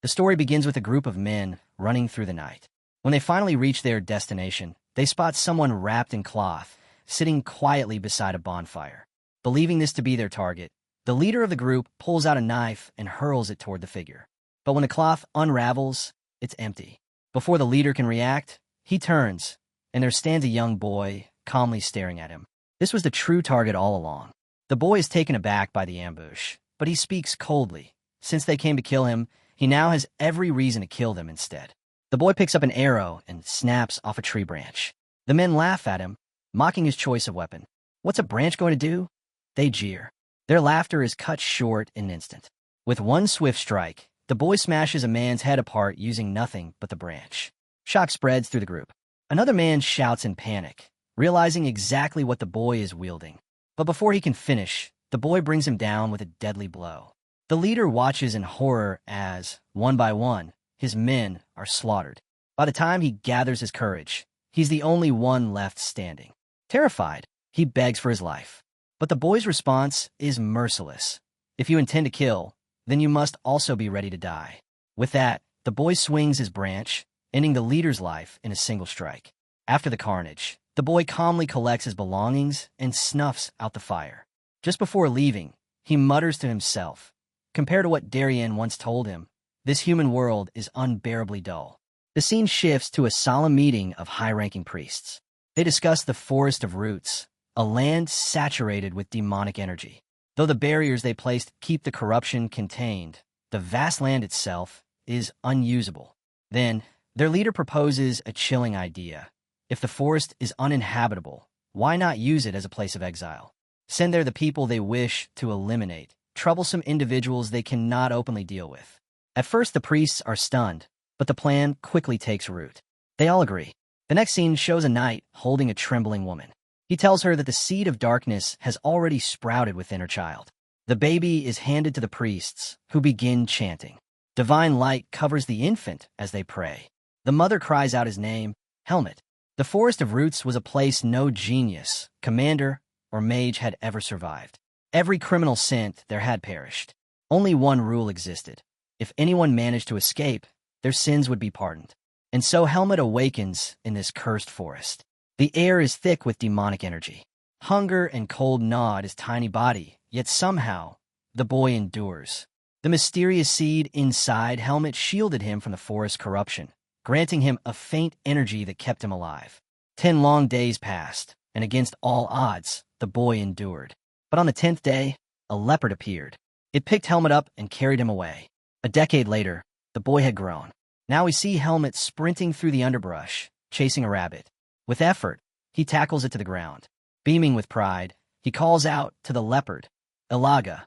The story begins with a group of men running through the night. When they finally reach their destination, they spot someone wrapped in cloth, sitting quietly beside a bonfire. Believing this to be their target, the leader of the group pulls out a knife and hurls it toward the figure. But when the cloth unravels, it's empty. Before the leader can react, he turns, and there stands a young boy, calmly staring at him. This was the true target all along. The boy is taken aback by the ambush, but he speaks coldly. Since they came to kill him, he now has every reason to kill them instead. The boy picks up an arrow and snaps off a tree branch. The men laugh at him, mocking his choice of weapon. What's a branch going to do? They jeer. Their laughter is cut short in an instant. With one swift strike, the boy smashes a man's head apart using nothing but the branch. Shock spreads through the group. Another man shouts in panic, realizing exactly what the boy is wielding. But before he can finish, the boy brings him down with a deadly blow. The leader watches in horror as, one by one, his men are slaughtered. By the time he gathers his courage, he's the only one left standing. Terrified, he begs for his life. But the boy's response is merciless. If you intend to kill, then you must also be ready to die. With that, the boy swings his branch, ending the leader's life in a single strike. After the carnage, the boy calmly collects his belongings and snuffs out the fire. Just before leaving, he mutters to himself, compared to what Darien once told him, this human world is unbearably dull. The scene shifts to a solemn meeting of high-ranking priests. They discuss the Forest of Roots, a land saturated with demonic energy. Though the barriers they placed keep the corruption contained, the vast land itself is unusable. Then, their leader proposes a chilling idea. If the forest is uninhabitable, why not use it as a place of exile? Send there the people they wish to eliminate, troublesome individuals they cannot openly deal with. At first, the priests are stunned, but the plan quickly takes root. They all agree. The next scene shows a knight holding a trembling woman. He tells her that the seed of darkness has already sprouted within her child. The baby is handed to the priests, who begin chanting. Divine light covers the infant as they pray. The mother cries out his name, Helmet. The Forest of Roots was a place no genius, commander, or mage had ever survived. Every criminal sent there had perished. Only one rule existed. If anyone managed to escape, their sins would be pardoned. And so Helmet awakens in this cursed forest. The air is thick with demonic energy. Hunger and cold gnaw at his tiny body, yet somehow, the boy endures. The mysterious seed inside Helmet shielded him from the forest's corruption, granting him a faint energy that kept him alive. 10 long days passed, and against all odds, the boy endured. But on the 10th day, a leopard appeared. It picked Helmet up and carried him away. A decade later, the boy had grown. Now we see Helmet sprinting through the underbrush, chasing a rabbit. With effort, he tackles it to the ground. Beaming with pride, he calls out to the leopard, Ilaga,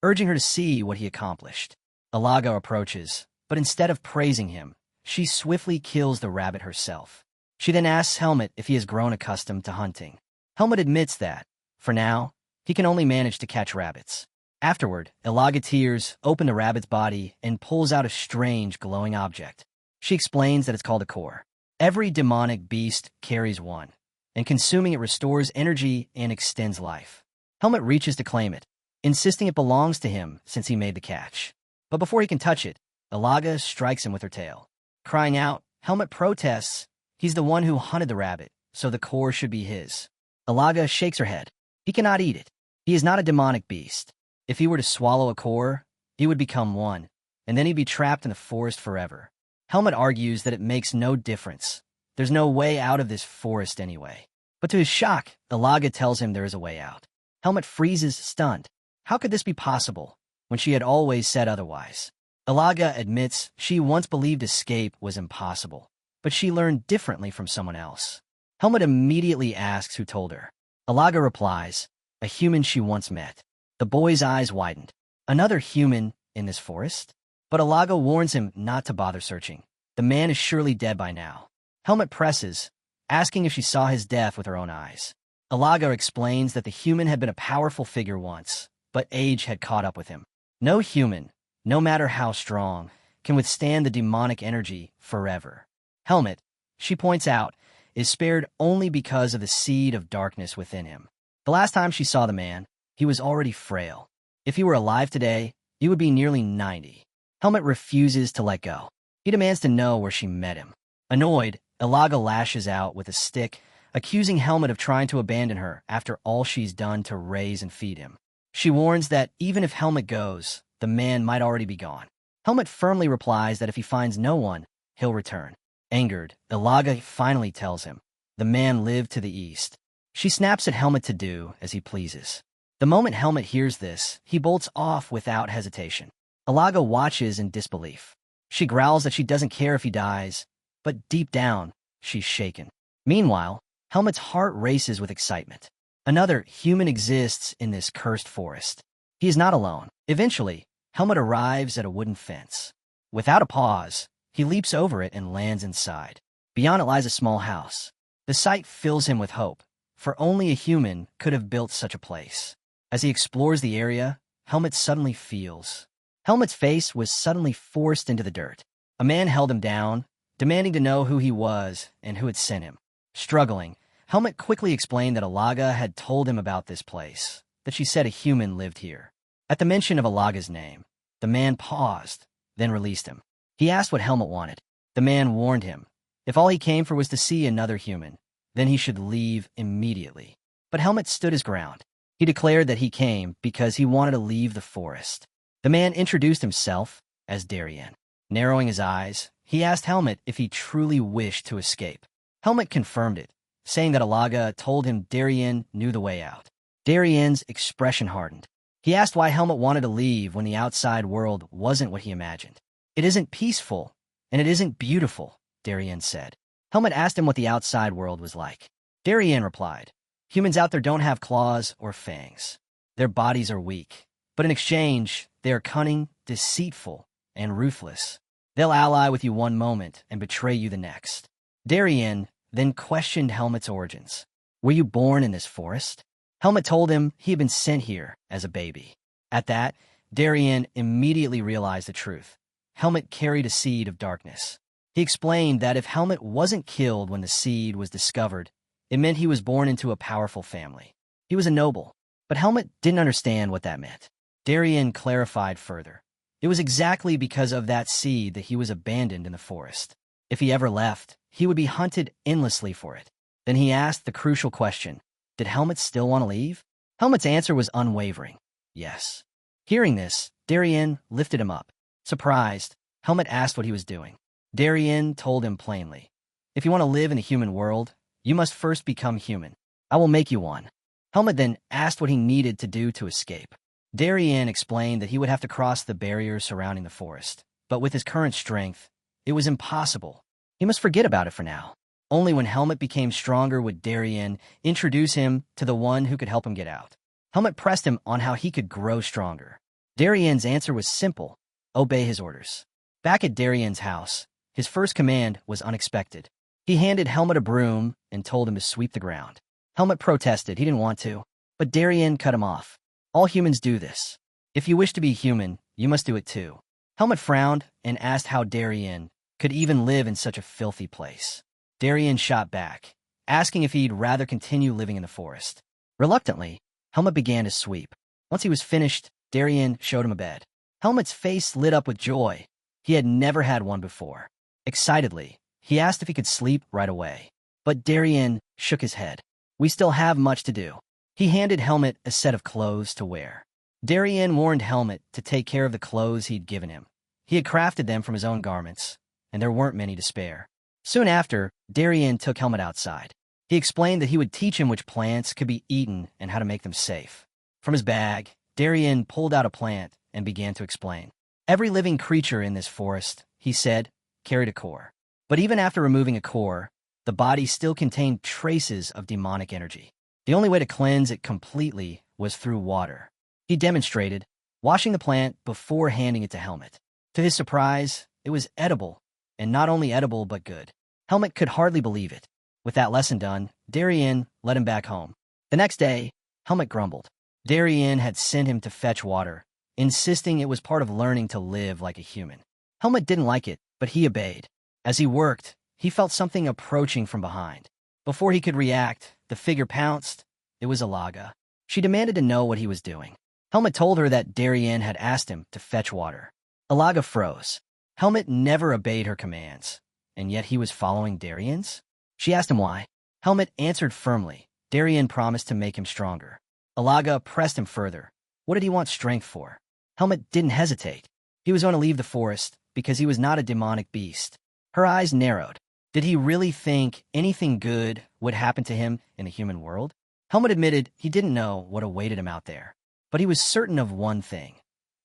urging her to see what he accomplished. Ilaga approaches, but instead of praising him, she swiftly kills the rabbit herself. She then asks Helmet if he has grown accustomed to hunting. Helmet admits that, for now, he can only manage to catch rabbits. Afterward, Ilaga tears open the rabbit's body and pulls out a strange glowing object. She explains that it's called a core. Every demonic beast carries one, and consuming it restores energy and extends life. Helmet reaches to claim it, insisting it belongs to him since he made the catch. But before he can touch it, Ilaga strikes him with her tail. Crying out, Helmet protests. He's the one who hunted the rabbit, so the core should be his. Ilaga shakes her head. He cannot eat it. He is not a demonic beast. If he were to swallow a core, he would become one, and then he'd be trapped in the forest forever. Helmet argues that it makes no difference. There's no way out of this forest anyway. But to his shock, Ilaga tells him there is a way out. Helmet freezes, stunned. How could this be possible, when she had always said otherwise? Ilaga admits she once believed escape was impossible, but she learned differently from someone else. Helmet immediately asks who told her. Ilaga replies, a human she once met. The boy's eyes widened. Another human in this forest? But Ilaga warns him not to bother searching. The man is surely dead by now. Helmet presses, asking if she saw his death with her own eyes. Ilaga explains that the human had been a powerful figure once, but age had caught up with him. No human, no matter how strong, can withstand the demonic energy forever. Helmet, she points out, is spared only because of the seed of darkness within him. The last time she saw the man, he was already frail. If he were alive today, he would be nearly 90. Helmet refuses to let go. He demands to know where she met him. Annoyed, Ilaga lashes out with a stick, accusing Helmet of trying to abandon her after all she's done to raise and feed him. She warns that even if Helmet goes, the man might already be gone. Helmet firmly replies that if he finds no one, he'll return. Angered, Ilaga finally tells him, the man lived to the east. She snaps at Helmet to do as he pleases. The moment Helmet hears this, he bolts off without hesitation. Ilaga watches in disbelief. She growls that she doesn't care if he dies, but deep down, she's shaken. Meanwhile, Helmet's heart races with excitement. Another human exists in this cursed forest. He is not alone. Eventually, Helmet arrives at a wooden fence. Without a pause, he leaps over it and lands inside. Beyond it lies a small house. The sight fills him with hope, for only a human could have built such a place. As he explores the area, Helmet suddenly feels. Helmet's face was suddenly forced into the dirt. A man held him down, demanding to know who he was and who had sent him. Struggling, Helmet quickly explained that Ilaga had told him about this place, that she said a human lived here. At the mention of Ilaga's name, the man paused, then released him. He asked what Helmet wanted. The man warned him. If all he came for was to see another human, then he should leave immediately. But Helmet stood his ground. He declared that he came because he wanted to leave the forest. The man introduced himself as Darien. Narrowing his eyes, he asked Helmet if he truly wished to escape. Helmet confirmed it, saying that Ilaga told him Darien knew the way out. Darien's expression hardened. He asked why Helmet wanted to leave when the outside world wasn't what he imagined. It isn't peaceful, and it isn't beautiful, Darien said. Helmet asked him what the outside world was like. Darien replied, humans out there don't have claws or fangs. Their bodies are weak, but in exchange, they are cunning, deceitful, and ruthless. They'll ally with you one moment and betray you the next. Darien then questioned Helmet's origins. Were you born in this forest? Helmet told him he had been sent here as a baby. At that, Darien immediately realized the truth. Helmet carried a seed of darkness. He explained that if Helmet wasn't killed when the seed was discovered, it meant he was born into a powerful family. He was a noble, but Helmet didn't understand what that meant. Darien clarified further. It was exactly because of that seed that he was abandoned in the forest. If he ever left, he would be hunted endlessly for it. Then he asked the crucial question, did Helmet still want to leave? Helmet's answer was unwavering, yes. Hearing this, Darien lifted him up. Surprised, Helmet asked what he was doing. Darien told him plainly, if you want to live in the human world, you must first become human. I will make you one. Helmet then asked what he needed to do to escape. Darien explained that he would have to cross the barriers surrounding the forest, but with his current strength, it was impossible. He must forget about it for now. Only when Helmet became stronger would Darien introduce him to the one who could help him get out. Helmet pressed him on how he could grow stronger. Darien's answer was simple, obey his orders. Back at Darien's house, his first command was unexpected. He handed Helmet a broom and told him to sweep the ground. Helmet protested, he didn't want to, but Darien cut him off. All humans do this. If you wish to be human, you must do it too. Helmet frowned and asked how Darien could even live in such a filthy place. Darien shot back, asking if he'd rather continue living in the forest. Reluctantly, Helmet began to sweep. Once he was finished, Darien showed him a bed. Helmet's face lit up with joy. He had never had one before. Excitedly, he asked if he could sleep right away. But Darien shook his head. We still have much to do. He handed Helmet a set of clothes to wear. Darien warned Helmet to take care of the clothes he'd given him. He had crafted them from his own garments, and there weren't many to spare. Soon after, Darien took Helmet outside. He explained that he would teach him which plants could be eaten and how to make them safe. From his bag, Darien pulled out a plant and began to explain. Every living creature in this forest, he said, carried a core. But even after removing a core, the body still contained traces of demonic energy. The only way to cleanse it completely was through water. He demonstrated, washing the plant before handing it to Helmet. To his surprise, it was edible, and not only edible but good. Helmet could hardly believe it. With that lesson done, Darien led him back home. The next day, Helmet grumbled. Darien had sent him to fetch water, insisting it was part of learning to live like a human. Helmet didn't like it, but he obeyed. As he worked, he felt something approaching from behind. Before he could react, the figure pounced. It was Ilaga. She demanded to know what he was doing. Helmet told her that Darien had asked him to fetch water. Alaga froze. Helmet never obeyed her commands, and yet he was following Darien's? She asked him why. Helmet answered firmly. Darien promised to make him stronger. Alaga pressed him further. What did he want strength for? Helmet didn't hesitate. He was going to leave the forest because he was not a demonic beast. Her eyes narrowed. Did he really think anything good would happen to him in the human world? Helmet admitted he didn't know what awaited him out there, but he was certain of one thing.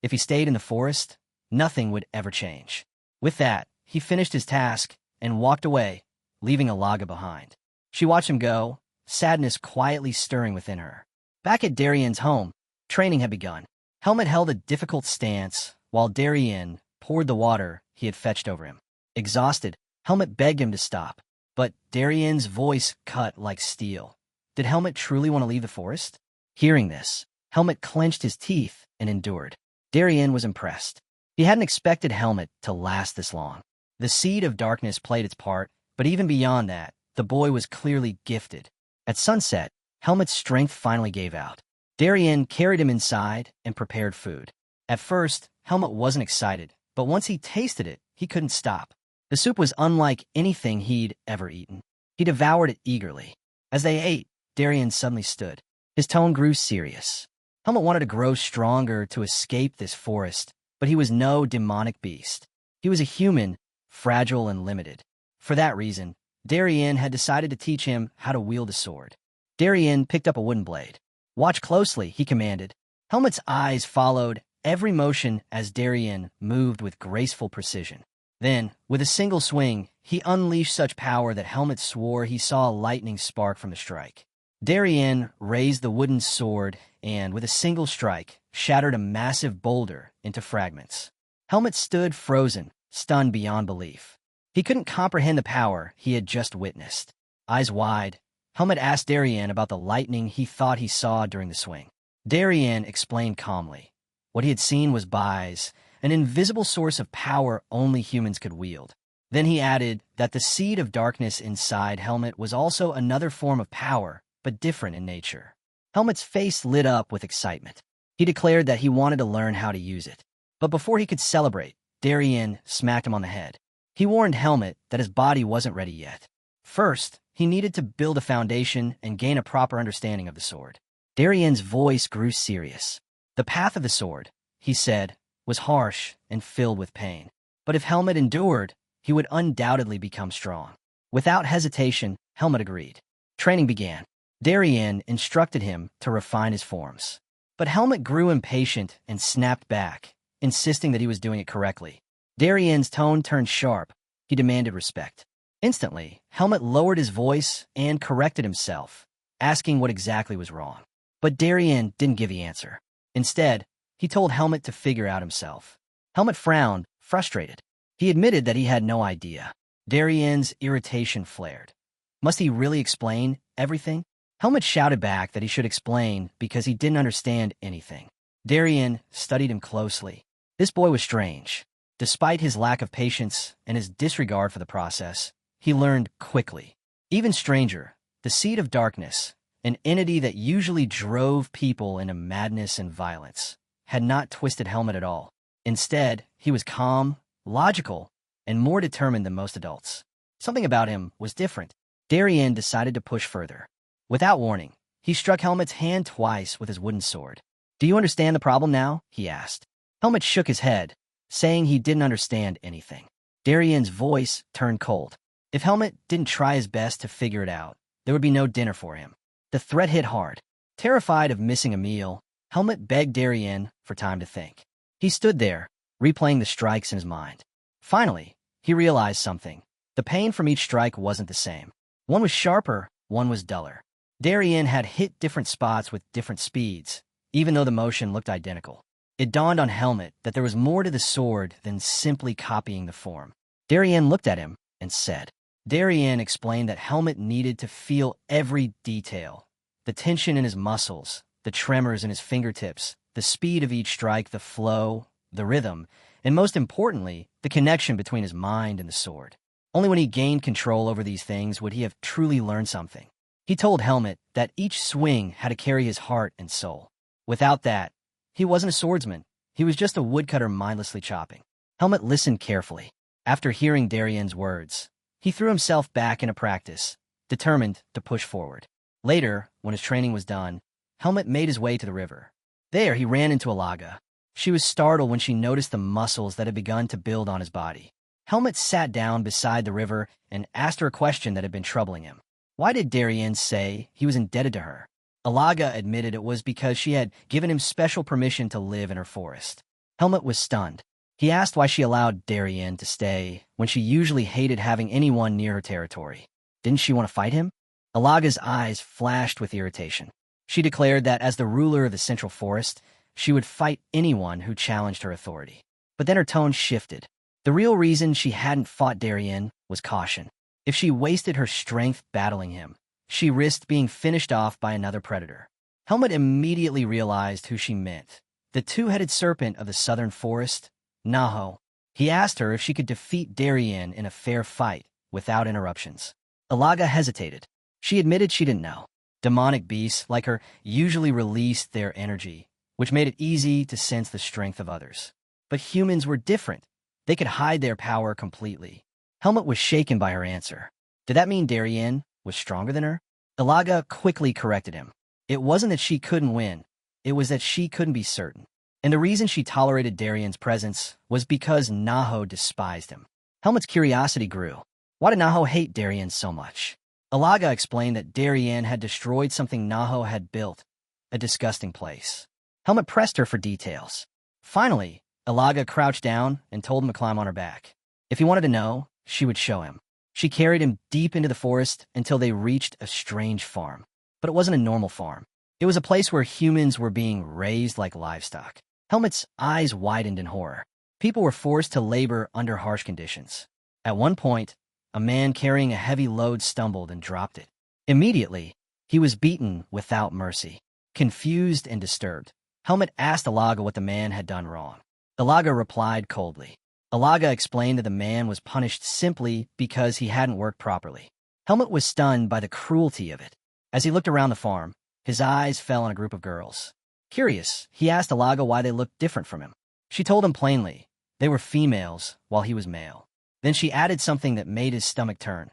If he stayed in the forest, nothing would ever change. With that, he finished his task and walked away, leaving Alaga behind. She watched him go, sadness quietly stirring within her. Back at Darien's home, training had begun. Helmet held a difficult stance while Darien poured the water he had fetched over him. Exhausted, Helmet begged him to stop, but Darien's voice cut like steel. Did Helmet truly want to leave the forest? Hearing this, Helmet clenched his teeth and endured. Darien was impressed. He hadn't expected Helmet to last this long. The seed of darkness played its part, but even beyond that, the boy was clearly gifted. At sunset, Helmet's strength finally gave out. Darien carried him inside and prepared food. At first, Helmet wasn't excited, but once he tasted it, he couldn't stop. The soup was unlike anything he'd ever eaten. He devoured it eagerly. As they ate, Darien suddenly stood. His tone grew serious. Helmet wanted to grow stronger to escape this forest, but he was no demonic beast. He was a human, fragile and limited. For that reason, Darien had decided to teach him how to wield a sword. Darien picked up a wooden blade. Watch closely, he commanded. Helmet's eyes followed every motion as Darien moved with graceful precision. Then, with a single swing, he unleashed such power that Helmet swore he saw a lightning spark from the strike. Darien raised the wooden sword and, with a single strike, shattered a massive boulder into fragments. Helmet stood frozen, stunned beyond belief. He couldn't comprehend the power he had just witnessed. Eyes wide, Helmet asked Darien about the lightning he thought he saw during the swing. Darien explained calmly. What he had seen was Bai's, an invisible source of power only humans could wield. Then he added that the seed of darkness inside Helmet was also another form of power, but different in nature. Helmet's face lit up with excitement. He declared that he wanted to learn how to use it. But before he could celebrate, Darien smacked him on the head. He warned Helmet that his body wasn't ready yet. First, he needed to build a foundation and gain a proper understanding of the sword. Darien's voice grew serious. The path of the sword, he said, was harsh and filled with pain. But if Helmet endured, he would undoubtedly become strong. Without hesitation, Helmet agreed. Training began. Darien instructed him to refine his forms. But Helmet grew impatient and snapped back, insisting that he was doing it correctly. Darien's tone turned sharp. He demanded respect. Instantly, Helmet lowered his voice and corrected himself, asking what exactly was wrong. But Darien didn't give the answer. Instead, he told Helmet to figure out himself. Helmet frowned, frustrated. He admitted that he had no idea. Darien's irritation flared. Must he really explain everything? Helmet shouted back that he should explain because he didn't understand anything. Darien studied him closely. This boy was strange. Despite his lack of patience and his disregard for the process, he learned quickly. Even stranger, the seed of darkness, an entity that usually drove people into madness and violence, had not twisted Helmet at all. Instead, he was calm, logical, and more determined than most adults. Something about him was different. Darien decided to push further. Without warning, he struck Helmet's hand twice with his wooden sword. "Do you understand the problem now?" he asked. Helmet shook his head, saying he didn't understand anything. Darien's voice turned cold. If Helmet didn't try his best to figure it out, there would be no dinner for him. The threat hit hard. Terrified of missing a meal, Helmet begged Darien for time to think. He stood there, replaying the strikes in his mind. Finally, he realized something. The pain from each strike wasn't the same. One was sharper, one was duller. Darien had hit different spots with different speeds, even though the motion looked identical. It dawned on Helmet that there was more to the sword than simply copying the form. Darien looked at him and said. Darien explained that Helmet needed to feel every detail. The tension in his muscles, the tremors in his fingertips, the speed of each strike, the flow, the rhythm, and most importantly, the connection between his mind and the sword. Only when he gained control over these things would he have truly learned something. He told Helmet that each swing had to carry his heart and soul. Without that, he wasn't a swordsman. He was just a woodcutter mindlessly chopping. Helmut listened carefully. After hearing Darien's words, he threw himself back into practice, determined to push forward. Later, when his training was done, Helmut made his way to the river. There, he ran into Alaga. She was startled when she noticed the muscles that had begun to build on his body. Helmut sat down beside the river and asked her a question that had been troubling him. Why did Darien say he was indebted to her? Alaga admitted it was because she had given him special permission to live in her forest. Helmut was stunned. He asked why she allowed Darien to stay when she usually hated having anyone near her territory. Didn't she want to fight him? Alaga's eyes flashed with irritation. She declared that as the ruler of the Central Forest, she would fight anyone who challenged her authority. But then her tone shifted. The real reason she hadn't fought Darien was caution. If she wasted her strength battling him, she risked being finished off by another predator. Helmut immediately realized who she meant. The two-headed serpent of the southern forest, Naho. He asked her if she could defeat Darien in a fair fight without interruptions. Alaga hesitated. She admitted she didn't know. Demonic beasts like her usually released their energy, which made it easy to sense the strength of others. But humans were different. They could hide their power completely. Helmut was shaken by her answer. Did that mean Darien was stronger than her? Alaga quickly corrected him. It wasn't that she couldn't win. It was that she couldn't be certain. And the reason she tolerated Darien's presence was because Naho despised him. Helmut's curiosity grew. Why did Naho hate Darien so much? Alaga explained that Darien had destroyed something Naho had built, a disgusting place. Helmut pressed her for details. Finally, Alaga crouched down and told him to climb on her back. If he wanted to know, she would show him. She carried him deep into the forest until they reached a strange farm. But it wasn't a normal farm. It was a place where humans were being raised like livestock. Helmut's eyes widened in horror. People were forced to labor under harsh conditions. At one point, a man carrying a heavy load stumbled and dropped it. Immediately, he was beaten without mercy. Confused and disturbed, Helmut asked Alaga what the man had done wrong. Alaga replied coldly. Alaga explained that the man was punished simply because he hadn't worked properly. Helmut was stunned by the cruelty of it. As he looked around the farm, his eyes fell on a group of girls. Curious, he asked Alaga why they looked different from him. She told him plainly, they were females while he was male. Then she added something that made his stomach turn.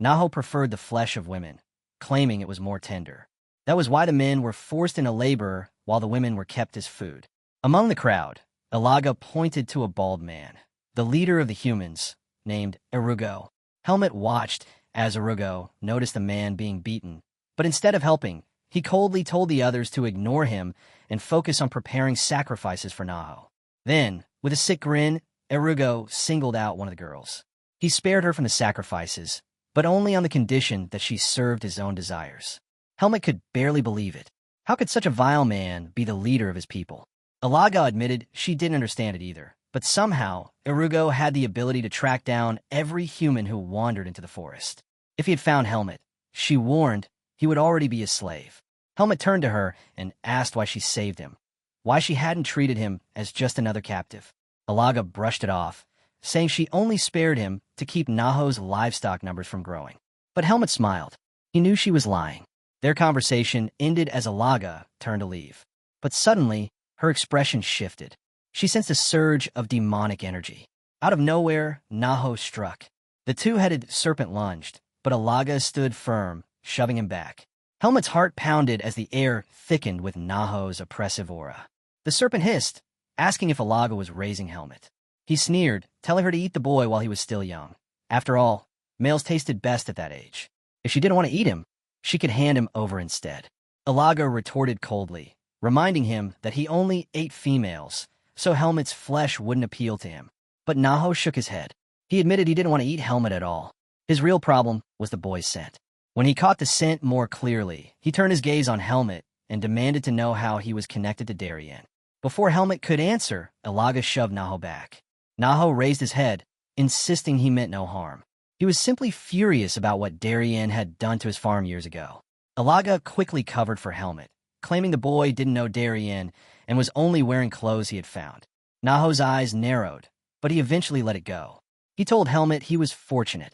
Naho preferred the flesh of women, claiming it was more tender. That was why the men were forced into labor while the women were kept as food. Among the crowd, Alaga pointed to a bald man, the leader of the humans, named Erugo. Helmut watched as Erugo noticed the man being beaten, but instead of helping, he coldly told the others to ignore him and focus on preparing sacrifices for Naho. Then, with a sick grin, Erugo singled out one of the girls. He spared her from the sacrifices, but only on the condition that she served his own desires. Helmut could barely believe it. How could such a vile man be the leader of his people? Alaga admitted she didn't understand it either, but somehow Erugo had the ability to track down every human who wandered into the forest. If he had found Helmut, she warned, he would already be a slave. Helmut turned to her and asked why she saved him, why she hadn't treated him as just another captive. Alaga brushed it off, saying she only spared him to keep Naho's livestock numbers from growing. But Helmut smiled. He knew she was lying. Their conversation ended as Alaga turned to leave. But suddenly, her expression shifted. She sensed a surge of demonic energy. Out of nowhere, Naho struck. The two-headed serpent lunged, but Alaga stood firm, shoving him back. Helmut's heart pounded as the air thickened with Naho's oppressive aura. The serpent hissed, asking if Alaga was raising Helmut. He sneered, telling her to eat the boy while he was still young. After all, males tasted best at that age. If she didn't want to eat him, she could hand him over instead. Alaga retorted coldly, reminding him that he only ate females, so Helmut's flesh wouldn't appeal to him. But Naho shook his head. He admitted he didn't want to eat Helmut at all. His real problem was the boy's scent. When he caught the scent more clearly, he turned his gaze on Helmut and demanded to know how he was connected to Darien. Before Helmut could answer, Alaga shoved Naho back. Naho raised his head, insisting he meant no harm. He was simply furious about what Darien had done to his farm years ago. Alaga quickly covered for Helmut, claiming the boy didn't know Darien and was only wearing clothes he had found. Naho's eyes narrowed, but he eventually let it go. He told Helmut he was fortunate.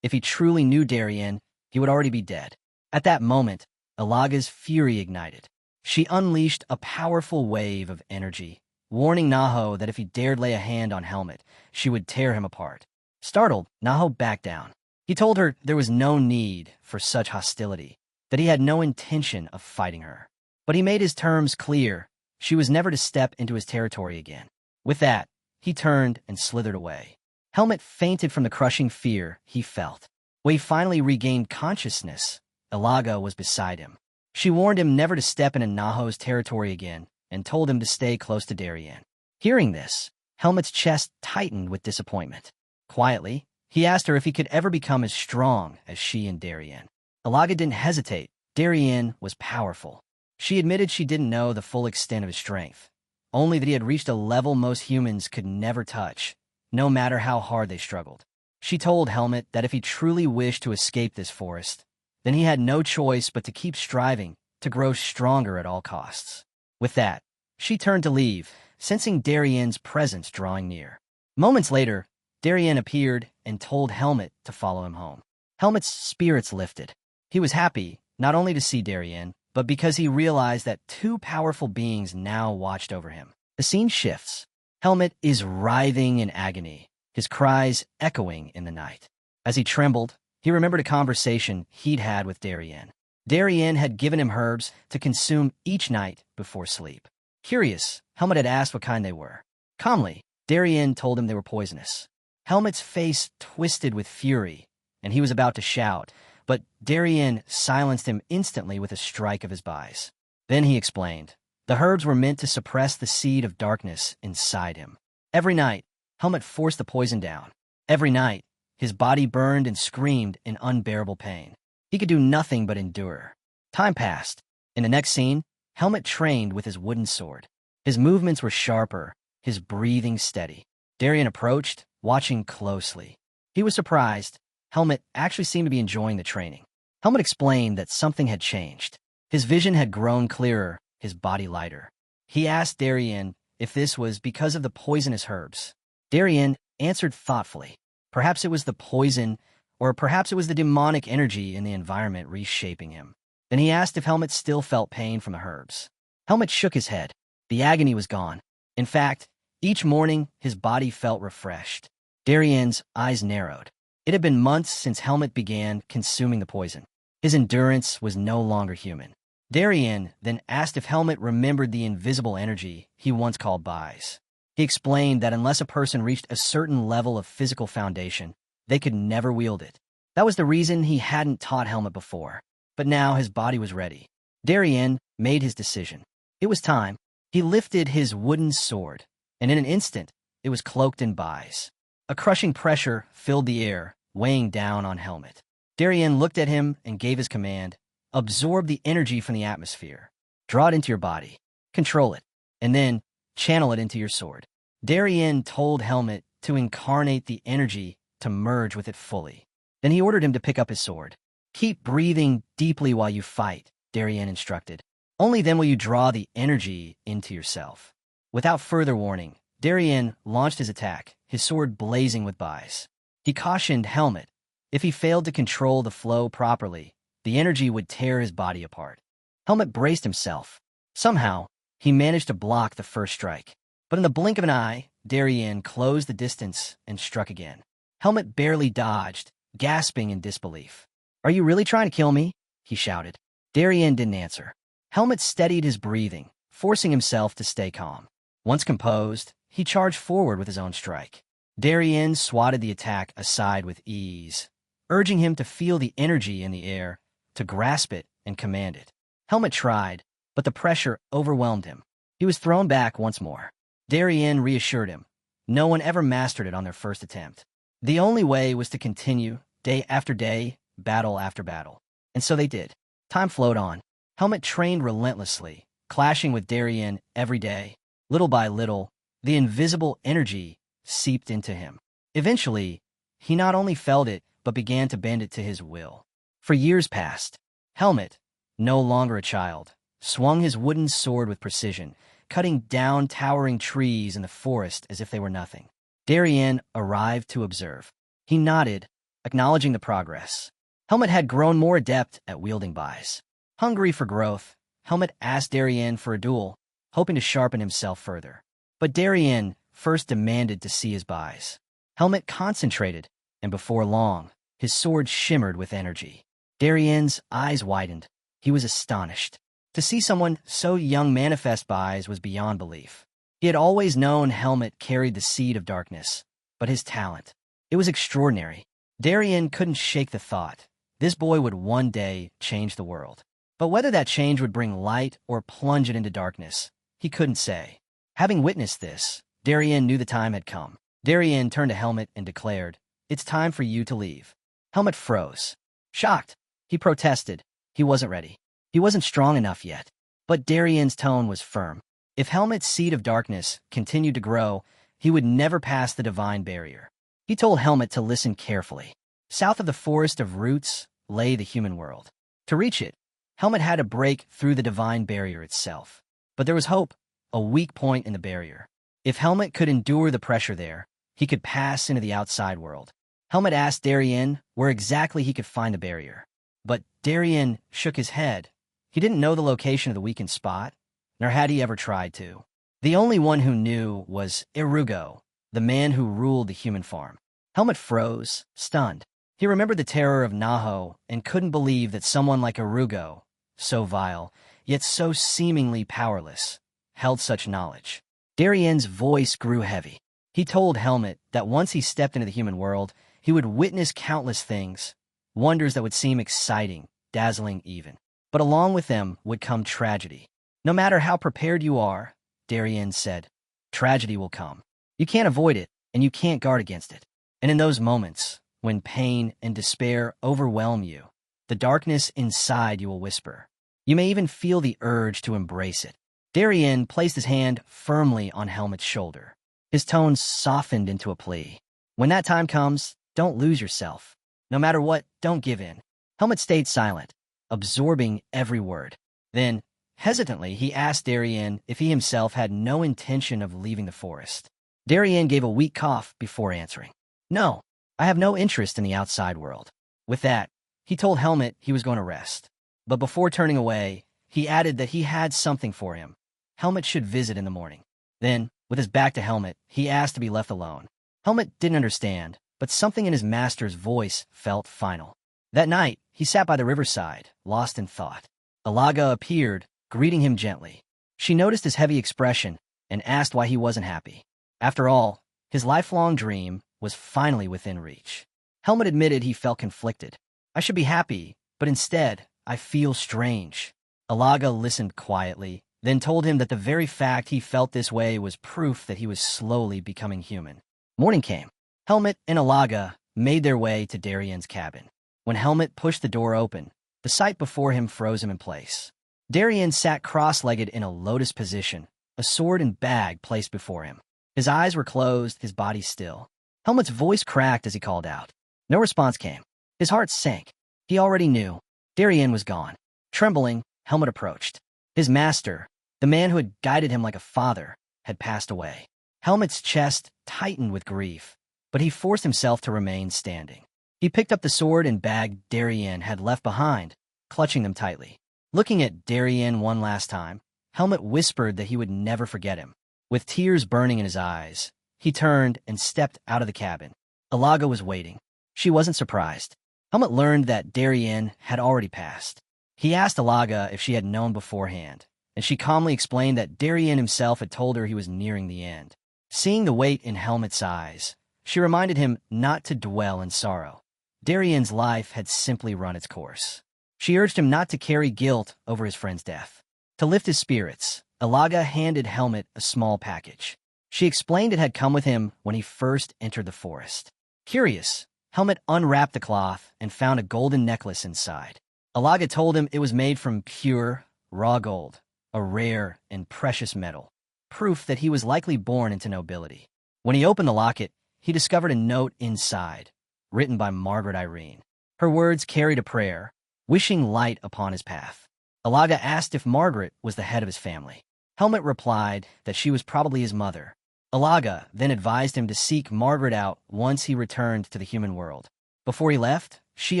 If he truly knew Darien, he would already be dead. At that moment, Alaga's fury ignited. She unleashed a powerful wave of energy, warning Naho that if he dared lay a hand on Helmet, she would tear him apart. Startled, Naho backed down. He told her there was no need for such hostility, that he had no intention of fighting her. But he made his terms clear. She was never to step into his territory again. With that, he turned and slithered away. Helmet fainted from the crushing fear he felt. When he finally regained consciousness, Ilaga was beside him. She warned him never to step into Naho's territory again and told him to stay close to Darien. Hearing this, Helmet's chest tightened with disappointment. Quietly, he asked her if he could ever become as strong as she and Darien. Ilaga didn't hesitate. Darien was powerful. She admitted she didn't know the full extent of his strength, only that he had reached a level most humans could never touch, no matter how hard they struggled. She told Helmet that if he truly wished to escape this forest, then he had no choice but to keep striving to grow stronger at all costs. With that, she turned to leave, sensing Darien's presence drawing near. Moments later, Darien appeared and told Helmet to follow him home. Helmet's spirits lifted. He was happy not only to see Darien, but because he realized that two powerful beings now watched over him. The scene shifts. Helmet is writhing in agony, his cries echoing in the night. As he trembled, he remembered a conversation he'd had with Darien. Darien had given him herbs to consume each night before sleep. Curious, Helmet had asked what kind they were. Calmly, Darien told him they were poisonous. Helmet's face twisted with fury, and he was about to shout, but Darien silenced him instantly with a strike of his bais. Then he explained. The herbs were meant to suppress the seed of darkness inside him. Every night, Helmet forced the poison down. Every night, his body burned and screamed in unbearable pain. He could do nothing but endure. Time passed. In the next scene, Helmet trained with his wooden sword. His movements were sharper, his breathing steady. Darien approached, watching closely. He was surprised. Helmet actually seemed to be enjoying the training. Helmet explained that something had changed. His vision had grown clearer, his body lighter. He asked Darien if this was because of the poisonous herbs. Darien answered thoughtfully. Perhaps it was the poison, or perhaps it was the demonic energy in the environment reshaping him. Then he asked if Helmet still felt pain from the herbs. Helmet shook his head. The agony was gone. In fact, each morning his body felt refreshed. Darien's eyes narrowed. It had been months since Helmet began consuming the poison. His endurance was no longer human. Darien then asked if Helmet remembered the invisible energy he once called bais. He explained that unless a person reached a certain level of physical foundation, they could never wield it. That was the reason he hadn't taught Helmet before. But now his body was ready. Darien made his decision. It was time. He lifted his wooden sword, and in an instant, it was cloaked in bais. A crushing pressure filled the air, weighing down on Helmet. Darien looked at him and gave his command. Absorb the energy from the atmosphere. Draw it into your body. Control it. And then channel it into your sword. Darien told Helmet to incarnate the energy to merge with it fully. Then he ordered him to pick up his sword. Keep breathing deeply while you fight, Darien instructed. Only then will you draw the energy into yourself. Without further warning, Darien launched his attack, his sword blazing with bais. He cautioned Helmet. If he failed to control the flow properly, the energy would tear his body apart. Helmet braced himself. Somehow, he managed to block the first strike. But in the blink of an eye, Darien closed the distance and struck again. Helmet barely dodged, gasping in disbelief. Are you really trying to kill me? He shouted. Darien didn't answer. Helmet steadied his breathing, forcing himself to stay calm. Once composed, he charged forward with his own strike. Darien swatted the attack aside with ease, urging him to feel the energy in the air, to grasp it and command it. Helmet tried, but the pressure overwhelmed him. He was thrown back once more. Darien reassured him. No one ever mastered it on their first attempt. The only way was to continue, day after day, battle after battle. And so they did. Time flowed on. Helmet trained relentlessly, clashing with Darien every day. Little by little, the invisible energy seeped into him. Eventually, he not only felt it, but began to bend it to his will. For years passed. Helmet, no longer a child, swung his wooden sword with precision, cutting down towering trees in the forest as if they were nothing. Darien arrived to observe. He nodded, acknowledging the progress. Helmet had grown more adept at wielding bais. Hungry for growth, Helmet asked Darien for a duel, hoping to sharpen himself further. But Darien first demanded to see his buys. Helmet concentrated, and before long, his sword shimmered with energy. Darien's eyes widened. He was astonished. To see someone so young manifest buys was beyond belief. He had always known Helmet carried the seed of darkness, but his talent, it was extraordinary. Darien couldn't shake the thought. This boy would one day change the world. But whether that change would bring light or plunge it into darkness, he couldn't say. Having witnessed this, Darien knew the time had come. Darien turned to Helmet and declared, "It's time for you to leave." Helmet froze. Shocked, he protested. He wasn't ready. He wasn't strong enough yet. But Darien's tone was firm. If Helmet's seed of darkness continued to grow, he would never pass the divine barrier. He told Helmet to listen carefully. South of the forest of roots lay the human world. To reach it, Helmet had to break through the divine barrier itself. But there was hope, a weak point in the barrier. If Helmet could endure the pressure there, he could pass into the outside world. Helmet asked Darien where exactly he could find the barrier. But Darien shook his head. He didn't know the location of the weakened spot, nor had he ever tried to. The only one who knew was Irugo, the man who ruled the human farm. Helmet froze, stunned. He remembered the terror of Naho and couldn't believe that someone like Irugo, so vile, yet so seemingly powerless, held such knowledge. Darien's voice grew heavy. He told Helmet that once he stepped into the human world, he would witness countless things, wonders that would seem exciting, dazzling even. But along with them would come tragedy. No matter how prepared you are, Darien said, tragedy will come. You can't avoid it, and you can't guard against it. And in those moments, when pain and despair overwhelm you, the darkness inside you will whisper. You may even feel the urge to embrace it. Darien placed his hand firmly on Helmet's shoulder. His tone softened into a plea. When that time comes, don't lose yourself. No matter what, don't give in. Helmet stayed silent, absorbing every word. Then, hesitantly, he asked Darien if he himself had no intention of leaving the forest. Darien gave a weak cough before answering. No, I have no interest in the outside world. With that, he told Helmet he was going to rest. But before turning away, he added that he had something for him. Helmet should visit in the morning. Then, with his back to Helmet, he asked to be left alone. Helmet didn't understand, but something in his master's voice felt final. That night, he sat by the riverside, lost in thought. Alaga appeared, greeting him gently. She noticed his heavy expression and asked why he wasn't happy. After all, his lifelong dream was finally within reach. Helmet admitted he felt conflicted. I should be happy, but instead, I feel strange. Alaga listened quietly, then told him that the very fact he felt this way was proof that he was slowly becoming human. Morning came. Helmet and Alaga made their way to Darien's cabin. When Helmet pushed the door open, the sight before him froze him in place. Darien sat cross-legged in a lotus position, a sword and bag placed before him. His eyes were closed, his body still. Helmet's voice cracked as he called out. No response came. His heart sank. He already knew. Darien was gone. Trembling, Helmet approached. His master, the man who had guided him like a father, had passed away. Helmet's chest tightened with grief, but he forced himself to remain standing. He picked up the sword and bag Darien had left behind, clutching them tightly. Looking at Darien one last time, Helmet whispered that he would never forget him. With tears burning in his eyes, he turned and stepped out of the cabin. Alaga was waiting. She wasn't surprised. Helmet learned that Darien had already passed. He asked Alaga if she had known beforehand, and she calmly explained that Darien himself had told her he was nearing the end. Seeing the weight in Helmet's eyes, she reminded him not to dwell in sorrow. Darien's life had simply run its course. She urged him not to carry guilt over his friend's death. To lift his spirits, Alaga handed Helmet a small package. She explained it had come with him when he first entered the forest. Curious, Helmet unwrapped the cloth and found a golden necklace inside. Alaga told him it was made from pure, raw gold, a rare and precious metal, proof that he was likely born into nobility. When he opened the locket, he discovered a note inside, written by Margaret Irene. Her words carried a prayer, wishing light upon his path. Alaga asked if Margaret was the head of his family. Helmet replied that she was probably his mother. Alaga then advised him to seek Margaret out once he returned to the human world. Before he left, she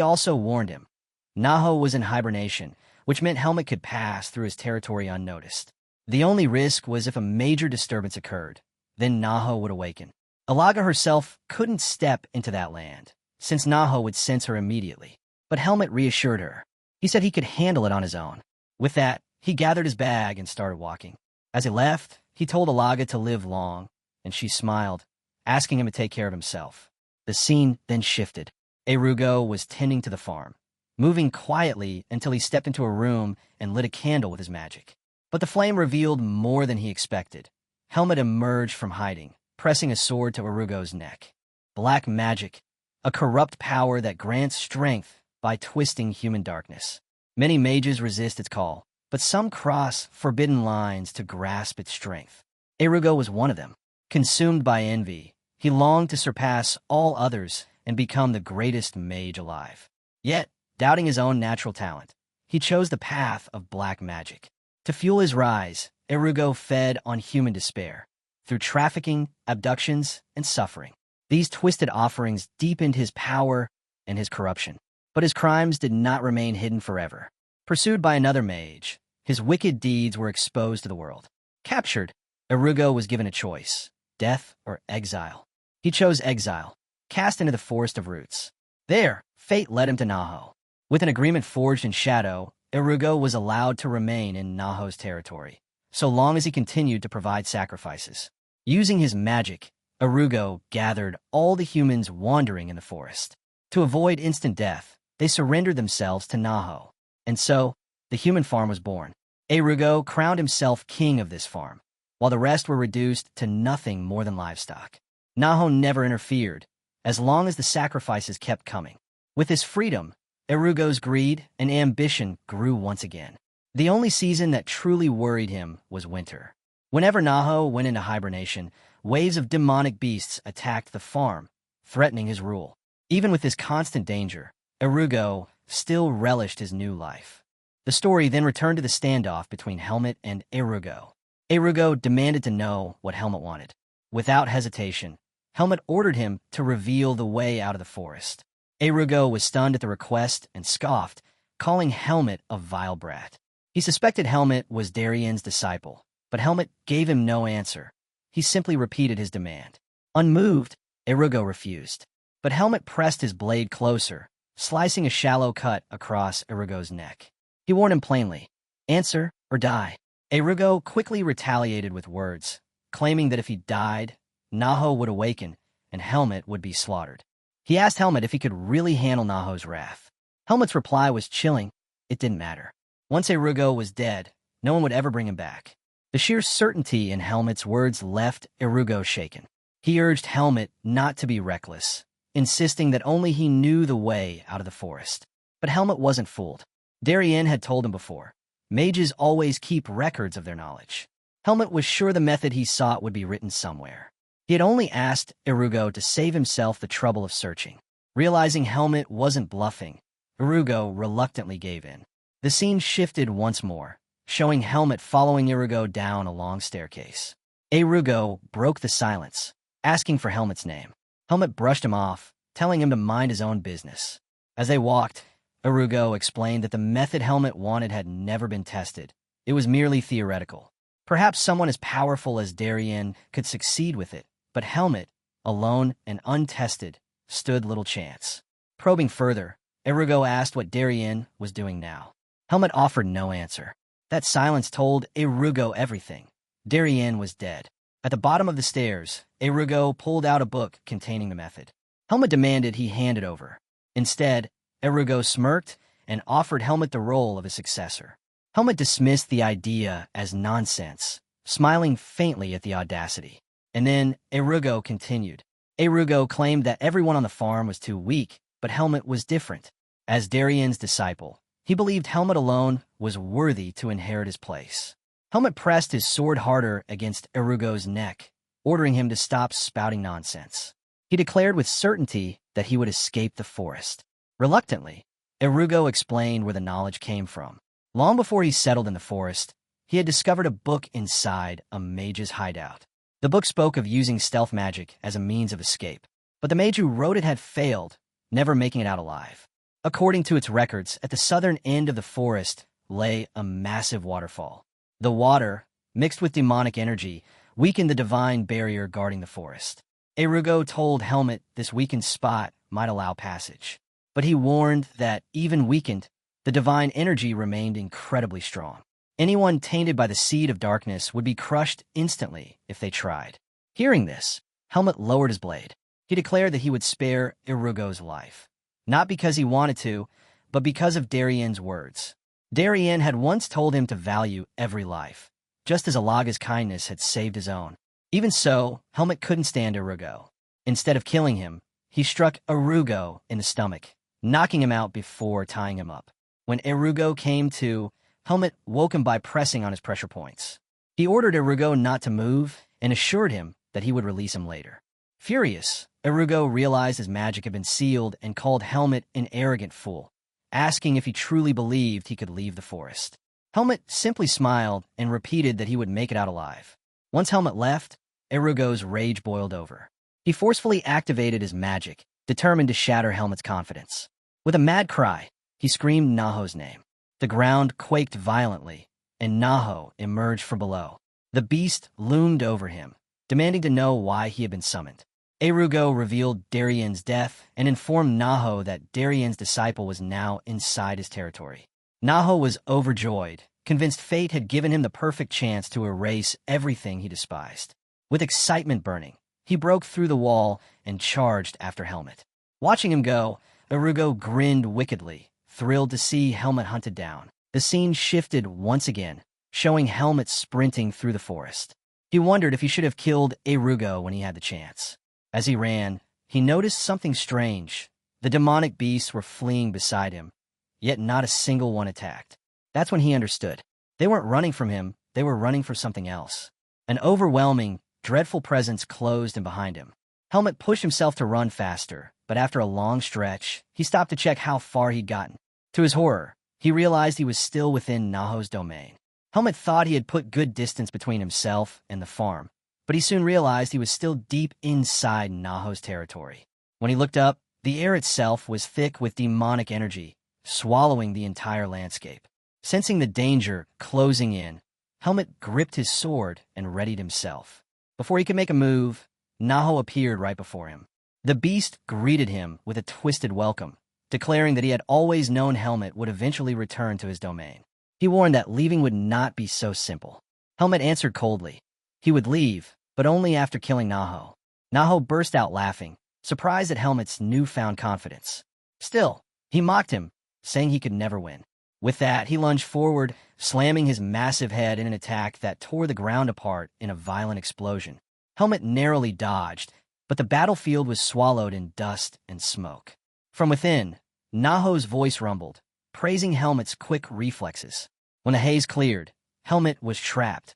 also warned him. Naho was in hibernation, which meant Helmet could pass through his territory unnoticed. The only risk was if a major disturbance occurred, then Naho would awaken. Alaga herself couldn't step into that land, since Naho would sense her immediately. But Helmet reassured her. He said he could handle it on his own. With that, he gathered his bag and started walking. As he left, he told Alaga to live long, and she smiled, asking him to take care of himself. The scene then shifted. Erugo was tending to the farm, moving quietly until he stepped into a room and lit a candle with his magic. But the flame revealed more than he expected. Helmet emerged from hiding, pressing a sword to Erugo's neck. Black magic, a corrupt power that grants strength by twisting human darkness. Many mages resist its call, but some cross forbidden lines to grasp its strength. Erugo was one of them. Consumed by envy, he longed to surpass all others and become the greatest mage alive. Yet, doubting his own natural talent, he chose the path of black magic. To fuel his rise, Erugo fed on human despair, through trafficking, abductions, and suffering. These twisted offerings deepened his power and his corruption. But his crimes did not remain hidden forever. Pursued by another mage, his wicked deeds were exposed to the world. Captured, Erugo was given a choice: death or exile. He chose exile, cast into the Forest of Roots. There, fate led him to Naho. With an agreement forged in shadow, Erugo was allowed to remain in Naho's territory, so long as he continued to provide sacrifices. Using his magic, Erugo gathered all the humans wandering in the forest. To avoid instant death, they surrendered themselves to Naho. And so, the human farm was born. Erugo crowned himself king of this farm, while the rest were reduced to nothing more than livestock. Naho never interfered, as long as the sacrifices kept coming. With his freedom, Erugo's greed and ambition grew once again. The only season that truly worried him was winter. Whenever Naho went into hibernation, waves of demonic beasts attacked the farm, threatening his rule. Even with this constant danger, Erugo still relished his new life. The story then returned to the standoff between Helmet and Erugo. Erugo demanded to know what Helmet wanted. Without hesitation, Helmet ordered him to reveal the way out of the forest. Erugo was stunned at the request and scoffed, calling Helmet a vile brat. He suspected Helmet was Darien's disciple, but Helmet gave him no answer. He simply repeated his demand. Unmoved, Erugo refused. But Helmet pressed his blade closer, slicing a shallow cut across Erugo's neck. He warned him plainly, "Answer or die." Erugo quickly retaliated with words, claiming that if he died, Naho would awaken and Helmet would be slaughtered. He asked Helmet if he could really handle Naho's wrath. Helmet's reply was chilling. It didn't matter. Once Erugo was dead, no one would ever bring him back. The sheer certainty in Helmet's words left Erugo shaken. He urged Helmet not to be reckless, insisting that only he knew the way out of the forest. But Helmet wasn't fooled. Darien had told him before, mages always keep records of their knowledge. Helmet was sure the method he sought would be written somewhere. He had only asked Erugo to save himself the trouble of searching. Realizing Helmet wasn't bluffing, Erugo reluctantly gave in. The scene shifted once more, showing Helmet following Erugo down a long staircase. Erugo broke the silence, asking for Helmet's name. Helmet brushed him off, telling him to mind his own business. As they walked, Erugo explained that the method Helmet wanted had never been tested. It was merely theoretical. Perhaps someone as powerful as Darien could succeed with it, but Helmet, alone and untested, stood little chance. Probing further, Erugo asked what Darien was doing now. Helmet offered no answer. That silence told Erugo everything. Darien was dead. At the bottom of the stairs, Erugo pulled out a book containing the method. Helmet demanded he hand it over. Instead, Erugo smirked and offered Helmet the role of his successor. Helmet dismissed the idea as nonsense, smiling faintly at the audacity. And then Erugo continued. Erugo claimed that everyone on the farm was too weak, but Helmet was different. As Darien's disciple, he believed Helmet alone was worthy to inherit his place. Helmet pressed his sword harder against Erugo's neck, ordering him to stop spouting nonsense. He declared with certainty that he would escape the forest. Reluctantly, Erugo explained where the knowledge came from. Long before he settled in the forest, he had discovered a book inside a mage's hideout. The book spoke of using stealth magic as a means of escape, but the mage who wrote it had failed, never making it out alive. According to its records, at the southern end of the forest lay a massive waterfall. The water, mixed with demonic energy, weakened the divine barrier guarding the forest. Erugo told Helmet this weakened spot might allow passage, but he warned that, even weakened, the divine energy remained incredibly strong. Anyone tainted by the seed of darkness would be crushed instantly if they tried. Hearing this, Helmet lowered his blade. He declared that he would spare Erugo's life, not because he wanted to, but because of Darien's words. Darien had once told him to value every life, just as Alaga's kindness had saved his own. Even so, Helmet couldn't stand Erugo. Instead of killing him, he struck Erugo in the stomach, knocking him out before tying him up. When Erugo came to, Helmet woke him by pressing on his pressure points. He ordered Erugo not to move and assured him that he would release him later. Furious, Erugo realized his magic had been sealed and called Helmet an arrogant fool, asking if he truly believed he could leave the forest. Helmet simply smiled and repeated that he would make it out alive. Once Helmet left, Erugo's rage boiled over. He forcefully activated his magic, determined to shatter Helmet's confidence. With a mad cry, he screamed Naho's name. The ground quaked violently, and Naho emerged from below. The beast loomed over him, demanding to know why he had been summoned. Erugo revealed Darien's death and informed Naho that Darien's disciple was now inside his territory. Naho was overjoyed, convinced fate had given him the perfect chance to erase everything he despised. With excitement burning, he broke through the wall and charged after Helmet. Watching him go, Erugo grinned wickedly, thrilled to see Helmet hunted down. The scene shifted once again, showing Helmet sprinting through the forest. He wondered if he should have killed Erugo when he had the chance. As he ran, he noticed something strange. The demonic beasts were fleeing beside him, yet not a single one attacked. That's when he understood. They weren't running from him, they were running for something else. An overwhelming, dreadful presence closed in behind him. Helmet pushed himself to run faster, but after a long stretch, he stopped to check how far he'd gotten. To his horror, he realized he was still within Naho's domain. Helmet thought he had put good distance between himself and the farm, but he soon realized he was still deep inside Naho's territory. When he looked up, the air itself was thick with demonic energy, swallowing the entire landscape. Sensing the danger closing in, Helmet gripped his sword and readied himself. Before he could make a move, Naho appeared right before him. The beast greeted him with a twisted welcome, declaring that he had always known Helmet would eventually return to his domain. He warned that leaving would not be so simple. Helmet answered coldly. He would leave, but only after killing Naho. Naho burst out laughing, surprised at Helmet's newfound confidence. Still, he mocked him, saying he could never win. With that, he lunged forward, slamming his massive head in an attack that tore the ground apart in a violent explosion. Helmet narrowly dodged, but the battlefield was swallowed in dust and smoke. From within, Naho's voice rumbled, praising Helmet's quick reflexes. When the haze cleared, Helmet was trapped.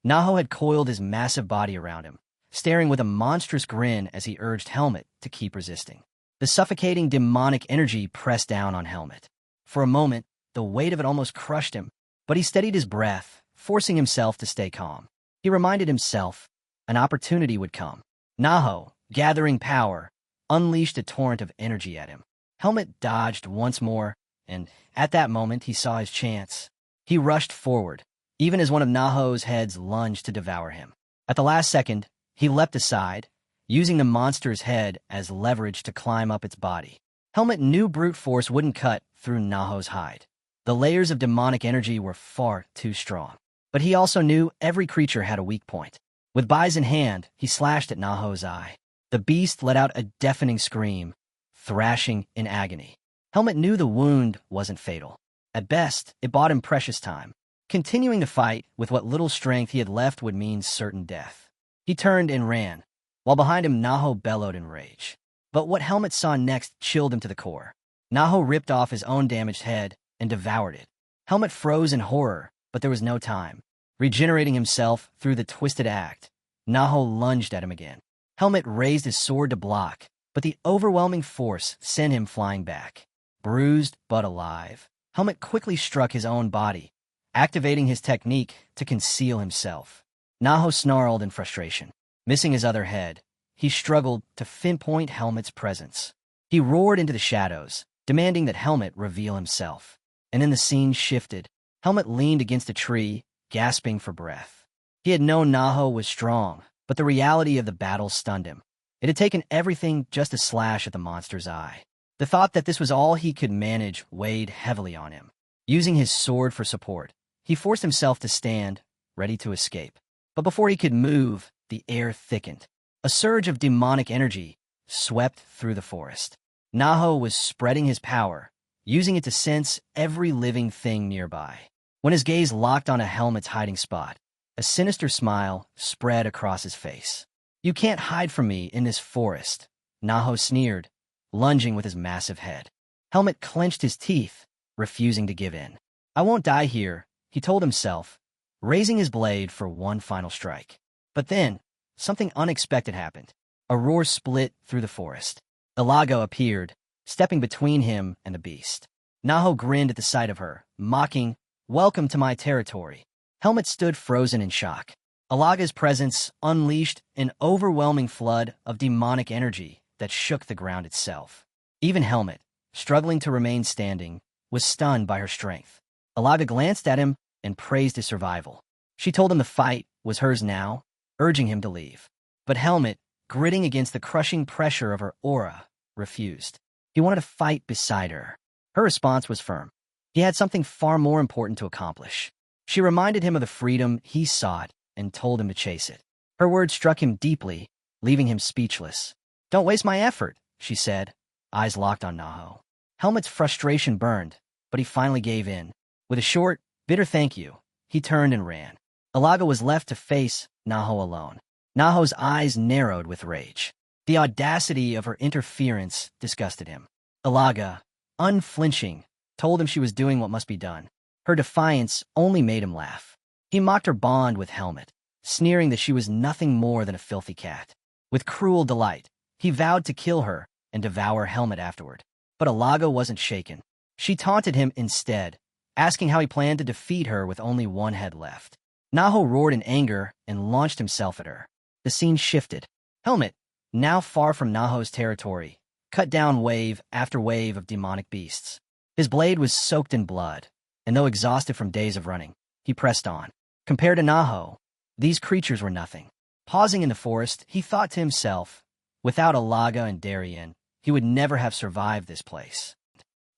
Naho had coiled his massive body around him, staring with a monstrous grin as he urged Helmet to keep resisting. The suffocating demonic energy pressed down on Helmet. For a moment, the weight of it almost crushed him, but he steadied his breath, forcing himself to stay calm. He reminded himself an opportunity would come. Naho, gathering power, unleashed a torrent of energy at him. Helmet dodged once more, and at that moment he saw his chance. He rushed forward, even as one of Naho's heads lunged to devour him. At the last second, he leapt aside, using the monster's head as leverage to climb up its body. Helmet knew brute force wouldn't cut through Naho's hide. The layers of demonic energy were far too strong. But he also knew every creature had a weak point. With Bai in hand, he slashed at Naho's eye. The beast let out a deafening scream, thrashing in agony. Helmet knew the wound wasn't fatal. At best, it bought him precious time. Continuing to fight with what little strength he had left would mean certain death. He turned and ran, while behind him Naho bellowed in rage. But what Helmet saw next chilled him to the core. Naho ripped off his own damaged head and devoured it. Helmet froze in horror, but there was no time. Regenerating himself through the twisted act, Naho lunged at him again. Helmet raised his sword to block, but the overwhelming force sent him flying back. Bruised but alive, Helmet quickly struck his own body, activating his technique to conceal himself. Naho snarled in frustration. Missing his other head, he struggled to pinpoint Helmet's presence. He roared into the shadows, demanding that Helmet reveal himself. And then the scene shifted. Helmet leaned against a tree, gasping for breath. He had known Naho was strong, but the reality of the battle stunned him. It had taken everything just to slash at the monster's eye. The thought that this was all he could manage weighed heavily on him. Using his sword for support, he forced himself to stand, ready to escape. But before he could move, the air thickened. A surge of demonic energy swept through the forest. Naho was spreading his power, using it to sense every living thing nearby. When his gaze locked on a helmet's hiding spot, a sinister smile spread across his face. "You can't hide from me in this forest," Naho sneered, lunging with his massive head. Helmet clenched his teeth, refusing to give in. "I won't die here," he told himself, raising his blade for one final strike. But then, something unexpected happened. A roar split through the forest. Ilaga appeared, stepping between him and the beast. Naho grinned at the sight of her, mocking, "Welcome to my territory." Helmet stood frozen in shock. Ilaga's presence unleashed an overwhelming flood of demonic energy that shook the ground itself. Even Helmet, struggling to remain standing, was stunned by her strength. Ilaga glanced at him and praised his survival. She told him the fight was hers now, urging him to leave. But Helmet, gritting against the crushing pressure of her aura, refused. He wanted to fight beside her. Her response was firm. He had something far more important to accomplish. She reminded him of the freedom he sought and told him to chase it. Her words struck him deeply, leaving him speechless. "Don't waste my effort," she said, eyes locked on Naho. Helmet's frustration burned, but he finally gave in. With a short, bitter thank you, he turned and ran. Ilaga was left to face Naho alone. Naho's eyes narrowed with rage. The audacity of her interference disgusted him. Ilaga, unflinching, told him she was doing what must be done. Her defiance only made him laugh. He mocked her bond with Helmet, sneering that she was nothing more than a filthy cat. With cruel delight, he vowed to kill her and devour Helmet afterward. But Ilaga wasn't shaken. She taunted him instead, asking how he planned to defeat her with only one head left. Naho roared in anger and launched himself at her. The scene shifted. Helmet, now far from Naho's territory, cut down wave after wave of demonic beasts. His blade was soaked in blood, and though exhausted from days of running, he pressed on. Compared to Naho, these creatures were nothing. Pausing in the forest, he thought to himself, without Ilaga and Darien, he would never have survived this place.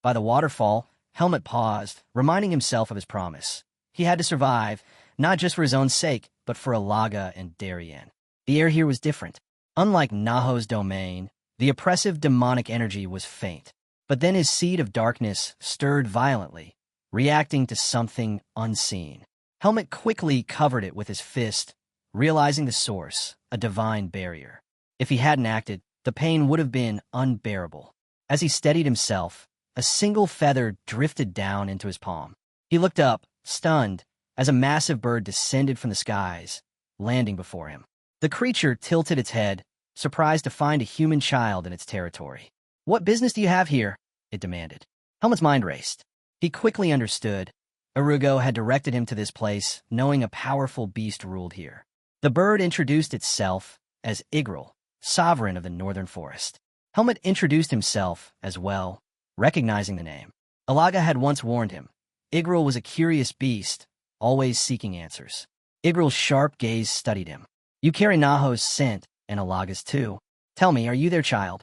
By the waterfall, Helmet paused, reminding himself of his promise. He had to survive, not just for his own sake, but for Ilaga and Darien. The air here was different. Unlike Naho's domain, the oppressive demonic energy was faint. But then his seed of darkness stirred violently, reacting to something unseen. Helmet quickly covered it with his fist, realizing the source, a divine barrier. If he hadn't acted, the pain would have been unbearable. As he steadied himself, a single feather drifted down into his palm. He looked up, stunned, as a massive bird descended from the skies, landing before him. The creature tilted its head, surprised to find a human child in its territory. "What business do you have here?" it demanded. Helmet's mind raced. He quickly understood. Arugo had directed him to this place, knowing a powerful beast ruled here. The bird introduced itself as Igril, sovereign of the northern forest. Helmet introduced himself as well, recognizing the name. Ilaga had once warned him. Igril was a curious beast, always seeking answers. Igril's sharp gaze studied him. "You carry Naho's scent, and Ilaga's too. Tell me, are you their child?"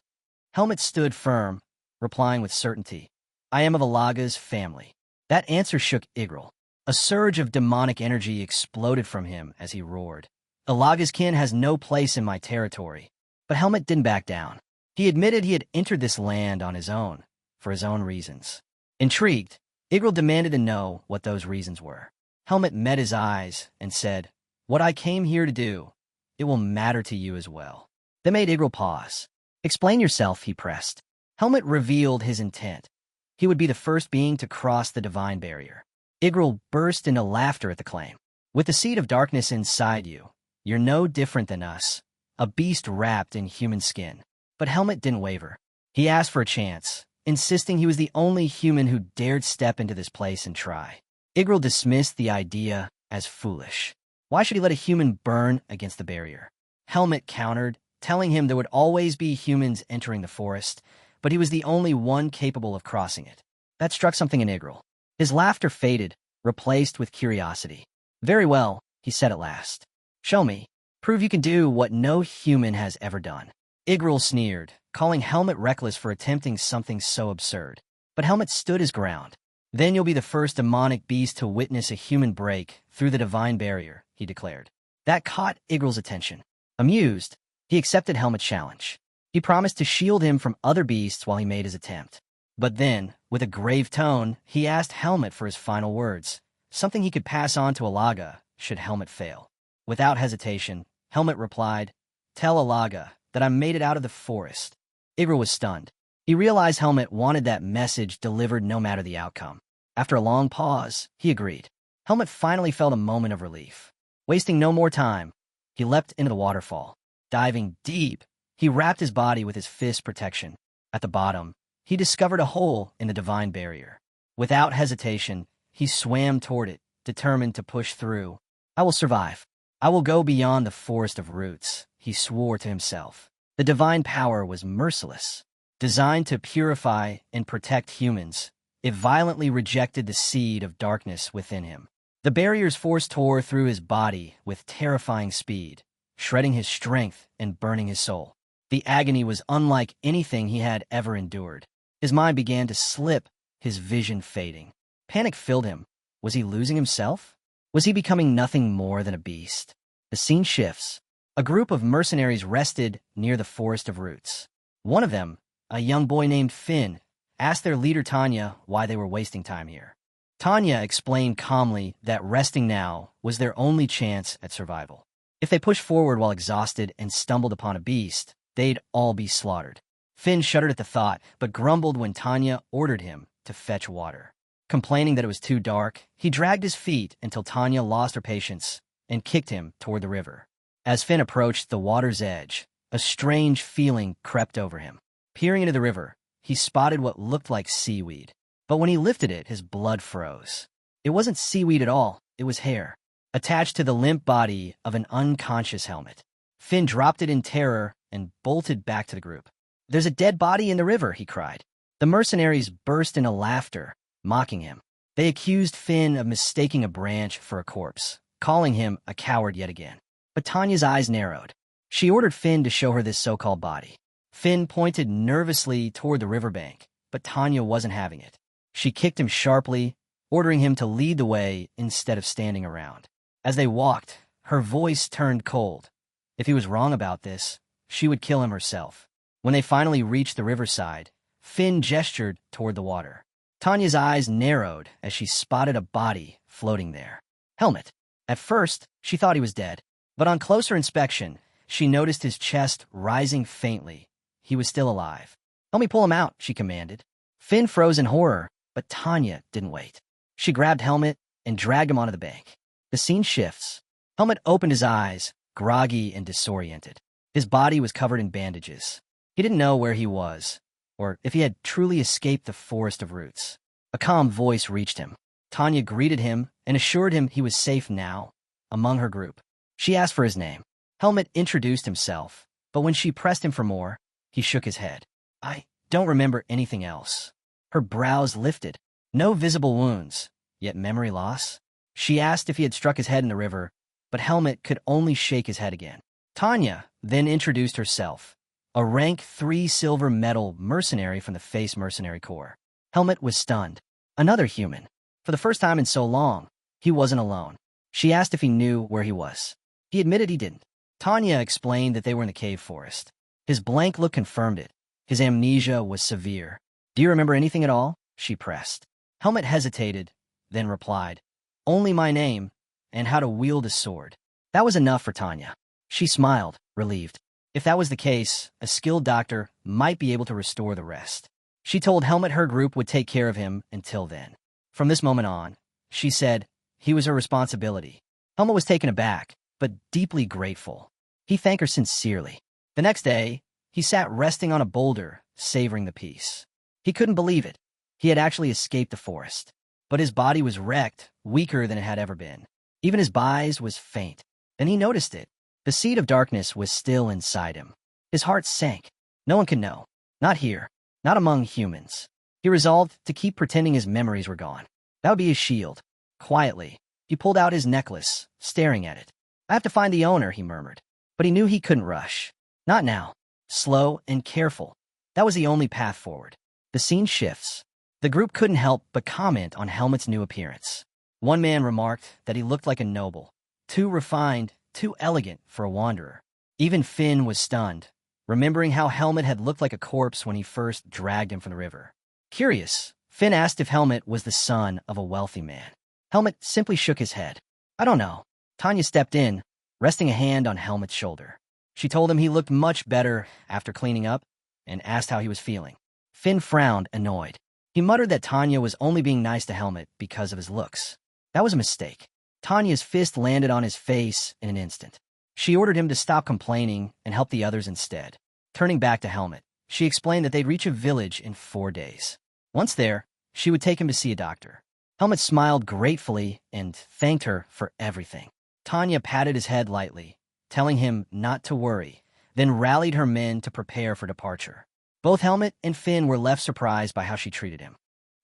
Helmet stood firm, replying with certainty. "I am of Ilaga's family." That answer shook Igril. A surge of demonic energy exploded from him as he roared. "Ilaga's kin has no place in my territory." But Helmet didn't back down. He admitted he had entered this land on his own, for his own reasons. Intrigued, Igril demanded to know what those reasons were. Helmet met his eyes and said, "What I came here to do, it will matter to you as well." That made Igril pause. "Explain yourself," he pressed. Helmet revealed his intent. He would be the first being to cross the divine barrier. Igril burst into laughter at the claim. "With the seed of darkness inside you, you're no different than us, a beast wrapped in human skin." But Helmet didn't waver. He asked for a chance, insisting he was the only human who dared step into this place and try. Igril dismissed the idea as foolish. Why should he let a human burn against the barrier? Helmet countered, telling him there would always be humans entering the forest, but he was the only one capable of crossing it. That struck something in Igril. His laughter faded, replaced with curiosity. "Very well," he said at last. Show me. Prove you can do what no human has ever done. Igrul sneered, calling Helmet reckless for attempting something so absurd. But Helmet stood his ground. Then you'll be the first demonic beast to witness a human break through the divine barrier, he declared. That caught Igrul's attention. Amused, he accepted Helmet's challenge. He promised to shield him from other beasts while he made his attempt. But then, with a grave tone, he asked Helmet for his final words, something he could pass on to Alaga should Helmet fail. Without hesitation, Helmet replied, "Tell Alaga that I made it out of the forest." Igrul was stunned. He realized Helmet wanted that message delivered no matter the outcome. After a long pause, he agreed. Helmet finally felt a moment of relief. Wasting no more time, he leapt into the waterfall. Diving deep, he wrapped his body with his fist protection. At the bottom, he discovered a hole in the divine barrier. Without hesitation, he swam toward it, determined to push through. "I will survive. I will go beyond the forest of roots," he swore to himself. The divine power was merciless. Designed to purify and protect humans, it violently rejected the seed of darkness within him. The barrier's force tore through his body with terrifying speed, shredding his strength and burning his soul. The agony was unlike anything he had ever endured. His mind began to slip, his vision fading. Panic filled him. Was he losing himself? Was he becoming nothing more than a beast? The scene shifts. A group of mercenaries rested near the forest of roots. One of them, a young boy named Finn, asked their leader Tanya why they were wasting time here. Tanya explained calmly that resting now was their only chance at survival. If they pushed forward while exhausted and stumbled upon a beast, they'd all be slaughtered. Finn shuddered at the thought, but grumbled when Tanya ordered him to fetch water. Complaining that it was too dark, he dragged his feet until Tanya lost her patience and kicked him toward the river. As Finn approached the water's edge, a strange feeling crept over him. Peering into the river, he spotted what looked like seaweed. But when he lifted it, his blood froze. It wasn't seaweed at all, it was hair, attached to the limp body of an unconscious Helmet. Finn dropped it in terror and bolted back to the group. "There's a dead body in the river," he cried. The mercenaries burst into laughter, mocking him. They accused Finn of mistaking a branch for a corpse, calling him a coward yet again. But Tanya's eyes narrowed. She ordered Finn to show her this so-called body. Finn pointed nervously toward the riverbank, but Tanya wasn't having it. She kicked him sharply, ordering him to lead the way instead of standing around. As they walked, her voice turned cold. If he was wrong about this, she would kill him herself. When they finally reached the riverside, Finn gestured toward the water. Tanya's eyes narrowed as she spotted a body floating there. Helmet. At first, she thought he was dead, but on closer inspection, she noticed his chest rising faintly. He was still alive. "Help me pull him out," she commanded. Finn froze in horror, but Tanya didn't wait. She grabbed Helmet and dragged him onto the bank. The scene shifts. Helmet opened his eyes, groggy and disoriented. His body was covered in bandages. He didn't know where he was, or if he had truly escaped the forest of roots. A calm voice reached him. Tanya greeted him and assured him he was safe now, among her group. She asked for his name. Helmet introduced himself, but when she pressed him for more, he shook his head. "I don't remember anything else." Her brows lifted. No visible wounds, yet memory loss. She asked if he had struck his head in the river, but Helmet could only shake his head again. Tanya then introduced herself, a rank 3 silver medal mercenary from the Face Mercenary Corps. Helmet was stunned. Another human. For the first time in so long, he wasn't alone. She asked if he knew where he was. He admitted he didn't. Tanya explained that they were in the cave forest. His blank look confirmed it. His amnesia was severe. "Do you remember anything at all?" she pressed. Helmet hesitated, then replied, "Only my name, and how to wield a sword." That was enough for Tanya. She smiled, relieved. If that was the case, a skilled doctor might be able to restore the rest. She told Helmet her group would take care of him until then. From this moment on, she said, he was her responsibility. Helmet was taken aback, but deeply grateful. He thanked her sincerely. The next day, he sat resting on a boulder, savoring the peace. He couldn't believe it. He had actually escaped the forest. But his body was wrecked, weaker than it had ever been. Even his eyes was faint. Then he noticed it. The seed of darkness was still inside him. His heart sank. No one could know. Not here. Not among humans. He resolved to keep pretending his memories were gone. That would be his shield. Quietly, he pulled out his necklace, staring at it. I have to find the owner, he murmured. But he knew he couldn't rush. Not now. Slow and careful. That was the only path forward. The scene shifts. The group couldn't help but comment on Helmut's new appearance. One man remarked that he looked like a noble, too refined, too elegant for a wanderer. Even Finn was stunned, remembering how Helmut had looked like a corpse when he first dragged him from the river. Curious, Finn asked if Helmut was the son of a wealthy man. Helmut simply shook his head. I don't know. Tanya stepped in, resting a hand on Helmut's shoulder. She told him he looked much better after cleaning up and asked how he was feeling. Finn frowned, annoyed. He muttered that Tanya was only being nice to Helmut because of his looks. That was a mistake. Tanya's fist landed on his face in an instant. She ordered him to stop complaining and help the others instead. Turning back to Helmut, she explained that they'd reach a village in 4 days. Once there, she would take him to see a doctor. Helmut smiled gratefully and thanked her for everything. Tanya patted his head lightly, telling him not to worry, then rallied her men to prepare for departure. Both Helmut and Finn were left surprised by how she treated him.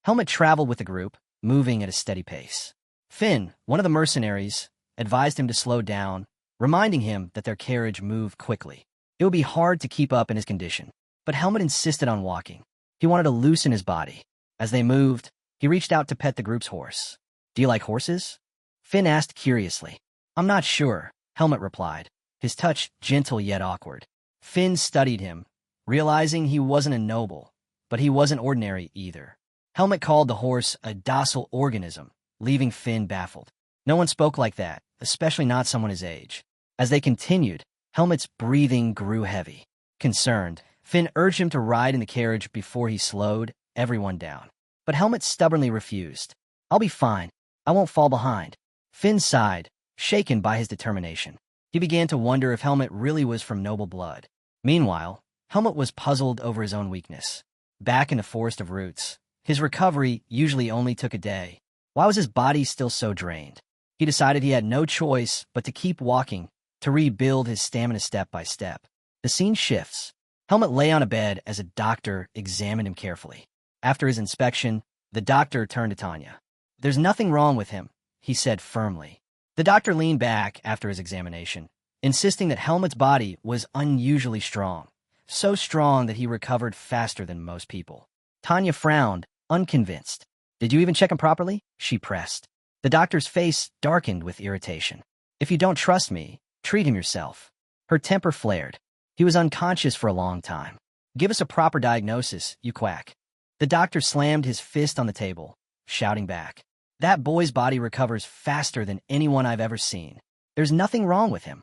Helmut traveled with the group, moving at a steady pace. Finn, one of the mercenaries, advised him to slow down, reminding him that their carriage moved quickly. It would be hard to keep up in his condition, but Helmut insisted on walking. He wanted to loosen his body. As they moved, he reached out to pet the group's horse. Do you like horses? Finn asked curiously. I'm not sure, Helmut replied, his touch gentle yet awkward. Finn studied him, realizing he wasn't a noble, but he wasn't ordinary either. Helmut called the horse a docile organism, leaving Finn baffled. No one spoke like that, especially not someone his age. As they continued, Helmut's breathing grew heavy. Concerned, Finn urged him to ride in the carriage before he slowed everyone down. But Helmut stubbornly refused. I'll be fine. I won't fall behind. Finn sighed, shaken by his determination. He began to wonder if Helmut really was from noble blood. Meanwhile, Helmut was puzzled over his own weakness. Back in the Forest of Roots, his recovery usually only took a day. Why was his body still so drained? He decided he had no choice but to keep walking, to rebuild his stamina step by step. The scene shifts. Helmut lay on a bed as a doctor examined him carefully. After his inspection, the doctor turned to Tanya. There's nothing wrong with him, he said firmly. The doctor leaned back after his examination, insisting that Helmut's body was unusually strong, so strong that he recovered faster than most people. Tanya frowned, unconvinced. Did you even check him properly? She pressed. The doctor's face darkened with irritation. If you don't trust me, treat him yourself. Her temper flared. He was unconscious for a long time. Give us a proper diagnosis, you quack. The doctor slammed his fist on the table, shouting back. That boy's body recovers faster than anyone I've ever seen. There's nothing wrong with him.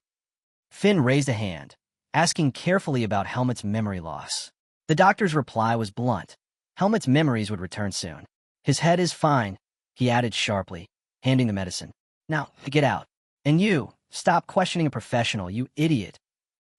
Finn raised a hand, asking carefully about Helmut's memory loss. The doctor's reply was blunt. Helmut's memories would return soon. His head is fine, he added sharply, handing the medicine. Now, get out. And you, stop questioning a professional, you idiot.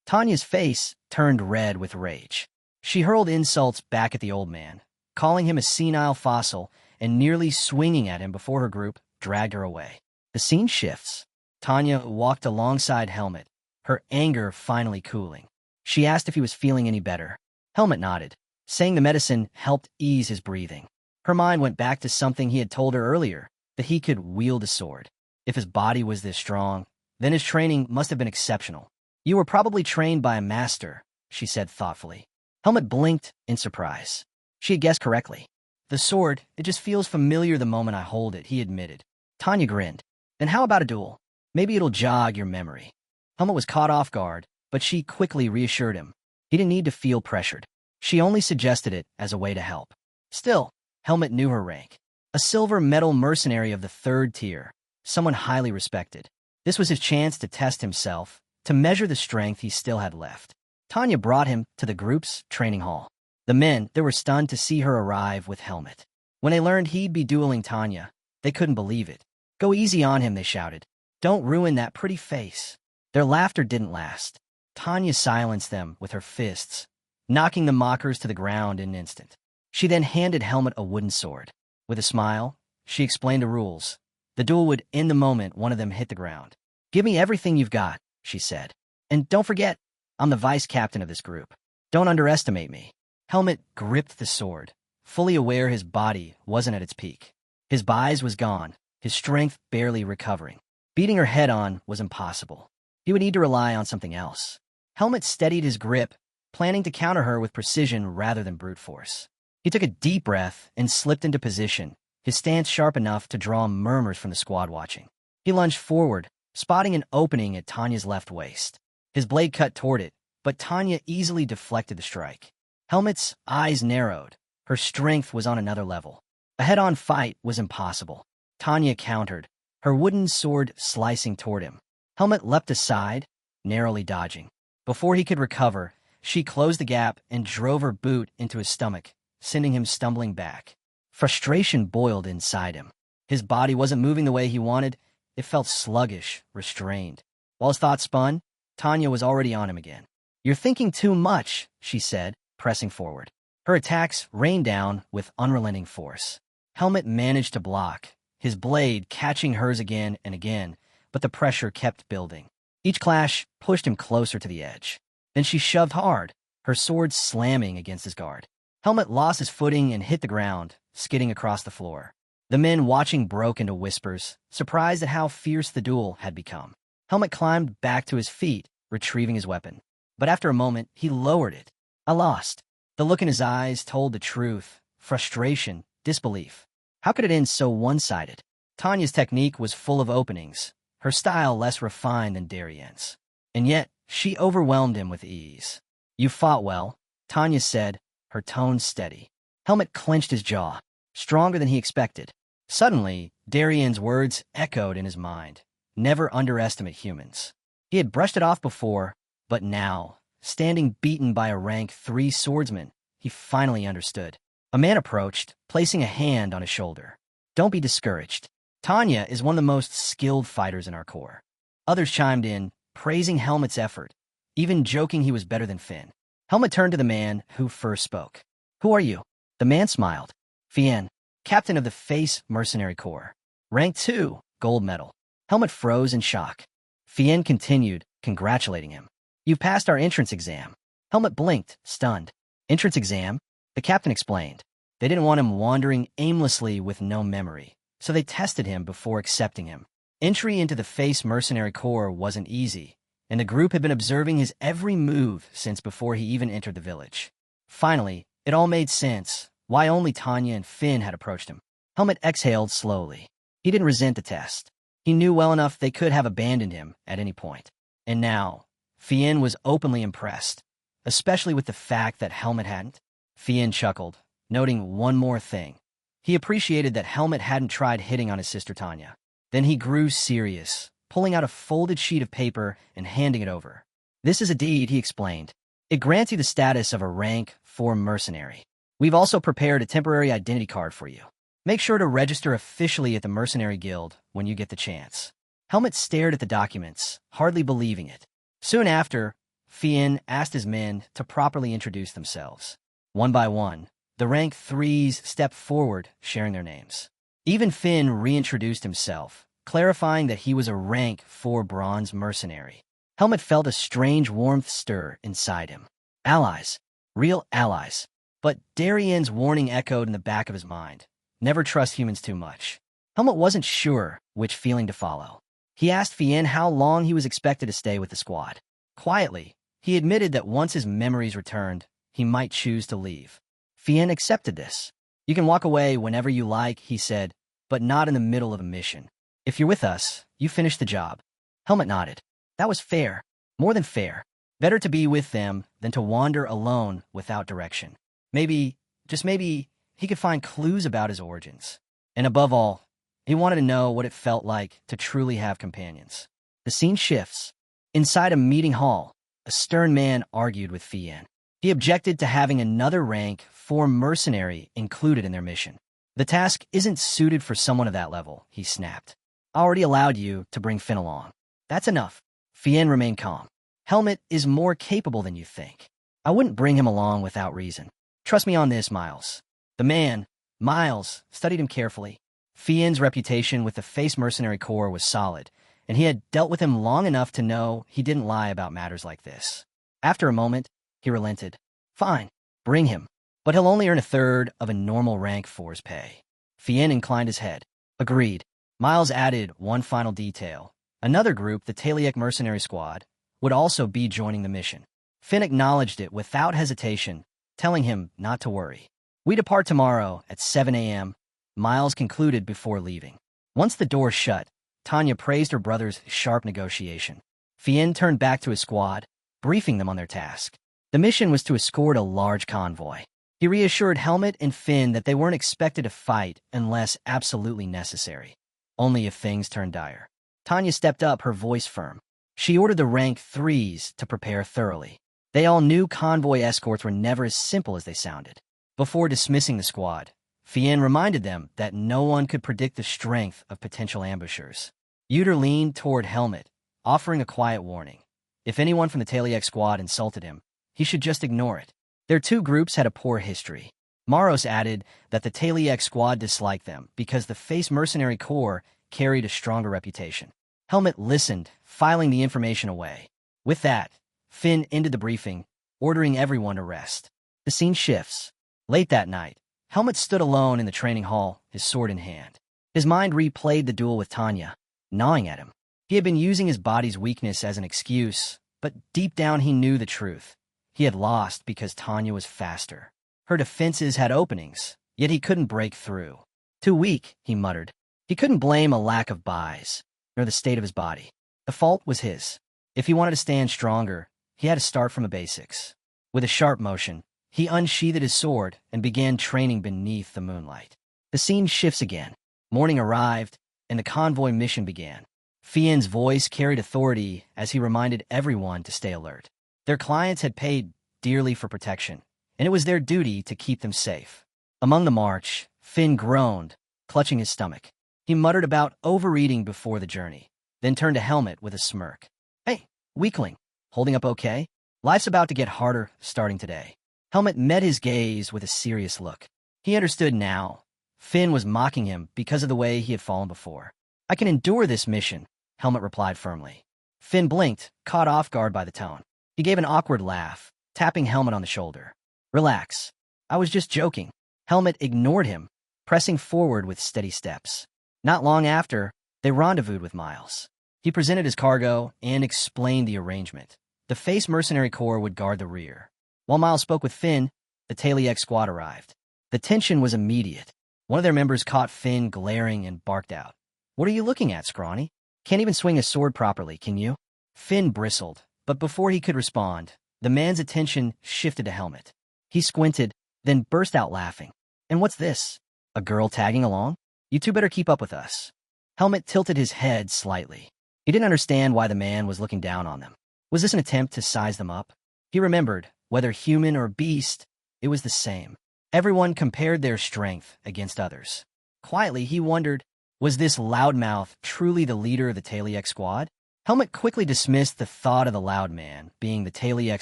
Tanya's face turned red with rage. She hurled insults back at the old man, calling him a senile fossil and nearly swinging at him before her group dragged her away. The scene shifts. Tanya walked alongside Helmut, her anger finally cooling. She asked if he was feeling any better. Helmut nodded, saying the medicine helped ease his breathing. Her mind went back to something he had told her earlier, that he could wield a sword. If his body was this strong, then his training must have been exceptional. You were probably trained by a master, she said thoughtfully. Helmut blinked in surprise. She had guessed correctly. The sword, it just feels familiar the moment I hold it, he admitted. Tanya grinned. Then how about a duel? Maybe it'll jog your memory. Helmut was caught off guard, but she quickly reassured him. He didn't need to feel pressured. She only suggested it as a way to help. Still, Helmut knew her rank. A silver medal mercenary of the 3rd tier, someone highly respected. This was his chance to test himself, to measure the strength he still had left. Tanya brought him to the group's training hall. The men, they were stunned to see her arrive with Helmut. When they learned he'd be dueling Tanya, they couldn't believe it. Go easy on him, they shouted. Don't ruin that pretty face. Their laughter didn't last. Tanya silenced them with her fists, knocking the mockers to the ground in an instant. She then handed Helmut a wooden sword. With a smile, she explained the rules. The duel would end the moment one of them hit the ground. Give me everything you've got, she said. And don't forget, I'm the vice captain of this group. Don't underestimate me. Helmut gripped the sword, fully aware his body wasn't at its peak. His bise was gone, his strength barely recovering. Beating her head-on was impossible. He would need to rely on something else. Helmut steadied his grip, planning to counter her with precision rather than brute force. He took a deep breath and slipped into position, his stance sharp enough to draw murmurs from the squad watching. He lunged forward, spotting an opening at Tanya's left waist. His blade cut toward it, but Tanya easily deflected the strike. Helmut's eyes narrowed. Her strength was on another level. A head-on fight was impossible. Tanya countered, her wooden sword slicing toward him. Helmut leapt aside, narrowly dodging. Before he could recover, she closed the gap and drove her boot into his stomach, sending him stumbling back. Frustration boiled inside him. His body wasn't moving the way he wanted. It felt sluggish, restrained. While his thoughts spun, Tanya was already on him again. "You're thinking too much," she said, pressing forward. Her attacks rained down with unrelenting force. Helmut managed to block, his blade catching hers again and again, but the pressure kept building. Each clash pushed him closer to the edge. Then she shoved hard, her sword slamming against his guard. Helmut lost his footing and hit the ground, skidding across the floor. The men watching broke into whispers, surprised at how fierce the duel had become. Helmut climbed back to his feet, retrieving his weapon. But after a moment, he lowered it. "I lost." The look in his eyes told the truth: frustration, disbelief. How could it end so one-sided? Tanya's technique was full of openings, her style less refined than Darienne's. And yet, she overwhelmed him with ease. "You fought well," Tanya said, her tone steady. Helmut clenched his jaw, stronger than he expected. Suddenly, Darienne's words echoed in his mind. Never underestimate humans. He had brushed it off before, but now, standing beaten by a rank 3 swordsman, he finally understood. A man approached, placing a hand on his shoulder. "Don't be discouraged. Tanya is one of the most skilled fighters in our corps." Others chimed in, praising Helmut's effort, even joking he was better than Finn. Helmut turned to the man who first spoke. "Who are you?" The man smiled. "Fien, captain of the Face Mercenary Corps. Rank 2, gold medal." Helmut froze in shock. Fien continued, congratulating him. "You've passed our entrance exam." Helmut blinked, stunned. "Entrance exam?" The captain explained. They didn't want him wandering aimlessly with no memory, so they tested him before accepting him. Entry into the Face Mercenary Corps wasn't easy, and the group had been observing his every move since before he even entered the village. Finally, it all made sense, why only Tanya and Finn had approached him. Helmut exhaled slowly. He didn't resent the test. He knew well enough they could have abandoned him at any point. And now, Fien was openly impressed, especially with the fact that Helmut hadn't. Fien chuckled, noting one more thing. He appreciated that Helmut hadn't tried hitting on his sister Tanya. Then he grew serious, pulling out a folded sheet of paper and handing it over. "This is a deed," he explained. "It grants you the status of a rank 4 mercenary. We've also prepared a temporary identity card for you. Make sure to register officially at the Mercenary Guild when you get the chance." Helmut stared at the documents, hardly believing it. Soon after, Fien asked his men to properly introduce themselves. One by one, the rank 3s stepped forward, sharing their names. Even Finn reintroduced himself, clarifying that he was a rank 4 bronze mercenary. Helmut felt a strange warmth stir inside him. Allies. Real allies. But Darienne's warning echoed in the back of his mind. Never trust humans too much. Helmut wasn't sure which feeling to follow. He asked Fien how long he was expected to stay with the squad. Quietly, he admitted that once his memories returned, he might choose to leave. Fien accepted this. "You can walk away whenever you like," he said, "but not in the middle of a mission. If you're with us, you finish the job." Helmut nodded. That was fair. More than fair. Better to be with them than to wander alone without direction. Maybe, just maybe, he could find clues about his origins. And above all, he wanted to know what it felt like to truly have companions. The scene shifts. Inside a meeting hall, a stern man argued with Fien. He objected to having another rank 4 mercenary included in their mission. "The task isn't suited for someone of that level," he snapped. "I already allowed you to bring Finn along. That's enough." Fien remained calm. "Helmut is more capable than you think. I wouldn't bring him along without reason. Trust me on this, Miles." The man, Miles, studied him carefully. Fien's reputation with the Face Mercenary Corps was solid, and he had dealt with him long enough to know he didn't lie about matters like this. After a moment, he relented. "Fine, bring him, but he'll only earn a third of a normal rank 4's pay." Fien inclined his head. "Agreed." Miles added one final detail. Another group, the Taliek Mercenary Squad, would also be joining the mission. Finn acknowledged it without hesitation, telling him not to worry. "We depart tomorrow at 7 a.m., Miles concluded before leaving. Once the door shut, Tanya praised her brother's sharp negotiation. Fien turned back to his squad, briefing them on their task. The mission was to escort a large convoy. He reassured Helmet and Finn that they weren't expected to fight unless absolutely necessary, only if things turned dire. Tanya stepped up, her voice firm. She ordered the rank 3s to prepare thoroughly. They all knew convoy escorts were never as simple as they sounded. Before dismissing the squad, Fien reminded them that no one could predict the strength of potential ambushers. Uter leaned toward Helmet, offering a quiet warning. If anyone from the Taliek squad insulted him, he should just ignore it. Their two groups had a poor history. Maros added that the Taliek squad disliked them because the Face Mercenary Corps carried a stronger reputation. Helmet listened, filing the information away. With that, Finn ended the briefing, ordering everyone to rest. The scene shifts. Late that night, Helmet stood alone in the training hall, his sword in hand. His mind replayed the duel with Tanya, gnawing at him. He had been using his body's weakness as an excuse, but deep down he knew the truth. He had lost because Tanya was faster. Her defenses had openings, yet he couldn't break through. Too weak, he muttered. He couldn't blame a lack of buys, nor the state of his body. The fault was his. If he wanted to stand stronger, he had to start from the basics. With a sharp motion, he unsheathed his sword and began training beneath the moonlight. The scene shifts again. Morning arrived, and the convoy mission began. Fien's voice carried authority as he reminded everyone to stay alert. Their clients had paid dearly for protection, and it was their duty to keep them safe. Among the march, Finn groaned, clutching his stomach. He muttered about overeating before the journey, then turned to Helmet with a smirk. "Hey, weakling, holding up okay? Life's about to get harder starting today." Helmet met his gaze with a serious look. He understood now. Finn was mocking him because of the way he had fallen before. "I can endure this mission," Helmet replied firmly. Finn blinked, caught off guard by the tone. He gave an awkward laugh, tapping Helmet on the shoulder. "Relax. I was just joking." Helmet ignored him, pressing forward with steady steps. Not long after, they rendezvoused with Miles. He presented his cargo and explained the arrangement. The Face Mercenary Corps would guard the rear. While Miles spoke with Finn, the Taliek squad arrived. The tension was immediate. One of their members caught Finn glaring and barked out. "What are you looking at, Scrawny? Can't even swing a sword properly, can you?" Finn bristled, but before he could respond, the man's attention shifted to Helmet. He squinted, then burst out laughing. "And what's this? A girl tagging along? You two better keep up with us." Helmet tilted his head slightly. He didn't understand why the man was looking down on them. Was this an attempt to size them up? He remembered, whether human or beast, it was the same. Everyone compared their strength against others. Quietly, he wondered, was this loudmouth truly the leader of the Taliek squad? Helmet quickly dismissed the thought of the loud man being the Taliek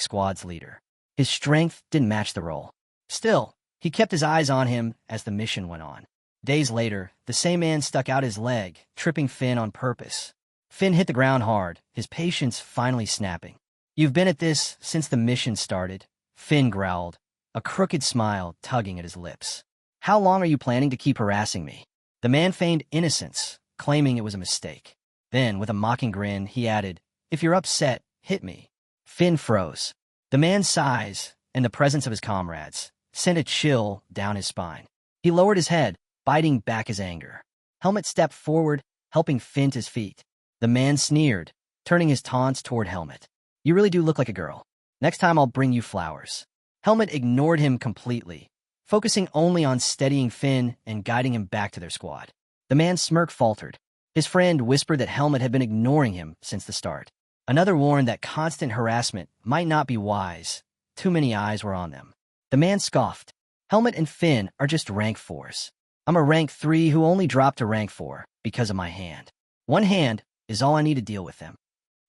squad's leader. His strength didn't match the role. Still, he kept his eyes on him as the mission went on. Days later, the same man stuck out his leg, tripping Finn on purpose. Finn hit the ground hard, his patience finally snapping. "You've been at this since the mission started," Finn growled, a crooked smile tugging at his lips. "How long are you planning to keep harassing me?" The man feigned innocence, claiming it was a mistake. Then, with a mocking grin, he added, "If you're upset, hit me." Finn froze. The man's size, and the presence of his comrades, sent a chill down his spine. He lowered his head, biting back his anger. Helmet stepped forward, helping Finn to his feet. The man sneered, turning his taunts toward Helmet. "You really do look like a girl. Next time I'll bring you flowers." Helmet ignored him completely, focusing only on steadying Finn and guiding him back to their squad. The man's smirk faltered. His friend whispered that Helmet had been ignoring him since the start. Another warned that constant harassment might not be wise. Too many eyes were on them. The man scoffed. "Helmet and Finn are just rank 4s. I'm a rank 3 who only dropped to rank 4 because of my hand. One hand is all I need to deal with them."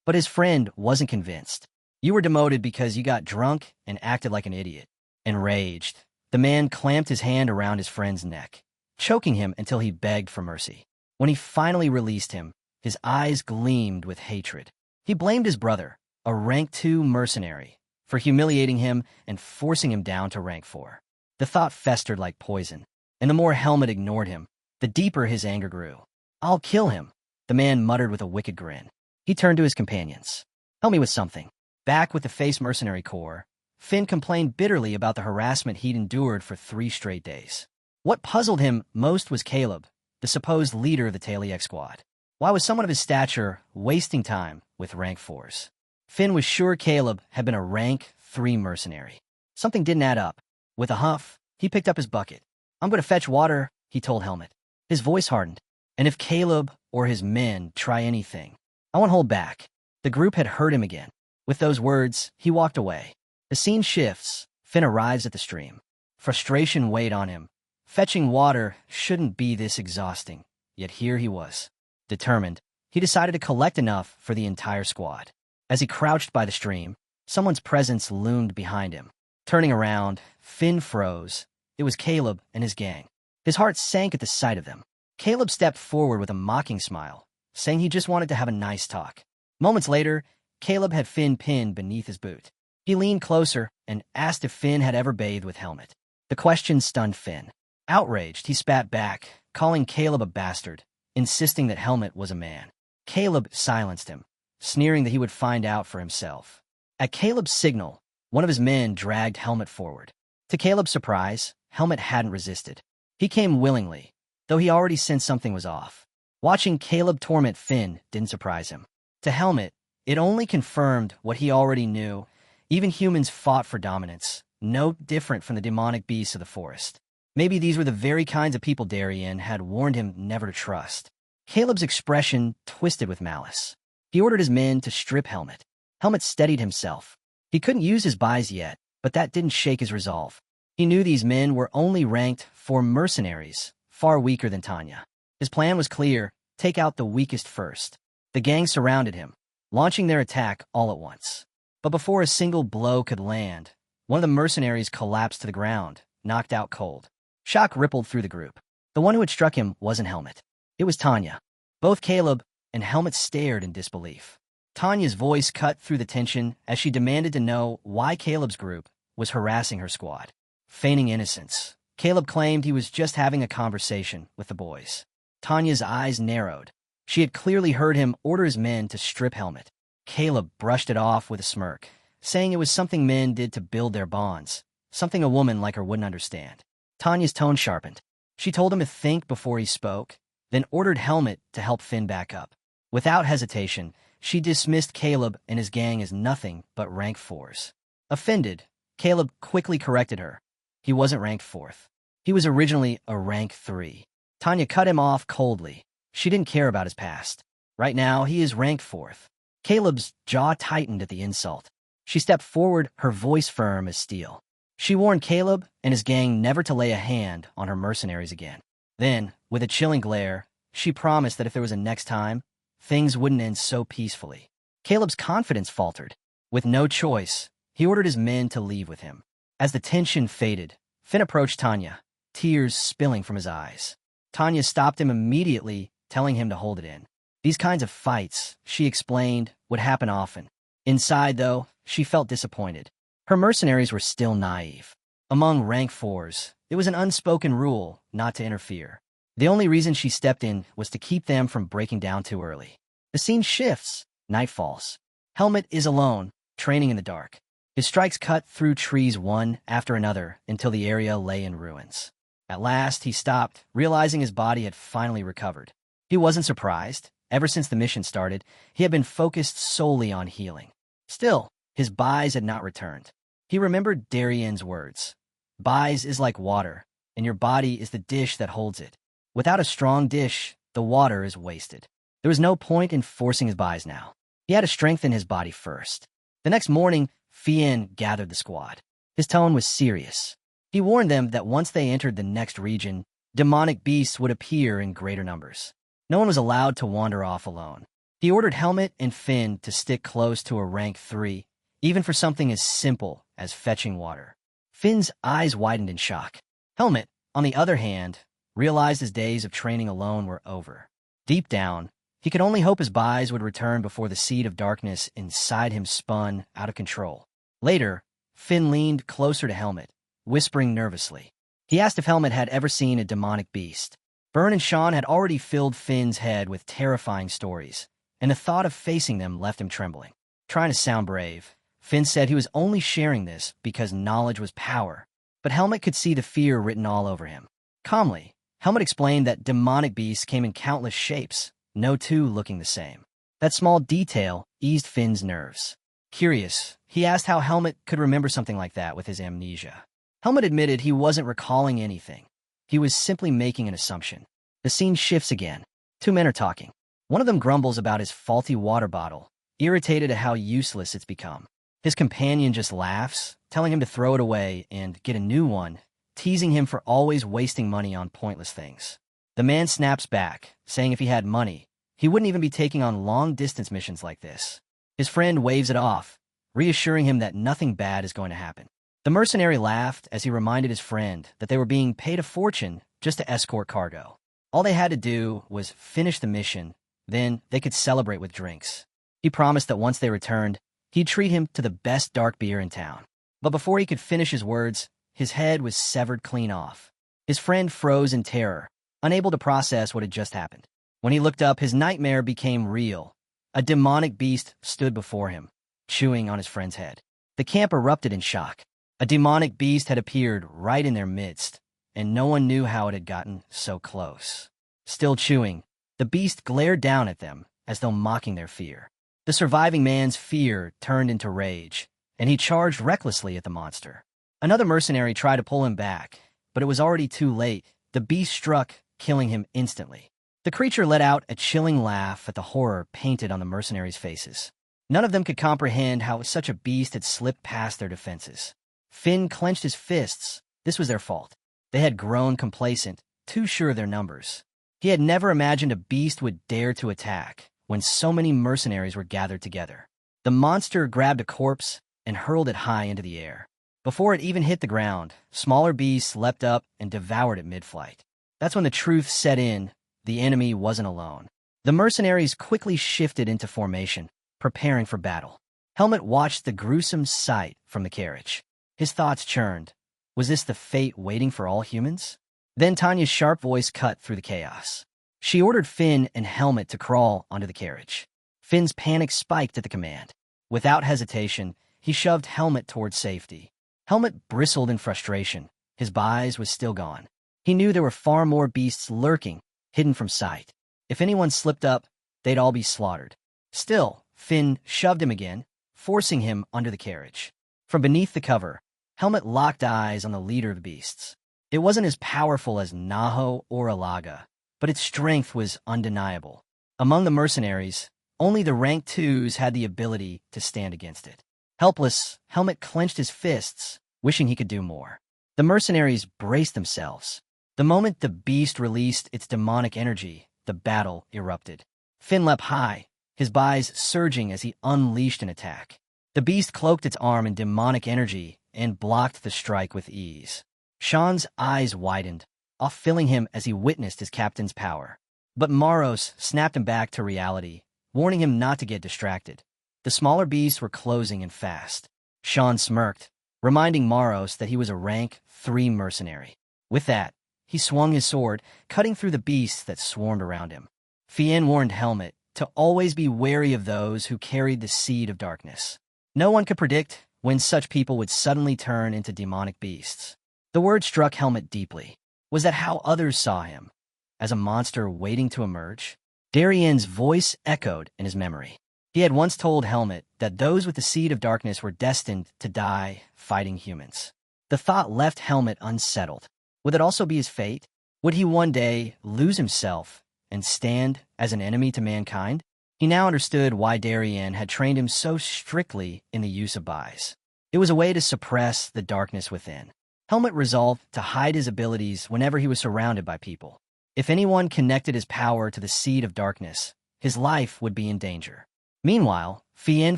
But his friend wasn't convinced. "You were demoted because you got drunk and acted like an idiot." Enraged, the man clamped his hand around his friend's neck, choking him until he begged for mercy. When he finally released him, his eyes gleamed with hatred. He blamed his brother, a rank 2 mercenary, for humiliating him and forcing him down to rank 4. The thought festered like poison, and the more Helmet ignored him, the deeper his anger grew. "I'll kill him," the man muttered with a wicked grin. He turned to his companions. "Help me with something." Back with the Face Mercenary Corps, Finn complained bitterly about the harassment he'd endured for 3 straight days. What puzzled him most was Caleb, the supposed leader of the Taliek squad. Why was someone of his stature wasting time with rank 4s? Finn was sure Caleb had been a rank 3 mercenary. Something didn't add up. With a huff, he picked up his bucket. "I'm going to fetch water," he told Helmet. His voice hardened. "And if Caleb or his men try anything, I won't hold back." The group had heard him again. With those words, he walked away. The scene shifts. Finn arrives at the stream. Frustration weighed on him. Fetching water shouldn't be this exhausting, yet here he was. Determined, he decided to collect enough for the entire squad. As he crouched by the stream, someone's presence loomed behind him. Turning around, Finn froze. It was Caleb and his gang. His heart sank at the sight of them. Caleb stepped forward with a mocking smile, saying he just wanted to have a nice talk. Moments later, Caleb had Finn pinned beneath his boot. He leaned closer and asked if Finn had ever bathed with Helmet. The question stunned Finn. Outraged, he spat back, calling Caleb a bastard, insisting that Helmet was a man. Caleb silenced him, sneering that he would find out for himself. At Caleb's signal, one of his men dragged Helmet forward. To Caleb's surprise, Helmet hadn't resisted. He came willingly, though he already sensed something was off. Watching Caleb torment Finn didn't surprise him. To Helmet, it only confirmed what he already knew. Even humans fought for dominance, no different from the demonic beasts of the forest. Maybe these were the very kinds of people Darien had warned him never to trust. Caleb's expression twisted with malice. He ordered his men to strip Helmet. Helmet steadied himself. He couldn't use his buys yet, but that didn't shake his resolve. He knew these men were only ranked 4 mercenaries, far weaker than Tanya. His plan was clear: take out the weakest first. The gang surrounded him, launching their attack all at once. But before a single blow could land, one of the mercenaries collapsed to the ground, knocked out cold. Shock rippled through the group. The one who had struck him wasn't Helmet. It was Tanya. Both Caleb and Helmet stared in disbelief. Tanya's voice cut through the tension as she demanded to know why Caleb's group was harassing her squad. Feigning innocence, Caleb claimed he was just having a conversation with the boys. Tanya's eyes narrowed. She had clearly heard him order his men to strip Helmet. Caleb brushed it off with a smirk, saying it was something men did to build their bonds, something a woman like her wouldn't understand. Tanya's tone sharpened. She told him to think before he spoke, then ordered Helmet to help Finn back up. Without hesitation, she dismissed Caleb and his gang as nothing but rank 4s. Offended, Caleb quickly corrected her. He wasn't ranked 4th. He was originally a rank 3. Tanya cut him off coldly. She didn't care about his past. Right now, he is ranked 4th. Caleb's jaw tightened at the insult. She stepped forward, her voice firm as steel. She warned Caleb and his gang never to lay a hand on her mercenaries again. Then, with a chilling glare, she promised that if there was a next time, things wouldn't end so peacefully. Caleb's confidence faltered. With no choice, he ordered his men to leave with him. As the tension faded, Finn approached Tanya, tears spilling from his eyes. Tanya stopped him immediately, telling him to hold it in. These kinds of fights, she explained, would happen often. Inside, though, she felt disappointed. Her mercenaries were still naive. Among rank 4s, it was an unspoken rule not to interfere. The only reason she stepped in was to keep them from breaking down too early. The scene shifts. Night falls. Helmet is alone, training in the dark. His strikes cut through trees one after another until the area lay in ruins. At last, he stopped, realizing his body had finally recovered. He wasn't surprised. Ever since the mission started, he had been focused solely on healing. Still, his buys had not returned. He remembered Darien's words. Buys is like water, and your body is the dish that holds it. Without a strong dish, the water is wasted. There was no point in forcing his buys now. He had to strengthen his body first. The next morning, Fien gathered the squad. His tone was serious. He warned them that once they entered the next region, demonic beasts would appear in greater numbers. No one was allowed to wander off alone. He ordered Helmet and Finn to stick close to a rank 3, even for something as simple as fetching water. Finn's eyes widened in shock. Helmet, on the other hand, realized his days of training alone were over. Deep down, he could only hope his buys would return before the seed of darkness inside him spun out of control. Later, Finn leaned closer to Helmet, whispering nervously. He asked if Helmet had ever seen a demonic beast. Byrne and Sean had already filled Finn's head with terrifying stories, and the thought of facing them left him trembling. Trying to sound brave, Finn said he was only sharing this because knowledge was power, but Helmet could see the fear written all over him. Calmly, Helmet explained that demonic beasts came in countless shapes, no two looking the same. That small detail eased Finn's nerves. Curious, he asked how Helmet could remember something like that with his amnesia. Helmet admitted he wasn't recalling anything. He was simply making an assumption. The scene shifts again. Two men are talking. One of them grumbles about his faulty water bottle, irritated at how useless it's become. His companion just laughs, telling him to throw it away and get a new one, teasing him for always wasting money on pointless things. The man snaps back, saying if he had money, he wouldn't even be taking on long-distance missions like this. His friend waves it off, reassuring him that nothing bad is going to happen. The mercenary laughed as he reminded his friend that they were being paid a fortune just to escort cargo. All they had to do was finish the mission, then they could celebrate with drinks. He promised that once they returned, he'd treat him to the best dark beer in town. But before he could finish his words, his head was severed clean off. His friend froze in terror, unable to process what had just happened. When he looked up, his nightmare became real. A demonic beast stood before him, chewing on his friend's head. The camp erupted in shock. A demonic beast had appeared right in their midst, and no one knew how it had gotten so close. Still chewing, the beast glared down at them, as though mocking their fear. The surviving man's fear turned into rage, and he charged recklessly at the monster. Another mercenary tried to pull him back, but it was already too late. The beast struck, killing him instantly. The creature let out a chilling laugh at the horror painted on the mercenaries' faces. None of them could comprehend how such a beast had slipped past their defenses. Finn clenched his fists. This was their fault. They had grown complacent, too sure of their numbers. He had never imagined a beast would dare to attack when so many mercenaries were gathered together. The monster grabbed a corpse and hurled it high into the air. Before it even hit the ground, smaller beasts leapt up and devoured it mid-flight. That's when the truth set in. The enemy wasn't alone. The mercenaries quickly shifted into formation, preparing for battle. Helmet watched the gruesome sight from the carriage. His thoughts churned. Was this the fate waiting for all humans? Then Tanya's sharp voice cut through the chaos. She ordered Finn and Helmet to crawl onto the carriage. Finn's panic spiked at the command. Without hesitation, he shoved Helmet towards safety. Helmet bristled in frustration. His bise was still gone. He knew there were far more beasts lurking, hidden from sight. If anyone slipped up, they'd all be slaughtered. Still, Finn shoved him again, forcing him under the carriage. From beneath the cover, Helmet locked eyes on the leader of the beasts. It wasn't as powerful as Naho or Alaga, but its strength was undeniable. Among the mercenaries, only the rank 2s had the ability to stand against it. Helpless, Helmet clenched his fists, wishing he could do more. The mercenaries braced themselves. The moment the beast released its demonic energy, the battle erupted. Finn leapt high, his bise surging as he unleashed an attack. The beast cloaked its arm in demonic energy and blocked the strike with ease. Sean's eyes widened, off-filling him as he witnessed his captain's power. But Maros snapped him back to reality, warning him not to get distracted. The smaller beasts were closing in fast. Sean smirked, reminding Maros that he was a rank 3 mercenary. With that, he swung his sword, cutting through the beasts that swarmed around him. Fien warned Helmet to always be wary of those who carried the seed of darkness. No one could predict when such people would suddenly turn into demonic beasts. The word struck Helmet deeply. Was that how others saw him? As a monster waiting to emerge? Darien's voice echoed in his memory. He had once told Helmet that those with the seed of darkness were destined to die fighting humans. The thought left Helmet unsettled. Would it also be his fate? Would he one day lose himself and stand as an enemy to mankind? He now understood why Darien had trained him so strictly in the use of bise. It was a way to suppress the darkness within. Helmet resolved to hide his abilities whenever he was surrounded by people. If anyone connected his power to the seed of darkness, his life would be in danger. Meanwhile, Fien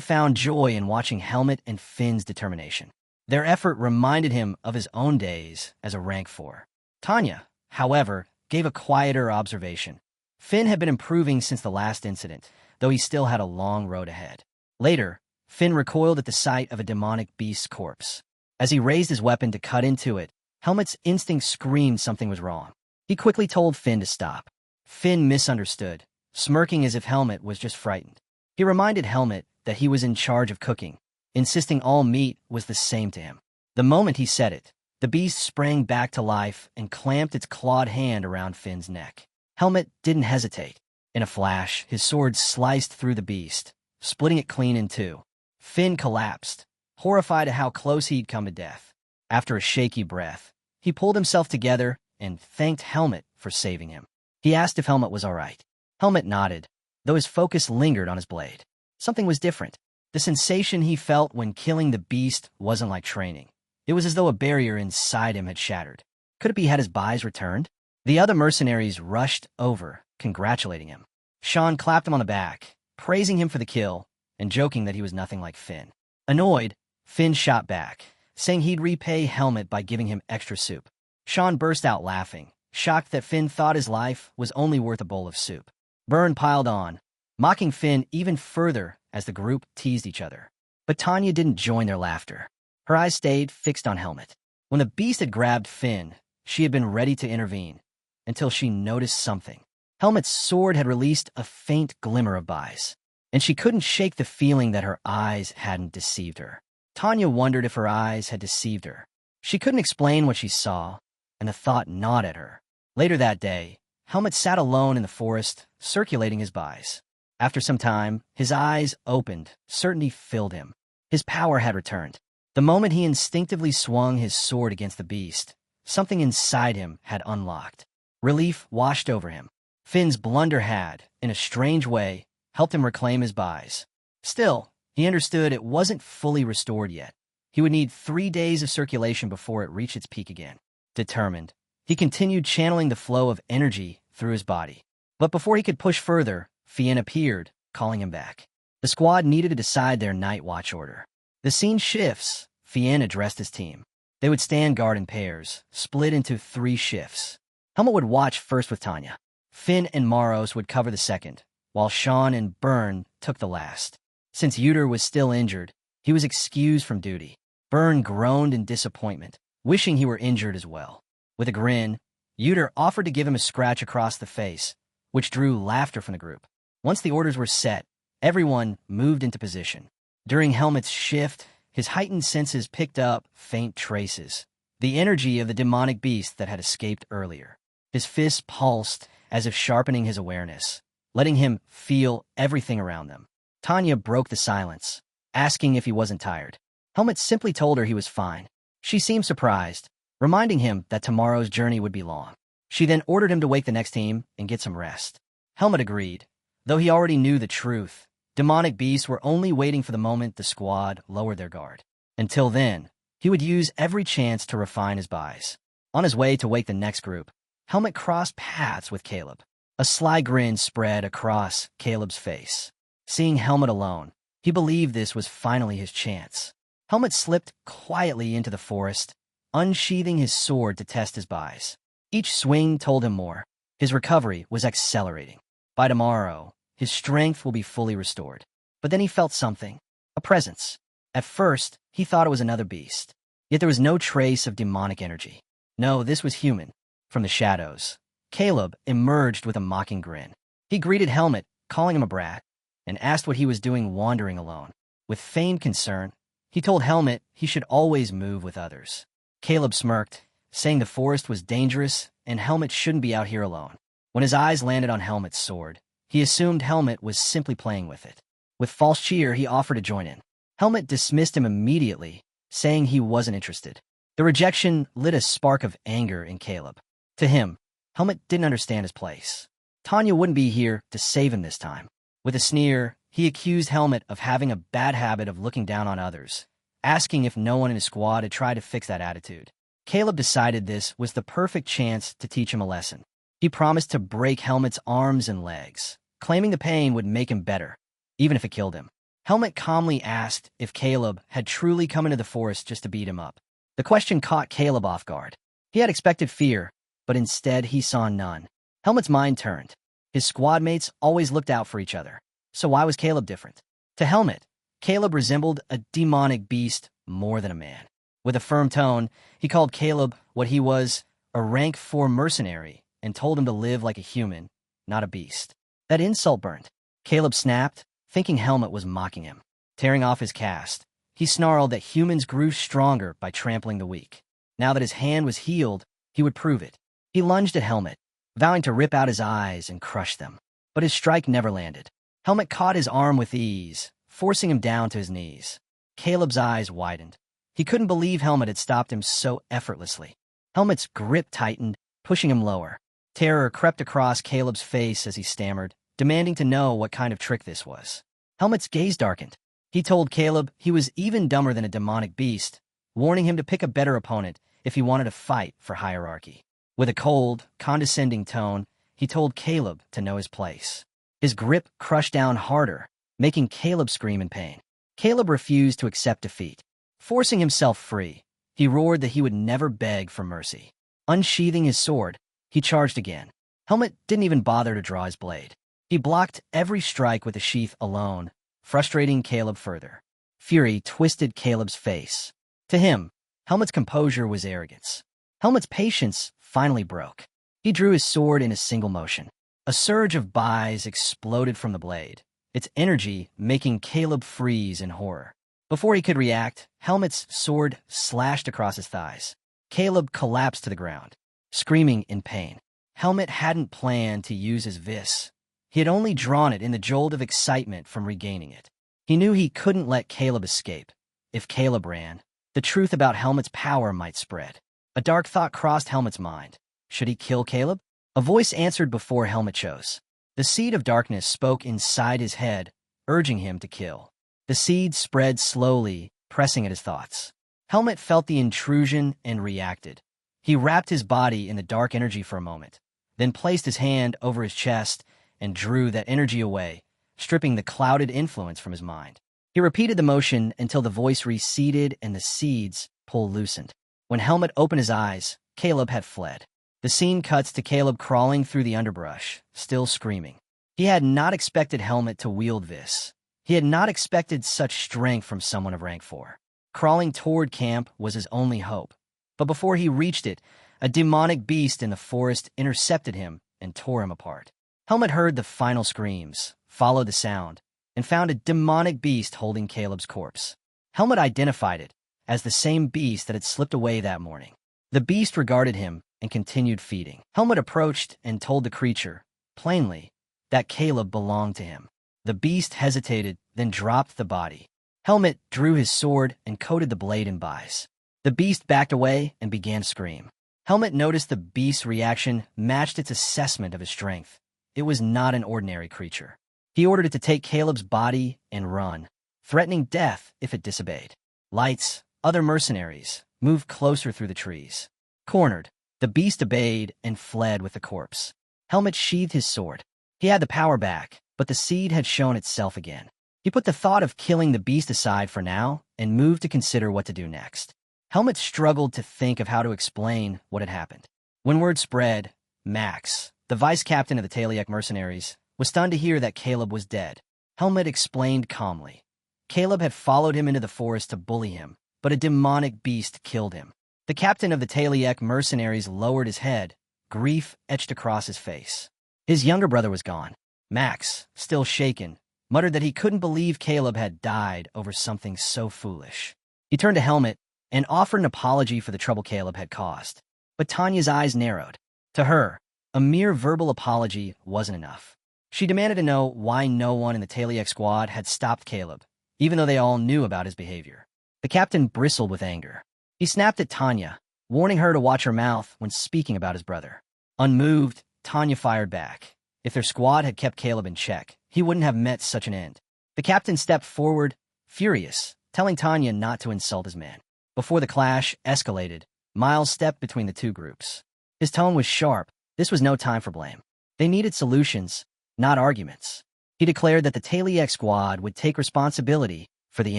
found joy in watching Helmet and Finn's determination. Their effort reminded him of his own days as a rank 4. Tanya, however, gave a quieter observation. Finn had been improving since the last incident, though he still had a long road ahead. Later, Finn recoiled at the sight of a demonic beast's corpse. As he raised his weapon to cut into it, Helmet's instinct screamed something was wrong. He quickly told Finn to stop. Finn misunderstood. smirking as if Helmet was just frightened. He reminded Helmet that he was in charge of cooking, insisting all meat was the same to him. The moment he said it, the beast sprang back to life and clamped its clawed hand around Finn's neck. Helmet didn't hesitate. In a flash, his sword sliced through the beast, splitting it clean in two. Finn collapsed, horrified at how close he'd come to death. After a shaky breath, he pulled himself together and thanked Helmet for saving him. He asked if Helmet was all right. Helmet nodded, though his focus lingered on his blade. Something was different. The sensation he felt when killing the beast wasn't like training. It was as though a barrier inside him had shattered. Could it be had his buys returned? The other mercenaries rushed over, congratulating him. Sean clapped him on the back, praising him for the kill, and joking that he was nothing like Finn. Annoyed, Finn shot back, saying he'd repay Helmet by giving him extra soup. Sean burst out laughing, shocked that Finn thought his life was only worth a bowl of soup. Byrne piled on, mocking Finn even further as the group teased each other. But Tanya didn't join their laughter. Her eyes stayed fixed on Helmet. When the beast had grabbed Finn, she had been ready to intervene, until she noticed something. Helmet's sword had released a faint glimmer of bias, and she couldn't shake the feeling that her eyes hadn't deceived her. Tanya wondered if her eyes had deceived her. She couldn't explain what she saw, and the thought gnawed at her. Later that day, Helmet sat alone in the forest, circulating his bias. After some time, his eyes opened, certainty filled him. His power had returned. The moment he instinctively swung his sword against the beast, something inside him had unlocked. Relief washed over him. Finn's blunder had, in a strange way, helped him reclaim his buys. Still, he understood it wasn't fully restored yet. He would need 3 days of circulation before it reached its peak again. Determined, he continued channeling the flow of energy through his body. But before he could push further, Fien appeared, calling him back. The squad needed to decide their night watch order. The scene shifts. Fien addressed his team. They would stand guard in pairs, split into 3 shifts. Helmet would watch first with Tanya. Finn and Maros would cover the second, while Sean and Byrne took the last. Since Uter was still injured, he was excused from duty. Byrne groaned in disappointment, wishing he were injured as well. With a grin, Uter offered to give him a scratch across the face, which drew laughter from the group. Once the orders were set, everyone moved into position. During Helmet's shift, his heightened senses picked up faint traces, the energy of the demonic beast that had escaped earlier. His fists pulsed as if sharpening his awareness, letting him feel everything around them. Tanya broke the silence, asking if he wasn't tired. Helmet simply told her he was fine. She seemed surprised, reminding him that tomorrow's journey would be long. She then ordered him to wake the next team and get some rest. Helmet agreed, though he already knew the truth. Demonic beasts were only waiting for the moment the squad lowered their guard. Until then, he would use every chance to refine his buys. On his way to wake the next group, Helmet crossed paths with Caleb. A sly grin spread across Caleb's face. Seeing Helmet alone, he believed this was finally his chance. Helmet slipped quietly into the forest, unsheathing his sword to test his buys. Each swing told him more. His recovery was accelerating. By tomorrow, his strength will be fully restored. But then he felt something, a presence. At first, he thought it was another beast. Yet there was no trace of demonic energy. No, this was human. From the shadows, Caleb emerged with a mocking grin. He greeted Helmet, calling him a brat, and asked what he was doing wandering alone. With feigned concern, he told Helmet he should always move with others. Caleb smirked, saying the forest was dangerous and Helmet shouldn't be out here alone. When his eyes landed on Helmet's sword, he assumed Helmet was simply playing with it. With false cheer, he offered to join in. Helmet dismissed him immediately, saying he wasn't interested. The rejection lit a spark of anger in Caleb. To him, Helmet didn't understand his place. Tanya wouldn't be here to save him this time. With a sneer, he accused Helmet of having a bad habit of looking down on others, asking if no one in his squad had tried to fix that attitude. Caleb decided this was the perfect chance to teach him a lesson. He promised to break Helmet's arms and legs, claiming the pain would make him better, even if it killed him. Helmet calmly asked if Caleb had truly come into the forest just to beat him up. The question caught Caleb off guard. He had expected fear, but instead he saw none. Helmet's mind turned. His squad mates always looked out for each other. So why was Caleb different? To Helmet, Caleb resembled a demonic beast more than a man. With a firm tone, he called Caleb what he was, a rank 4 mercenary, and told him to live like a human, not a beast. That insult burned. Caleb snapped, thinking Helmet was mocking him. Tearing off his cast, he snarled that humans grew stronger by trampling the weak. Now that his hand was healed, he would prove it. He lunged at Helmet, vowing to rip out his eyes and crush them. But his strike never landed. Helmet caught his arm with ease, forcing him down to his knees. Caleb's eyes widened. He couldn't believe Helmet had stopped him so effortlessly. Helmet's grip tightened, pushing him lower. Terror crept across Caleb's face as he stammered, demanding to know what kind of trick this was. Helmet's gaze darkened. He told Caleb he was even dumber than a demonic beast, warning him to pick a better opponent if he wanted to fight for hierarchy. With a cold, condescending tone, he told Caleb to know his place. His grip crushed down harder, making Caleb scream in pain. Caleb refused to accept defeat. Forcing himself free, he roared that he would never beg for mercy. Unsheathing his sword, he charged again. Helmet didn't even bother to draw his blade. He blocked every strike with the sheath alone, frustrating Caleb further. Fury twisted Caleb's face. To him, Helmet's composure was arrogance. Helmet's patience finally broke. He drew his sword in a single motion. A surge of buys exploded from the blade, its energy making Caleb freeze in horror. Before he could react, Helmet's sword slashed across his thighs. Caleb collapsed to the ground, screaming in pain. Helmet hadn't planned to use his vis. He had only drawn it in the jolt of excitement from regaining it. He knew he couldn't let Caleb escape. If Caleb ran, the truth about Helmet's power might spread. A dark thought crossed Helmet's mind. Should he kill Caleb? A voice answered before Helmet chose. The seed of darkness spoke inside his head, urging him to kill. The seed spread slowly, pressing at his thoughts. Helmet felt the intrusion and reacted. He wrapped his body in the dark energy for a moment, then placed his hand over his chest and drew that energy away, stripping the clouded influence from his mind. He repeated the motion until the voice receded and the seed's pull loosened. When Helmet opened his eyes, Caleb had fled. The scene cuts to Caleb crawling through the underbrush, still screaming. He had not expected Helmet to wield this. He had not expected such strength from someone of rank 4. Crawling toward camp was his only hope. But before he reached it, a demonic beast in the forest intercepted him and tore him apart. Helmet heard the final screams, followed the sound, and found a demonic beast holding Caleb's corpse. Helmet identified it as the same beast that had slipped away that morning. The beast regarded him and continued feeding. Helmet approached and told the creature, plainly, that Caleb belonged to him. The beast hesitated, then dropped the body. Helmet drew his sword and coated the blade in buys. The beast backed away and began to scream. Helmet noticed the beast's reaction matched its assessment of his strength. It was not an ordinary creature. He ordered it to take Caleb's body and run, threatening death if it disobeyed. Lights, other mercenaries, moved closer through the trees. Cornered, the beast obeyed and fled with the corpse. Helmet sheathed his sword. He had the power back, but the seed had shown itself again. He put the thought of killing the beast aside for now and moved to consider what to do next. Helmet struggled to think of how to explain what had happened. When word spread, Max, the vice captain of the Taliek mercenaries, was stunned to hear that Caleb was dead. Helmet explained calmly. Caleb had followed him into the forest to bully him, but a demonic beast killed him. The captain of the Taliek mercenaries lowered his head, grief etched across his face. His younger brother was gone. Max, still shaken, muttered that he couldn't believe Caleb had died over something so foolish. He turned to Helmet and offered an apology for the trouble Caleb had caused. But Tanya's eyes narrowed. To her, a mere verbal apology wasn't enough. She demanded to know why no one in the Taliek squad had stopped Caleb, even though they all knew about his behavior. The captain bristled with anger. He snapped at Tanya, warning her to watch her mouth when speaking about his brother. Unmoved, Tanya fired back. If their squad had kept Caleb in check, he wouldn't have met such an end. The captain stepped forward, furious, telling Tanya not to insult his man. Before the clash escalated, Miles stepped between the two groups. His tone was sharp. This was no time for blame. They needed solutions, not arguments. He declared that the Taliek squad would take responsibility for the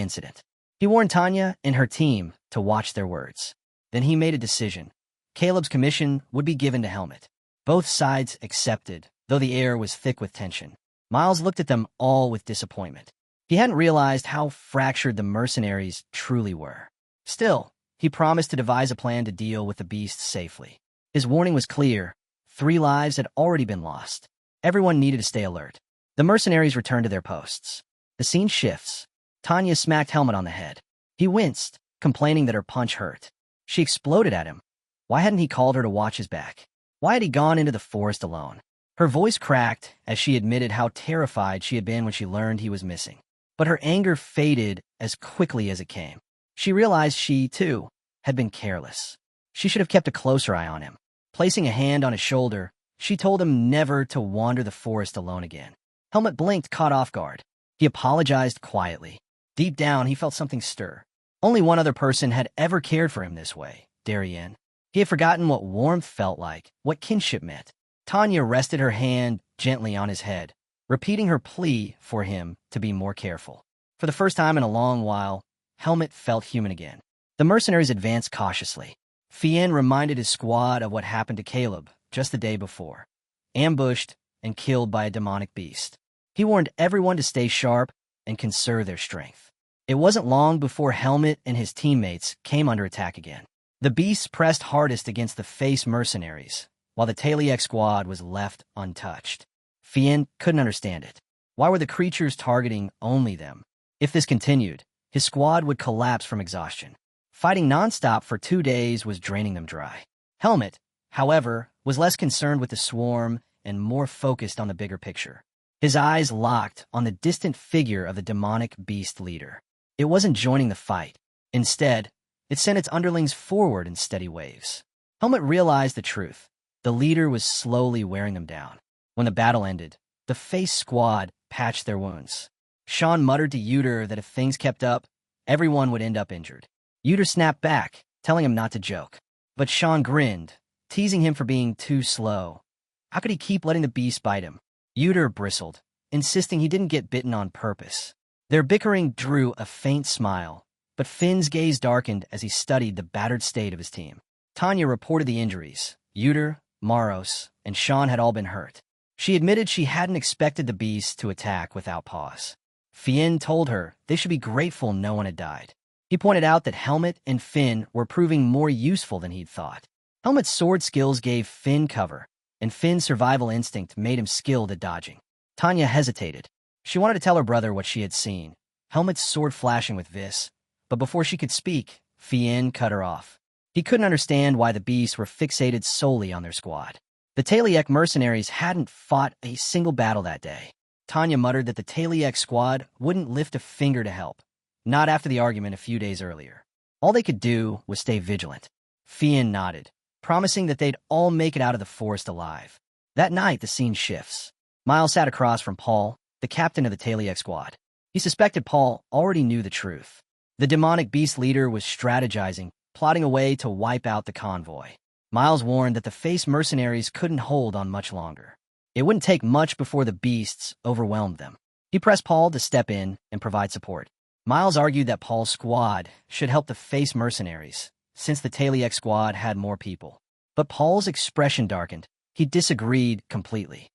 incident. He warned Tanya and her team to watch their words. Then he made a decision. Caleb's commission would be given to Helmet. Both sides accepted, though the air was thick with tension. Miles looked at them all with disappointment. He hadn't realized how fractured the mercenaries truly were. Still, he promised to devise a plan to deal with the beast safely. His warning was clear. 3 lives had already been lost. Everyone needed to stay alert. The mercenaries returned to their posts. The scene shifts. Tanya smacked Helmut on the head. He winced, complaining that her punch hurt. She exploded at him. Why hadn't he called her to watch his back? Why had he gone into the forest alone? Her voice cracked as she admitted how terrified she had been when she learned he was missing. But her anger faded as quickly as it came. She realized she, too, had been careless. She should have kept a closer eye on him. Placing a hand on his shoulder, she told him never to wander the forest alone again. Helmut blinked, caught off guard. He apologized quietly. Deep down, he felt something stir. Only one other person had ever cared for him this way, Darien. He had forgotten what warmth felt like, what kinship meant. Tanya rested her hand gently on his head, repeating her plea for him to be more careful. For the first time in a long while, Helmut felt human again. The mercenaries advanced cautiously. Fien reminded his squad of what happened to Caleb just the day before, ambushed and killed by a demonic beast. He warned everyone to stay sharp and conserve their strength. It wasn't long before Helmut and his teammates came under attack again. The beasts pressed hardest against the face mercenaries, while the Taliek squad was left untouched. Fien couldn't understand it. Why were the creatures targeting only them? If this continued, his squad would collapse from exhaustion. Fighting nonstop for 2 days was draining them dry. Helmut, however, was less concerned with the swarm and more focused on the bigger picture. His eyes locked on the distant figure of the demonic beast leader. It wasn't joining the fight. Instead, it sent its underlings forward in steady waves. Helmut realized the truth. The leader was slowly wearing them down. When the battle ended, the face squad patched their wounds. Sean muttered to Uter that if things kept up, everyone would end up injured. Uter snapped back, telling him not to joke. But Sean grinned, teasing him for being too slow. How could he keep letting the beast bite him? Uter bristled, insisting he didn't get bitten on purpose. Their bickering drew a faint smile, but Finn's gaze darkened as he studied the battered state of his team. Tanya reported the injuries. Uter, Maros, and Sean had all been hurt. She admitted she hadn't expected the beast to attack without pause. Fien told her they should be grateful no one had died. He pointed out that Helmut and Finn were proving more useful than he'd thought. Helmut's sword skills gave Finn cover, and Finn's survival instinct made him skilled at dodging. Tanya hesitated. She wanted to tell her brother what she had seen, Helmut's sword flashing with Vis, but before she could speak, Fien cut her off. He couldn't understand why the beasts were fixated solely on their squad. The Taliek mercenaries hadn't fought a single battle that day. Tanya muttered that the Taliek squad wouldn't lift a finger to help, not after the argument a few days earlier. All they could do was stay vigilant. Fien nodded, promising that they'd all make it out of the forest alive. That night, the scene shifts. Miles sat across from Paul, the captain of the Taliek squad. He suspected Paul already knew the truth. The demonic beast leader was strategizing, plotting a way to wipe out the convoy. Miles warned that the face mercenaries couldn't hold on much longer. It wouldn't take much before the beasts overwhelmed them. He pressed Paul to step in and provide support. Miles argued that Paul's squad should help the face mercenaries, since the Taliek squad had more people. But Paul's expression darkened. He disagreed completely.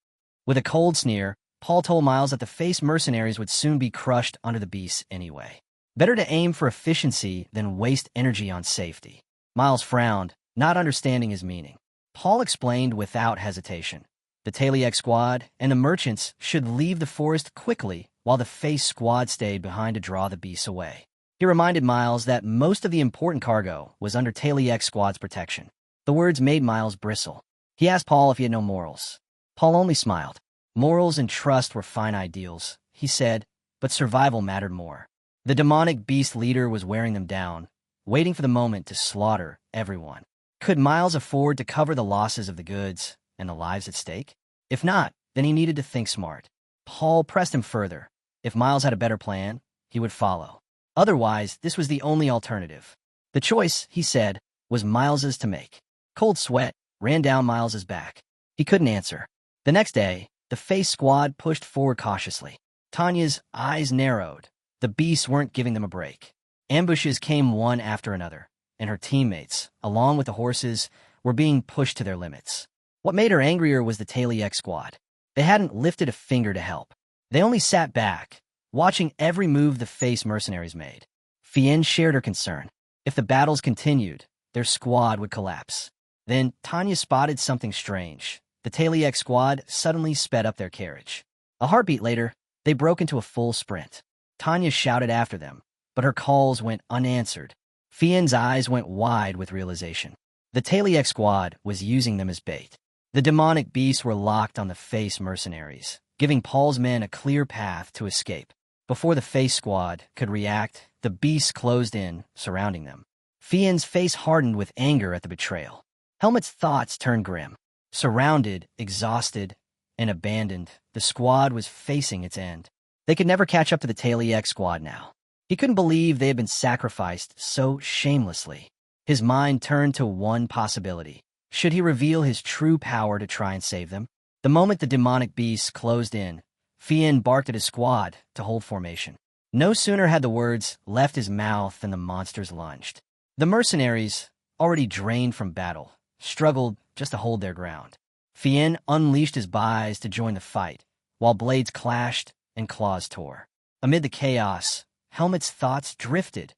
With a cold sneer, Paul told Miles that the face mercenaries would soon be crushed under the beasts anyway. Better to aim for efficiency than waste energy on safety. Miles frowned, not understanding his meaning. Paul explained without hesitation. The Taliek squad and the merchants should leave the forest quickly while the face squad stayed behind to draw the beasts away. He reminded Miles that most of the important cargo was under Taliek squad's protection. The words made Miles bristle. He asked Paul if he had no morals. Paul only smiled. Morals and trust were fine ideals, he said, but survival mattered more. The demonic beast leader was wearing them down, waiting for the moment to slaughter everyone. Could Miles afford to cover the losses of the goods and the lives at stake? If not, then he needed to think smart. Paul pressed him further. If Miles had a better plan, he would follow. Otherwise, this was the only alternative. The choice, he said, was Miles's to make. Cold sweat ran down Miles's back. He couldn't answer. The next day, the face squad pushed forward cautiously. Tanya's eyes narrowed. The beasts weren't giving them a break. Ambushes came one after another, and her teammates, along with the horses, were being pushed to their limits. What made her angrier was the Taliek squad. They hadn't lifted a finger to help. They only sat back, watching every move the face mercenaries made. Fien shared her concern. If the battles continued, their squad would collapse. Then Tanya spotted something strange. the Taliek squad suddenly sped up their carriage. A heartbeat later, they broke into a full sprint. Tanya shouted after them, but her calls went unanswered. Fien's eyes went wide with realization. The Taliek squad was using them as bait. The demonic beasts were locked on the Face mercenaries, giving Paul's men a clear path to escape. Before the Face squad could react, the beasts closed in, surrounding them. Fien's face hardened with anger at the betrayal. Helmet's thoughts turned grim. Surrounded, exhausted, and abandoned, the squad was facing its end. They could never catch up to the Taliek squad now. He couldn't believe they had been sacrificed so shamelessly. His mind turned to one possibility. Should he reveal his true power to try and save them? The moment the demonic beasts closed in, Fien barked at his squad to hold formation. No sooner had the words left his mouth than the monsters lunged. The mercenaries, already drained from battle, struggled just to hold their ground. Fien unleashed his bais to join the fight, while blades clashed and claws tore. Amid the chaos, Helmet's thoughts drifted.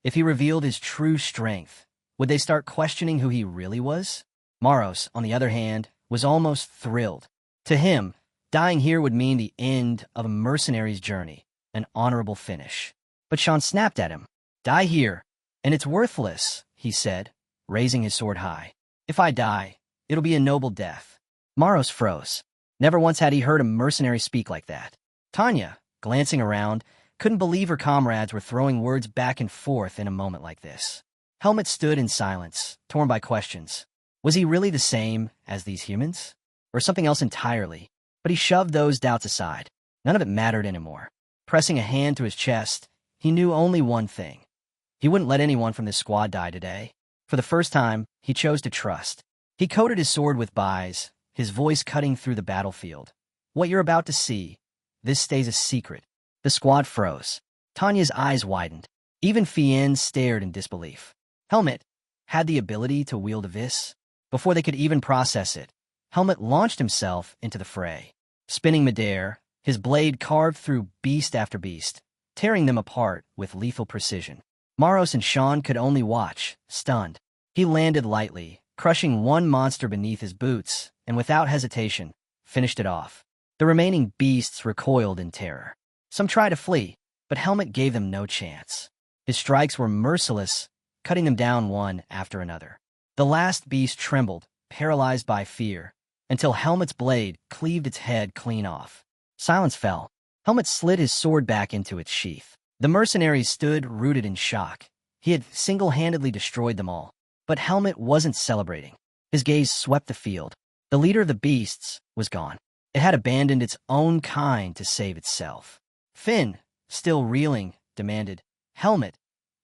If he revealed his true strength, would they start questioning who he really was? Maros, on the other hand, was almost thrilled. To him, dying here would mean the end of a mercenary's journey, an honorable finish. But Sean snapped at him. Die here, and it's worthless, he said, raising his sword high. If I die, it'll be a noble death. Maros froze. Never once had he heard a mercenary speak like that. Tanya, glancing around, couldn't believe her comrades were throwing words back and forth in a moment like this. Helmet stood in silence, torn by questions. Was he really the same as these humans? Or something else entirely? But he shoved those doubts aside. None of it mattered anymore. Pressing a hand to his chest, he knew only one thing. He wouldn't let anyone from this squad die today. For the first time, he chose to trust. He coated his sword with bais, his voice cutting through the battlefield. What you're about to see, this stays a secret. The squad froze. Tanya's eyes widened. Even Fien stared in disbelief. Helmet had the ability to wield a vis. Before they could even process it, Helmet launched himself into the fray. Spinning midair, his blade carved through beast after beast, tearing them apart with lethal precision. Maros and Sean could only watch, stunned. He landed lightly, crushing one monster beneath his boots, and without hesitation, finished it off. The remaining beasts recoiled in terror. Some tried to flee, but Helmet gave them no chance. His strikes were merciless, cutting them down one after another. The last beast trembled, paralyzed by fear, until Helmet's blade cleaved its head clean off. Silence fell. Helmet slid his sword back into its sheath. The mercenaries stood rooted in shock. He had single-handedly destroyed them all. But Helmet wasn't celebrating. His gaze swept the field. The leader of the beasts was gone. It had abandoned its own kind to save itself. Finn, still reeling, demanded, "Helmet,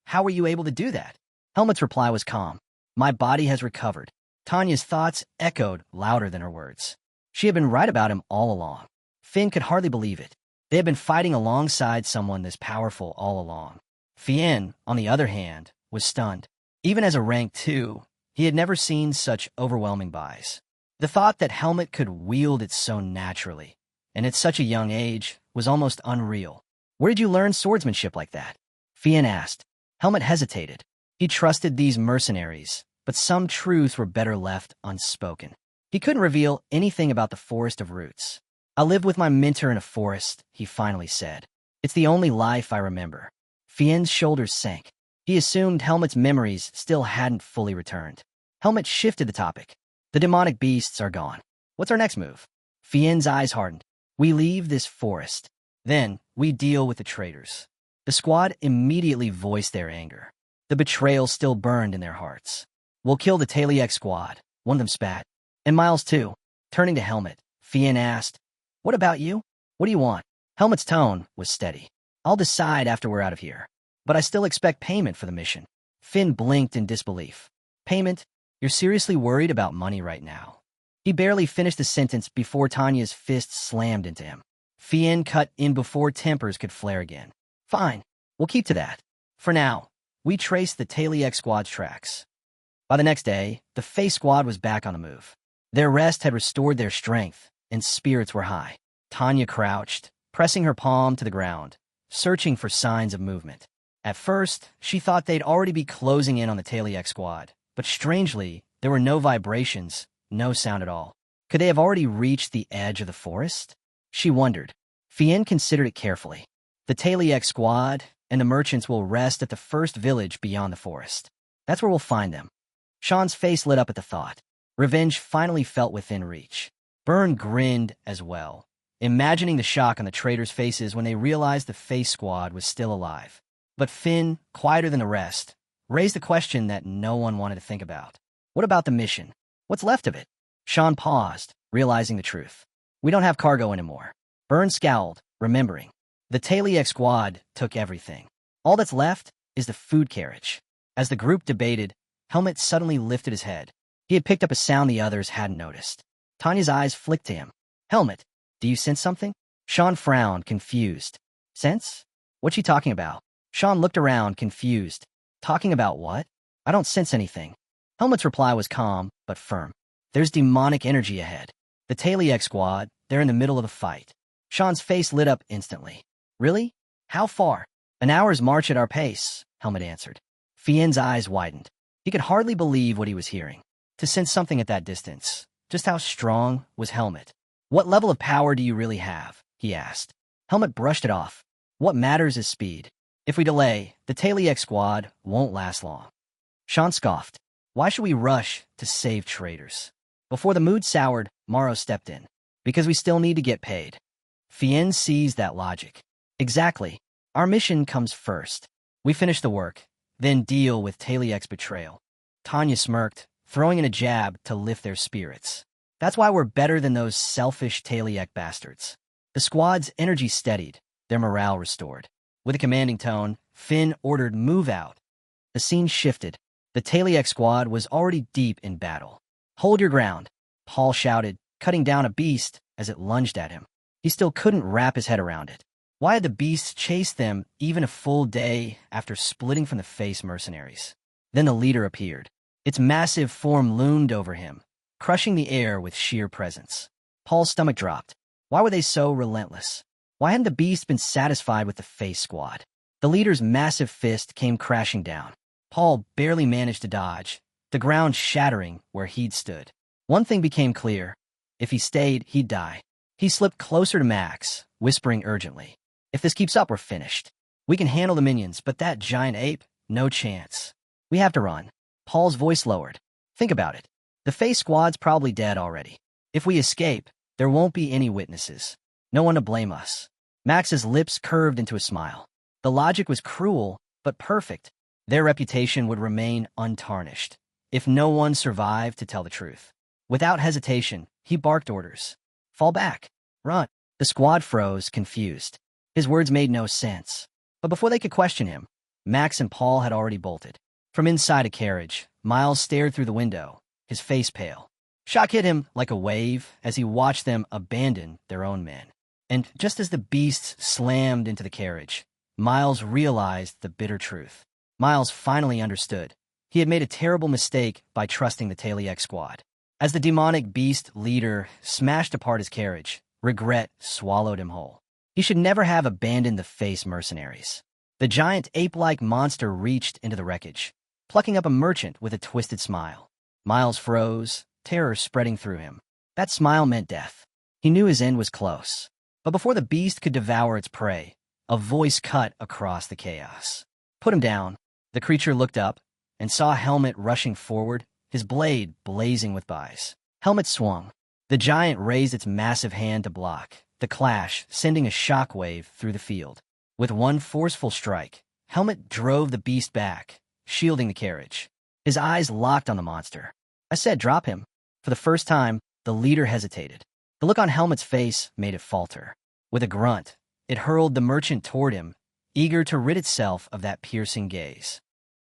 how were you able to do that?" Helmet's reply was calm. "My body has recovered." Tanya's thoughts echoed louder than her words. She had been right about him all along. Finn could hardly believe it. They had been fighting alongside someone this powerful all along. Fien, on the other hand, was stunned. Even as a rank 2, he had never seen such overwhelming bais. The thought that Helmet could wield it so naturally, and at such a young age, was almost unreal. "Where did you learn swordsmanship like that?" Fien asked. Helmet hesitated. He trusted these mercenaries, but some truths were better left unspoken. He couldn't reveal anything about the Forest of Roots. "I lived with my mentor in a forest," he finally said. "It's the only life I remember." Fien's shoulders sank. He assumed Helmet's memories still hadn't fully returned. Helmet shifted the topic. "The demonic beasts are gone. What's our next move?" Fien's eyes hardened. "We leave this forest. Then we deal with the traitors." The squad immediately voiced their anger. The betrayal still burned in their hearts. "We'll kill the Taliek squad," one of them spat. "And Miles too." Turning to Helmet, Fien asked, "What about you? What do you want?" Helmet's tone was steady. "I'll decide after we're out of here. But I still expect payment for the mission." Finn blinked in disbelief. "Payment? You're seriously worried about money right now?" He barely finished the sentence before Tanya's fist slammed into him. Fien cut in before tempers could flare again. "Fine, we'll keep to that. For now, we traced the Taliek squad's tracks." By the next day, the Face squad was back on the move. Their rest had restored their strength, and spirits were high. Tanya crouched, pressing her palm to the ground, searching for signs of movement. At first, she thought they'd already be closing in on the Taliek squad, but strangely, there were no vibrations, no sound at all. Could they have already reached the edge of the forest? She wondered. Fien considered it carefully. The Taliek squad and the merchants will rest at the first village beyond the forest. That's where we'll find them. Sean's face lit up at the thought. Revenge finally felt within reach. Byrne grinned as well, imagining the shock on the traitors' faces when they realized the Face Squad was still alive. But Finn, quieter than the rest, raised a question that no one wanted to think about. What about the mission? What's left of it? Sean paused, realizing the truth. We don't have cargo anymore. Byrne scowled, remembering. The Taliek squad took everything. All that's left is the food carriage. As the group debated, Helmet suddenly lifted his head. He had picked up a sound the others hadn't noticed. Tanya's eyes flicked to him. Helmet, do you sense something? Sean frowned, confused. Sense? What's she talking about? Sean looked around, confused. Talking about what? I don't sense anything. Helmet's reply was calm, but firm. There's demonic energy ahead. The Taliek squad, they're in the middle of a fight. Sean's face lit up instantly. Really? How far? An hour's march at our pace, Helmet answered. Fien's eyes widened. He could hardly believe what he was hearing. To sense something at that distance. Just how strong was Helmet? What level of power do you really have? He asked. Helmet brushed it off. What matters is speed. If we delay, the Taliek squad won't last long. Sean scoffed. Why should we rush to save traitors? Before the mood soured, Morrow stepped in. Because we still need to get paid. Fien seized that logic. Exactly. Our mission comes first. We finish the work, then deal with Taliek's betrayal. Tanya smirked, throwing in a jab to lift their spirits. That's why we're better than those selfish Taliek bastards. The squad's energy steadied, their morale restored. With a commanding tone, Finn ordered move out. The scene shifted. The Taliek squad was already deep in battle. Hold your ground, Paul shouted, cutting down a beast as it lunged at him. He still couldn't wrap his head around it. Why had the beast chased them even a full day after splitting from the Face mercenaries? Then the leader appeared. Its massive form loomed over him, crushing the air with sheer presence. Paul's stomach dropped. Why were they so relentless? Why hadn't the beast been satisfied with the Face squad? The leader's massive fist came crashing down. Paul barely managed to dodge, the ground shattering where he'd stood. One thing became clear. If he stayed, he'd die. He slipped closer to Max, whispering urgently. If this keeps up, we're finished. We can handle the minions, but that giant ape, no chance. We have to run. Paul's voice lowered. Think about it. The Face squad's probably dead already. If we escape, there won't be any witnesses. No one to blame us. Max's lips curved into a smile. The logic was cruel, but perfect. Their reputation would remain untarnished, if no one survived to tell the truth. Without hesitation, he barked orders. Fall back. Run. The squad froze, confused. His words made no sense. But before they could question him, Max and Paul had already bolted. From inside a carriage, Miles stared through the window, his face pale. Shock hit him like a wave as he watched them abandon their own men. And just as the beasts slammed into the carriage, Miles realized the bitter truth. Miles finally understood. He had made a terrible mistake by trusting the Taliek squad. As the demonic beast leader smashed apart his carriage, regret swallowed him whole. He should never have abandoned the Face mercenaries. The giant ape-like monster reached into the wreckage, plucking up a merchant with a twisted smile. Miles froze, terror spreading through him. That smile meant death. He knew his end was close. But before the beast could devour its prey, a voice cut across the chaos. Put him down. The creature looked up and saw Helmet rushing forward, his blade blazing with bise. Helmet swung. The giant raised its massive hand to block, the clash sending a shockwave through the field. With one forceful strike, Helmet drove the beast back, shielding the carriage. His eyes locked on the monster. I said drop him. For the first time, the leader hesitated. The look on Helmet's face made it falter. With a grunt, it hurled the merchant toward him, eager to rid itself of that piercing gaze.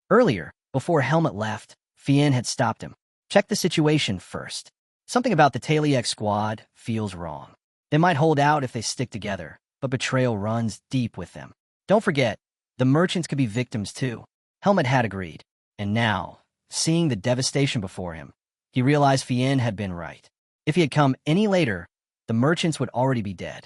Earlier, before Helmet left, Fien had stopped him. Check the situation first. Something about the Taliek squad feels wrong. They might hold out if they stick together, but betrayal runs deep with them. Don't forget, the merchants could be victims too. Helmet had agreed. And now, seeing the devastation before him, he realized Fien had been right. If he had come any later, the merchants would already be dead.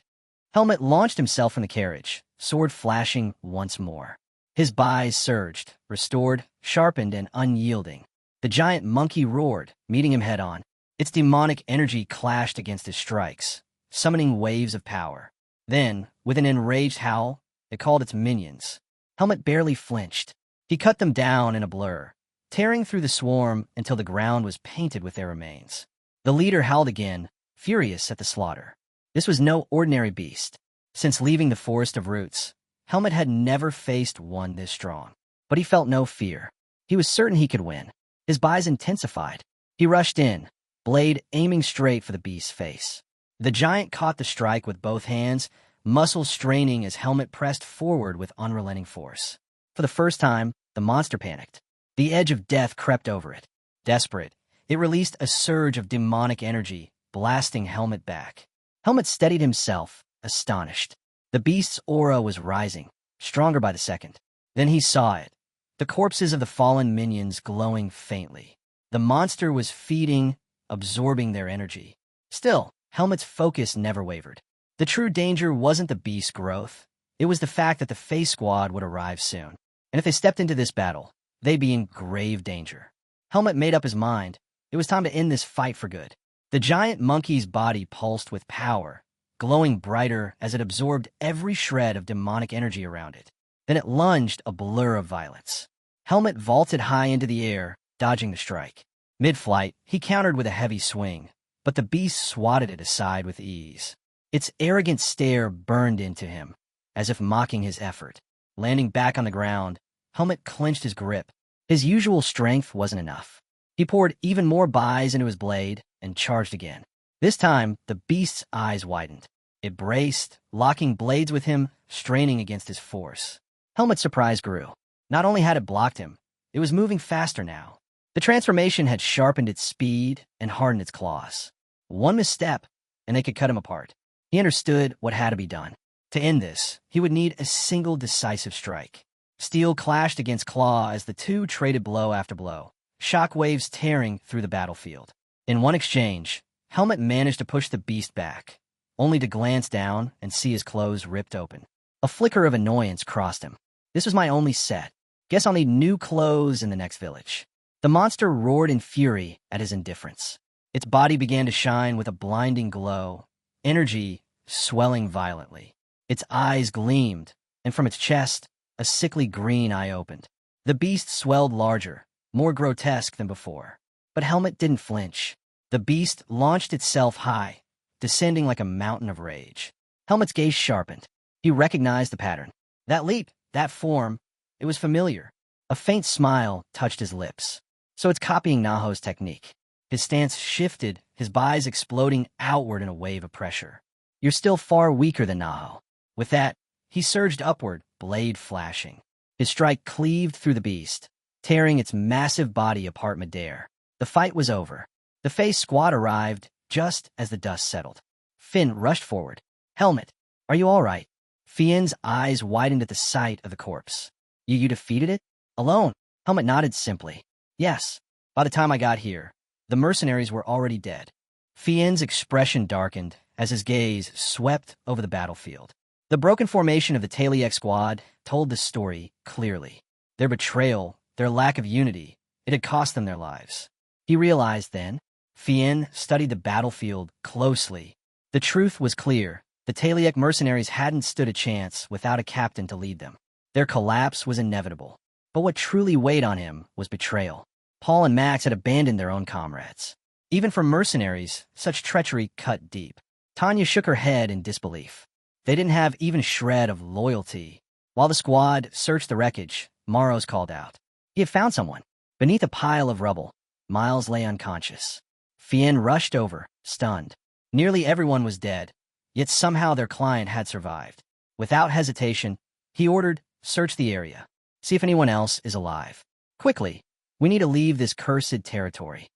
Helmet launched himself from the carriage, sword flashing once more. His bise surged, restored, sharpened, and unyielding. The giant monkey roared, meeting him head-on. Its demonic energy clashed against his strikes, summoning waves of power. Then, with an enraged howl, it called its minions. Helmet barely flinched. He cut them down in a blur, tearing through the swarm until the ground was painted with their remains. The leader howled again, furious at the slaughter. This was no ordinary beast. Since leaving the Forest of Roots, Helmet had never faced one this strong. But he felt no fear. He was certain he could win. His buys intensified. He rushed in, blade aiming straight for the beast's face. The giant caught the strike with both hands, muscles straining as Helmet pressed forward with unrelenting force. For the first time, the monster panicked. The edge of death crept over it. Desperate, it released a surge of demonic energy, blasting Helmet back. Helmet steadied himself, astonished. The beast's aura was rising, stronger by the second. Then he saw it. The corpses of the fallen minions glowing faintly. The monster was feeding, absorbing their energy. Still, Helmet's focus never wavered. The true danger wasn't the beast's growth. It was the fact that the Face Squad would arrive soon. And if they stepped into this battle, they'd be in grave danger. Helmet made up his mind. It was time to end this fight for good. The giant monkey's body pulsed with power, glowing brighter as it absorbed every shred of demonic energy around it. Then it lunged, a blur of violence. Helmet vaulted high into the air, dodging the strike. Mid-flight, he countered with a heavy swing, but the beast swatted it aside with ease. Its arrogant stare burned into him, as if mocking his effort. Landing back on the ground, Helmet clenched his grip. His usual strength wasn't enough. He poured even more buys into his blade and charged again. This time, the beast's eyes widened. It braced, locking blades with him, straining against his force. Helmet's surprise grew. Not only had it blocked him, it was moving faster now. The transformation had sharpened its speed and hardened its claws. One misstep, and they could cut him apart. He understood what had to be done. To end this, he would need a single decisive strike. Steel clashed against claw as the two traded blow after blow, shock waves tearing through the battlefield. In one exchange, Helmet managed to push the beast back, only to glance down and see his clothes ripped open. A flicker of annoyance crossed him. This was my only set. Guess I'll need new clothes in the next village. The monster roared in fury at his indifference. Its body began to shine with a blinding glow, energy swelling violently. Its eyes gleamed, and from its chest, a sickly green eye opened. The beast swelled larger, more grotesque than before. But Helmet didn't flinch. The beast launched itself high, descending like a mountain of rage. Helmet's gaze sharpened. He recognized the pattern. That leap, that form, it was familiar. A faint smile touched his lips. So it's copying Naho's technique. His stance shifted, his buys exploding outward in a wave of pressure. You're still far weaker than Naho. With that, he surged upward, blade flashing. His strike cleaved through the beast, tearing its massive body apart midair. The fight was over. The Face Squad arrived just as the dust settled. Finn rushed forward. Helmet, are you all right? Fien's eyes widened at the sight of the corpse. You defeated it? Alone? Helmet nodded simply. Yes. By the time I got here, the mercenaries were already dead. Fien's expression darkened as his gaze swept over the battlefield. The broken formation of the Taliek squad told the story clearly. Their betrayal, their lack of unity, it had cost them their lives. He realized then. Fien studied the battlefield closely. The truth was clear. The Taliek mercenaries hadn't stood a chance without a captain to lead them. Their collapse was inevitable. But what truly weighed on him was betrayal. Paul and Max had abandoned their own comrades. Even for mercenaries, such treachery cut deep. Tanya shook her head in disbelief. They didn't have even a shred of loyalty. While the squad searched the wreckage, Maros called out. He had found someone. Beneath a pile of rubble, Miles lay unconscious. Fien rushed over, stunned. Nearly everyone was dead, yet somehow their client had survived. Without hesitation, he ordered, search the area. See if anyone else is alive. Quickly, we need to leave this cursed territory.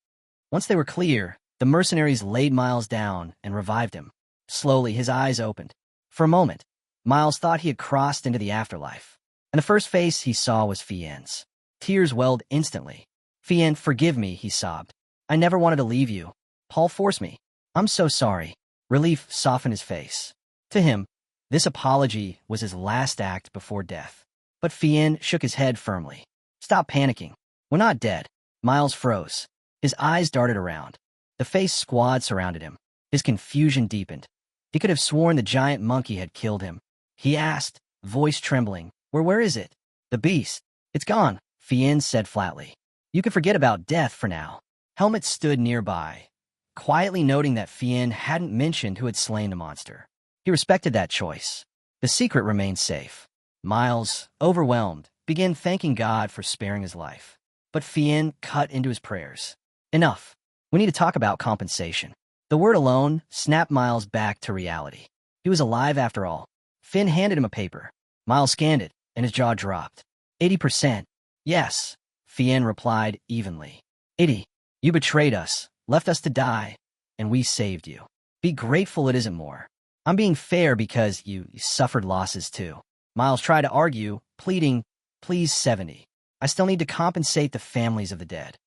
Once they were clear, the mercenaries laid Miles down and revived him. Slowly, his eyes opened. For a moment, Miles thought he had crossed into the afterlife. And the first face he saw was Fien's. Tears welled instantly. Fien, forgive me, he sobbed. I never wanted to leave you. Paul forced me. I'm so sorry. Relief softened his face. To him, this apology was his last act before death. But Fien shook his head firmly. Stop panicking. We're not dead. Miles froze. His eyes darted around. The face squad surrounded him. His confusion deepened. He could have sworn the giant monkey had killed him. He asked, voice trembling, Where is it?" "The beast. It's gone," Fien said flatly. "You can forget about death for now." Helmet stood nearby, quietly noting that Fien hadn't mentioned who had slain the monster. He respected that choice. The secret remained safe. Miles, overwhelmed, began thanking God for sparing his life. But Fien cut into his prayers. "Enough. We need to talk about compensation." The word alone snapped Miles back to reality. He was alive after all. Finn handed him a paper. Miles scanned it, and his jaw dropped. 80%. "Yes," Fien replied evenly. 80. "You betrayed us, left us to die, and we saved you. Be grateful it isn't more. I'm being fair because you suffered losses too." Miles tried to argue, pleading, "Please, 70. I still need to compensate the families of the dead."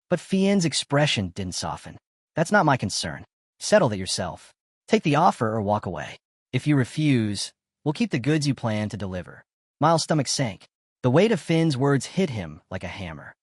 But Fien's expression didn't soften. "That's not my concern. Settle that yourself. Take the offer or walk away. If you refuse, we'll keep the goods you plan to deliver." Miles' stomach sank. The weight of Finn's words hit him like a hammer.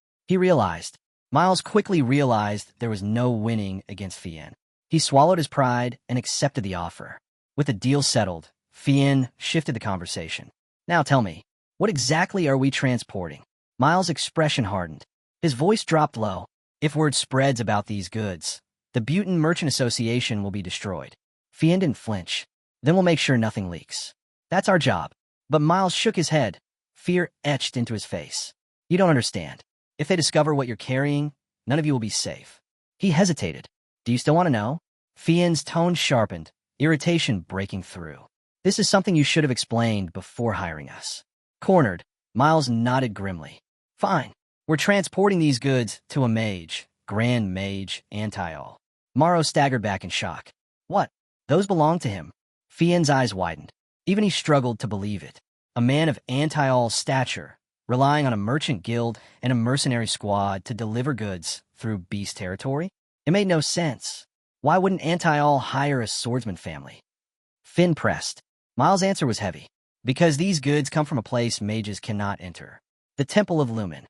Miles quickly realized there was no winning against Fien. He swallowed his pride and accepted the offer. With the deal settled, Fien shifted the conversation. "Now tell me, what exactly are we transporting?" Miles' expression hardened. His voice dropped low. "If word spreads about these goods, the Butin Merchant Association will be destroyed." Fien didn't flinch. "Then we'll make sure nothing leaks. That's our job." But Miles shook his head. Fear etched into his face. "You don't understand. If they discover what you're carrying, none of you will be safe." He hesitated. "Do you still want to know?" Fien's tone sharpened, irritation breaking through. "This is something you should have explained before hiring us." Cornered, Miles nodded grimly. "Fine. We're transporting these goods to a mage, Grand Mage Anti-All." Morrow staggered back in shock. "What? Those belong to him?" Fien's eyes widened. Even he struggled to believe it. A man of Anti-All stature, relying on a merchant guild and a mercenary squad to deliver goods through beast territory? It made no sense. Why wouldn't Anti-All hire a swordsman family? Finn pressed. Miles' answer was heavy. "Because these goods come from a place mages cannot enter. The Temple of Lumen."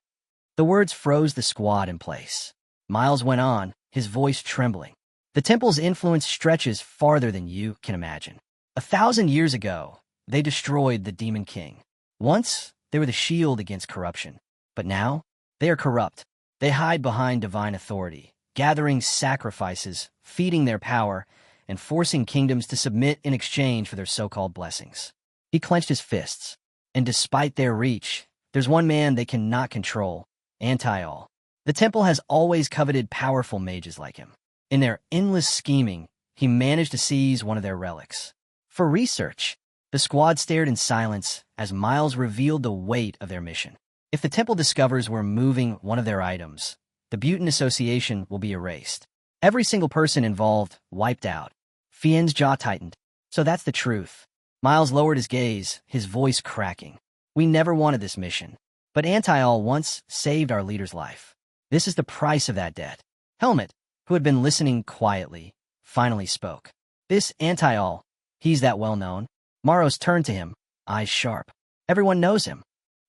The words froze the squad in place. Miles went on, his voice trembling. "The temple's influence stretches farther than you can imagine. 1,000 years ago, they destroyed the Demon King. Once, they were the shield against corruption. But now, they are corrupt. They hide behind divine authority, gathering sacrifices, feeding their power, and forcing kingdoms to submit in exchange for their so-called blessings." He clenched his fists. "And despite their reach, there's one man they cannot control, Anti-All. The temple has always coveted powerful mages like him. In their endless scheming, he managed to seize one of their relics. For research." The squad stared in silence as Miles revealed the weight of their mission. If the temple discovers we're moving one of their items, the Butin Association will be erased. Every single person involved wiped out. Fien's jaw tightened. "So that's the truth." Miles lowered his gaze, his voice cracking. "We never wanted this mission. But Anti-All once saved our leader's life. This is the price of that debt." Helmet, who had been listening quietly, finally spoke. "This Anti-All, he's that well-known?" Maros turned to him, eyes sharp. "Everyone knows him."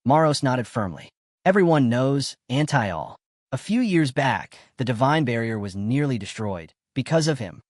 Maros nodded firmly. "Everyone knows Anti-All. A few years back, the divine barrier was nearly destroyed because of him."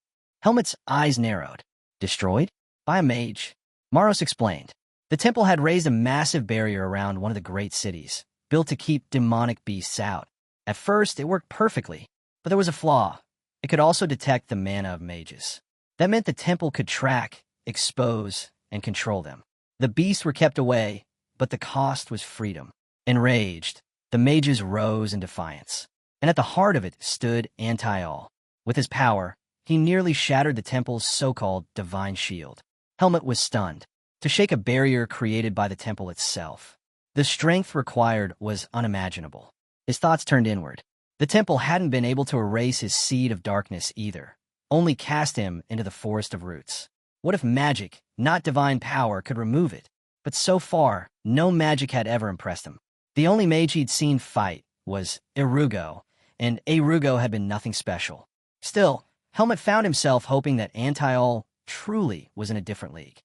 Helmet's eyes narrowed. "Destroyed? By a mage?" Maros explained. "The temple had raised a massive barrier around one of the great cities, built to keep demonic beasts out. At first, it worked perfectly, but there was a flaw. It could also detect the mana of mages. That meant the temple could track, expose, and control them. The beasts were kept away, but the cost was freedom." Enraged, the mages rose in defiance. And at the heart of it stood Anti-All. With his power, he nearly shattered the temple's so-called divine shield. Helmet was stunned. To shake a barrier created by the temple itself. The strength required was unimaginable. His thoughts turned inward. The temple hadn't been able to erase his seed of darkness either, only cast him into the forest of roots. What if magic, not divine power, could remove it? But so far, no magic had ever impressed him. The only mage he'd seen fight was Irugo, and Irugo had been nothing special. Still, Helmet found himself hoping that Anti-All truly was in a different league.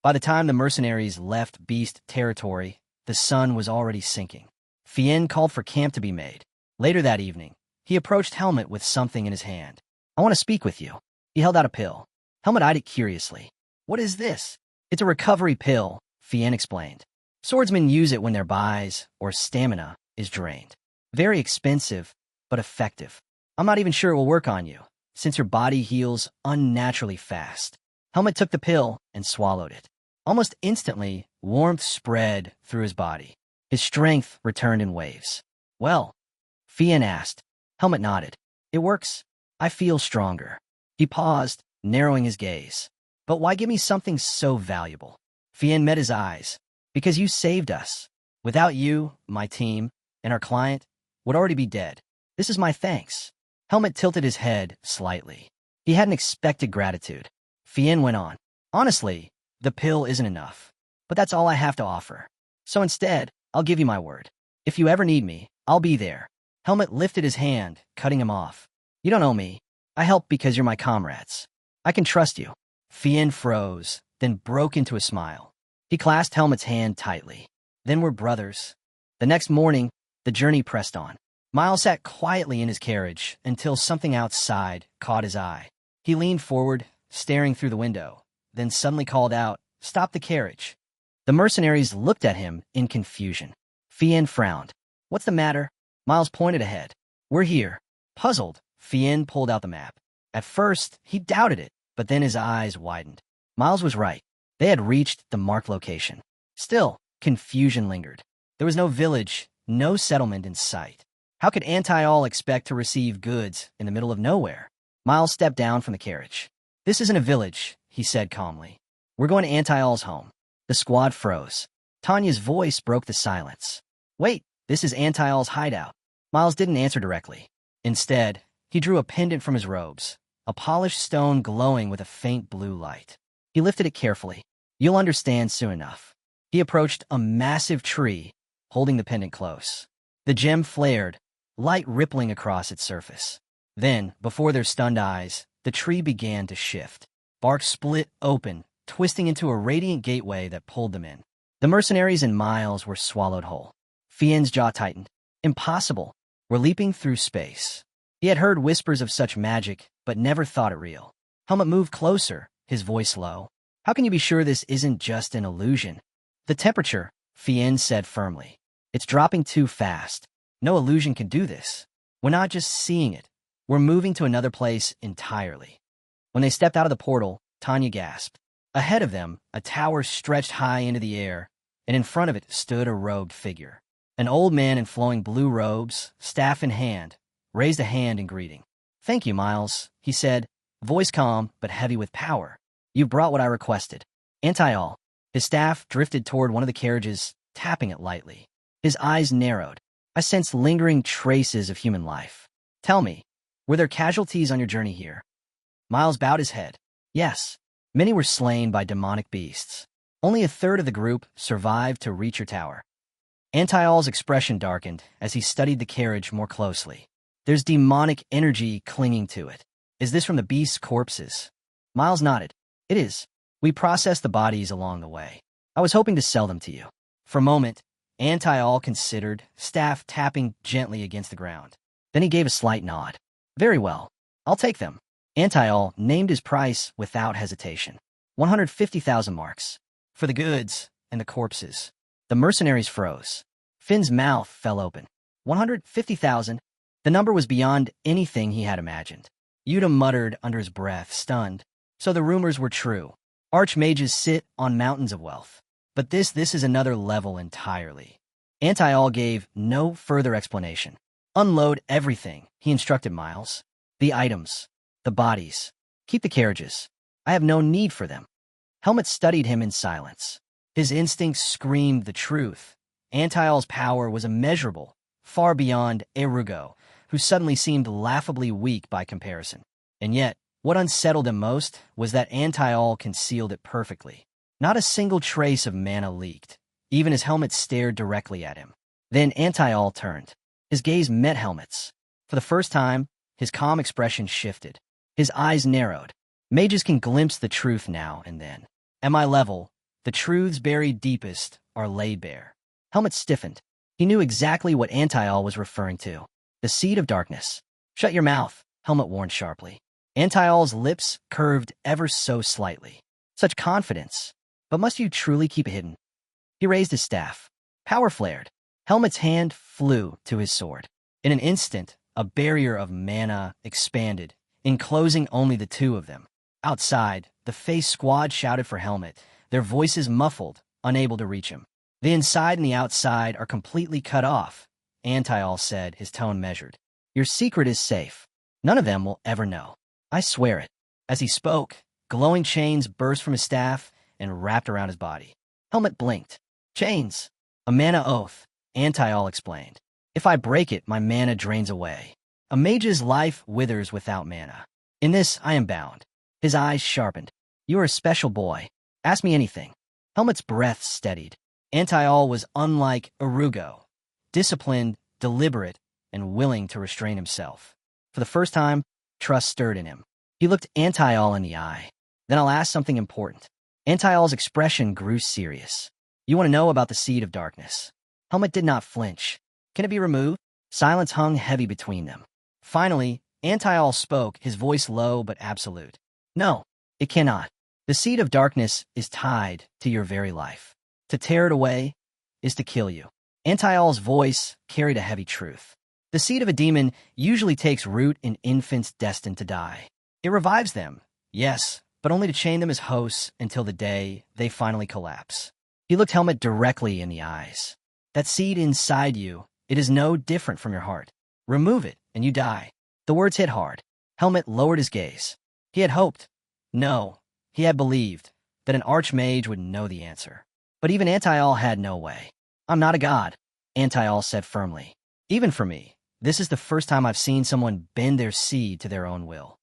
By the time the mercenaries left beast territory, the sun was already sinking. Fien called for camp to be made. Later that evening, he approached Helmet with something in his hand. I want to speak with you. He held out a pill. Helmet eyed it curiously. What is this? It's a recovery pill, Fien explained. Swordsmen use it when their buys or stamina is drained. Very expensive, but effective. I'm not even sure it will work on you, since your body heals unnaturally fast. Helmet took the pill and swallowed it. Almost instantly, warmth spread through his body. His strength returned in waves. Well, Fien asked. Helmet nodded. It works. I feel stronger. He paused, narrowing his gaze. But why give me something so valuable? Fien met his eyes. Because you saved us. Without you, my team, and our client would already be dead. This is my thanks. Helmet tilted his head slightly. He hadn't expected gratitude. Fien went on. Honestly, the pill isn't enough. But that's all I have to offer. So instead, I'll give you my word. If you ever need me, I'll be there. Helmet lifted his hand, cutting him off. You don't owe me. I help because you're my comrades. I can trust you. Fien froze, then broke into a smile. He clasped Helmet's hand tightly. Then we're brothers. The next morning, the journey pressed on. Miles sat quietly in his carriage until something outside caught his eye. He leaned forward, staring through the window, then suddenly called out, "Stop the carriage." The mercenaries looked at him in confusion. Fien frowned. What's the matter? Miles pointed ahead. We're here. Puzzled, Fien pulled out the map. At first, he doubted it, but then his eyes widened. Miles was right. They had reached the marked location. Still, confusion lingered. There was no village, no settlement in sight. How could Anti-All expect to receive goods in the middle of nowhere? Miles stepped down from the carriage. This isn't a village, he said calmly. We're going to Anti-All's home. The squad froze. Tanya's voice broke the silence. Wait, this is Anti-All's hideout. Miles didn't answer directly. Instead, he drew a pendant from his robes, a polished stone glowing with a faint blue light. He lifted it carefully. You'll understand soon enough. He approached a massive tree, holding the pendant close. The gem flared, light rippling across its surface. Then, before their stunned eyes, the tree began to shift. Bark split open, twisting into a radiant gateway that pulled them in. The mercenaries and Miles were swallowed whole. Fien's jaw tightened. Impossible. We're leaping through space. He had heard whispers of such magic, but never thought it real. Helmet moved closer, his voice low. How can you be sure this isn't just an illusion? The temperature, Fien said firmly. It's dropping too fast. No illusion can do this. We're not just seeing it. We're moving to another place entirely. When they stepped out of the portal, Tanya gasped. Ahead of them, a tower stretched high into the air, and in front of it stood a robed figure. An old man in flowing blue robes, staff in hand, raised a hand in greeting. Thank you, Miles, he said, voice calm but heavy with power. You brought what I requested. Anti-All. His staff drifted toward one of the carriages, tapping it lightly. His eyes narrowed. I sensed lingering traces of human life. Tell me, were there casualties on your journey here? Miles bowed his head. Yes. Many were slain by demonic beasts. Only a third of the group survived to reach your tower. Anti-All's expression darkened as he studied the carriage more closely. There's demonic energy clinging to it. Is this from the beast's corpses? Miles nodded. It is. We processed the bodies along the way. I was hoping to sell them to you. For a moment, Anti-All considered, staff tapping gently against the ground. Then he gave a slight nod. Very well. I'll take them. Anti-All named his price without hesitation. 150,000 marks. For the goods and the corpses. The mercenaries froze. Finn's mouth fell open. 150,000? The number was beyond anything he had imagined. Yuta muttered under his breath, stunned. So the rumors were true. Archmages sit on mountains of wealth. But this is another level entirely. Anti-All gave no further explanation. Unload everything, he instructed Miles. The items. The bodies. Keep the carriages. I have no need for them. Helmet studied him in silence. His instincts screamed the truth. Anti-All's power was immeasurable, far beyond Erugo, who suddenly seemed laughably weak by comparison. And yet, what unsettled him most was that Anti-All concealed it perfectly. Not a single trace of mana leaked, even as Helmet stared directly at him. Then Anti-All turned. His gaze met Helmet's. For the first time, his calm expression shifted. His eyes narrowed. Mages can glimpse the truth now and then. At my level, the truths buried deepest are laid bare. Helmet stiffened. He knew exactly what Anti-All was referring to. The seed of darkness. Shut your mouth, Helmet warned sharply. Antial's lips curved ever so slightly. Such confidence. But must you truly keep it hidden? He raised his staff. Power flared. Helmet's hand flew to his sword. In an instant, a barrier of mana expanded, enclosing only the two of them. Outside, the face squad shouted for Helmet, their voices muffled, unable to reach him. The inside and the outside are completely cut off, Antial said, his tone measured. Your secret is safe. None of them will ever know. I swear it. As he spoke, glowing chains burst from his staff and wrapped around his body. Helmet blinked. Chains. A mana oath, Antial explained. If I break it, my mana drains away. A mage's life withers without mana. In this, I am bound. His eyes sharpened. You are a special boy. Ask me anything. Helmet's breath steadied. Antial was unlike Urugo, disciplined, deliberate, and willing to restrain himself. For the first time, trust stirred in him. He looked Antial in the eye. Then I'll ask something important. Antial's expression grew serious. You want to know about the Seed of Darkness? Helmet did not flinch. Can it be removed? Silence hung heavy between them. Finally, Antial spoke, his voice low but absolute. No, it cannot. The Seed of Darkness is tied to your very life. To tear it away is to kill you. Antial's voice carried a heavy truth. The seed of a demon usually takes root in infants destined to die. It revives them, yes, but only to chain them as hosts until the day they finally collapse. He looked Helmet directly in the eyes. That seed inside you, it is no different from your heart. Remove it, and you die. The words hit hard. Helmet lowered his gaze. He had hoped. No, he had believed that an archmage would know the answer. But even Antial had no way. I'm not a god, Antial said firmly. Even for me, this is the first time I've seen someone bend their seed to their own will.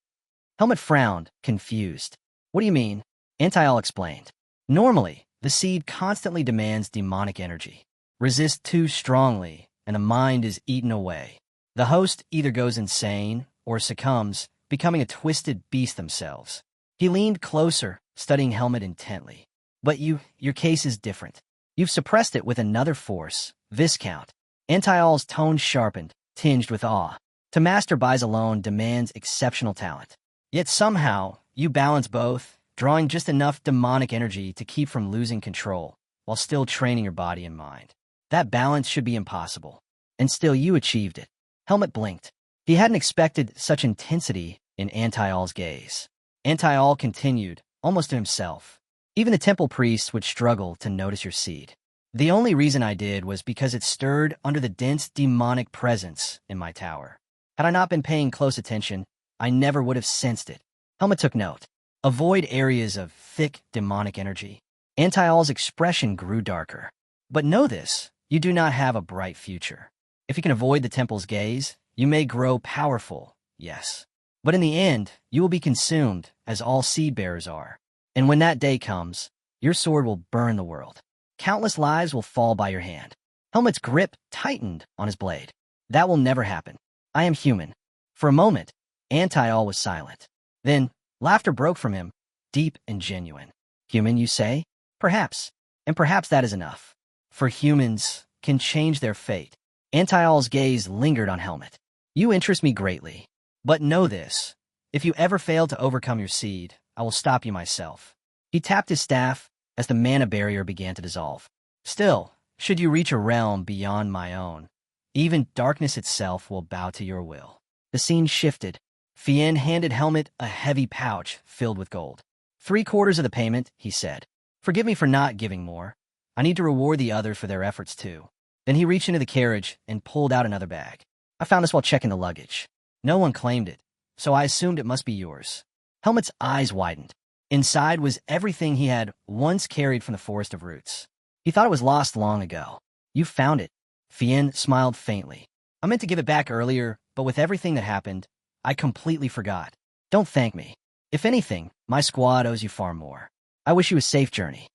Helmet frowned, confused. What do you mean? Antial explained. Normally, the seed constantly demands demonic energy. Resists too strongly, and the mind is eaten away. The host either goes insane or succumbs, becoming a twisted beast themselves. He leaned closer, studying Helmet intently. But your case is different. You've suppressed it with another force, Viscount. Antial's tone sharpened, tinged with awe. To master buys alone demands exceptional talent. Yet somehow, you balance both, drawing just enough demonic energy to keep from losing control, while still training your body and mind. That balance should be impossible. And still you achieved it. Helmet blinked. He hadn't expected such intensity in Antial's gaze. Antial continued, almost to himself. Even the temple priests would struggle to notice your seed. The only reason I did was because it stirred under the dense demonic presence in my tower. Had I not been paying close attention, I never would have sensed it. Helmet took note. Avoid areas of thick demonic energy. Antial's expression grew darker. But know this, you do not have a bright future. If you can avoid the temple's gaze, you may grow powerful, yes. But in the end, you will be consumed, as all seed bearers are. And when that day comes, your sword will burn the world. Countless lives will fall by your hand. Helmet's grip tightened on his blade. That will never happen. I am human. For a moment, Antial was silent. Then, laughter broke from him, deep and genuine. Human, you say? Perhaps. And perhaps that is enough. For humans can change their fate. Antial's gaze lingered on Helmet. You interest me greatly. But know this. If you ever fail to overcome your seed, I will stop you myself. He tapped his staff as the mana barrier began to dissolve. Still, should you reach a realm beyond my own, even darkness itself will bow to your will. The scene shifted. Fien handed Helmet a heavy pouch filled with gold. 3/4 of the payment, he said. Forgive me for not giving more. I need to reward the others for their efforts too. Then he reached into the carriage and pulled out another bag. I found this while checking the luggage. No one claimed it, so I assumed it must be yours. Helmet's eyes widened. Inside was everything he had once carried from the Forest of Roots. He thought it was lost long ago. You found it. Fien smiled faintly. I meant to give it back earlier, but with everything that happened, I completely forgot. Don't thank me. If anything, my squad owes you far more. I wish you a safe journey.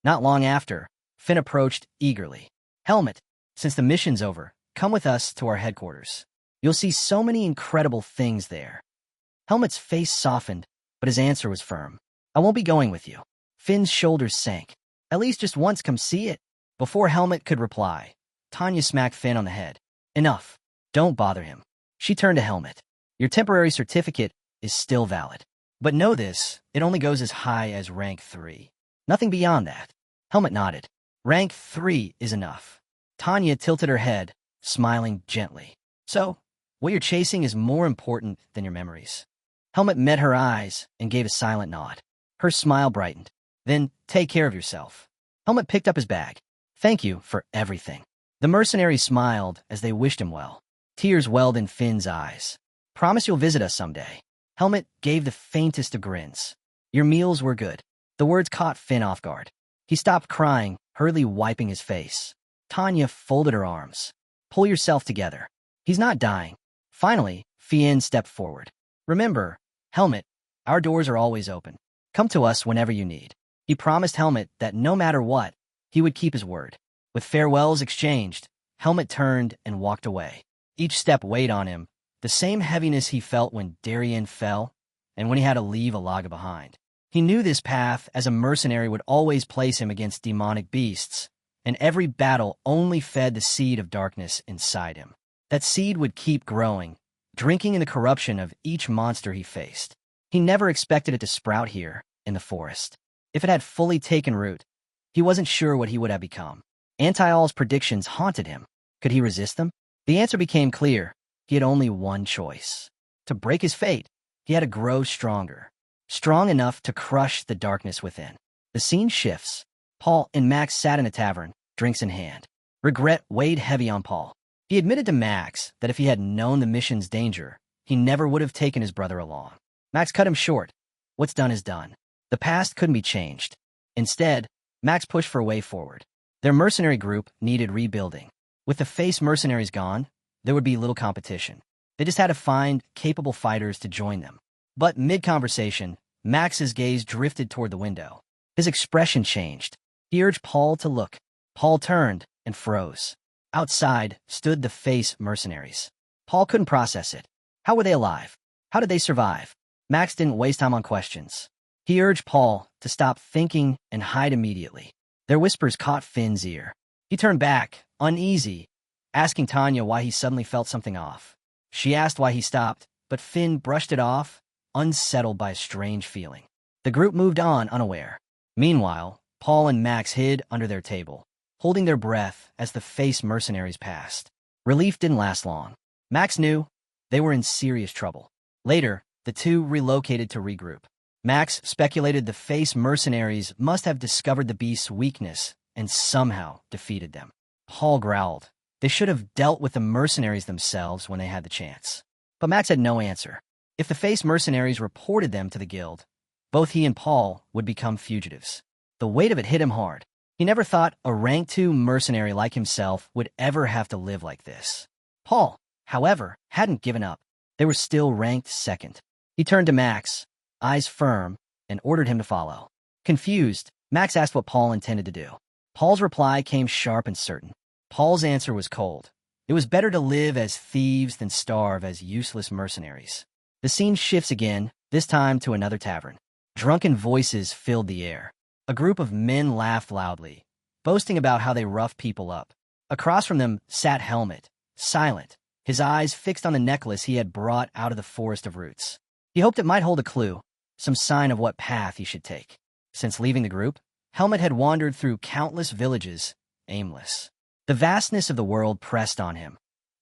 Not long after, Finn approached eagerly. Helmet, since the mission's over, come with us to our headquarters. You'll see so many incredible things there. Helmet's face softened, but his answer was firm. I won't be going with you. Finn's shoulders sank. At least just once come see it. Before Helmet could reply, Tanya smacked Finn on the head. Enough. Don't bother him. She turned to Helmet. Your temporary certificate is still valid. But know this, it only goes as high as rank 3. Nothing beyond that. Helmet nodded. Rank 3 is enough. Tanya tilted her head, smiling gently. So, what you're chasing is more important than your memories. Helmet met her eyes and gave a silent nod. Her smile brightened. Then, take care of yourself. Helmet picked up his bag. Thank you for everything. The mercenary smiled as they wished him well. Tears welled in Finn's eyes. Promise you'll visit us someday. Helmet gave the faintest of grins. Your meals were good. The words caught Finn off guard. He stopped crying, hurriedly wiping his face. Tanya folded her arms. Pull yourself together. He's not dying. Finally, Finn stepped forward. Remember, Helmet, our doors are always open. Come to us whenever you need. He promised Helmet that no matter what, he would keep his word. With farewells exchanged, Helmet turned and walked away. Each step weighed on him, the same heaviness he felt when Darien fell and when he had to leave Alaga behind. He knew this path as a mercenary would always place him against demonic beasts, and every battle only fed the seed of darkness inside him. That seed would keep growing, drinking in the corruption of each monster he faced. He never expected it to sprout here, in the forest. If it had fully taken root, he wasn't sure what he would have become. Antial's predictions haunted him. Could he resist them? The answer became clear. He had only one choice. To break his fate, he had to grow stronger. Strong enough to crush the darkness within. The scene shifts. Paul and Max sat in a tavern, drinks in hand. Regret weighed heavy on Paul. He admitted to Max that if he had known the mission's danger, he never would have taken his brother along. Max cut him short. What's done is done. The past couldn't be changed. Instead, Max pushed for a way forward. Their mercenary group needed rebuilding. With the face mercenaries gone, there would be little competition. They just had to find capable fighters to join them. But mid-conversation, Max's gaze drifted toward the window. His expression changed. He urged Paul to look. Paul turned and froze. Outside stood the face mercenaries. Paul couldn't process it. How were they alive? How did they survive? Max didn't waste time on questions. He urged Paul to stop thinking and hide immediately. Their whispers caught Finn's ear. He turned back, uneasy, asking Tanya why he suddenly felt something off. She asked why he stopped, but Finn brushed it off, unsettled by a strange feeling. The group moved on unaware. Meanwhile, Paul and Max hid under their table, holding their breath as the face mercenaries passed. Relief didn't last long. Max knew they were in serious trouble. Later, the two relocated to regroup. Max speculated the face mercenaries must have discovered the beast's weakness and somehow defeated them. Paul growled. They should have dealt with the mercenaries themselves when they had the chance. But Max had no answer. If the face mercenaries reported them to the guild, both he and Paul would become fugitives. The weight of it hit him hard. He never thought a rank 2 mercenary like himself would ever have to live like this. Paul, however, hadn't given up. They were still ranked second. He turned to Max, eyes firm, and ordered him to follow. Confused, Max asked what Paul intended to do. Paul's reply came sharp and certain. Paul's answer was cold. It was better to live as thieves than starve as useless mercenaries. The scene shifts again, this time to another tavern. Drunken voices filled the air. A group of men laughed loudly, boasting about how they roughed people up. Across from them sat Helmet, silent, his eyes fixed on the necklace he had brought out of the forest of roots. He hoped it might hold a clue, some sign of what path he should take. Since leaving the group, Helmet had wandered through countless villages, aimless. The vastness of the world pressed on him,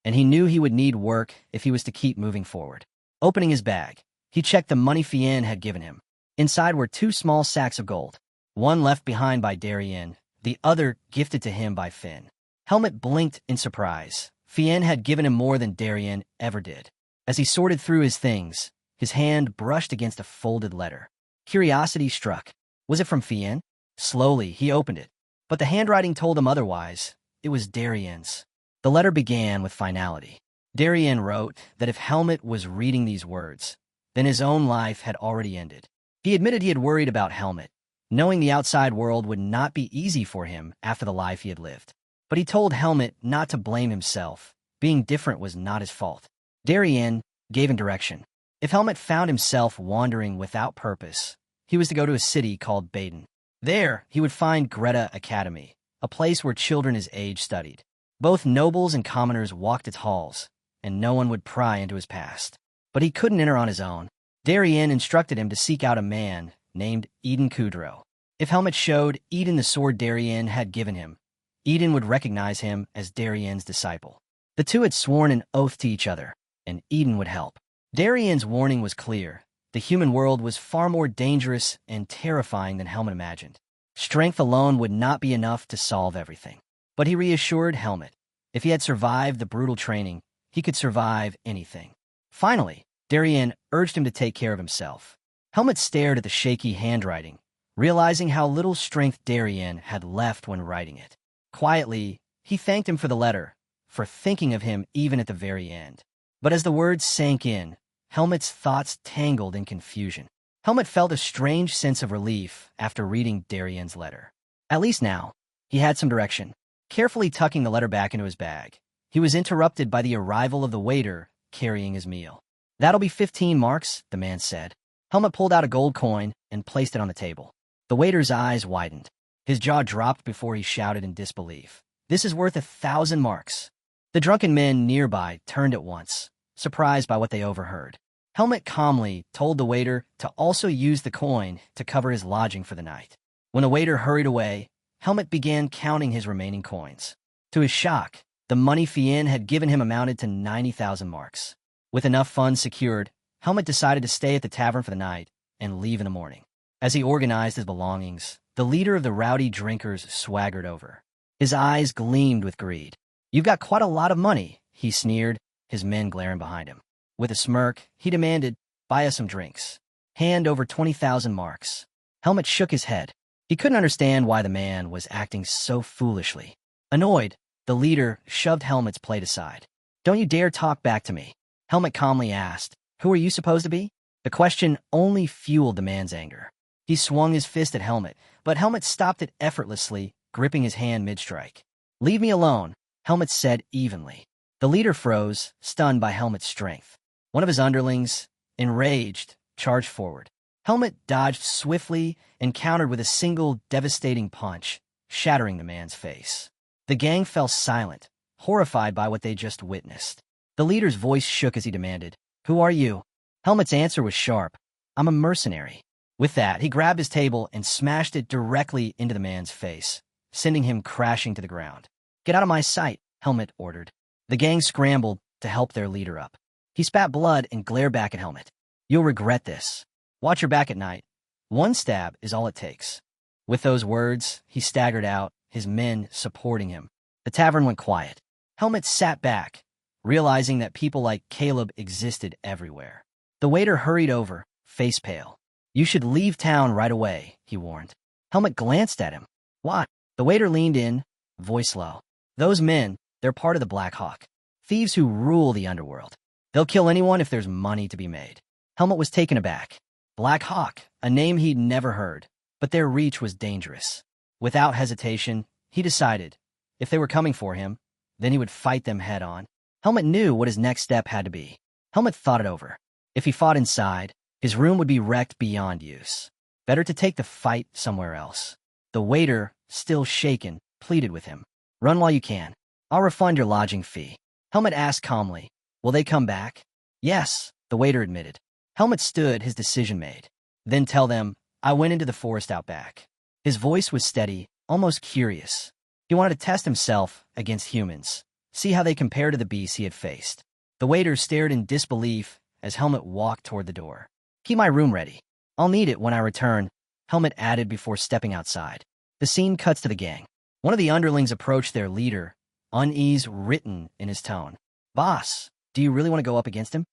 and he knew he would need work if he was to keep moving forward. Opening his bag, he checked the money Fien had given him. Inside were 2 small sacks of gold, one left behind by Darien, the other gifted to him by Finn. Helmet blinked in surprise. Fien had given him more than Darien ever did. As he sorted through his things, his hand brushed against a folded letter. Curiosity struck. Was it from Fien? Slowly, he opened it, but the handwriting told him otherwise. It was Darien's. The letter began with finality. Darien wrote that if Helmet was reading these words, then his own life had already ended. He admitted he had worried about Helmet, knowing the outside world would not be easy for him after the life he had lived. But he told Helmet not to blame himself. Being different was not his fault. Darien gave him direction. If Helmet found himself wandering without purpose, he was to go to a city called Baden. There, he would find Greta Academy, a place where children his age studied. Both nobles and commoners walked its halls, and no one would pry into his past. But he couldn't enter on his own. Darien instructed him to seek out a man named Eden Kudrow. If Helmet showed Eden the sword Darien had given him, Eden would recognize him as Darien's disciple. The two had sworn an oath to each other, and Eden would help. Darien's warning was clear. The human world was far more dangerous and terrifying than Helmet imagined. Strength alone would not be enough to solve everything. But he reassured Helmet. If he had survived the brutal training, he could survive anything. Finally, Darien urged him to take care of himself. Helmet stared at the shaky handwriting, realizing how little strength Darien had left when writing it. Quietly, he thanked him for the letter, for thinking of him even at the very end. But as the words sank in, Helmet's thoughts tangled in confusion. Helmet felt a strange sense of relief after reading Darien's letter. At least now, he had some direction. Carefully tucking the letter back into his bag, he was interrupted by the arrival of the waiter carrying his meal. "That'll be 15 marks, the man said. Helmet pulled out a gold coin and placed it on the table. The waiter's eyes widened. His jaw dropped before he shouted in disbelief. "This is worth 1,000 marks. The drunken men nearby turned at once, surprised by what they overheard. Helmet calmly told the waiter to also use the coin to cover his lodging for the night. When the waiter hurried away, Helmet began counting his remaining coins. To his shock, the money Fien had given him amounted to 90,000 marks. With enough funds secured, Helmet decided to stay at the tavern for the night and leave in the morning. As he organized his belongings, the leader of the rowdy drinkers swaggered over. His eyes gleamed with greed. "You've got quite a lot of money," he sneered, his men glaring behind him. With a smirk, he demanded, "Buy us some drinks. Hand over 20,000 marks." Helmet shook his head. He couldn't understand why the man was acting so foolishly. Annoyed, the leader shoved Helmet's plate aside. "Don't you dare talk back to me," Helmet calmly asked. "Who are you supposed to be?" The question only fueled the man's anger. He swung his fist at Helmet, but Helmet stopped it effortlessly, gripping his hand mid-strike. "Leave me alone," Helmet said evenly. The leader froze, stunned by Helmet's strength. One of his underlings, enraged, charged forward. Helmet dodged swiftly and countered with a single devastating punch, shattering the man's face. The gang fell silent, horrified by what they just witnessed. The leader's voice shook as he demanded, "Who are you?" Helmet's answer was sharp, "I'm a mercenary." With that, he grabbed his table and smashed it directly into the man's face, sending him crashing to the ground. "Get out of my sight," Helmet ordered. The gang scrambled to help their leader up. He spat blood and glared back at Helmet. "You'll regret this. Watch your back at night. One stab is all it takes." With those words, he staggered out, his men supporting him. The tavern went quiet. Helmet sat back, realizing that people like Caleb existed everywhere. The waiter hurried over, face pale. "You should leave town right away," he warned. Helmet glanced at him. "What?" The waiter leaned in, voice low. "Those men, they're part of the Black Hawk. Thieves who rule the underworld. They'll kill anyone if there's money to be made." Helmet was taken aback. Black Hawk, a name he'd never heard, but their reach was dangerous. Without hesitation, he decided, if they were coming for him, then he would fight them head on. Helmet knew what his next step had to be. Helmet thought it over. If he fought inside, his room would be wrecked beyond use. Better to take the fight somewhere else. The waiter, still shaken, pleaded with him. "Run while you can. I'll refund your lodging fee." Helmet asked calmly, "Will they come back?" "Yes," the waiter admitted. Helmet stood, his decision made. "Then tell them, I went into the forest out back." His voice was steady, almost curious. He wanted to test himself against humans, see how they compared to the beasts he had faced. The waiter stared in disbelief as Helmet walked toward the door. "Keep my room ready. I'll need it when I return," Helmet added before stepping outside. The scene cuts to the gang. One of the underlings approached their leader, unease written in his tone. "Boss, do you really want to go up against him?"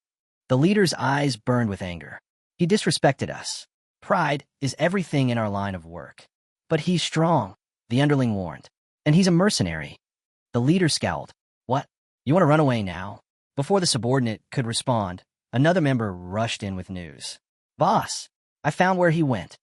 The leader's eyes burned with anger. "He disrespected us. Pride is everything in our line of work. But he's strong," the underling warned. "And he's a mercenary." The leader scowled. "What? You want to run away now?" Before the subordinate could respond, another member rushed in with news. "Boss, I found where he went."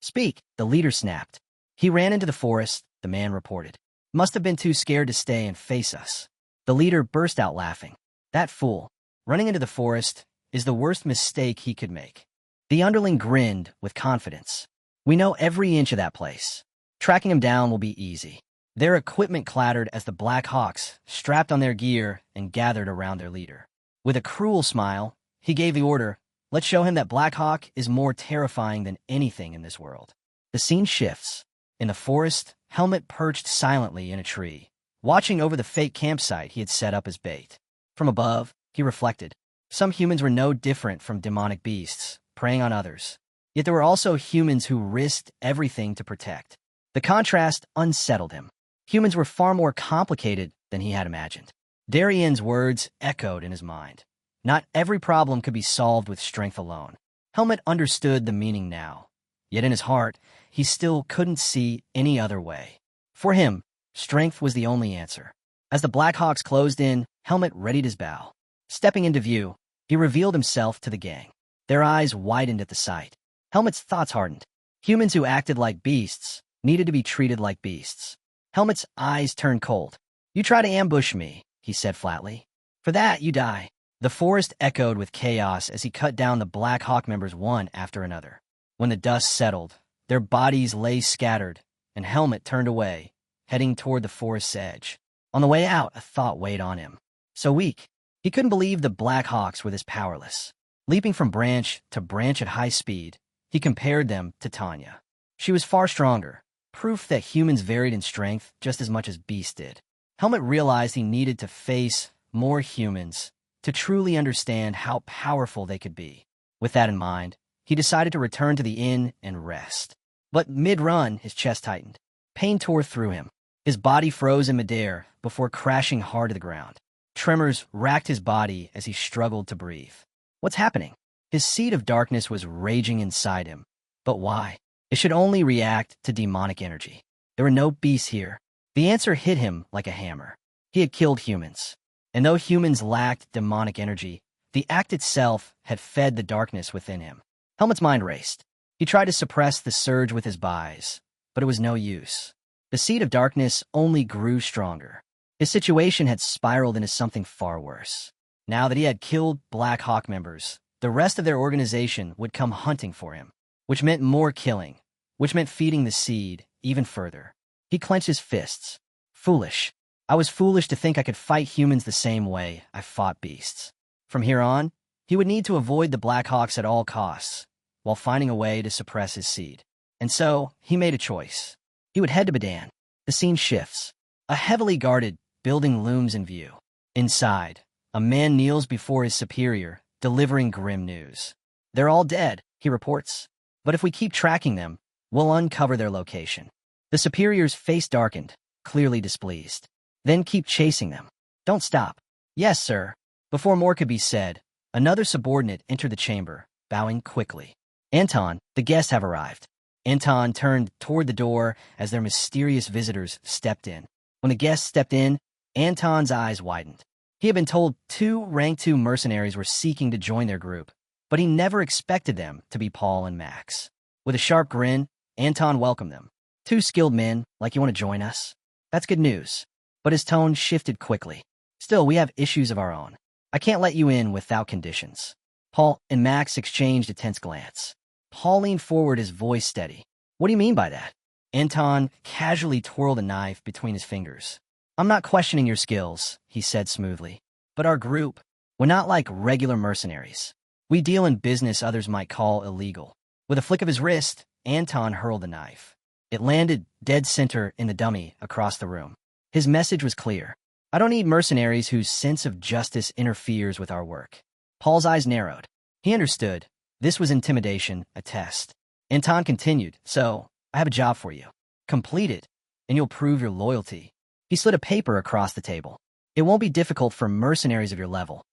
"Speak," the leader snapped. "He ran into the forest," the man reported. "Must have been too scared to stay and face us." The leader burst out laughing. "That fool, running into the forest, is the worst mistake he could make." The underling grinned with confidence. "We know every inch of that place. Tracking him down will be easy." Their equipment clattered as the Black Hawks strapped on their gear and gathered around their leader. With a cruel smile, he gave the order, Let's show him that Black Hawk is more terrifying than anything in this world. The scene shifts. In the forest, Helmet perched silently in a tree, watching over the fake campsite he had set up as bait. From above, he reflected. Some humans were no different from demonic beasts, preying on others. Yet there were also humans who risked everything to protect. The contrast unsettled him. Humans were far more complicated than he had imagined. Darien's words echoed in his mind. Not every problem could be solved with strength alone. Helmet understood the meaning now. Yet in his heart, he still couldn't see any other way. For him, strength was the only answer. As the Blackhawks closed in, Helmet readied his bow. Stepping into view, he revealed himself to the gang. Their eyes widened at the sight. Helmet's thoughts hardened. Humans who acted like beasts needed to be treated like beasts. Helmet's eyes turned cold. "You try to ambush me," he said flatly. "For that, you die." The forest echoed with chaos as he cut down the Black Hawk members one after another. When the dust settled, their bodies lay scattered, and Helmet turned away, heading toward the forest's edge. On the way out, a thought weighed on him. So weak, he couldn't believe the Black Hawks were this powerless. Leaping from branch to branch at high speed, he compared them to Tanya. She was far stronger, proof that humans varied in strength just as much as beasts did. Helmet realized he needed to face more humans to truly understand how powerful they could be. With that in mind, he decided to return to the inn and rest. But mid-run, his chest tightened. Pain tore through him. His body froze in midair before crashing hard to the ground. Tremors racked his body as he struggled to breathe. What's happening? His seed of darkness was raging inside him. But why? It should only react to demonic energy. There were no beasts here. The answer hit him like a hammer. He had killed humans. And though humans lacked demonic energy, the act itself had fed the darkness within him. Helmet's mind raced. He tried to suppress the surge with his buys, but it was no use. The seed of darkness only grew stronger. His situation had spiraled into something far worse. Now that he had killed Black Hawk members, the rest of their organization would come hunting for him, which meant more killing, which meant feeding the seed even further. He clenched his fists. Foolish. I was foolish to think I could fight humans the same way I fought beasts. From here on, he would need to avoid the Black Hawks at all costs, while finding a way to suppress his seed. And so, he made a choice. He would head to Badan. The scene shifts. A heavily guarded building looms in view. Inside, a man kneels before his superior, delivering grim news. "They're all dead," he reports. "But if we keep tracking them, we'll uncover their location." The superior's face darkened, clearly displeased. "Then keep chasing them. Don't stop." "Yes, sir." Before more could be said, another subordinate entered the chamber, bowing quickly. "Anton, the guests have arrived." Anton turned toward the door as their mysterious visitors stepped in. When the guests stepped in, Anton's eyes widened. He had been told 2 rank 2 mercenaries were seeking to join their group, but he never expected them to be Paul and Max. With a sharp grin, Anton welcomed them. "2 skilled men, like you want to join us?" "That's good news." But his tone shifted quickly. "Still, we have issues of our own. I can't let you in without conditions." Paul and Max exchanged a tense glance. Paul leaned forward, his voice steady. "What do you mean by that?" Anton casually twirled a knife between his fingers. "I'm not questioning your skills," he said smoothly. "But our group, we're not like regular mercenaries. We deal in business others might call illegal." With a flick of his wrist, Anton hurled the knife. It landed dead center in the dummy across the room. His message was clear. "I don't need mercenaries whose sense of justice interferes with our work." Paul's eyes narrowed. He understood. This was intimidation, a test. Anton continued, "So, I have a job for you. Complete it, and you'll prove your loyalty." He slid a paper across the table. "It won't be difficult for mercenaries of your level."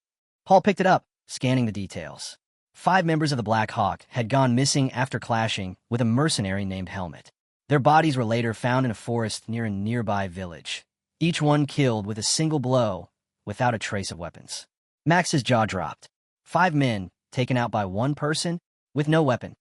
Paul picked it up, scanning the details. 5 members of the Black Hawk had gone missing after clashing with a mercenary named Helmet. Their bodies were later found in a forest near a nearby village. Each one killed with a single blow, without a trace of weapons. Max's jaw dropped. 5 men, taken out by one person, with no weapon.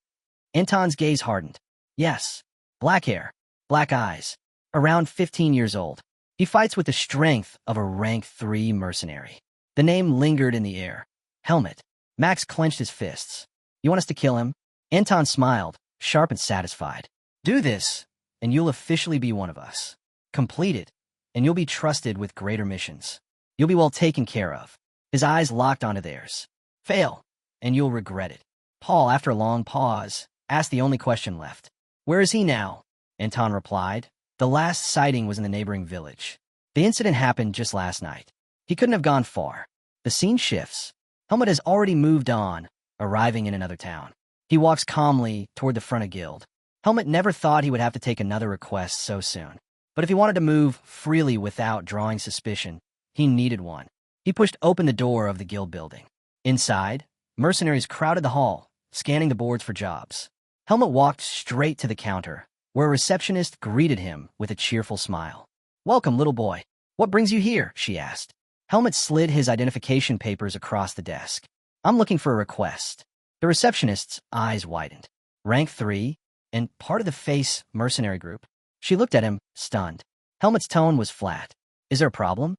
Anton's gaze hardened. Yes, black hair, black eyes, around 15 years old. He fights with the strength of a rank 3 mercenary. The name lingered in the air. Helmet. Max clenched his fists. "You want us to kill him?" Anton smiled, sharp and satisfied. "Do this, and you'll officially be one of us. Complete it, and you'll be trusted with greater missions. You'll be well taken care of." His eyes locked onto theirs. "Fail." and you'll regret it. Paul, after a long pause, asked the only question left. Where is he now? Anton replied. The last sighting was in the neighboring village. The incident happened just last night. He couldn't have gone far. The scene shifts. Helmut has already moved on, arriving in another town. He walks calmly toward the front of Guild. Helmut never thought he would have to take another request so soon. But if he wanted to move freely without drawing suspicion, he needed one. He pushed open the door of the Guild building. Inside, mercenaries crowded the hall, scanning the boards for jobs. Helmut walked straight to the counter, where a receptionist greeted him with a cheerful smile. Welcome, little boy. What brings you here? She asked. Helmut slid his identification papers across the desk. I'm looking for a request. The receptionist's eyes widened. Rank 3, and part of the face mercenary group. She looked at him, stunned. Helmut's tone was flat. Is there a problem?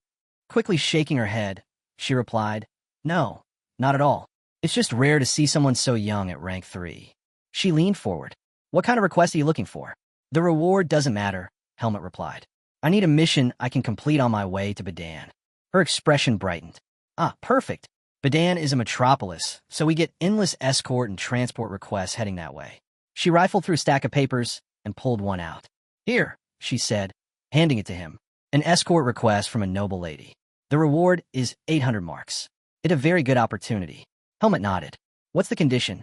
Quickly shaking her head, she replied, No, not at all. It's just rare to see someone so young at rank 3. She leaned forward. What kind of request are you looking for? The reward doesn't matter, Helmut replied. I need a mission I can complete on my way to Badan. Her expression brightened. Ah, perfect. Badan is a metropolis, so we get endless escort and transport requests heading that way. She rifled through a stack of papers and pulled one out. Here, she said, handing it to him. An escort request from a noble lady. The reward is 800 marks. It's a very good opportunity. Helmut nodded. What's the condition?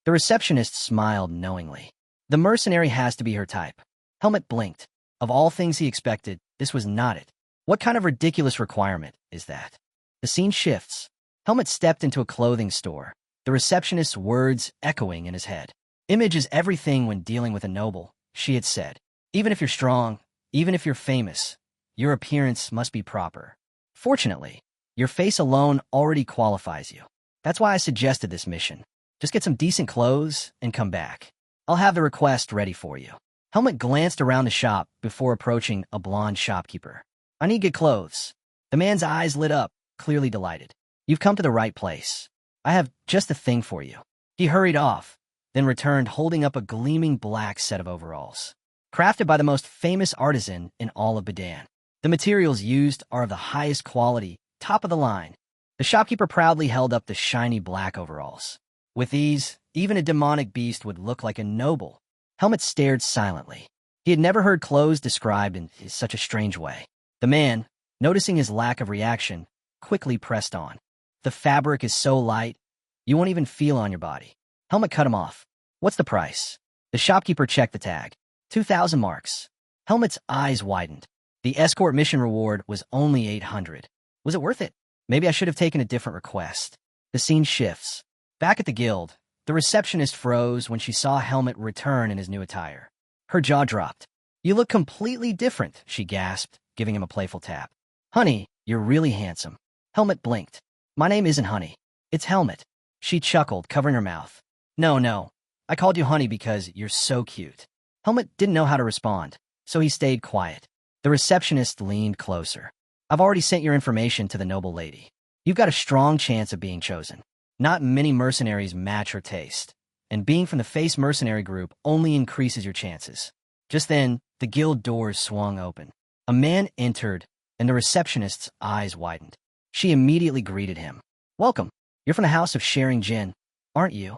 The receptionist smiled knowingly. The mercenary has to be her type. Helmut blinked. Of all things he expected, this was not it. What kind of ridiculous requirement is that? The scene shifts. Helmut stepped into a clothing store, the receptionist's words echoing in his head. Image is everything when dealing with a noble, she had said. Even if you're strong, even if you're famous, your appearance must be proper. Fortunately, your face alone already qualifies you. That's why I suggested this mission. Just get some decent clothes and come back. I'll have the request ready for you. Helmut glanced around the shop before approaching a blonde shopkeeper. I need good clothes. The man's eyes lit up, clearly delighted. You've come to the right place. I have just the thing for you. He hurried off, then returned holding up a gleaming black set of overalls. Crafted by the most famous artisan in all of Badan. The materials used are of the highest quality, top of the line. The shopkeeper proudly held up the shiny black overalls. With these, even a demonic beast would look like a noble. Helmut stared silently. He had never heard clothes described in such a strange way. The man, noticing his lack of reaction, quickly pressed on. The fabric is so light, you won't even feel on your body. Helmut cut him off. What's the price? The shopkeeper checked the tag. 2,000 marks. Helmut's eyes widened. The escort mission reward was only 800. Was it worth it? Maybe I should have taken a different request. The scene shifts. Back at the guild, the receptionist froze when she saw Helmut return in his new attire. Her jaw dropped. You look completely different, she gasped, giving him a playful tap. Honey, you're really handsome. Helmut blinked. My name isn't Honey. It's Helmut. She chuckled, covering her mouth. No. I called you Honey because you're so cute. Helmut didn't know how to respond, so he stayed quiet. The receptionist leaned closer. I've already sent your information to the noble lady. You've got a strong chance of being chosen. Not many mercenaries match her taste, and being from the Face mercenary group only increases your chances. Just then, the guild doors swung open. A man entered, and the receptionist's eyes widened. She immediately greeted him. Welcome. You're from the house of Sharing Jin, aren't you?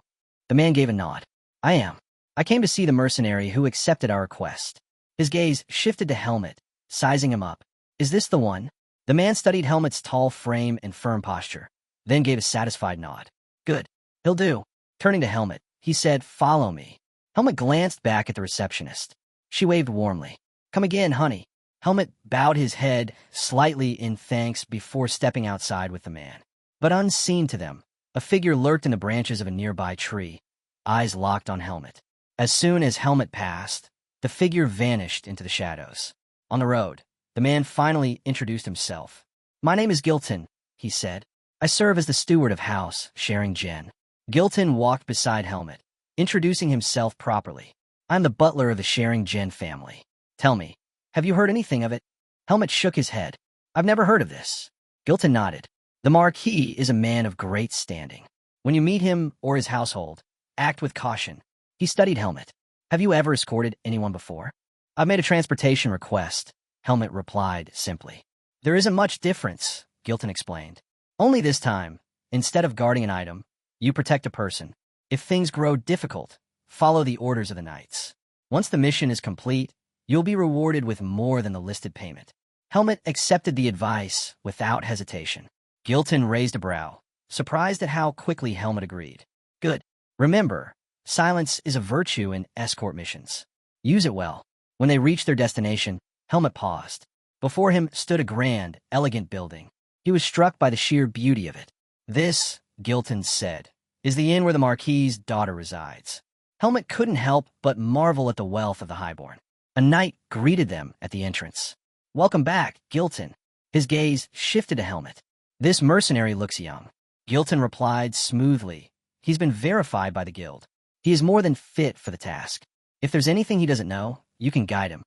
The man gave a nod. I am. I came to see the mercenary who accepted our request. His gaze shifted to Helmut, sizing him up. Is this the one? The man studied Helmut's tall frame and firm posture, then gave a satisfied nod. Good. He'll do. Turning to Helmut, he said, Follow me. Helmut glanced back at the receptionist. She waved warmly. Come again, honey. Helmut bowed his head slightly in thanks before stepping outside with the man. But unseen to them, a figure lurked in the branches of a nearby tree, eyes locked on Helmut. As soon as Helmut passed, the figure vanished into the shadows. On the road, the man finally introduced himself. My name is Gilton, he said. I serve as the steward of House Sharing Jen. Gilton walked beside Helmut, introducing himself properly. I'm the butler of the Sharing Jen family. Tell me, have you heard anything of it? Helmut shook his head. I've never heard of this. Gilton nodded. The Marquis is a man of great standing. When you meet him or his household, act with caution. He studied Helmut. Have you ever escorted anyone before? I've made a transportation request, Helmut replied simply. There isn't much difference, Gilton explained. Only this time, instead of guarding an item, You protect a person. If things grow difficult, follow the orders of the knights. Once the mission is complete, you'll be rewarded with more than the listed payment. Helmet accepted the advice without hesitation. Gilton raised a brow, surprised at how quickly Helmet agreed. Good. Remember, silence is a virtue in escort missions. Use it well. When they reached their destination, Helmet paused. Before him stood a grand, elegant building. He was struck by the sheer beauty of it. This, Gilton said, is the inn where the Marquis's daughter resides. Helmet couldn't help but marvel at the wealth of the highborn. A knight greeted them at the entrance. Welcome back, Gilton. His gaze shifted to Helmet. This mercenary looks young. Gilton replied smoothly. He's been verified by the guild. He is more than fit for the task. If there's anything he doesn't know, you can guide him.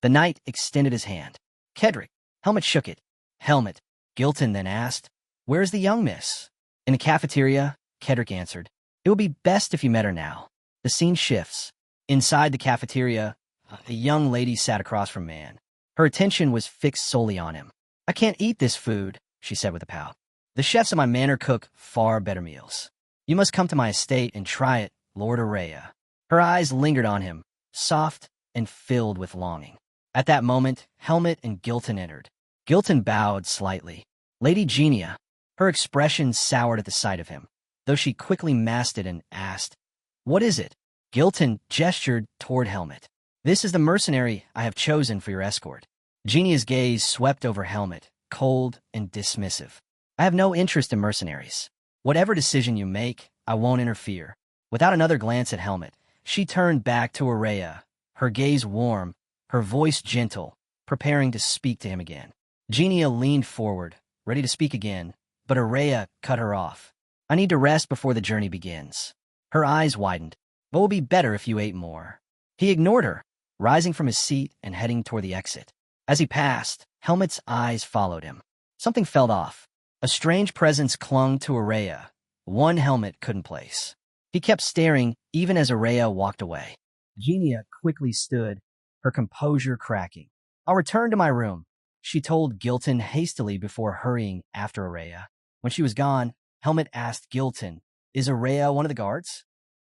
The knight extended his hand. Kedrick. Helmet shook it. Helmet. Gilton then asked, Where's the young miss? In the cafeteria, Kedrick answered. It would be best if you met her now. The scene shifts. Inside the cafeteria, a young lady sat across from Man. Her attention was fixed solely on him. I can't eat this food, she said with a pout. The chefs of my manor cook far better meals. You must come to my estate and try it, Lord Araya. Her eyes lingered on him, soft and filled with longing. At that moment, Helmet and Gilton entered. Gilton bowed slightly. Lady Genia. Her expression soured at the sight of him, though she quickly masked it and asked, What is it? Gilton gestured toward Helmet. This is the mercenary I have chosen for your escort. Genia's gaze swept over Helmet, cold and dismissive. I have no interest in mercenaries. Whatever decision you make, I won't interfere. Without another glance at Helmet, she turned back to Araya, her gaze warm, her voice gentle, preparing to speak to him again. Genia leaned forward, ready to speak again, but Araya cut her off. I need to rest before the journey begins. Her eyes widened. What would be better if you ate more? He ignored her, rising from his seat and heading toward the exit. As he passed, Helmet's eyes followed him. Something fell off. A strange presence clung to Araya, one Helmet couldn't place. He kept staring even as Araya walked away. Genia quickly stood, her composure cracking. I'll return to my room, she told Gilton hastily before hurrying after Araya. When she was gone, Helmet asked Gilton, Is Araya one of the guards?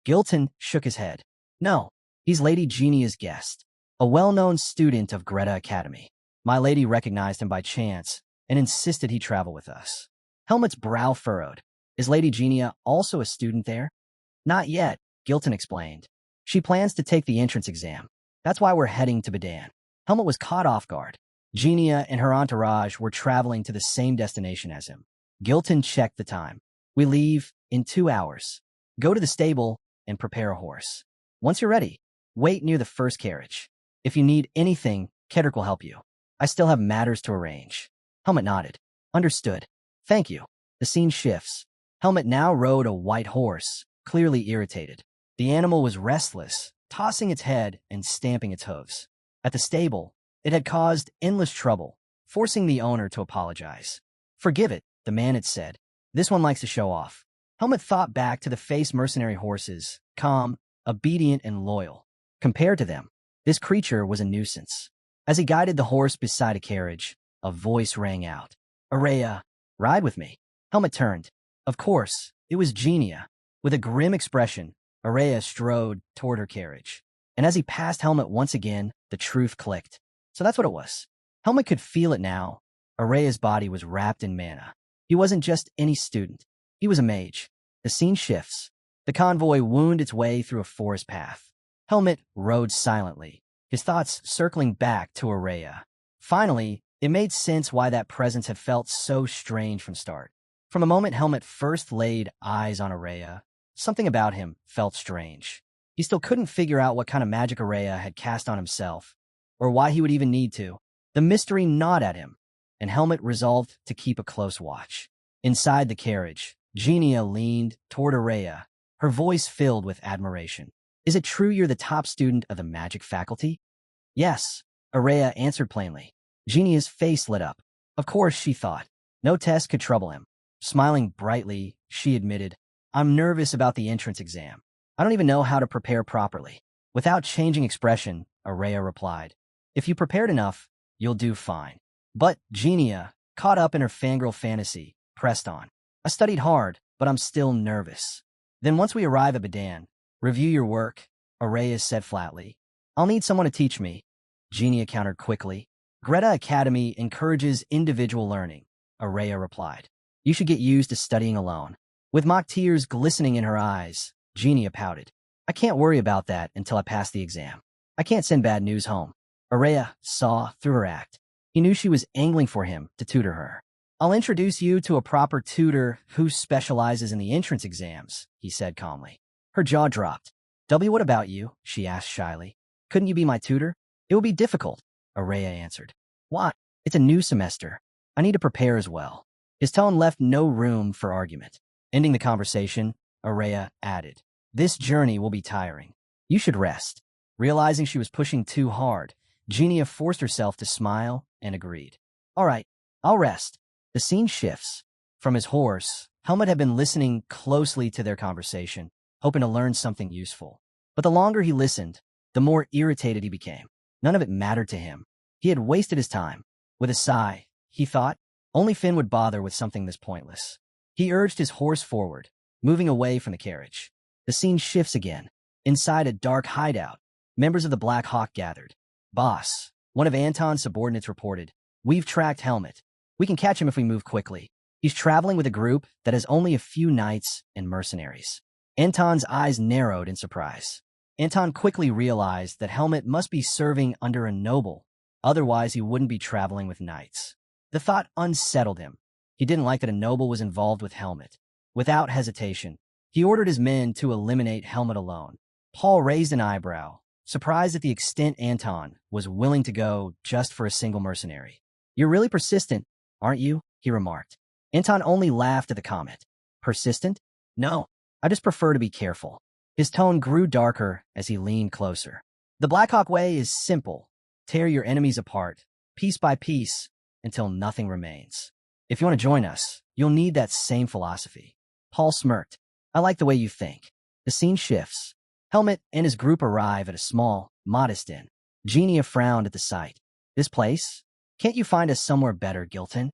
Gilton shook his head. No, he's Lady Genia's guest, a well-known student of Greta Academy. My lady recognized him by chance and insisted he travel with us. Helmet's brow furrowed. Is Lady Genia also a student there? Not yet, Gilton explained. She plans to take the entrance exam. That's why we're heading to Badan. Helmet was caught off guard. Genia and her entourage were traveling to the same destination as him. Gilton checked the time. We leave in 2 hours. Go to the stable and prepare a horse. Once you're ready, wait near the first carriage. If you need anything, Kedrick will help you. I still have matters to arrange. Helmet nodded. Understood. Thank you. The scene shifts. Helmet now rode a white horse, clearly irritated. The animal was restless, tossing its head and stamping its hooves. At the stable, it had caused endless trouble, forcing the owner to apologize. Forgive it, the man had said. This one likes to show off. Helmet thought back to the face mercenary horses, calm, obedient, and loyal. Compared to them, this creature was a nuisance. As he guided the horse beside a carriage, a voice rang out. Araya, ride with me. Helmet turned. Of course, it was Genia. With a grim expression, Araya strode toward her carriage. And as he passed Helmet once again, the truth clicked. So that's what it was. Helmet could feel it now. Araya's body was wrapped in mana. He wasn't just any student. He was a mage. The scene shifts. The convoy wound its way through a forest path. Helmet rode silently, his thoughts circling back to Araya. Finally, it made sense why that presence had felt so strange from start. From the moment Helmet first laid eyes on Araya, something about him felt strange. He still couldn't figure out what kind of magic Araya had cast on himself, or why he would even need to. The mystery gnawed at him, and Helmet resolved to keep a close watch. Inside the carriage, Genia leaned toward Araya, her voice filled with admiration. Is it true you're the top student of the magic faculty? Yes, Araya answered plainly. Genia's face lit up. Of course, she thought. No test could trouble him. Smiling brightly, she admitted, I'm nervous about the entrance exam. I don't even know how to prepare properly. Without changing expression, Araya replied, If you prepared enough, you'll do fine. But Genia, caught up in her fangirl fantasy, pressed on. I studied hard, but I'm still nervous. Then once we arrive at Badan, review your work, Araya said flatly. I'll need someone to teach me, Genia countered quickly. Greta Academy encourages individual learning, Araya replied. You should get used to studying alone. With mock tears glistening in her eyes, Genia pouted. I can't worry about that until I pass the exam. I can't send bad news home. Araya saw through her act. He knew she was angling for him to tutor her. I'll introduce you to a proper tutor who specializes in the entrance exams, he said calmly. Her jaw dropped. What about you? She asked shyly. Couldn't you be my tutor? It will be difficult, Araya answered. Why? It's a new semester. I need to prepare as well. His tone left no room for argument. Ending the conversation, Araya added, This journey will be tiring. You should rest. Realizing she was pushing too hard, Genia forced herself to smile and agreed. All right, I'll rest. The scene shifts. From his horse, Helmut had been listening closely to their conversation, hoping to learn something useful. But the longer he listened, the more irritated he became. None of it mattered to him. He had wasted his time. With a sigh, he thought, only Finn would bother with something this pointless. He urged his horse forward, moving away from the carriage. The scene shifts again. Inside a dark hideout, members of the Black Hawk gathered. Boss, one of Anton's subordinates reported, We've tracked Helmut. We can catch him if we move quickly. He's traveling with a group that has only a few knights and mercenaries. Anton's eyes narrowed in surprise. Anton quickly realized that Helmut must be serving under a noble, otherwise he wouldn't be traveling with knights. The thought unsettled him. He didn't like that a noble was involved with Helmut. Without hesitation, he ordered his men to eliminate Helmut alone. Paul raised an eyebrow, surprised at the extent Anton was willing to go just for a single mercenary. You're really persistent, aren't you? He remarked. Anton only laughed at the comment. Persistent? No, I just prefer to be careful. His tone grew darker as he leaned closer. The Blackhawk way is simple. Tear your enemies apart, piece by piece, until nothing remains. If you want to join us, you'll need that same philosophy. Paul smirked. I like the way you think. The scene shifts. Helmut and his group arrive at a small, modest inn. Genia frowned at the sight. This place? Can't you find us somewhere better, Gilton?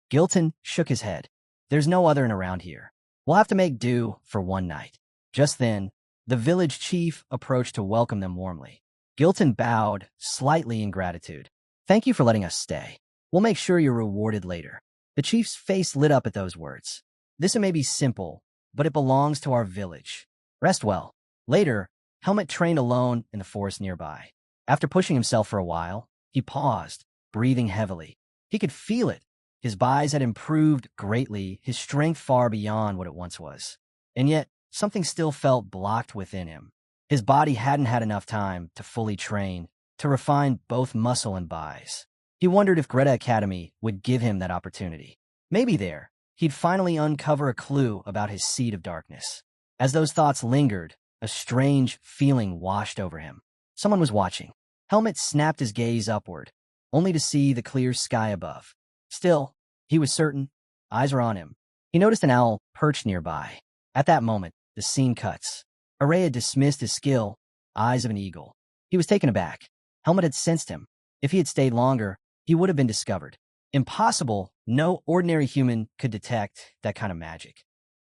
Gilton shook his head. There's no other inn around here. We'll have to make do for one night. Just then, the village chief approached to welcome them warmly. Gilton bowed, slightly in gratitude. Thank you for letting us stay. We'll make sure you're rewarded later. The chief's face lit up at those words. This may be simple, but it belongs to our village. Rest well. Later, Helmut trained alone in the forest nearby. After pushing himself for a while, he paused, breathing heavily. He could feel it. His eyes had improved greatly, his strength far beyond what it once was. And yet, something still felt blocked within him. His body hadn't had enough time to fully train, to refine both muscle and buys. He wondered if Greta Academy would give him that opportunity. Maybe there, he'd finally uncover a clue about his seed of darkness. As those thoughts lingered, a strange feeling washed over him. Someone was watching. Helmut snapped his gaze upward, only to see the clear sky above. Still, he was certain, eyes were on him. He noticed an owl perched nearby. At that moment, the scene cuts. Araya dismissed his skill, eyes of an eagle. He was taken aback. Helmut had sensed him. If he had stayed longer, he would have been discovered. Impossible, no ordinary human could detect that kind of magic.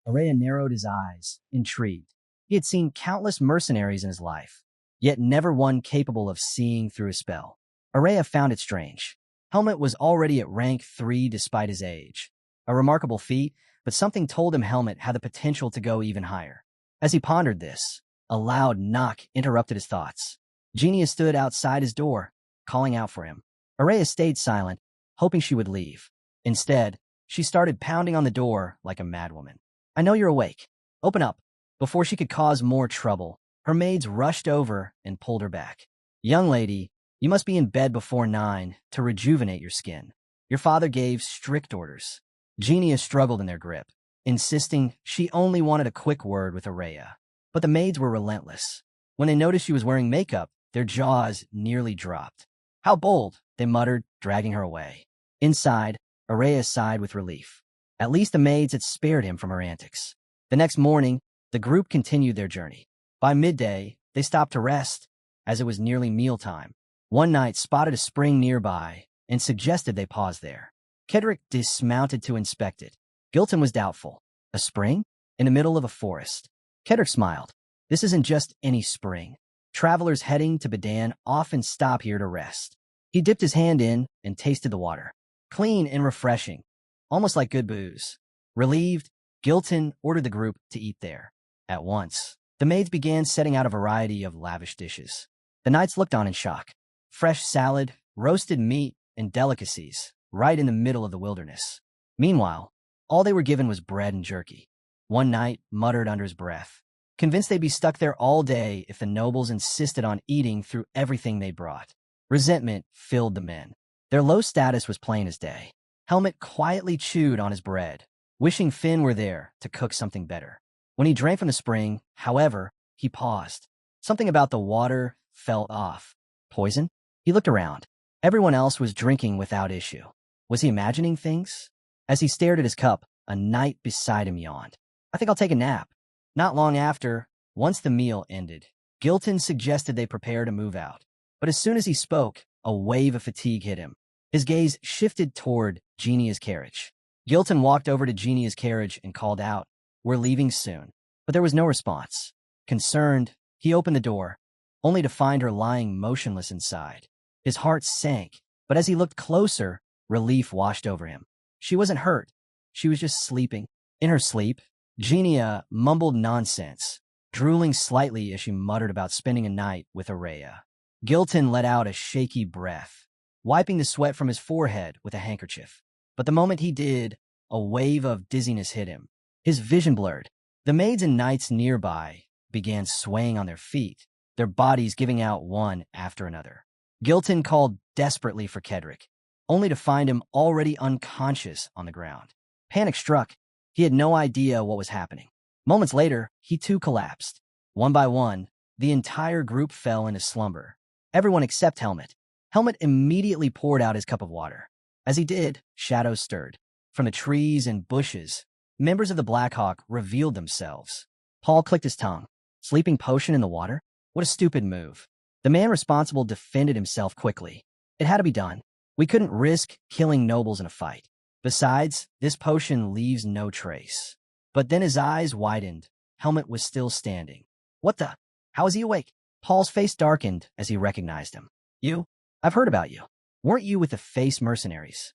Araya narrowed his eyes, intrigued. He had seen countless mercenaries in his life, yet never one capable of seeing through a spell. Araya found it strange. Helmut was already at rank 3 despite his age. A remarkable feat, but something told him Helmut had the potential to go even higher. As he pondered this, a loud knock interrupted his thoughts. Genia stood outside his door, calling out for him. Araya stayed silent, hoping she would leave. Instead, she started pounding on the door like a madwoman. I know you're awake. Open up. Before she could cause more trouble, her maids rushed over and pulled her back. Young lady, you must be in bed before 9 to rejuvenate your skin. Your father gave strict orders. Genia struggled in their grip, insisting she only wanted a quick word with Araya. But the maids were relentless. When they noticed she was wearing makeup, their jaws nearly dropped. How bold, they muttered, dragging her away. Inside, Araya sighed with relief. At least the maids had spared him from her antics. The next morning, the group continued their journey. By midday, they stopped to rest, as it was nearly mealtime. One knight spotted a spring nearby and suggested they pause there. Kedrick dismounted to inspect it. Gilton was doubtful. A spring? in the middle of a forest. Kedrick smiled. This isn't just any spring. Travelers heading to Badan often stop here to rest. He dipped his hand in and tasted the water. Clean and refreshing, almost like good booze. Relieved, Gilton ordered the group to eat there. At once, the maids began setting out a variety of lavish dishes. The knights looked on in shock. Fresh salad, roasted meat, and delicacies, right in the middle of the wilderness. Meanwhile, all they were given was bread and jerky. One knight muttered under his breath, convinced they'd be stuck there all day if the nobles insisted on eating through everything they brought. Resentment filled the men. Their low status was plain as day. Helmet quietly chewed on his bread, wishing Finn were there to cook something better. When he drank from the spring, however, he paused. Something about the water felt off. Poison? He looked around. Everyone else was drinking without issue. Was he imagining things? As he stared at his cup, a knight beside him yawned. I think I'll take a nap. Not long after, once the meal ended, Gilton suggested they prepare to move out. But as soon as he spoke, a wave of fatigue hit him. His gaze shifted toward Genia's carriage. Gilton walked over to Genia's carriage and called out, "We're leaving soon." But there was no response. Concerned, he opened the door, only to find her lying motionless inside. His heart sank, but as he looked closer, relief washed over him. She wasn't hurt. She was just sleeping. In her sleep, Genia mumbled nonsense, drooling slightly as she muttered about spending a night with Araya. Gilton let out a shaky breath, wiping the sweat from his forehead with a handkerchief. But the moment he did, a wave of dizziness hit him. His vision blurred. The maids and knights nearby began swaying on their feet, their bodies giving out one after another. Gilton called desperately for Kedrick, only to find him already unconscious on the ground. Panic struck. He had no idea what was happening. Moments later, he too collapsed. One by one, the entire group fell into slumber. Everyone except Helmet. Helmet immediately poured out his cup of water. As he did, shadows stirred. From the trees and bushes, members of the Blackhawk revealed themselves. Paul clicked his tongue. Sleeping potion in the water? What a stupid move. The man responsible defended himself quickly. It had to be done. We couldn't risk killing nobles in a fight. Besides, this potion leaves no trace. But then his eyes widened. Helmet was still standing. What the? How is he awake? Paul's face darkened as he recognized him. You? I've heard about you. Weren't you with the face mercenaries?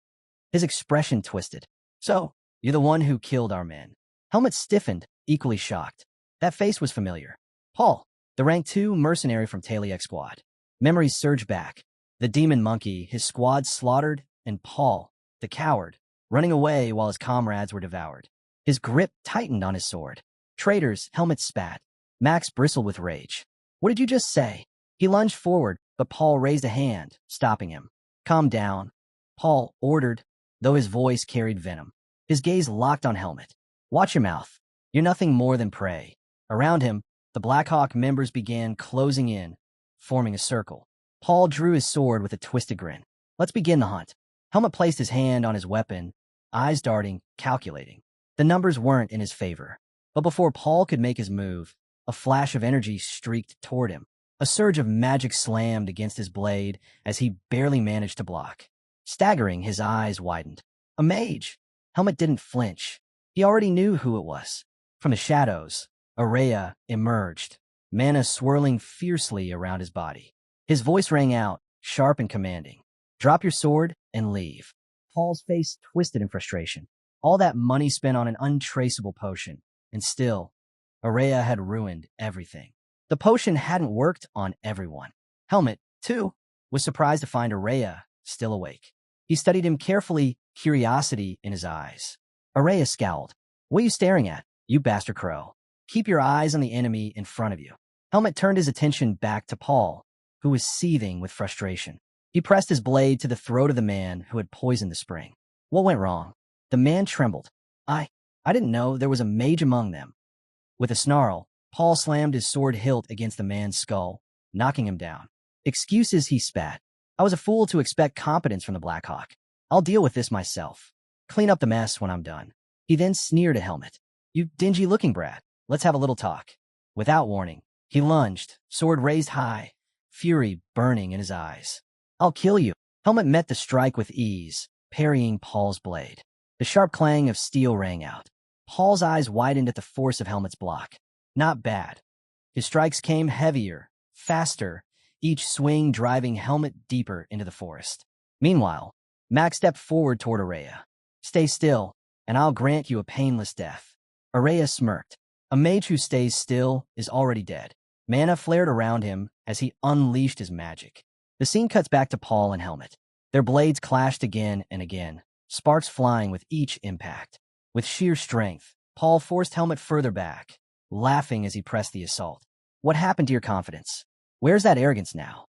His expression twisted. So, you're the one who killed our men. Helmet stiffened, equally shocked. That face was familiar. Paul, the rank 2 mercenary from Taliek's squad. Memories surged back. The demon monkey, his squad slaughtered, and Paul, the coward, running away while his comrades were devoured. His grip tightened on his sword. Traitors, Helmet spat. Max bristled with rage. What did you just say? He lunged forward, but Paul raised a hand, stopping him. Calm down, Paul ordered, though his voice carried venom. His gaze locked on Helmet. Watch your mouth. You're nothing more than prey. Around him, the Blackhawk members began closing in, forming a circle. Paul drew his sword with a twisted grin. Let's begin the hunt. Helmet placed his hand on his weapon, eyes darting, calculating. The numbers weren't in his favor. But before Paul could make his move, a flash of energy streaked toward him. A surge of magic slammed against his blade as he barely managed to block. Staggering, his eyes widened. A mage! Helmet didn't flinch. He already knew who it was. From the shadows, Araya emerged, mana swirling fiercely around his body. His voice rang out, sharp and commanding. Drop your sword and leave. Paul's face twisted in frustration. All that money spent on an untraceable potion. And still, Araya had ruined everything. The potion hadn't worked on everyone. Helmet, too, was surprised to find Araya still awake. He studied him carefully, curiosity in his eyes. Araya scowled. What are you staring at, you bastard crow? Keep your eyes on the enemy in front of you. Helmet turned his attention back to Paul, who was seething with frustration. He pressed his blade to the throat of the man who had poisoned the spring. What went wrong? The man trembled. I didn't know there was a mage among them. With a snarl, Paul slammed his sword hilt against the man's skull, knocking him down. Excuses, he spat. I was a fool to expect competence from the Blackhawk. I'll deal with this myself. Clean up the mess when I'm done. He then sneered at Helmet. You dingy-looking brat. Let's have a little talk. Without warning, he lunged, sword raised high, fury burning in his eyes. I'll kill you. Helmet met the strike with ease, parrying Paul's blade. The sharp clang of steel rang out. Paul's eyes widened at the force of Helmet's block. Not bad. His strikes came heavier, faster, each swing driving Helmet deeper into the forest. Meanwhile, Max stepped forward toward Araya. Stay still, and I'll grant you a painless death. Araya smirked. A mage who stays still is already dead. Mana flared around him as he unleashed his magic. The scene cuts back to Paul and Helmet. Their blades clashed again and again, sparks flying with each impact. With sheer strength, Paul forced Helmet further back, laughing as he pressed the assault. What happened to your confidence? Where's that arrogance now?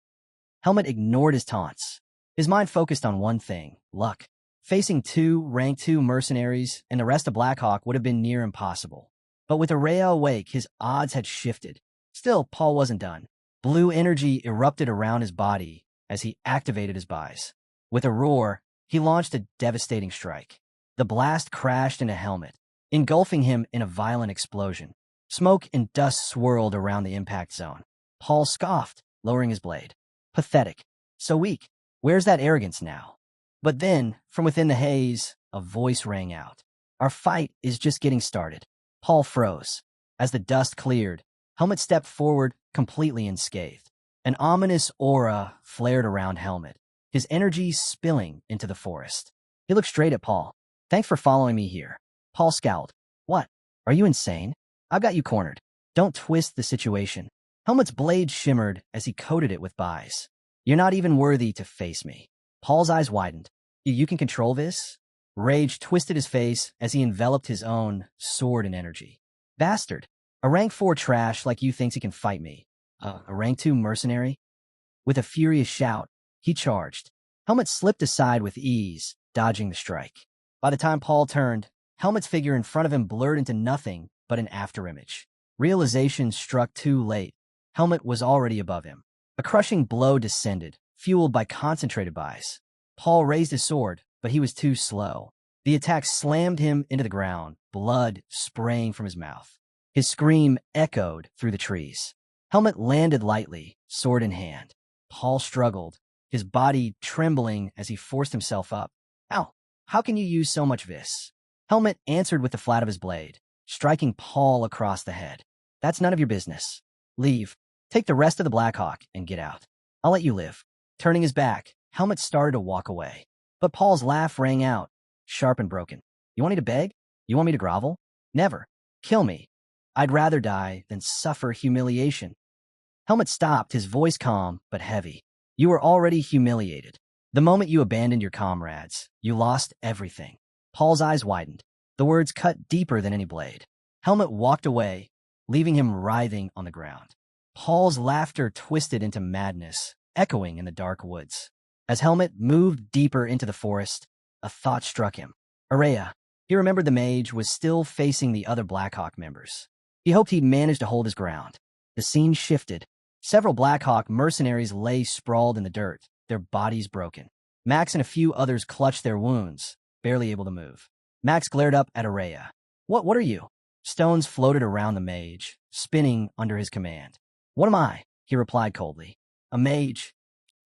Helmet ignored his taunts. His mind focused on one thing, luck. Facing two rank 2 mercenaries and the rest of Blackhawk would have been near impossible. But with Araya awake, his odds had shifted. Still, Paul wasn't done. Blue energy erupted around his body as he activated his buys. With a roar, he launched a devastating strike. The blast crashed into Helmet, engulfing him in a violent explosion. Smoke and dust swirled around the impact zone. Paul scoffed, lowering his blade. Pathetic. So weak. Where's that arrogance now? But then, from within the haze, a voice rang out. Our fight is just getting started. Paul froze. As the dust cleared, Helmet stepped forward, completely unscathed. An ominous aura flared around Helmet, his energy spilling into the forest. He looked straight at Paul. Thanks for following me here. Paul scowled. What? Are you insane? I've got you cornered. Don't twist the situation. Helmet's blade shimmered as he coated it with buys. You're not even worthy to face me. Paul's eyes widened. You can control this? Rage twisted his face as he enveloped his own sword in energy. Bastard. A rank 4 trash like you thinks he can fight me. A rank 2 mercenary? With a furious shout, he charged. Helmet slipped aside with ease, dodging the strike. By the time Paul turned, Helmet's figure in front of him blurred into nothing but an afterimage. Realization struck too late. Helmet was already above him. A crushing blow descended, fueled by concentrated buys. Paul raised his sword, but he was too slow. The attack slammed him into the ground, blood spraying from his mouth. His scream echoed through the trees. Helmet landed lightly, sword in hand. Paul struggled, his body trembling as he forced himself up. Ow! How can you use so much vis? Helmet answered with the flat of his blade, striking Paul across the head. That's none of your business. Leave. Take the rest of the Blackhawk and get out. I'll let you live. Turning his back, Helmet started to walk away. But Paul's laugh rang out, sharp and broken. You want me to beg? You want me to grovel? Never. Kill me. I'd rather die than suffer humiliation. Helmet stopped, his voice calm but heavy. You were already humiliated. The moment you abandoned your comrades, you lost everything. Paul's eyes widened. The words cut deeper than any blade. Helmet walked away, leaving him writhing on the ground. Paul's laughter twisted into madness, echoing in the dark woods. As Helmet moved deeper into the forest, a thought struck him. Araya. He remembered the mage was still facing the other Blackhawk members. He hoped he'd manage to hold his ground. The scene shifted. Several Blackhawk mercenaries lay sprawled in the dirt, their bodies broken. Max and a few others clutched their wounds, barely able to move. Max glared up at Araya. What are you? Stones floated around the mage, spinning under his command. What am I? He replied coldly. A mage.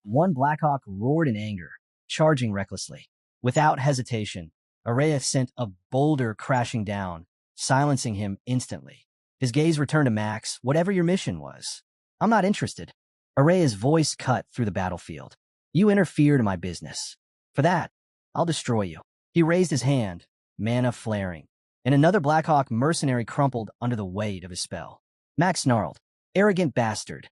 One Blackhawk roared in anger, charging recklessly. Without hesitation, Araya sent a boulder crashing down, silencing him instantly. His gaze returned to Max, whatever your mission was. I'm not interested. Araya's voice cut through the battlefield. You interfered in my business. For that, I'll destroy you. He raised his hand, mana flaring, and another Blackhawk mercenary crumpled under the weight of his spell. Max snarled. Arrogant bastard.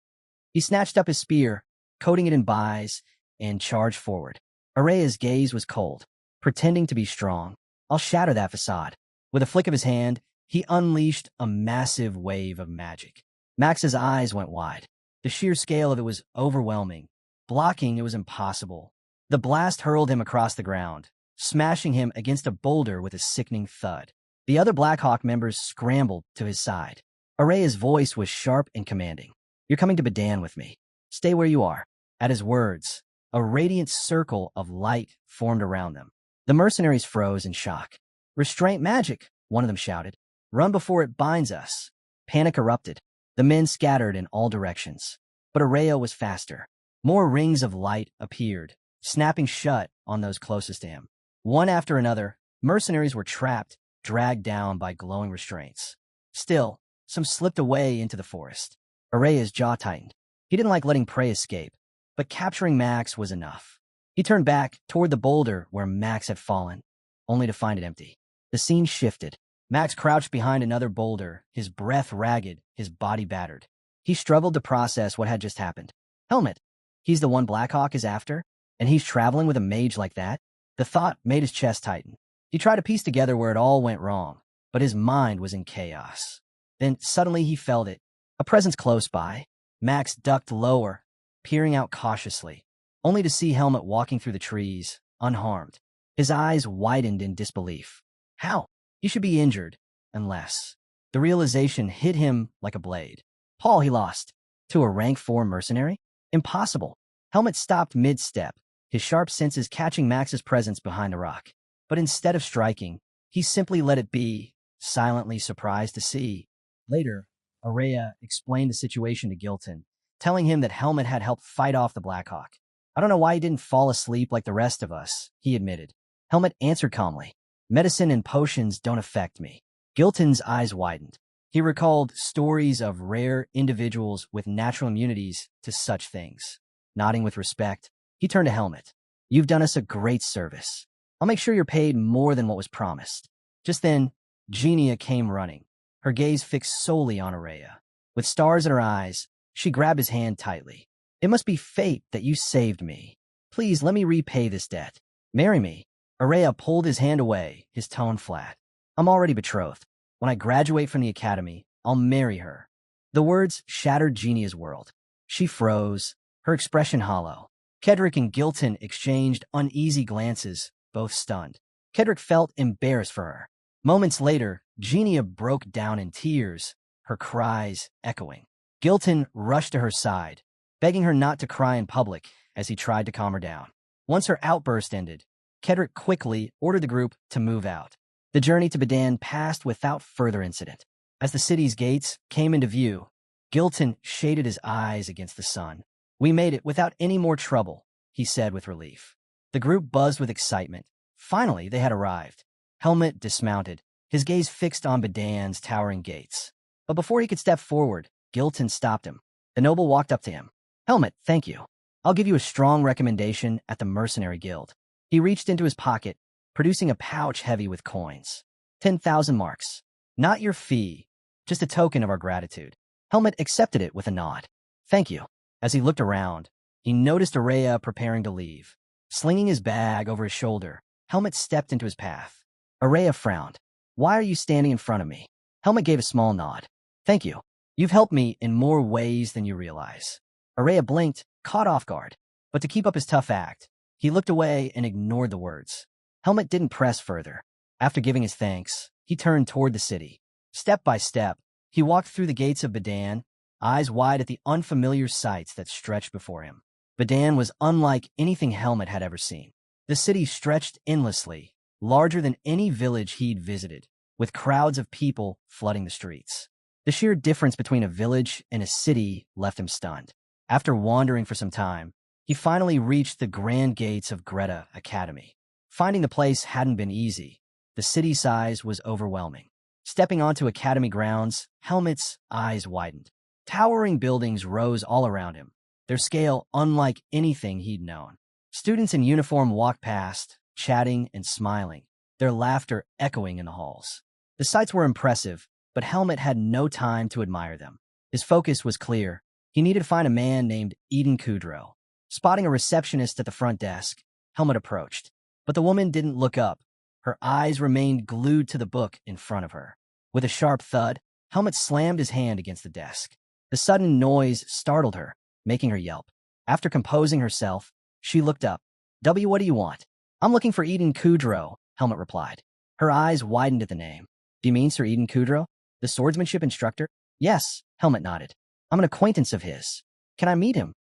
He snatched up his spear, coating it in buys, and charged forward. Araya's gaze was cold, pretending to be strong. I'll shatter that facade. With a flick of his hand, he unleashed a massive wave of magic. Max's eyes went wide. The sheer scale of it was overwhelming. Blocking it was impossible. The blast hurled him across the ground, smashing him against a boulder with a sickening thud. The other Blackhawk members scrambled to his side. Araya's voice was sharp and commanding. You're coming to Badan with me. Stay where you are. At his words, a radiant circle of light formed around them. The mercenaries froze in shock. Restraint magic, one of them shouted. Run before it binds us. Panic erupted. The men scattered in all directions. But Araya was faster. More rings of light appeared, snapping shut on those closest to him. One after another, mercenaries were trapped dragged down by glowing restraints. Still, some slipped away into the forest. Araya's jaw tightened. He didn't like letting prey escape, but capturing Max was enough. He turned back toward the boulder where Max had fallen, only to find it empty. The scene shifted. Max crouched behind another boulder, his breath ragged, his body battered. He struggled to process what had just happened. Helmet. He's the one Blackhawk is after? And he's traveling with a mage like that? The thought made his chest tighten. He tried to piece together where it all went wrong, but his mind was in chaos. Then suddenly he felt it. A presence close by. Max ducked lower, peering out cautiously, only to see Helmet walking through the trees, unharmed. His eyes widened in disbelief. How? He should be injured, unless. The realization hit him like a blade. Paul he lost. To a rank 4 mercenary? Impossible. Helmet stopped mid-step, his sharp senses catching Max's presence behind a rock. But instead of striking, he simply let it be, silently surprised to see. Later, Araya explained the situation to Gilton, telling him that Helmet had helped fight off the Blackhawk. I don't know why he didn't fall asleep like the rest of us, he admitted. Helmet answered calmly. Medicine and potions don't affect me. Gilton's eyes widened. He recalled stories of rare individuals with natural immunities to such things. Nodding with respect, he turned to Helmet. You've done us a great service. I'll make sure you're paid more than what was promised. Just then, Genia came running, her gaze fixed solely on Araya. With stars in her eyes, she grabbed his hand tightly. It must be fate that you saved me. Please let me repay this debt. Marry me. Araya pulled his hand away, his tone flat. I'm already betrothed. When I graduate from the academy, I'll marry her. The words shattered Genia's world. She froze, her expression hollow. Kedrick and Gilton exchanged uneasy glances, both stunned. Kedrick felt embarrassed for her. Moments later, Genia broke down in tears, her cries echoing. Gilton rushed to her side, begging her not to cry in public as he tried to calm her down. Once her outburst ended, Kedrick quickly ordered the group to move out. The journey to Badan passed without further incident. As the city's gates came into view, Gilton shaded his eyes against the sun. We made it without any more trouble, he said with relief. The group buzzed with excitement. Finally, they had arrived. Helmet dismounted, his gaze fixed on Badan's towering gates. But before he could step forward, Gilton stopped him. The noble walked up to him. Helmet, thank you. I'll give you a strong recommendation at the Mercenary Guild. He reached into his pocket, producing a pouch heavy with coins. 10,000 marks. Not your fee, just a token of our gratitude. Helmet accepted it with a nod. Thank you. As he looked around, he noticed Araya preparing to leave. Slinging his bag over his shoulder, Helmet stepped into his path. Araya frowned. Why are you standing in front of me? Helmet gave a small nod. Thank you. You've helped me in more ways than you realize. Araya blinked, caught off guard. But to keep up his tough act, he looked away and ignored the words. Helmet didn't press further. After giving his thanks, he turned toward the city. Step by step, he walked through the gates of Badan, eyes wide at the unfamiliar sights that stretched before him. Badan was unlike anything Helmet had ever seen. The city stretched endlessly, larger than any village he'd visited, with crowds of people flooding the streets. The sheer difference between a village and a city left him stunned. After wandering for some time, he finally reached the grand gates of Greta Academy. Finding the place hadn't been easy. The city size was overwhelming. Stepping onto Academy grounds, Helmet's eyes widened. Towering buildings rose all around him, their scale unlike anything he'd known. Students in uniform walked past, chatting and smiling, their laughter echoing in the halls. The sights were impressive, but Helmet had no time to admire them. His focus was clear. He needed to find a man named Eden Kudrow. Spotting a receptionist at the front desk, Helmet approached. But the woman didn't look up. Her eyes remained glued to the book in front of her. With a sharp thud, Helmet slammed his hand against the desk. The sudden noise startled her, making her yelp. After composing herself, she looked up. What do you want? I'm looking for Eden Kudrow, Helmet replied. Her eyes widened at the name. Do you mean Sir Eden Kudrow, the swordsmanship instructor? Yes, Helmet nodded. I'm an acquaintance of his. Can I meet him?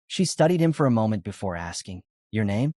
She studied him for a moment before asking, Your name?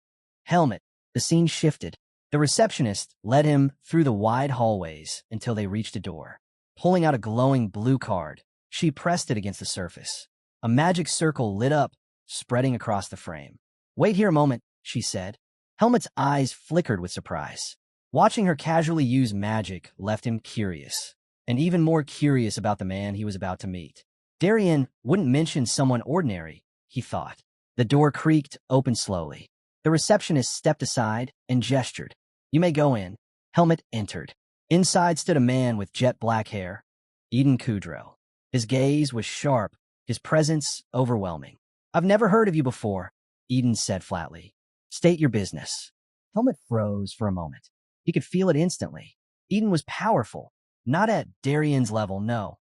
Helmet. The scene shifted. The receptionist led him through the wide hallways until they reached a door. Pulling out a glowing blue card, she pressed it against the surface. A magic circle lit up, spreading across the frame. Wait here a moment, she said. Helmet's eyes flickered with surprise. Watching her casually use magic left him curious, and even more curious about the man he was about to meet. Darien wouldn't mention someone ordinary, he thought. The door creaked open slowly. The receptionist stepped aside and gestured. "You may go in." Helmut entered. Inside stood a man with jet black hair, Eden Kudrow. His gaze was sharp, his presence overwhelming. "I've never heard of you before," Eden said flatly. "State your business." Helmut froze for a moment. He could feel it instantly. Eden was powerful. Not at Darien's level, no.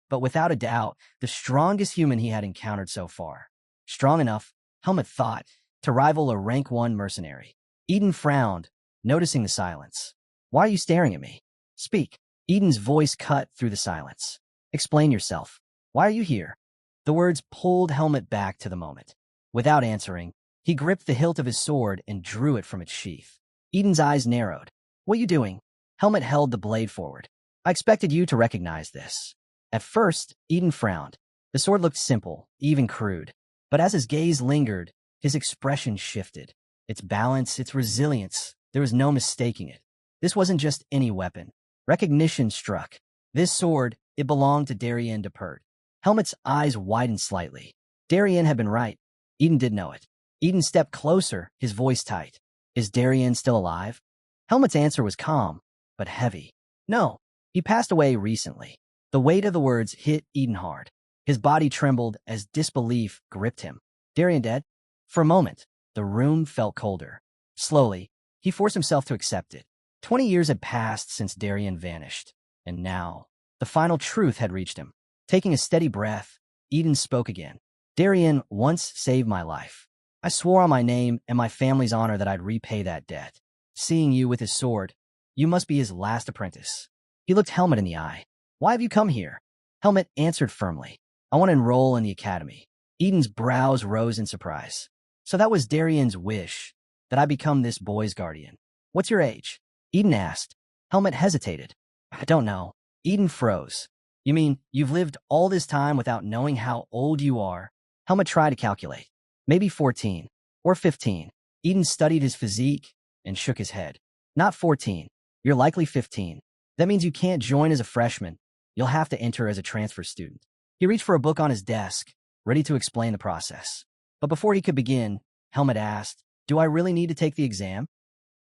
But without a doubt, the strongest human he had encountered so far. Strong enough, Helmut thought, to rival a rank 1 mercenary. Eden frowned, noticing the silence. "Why are you staring at me? Speak." Eden's voice cut through the silence. "Explain yourself. Why are you here?" The words pulled Helmut back to the moment. Without answering, he gripped the hilt of his sword and drew it from its sheath. Eden's eyes narrowed. "What are you doing?" Helmut held the blade forward. "I expected you to recognize this." At first, Eden frowned. The sword looked simple, even crude. But as his gaze lingered, his expression shifted. Its balance, its resilience, there was no mistaking it. This wasn't just any weapon. Recognition struck. This sword, it belonged to Darien Depert. Helmut's eyes widened slightly. Darien had been right. Eden did know it. Eden stepped closer, his voice tight. "Is Darien still alive?" Helmut's answer was calm, but heavy. "No, he passed away recently." The weight of the words hit Eden hard. His body trembled as disbelief gripped him. "Darien dead?" For a moment, the room felt colder. Slowly, he forced himself to accept it. 20 years had passed since Darien vanished, and now, the final truth had reached him. Taking a steady breath, Eden spoke again. "Darien once saved my life. I swore on my name and my family's honor that I'd repay that debt. Seeing you with his sword, you must be his last apprentice." He looked Helmut in the eye. "Why have you come here?" Helmut answered firmly. "I want to enroll in the academy." Eden's brows rose in surprise. "So that was Darien's wish, that I become this boy's guardian. What's your age?" Eden asked. Helmut hesitated. "I don't know." Eden froze. "You mean you've lived all this time without knowing how old you are?" Helmut tried to calculate. "Maybe 14 or 15. Eden studied his physique and shook his head. "Not 14. You're likely 15. That means you can't join as a freshman. You'll have to enter as a transfer student." He reached for a book on his desk, ready to explain the process. But before he could begin, Helmut asked, "Do I really need to take the exam?"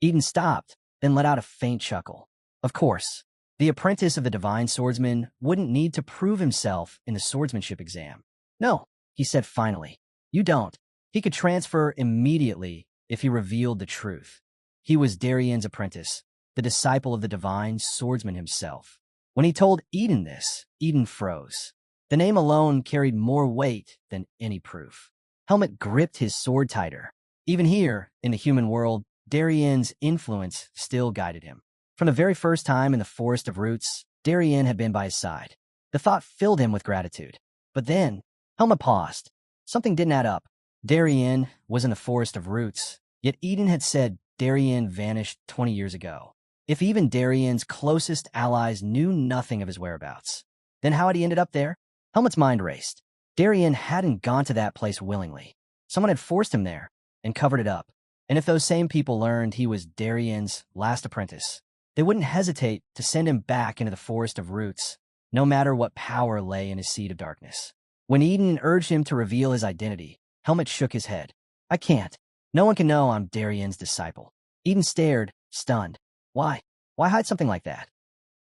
Eden stopped, then let out a faint chuckle. Of course, the apprentice of the divine swordsman wouldn't need to prove himself in the swordsmanship exam. "No," he said finally, "you don't." He could transfer immediately if he revealed the truth. He was Darien's apprentice, the disciple of the divine swordsman himself. When he told Eden this, Eden froze. The name alone carried more weight than any proof. Helmut gripped his sword tighter. Even here, in the human world, Darien's influence still guided him. From the very first time in the Forest of Roots, Darien had been by his side. The thought filled him with gratitude. But then, Helmut paused. Something didn't add up. Darien was in the Forest of Roots, yet Eden had said Darien vanished 20 years ago. If even Darien's closest allies knew nothing of his whereabouts, then how had he ended up there? Helmut's mind raced. Darien hadn't gone to that place willingly. Someone had forced him there and covered it up. And if those same people learned he was Darien's last apprentice, they wouldn't hesitate to send him back into the Forest of Roots, no matter what power lay in his seed of darkness. When Eden urged him to reveal his identity, Helmut shook his head. "I can't. No one can know I'm Darien's disciple." Eden stared, stunned. "Why? Why hide something like that?"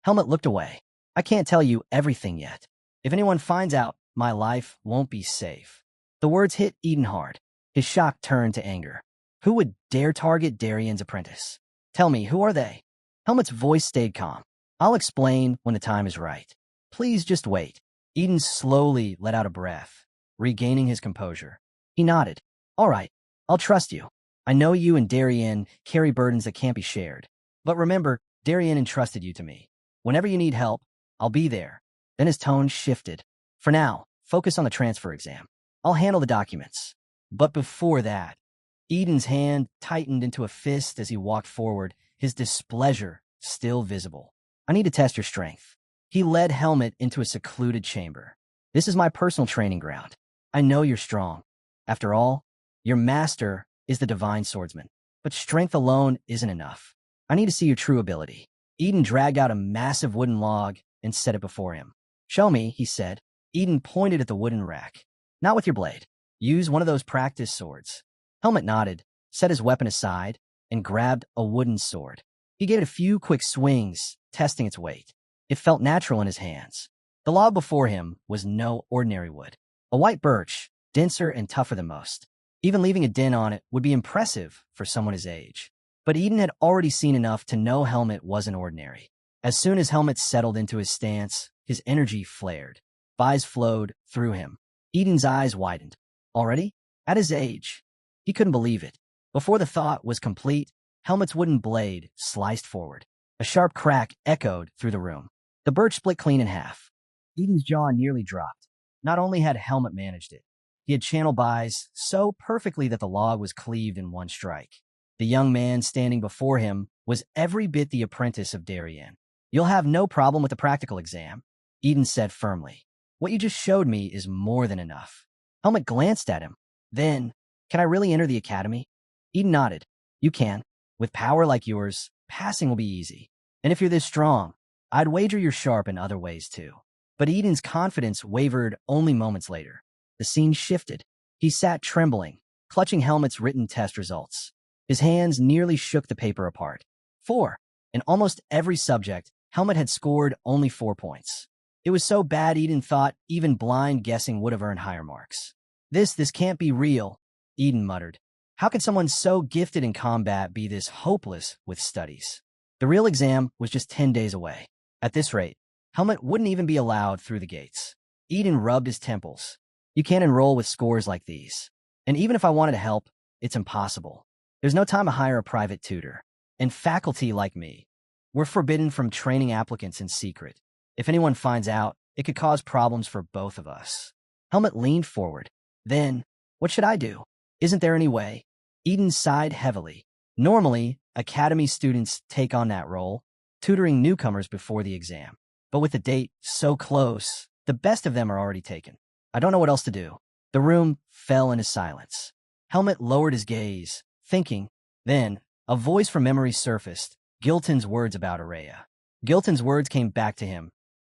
Helmut looked away. "I can't tell you everything yet. If anyone finds out, my life won't be safe." The words hit Eden hard. His shock turned to anger. Who would dare target Darien's apprentice? "Tell me, who are they?" Helmut's voice stayed calm. "I'll explain when the time is right. Please just wait." Eden slowly let out a breath, regaining his composure. He nodded. "All right, I'll trust you. I know you and Darien carry burdens that can't be shared. But remember, Darien entrusted you to me. Whenever you need help, I'll be there." Then his tone shifted. "For now, focus on the transfer exam. I'll handle the documents." But before that, Eden's hand tightened into a fist as he walked forward, his displeasure still visible. "I need to test your strength." He led Helmut into a secluded chamber. "This is my personal training ground. I know you're strong. After all, your master is the divine swordsman. But strength alone isn't enough. I need to see your true ability. Eden dragged out a massive wooden log and set it before him. Show me, he said. Eden pointed at the wooden rack. Not with your blade. Use one of those practice swords. Helmet nodded, set his weapon aside, and grabbed a wooden sword. He gave it a few quick swings, testing its weight. It felt natural in his hands. The log before him was no ordinary wood. A white birch, denser and tougher than most. Even leaving a dent on it would be impressive for someone his age. But Eden had already seen enough to know Helmet wasn't ordinary. As soon as Helmet settled into his stance, his energy flared. Vibes flowed through him. Eden's eyes widened. Already? At his age? He couldn't believe it. Before the thought was complete, Helmet's wooden blade sliced forward. A sharp crack echoed through the room. The birch split clean in half. Eden's jaw nearly dropped. Not only had Helmet managed it, he had channeled Bai's so perfectly that the log was cleaved in one strike. The young man standing before him was every bit the apprentice of Darien. You'll have no problem with the practical exam, Eden said firmly. What you just showed me is more than enough. Helmet glanced at him. Then, can I really enter the academy? Eden nodded. You can. With power like yours, passing will be easy. And if you're this strong, I'd wager you're sharp in other ways too. But Eden's confidence wavered only moments later. The scene shifted. He sat trembling, clutching Helmet's written test results. His hands nearly shook the paper apart. 4. In almost every subject, Helmet had scored only 4 points. It was so bad Eden thought even blind guessing would have earned higher marks. This can't be real, Eden muttered. How could someone so gifted in combat be this hopeless with studies? The real exam was just 10 days away. At this rate, Helmet wouldn't even be allowed through the gates. Eden rubbed his temples. You can't enroll with scores like these. And even if I wanted to help, it's impossible. There's no time to hire a private tutor. And faculty like me, we're forbidden from training applicants in secret. If anyone finds out, it could cause problems for both of us. Helmet leaned forward. Then, what should I do? Isn't there any way? Eden sighed heavily. Normally, academy students take on that role, tutoring newcomers before the exam. But with the date so close, the best of them are already taken. I don't know what else to do. The room fell into silence. Helmet lowered his gaze, thinking. Then, a voice from memory surfaced, Gilton's words about Araya. Gilton's words came back to him.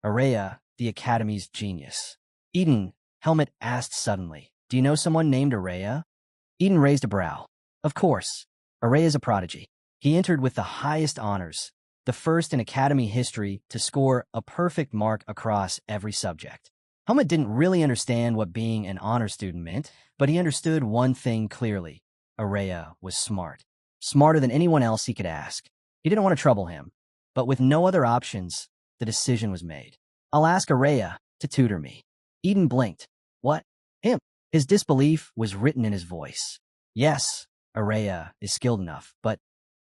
Araya, the academy's genius. Eden, Helmet asked suddenly, do you know someone named Araya? Eden raised a brow. Of course. Araya's a prodigy. He entered with the highest honors, the first in academy history to score a perfect mark across every subject. Helmet didn't really understand what being an honor student meant, but he understood one thing clearly. Araya was smart. Smarter than anyone else he could ask. He didn't want to trouble him, but with no other options, the decision was made. I'll ask Araya to tutor me. Eden blinked. What? Him? His disbelief was written in his voice. Yes, Araya is skilled enough, but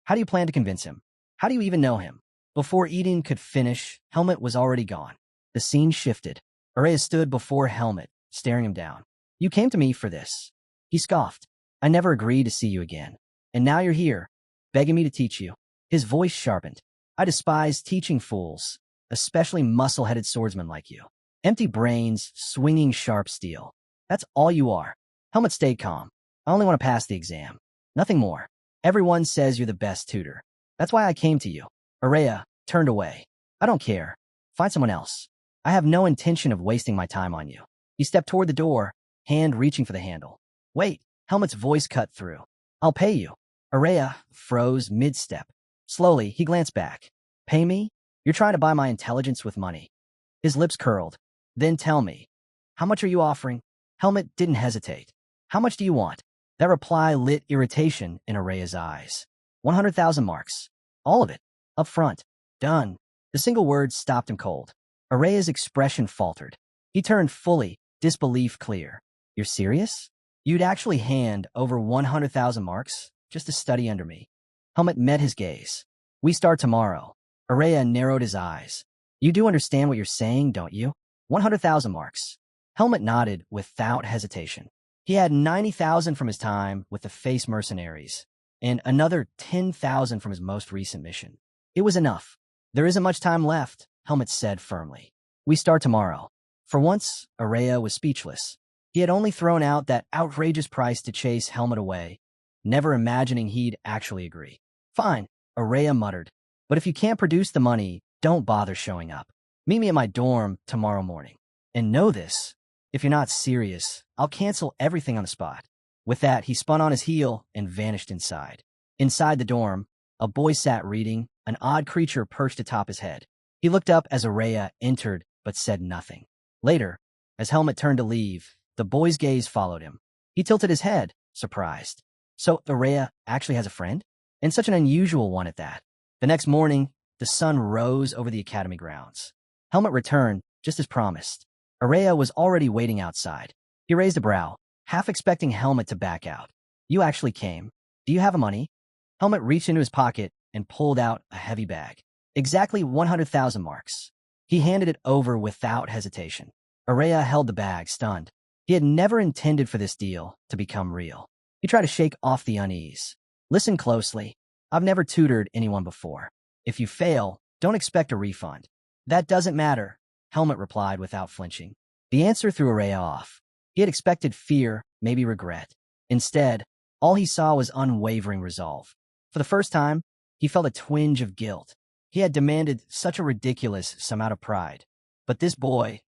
how do you plan to convince him? How do you even know him? Before Eden could finish, Helmet was already gone. The scene shifted. Araya stood before Helmet, staring him down. You came to me for this. He scoffed. I never agreed to see you again. And now you're here, begging me to teach you. His voice sharpened. I despise teaching fools, especially muscle-headed swordsmen like you. Empty brains, swinging sharp steel. That's all you are. Helmet stayed calm. I only want to pass the exam. Nothing more. Everyone says you're the best tutor. That's why I came to you. Araya turned away. I don't care. Find someone else. I have no intention of wasting my time on you. He stepped toward the door, hand reaching for the handle. Wait, Helmet's voice cut through. I'll pay you. Araya froze mid-step. Slowly, he glanced back. Pay me? You're trying to buy my intelligence with money. His lips curled. Then tell me. How much are you offering? Helmet didn't hesitate. How much do you want? That reply lit irritation in Araya's eyes. 100,000 marks. All of it. Up front. Done. The single word stopped him cold. Araya's expression faltered. He turned fully, disbelief clear. You're serious? You'd actually hand over 100,000 marks just to study under me? Helmet met his gaze. We start tomorrow. Araya narrowed his eyes. You do understand what you're saying, don't you? 100,000 marks. Helmet nodded without hesitation. He had 90,000 from his time with the Face Mercenaries, and another 10,000 from his most recent mission. It was enough. There isn't much time left, Helmet said firmly. We start tomorrow. For once, Araya was speechless. He had only thrown out that outrageous price to chase Helmet away, never imagining he'd actually agree. Fine, Araya muttered. But if you can't produce the money, don't bother showing up. Meet me at my dorm tomorrow morning. And know this, if you're not serious, I'll cancel everything on the spot. With that, he spun on his heel and vanished inside. Inside the dorm, a boy sat reading, an odd creature perched atop his head. He looked up as Araya entered, but said nothing. Later, as Helmet turned to leave, the boy's gaze followed him. He tilted his head, surprised. So Araya actually has a friend? And such an unusual one at that. The next morning, the sun rose over the academy grounds. Helmet returned, just as promised. Araya was already waiting outside. He raised a brow, half expecting Helmet to back out. You actually came. Do you have money? Helmet reached into his pocket and pulled out a heavy bag. Exactly 100,000 marks. He handed it over without hesitation. Araya held the bag, stunned. He had never intended for this deal to become real. He tried to shake off the unease. Listen closely. I've never tutored anyone before. If you fail, don't expect a refund. That doesn't matter, Helmet replied without flinching. The answer threw Araya off. He had expected fear, maybe regret. Instead, all he saw was unwavering resolve. For the first time, he felt a twinge of guilt. He had demanded such a ridiculous sum out of pride. But this boy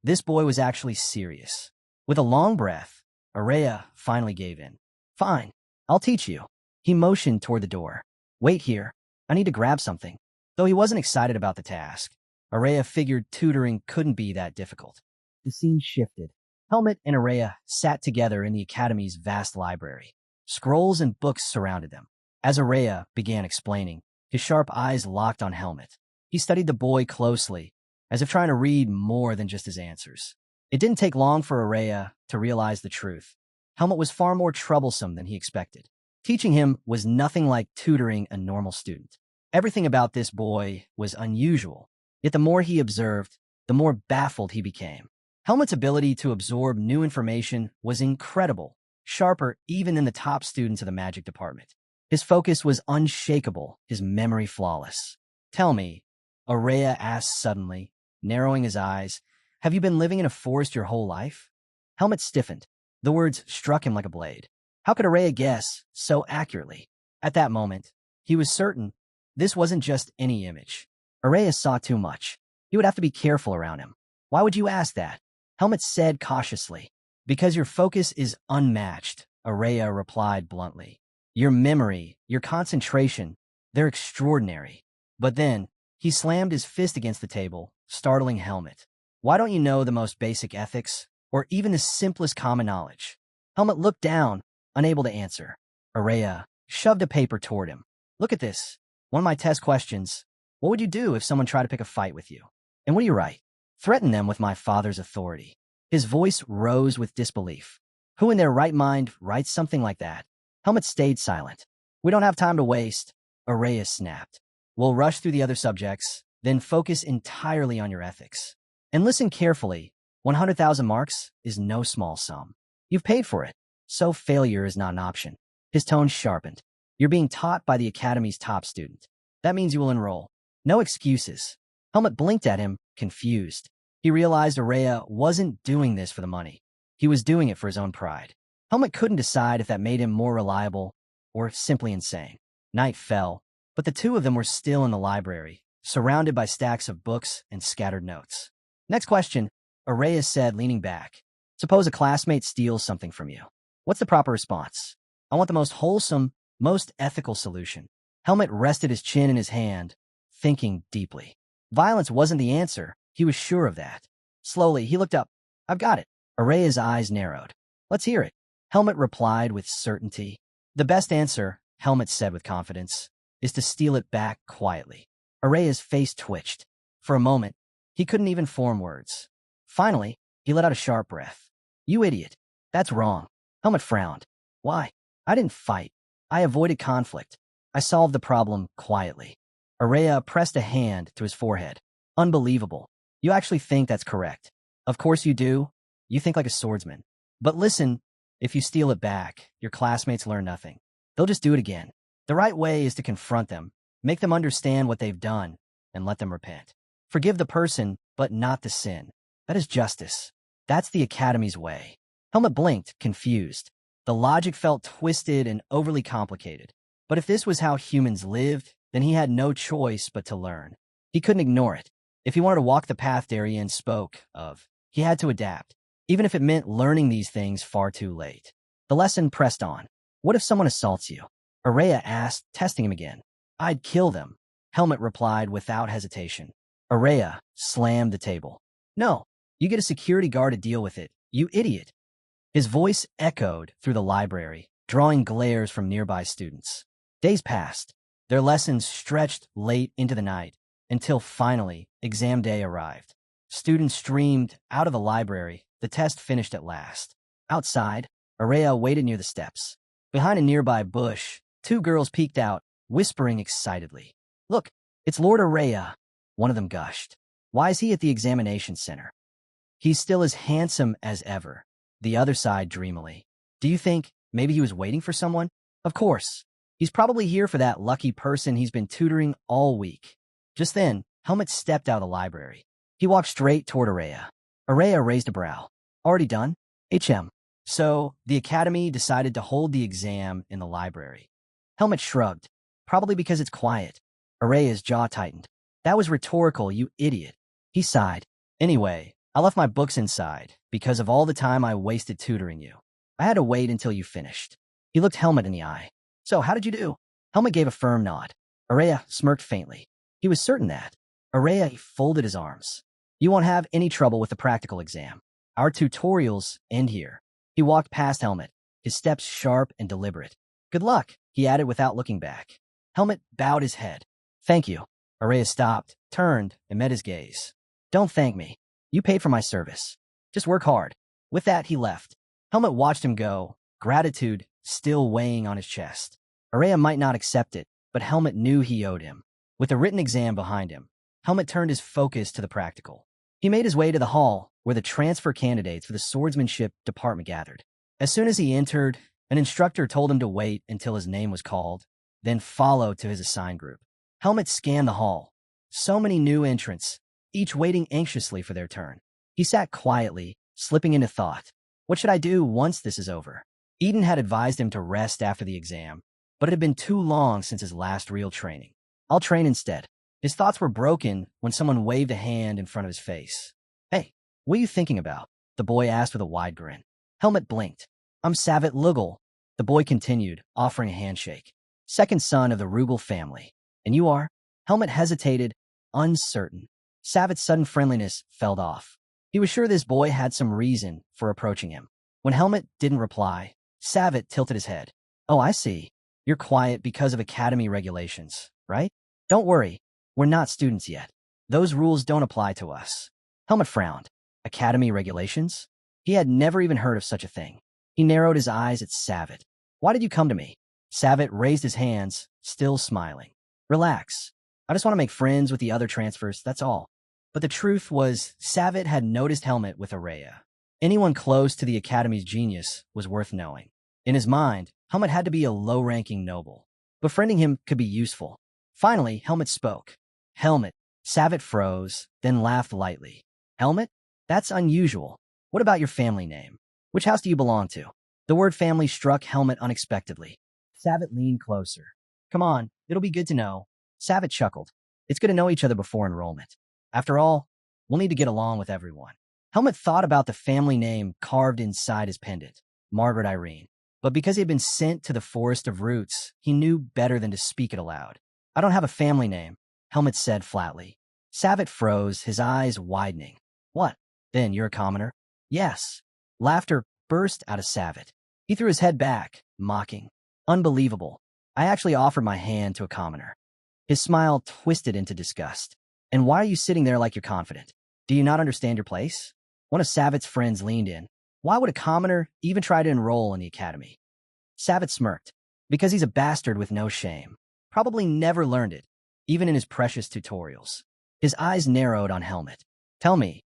was actually serious. With a long breath, Araya finally gave in. Fine, I'll teach you. He motioned toward the door. Wait here. I need to grab something. Though he wasn't excited about the task, Araya figured tutoring couldn't be that difficult. The scene shifted. Helmet and Araya sat together in the academy's vast library. Scrolls and books surrounded them. As Araya began explaining, his sharp eyes locked on Helmet. He studied the boy closely, as if trying to read more than just his answers. It didn't take long for Araya to realize the truth. Helmet was far more troublesome than he expected. Teaching him was nothing like tutoring a normal student. Everything about this boy was unusual, yet the more he observed, the more baffled he became. Helmet's ability to absorb new information was incredible, sharper even than the top students of the magic department. His focus was unshakable, his memory flawless. Tell me, Araya asked suddenly, narrowing his eyes, have you been living in a forest your whole life? Helmet stiffened. The words struck him like a blade. How could Araya guess so accurately? At that moment, he was certain this wasn't just any image. Araya saw too much. He would have to be careful around him. Why would you ask that? Helmet said cautiously. Because your focus is unmatched, Araya replied bluntly. Your memory, your concentration, they're extraordinary. But then, he slammed his fist against the table, startling Helmet. Why don't you know the most basic ethics, or even the simplest common knowledge? Helmet looked down, unable to answer. Araya shoved a paper toward him. Look at this. One of my test questions. What would you do if someone tried to pick a fight with you? And what do you write? Threaten them with my father's authority. His voice rose with disbelief. Who in their right mind writes something like that? Helmet stayed silent. We don't have time to waste, Araya snapped. We'll rush through the other subjects, then focus entirely on your ethics. And listen carefully. 100,000 marks is no small sum. You've paid for it, so failure is not an option. His tone sharpened. You're being taught by the academy's top student. That means you will enroll. No excuses. Helmet blinked at him, confused. He realized Araya wasn't doing this for the money. He was doing it for his own pride. Helmet couldn't decide if that made him more reliable or simply insane. Night fell, but the two of them were still in the library, surrounded by stacks of books and scattered notes. Next question, Araya said, leaning back. Suppose a classmate steals something from you. What's the proper response? I want the most wholesome, most ethical solution. Helmet rested his chin in his hand, thinking deeply. Violence wasn't the answer. He was sure of that. Slowly, he looked up. I've got it. Araya's eyes narrowed. Let's hear it. Helmet replied with certainty. The best answer, Helmet said with confidence, is to steal it back quietly. Araya's face twitched. For a moment, he couldn't even form words. Finally, he let out a sharp breath. You idiot. That's wrong. Helmet frowned. Why? I didn't fight. I avoided conflict. I solved the problem quietly. Araya pressed a hand to his forehead. Unbelievable. You actually think that's correct. Of course you do. You think like a swordsman. But listen, if you steal it back, your classmates learn nothing. They'll just do it again. The right way is to confront them, make them understand what they've done, and let them repent. Forgive the person, but not the sin. That is justice. That's the Academy's way. Helmet blinked, confused. The logic felt twisted and overly complicated. But if this was how humans lived, then he had no choice but to learn. He couldn't ignore it. If he wanted to walk the path Darien spoke of, he had to adapt, even if it meant learning these things far too late. The lesson pressed on. What if someone assaults you? Araya asked, testing him again. I'd kill them, Helmet replied without hesitation. Araya slammed the table. No, you get a security guard to deal with it, you idiot. His voice echoed through the library, drawing glares from nearby students. Days passed. Their lessons stretched late into the night, until finally, exam day arrived. Students streamed out of the library. The test finished at last. Outside, Araya waited near the steps. Behind a nearby bush, two girls peeked out, whispering excitedly. Look, it's Lord Araya, one of them gushed. Why is he at the examination center? He's still as handsome as ever. The other sighed dreamily. Do you think maybe he was waiting for someone? Of course. He's probably here for that lucky person he's been tutoring all week. Just then, Helmet stepped out of the library. He walked straight toward Araya. Araya raised a brow. Already done? HM. So, the academy decided to hold the exam in the library. Helmet shrugged. Probably because it's quiet. Araya's jaw tightened. That was rhetorical, you idiot. He sighed. Anyway, I left my books inside because of all the time I wasted tutoring you. I had to wait until you finished. He looked Helmet in the eye. So, how did you do? Helmet gave a firm nod. Araya smirked faintly. He was certain that. Araya folded his arms. You won't have any trouble with the practical exam. Our tutorials end here. He walked past Helmet, his steps sharp and deliberate. Good luck, he added without looking back. Helmet bowed his head. Thank you. Araya stopped, turned, and met his gaze. Don't thank me. You paid for my service. Just work hard. With that, he left. Helmet watched him go, gratitude still weighing on his chest. Araya might not accept it, but Helmet knew he owed him. With the written exam behind him, Helmet turned his focus to the practical. He made his way to the hall where the transfer candidates for the swordsmanship department gathered. As soon as he entered, an instructor told him to wait until his name was called, then follow to his assigned group. Helmet scanned the hall. So many new entrants, each waiting anxiously for their turn. He sat quietly, slipping into thought. What should I do once this is over? Eden had advised him to rest after the exam, but it had been too long since his last real training. I'll train instead. His thoughts were broken when someone waved a hand in front of his face. Hey, what are you thinking about? The boy asked with a wide grin. Helmet blinked. I'm Savet Lugal, the boy continued, offering a handshake. Second son of the Rugal family. And you are? Helmet hesitated, uncertain. Savet's sudden friendliness fell off. He was sure this boy had some reason for approaching him. When Helmet didn't reply, Savet tilted his head. Oh, I see. You're quiet because of academy regulations, right? Don't worry. We're not students yet. Those rules don't apply to us. Helmet frowned. Academy regulations? He had never even heard of such a thing. He narrowed his eyes at Savet. Why did you come to me? Savet raised his hands, still smiling. Relax. I just want to make friends with the other transfers, that's all. But the truth was, Savet had noticed Helmet with Araya. Anyone close to the academy's genius was worth knowing. In his mind, Helmet had to be a low-ranking noble. Befriending him could be useful. Finally, Helmet spoke. Helmet. Savet froze, then laughed lightly. Helmet? That's unusual. What about your family name? Which house do you belong to? The word family struck Helmet unexpectedly. Savet leaned closer. Come on, it'll be good to know. Savet chuckled. It's good to know each other before enrollment. After all, we'll need to get along with everyone. Helmet thought about the family name carved inside his pendant, Margaret Irene. But because he had been sent to the Forest of Roots, he knew better than to speak it aloud. I don't have a family name, Helmet said flatly. Savet froze, his eyes widening. What? Then you're a commoner? Yes. Laughter burst out of Savet. He threw his head back, mocking. Unbelievable. I actually offered my hand to a commoner. His smile twisted into disgust. And why are you sitting there like you're confident? Do you not understand your place? One of Savet's friends leaned in. Why would a commoner even try to enroll in the academy? Savet smirked. Because he's a bastard with no shame. Probably never learned it, even in his precious tutorials. His eyes narrowed on Helmet. Tell me,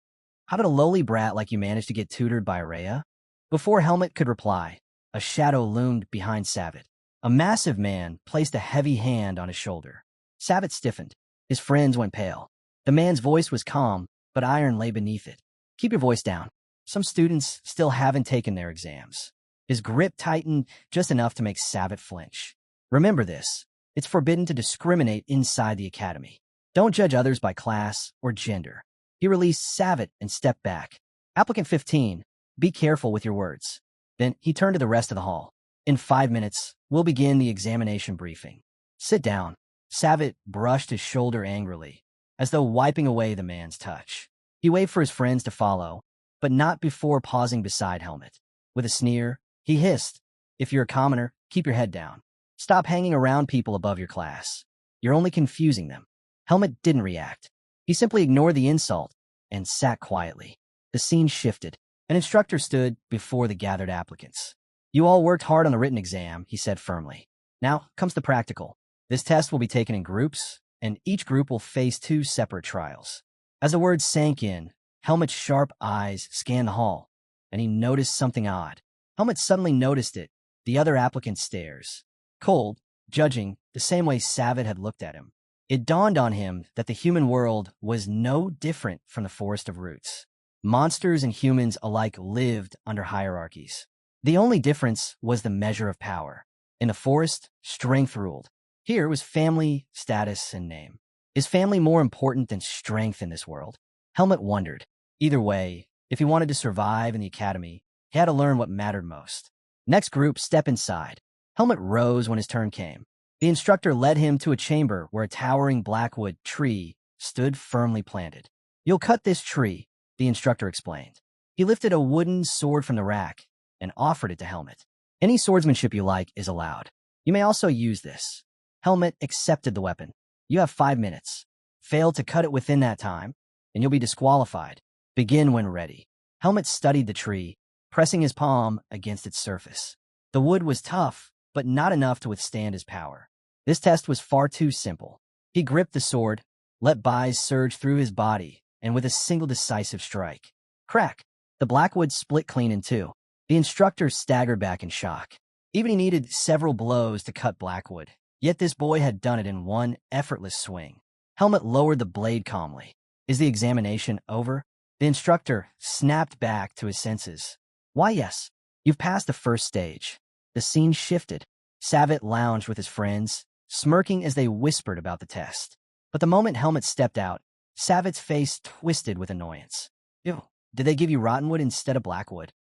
how did a lowly brat like you manage to get tutored by Araya? Before Helmet could reply, a shadow loomed behind Savet. A massive man placed a heavy hand on his shoulder. Savet stiffened. His friends went pale. The man's voice was calm, but iron lay beneath it. Keep your voice down. Some students still haven't taken their exams. His grip tightened just enough to make Savet flinch. Remember this. It's forbidden to discriminate inside the academy. Don't judge others by class or gender. He released Savitt and stepped back. Applicant 15, be careful with your words. Then he turned to the rest of the hall. In 5 minutes, we'll begin the examination briefing. Sit down. Savitt brushed his shoulder angrily, as though wiping away the man's touch. He waved for his friends to follow, but not before pausing beside Helmet. With a sneer, he hissed, "If you're a commoner, keep your head down. Stop hanging around people above your class. You're only confusing them." Helmet didn't react. He simply ignored the insult and sat quietly. The scene shifted. An instructor stood before the gathered applicants. "You all worked hard on the written exam," he said firmly. "Now comes the practical. This test will be taken in groups, and each group will face 2 separate trials." As the words sank in, Helmet's sharp eyes scanned the hall, and he noticed something odd. Helmet suddenly noticed it, the other applicant's stares. Cold, judging, the same way Savitt had looked at him. It dawned on him that the human world was no different from the Forest of Roots. Monsters and humans alike lived under hierarchies. The only difference was the measure of power. In the forest, strength ruled. Here was family, status, and name. Is family more important than strength in this world? Helmet wondered. Either way, if he wanted to survive in the academy, he had to learn what mattered most. Next group, step inside. Helmet rose when his turn came. The instructor led him to a chamber where a towering blackwood tree stood firmly planted. "You'll cut this tree," the instructor explained. He lifted a wooden sword from the rack and offered it to Helmet. "Any swordsmanship you like is allowed. You may also use this." Helmet accepted the weapon. "You have 5 minutes. Fail to cut it within that time, and you'll be disqualified. Begin when ready." Helmet studied the tree, pressing his palm against its surface. The wood was tough, but not enough to withstand his power. This test was far too simple. He gripped the sword, let bise surge through his body, and with a single decisive strike, crack, the blackwood split clean in 2. The instructor staggered back in shock. Even he needed several blows to cut blackwood, yet this boy had done it in one effortless swing. Helmet lowered the blade calmly. "Is the examination over?" The instructor snapped back to his senses. "Why, yes. You've passed the first stage." The scene shifted. Savitt lounged with his friends, smirking as they whispered about the test. But the moment Helmet stepped out, Savitt's face twisted with annoyance. "Ew, did they give you rottenwood instead of blackwood?"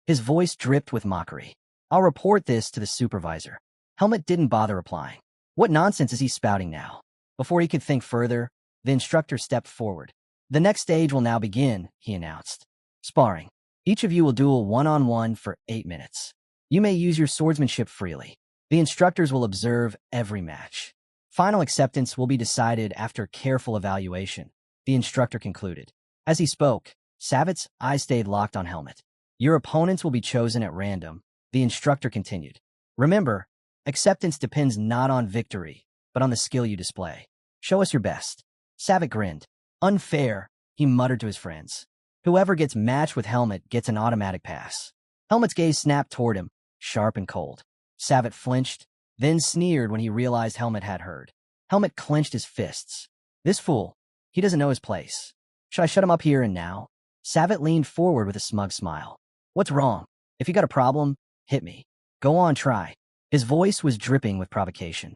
His voice dripped with mockery. "I'll report this to the supervisor." Helmet didn't bother replying. What nonsense is he spouting now? Before he could think further, the instructor stepped forward. "The next stage will now begin," he announced. "Sparring. Each of you will duel one-on-one for 8 minutes. You may use your swordsmanship freely. The instructors will observe every match. Final acceptance will be decided after careful evaluation," the instructor concluded. As he spoke, Savitt's eyes stayed locked on Helmet. "Your opponents will be chosen at random," the instructor continued. "Remember, acceptance depends not on victory, but on the skill you display. Show us your best." Savitt grinned. "Unfair," he muttered to his friends. "Whoever gets matched with Helmet gets an automatic pass." Helmet's gaze snapped toward him, sharp and cold. Savitt flinched, then sneered when he realized Helmet had heard. Helmet clenched his fists. "This fool, he doesn't know his place. Should I shut him up here and now?" Savitt leaned forward with a smug smile. "What's wrong? If you got a problem, hit me. Go on, try." His voice was dripping with provocation.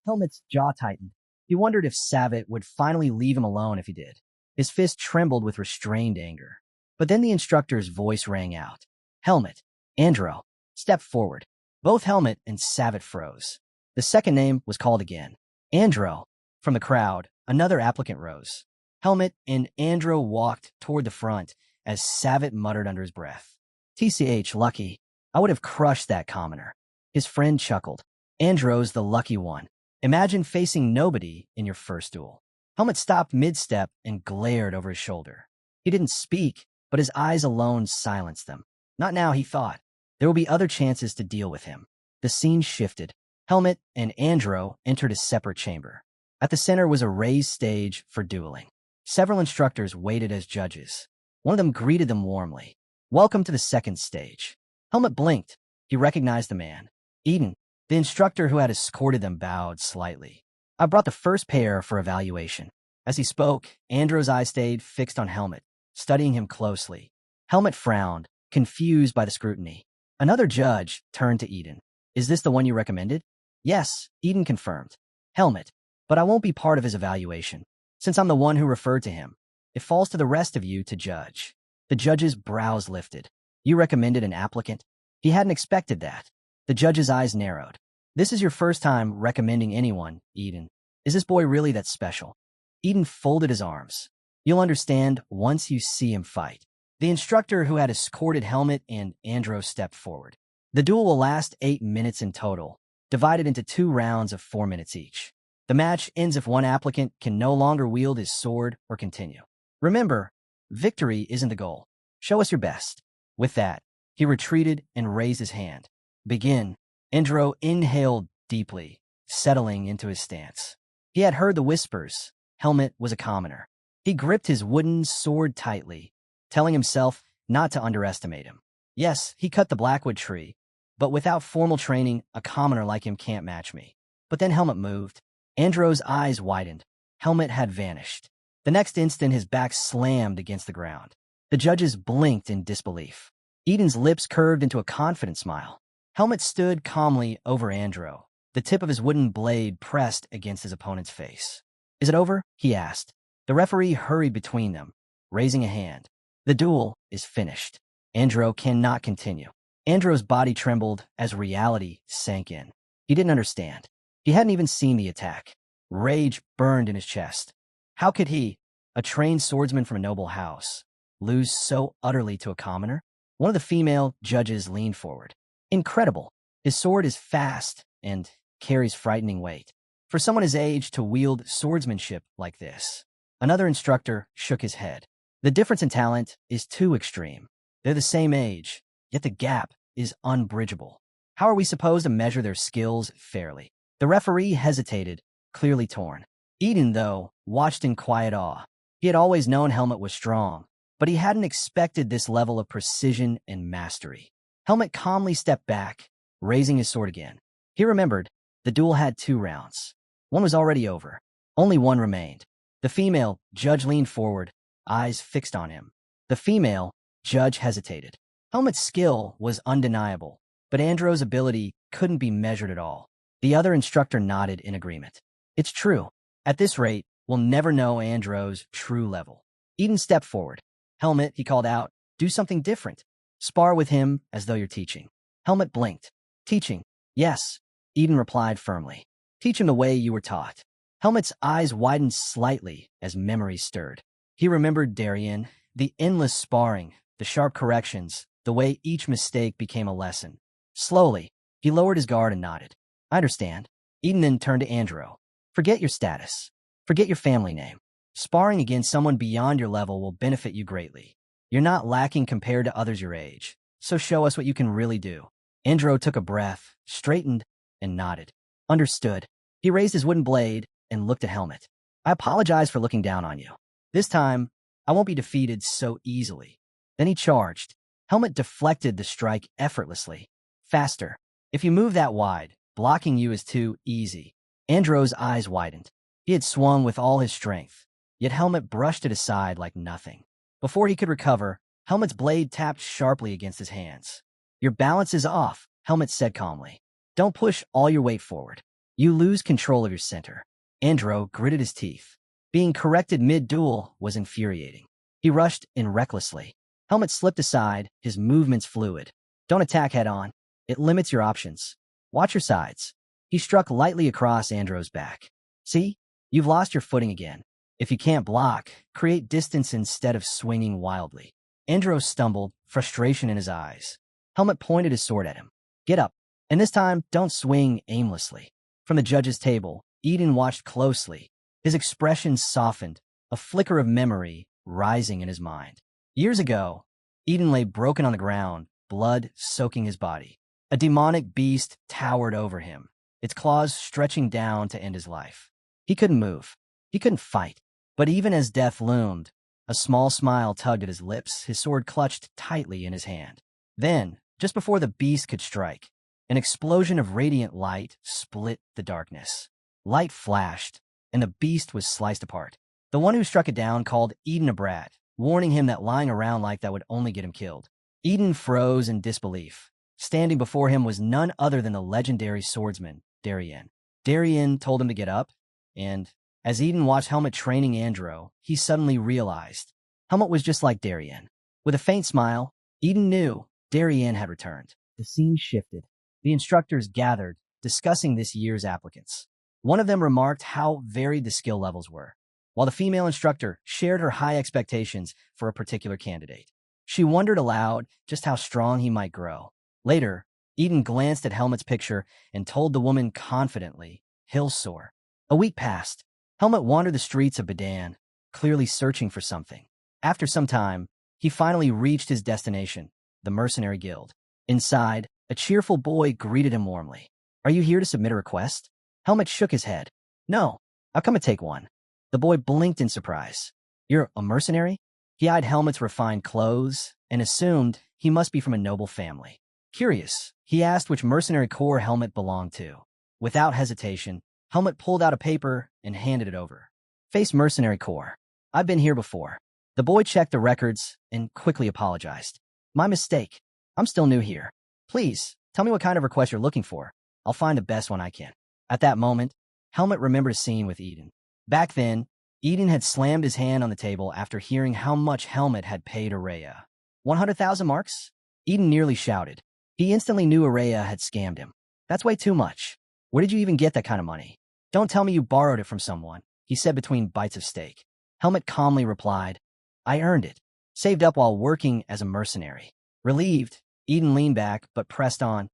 Helmet's jaw tightened. He wondered if Savitt would finally leave him alone if he did. His fist trembled with restrained anger. But then the instructor's voice rang out. "Helmet, Andro, step forward." Both Helmet and Savitt froze. The second name was called again. "Andro." From the crowd, another applicant rose. Helmet and Andro walked toward the front as Savitt muttered under his breath. "TCH, lucky. I would have crushed that commoner." His friend chuckled. "Andro's the lucky one. Imagine facing nobody in your first duel." Helmet stopped mid-step and glared over his shoulder. He didn't speak, but his eyes alone silenced them. Not now, he thought. There will be other chances to deal with him. The scene shifted. Helmet and Andro entered a separate chamber. At the center was a raised stage for dueling. Several instructors waited as judges. One of them greeted them warmly. "Welcome to the second stage." Helmet blinked. He recognized the man. Eden, the instructor who had escorted them, bowed slightly. "I brought the first pair for evaluation." As he spoke, Andro's eyes stayed fixed on Helmet, studying him closely. Helmet frowned, confused by the scrutiny. Another judge turned to Eden. "Is this the one you recommended?" "Yes," Eden confirmed. Helmet. But I won't be part of his evaluation. Since I'm the one who referred to him, it falls to the rest of you to judge. The judge's brows lifted. You recommended an applicant? He hadn't expected that. The judge's eyes narrowed. This is your first time recommending anyone, Eden. Is this boy really that special? Eden folded his arms. You'll understand once you see him fight. The instructor who had escorted Helmet and Andros stepped forward. The duel will last 8 minutes in total, divided into 2 rounds of 4 minutes each. The match ends if one applicant can no longer wield his sword or continue. Remember, victory isn't the goal. Show us your best. With that, he retreated and raised his hand. Begin. Andro inhaled deeply, settling into his stance. He had heard the whispers. Helmet was a commoner. He gripped his wooden sword tightly, telling himself not to underestimate him. Yes, he cut the blackwood tree, but without formal training, a commoner like him can't match me. But then Helmet moved. Andro's eyes widened. Helmet had vanished. The next instant, his back slammed against the ground. The judges blinked in disbelief. Eden's lips curved into a confident smile. Helmet stood calmly over Andro, the tip of his wooden blade pressed against his opponent's face. Is it over? He asked. The referee hurried between them, raising a hand. The duel is finished. Andro cannot continue. Andro's body trembled as reality sank in. He didn't understand. He hadn't even seen the attack. Rage burned in his chest. How could he, a trained swordsman from a noble house, lose so utterly to a commoner? One of the female judges leaned forward. Incredible. His sword is fast and carries frightening weight. For someone his age to wield swordsmanship like this. Another instructor shook his head. The difference in talent is too extreme. They're the same age, yet the gap is unbridgeable. How are we supposed to measure their skills fairly? The referee hesitated, clearly torn. Eden, though, watched in quiet awe. He had always known Helmet was strong, but he hadn't expected this level of precision and mastery. Helmet calmly stepped back, raising his sword again. He remembered, the duel had 2 rounds. One was already over. Only one remained. The female judge leaned forward, eyes fixed on him. The female judge hesitated. Helmet's skill was undeniable, but Andro's ability couldn't be measured at all. The other instructor nodded in agreement. It's true. At this rate, we'll never know Andro's true level. Eden stepped forward. Helmet, he called out, do something different. Spar with him as though you're teaching. Helmet blinked. Teaching? Yes. Eden replied firmly. Teach him the way you were taught. Helmet's eyes widened slightly as memory stirred. He remembered Darien, the endless sparring, the sharp corrections, the way each mistake became a lesson. Slowly, he lowered his guard and nodded. I understand. Eden then turned to Andro. Forget your status. Forget your family name. Sparring against someone beyond your level will benefit you greatly. You're not lacking compared to others your age, so show us what you can really do. Andro took a breath, straightened, and nodded. Understood. He raised his wooden blade and looked at Helmet. I apologize for looking down on you. This time, I won't be defeated so easily. Then he charged. Helmet deflected the strike effortlessly. Faster. If you move that wide, blocking you is too easy. Andro's eyes widened. He had swung with all his strength, yet Helmet brushed it aside like nothing. Before he could recover, Helmet's blade tapped sharply against his hands. Your balance is off, Helmet said calmly. Don't push all your weight forward. You lose control of your center. Andro gritted his teeth. Being corrected mid-duel was infuriating. He rushed in recklessly. Helmet slipped aside, his movements fluid. Don't attack head-on. It limits your options. Watch your sides. He struck lightly across Andro's back. See? You've lost your footing again. If you can't block, create distance instead of swinging wildly. Andro stumbled, frustration in his eyes. Helmet pointed his sword at him. Get up. And this time, don't swing aimlessly. From the judge's table, Eden watched closely. His expression softened, a flicker of memory rising in his mind. Years ago, Eden lay broken on the ground, blood soaking his body. A demonic beast towered over him, its claws stretching down to end his life. He couldn't move. He couldn't fight. But even as death loomed, a small smile tugged at his lips, his sword clutched tightly in his hand. Then, just before the beast could strike, an explosion of radiant light split the darkness. Light flashed, and the beast was sliced apart. The one who struck it down called Eden a brat, warning him that lying around like that would only get him killed. Eden froze in disbelief. Standing before him was none other than the legendary swordsman, Darien. Darien told him to get up, and as Eden watched Helmet training Andro, he suddenly realized Helmet was just like Darien. With a faint smile, Eden knew Darien had returned. The scene shifted. The instructors gathered, discussing this year's applicants. One of them remarked how varied the skill levels were, while the female instructor shared her high expectations for a particular candidate. She wondered aloud just how strong he might grow. Later, Eden glanced at Helmet's picture and told the woman confidently, "He'll soar." A week passed. Helmet wandered the streets of Badan, clearly searching for something. After some time, he finally reached his destination, the Mercenary Guild. Inside, a cheerful boy greeted him warmly. "Are you here to submit a request?" Helmet shook his head. "No, I'll come and take one." The boy blinked in surprise. "You're a mercenary?" He eyed Helmet's refined clothes and assumed he must be from a noble family. Curious, he asked which mercenary corps Helmet belonged to. Without hesitation, Helmet pulled out a paper and handed it over. "Face Mercenary Corps. I've been here before." The boy checked the records and quickly apologized. "My mistake. I'm still new here. Please, tell me what kind of request you're looking for. I'll find the best one I can." At that moment, Helmet remembered a scene with Eden. Back then, Eden had slammed his hand on the table after hearing how much Helmet had paid Araya. 100,000 marks? Eden nearly shouted. He instantly knew Araya had scammed him. "That's way too much. Where did you even get that kind of money? Don't tell me you borrowed it from someone," he said between bites of steak. Helmet calmly replied, "I earned it. Saved up while working as a mercenary." Relieved, Eden leaned back but pressed on.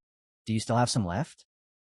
"Do you still have some left?"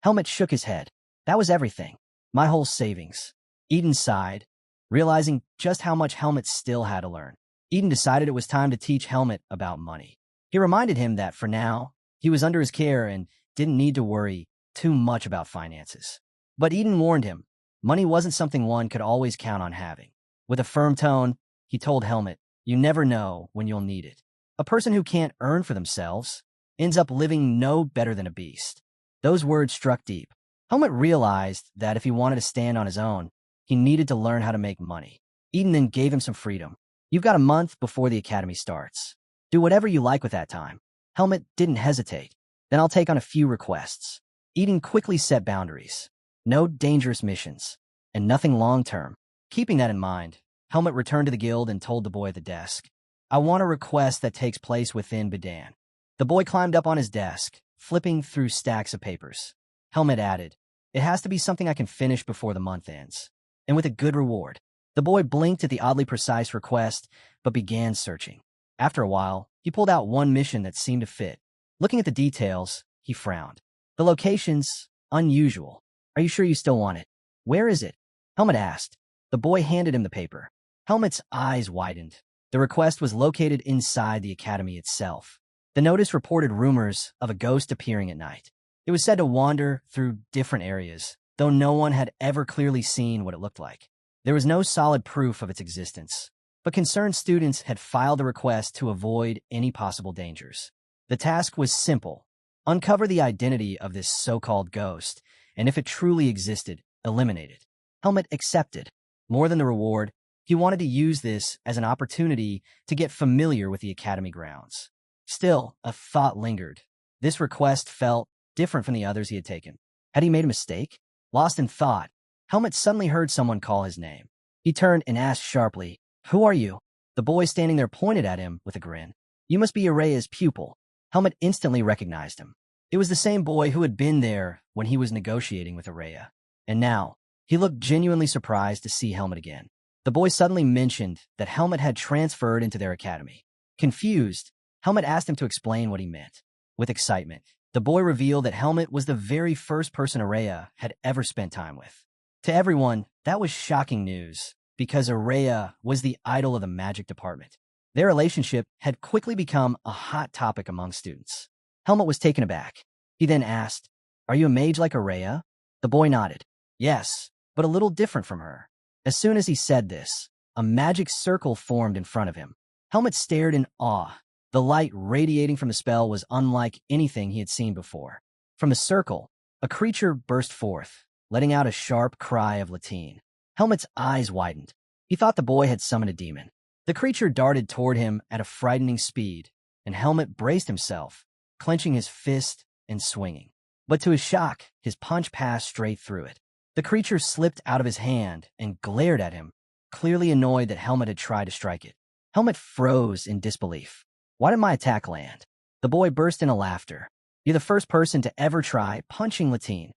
Helmet shook his head. "That was everything. My whole savings." Eden sighed, realizing just how much Helmet still had to learn. Eden decided it was time to teach Helmet about money. He reminded him that for now, he was under his care and didn't need to worry too much about finances. But Eden warned him, money wasn't something one could always count on having. With a firm tone, he told Helmet, "You never know when you'll need it. A person who can't earn for themselves ends up living no better than a beast." Those words struck deep. Helmet realized that if he wanted to stand on his own, he needed to learn how to make money. Eden then gave him some freedom. "You've got a month before the academy starts. Do whatever you like with that time." Helmet didn't hesitate. "Then I'll take on a few requests." Eden quickly set boundaries. No dangerous missions, and nothing long-term. Keeping that in mind, Helmet returned to the guild and told the boy at the desk, "I want a request that takes place within Badan." The boy climbed up on his desk, flipping through stacks of papers. Helmet added, "It has to be something I can finish before the month ends, and with a good reward." The boy blinked at the oddly precise request, but began searching. After a while, he pulled out one mission that seemed to fit. Looking at the details, he frowned. "The location's unusual. Are you sure you still want it?" "Where is it?" Helmet asked. The boy handed him the paper. Helmet's eyes widened. The request was located inside the academy itself. The notice reported rumors of a ghost appearing at night. It was said to wander through different areas, though no one had ever clearly seen what it looked like. There was no solid proof of its existence, but concerned students had filed the request to avoid any possible dangers. The task was simple: uncover the identity of this so-called ghost, and if it truly existed, eliminate it. Helmet accepted. More than the reward, he wanted to use this as an opportunity to get familiar with the academy grounds. Still, a thought lingered. This request felt different from the others he had taken. Had he made a mistake? Lost in thought, Helmet suddenly heard someone call his name. He turned and asked sharply, "Who are you?" The boy standing there pointed at him with a grin. "You must be Araya's pupil." Helmet instantly recognized him. It was the same boy who had been there when he was negotiating with Araya. And now, he looked genuinely surprised to see Helmet again. The boy suddenly mentioned that Helmet had transferred into their academy. Confused, Helmet asked him to explain what he meant. With excitement, the boy revealed that Helmet was the very first person Araya had ever spent time with. To everyone, that was shocking news, because Araya was the idol of the magic department. Their relationship had quickly become a hot topic among students. Helmet was taken aback. He then asked, "Are you a mage like Araya?" The boy nodded. "Yes, but a little different from her." As soon as he said this, a magic circle formed in front of him. Helmet stared in awe. The light radiating from the spell was unlike anything he had seen before. From the circle, a creature burst forth, letting out a sharp cry of Latin. Helmet's eyes widened. He thought the boy had summoned a demon. The creature darted toward him at a frightening speed, and Helmet braced himself, clenching his fist and swinging. But to his shock, his punch passed straight through it. The creature slipped out of his hand and glared at him, clearly annoyed that Helmet had tried to strike it. Helmet froze in disbelief. Why did my attack land? The boy burst into laughter. You're the first person to ever try punching Latine.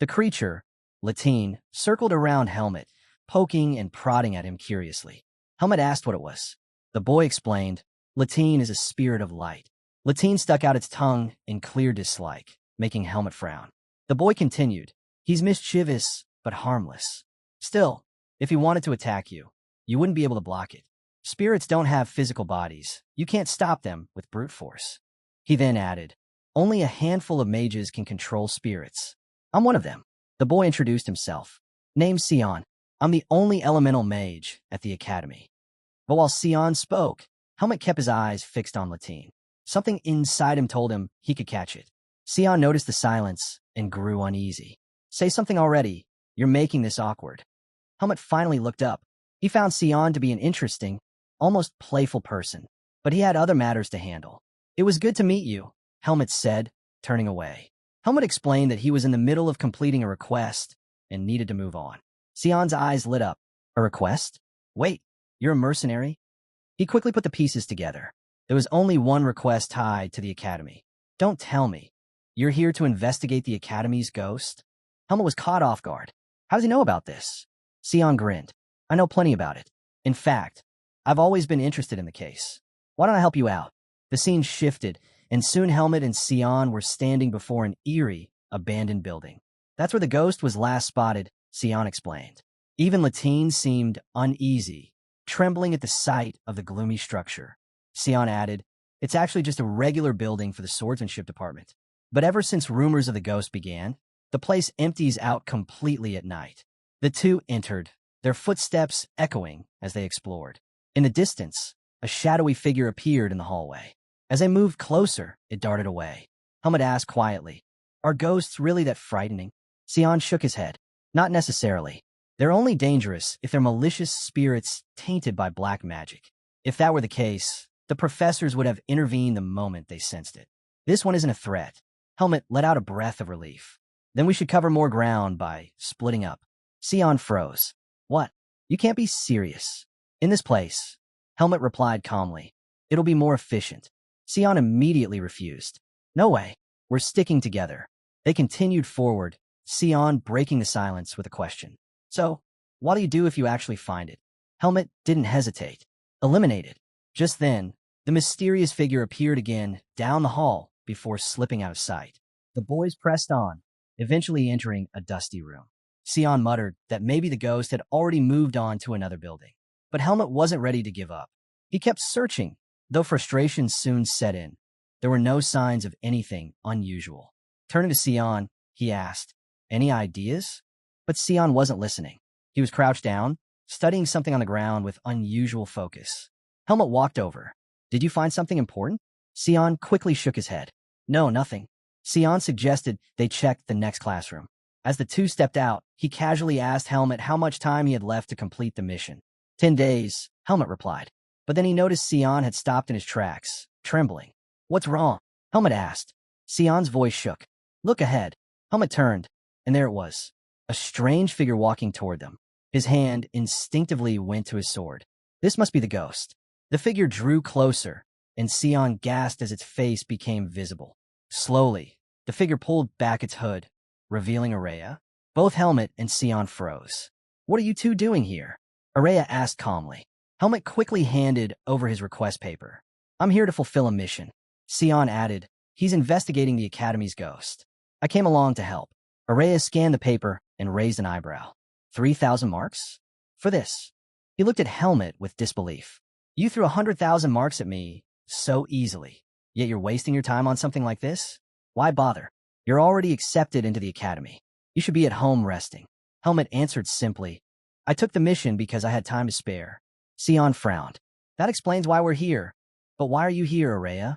The creature, Latine, circled around Helmet, poking and prodding at him curiously. Helmet asked what it was. The boy explained, Latine is a spirit of light. Latine stuck out its tongue in clear dislike, making Helmet frown. The boy continued, he's mischievous, but harmless. Still, if he wanted to attack you, you wouldn't be able to block it. Spirits don't have physical bodies. You can't stop them with brute force. He then added, only a handful of mages can control spirits. I'm one of them. The boy introduced himself. Name's Sion. I'm the only elemental mage at the academy. But while Sion spoke, Helmet kept his eyes fixed on Latine. Something inside him told him he could catch it. Sion noticed the silence and grew uneasy. Say something already. You're making this awkward. Helmet finally looked up. He found Sion to be an interesting, almost playful person, but he had other matters to handle. It was good to meet you, Helmet said, turning away. Helmet explained that he was in the middle of completing a request and needed to move on. Sion's eyes lit up. A request? Wait, you're a mercenary? He quickly put the pieces together. There was only one request tied to the academy. Don't tell me. You're here to investigate the academy's ghost? Helmet was caught off guard. How does he know about this? Sion grinned. I know plenty about it. In fact, I've always been interested in the case. Why don't I help you out? The scene shifted, and soon Helmet and Sion were standing before an eerie, abandoned building. That's where the ghost was last spotted, Sion explained. Even Latine seemed uneasy, trembling at the sight of the gloomy structure. Sion added, it's actually just a regular building for the swordsmanship department. But ever since rumors of the ghost began, the place empties out completely at night. The two entered, their footsteps echoing as they explored. In the distance, a shadowy figure appeared in the hallway. As they moved closer, it darted away. Helmet asked quietly, are ghosts really that frightening? Sion shook his head. Not necessarily. They're only dangerous if they're malicious spirits tainted by black magic. If that were the case, the professors would have intervened the moment they sensed it. This one isn't a threat. Helmet let out a breath of relief. Then we should cover more ground by splitting up. Sion froze. What? You can't be serious. In this place, Helmet replied calmly. It'll be more efficient. Sion immediately refused. No way. We're sticking together. They continued forward, Sion breaking the silence with a question. So, what do you do if you actually find it? Helmet didn't hesitate. Eliminate it. Just then, the mysterious figure appeared again down the hall before slipping out of sight. The boys pressed on, eventually entering a dusty room. Sion muttered that maybe the ghost had already moved on to another building. But Helmet wasn't ready to give up. He kept searching, though frustration soon set in. There were no signs of anything unusual. Turning to Sion, he asked, any ideas? But Sion wasn't listening. He was crouched down, studying something on the ground with unusual focus. Helmet walked over. Did you find something important? Sion quickly shook his head. No, nothing. Sion suggested they check the next classroom. As the two stepped out, he casually asked Helmet how much time he had left to complete the mission. 10 days, Helmet replied. But then he noticed Sion had stopped in his tracks, trembling. What's wrong? Helmet asked. Sion's voice shook. Look ahead. Helmet turned, and there it was. A strange figure walking toward them. His hand instinctively went to his sword. This must be the ghost. The figure drew closer, and Sion gasped as its face became visible. Slowly, the figure pulled back its hood, revealing Araya. Both Helmet and Sion froze. What are you two doing here? Araya asked calmly. Helmet quickly handed over his request paper. I'm here to fulfill a mission. Sion added, he's investigating the Academy's ghost. I came along to help. Araya scanned the paper and raised an eyebrow. 3,000 marks? For this. He looked at Helmet with disbelief. You threw 100,000 marks at me so easily, yet you're wasting your time on something like this? Why bother? You're already accepted into the Academy. You should be at home resting. Helmet answered simply, I took the mission because I had time to spare. Sion frowned. That explains why we're here. But why are you here, Araya?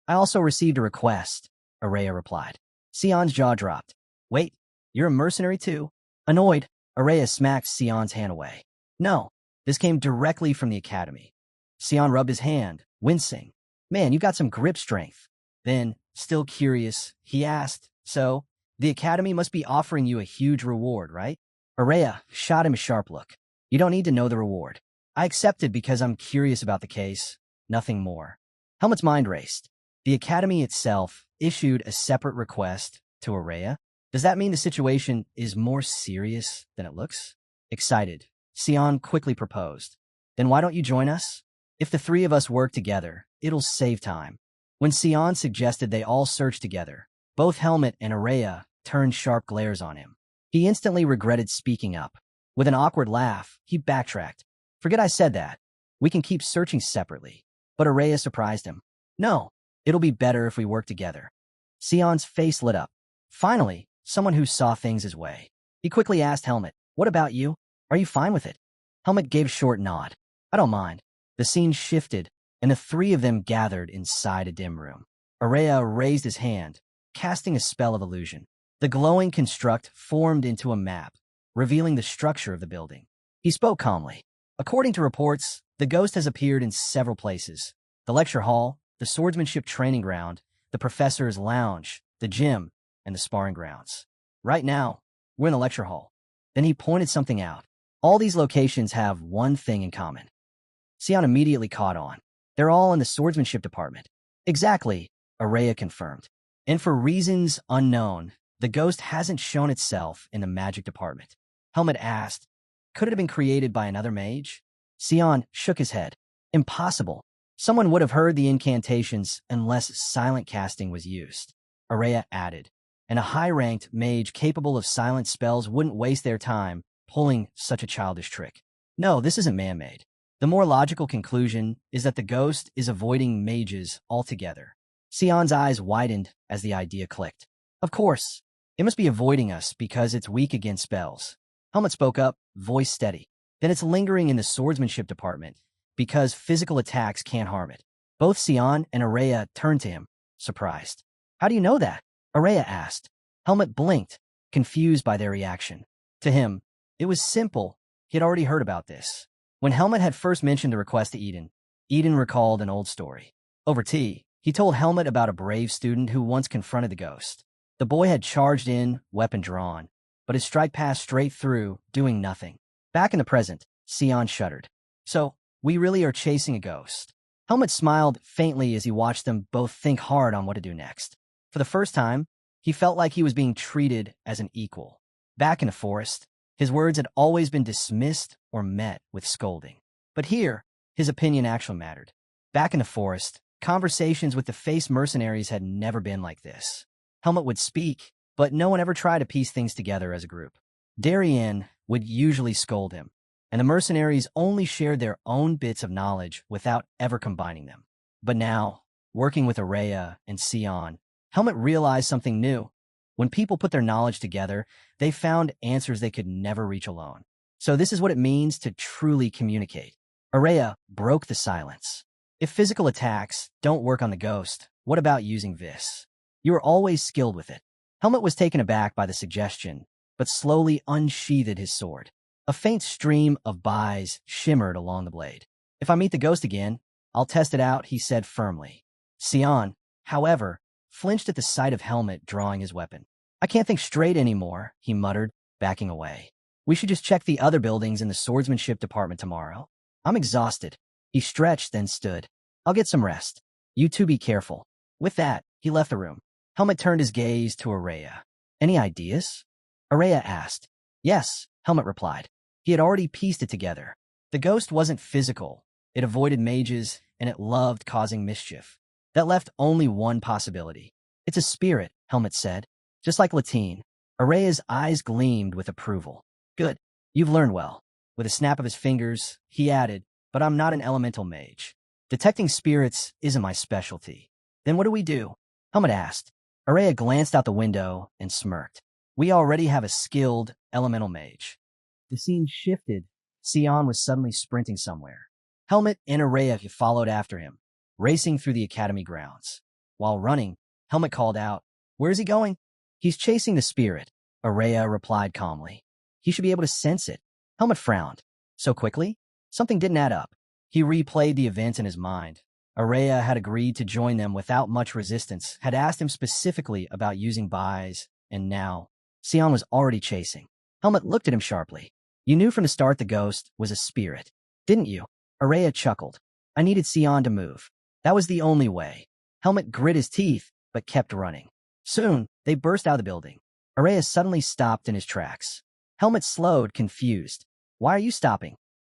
I also received a request, Araya replied. Sion's jaw dropped. Wait, you're a mercenary too? Annoyed, Araya smacked Sion's hand away. No, this came directly from the Academy. Sion rubbed his hand, wincing. Man, you've got some grip strength. Then, still curious, he asked, so, the Academy must be offering you a huge reward, right? Araya shot him a sharp look. You don't need to know the reward. I accepted because I'm curious about the case, nothing more. Helmut's mind raced. The Academy itself issued a separate request to Araya. Does that mean the situation is more serious than it looks? Excited, Sion quickly proposed. Then why don't you join us? If the three of us work together, it'll save time. When Sion suggested they all search together, both Helmut and Araya turned sharp glares on him. He instantly regretted speaking up. With an awkward laugh, he backtracked. Forget I said that. We can keep searching separately. But Araya surprised him. No, it'll be better if we work together. Sion's face lit up. Finally, someone who saw things his way. He quickly asked Helmut, what about you? Are you fine with it? Helmut gave a short nod. I don't mind. The scene shifted, and the three of them gathered inside a dim room. Araya raised his hand, casting a spell of illusion. The glowing construct formed into a map, revealing the structure of the building. He spoke calmly. According to reports, the ghost has appeared in several places. The lecture hall, the swordsmanship training ground, the professor's lounge, the gym, and the sparring grounds. Right now, we're in the lecture hall. Then he pointed something out. All these locations have one thing in common. Sion immediately caught on. They're all in the swordsmanship department. Exactly, Araya confirmed. And for reasons unknown, the ghost hasn't shown itself in the magic department. Helmut asked, could it have been created by another mage? Sion shook his head. Impossible. Someone would have heard the incantations unless silent casting was used. Araya added, and a high-ranked mage capable of silent spells wouldn't waste their time pulling such a childish trick. No, this isn't man-made. The more logical conclusion is that the ghost is avoiding mages altogether. Sion's eyes widened as the idea clicked. Of course, it must be avoiding us because it's weak against spells. Helmut spoke up, voice steady. Then it's lingering in the swordsmanship department because physical attacks can't harm it. Both Sion and Araya turned to him, surprised. How do you know that? Araya asked. Helmut blinked, confused by their reaction. To him, it was simple. He had already heard about this. When Helmut had first mentioned the request to Eden recalled an old story. Over tea, he told Helmut about a brave student who once confronted the ghost. The boy had charged in, weapon drawn, but his strike passed straight through, doing nothing. Back in the present, Sion shuddered. So, we really are chasing a ghost. Helmut smiled faintly as he watched them both think hard on what to do next. For the first time, he felt like he was being treated as an equal. Back in the forest, his words had always been dismissed or met with scolding. But here, his opinion actually mattered. Back in the forest, conversations with the face mercenaries had never been like this. Helmut would speak, but no one ever tried to piece things together as a group. Darien would usually scold him, and the mercenaries only shared their own bits of knowledge without ever combining them. But now, working with Araya and Sion, Helmut realized something new. When people put their knowledge together, they found answers they could never reach alone. So this is what it means to truly communicate. Araya broke the silence. If physical attacks don't work on the ghost, what about using this? You are always skilled with it. Helmut was taken aback by the suggestion, but slowly unsheathed his sword. A faint stream of byes shimmered along the blade. If I meet the ghost again, I'll test it out, he said firmly. Sion, however, flinched at the sight of Helmut drawing his weapon. I can't think straight anymore, he muttered, backing away. We should just check the other buildings in the swordsmanship department tomorrow. I'm exhausted. He stretched, then stood. I'll get some rest. You two be careful. With that, he left the room. Helmut turned his gaze to Araya. Any ideas? Araya asked. Yes, Helmut replied. He had already pieced it together. The ghost wasn't physical. It avoided mages, and it loved causing mischief. That left only one possibility. It's a spirit, Helmut said. Just like Latine. Araya's eyes gleamed with approval. Good. You've learned well. With a snap of his fingers, he added, but I'm not an elemental mage. Detecting spirits isn't my specialty. Then what do we do? Helmut asked. Araya glanced out the window and smirked. We already have a skilled elemental mage. The scene shifted. Sion was suddenly sprinting somewhere. Helmut and Araya followed after him, racing through the academy grounds. While running, Helmut called out, Where is he going? He's chasing the spirit, Araya replied calmly. He should be able to sense it. Helmut frowned. So quickly? Something didn't add up. He replayed the events in his mind. Araya had agreed to join them without much resistance, had asked him specifically about using byes, and now Sion was already chasing. Helmet looked at him sharply. You knew from the start the ghost was a spirit, didn't you? Araya chuckled. I needed Sion to move. That was the only way. Helmet grit his teeth, but kept running. Soon, they burst out of the building. Araya suddenly stopped in his tracks. Helmet slowed, confused. Why are you stopping?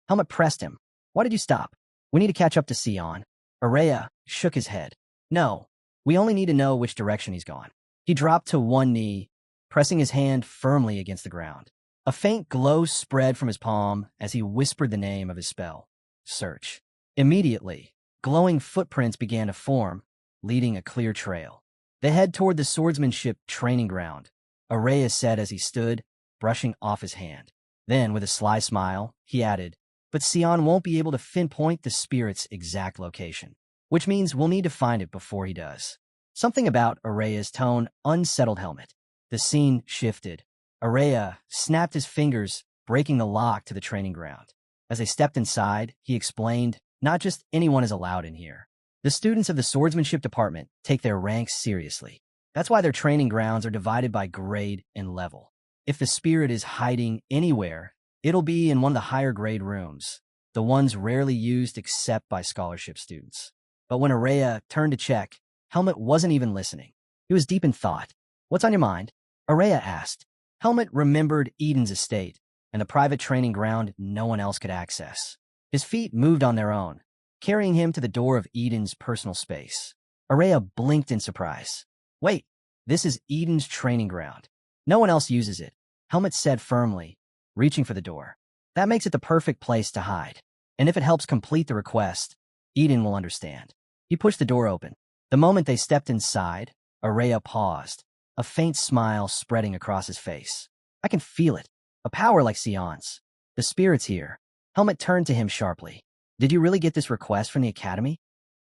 Helmet pressed him. Why did you stop? We need to catch up to Sion. Araya shook his head. No, we only need to know which direction he's gone. He dropped to one knee, pressing his hand firmly against the ground. A faint glow spread from his palm as he whispered the name of his spell. Search. Immediately, glowing footprints began to form, leading a clear trail. They head toward the swordsmanship training ground, Araya said as he stood, brushing off his hand. Then, with a sly smile, he added, but Sion won't be able to pinpoint the spirit's exact location, which means we'll need to find it before he does. Something about Araya's tone unsettled Helmet. The scene shifted. Araya snapped his fingers, breaking the lock to the training ground. As they stepped inside, he explained, not just anyone is allowed in here. The students of the swordsmanship department take their ranks seriously. That's why their training grounds are divided by grade and level. If the spirit is hiding anywhere, it'll be in one of the higher grade rooms, the ones rarely used except by scholarship students. But when Araya turned to check, Helmet wasn't even listening. He was deep in thought. What's on your mind? Araya asked. Helmet remembered Eden's estate and the private training ground no one else could access. His feet moved on their own, carrying him to the door of Eden's personal space. Araya blinked in surprise. Wait, this is Eden's training ground. No one else uses it, Helmet said firmly, reaching for the door. That makes it the perfect place to hide. And if it helps complete the request, Eden will understand. He pushed the door open. The moment they stepped inside, Araya paused, a faint smile spreading across his face. I can feel it, a power like Sion's. The spirit's here. Helmet turned to him sharply. Did you really get this request from the academy?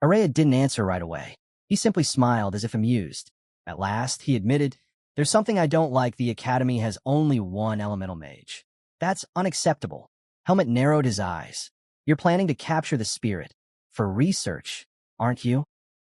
Araya didn't answer right away. He simply smiled as if amused. At last, he admitted, there's something I don't like. The academy has only one elemental mage. That's unacceptable. Helmet narrowed his eyes. You're planning to capture the spirit. For research, aren't you?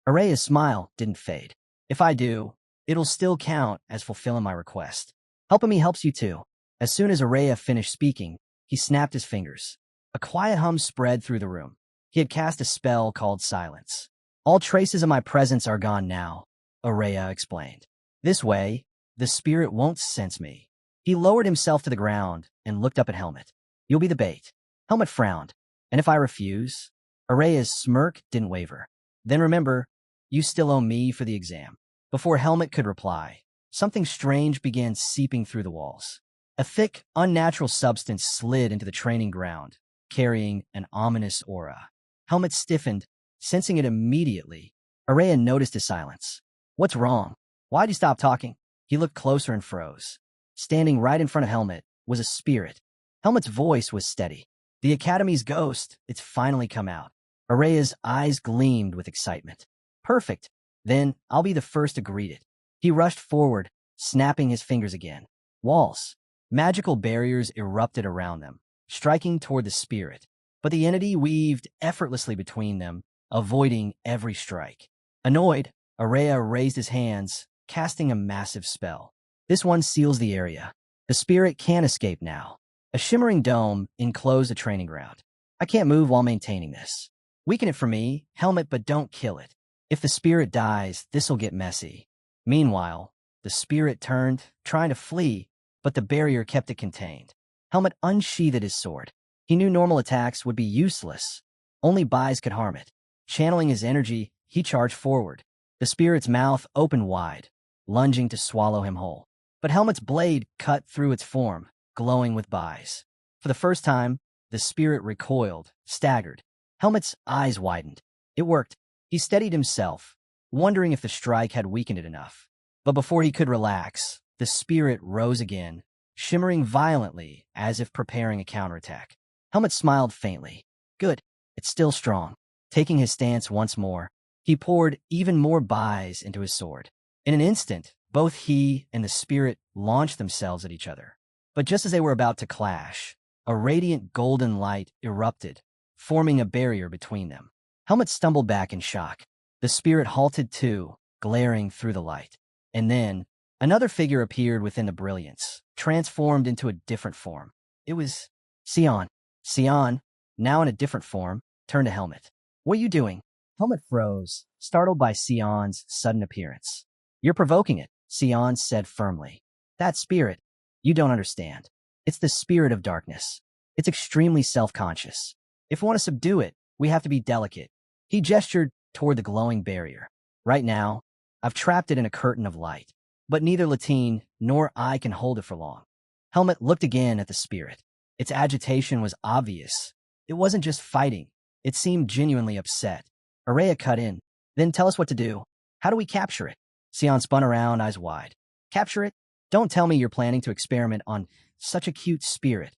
Araya's smile didn't fade. If I do, it'll still count as fulfilling my request. Helping me helps you too. As soon as Araya finished speaking, he snapped his fingers. A quiet hum spread through the room. He had cast a spell called Silence. All traces of my presence are gone now, Araya explained. This way, the spirit won't sense me. He lowered himself to the ground and looked up at Helmet. You'll be the bait. Helmet frowned. And if I refuse? Araya's smirk didn't waver. Then remember, you still owe me for the exam. Before Helmet could reply, something strange began seeping through the walls. A thick, unnatural substance slid into the training ground, carrying an ominous aura. Helmet stiffened, sensing it immediately. Araya noticed his silence. What's wrong? Why'd you stop talking? He looked closer and froze. Standing right in front of Helmet was a spirit. Helmet's voice was steady. The Academy's ghost, it's finally come out. Araya's eyes gleamed with excitement. Perfect. Then I'll be the first to greet it. He rushed forward, snapping his fingers again. Walls. Magical barriers erupted around them, striking toward the spirit. But the entity weaved effortlessly between them, avoiding every strike. Annoyed, Araya raised his hands, casting a massive spell. This one seals the area. The spirit can't escape now. A shimmering dome enclosed the training ground. I can't move while maintaining this. Weaken it for me, Helmet, but don't kill it. If the spirit dies, this'll get messy. Meanwhile, the spirit turned, trying to flee, but the barrier kept it contained. Helmet unsheathed his sword. He knew normal attacks would be useless. Only buys could harm it. Channeling his energy, he charged forward. The spirit's mouth opened wide, lunging to swallow him whole. But Helmet's blade cut through its form, glowing with buys. For the first time, the spirit recoiled, staggered. Helmet's eyes widened. It worked. He steadied himself, wondering if the strike had weakened it enough. But before he could relax, the spirit rose again, shimmering violently as if preparing a counterattack. Helmet smiled faintly. Good. It's still strong. Taking his stance once more, he poured even more buys into his sword. In an instant, both he and the spirit launched themselves at each other. But just as they were about to clash, a radiant golden light erupted, forming a barrier between them. Helmet stumbled back in shock. The spirit halted too, glaring through the light. And then, Another figure appeared within the brilliance, transformed into a different form. It was Sion. Sion, now in a different form, turned to Helmet. "What are you doing?" Helmet froze, startled by Sion's sudden appearance. "You're provoking it," Sion said firmly. "That spirit, you don't understand. It's the spirit of darkness. It's extremely self-conscious. If we want to subdue it, we have to be delicate." He gestured toward the glowing barrier. "Right now, I've trapped it in a curtain of light, but neither Latine nor I can hold it for long." Helmet looked again at the spirit. Its agitation was obvious. It wasn't just fighting. It seemed genuinely upset. Araya cut in. "Then tell us what to do. How do we capture it?" Sion spun around, eyes wide. "Capture it? Don't tell me you're planning to experiment on such a cute spirit."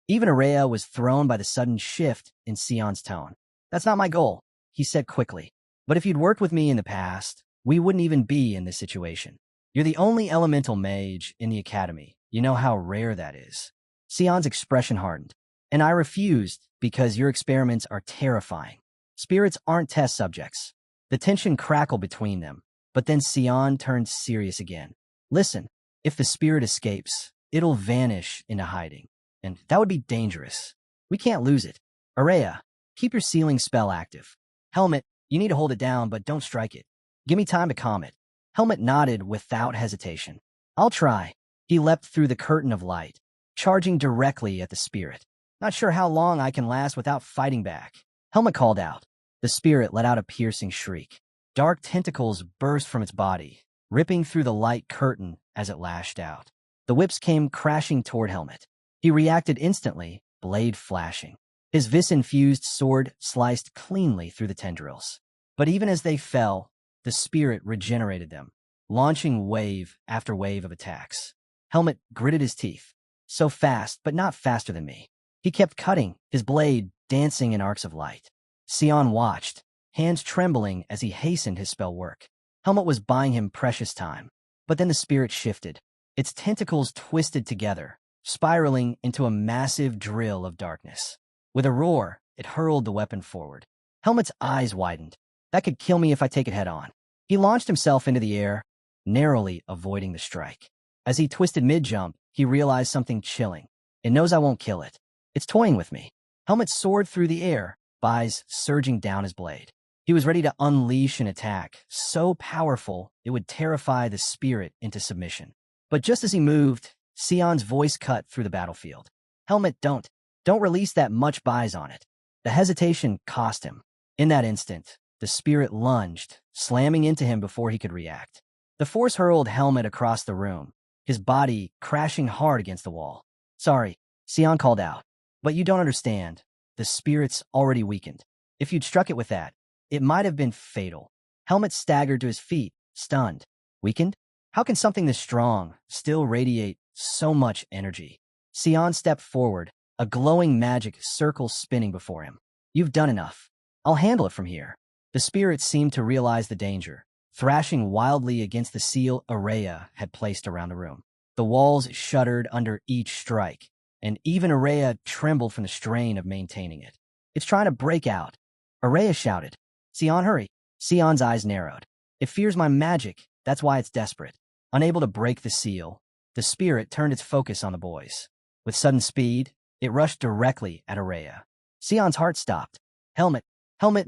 Even Araya was thrown by the sudden shift in Sion's tone. "That's not my goal," he said quickly. "But if you'd worked with me in the past, we wouldn't even be in this situation. You're the only elemental mage in the academy. You know how rare that is." Sion's expression hardened. "And I refused because your experiments are terrifying. Spirits aren't test subjects." The tension crackled between them, but then Sion turned serious again. "Listen, if the spirit escapes, it'll vanish into hiding, and that would be dangerous. We can't lose it. Araya, keep your sealing spell active. Helmet, you need to hold it down, but don't strike it. Give me time to calm it." Helmet nodded without hesitation. "I'll try." He leapt through the curtain of light, charging directly at the spirit. "Not sure how long I can last without fighting back." Helmet called out. The spirit let out a piercing shriek. Dark tentacles burst from its body, ripping through the light curtain as it lashed out. The whips came crashing toward Helmet. He reacted instantly, blade flashing. His vis-infused sword sliced cleanly through the tendrils. But even as they fell, the spirit regenerated them, launching wave after wave of attacks. Helmet gritted his teeth. "So fast, but not faster than me." He kept cutting, his blade dancing in arcs of light. Sion watched, hands trembling as he hastened his spell work. Helmet was buying him precious time. But then the spirit shifted. Its tentacles twisted together, spiraling into a massive drill of darkness. With a roar, it hurled the weapon forward. Helmet's eyes widened. "That could kill me if I take it head on." He launched himself into the air, narrowly avoiding the strike. As he twisted mid-jump, he realized something chilling. "It knows I won't kill it. It's toying with me." Helmet soared through the air, eyes surging down his blade. He was ready to unleash an attack, so powerful it would terrify the spirit into submission. But just as he moved, Sion's voice cut through the battlefield. "Helmet, don't release that much buys on it." The hesitation cost him. In that instant, the spirit lunged, slamming into him before he could react. The force hurled Helmet across the room, his body crashing hard against the wall. "Sorry," Sion called out, "but you don't understand. The spirit's already weakened. If you'd struck it with that, it might have been fatal." Helmet staggered to his feet, stunned. "Weakened? How can something this strong still radiate so much energy?" Sion stepped forward, a glowing magic circle spinning before him. "You've done enough. I'll handle it from here." The spirit seemed to realize the danger, thrashing wildly against the seal Araya had placed around the room. The walls shuddered under each strike, and even Araya trembled from the strain of maintaining it. "It's trying to break out." Araya shouted. "Sion, hurry." Sion's eyes narrowed. "It fears my magic, that's why it's desperate." Unable to break the seal, the spirit turned its focus on the boys. With sudden speed, it rushed directly at Araya. Sion's heart stopped. Helmet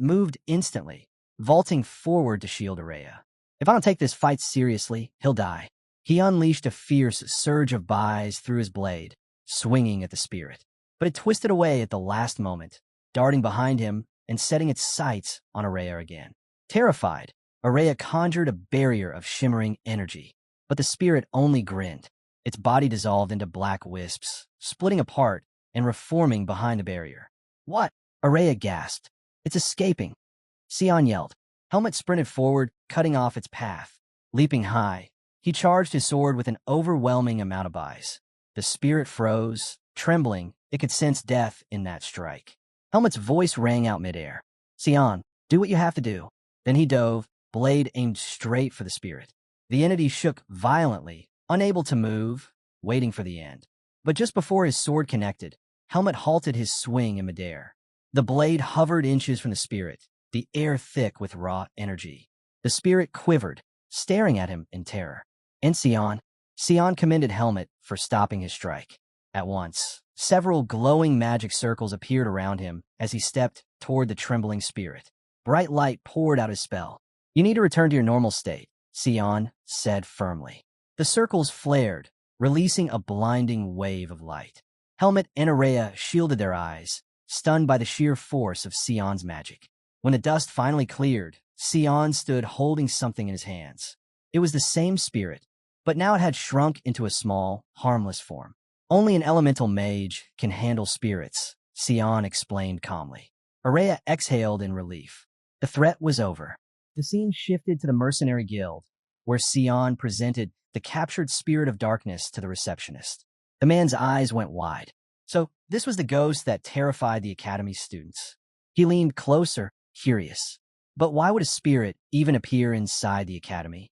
moved instantly, vaulting forward to shield Araya. "If I don't take this fight seriously, he'll die." He unleashed a fierce surge of buys through his blade, swinging at the spirit. But it twisted away at the last moment, darting behind him and setting its sights on Araya again. Terrified, Araya conjured a barrier of shimmering energy, but the spirit only grinned. Its body dissolved into black wisps, splitting apart and reforming behind the barrier. "What?" Araya gasped. "It's escaping." Sion yelled. Helmet sprinted forward, cutting off its path. Leaping high, he charged his sword with an overwhelming amount of buys. The spirit froze, trembling. It could sense death in that strike. Helmet's voice rang out midair. "Sion, do what you have to do." Then he dove, blade aimed straight for the spirit. The entity shook violently, unable to move, waiting for the end. But just before his sword connected, Helmet halted his swing in midair. The blade hovered inches from the spirit, the air thick with raw energy. The spirit quivered, staring at him in terror. And Sion commended Helmet for stopping his strike. At once, several glowing magic circles appeared around him as he stepped toward the trembling spirit. Bright light poured out his spell. You need to return to your normal state, Sion said firmly. The circles flared, releasing a blinding wave of light. Helmet and Araya shielded their eyes, stunned by the sheer force of Sion's magic. When the dust finally cleared, Sion stood holding something in his hands. It was the same spirit, but now it had shrunk into a small, harmless form. Only an elemental mage can handle spirits, Sion explained calmly. Araya exhaled in relief. The threat was over. The scene shifted to the mercenary guild, where Sion presented the captured spirit of darkness to the receptionist. The man's eyes went wide. So this was the ghost that terrified the academy's students. He leaned closer, curious. But why would a spirit even appear inside the academy?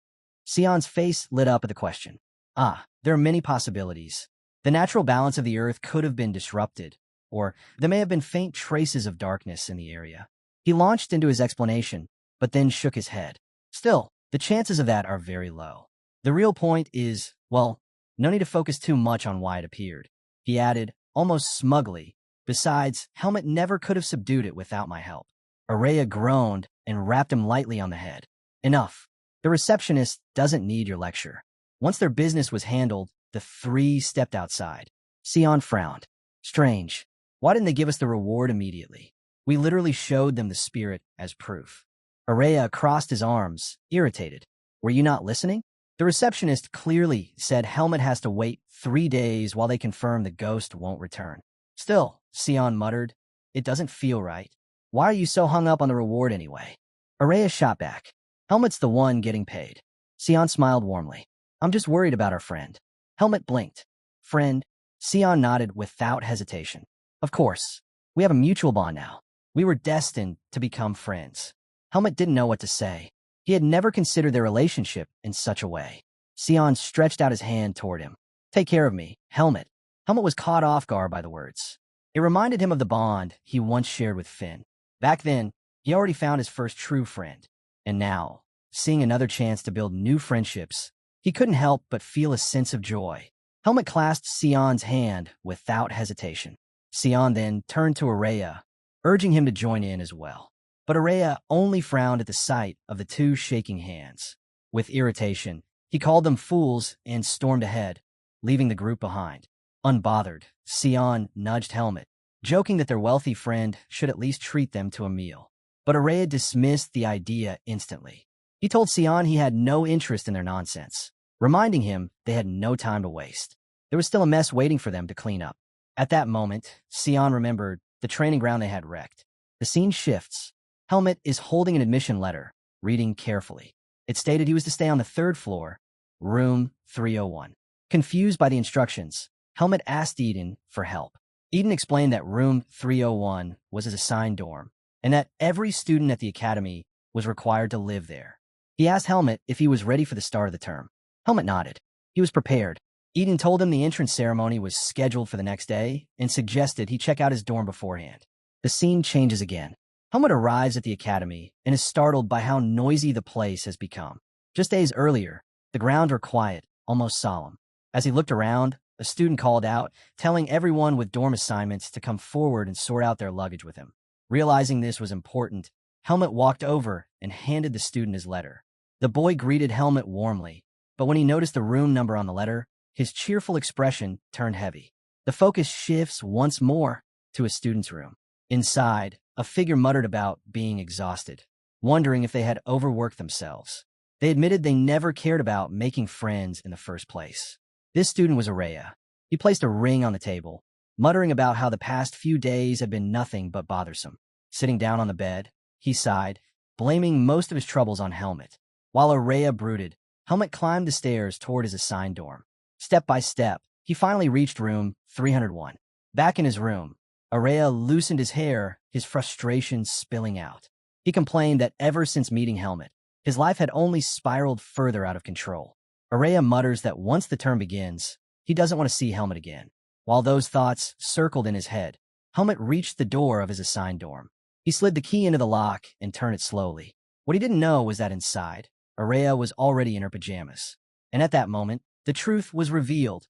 Sion's face lit up at the question. There are many possibilities. The natural balance of the earth could have been disrupted, or there may have been faint traces of darkness in the area. He launched into his explanation, but then shook his head. Still, the chances of that are very low. The real point is, well, no need to focus too much on why it appeared. He added, almost smugly, besides, Helmet never could have subdued it without my help. Araya groaned and rapped him lightly on the head. Enough. The receptionist doesn't need your lecture. Once their business was handled, the three stepped outside. Sion frowned. Strange. Why didn't they give us the reward immediately? We literally showed them the spirit as proof. Araya crossed his arms, irritated. Were you not listening? The receptionist clearly said Helmet has to wait 3 days while they confirm the ghost won't return. Still, Sion muttered, it doesn't feel right. Why are you so hung up on the reward anyway? Araya shot back. Helmet's the one getting paid. Sion smiled warmly. I'm just worried about our friend. Helmet blinked. Friend? Sion nodded without hesitation. Of course. We have a mutual bond now. We were destined to become friends. Helmet didn't know what to say. He had never considered their relationship in such a way. Sion stretched out his hand toward him. Take care of me, Helmet. Helmet was caught off guard by the words. It reminded him of the bond he once shared with Finn. Back then, he already found his first true friend. And now, seeing another chance to build new friendships, he couldn't help but feel a sense of joy. Helmet clasped Sion's hand without hesitation. Sion then turned to Araya, urging him to join in as well. But Araya only frowned at the sight of the two shaking hands. With irritation, he called them fools and stormed ahead, leaving the group behind. Unbothered, Sion nudged Helmet, joking that their wealthy friend should at least treat them to a meal. But Araya dismissed the idea instantly. He told Sion he had no interest in their nonsense, reminding him they had no time to waste. There was still a mess waiting for them to clean up. At that moment, Sion remembered the training ground they had wrecked. The scene shifts. Helmet is holding an admission letter, reading carefully. It stated he was to stay on the 3rd floor, room 301. Confused by the instructions, Helmet asked Eden for help. Eden explained that room 301 was his assigned dorm, and that every student at the academy was required to live there. He asked Helmet if he was ready for the start of the term. Helmet nodded. He was prepared. Eden told him the entrance ceremony was scheduled for the next day and suggested he check out his dorm beforehand. The scene changes again. Helmet arrives at the academy and is startled by how noisy the place has become. Just days earlier, the grounds were quiet, almost solemn. As he looked around, a student called out, telling everyone with dorm assignments to come forward and sort out their luggage with him. Realizing this was important, Helmet walked over and handed the student his letter. The boy greeted Helmet warmly, but when he noticed the room number on the letter, his cheerful expression turned heavy. The focus shifts once more to a student's room. Inside, a figure muttered about being exhausted, wondering if they had overworked themselves. They admitted they never cared about making friends in the first place. This student was Araya. He placed a ring on the table, muttering about how the past few days had been nothing but bothersome. Sitting down on the bed, he sighed, blaming most of his troubles on Helmet. While Araya brooded, Helmet climbed the stairs toward his assigned dorm. Step by step, he finally reached room 301. Back in his room, Araya loosened his hair, his frustration spilling out. He complained that ever since meeting Helmet, his life had only spiraled further out of control. Araya mutters that once the term begins, he doesn't want to see Helmet again. While those thoughts circled in his head, Helmet reached the door of his assigned dorm. He slid the key into the lock and turned it slowly. What he didn't know was that inside, Araya was already in her pajamas. And at that moment, the truth was revealed.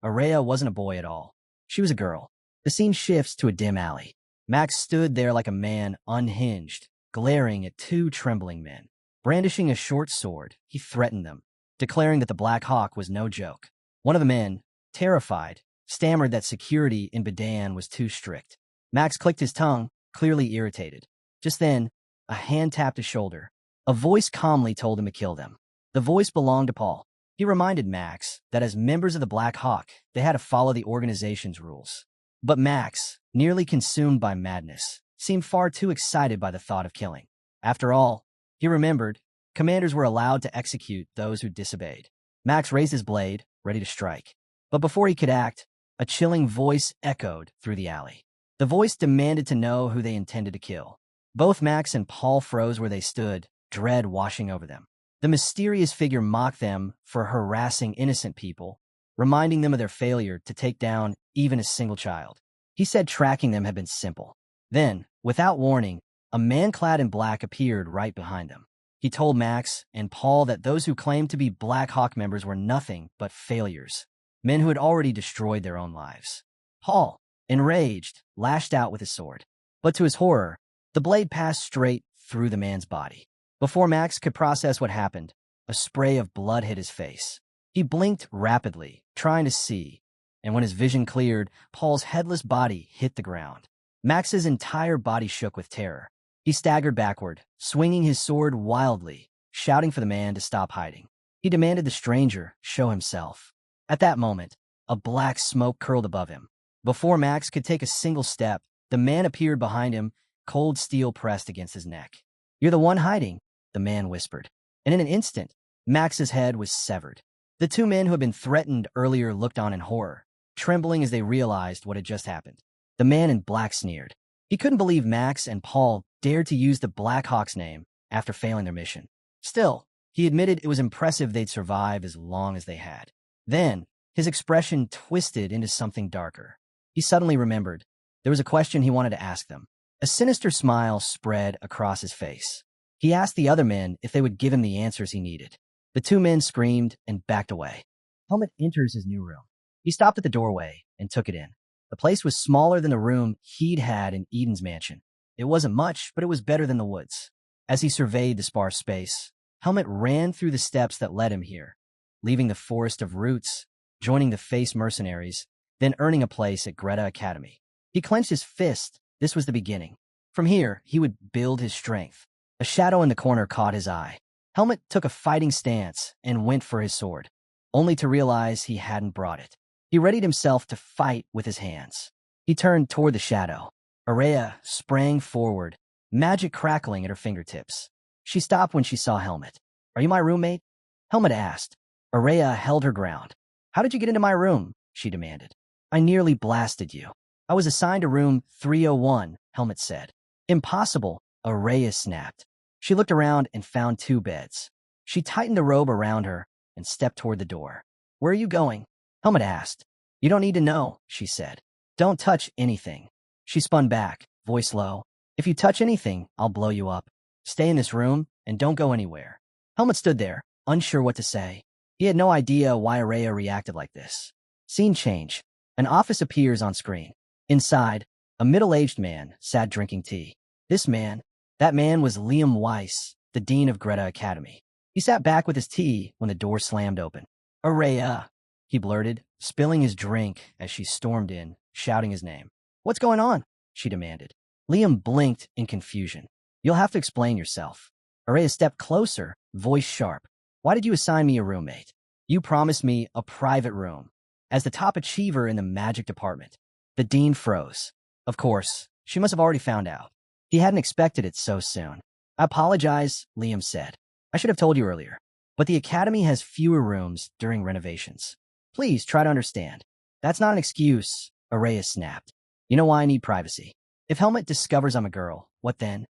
Araya wasn't a boy at all. She was a girl. The scene shifts to a dim alley. Max stood there like a man unhinged, glaring at two trembling men. Brandishing a short sword, he threatened them, declaring that the Black Hawk was no joke. One of the men, terrified, stammered that security in Badan was too strict. Max clicked his tongue, clearly irritated. Just then, a hand tapped his shoulder. A voice calmly told him to kill them. The voice belonged to Paul. He reminded Max that as members of the Black Hawk, they had to follow the organization's rules. But Max, nearly consumed by madness, seemed far too excited by the thought of killing. After all, he remembered, commanders were allowed to execute those who disobeyed. Max raised his blade, ready to strike. But before he could act, a chilling voice echoed through the alley. The voice demanded to know who they intended to kill. Both Max and Paul froze where they stood, dread washing over them. The mysterious figure mocked them for harassing innocent people, reminding them of their failure to take down even a single child. He said tracking them had been simple. Then, without warning, a man clad in black appeared right behind them. He told Max and Paul that those who claimed to be Black Hawk members were nothing but failures, men who had already destroyed their own lives. Paul, enraged, lashed out with his sword. But to his horror, the blade passed straight through the man's body. Before Max could process what happened, a spray of blood hit his face. He blinked rapidly, trying to see, and when his vision cleared, Paul's headless body hit the ground. Max's entire body shook with terror. He staggered backward, swinging his sword wildly, shouting for the man to stop hiding. He demanded the stranger show himself. At that moment, a black smoke curled above him. Before Max could take a single step, the man appeared behind him, cold steel pressed against his neck. "You're the one hiding," the man whispered. And in an instant, Max's head was severed. The two men who had been threatened earlier looked on in horror, trembling as they realized what had just happened. The man in black sneered. He couldn't believe Max and Paul dared to use the Black Hawk's name after failing their mission. Still, he admitted it was impressive they'd survive as long as they had. Then, his expression twisted into something darker. He suddenly remembered there was a question he wanted to ask them. A sinister smile spread across his face. He asked the other men if they would give him the answers he needed. The two men screamed and backed away. Helmut enters his new room. He stopped at the doorway and took it in. The place was smaller than the room he'd had in Eden's mansion. It wasn't much, but it was better than the woods. As he surveyed the sparse space, Helmut ran through the steps that led him here, leaving the forest of roots, joining the Face mercenaries, then earning a place at Greta Academy. He clenched his fist. This was the beginning. From here, he would build his strength. A shadow in the corner caught his eye. Helmut took a fighting stance and went for his sword, only to realize he hadn't brought it. He readied himself to fight with his hands. He turned toward the shadow. Araya sprang forward, magic crackling at her fingertips. She stopped when she saw Helmut. "Are you my roommate?" Helmut asked. Araya held her ground. "How did you get into my room?" she demanded. "I nearly blasted you. I was assigned to room 301, Helmut said. "Impossible," Araya snapped. She looked around and found two beds. She tightened the robe around her and stepped toward the door. "Where are you going?" Helmut asked. "You don't need to know," she said. "Don't touch anything." She spun back, voice low. "If you touch anything, I'll blow you up. Stay in this room and don't go anywhere." Helmut stood there, unsure what to say. He had no idea why Araya reacted like this. Scene change. An office appears on screen. Inside, a middle-aged man sat drinking tea. That man was Liam Weiss, the dean of Greta Academy. He sat back with his tea when the door slammed open. "Araya," he blurted, spilling his drink as she stormed in, shouting his name. "What's going on?" she demanded. Liam blinked in confusion. "You'll have to explain yourself." Araya stepped closer, voice sharp. "Why did you assign me a roommate? You promised me a private room. As the top achiever in the magic department." The dean froze. Of course, she must have already found out. He hadn't expected it so soon. "I apologize," Liam said. "I should have told you earlier. But the academy has fewer rooms during renovations. Please try to understand." "That's not an excuse," Araya snapped. "You know why I need privacy. If Helmut discovers I'm a girl, what then?"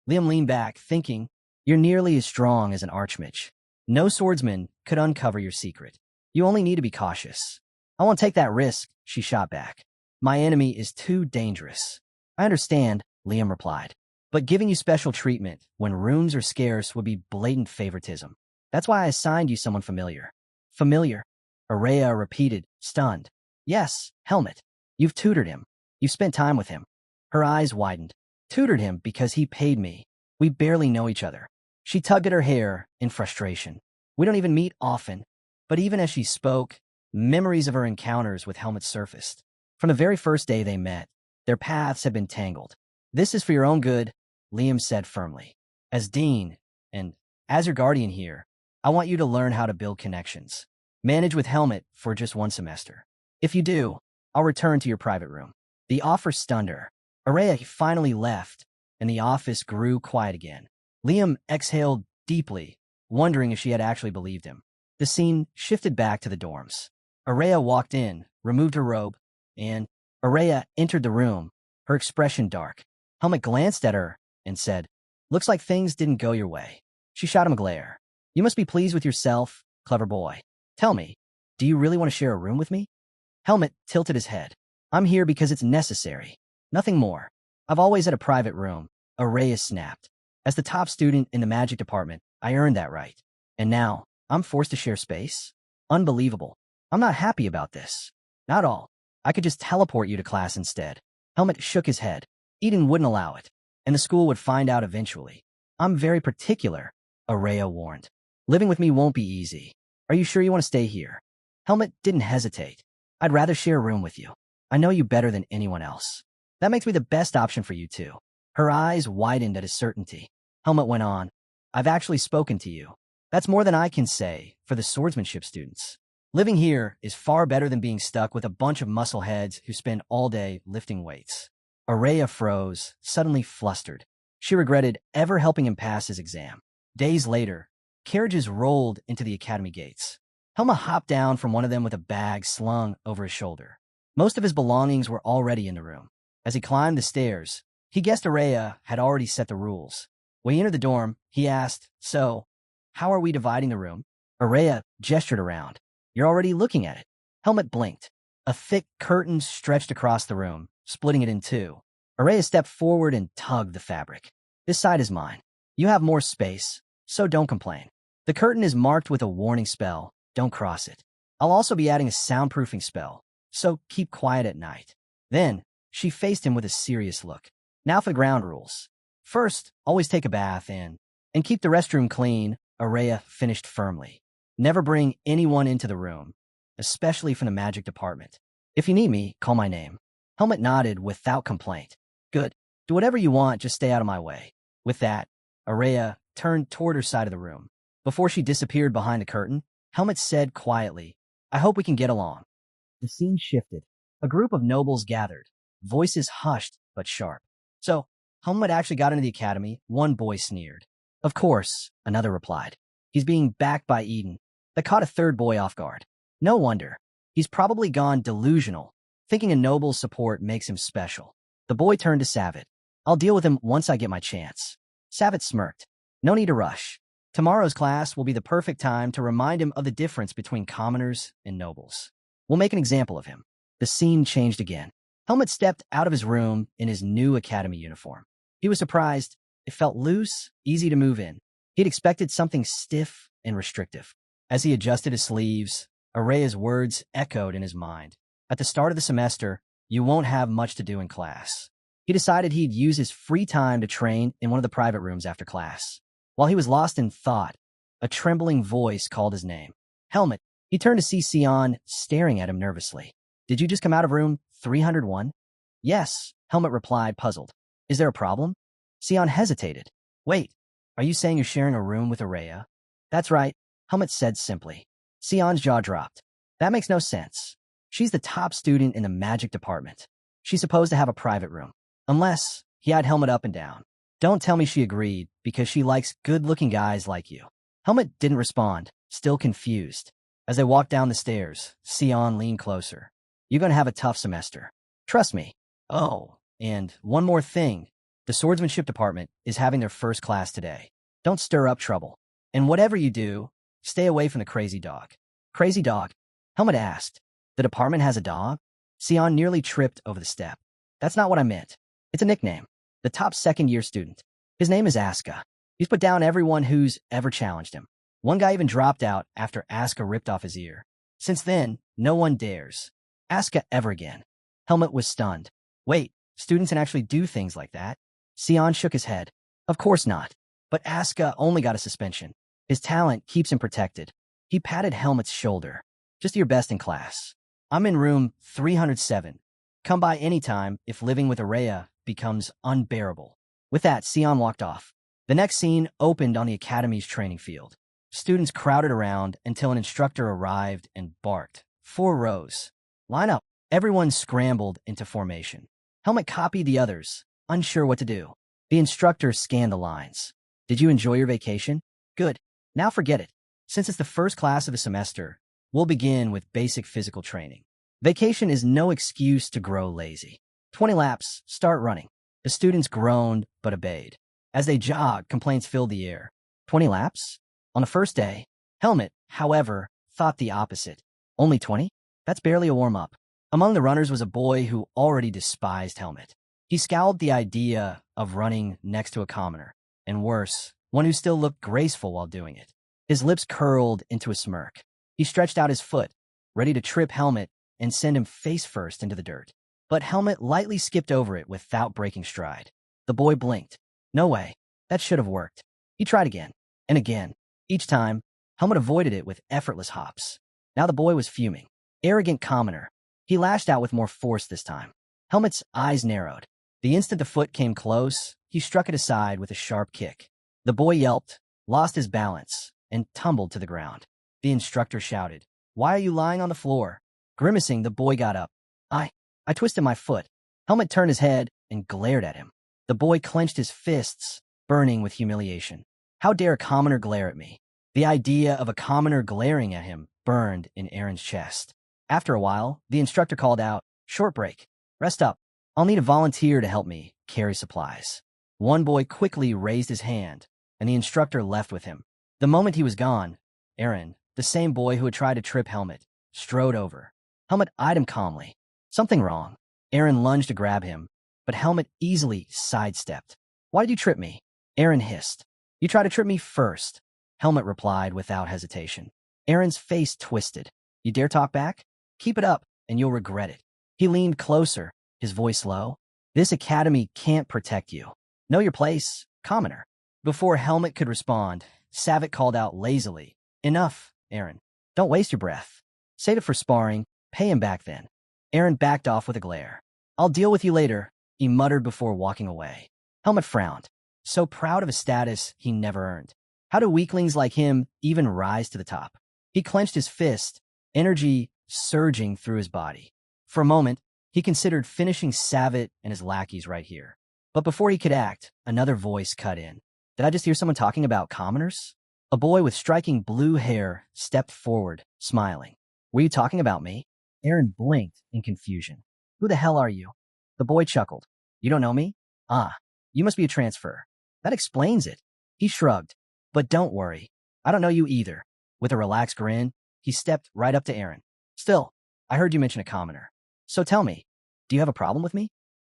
Liam leaned back, thinking, "You're nearly as strong as an archmage. No swordsman could uncover your secret. You only need to be cautious." "I won't take that risk," she shot back. "My enemy is too dangerous." "I understand," Liam replied. "But giving you special treatment when rooms are scarce would be blatant favoritism. That's why I assigned you someone familiar." Familiar? Araya repeated, stunned. Yes, Helmet. You've tutored him. You've spent time with him. Her eyes widened. Tutored him because he paid me. We barely know each other. She tugged at her hair in frustration. We don't even meet often. But even as she spoke, memories of her encounters with Helmet surfaced. From the very first day they met, their paths had been tangled. This is for your own good, Liam said firmly. As dean, and as your guardian here, I want you to learn how to build connections. Manage with Helmet for just one semester. If you do, I'll return to your private room. The offer stunned her. Araya finally left, and the office grew quiet again. Liam exhaled deeply, wondering if she had actually believed him. The scene shifted back to the dorms. Araya walked in, removed her robe, and Araya entered the room, her expression dark. Helmet glanced at her and said, "Looks like things didn't go your way." She shot him a glare. "You must be pleased with yourself, clever boy. Tell me, do you really want to share a room with me?" Helmet tilted his head. "I'm here because it's necessary. Nothing more. I've always had a private room." Araya snapped. "As the top student in the magic department, I earned that right. And now, I'm forced to share space? Unbelievable. I'm not happy about this. Not all. I could just teleport you to class instead." Helmet shook his head. Eden wouldn't allow it, and the school would find out eventually. "I'm very particular," Araya warned. "Living with me won't be easy. Are you sure you want to stay here?" Helmet didn't hesitate. "I'd rather share a room with you. I know you better than anyone else. That makes me the best option for you, too." Her eyes widened at his certainty. Helmet went on. "I've actually spoken to you. That's more than I can say for the swordsmanship students. Living here is far better than being stuck with a bunch of muscleheads who spend all day lifting weights." Araya froze, suddenly flustered. She regretted ever helping him pass his exam. Days later, carriages rolled into the academy gates. Helmet hopped down from one of them with a bag slung over his shoulder. Most of his belongings were already in the room. As he climbed the stairs, he guessed Araya had already set the rules. When he entered the dorm, he asked, "So, how are we dividing the room?" Araya gestured around. "You're already looking at it." Helmet blinked. A thick curtain stretched across the room, splitting it in two. Araya stepped forward and tugged the fabric. "This side is mine. You have more space, so don't complain. The curtain is marked with a warning spell. Don't cross it. I'll also be adding a soundproofing spell, so keep quiet at night." Then, she faced him with a serious look. "Now for the ground rules. First, always take a bath and keep the restroom clean," Araya finished firmly. "Never bring anyone into the room, especially from the magic department. If you need me, call my name." Helmet nodded without complaint. "Good. Do whatever you want, just stay out of my way." With that, Araya turned toward her side of the room. Before she disappeared behind the curtain, Helmet said quietly, "I hope we can get along." The scene shifted. A group of nobles gathered, voices hushed but sharp. "So, Helmet actually got into the academy," one boy sneered. "Of course," another replied. "He's being backed by Eden." That caught a third boy off guard. "No wonder. He's probably gone delusional, thinking a noble's support makes him special." The boy turned to Savitt. "I'll deal with him once I get my chance." Savitt smirked. "No need to rush. Tomorrow's class will be the perfect time to remind him of the difference between commoners and nobles. We'll make an example of him." The scene changed again. Helmet stepped out of his room in his new academy uniform. He was surprised. It felt loose, easy to move in. He'd expected something stiff and restrictive. As he adjusted his sleeves, Araya's words echoed in his mind. At the start of the semester, you won't have much to do in class. He decided he'd use his free time to train in one of the private rooms after class. While he was lost in thought, a trembling voice called his name. "Helmet." He turned to see Sion staring at him nervously. "Did you just come out of room 301? "Yes," Helmet replied, puzzled. "Is there a problem?" Sion hesitated. "Wait, are you saying you're sharing a room with Araya?" "That's right," Helmet said simply. Sion's jaw dropped. "That makes no sense. She's the top student in the magic department. She's supposed to have a private room. Unless," he eyed Helmet up and down. "Don't tell me she agreed because she likes good-looking guys like you." Helmet didn't respond, still confused. As they walked down the stairs, Sion leaned closer. "You're going to have a tough semester. Trust me." "Oh, and one more thing. The swordsmanship department is having their first class today. Don't stir up trouble. And whatever you do, stay away from the crazy dog." "Crazy dog?" Helmet asked. "The department has a dog?" Sion nearly tripped over the step. "That's not what I meant. It's a nickname. The top second-year student. His name is Aska. He's put down everyone who's ever challenged him." One guy even dropped out after Asuka ripped off his ear. Since then, no one dares Asuka ever again. Helmut was stunned. Wait, students can actually do things like that? Sion shook his head. Of course not. But Asuka only got a suspension. His talent keeps him protected. He patted Helmut's shoulder. Just your best in class. I'm in room 307. Come by anytime if living with Araya becomes unbearable. With that, Sion walked off. The next scene opened on the academy's training field. Students crowded around until an instructor arrived and barked. 4 rows. Line up. Everyone scrambled into formation. Helmut copied the others, unsure what to do. The instructor scanned the lines. Did you enjoy your vacation? Good. Now forget it. Since it's the first class of the semester, we'll begin with basic physical training. Vacation is no excuse to grow lazy. 20 laps, start running. The students groaned but obeyed. As they jogged, complaints filled the air. 20 laps? On the first day, Helmut, however, thought the opposite. Only 20? That's barely a warm-up. Among the runners was a boy who already despised Helmut. He scowled the idea of running next to a commoner, and worse, one who still looked graceful while doing it. His lips curled into a smirk. He stretched out his foot, ready to trip Helmut and send him face first into the dirt. But Helmut lightly skipped over it without breaking stride. The boy blinked. No way. That should have worked. He tried again, and again. Each time, Helmut avoided it with effortless hops. Now the boy was fuming. Arrogant commoner. He lashed out with more force this time. Helmut's eyes narrowed. The instant the foot came close, he struck it aside with a sharp kick. The boy yelped, lost his balance, and tumbled to the ground. The instructor shouted, "Why are you lying on the floor?" Grimacing, the boy got up. I twisted my foot." Helmut turned his head and glared at him. The boy clenched his fists, burning with humiliation. How dare a commoner glare at me? The idea of a commoner glaring at him burned in Aaron's chest. After a while, the instructor called out, "Short break. Rest up. I'll need a volunteer to help me carry supplies." One boy quickly raised his hand, and the instructor left with him. The moment he was gone, Aaron, the same boy who had tried to trip Helmut, strode over. Helmut eyed him calmly. Something wrong. Aaron lunged to grab him, but Helmut easily sidestepped. "Why did you trip me?" Aaron hissed. "You tried to trip me first," Helmut replied without hesitation. Aaron's face twisted. "You dare talk back? Keep it up, and you'll regret it." He leaned closer, his voice low. "This academy can't protect you. Know your place, commoner." Before Helmut could respond, Savick called out lazily, "Enough, Aaron. Don't waste your breath. Save it for sparring. Pay him back then." Aaron backed off with a glare. "I'll deal with you later," he muttered before walking away. Helmut frowned. So proud of a status he never earned. How do weaklings like him even rise to the top? He clenched his fist, energy surging through his body. For a moment, he considered finishing Savick and his lackeys right here. But before he could act, another voice cut in. "Did I just hear someone talking about commoners?" A boy with striking blue hair stepped forward, smiling. "Were you talking about me?" Aaron blinked in confusion. "Who the hell are you?" The boy chuckled. "You don't know me? Ah, you must be a transfer. That explains it." He shrugged. "But don't worry. I don't know you either." With a relaxed grin, he stepped right up to Aaron. "Still, I heard you mention a commoner. So tell me, do you have a problem with me?"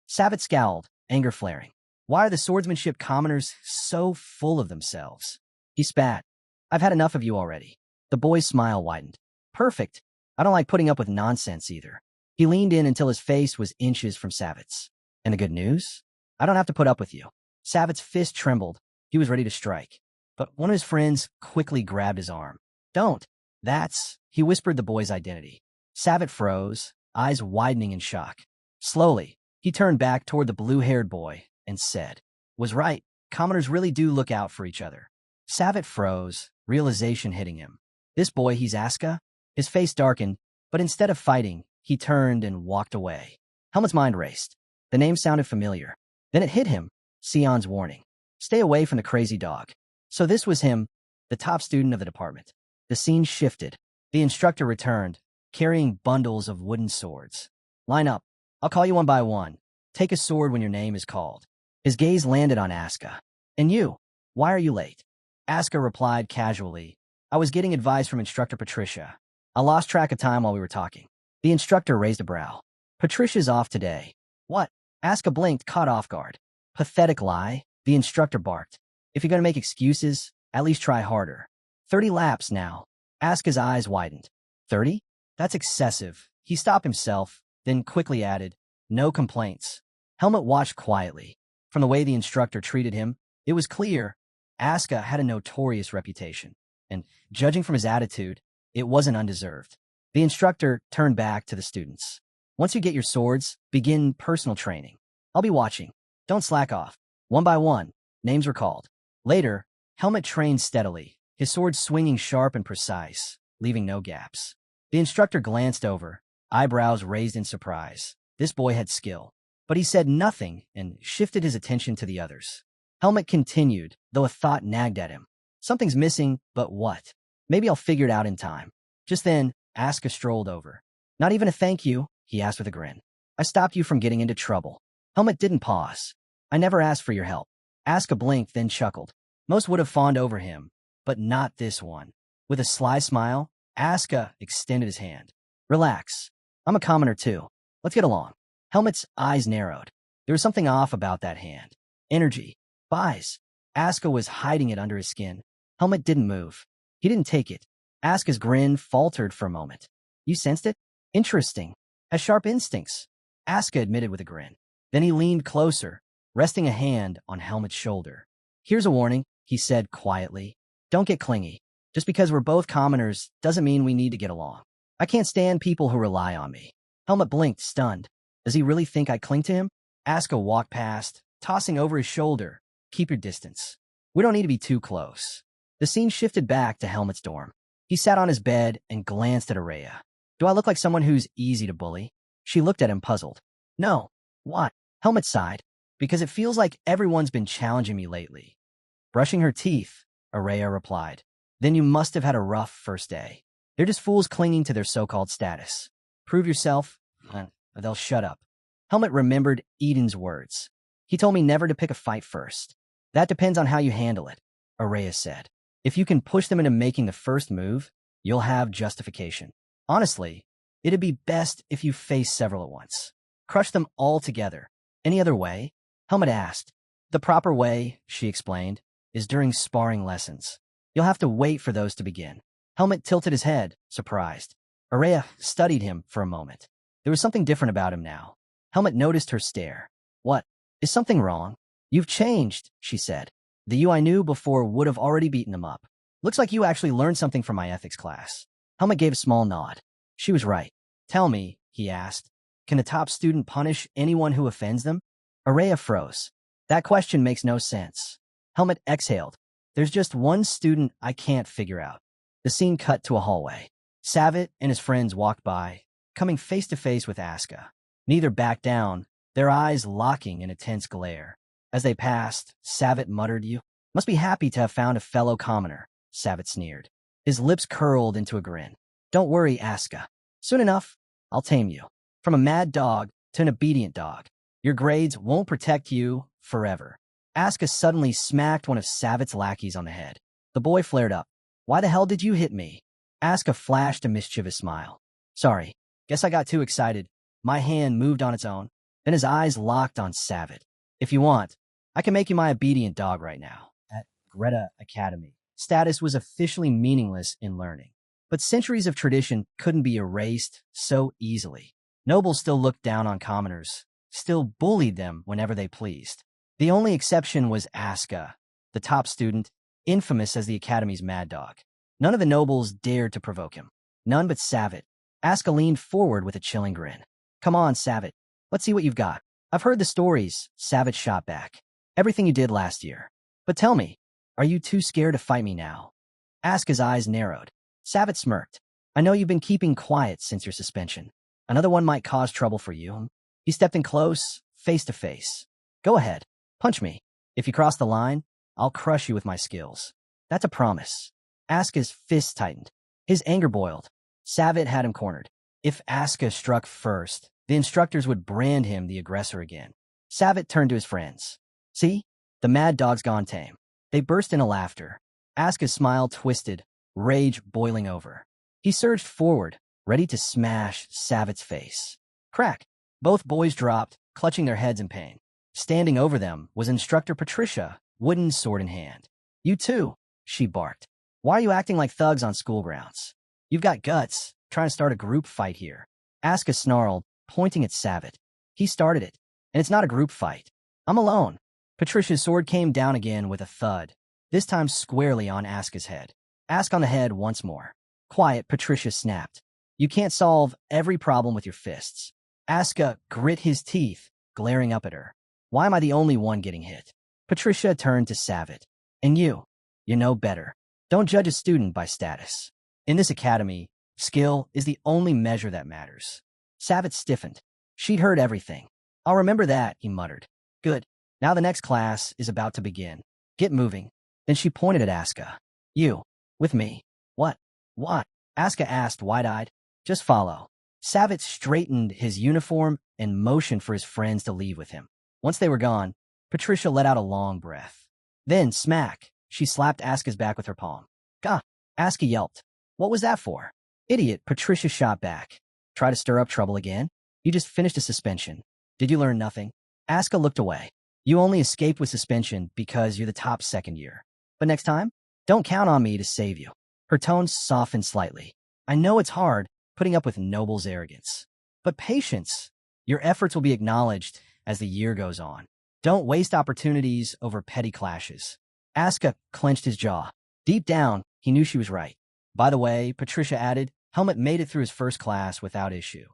Savick scowled, anger flaring. Why are the swordsmanship commoners so full of themselves? He spat. "I've had enough of you already." The boy's smile widened. "Perfect. I don't like putting up with nonsense either." He leaned in until his face was inches from Savick's. "And the good news? I don't have to put up with you." Savick's fist trembled. He was ready to strike. But one of his friends quickly grabbed his arm. "Don't. That's..." He whispered the boy's identity. Savick froze, eyes widening in shock. Slowly, he turned back toward the blue-haired boy and said, "Was right. Commoners really do look out for each other." Savick froze, realization hitting him. This boy, he's Asuka? His face darkened, but instead of fighting, he turned and walked away. Helmut's mind raced. The name sounded familiar. Then it hit him, Sion's warning. Stay away from the crazy dog. So this was him, the top student of the department. The scene shifted. The instructor returned, carrying bundles of wooden swords. "Line up. I'll call you one by one. Take a sword when your name is called." His gaze landed on Asuka. "And you? Why are you late?" Asuka replied casually, "I was getting advice from Instructor Patricia. I lost track of time while we were talking." The instructor raised a brow. "Patricia's off today." "What?" Asuka blinked, caught off guard. "Pathetic lie," the instructor barked. "If you're going to make excuses, at least try harder." 30 laps now. Asuka's eyes widened. 30? That's excessive. He stopped himself, then quickly added, no complaints. Helmet watched quietly. From the way the instructor treated him, it was clear Asuka had a notorious reputation, and judging from his attitude, it wasn't undeserved. The instructor turned back to the students. Once you get your swords, begin personal training. I'll be watching. Don't slack off. One by one, names were called. Later, Helmet trained steadily, his sword swinging sharp and precise, leaving no gaps. The instructor glanced over, eyebrows raised in surprise. This boy had skill. But he said nothing and shifted his attention to the others. Helmet continued, though a thought nagged at him. Something's missing, but what? Maybe I'll figure it out in time. Just then, Asuka strolled over. Not even a thank you, he asked with a grin. I stopped you from getting into trouble. Helmet didn't pause. I never asked for your help. Asuka blinked, then chuckled. Most would have fawned over him, but not this one. With a sly smile, Asuka extended his hand. Relax. I'm a commoner too. Let's get along. Helmet's eyes narrowed. There was something off about that hand. Energy. Buys. Asuka was hiding it under his skin. Helmet didn't move. He didn't take it. Asuka's grin faltered for a moment. You sensed it? Interesting. Has sharp instincts. Asuka admitted with a grin. Then he leaned closer, resting a hand on Helmet's shoulder. Here's a warning, he said quietly. Don't get clingy. Just because we're both commoners doesn't mean we need to get along. I can't stand people who rely on me. Helmet blinked, stunned. Does he really think I cling to him? Asuka walked past, tossing over his shoulder. Keep your distance. We don't need to be too close. The scene shifted back to Helmet's dorm. He sat on his bed and glanced at Araya. Do I look like someone who's easy to bully? She looked at him puzzled. No. What? Helmet sighed. Because it feels like everyone's been challenging me lately. Brushing her teeth, Araya replied. Then you must have had a rough first day. They're just fools clinging to their so-called status. Prove yourself, they'll shut up. Helmet remembered Eden's words. He told me never to pick a fight first. That depends on how you handle it, Araya said. If you can push them into making the first move, you'll have justification. Honestly, it'd be best if you face several at once. Crush them all together. Any other way? Helmet asked. The proper way, she explained, is during sparring lessons. You'll have to wait for those to begin. Helmet tilted his head, surprised. Araya studied him for a moment. There was something different about him now. Helmet noticed her stare. What? Is something wrong? You've changed, she said. The you I knew before would have already beaten him up. Looks like you actually learned something from my ethics class. Helmet gave a small nod. She was right. Tell me, he asked, can a top student punish anyone who offends them? Araya froze. That question makes no sense. Helmet exhaled. There's just one student I can't figure out. The scene cut to a hallway. Savitt and his friends walked by, coming face to face with Asuka. Neither backed down, their eyes locking in a tense glare. As they passed, Savitt muttered, You must be happy to have found a fellow commoner, Savitt sneered. His lips curled into a grin. Don't worry, Asuka. Soon enough, I'll tame you. From a mad dog to an obedient dog. Your grades won't protect you forever. Asuka suddenly smacked one of Savitt's lackeys on the head. The boy flared up. Why the hell did you hit me? Asuka flashed a mischievous smile. Sorry, guess I got too excited. My hand moved on its own. Then his eyes locked on Savitt. If you want, I can make you my obedient dog right now. At Greta Academy, status was officially meaningless in learning. But centuries of tradition couldn't be erased so easily. Nobles still looked down on commoners, still bullied them whenever they pleased. The only exception was Asuka, the top student, infamous as the Academy's mad dog. None of the nobles dared to provoke him. None but Savitt. Asuka leaned forward with a chilling grin. Come on, Savitt. Let's see what you've got. I've heard the stories, Savitt shot back. Everything you did last year. But tell me, are you too scared to fight me now? Asuka's eyes narrowed. Savitt smirked. I know you've been keeping quiet since your suspension. Another one might cause trouble for you. He stepped in close, face to face. Go ahead. Punch me. If you cross the line, I'll crush you with my skills. That's a promise. Asuka's fist tightened. His anger boiled. Savitt had him cornered. If Asuka struck first, the instructors would brand him the aggressor again. Savitt turned to his friends. See? The mad dog's gone tame. They burst into laughter. Asuka's smile twisted, rage boiling over. He surged forward, ready to smash Savitt's face. Crack! Both boys dropped, clutching their heads in pain. Standing over them was Instructor Patricia, wooden sword in hand. You too, she barked. Why are you acting like thugs on school grounds? You've got guts, trying to start a group fight here. Asuka snarled, pointing at Savitt. He started it, and it's not a group fight. I'm alone. Patricia's sword came down again with a thud, this time squarely on Asuka's head. Ask on the head once more. Quiet, Patricia snapped. You can't solve every problem with your fists. Asuka grit his teeth, glaring up at her. Why am I the only one getting hit? Patricia turned to Savitt. And you know better. Don't judge a student by status. In this academy, skill is the only measure that matters. Savitt stiffened. She'd heard everything. I'll remember that, he muttered. Good. Now the next class is about to begin. Get moving. Then she pointed at Asuka. You. With me. What? What? Asuka asked, wide-eyed. Just follow. Savitt straightened his uniform and motioned for his friends to leave with him. Once they were gone, Patricia let out a long breath. Then, smack, she slapped Asuka's back with her palm. Gah! Asuka yelped. What was that for? Idiot, Patricia shot back. Try to stir up trouble again? You just finished a suspension. Did you learn nothing? Asuka looked away. You only escaped with suspension because you're the top second year. But next time, don't count on me to save you. Her tone softened slightly. I know it's hard, putting up with Noble's arrogance. But patience. Your efforts will be acknowledged as the year goes on. Don't waste opportunities over petty clashes. Asuka clenched his jaw. Deep down, he knew she was right. By the way, Patricia added, Helmut made it through his first class without issue.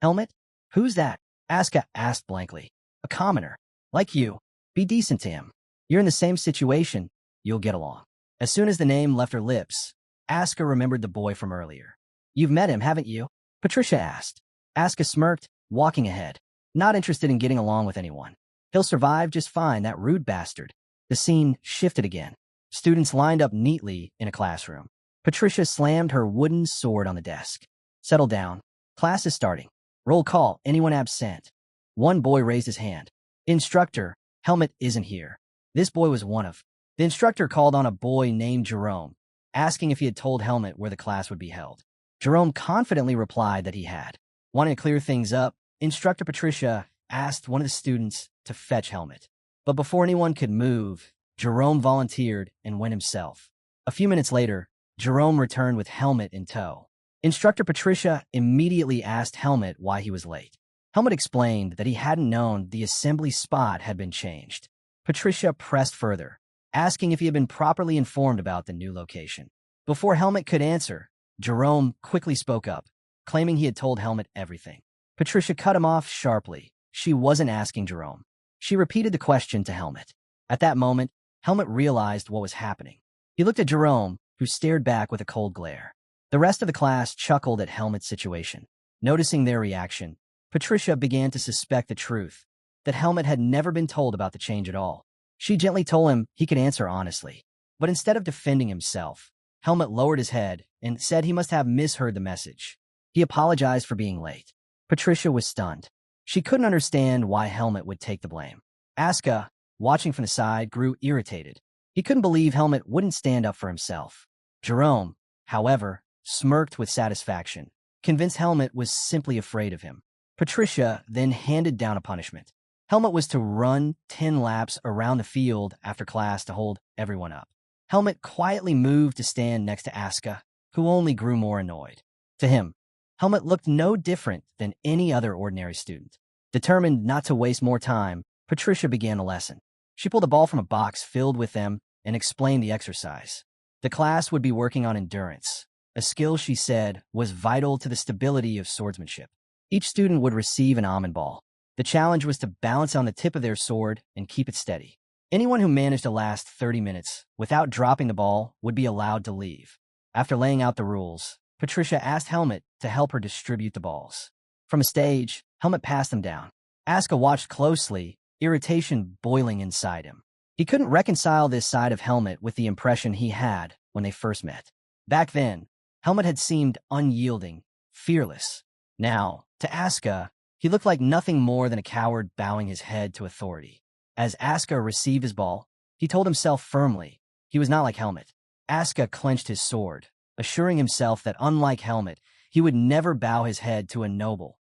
Helmut? Who's that? Asuka asked blankly. A commoner. Like you. Be decent to him. You're in the same situation. You'll get along. As soon as the name left her lips, Asuka remembered the boy from earlier. You've met him, haven't you? Patricia asked. Asuka smirked, walking ahead. Not interested in getting along with anyone. He'll survive just fine, that rude bastard. The scene shifted again. Students lined up neatly in a classroom. Patricia slammed her wooden sword on the desk. Settle down. Class is starting. Roll call. Anyone absent? One boy raised his hand. Instructor, Helmut isn't here. This boy was one of. The instructor called on a boy named Jerome, asking if he had told Helmut where the class would be held. Jerome confidently replied that he had. Wanting to clear things up, Instructor Patricia asked one of the students to fetch Helmut. But before anyone could move, Jerome volunteered and went himself. A few minutes later, Jerome returned with Helmut in tow. Instructor Patricia immediately asked Helmut why he was late. Helmut explained that he hadn't known the assembly spot had been changed. Patricia pressed further, asking if he had been properly informed about the new location. Before Helmut could answer, Jerome quickly spoke up, claiming he had told Helmut everything. Patricia cut him off sharply. She wasn't asking Jerome. She repeated the question to Helmut. At that moment, Helmut realized what was happening. He looked at Jerome, who stared back with a cold glare. The rest of the class chuckled at Helmut's situation. Noticing their reaction, Patricia began to suspect the truth, that Helmut had never been told about the change at all. She gently told him he could answer honestly. But instead of defending himself, Helmut lowered his head and said he must have misheard the message. He apologized for being late. Patricia was stunned. She couldn't understand why Helmut would take the blame. Asuka, watching from the side, grew irritated. He couldn't believe Helmut wouldn't stand up for himself. Jerome, however, smirked with satisfaction, convinced Helmut was simply afraid of him. Patricia then handed down a punishment. Helmut was to run 10 laps around the field after class to hold everyone up. Helmut quietly moved to stand next to Asuka, who only grew more annoyed. To him, Helmut looked no different than any other ordinary student. Determined not to waste more time, Patricia began the lesson. She pulled a ball from a box filled with them and explained the exercise. The class would be working on endurance, a skill she said was vital to the stability of swordsmanship. Each student would receive an almond ball. The challenge was to balance on the tip of their sword and keep it steady. Anyone who managed to last 30 minutes without dropping the ball would be allowed to leave. After laying out the rules, Patricia asked Helmut to help her distribute the balls. From a stage, Helmut passed them down. Asuka watched closely, irritation boiling inside him. He couldn't reconcile this side of Helmut with the impression he had when they first met. Back then, Helmut had seemed unyielding, fearless. Now, to Asuka, he looked like nothing more than a coward bowing his head to authority. As Asuka received his ball, he told himself firmly he was not like Helmut. Asuka clenched his sword, assuring himself that unlike Helmut, he would never bow his head to a noble,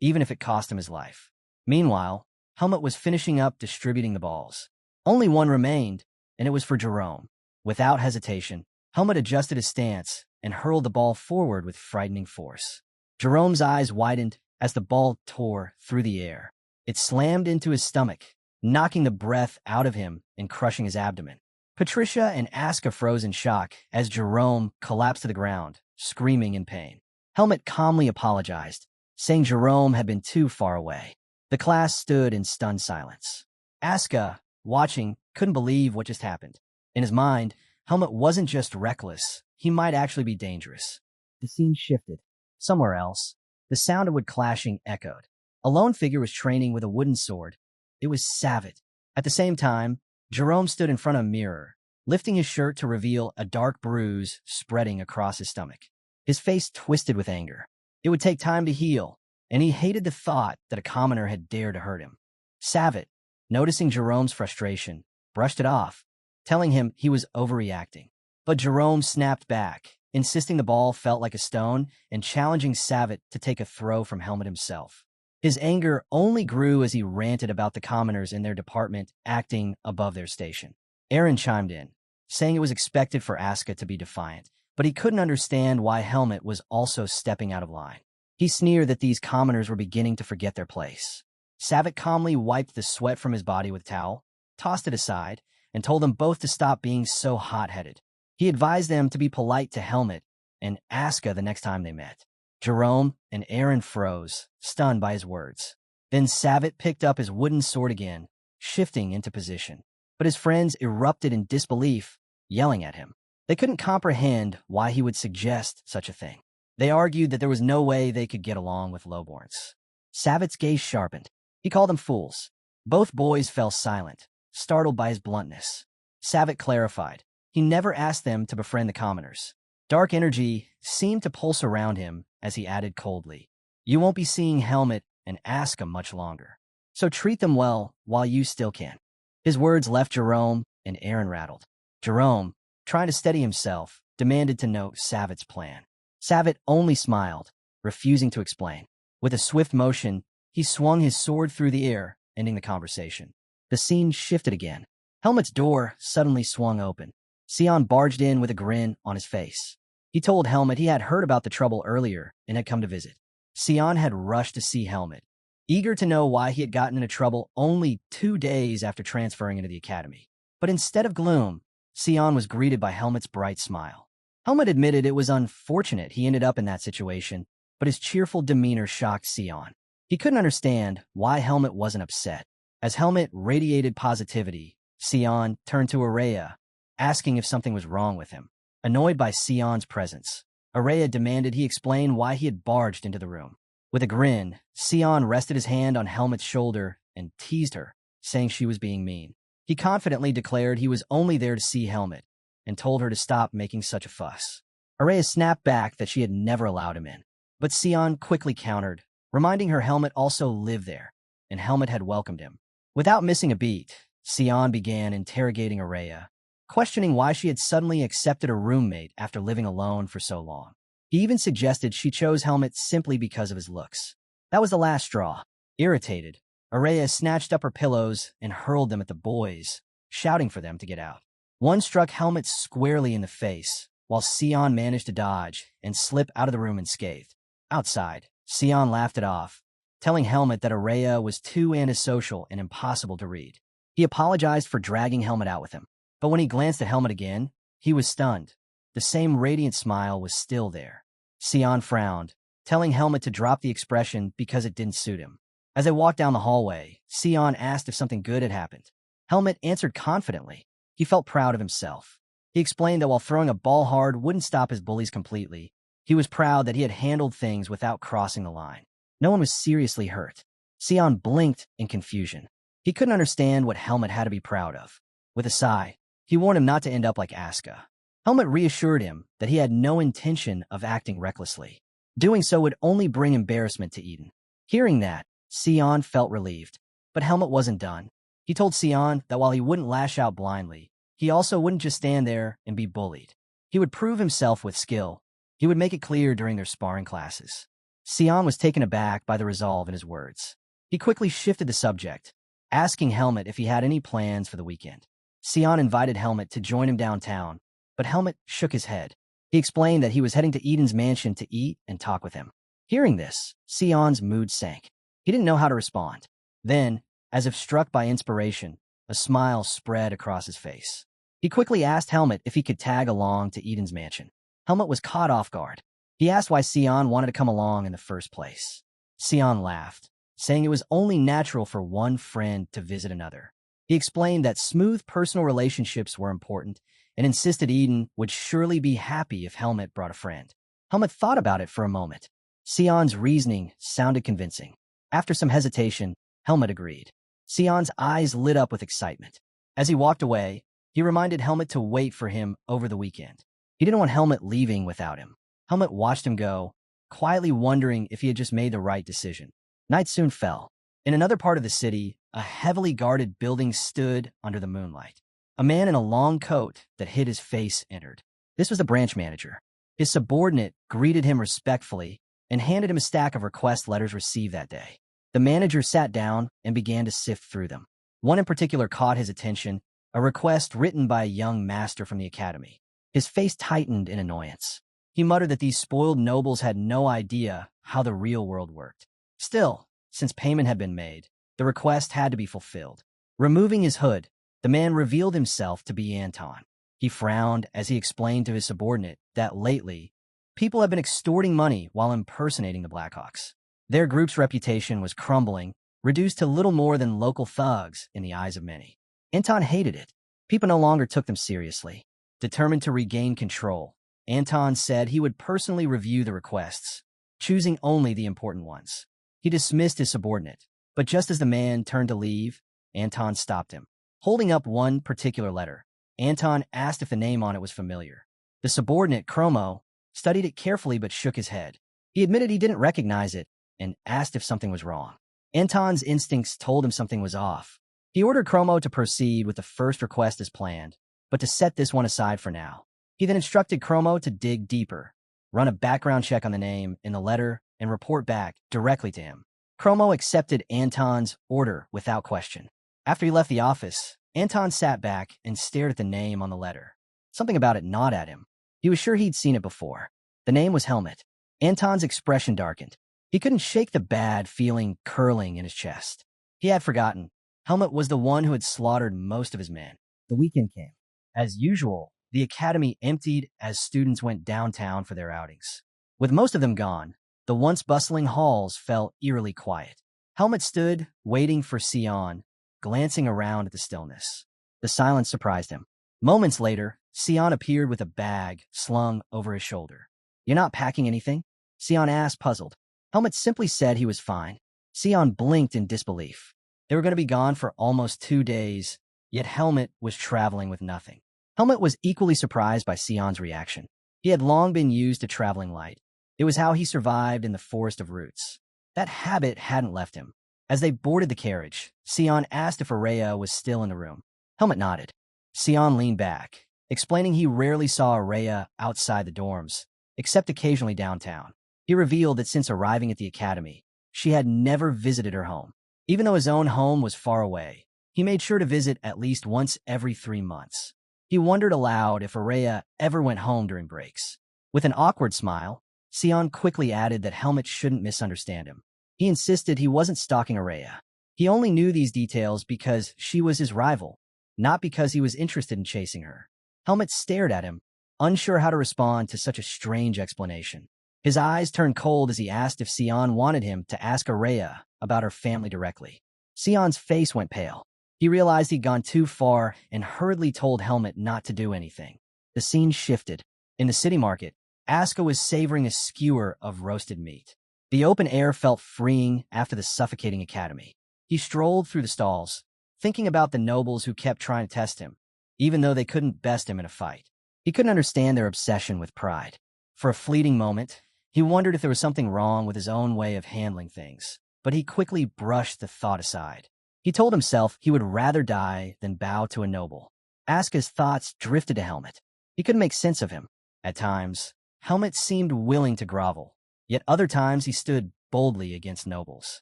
even if it cost him his life. Meanwhile, Helmut was finishing up distributing the balls. Only one remained, and it was for Jerome. Without hesitation, Helmet adjusted his stance and hurled the ball forward with frightening force. Jerome's eyes widened as the ball tore through the air. It slammed into his stomach, knocking the breath out of him and crushing his abdomen. Patricia and Aska froze in shock as Jerome collapsed to the ground, screaming in pain. Helmet calmly apologized, saying Jerome had been too far away. The class stood in stunned silence. Aska, watching, couldn't believe what just happened. In his mind, Helmet wasn't just reckless, he might actually be dangerous. The scene shifted. Somewhere else, the sound of wood clashing echoed. A lone figure was training with a wooden sword. It was Savitt. At the same time, Jerome stood in front of a mirror, lifting his shirt to reveal a dark bruise spreading across his stomach. His face twisted with anger. It would take time to heal, and he hated the thought that a commoner had dared to hurt him. Savitt, noticing Jerome's frustration, brushed it off, telling him he was overreacting. But Jerome snapped back, insisting the ball felt like a stone and challenging Savitt to take a throw from Helmet himself. His anger only grew as he ranted about the commoners in their department acting above their station. Aaron chimed in, saying it was expected for Aska to be defiant, but he couldn't understand why Helmet was also stepping out of line. He sneered that these commoners were beginning to forget their place. Savitt calmly wiped the sweat from his body with a towel, tossed it aside, and told them both to stop being so hot-headed. He advised them to be polite to Helmet and Aska the next time they met. Jerome and Aaron froze, stunned by his words. Then Savitt picked up his wooden sword again, shifting into position. But his friends erupted in disbelief, yelling at him. They couldn't comprehend why he would suggest such a thing. They argued that there was no way they could get along with lowborns. Savitt's gaze sharpened. He called them fools. Both boys fell silent, startled by his bluntness. Savitt clarified. He never asked them to befriend the commoners. Dark energy seemed to pulse around him as he added coldly, "You won't be seeing Helmet and Aska much longer, so treat them well while you still can." His words left Jerome and Aaron rattled. Jerome, trying to steady himself, demanded to know Savitt's plan. Savitt only smiled, refusing to explain. With a swift motion, he swung his sword through the air, ending the conversation. The scene shifted again. Helmet's door suddenly swung open. Sion barged in with a grin on his face. He told Helmet he had heard about the trouble earlier and had come to visit. Sion had rushed to see Helmet, eager to know why he had gotten into trouble only 2 days after transferring into the academy. But instead of gloom, Sion was greeted by Helmet's bright smile. Helmet admitted it was unfortunate he ended up in that situation, but his cheerful demeanor shocked Sion. He couldn't understand why Helmet wasn't upset. As Helmet radiated positivity, Sion turned to Araya, asking if something was wrong with him. Annoyed by Sion's presence, Araya demanded he explain why he had barged into the room. With a grin, Sion rested his hand on Helmet's shoulder and teased her, saying she was being mean. He confidently declared he was only there to see Helmet and told her to stop making such a fuss. Araya snapped back that she had never allowed him in, but Sion quickly countered, reminding her Helmet also lived there, and Helmet had welcomed him. Without missing a beat, Sion began interrogating Araya, questioning why she had suddenly accepted a roommate after living alone for so long. He even suggested she chose Helmet simply because of his looks. That was the last straw. Irritated, Araya snatched up her pillows and hurled them at the boys, shouting for them to get out. One struck Helmet squarely in the face, while Sion managed to dodge and slip out of the room unscathed. Outside, Sion laughed it off, telling Helmet that Araya was too antisocial and impossible to read. He apologized for dragging Helmet out with him, but when he glanced at Helmet again, he was stunned. The same radiant smile was still there. Sion frowned, telling Helmet to drop the expression because it didn't suit him. As they walked down the hallway, Sion asked if something good had happened. Helmet answered confidently. He felt proud of himself. He explained that while throwing a ball hard wouldn't stop his bullies completely, he was proud that he had handled things without crossing the line. No one was seriously hurt. Sion blinked in confusion. He couldn't understand what Helmet had to be proud of. With a sigh, he warned him not to end up like Aska. Helmet reassured him that he had no intention of acting recklessly. Doing so would only bring embarrassment to Eden. Hearing that, Sion felt relieved. But Helmet wasn't done. He told Sion that while he wouldn't lash out blindly, he also wouldn't just stand there and be bullied. He would prove himself with skill. He would make it clear during their sparring classes. Sion was taken aback by the resolve in his words. He quickly shifted the subject, asking Helmet if he had any plans for the weekend. Sion invited Helmet to join him downtown, but Helmet shook his head. He explained that he was heading to Eden's mansion to eat and talk with him. Hearing this, Sion's mood sank. He didn't know how to respond. Then, as if struck by inspiration, a smile spread across his face. He quickly asked Helmet if he could tag along to Eden's mansion. Helmet was caught off guard. He asked why Sion wanted to come along in the first place. Sion laughed, saying it was only natural for one friend to visit another. He explained that smooth personal relationships were important and insisted Eden would surely be happy if Helmet brought a friend. Helmet thought about it for a moment. Sion's reasoning sounded convincing. After some hesitation, Helmet agreed. Sion's eyes lit up with excitement. As he walked away, he reminded Helmet to wait for him over the weekend. He didn't want Helmet leaving without him. Helmet watched him go, quietly wondering if he had just made the right decision. Night soon fell. In another part of the city, a heavily guarded building stood under the moonlight. A man in a long coat that hid his face entered. This was the branch manager. His subordinate greeted him respectfully and handed him a stack of request letters received that day. The manager sat down and began to sift through them. One in particular caught his attention, a request written by a young master from the academy. His face tightened in annoyance. He muttered that these spoiled nobles had no idea how the real world worked. Still, since payment had been made, the request had to be fulfilled. Removing his hood, the man revealed himself to be Anton. He frowned as he explained to his subordinate that lately, people have been extorting money while impersonating the Blackhawks. Their group's reputation was crumbling, reduced to little more than local thugs in the eyes of many. Anton hated it. People no longer took them seriously. Determined to regain control, Anton said he would personally review the requests, choosing only the important ones. He dismissed his subordinate, but just as the man turned to leave, Anton stopped him. Holding up one particular letter, Anton asked if the name on it was familiar. The subordinate, Chromo, studied it carefully but shook his head. He admitted he didn't recognize it and asked if something was wrong. Anton's instincts told him something was off. He ordered Chromo to proceed with the first request as planned, but to set this one aside for now. He then instructed Chromo to dig deeper, run a background check on the name in the letter, and report back directly to him. Chromo accepted Anton's order without question. After he left the office, Anton sat back and stared at the name on the letter. Something about it gnawed at him. He was sure he'd seen it before. The name was Helmet. Anton's expression darkened. He couldn't shake the bad feeling curling in his chest. He had forgotten. Helmet was the one who had slaughtered most of his men. The weekend came. As usual, the academy emptied as students went downtown for their outings. With most of them gone, the once bustling halls fell eerily quiet. Helmet stood, waiting for Sion, glancing around at the stillness. The silence surprised him. Moments later, Sion appeared with a bag slung over his shoulder. "You're not packing anything?" Sion asked, puzzled. Helmet simply said he was fine. Sion blinked in disbelief. They were going to be gone for almost 2 days, yet Helmet was traveling with nothing. Helmet was equally surprised by Sion's reaction. He had long been used to traveling light. It was how he survived in the forest of roots. That habit hadn't left him. As they boarded the carriage, Sion asked if Araya was still in the room. Helmet nodded. Sion leaned back, explaining he rarely saw Araya outside the dorms, except occasionally downtown. He revealed that since arriving at the academy, she had never visited her home. Even though his own home was far away, he made sure to visit at least once every 3 months. He wondered aloud if Araya ever went home during breaks. With an awkward smile, Sion quickly added that Helmet shouldn't misunderstand him. He insisted he wasn't stalking Araya. He only knew these details because she was his rival, not because he was interested in chasing her. Helmet stared at him, unsure how to respond to such a strange explanation. His eyes turned cold as he asked if Sion wanted him to ask Araya about her family directly. Sion's face went pale. He realized he'd gone too far and hurriedly told Helmet not to do anything. The scene shifted. In the city market, Aska was savoring a skewer of roasted meat. The open air felt freeing after the suffocating academy. He strolled through the stalls, thinking about the nobles who kept trying to test him, even though they couldn't best him in a fight. He couldn't understand their obsession with pride. For a fleeting moment, he wondered if there was something wrong with his own way of handling things, but he quickly brushed the thought aside. He told himself he would rather die than bow to a noble. Aska's thoughts drifted to Helmet. He couldn't make sense of him. At times, Helmet seemed willing to grovel, yet other times he stood boldly against nobles.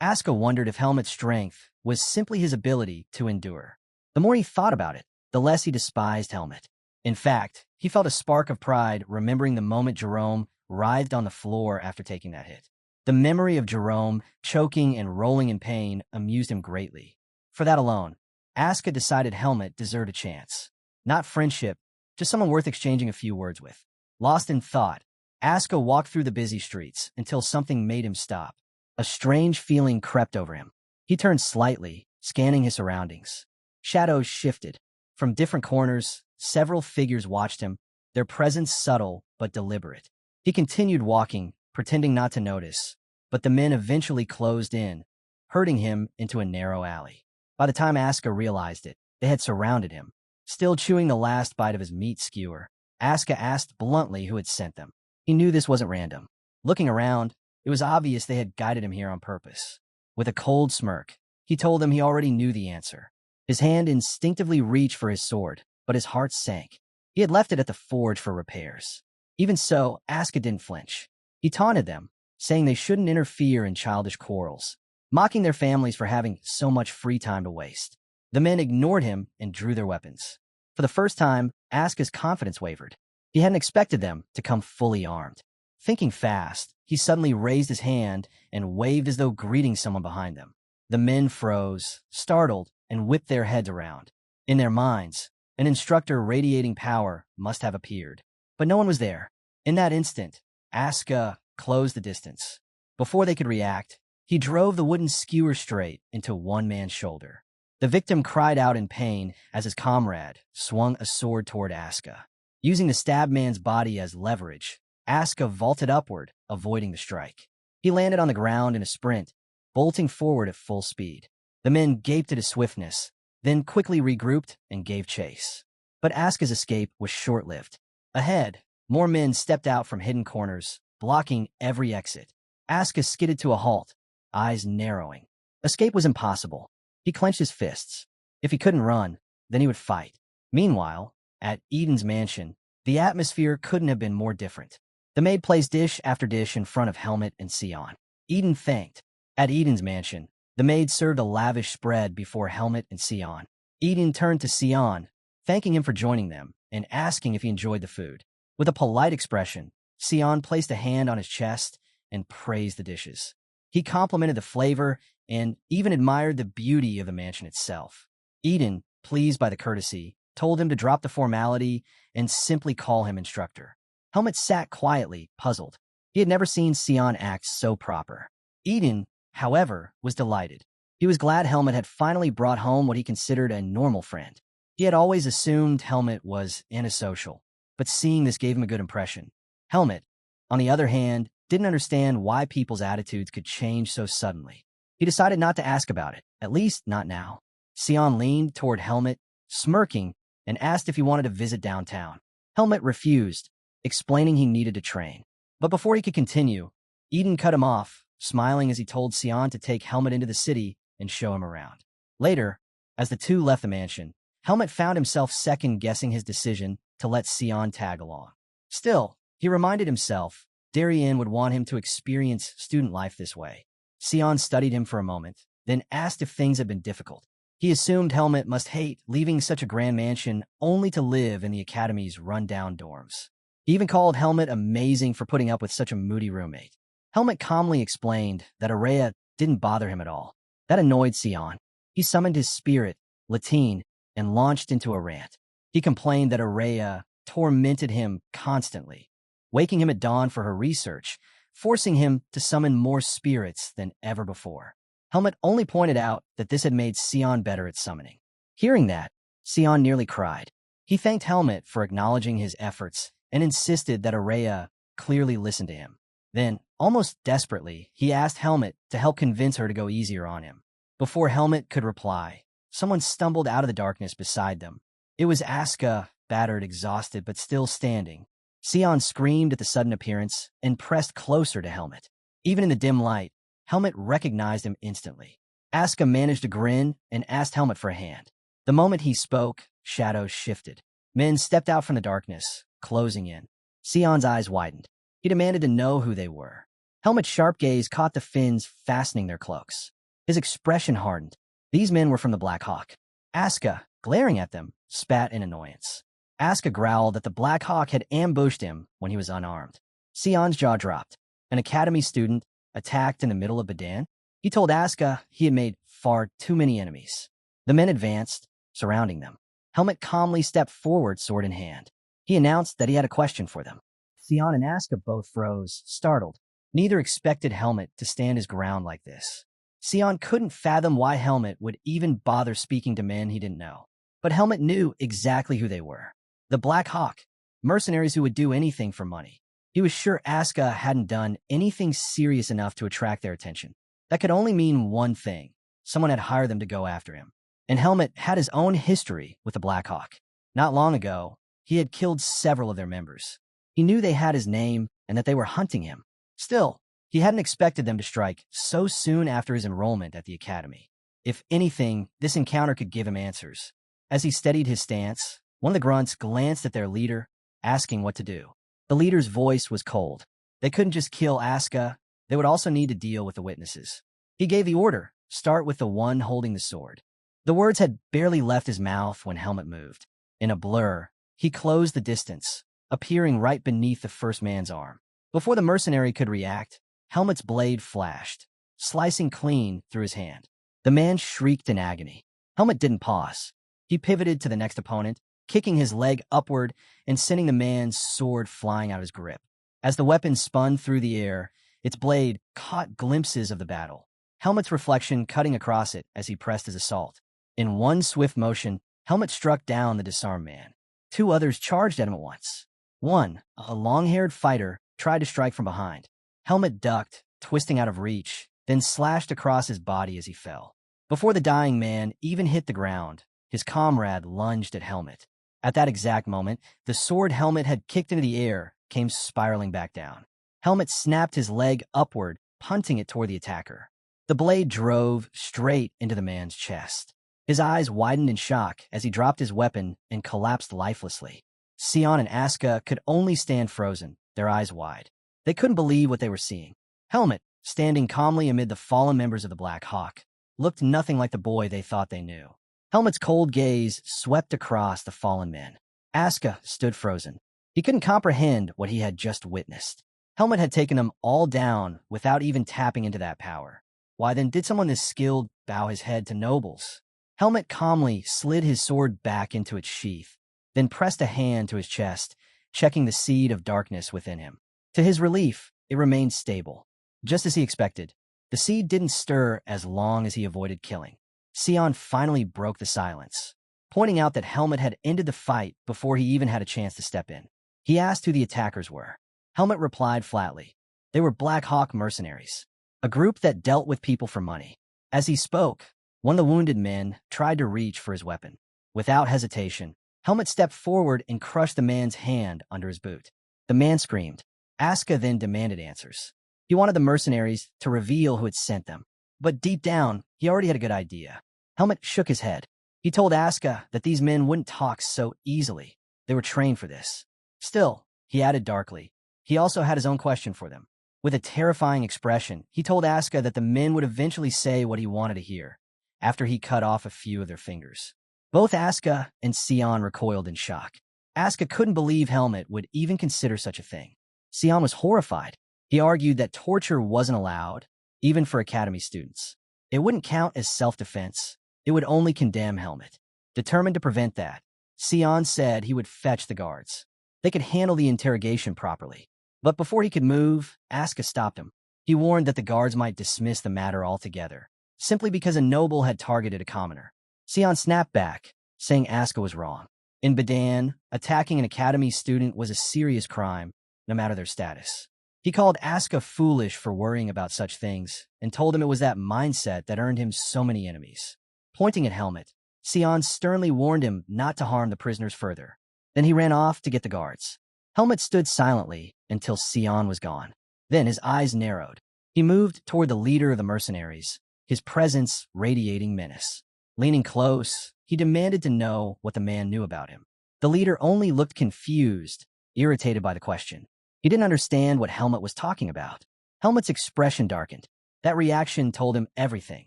Aska wondered if Helmet's strength was simply his ability to endure. The more he thought about it, the less he despised Helmet. In fact, He felt a spark of pride remembering the moment Jerome writhed on the floor after taking that hit. The memory of Jerome choking and rolling in pain amused him greatly. For that alone, Asuka decided Helmet deserved a chance. Not friendship, just someone worth exchanging a few words with. Lost in thought, Asuka walked through the busy streets until something made him stop. A strange feeling crept over him. He turned slightly, scanning his surroundings. Shadows shifted. From different corners, several figures watched him, their presence subtle but deliberate. He continued walking, pretending not to notice, but the men eventually closed in, herding him into a narrow alley. By the time Asuka realized it, they had surrounded him. Still chewing the last bite of his meat skewer, Asuka asked bluntly who had sent them. He knew this wasn't random. Looking around, it was obvious they had guided him here on purpose. With a cold smirk, he told them he already knew the answer. His hand instinctively reached for his sword, but his heart sank. He had left it at the forge for repairs. Even so, Asuka didn't flinch. He taunted them, saying they shouldn't interfere in childish quarrels, mocking their families for having so much free time to waste. The men ignored him and drew their weapons. For the first time, Asuka's confidence wavered. He hadn't expected them to come fully armed. Thinking fast, he suddenly raised his hand and waved as though greeting someone behind them. The men froze, startled, and whipped their heads around. In their minds, an instructor radiating power must have appeared. But no one was there. In that instant, Asuka closed the distance. Before they could react, he drove the wooden skewer straight into one man's shoulder. The victim cried out in pain as his comrade swung a sword toward Asuka. Using the stabbed man's body as leverage, Asuka vaulted upward, avoiding the strike. He landed on the ground in a sprint, bolting forward at full speed. The men gaped at his swiftness, then quickly regrouped and gave chase. But Asuka's escape was short-lived. Ahead, more men stepped out from hidden corners, blocking every exit. Asuka skidded to a halt, eyes narrowing. Escape was impossible. He clenched his fists. If he couldn't run, then he would fight. Meanwhile, at Eden's mansion, the atmosphere couldn't have been more different. The maid placed dish after dish in front of Helmet and Sion. Eden thanked. At Eden's mansion, the maid served a lavish spread before Helmet and Sion. Eden turned to Sion, thanking him for joining them and asking if he enjoyed the food. With a polite expression, Sion placed a hand on his chest and praised the dishes. He complimented the flavor and even admired the beauty of the mansion itself. Eden, pleased by the courtesy, told him to drop the formality and simply call him instructor. Helmet sat quietly, puzzled. He had never seen Sion act so proper. Eden, however, was delighted. He was glad Helmet had finally brought home what he considered a normal friend. He had always assumed Helmet was antisocial, but seeing this gave him a good impression. Helmet, on the other hand, didn't understand why people's attitudes could change so suddenly. He decided not to ask about it, at least not now. Sion leaned toward Helmet, smirking, and asked if he wanted to visit downtown. Helmet refused, explaining he needed to train. But before he could continue, Eden cut him off, smiling as he told Sion to take Helmet into the city and show him around. Later, as the two left the mansion, Helmet found himself second-guessing his decision to let Sion tag along. Still, he reminded himself Darien would want him to experience student life this way. Sion studied him for a moment, then asked if things had been difficult. He assumed Helmet must hate leaving such a grand mansion only to live in the academy's run-down dorms. He even called Helmet amazing for putting up with such a moody roommate. Helmet calmly explained that Araya didn't bother him at all. That annoyed Sion. He summoned his spirit, Latine, and launched into a rant. He complained that Araya tormented him constantly, waking him at dawn for her research, forcing him to summon more spirits than ever before. Helmet only pointed out that this had made Sion better at summoning. Hearing that, Sion nearly cried. He thanked Helmet for acknowledging his efforts and insisted that Araya clearly listened to him. Then, almost desperately, he asked Helmet to help convince her to go easier on him. Before Helmet could reply, someone stumbled out of the darkness beside them. It was Asuka, battered, exhausted, but still standing. Sion screamed at the sudden appearance and pressed closer to Helmet. Even in the dim light, Helmet recognized him instantly. Asuka managed to grin and asked Helmet for a hand. The moment he spoke, shadows shifted. Men stepped out from the darkness, closing in. Sion's eyes widened. He demanded to know who they were. Helmet's sharp gaze caught the Finns fastening their cloaks. His expression hardened. These men were from the Black Hawk. Asuka, glaring at them, spat in annoyance. Asuka growled that the Black Hawk had ambushed him when he was unarmed. Sion's jaw dropped. An academy student attacked in the middle of Badan? He told Asuka he had made far too many enemies. The men advanced, surrounding them. Helmet calmly stepped forward, sword in hand. He announced that he had a question for them. Sion and Asuka both froze, startled. Neither expected Helmet to stand his ground like this. Sion couldn't fathom why Helmet would even bother speaking to men he didn't know. But Helmet knew exactly who they were. The Black Hawk, mercenaries who would do anything for money. He was sure Asuka hadn't done anything serious enough to attract their attention. That could only mean one thing. Someone had hired them to go after him. And Helmet had his own history with the Black Hawk. Not long ago, he had killed several of their members. He knew they had his name and that they were hunting him. Still, he hadn't expected them to strike so soon after his enrollment at the academy. If anything, this encounter could give him answers. As he steadied his stance, one of the grunts glanced at their leader, asking what to do. The leader's voice was cold. They couldn't just kill Asuka, they would also need to deal with the witnesses. He gave the order, start with the one holding the sword. The words had barely left his mouth when Helmet moved. In a blur, he closed the distance, appearing right beneath the first man's arm. Before the mercenary could react, Helmet's blade flashed, slicing clean through his hand. The man shrieked in agony. Helmet didn't pause. He pivoted to the next opponent, kicking his leg upward and sending the man's sword flying out of his grip. As the weapon spun through the air, its blade caught glimpses of the battle, Helmet's reflection cutting across it as he pressed his assault. In one swift motion, Helmet struck down the disarmed man. Two others charged at him at once. One, a long-haired fighter, tried to strike from behind. Helmet ducked, twisting out of reach, then slashed across his body as he fell. Before the dying man even hit the ground, his comrade lunged at Helmet. At that exact moment, the sword Helmet had kicked into the air came spiraling back down. Helmet snapped his leg upward, punting it toward the attacker. The blade drove straight into the man's chest. His eyes widened in shock as he dropped his weapon and collapsed lifelessly. Sion and Asuka could only stand frozen, their eyes wide. They couldn't believe what they were seeing. Helmet, standing calmly amid the fallen members of the Black Hawk, looked nothing like the boy they thought they knew. Helmet's cold gaze swept across the fallen men. Asuka stood frozen. He couldn't comprehend what he had just witnessed. Helmet had taken them all down without even tapping into that power. Why then did someone this skilled bow his head to nobles? Helmet calmly slid his sword back into its sheath, then pressed a hand to his chest, checking the seed of darkness within him. To his relief, it remained stable. Just as he expected, the seed didn't stir as long as he avoided killing. Sion finally broke the silence, pointing out that Helmet had ended the fight before he even had a chance to step in. He asked who the attackers were. Helmet replied flatly. They were Black Hawk mercenaries, a group that dealt with people for money. As he spoke, one of the wounded men tried to reach for his weapon. Without hesitation, Helmet stepped forward and crushed the man's hand under his boot. The man screamed. Asuka then demanded answers. He wanted the mercenaries to reveal who had sent them. But deep down, he already had a good idea. Helmet shook his head. He told Asuka that these men wouldn't talk so easily. They were trained for this. Still, he added darkly, he also had his own question for them. With a terrifying expression, he told Asuka that the men would eventually say what he wanted to hear, after he cut off a few of their fingers. Both Asuka and Sion recoiled in shock. Asuka couldn't believe Helmet would even consider such a thing. Sion was horrified. He argued that torture wasn't allowed, even for academy students. It wouldn't count as self-defense. It would only condemn Helmet. Determined to prevent that, Sion said he would fetch the guards. They could handle the interrogation properly. But before he could move, Asuka stopped him. He warned that the guards might dismiss the matter altogether, simply because a noble had targeted a commoner. Sion snapped back, saying Asuka was wrong. In Badan, attacking an academy student was a serious crime, no matter their status. He called Asuka foolish for worrying about such things, and told him it was that mindset that earned him so many enemies. Pointing at Helmet, Sion sternly warned him not to harm the prisoners further. Then he ran off to get the guards. Helmet stood silently until Sion was gone. Then his eyes narrowed. He moved toward the leader of the mercenaries, his presence radiating menace. Leaning close, he demanded to know what the man knew about him. The leader only looked confused, irritated by the question. He didn't understand what Helmet was talking about. Helmet's expression darkened. That reaction told him everything.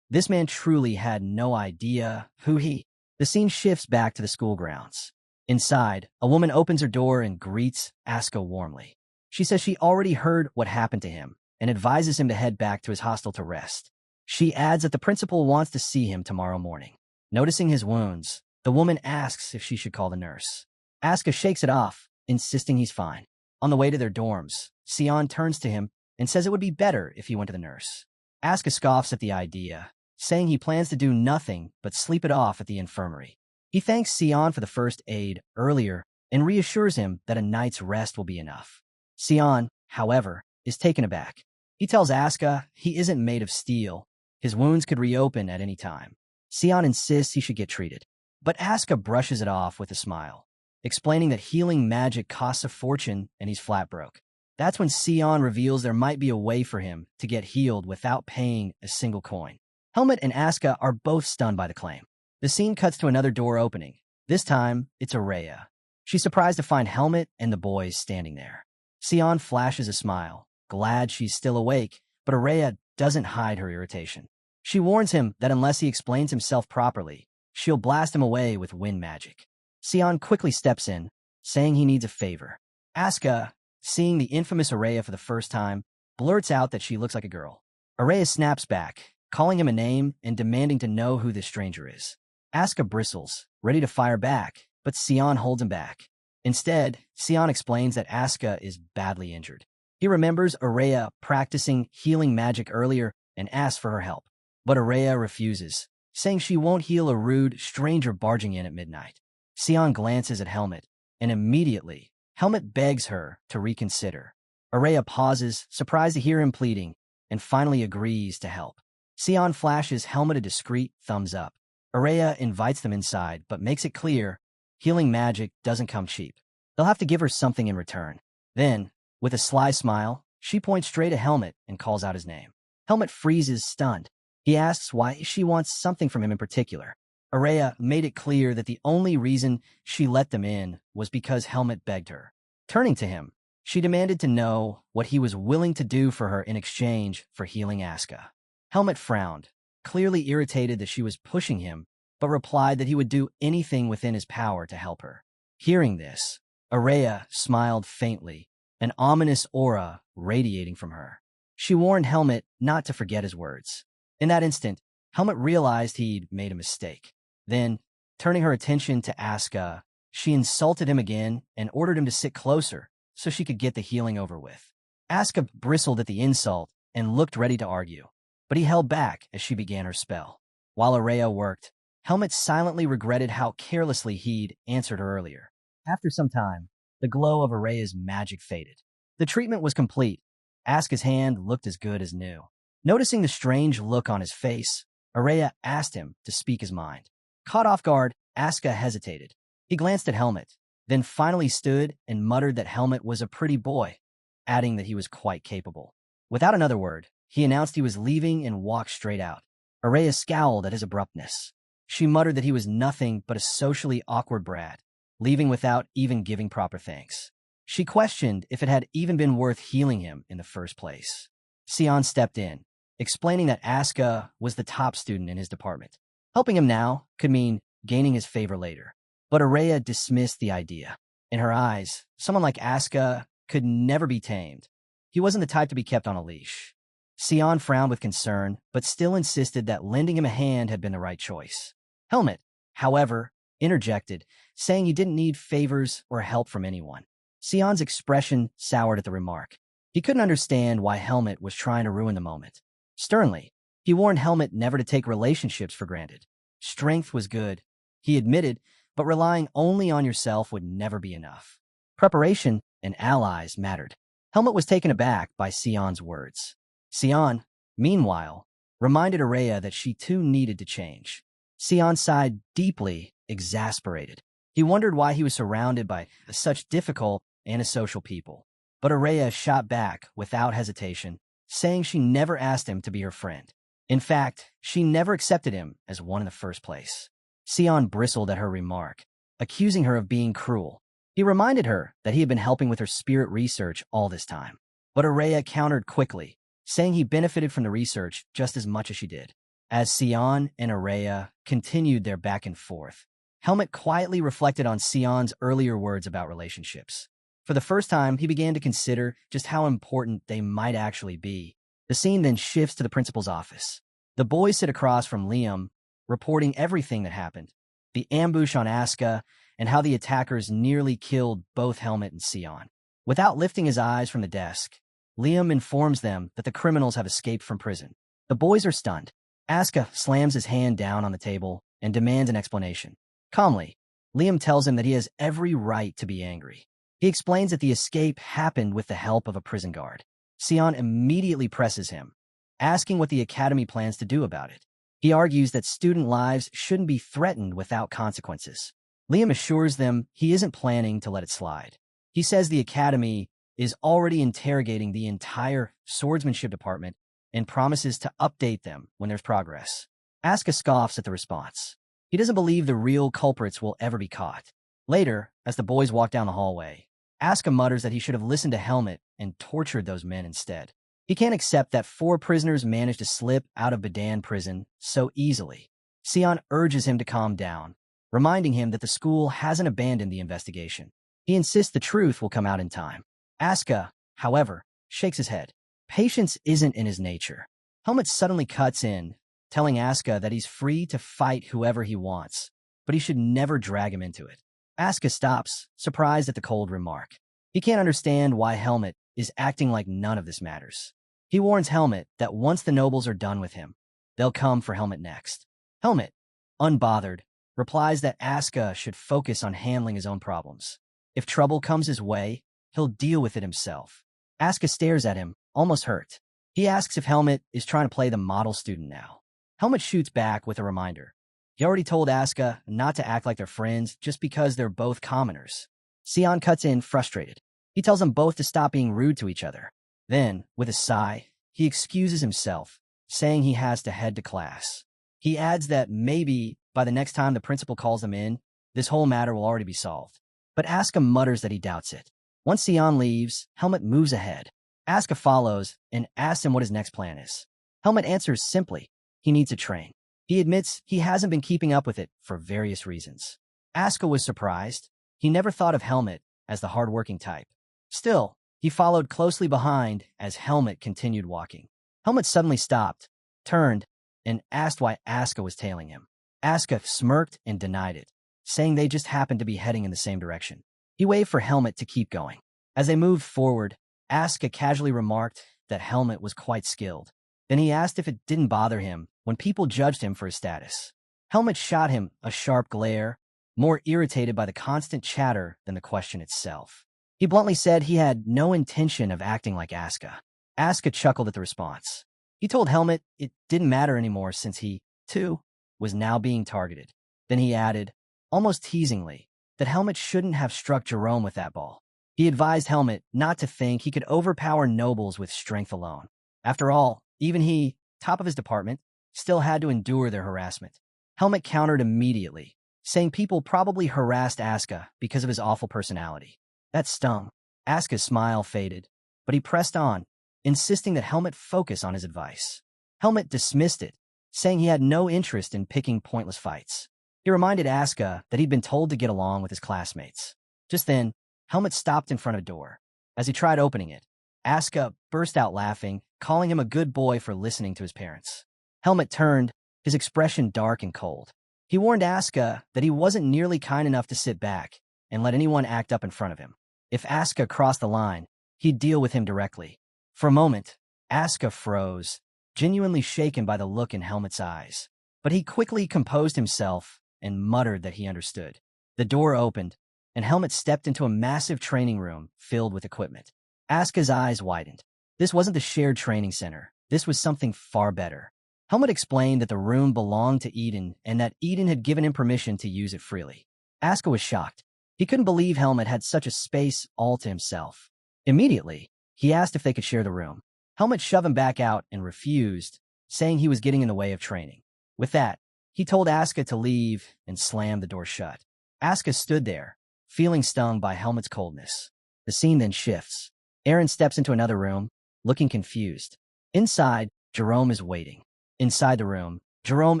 This man truly had no idea who he. The scene shifts back to the school grounds. Inside, a woman opens her door and greets Asuka warmly. She says she already heard what happened to him and advises him to head back to his hostel to rest. She adds that the principal wants to see him tomorrow morning. Noticing his wounds, the woman asks if she should call the nurse. Asuka shakes it off, insisting he's fine. On the way to their dorms, Sion turns to him and says it would be better if he went to the nurse. Asuka scoffs at the idea, saying he plans to do nothing but sleep it off at the infirmary. He thanks Sion for the first aid earlier and reassures him that a night's rest will be enough. Sion, however, is taken aback. He tells Asuka he isn't made of steel. His wounds could reopen at any time. Sion insists he should get treated, but Asuka brushes it off with a smile, explaining that healing magic costs a fortune and he's flat broke. That's when Sion reveals there might be a way for him to get healed without paying a single coin. Helmet and Asuka are both stunned by the claim. The scene cuts to another door opening. This time, it's Araya. She's surprised to find Helmet and the boys standing there. Sion flashes a smile, glad she's still awake, but Araya doesn't hide her irritation. She warns him that unless he explains himself properly, she'll blast him away with wind magic. Sion quickly steps in, saying he needs a favor. Asuka, seeing the infamous Araya for the first time, blurts out that she looks like a girl. Araya snaps back, calling him a name and demanding to know who this stranger is. Asuka bristles, ready to fire back, but Sion holds him back. Instead, Sion explains that Asuka is badly injured. He remembers Araya practicing healing magic earlier and asks for her help. But Araya refuses, saying she won't heal a rude stranger barging in at midnight. Sion glances at Helmet, and immediately, Helmet begs her to reconsider. Araya pauses, surprised to hear him pleading, and finally agrees to help. Sion flashes Helmet a discreet thumbs up. Araya invites them inside, but makes it clear healing magic doesn't come cheap. They'll have to give her something in return. Then, with a sly smile, she points straight at Helmet and calls out his name. Helmet freezes, stunned. He asks why she wants something from him in particular. Araya made it clear that the only reason she let them in was because Helmet begged her. Turning to him, she demanded to know what he was willing to do for her in exchange for healing Asuka. Helmet frowned, clearly irritated that she was pushing him, but replied that he would do anything within his power to help her. Hearing this, Araya smiled faintly, an ominous aura radiating from her. She warned Helmet not to forget his words. In that instant, Helmet realized he'd made a mistake. Then, turning her attention to Asuka, she insulted him again and ordered him to sit closer so she could get the healing over with. Asuka bristled at the insult and looked ready to argue, but he held back as she began her spell. While Araya worked, Helmet silently regretted how carelessly he'd answered her earlier. After some time, the glow of Araya's magic faded. The treatment was complete. Asuka's hand looked as good as new. Noticing the strange look on his face, Araya asked him to speak his mind. Caught off guard, Asuka hesitated. He glanced at Helmet, then finally stood and muttered that Helmet was a pretty boy, adding that he was quite capable. Without another word, he announced he was leaving and walked straight out. Araya scowled at his abruptness. She muttered that he was nothing but a socially awkward brat, leaving without even giving proper thanks. She questioned if it had even been worth healing him in the first place. Sion stepped in, explaining that Asuka was the top student in his department. Helping him now could mean gaining his favor later. But Araya dismissed the idea. In her eyes, someone like Asuka could never be tamed. He wasn't the type to be kept on a leash. Sion frowned with concern, but still insisted that lending him a hand had been the right choice. Helmet, however, interjected, saying he didn't need favors or help from anyone. Sion's expression soured at the remark. He couldn't understand why Helmet was trying to ruin the moment. Sternly, he warned Helmet never to take relationships for granted. Strength was good, he admitted, but relying only on yourself would never be enough. Preparation and allies mattered. Helmet was taken aback by Sion's words. Sion, meanwhile, reminded Araya that she too needed to change. Sion sighed deeply, exasperated. He wondered why he was surrounded by such difficult, antisocial people. But Araya shot back without hesitation, saying she never asked him to be her friend. In fact, she never accepted him as one in the first place. Sion bristled at her remark, accusing her of being cruel. He reminded her that he had been helping with her spirit research all this time. But Araya countered quickly, saying he benefited from the research just as much as she did. As Sion and Araya continued their back and forth, Helmet quietly reflected on Sion's earlier words about relationships. For the first time, he began to consider just how important they might actually be. The scene then shifts to the principal's office. The boys sit across from Liam, reporting everything that happened. The ambush on Asuka, and how the attackers nearly killed both Helmet and Sion. Without lifting his eyes from the desk, Liam informs them that the criminals have escaped from prison. The boys are stunned. Asuka slams his hand down on the table and demands an explanation. Calmly, Liam tells him that he has every right to be angry. He explains that the escape happened with the help of a prison guard. Sion immediately presses him, asking what the academy plans to do about it. He argues that student lives shouldn't be threatened without consequences. Liam assures them he isn't planning to let it slide. He says the academy is already interrogating the entire swordsmanship department and promises to update them when there's progress. Asuka scoffs at the response. He doesn't believe the real culprits will ever be caught. Later, as the boys walk down the hallway, Asuka mutters that he should have listened to Helmet and tortured those men instead. He can't accept that 4 prisoners managed to slip out of Badan prison so easily. Sion urges him to calm down, reminding him that the school hasn't abandoned the investigation. He insists the truth will come out in time. Asuka, however, shakes his head. Patience isn't in his nature. Helmet suddenly cuts in, telling Asuka that he's free to fight whoever he wants, but he should never drag him into it. Asuka stops, surprised at the cold remark. He can't understand why Helmet is acting like none of this matters. He warns Helmet that once the nobles are done with him, they'll come for Helmet next. Helmet, unbothered, replies that Asuka should focus on handling his own problems. If trouble comes his way, he'll deal with it himself. Asuka stares at him, almost hurt. He asks if Helmet is trying to play the model student now. Helmet shoots back with a reminder. He already told Asuka not to act like they're friends just because they're both commoners. Sion cuts in, frustrated. He tells them both to stop being rude to each other. Then, with a sigh, he excuses himself, saying he has to head to class. He adds that maybe by the next time the principal calls them in, this whole matter will already be solved. But Asuka mutters that he doubts it. Once Sion leaves, Helmet moves ahead. Asuka follows and asks him what his next plan is. Helmet answers simply, he needs to train. He admits he hasn't been keeping up with it for various reasons. Asuka was surprised. He never thought of Helmet as the hardworking type. Still, he followed closely behind as Helmet continued walking. Helmet suddenly stopped, turned, and asked why Asuka was tailing him. Asuka smirked and denied it, saying they just happened to be heading in the same direction. He waved for Helmet to keep going. As they moved forward, Asuka casually remarked that Helmet was quite skilled. Then he asked if it didn't bother him when people judged him for his status. Helmet shot him a sharp glare, more irritated by the constant chatter than the question itself. He bluntly said he had no intention of acting like Asuka. Asuka chuckled at the response. He told Helmet it didn't matter anymore since he, too, was now being targeted. Then he added, almost teasingly, that Helmet shouldn't have struck Jerome with that ball. He advised Helmet not to think he could overpower nobles with strength alone. After all, even he, top of his department, still had to endure their harassment. Helmet countered immediately, saying people probably harassed Asuka because of his awful personality. That stung. Asuka's smile faded, but he pressed on, insisting that Helmet focus on his advice. Helmet dismissed it, saying he had no interest in picking pointless fights. He reminded Asuka that he'd been told to get along with his classmates. Just then, Helmet stopped in front of a door. As he tried opening it, Asuka burst out laughing, calling him a good boy for listening to his parents. Helmet turned, his expression dark and cold. He warned Asuka that he wasn't nearly kind enough to sit back and let anyone act up in front of him. If Asuka crossed the line, he'd deal with him directly. For a moment, Asuka froze, genuinely shaken by the look in Helmet's eyes. But he quickly composed himself and muttered that he understood. The door opened, and Helmet stepped into a massive training room filled with equipment. Asuka's eyes widened. This wasn't the shared training center. This was something far better. Helmet explained that the room belonged to Eden and that Eden had given him permission to use it freely. Asuka was shocked. He couldn't believe Helmet had such a space all to himself. Immediately, he asked if they could share the room. Helmet shoved him back out and refused, saying he was getting in the way of training. With that, he told Asuka to leave and slammed the door shut. Asuka stood there, feeling stung by Helmet's coldness. The scene then shifts. Aaron steps into another room, looking confused. Inside, Jerome is waiting. Inside the room, Jerome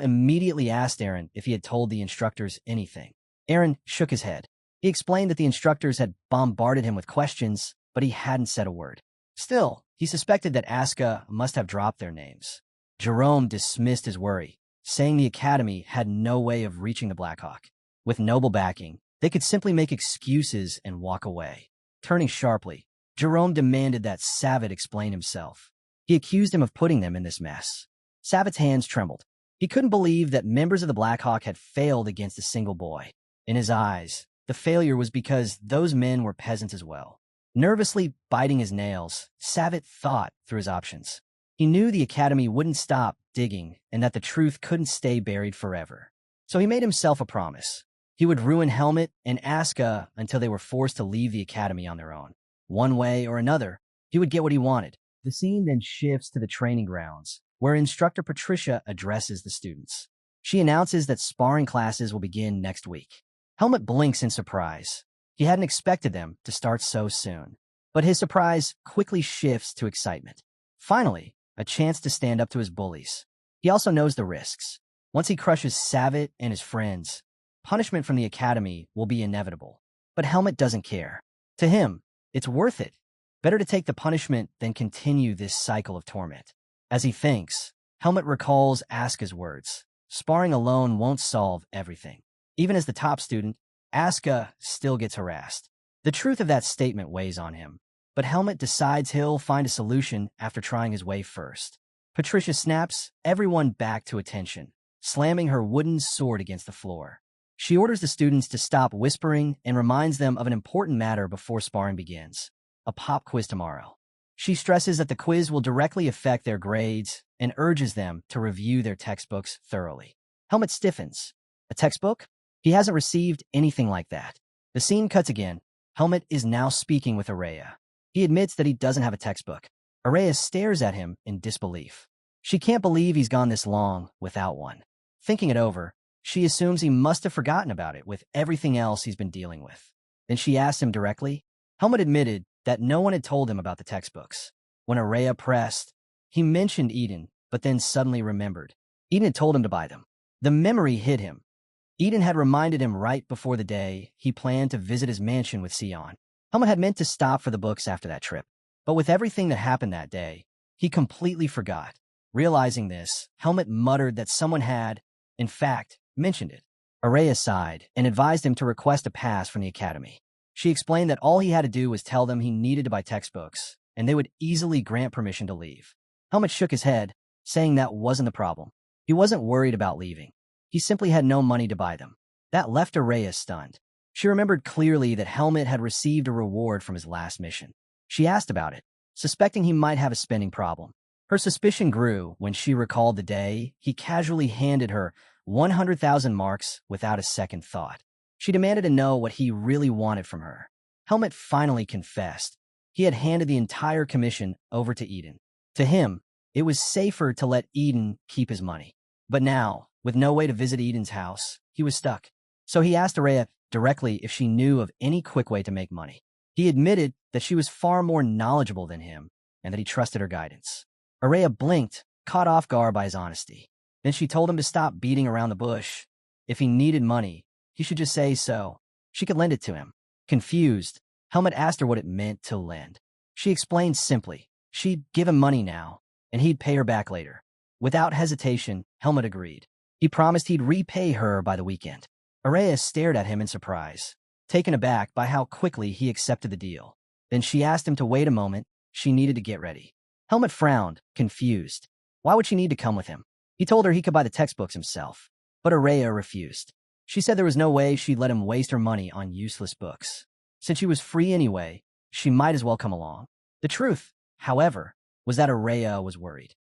immediately asked Aaron if he had told the instructors anything. Aaron shook his head. He explained that the instructors had bombarded him with questions, but he hadn't said a word. Still, he suspected that Asuka must have dropped their names. Jerome dismissed his worry, saying the academy had no way of reaching the Blackhawk. With noble backing, they could simply make excuses and walk away. Turning sharply, Jerome demanded that Savitt explain himself. He accused him of putting them in this mess. Savitt's hands trembled. He couldn't believe that members of the Blackhawk had failed against a single boy. In his eyes, the failure was because those men were peasants as well. Nervously biting his nails, Savitt thought through his options. He knew the academy wouldn't stop digging and that the truth couldn't stay buried forever. So he made himself a promise. He would ruin Helmut and Asuka until they were forced to leave the academy on their own. One way or another, he would get what he wanted. The scene then shifts to the training grounds, where instructor Patricia addresses the students. She announces that sparring classes will begin next week. Helmut blinks in surprise. He hadn't expected them to start so soon. But his surprise quickly shifts to excitement. Finally, a chance to stand up to his bullies. He also knows the risks. Once he crushes Savitt and his friends, punishment from the academy will be inevitable. But Helmut doesn't care. To him, it's worth it. Better to take the punishment than continue this cycle of torment. As he thinks, Helmut recalls Asuka's words. Sparring alone won't solve everything. Even as the top student, Asuka still gets harassed. The truth of that statement weighs on him. But Helmut decides he'll find a solution after trying his way first. Patricia snaps everyone back to attention, slamming her wooden sword against the floor. She orders the students to stop whispering and reminds them of an important matter before sparring begins. A pop quiz tomorrow. She stresses that the quiz will directly affect their grades and urges them to review their textbooks thoroughly. Helmut stiffens. A textbook? He hasn't received anything like that. The scene cuts again. Helmut is now speaking with Araya. He admits that he doesn't have a textbook. Araya stares at him in disbelief. She can't believe he's gone this long without one. Thinking it over, she assumes he must have forgotten about it with everything else he's been dealing with. Then she asks him directly. Helmut admitted that no one had told him about the textbooks. When Araya pressed, he mentioned Eden, but then suddenly remembered. Eden had told him to buy them. The memory hit him. Eden had reminded him right before the day he planned to visit his mansion with Sion. Helmut had meant to stop for the books after that trip, but with everything that happened that day, he completely forgot. Realizing this, Helmut muttered that someone had, in fact, mentioned it. Araya sighed and advised him to request a pass from the academy. She explained that all he had to do was tell them he needed to buy textbooks, and they would easily grant permission to leave. Helmut shook his head, saying that wasn't the problem. He wasn't worried about leaving. He simply had no money to buy them. That left Araya stunned. She remembered clearly that Helmut had received a reward from his last mission. She asked about it, suspecting he might have a spending problem. Her suspicion grew when she recalled the day he casually handed her 100,000 marks without a second thought. She demanded to know what he really wanted from her. Helmut finally confessed. He had handed the entire commission over to Eden. To him, it was safer to let Eden keep his money. But now, with no way to visit Eden's house, he was stuck. So he asked Araya directly if she knew of any quick way to make money. He admitted that she was far more knowledgeable than him and that he trusted her guidance. Araya blinked, caught off guard by his honesty. Then she told him to stop beating around the bush. If he needed money, he should just say so. She could lend it to him. Confused, Helmut asked her what it meant to lend. She explained simply. She'd give him money now, and he'd pay her back later. Without hesitation, Helmut agreed. He promised he'd repay her by the weekend. Araya stared at him in surprise, taken aback by how quickly he accepted the deal. Then she asked him to wait a moment. She needed to get ready. Helmut frowned, confused. Why would she need to come with him? He told her he could buy the textbooks himself. But Araya refused. She said there was no way she'd let him waste her money on useless books. Since she was free anyway, she might as well come along. The truth, however, was that Araya was worried.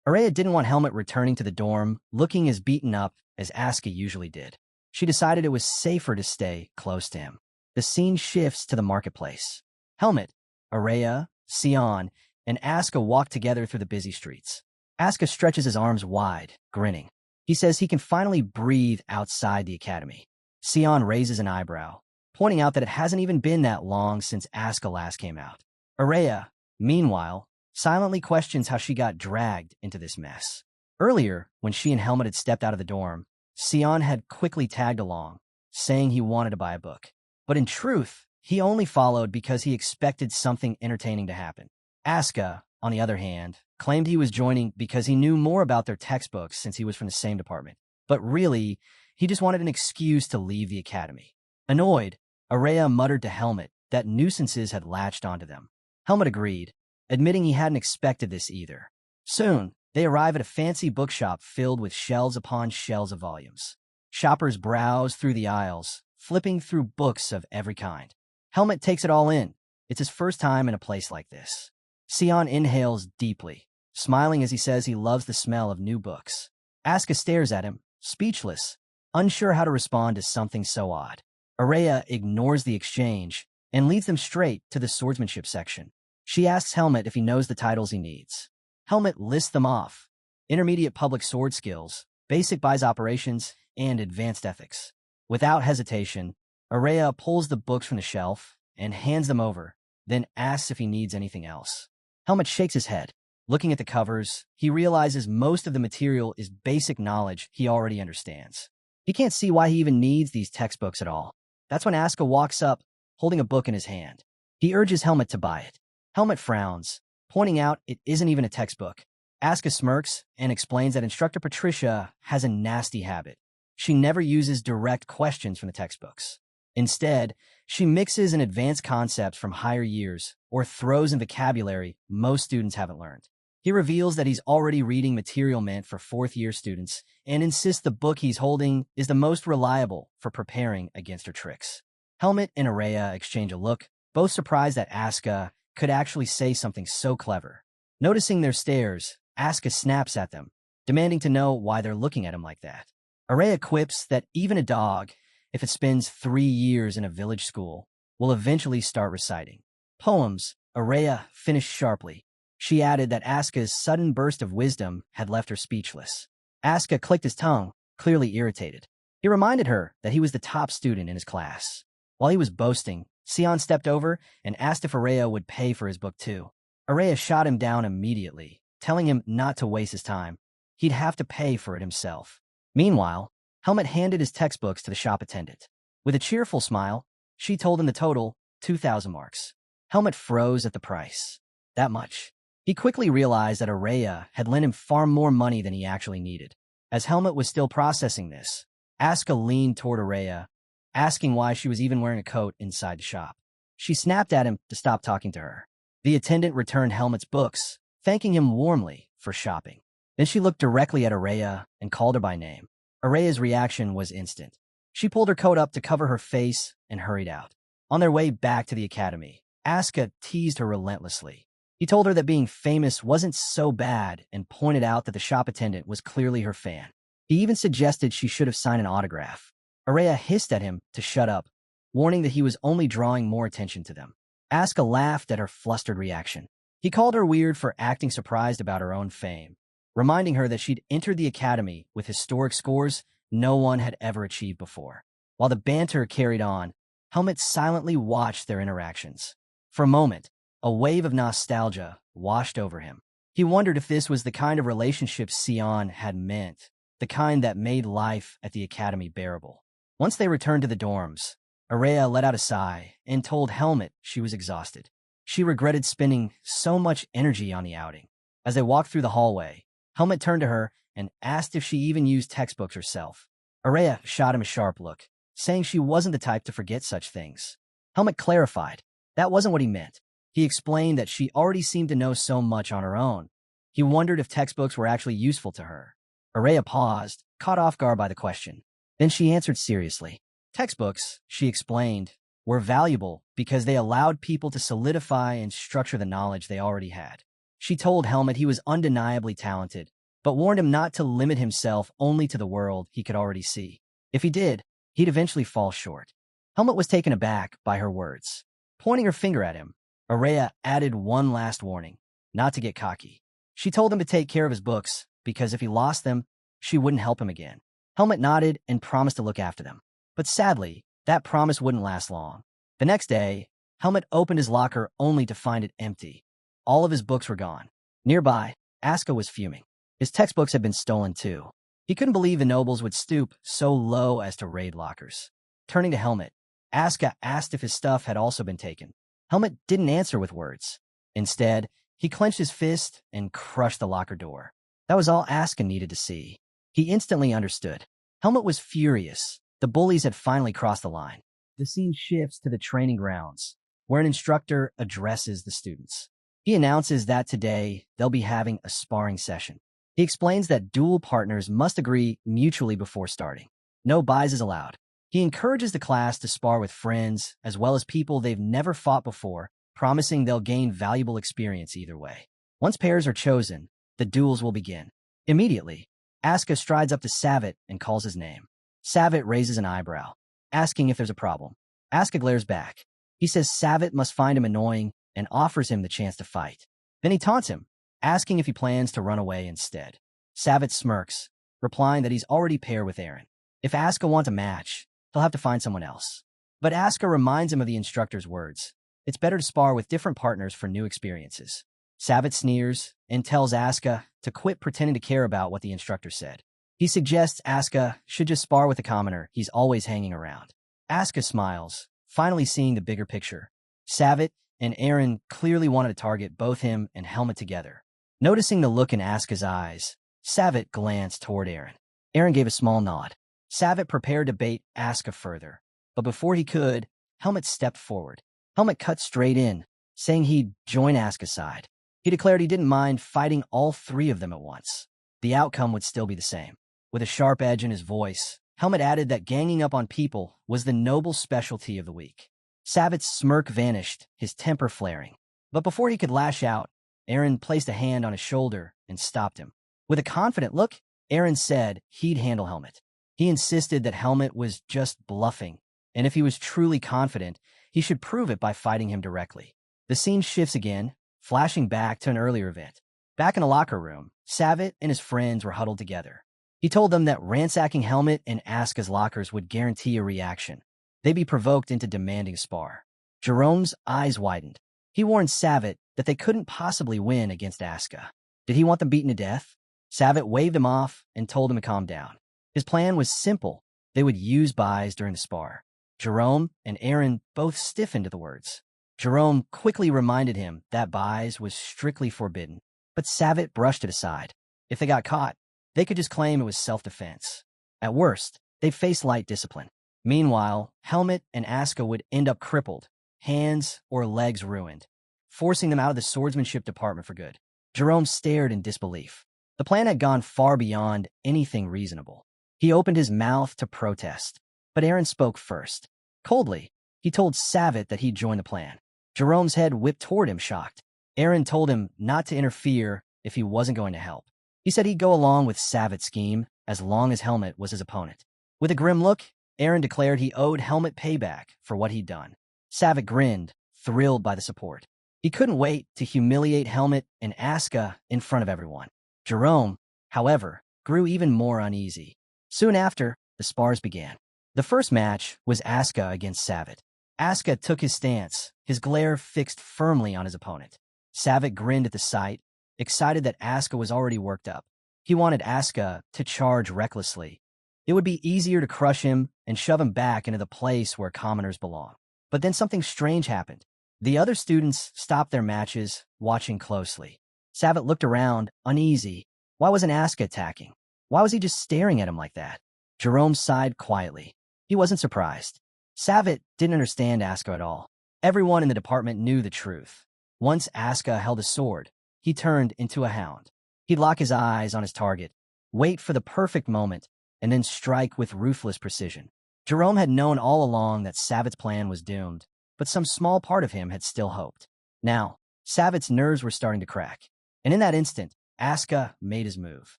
Araya didn't want Helmut returning to the dorm looking as beaten up as Asuka usually did. She decided it was safer to stay close to him. The scene shifts to the marketplace. Helmut, Araya, Sion, and Asuka walk together through the busy streets. Asuka stretches his arms wide, grinning. He says he can finally breathe outside the academy. Sion raises an eyebrow, pointing out that it hasn't even been that long since Asuka last came out. Araya, meanwhile, silently questions how she got dragged into this mess. Earlier, when she and Helmut had stepped out of the dorm, Sion had quickly tagged along, saying he wanted to buy a book. But in truth, he only followed because he expected something entertaining to happen. Asuka, on the other hand, claimed he was joining because he knew more about their textbooks since he was from the same department. But really, he just wanted an excuse to leave the academy. Annoyed, Araya muttered to Helmet that nuisances had latched onto them. Helmet agreed, admitting he hadn't expected this either. Soon, they arrive at a fancy bookshop filled with shelves upon shelves of volumes. Shoppers browse through the aisles, flipping through books of every kind. Helmet takes it all in. It's his first time in a place like this. Sion inhales deeply, smiling as he says he loves the smell of new books. Asuka stares at him, speechless, unsure how to respond to something so odd. Araya ignores the exchange and leads them straight to the swordsmanship section. She asks Helmet if he knows the titles he needs. Helmet lists them off: intermediate public sword skills, basic buys operations, and advanced ethics. Without hesitation, Araya pulls the books from the shelf and hands them over, then asks if he needs anything else. Helmet shakes his head. Looking at the covers, he realizes most of the material is basic knowledge he already understands. He can't see why he even needs these textbooks at all. That's when Asuka walks up, holding a book in his hand. He urges Helmet to buy it. Helmet frowns, pointing out it isn't even a textbook. Asuka smirks and explains that Instructor Patricia has a nasty habit. She never uses direct questions from the textbooks. Instead, she mixes in advanced concepts from higher years or throws in vocabulary most students haven't learned. He reveals that he's already reading material meant for fourth-year students and insists the book he's holding is the most reliable for preparing against her tricks. Helmet and Araya exchange a look, both surprised that Asuka could actually say something so clever. Noticing their stares, Asuka snaps at them, demanding to know why they're looking at him like that. Araya quips that even a dog, if it spends 3 years in a village school, will eventually start reciting poems. Araya finished sharply. She added that Asuka's sudden burst of wisdom had left her speechless. Asuka clicked his tongue, clearly irritated. He reminded her that he was the top student in his class. While he was boasting, Sion stepped over and asked if Araya would pay for his book too. Araya shot him down immediately, telling him not to waste his time. He'd have to pay for it himself. Meanwhile, Helmet handed his textbooks to the shop attendant. With a cheerful smile, she told him the total, 2,000 marks. Helmet froze at the price. That much. He quickly realized that Araya had lent him far more money than he actually needed. As Helmet was still processing this, Asuka leaned toward Araya, asking why she was even wearing a coat inside the shop. She snapped at him to stop talking to her. The attendant returned Helmet's books, thanking him warmly for shopping. Then she looked directly at Araya and called her by name. Araya's reaction was instant. She pulled her coat up to cover her face and hurried out. On their way back to the academy, Asuka teased her relentlessly. He told her that being famous wasn't so bad and pointed out that the shop attendant was clearly her fan. He even suggested she should have signed an autograph. Araya hissed at him to shut up, warning that he was only drawing more attention to them. Asuka laughed at her flustered reaction. He called her weird for acting surprised about her own fame, reminding her that she'd entered the academy with historic scores no one had ever achieved before. While the banter carried on, Helmet silently watched their interactions. For a moment, a wave of nostalgia washed over him. He wondered if this was the kind of relationship Sion had meant, the kind that made life at the academy bearable. Once they returned to the dorms, Araya let out a sigh and told Helmet she was exhausted. She regretted spending so much energy on the outing. As they walked through the hallway, Helmet turned to her and asked if she even used textbooks herself. Araya shot him a sharp look, saying she wasn't the type to forget such things. Helmet clarified that wasn't what he meant. He explained that she already seemed to know so much on her own. He wondered if textbooks were actually useful to her. Araya paused, caught off guard by the question. Then she answered seriously. Textbooks, she explained, were valuable because they allowed people to solidify and structure the knowledge they already had. She told Helmet he was undeniably talented, but warned him not to limit himself only to the world he could already see. If he did, he'd eventually fall short. Helmet was taken aback by her words. Pointing her finger at him, Araya added one last warning, not to get cocky. She told him to take care of his books, because if he lost them, she wouldn't help him again. Helmet nodded and promised to look after them. But sadly, that promise wouldn't last long. The next day, Helmet opened his locker only to find it empty. All of his books were gone. Nearby, Asuka was fuming. His textbooks had been stolen too. He couldn't believe the nobles would stoop so low as to raid lockers. Turning to Helmet, Asuka asked if his stuff had also been taken. Helmet didn't answer with words. Instead, he clenched his fist and crushed the locker door. That was all Asuka needed to see. He instantly understood. Helmet was furious. The bullies had finally crossed the line. The scene shifts to the training grounds, where an instructor addresses the students. He announces that today they'll be having a sparring session. He explains that duel partners must agree mutually before starting. No buys is allowed. He encourages the class to spar with friends as well as people they've never fought before, promising they'll gain valuable experience either way. Once pairs are chosen, the duels will begin. Immediately, Asuka strides up to Savit and calls his name. Savit raises an eyebrow, asking if there's a problem. Asuka glares back. He says Savit must find him annoying and offers him the chance to fight. Then he taunts him, asking if he plans to run away instead. Savit smirks, replying that he's already paired with Aaron. If Asuka wants a match, he'll have to find someone else. But Asuka reminds him of the instructor's words. It's better to spar with different partners for new experiences. Savit sneers and tells Asuka to quit pretending to care about what the instructor said. He suggests Asuka should just spar with a commoner he's always hanging around. Asuka smiles, finally seeing the bigger picture. Savit and Aaron clearly wanted to target both him and Helmet together. Noticing the look in Asuka's eyes, Savit glanced toward Aaron. Aaron gave a small nod. Savit prepared to bait Asuka further, but before he could, Helmet stepped forward. Helmet cut straight in, saying he'd join Asuka's side. He declared he didn't mind fighting all three of them at once. The outcome would still be the same. With a sharp edge in his voice, Helmet added that ganging up on people was the noble specialty of the week. Savit's smirk vanished, his temper flaring. But before he could lash out, Aaron placed a hand on his shoulder and stopped him. With a confident look, Aaron said he'd handle Helmet. He insisted that Helmet was just bluffing, and if he was truly confident, he should prove it by fighting him directly. The scene shifts again, flashing back to an earlier event. Back in the locker room, Savit and his friends were huddled together. He told them that ransacking Helmet and Asuka's lockers would guarantee a reaction. They'd be provoked into demanding a spar. Jerome's eyes widened. He warned Savit that they couldn't possibly win against Asuka. Did he want them beaten to death? Savit waved him off and told him to calm down. His plan was simple. They would use buys during the spar. Jerome and Aaron both stiffened to the words. Jerome quickly reminded him that buys was strictly forbidden, but Savit brushed it aside. If they got caught, they could just claim it was self-defense. At worst, they'd face light discipline. Meanwhile, Helmet and Asuka would end up crippled, hands or legs ruined, forcing them out of the swordsmanship department for good. Jerome stared in disbelief. The plan had gone far beyond anything reasonable. He opened his mouth to protest, but Aaron spoke first. Coldly, he told Savit that he'd join the plan. Jerome's head whipped toward him, shocked. Aaron told him not to interfere if he wasn't going to help. He said he'd go along with Savit's scheme as long as Helmet was his opponent. With a grim look, Aaron declared he owed Helmet payback for what he'd done. Savit grinned, thrilled by the support. He couldn't wait to humiliate Helmet and Asuka in front of everyone. Jerome, however, grew even more uneasy. Soon after, the spars began. The first match was Asuka against Savit. Asuka took his stance, his glare fixed firmly on his opponent. Savit grinned at the sight, excited that Asuka was already worked up. He wanted Asuka to charge recklessly. It would be easier to crush him and shove him back into the place where commoners belong. But then something strange happened. The other students stopped their matches, watching closely. Savit looked around, uneasy. Why wasn't Asuka attacking? Why was he just staring at him like that? Jerome sighed quietly. He wasn't surprised. Savit didn't understand Asuka at all. Everyone in the department knew the truth. Once Asuka held a sword, he turned into a hound. He'd lock his eyes on his target, wait for the perfect moment, and then strike with ruthless precision. Jerome had known all along that Savit's plan was doomed, but some small part of him had still hoped. Now, Savit's nerves were starting to crack, and in that instant, Asuka made his move.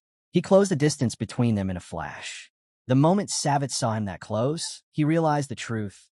He closed the distance between them in a flash. The moment Savit saw him that close, he realized the truth.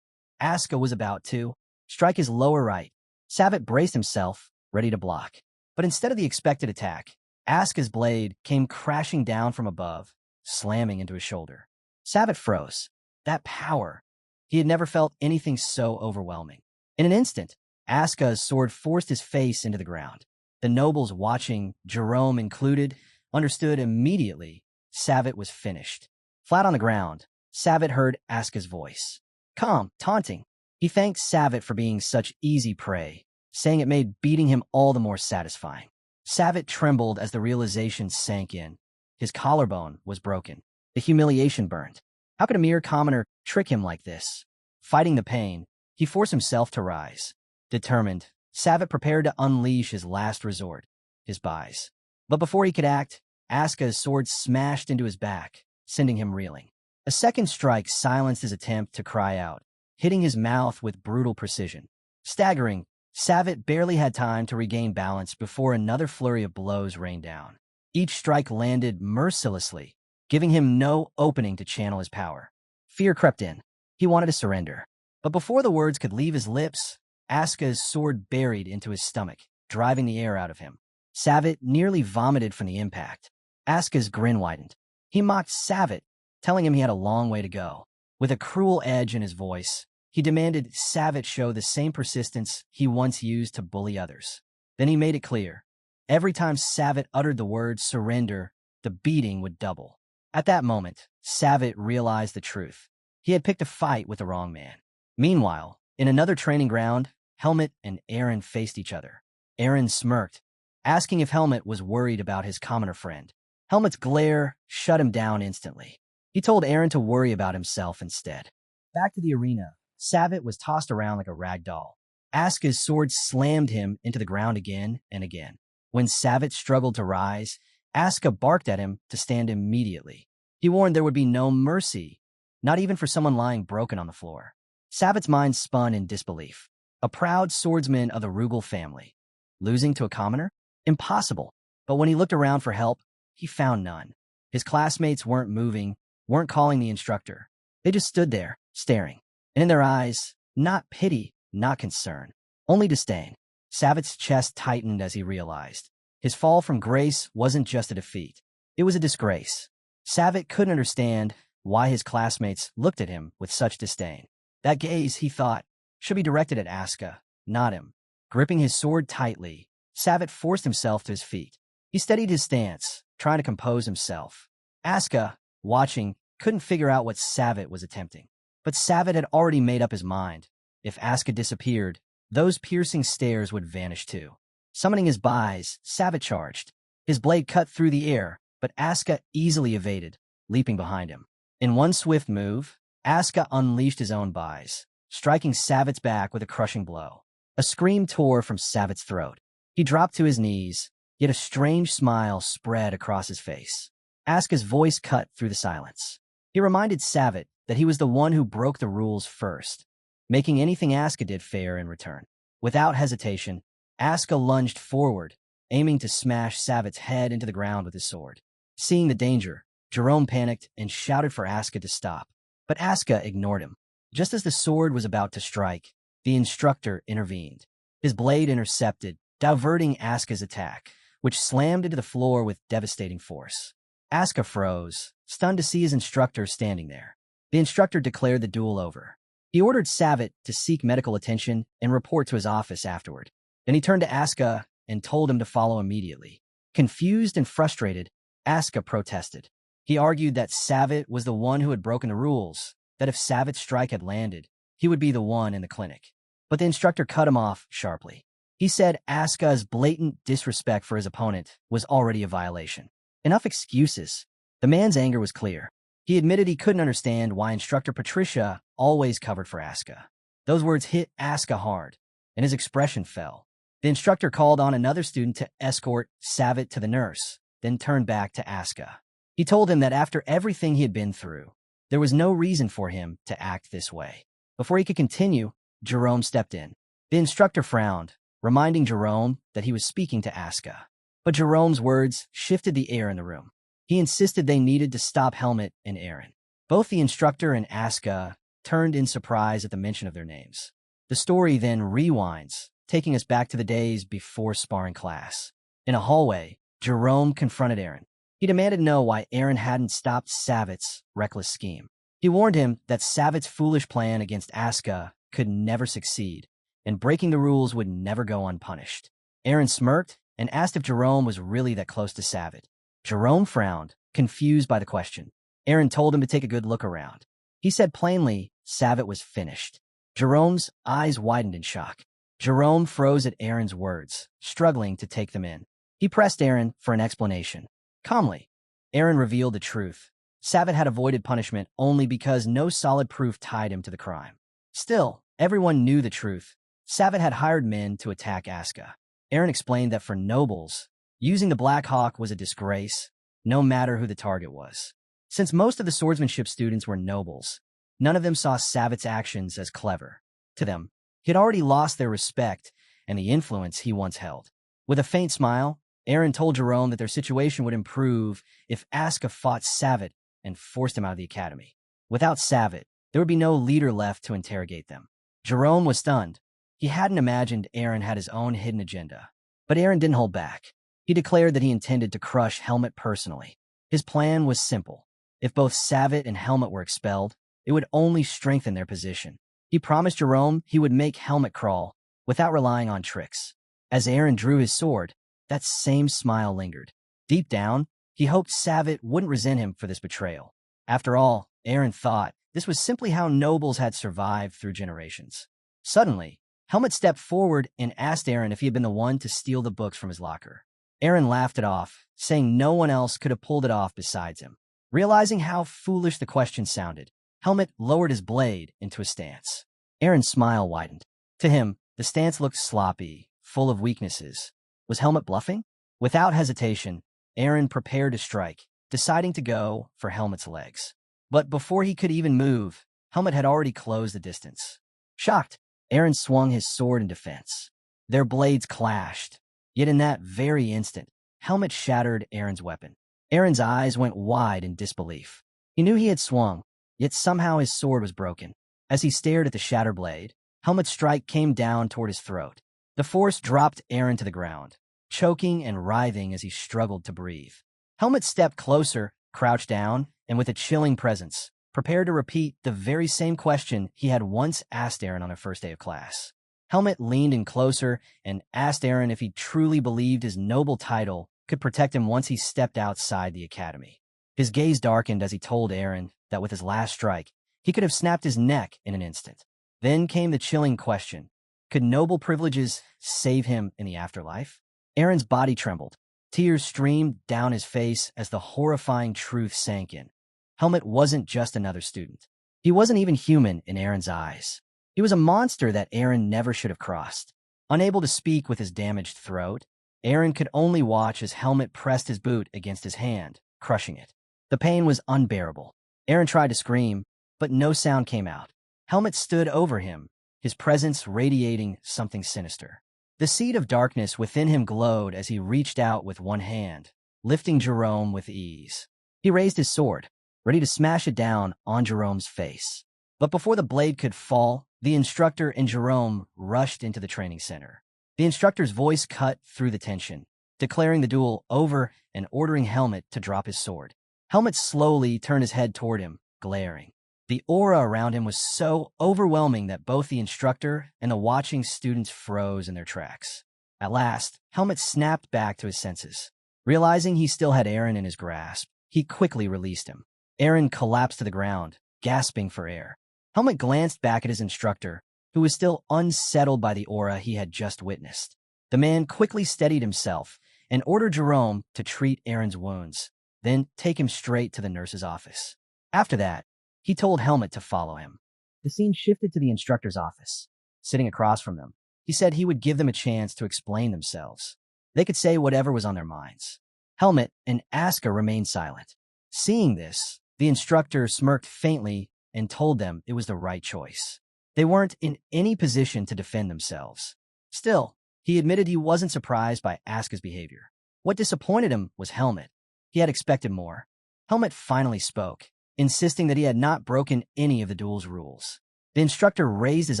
Asuka was about to strike his lower right. Savit braced himself, ready to block. But instead of the expected attack, Asuka's blade came crashing down from above, slamming into his shoulder. Savit froze. That power. He had never felt anything so overwhelming. In an instant, Asuka's sword forced his face into the ground. The nobles watching, Jerome included, understood immediately Savit was finished. Flat on the ground, Savit heard Asuka's voice. calm, taunting. He thanked Savitt for being such easy prey, saying it made beating him all the more satisfying. Savitt trembled as the realization sank in. His collarbone was broken. The humiliation burned. How could a mere commoner trick him like this? Fighting the pain, he forced himself to rise. Determined, Savitt prepared to unleash his last resort, his buys. But before he could act, Asuka's sword smashed into his back, sending him reeling. A second strike silenced his attempt to cry out, hitting his mouth with brutal precision. Staggering, Savitt barely had time to regain balance before another flurry of blows rained down. Each strike landed mercilessly, giving him no opening to channel his power. Fear crept in. He wanted to surrender. But before the words could leave his lips, Asuka's sword buried into his stomach, driving the air out of him. Savitt nearly vomited from the impact. Asuka's grin widened. He mocked Savitt, telling him he had a long way to go. With a cruel edge in his voice, he demanded Savitt show the same persistence he once used to bully others. Then he made it clear. Every time Savitt uttered the word surrender, the beating would double. At that moment, Savitt realized the truth. He had picked a fight with the wrong man. Meanwhile, in another training ground, Helmut and Eren faced each other. Eren smirked, asking if Helmut was worried about his commoner friend. Helmut's glare shut him down instantly. He told Eren to worry about himself instead. Back to the arena, Savitt was tossed around like a rag doll. Asuka's sword slammed him into the ground again and again. When Savitt struggled to rise, Asuka barked at him to stand immediately. He warned there would be no mercy, not even for someone lying broken on the floor. Savitt's mind spun in disbelief. A proud swordsman of the Rugal family. Losing to a commoner? Impossible. But when he looked around for help, he found none. His classmates weren't moving, weren't calling the instructor. They just stood there, staring. And in their eyes, not pity, not concern, only disdain. Savitt's chest tightened as he realized. His fall from grace wasn't just a defeat. It was a disgrace. Savitt couldn't understand why his classmates looked at him with such disdain. That gaze, he thought, should be directed at Asuka, not him. Gripping his sword tightly, Savitt forced himself to his feet. He steadied his stance, trying to compose himself. Asuka, watching, couldn't figure out what Savitt was attempting. But Savitt had already made up his mind. If Asuka disappeared, those piercing stares would vanish too. Summoning his buys, Savitt charged. His blade cut through the air, but Asuka easily evaded, leaping behind him. In one swift move, Asuka unleashed his own buys, striking Savitt's back with a crushing blow. A scream tore from Savitt's throat. He dropped to his knees, yet a strange smile spread across his face. Asuka's voice cut through the silence. He reminded Savitt that he was the one who broke the rules first, making anything Asuka did fair in return. Without hesitation, Asuka lunged forward, aiming to smash Savitt's head into the ground with his sword. Seeing the danger, Jerome panicked and shouted for Asuka to stop. But Asuka ignored him. Just as the sword was about to strike, the instructor intervened. His blade intercepted, diverting Asuka's attack, which slammed into the floor with devastating force. Asuka froze, stunned to see his instructor standing there. The instructor declared the duel over. He ordered Savitt to seek medical attention and report to his office afterward. Then he turned to Asuka and told him to follow immediately. Confused and frustrated, Asuka protested. He argued that Savitt was the one who had broken the rules, that if Savitt's strike had landed, he would be the one in the clinic. But the instructor cut him off sharply. He said Asuka's blatant disrespect for his opponent was already a violation. Enough excuses. The man's anger was clear. He admitted he couldn't understand why Instructor Patricia always covered for Asuka. Those words hit Asuka hard, and his expression fell. The instructor called on another student to escort Savitt to the nurse, then turned back to Asuka. He told him that after everything he had been through, there was no reason for him to act this way. Before he could continue, Jerome stepped in. The instructor frowned, reminding Jerome that he was speaking to Asuka. But Jerome's words shifted the air in the room. He insisted they needed to stop Helmut and Eren. Both the instructor and Asuka turned in surprise at the mention of their names. The story then rewinds, taking us back to the days before sparring class. In a hallway, Jerome confronted Eren. He demanded to know why Eren hadn't stopped Savitt's reckless scheme. He warned him that Savitt's foolish plan against Asuka could never succeed, and breaking the rules would never go unpunished. Eren smirked and asked if Jerome was really that close to Savitt. Jerome frowned, confused by the question. Eren told him to take a good look around. He said plainly Savitt was finished. Jerome's eyes widened in shock. Jerome froze at Aaron's words, struggling to take them in. He pressed Aaron for an explanation. Calmly, Aaron revealed the truth. Savitt had avoided punishment only because no solid proof tied him to the crime. Still, everyone knew the truth. Savitt had hired men to attack Aska. Aaron explained that for nobles, using the Black Hawk was a disgrace, no matter who the target was. Since most of the swordsmanship students were nobles, none of them saw Savitt's actions as clever. To them, he had already lost their respect and the influence he once held. With a faint smile, Aaron told Jerome that their situation would improve if Aska fought Savitt and forced him out of the academy. Without Savitt, there would be no leader left to interrogate them. Jerome was stunned. He hadn't imagined Aaron had his own hidden agenda. But Aaron didn't hold back. He declared that he intended to crush Helmut personally. His plan was simple. If both Savitt and Helmut were expelled, it would only strengthen their position. He promised Jerome he would make Helmut crawl without relying on tricks. As Aaron drew his sword, that same smile lingered. Deep down, he hoped Savitt wouldn't resent him for this betrayal. After all, Aaron thought this was simply how nobles had survived through generations. Suddenly, Helmut stepped forward and asked Aaron if he had been the one to steal the books from his locker. Aaron laughed it off, saying no one else could have pulled it off besides him. Realizing how foolish the question sounded, Helmut lowered his blade into a stance. Aaron's smile widened. To him, the stance looked sloppy, full of weaknesses. Was Helmut bluffing? Without hesitation, Aaron prepared to strike, deciding to go for Helmut's legs. But before he could even move, Helmut had already closed the distance. Shocked, Aaron swung his sword in defense. Their blades clashed. Yet in that very instant, Helmut shattered Aaron's weapon. Aaron's eyes went wide in disbelief. He knew he had swung, yet somehow his sword was broken. As he stared at the shattered blade, Helmut's strike came down toward his throat. The force dropped Aaron to the ground, choking and writhing as he struggled to breathe. Helmut stepped closer, crouched down, and with a chilling presence, prepared to repeat the very same question he had once asked Aaron on their first day of class. Helmut leaned in closer and asked Aaron if he truly believed his noble title could protect him once he stepped outside the academy. His gaze darkened as he told Aaron that with his last strike, he could have snapped his neck in an instant. Then came the chilling question. Could noble privileges save him in the afterlife? Aaron's body trembled. Tears streamed down his face as the horrifying truth sank in. Helmut wasn't just another student. He wasn't even human in Aaron's eyes. He was a monster that Aaron never should have crossed. Unable to speak with his damaged throat, Aaron could only watch as Helmut pressed his boot against his hand, crushing it. The pain was unbearable. Aaron tried to scream, but no sound came out. Helmut stood over him, his presence radiating something sinister. The seed of darkness within him glowed as he reached out with one hand, lifting Jerome with ease. He raised his sword, ready to smash it down on Jerome's face. But before the blade could fall, the instructor and Jerome rushed into the training center. The instructor's voice cut through the tension, declaring the duel over and ordering Helmut to drop his sword. Helmut slowly turned his head toward him, glaring. The aura around him was so overwhelming that both the instructor and the watching students froze in their tracks. At last, Helmut snapped back to his senses. Realizing he still had Aaron in his grasp, he quickly released him. Aaron collapsed to the ground, gasping for air. Helmut glanced back at his instructor, who was still unsettled by the aura he had just witnessed. The man quickly steadied himself and ordered Jerome to treat Aaron's wounds, then take him straight to the nurse's office. After that, he told Helmut to follow him. The scene shifted to the instructor's office. Sitting across from them, he said he would give them a chance to explain themselves. They could say whatever was on their minds. Helmut and Aska remained silent. Seeing this, the instructor smirked faintly and told them it was the right choice. They weren't in any position to defend themselves. Still, he admitted he wasn't surprised by Aska's behavior. What disappointed him was Helmut. He had expected more. Helmut finally spoke, insisting that he had not broken any of the duel's rules. The instructor raised his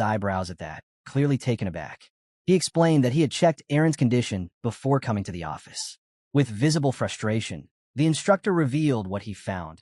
eyebrows at that, clearly taken aback. He explained that he had checked Aaron's condition before coming to the office. With visible frustration, the instructor revealed what he found.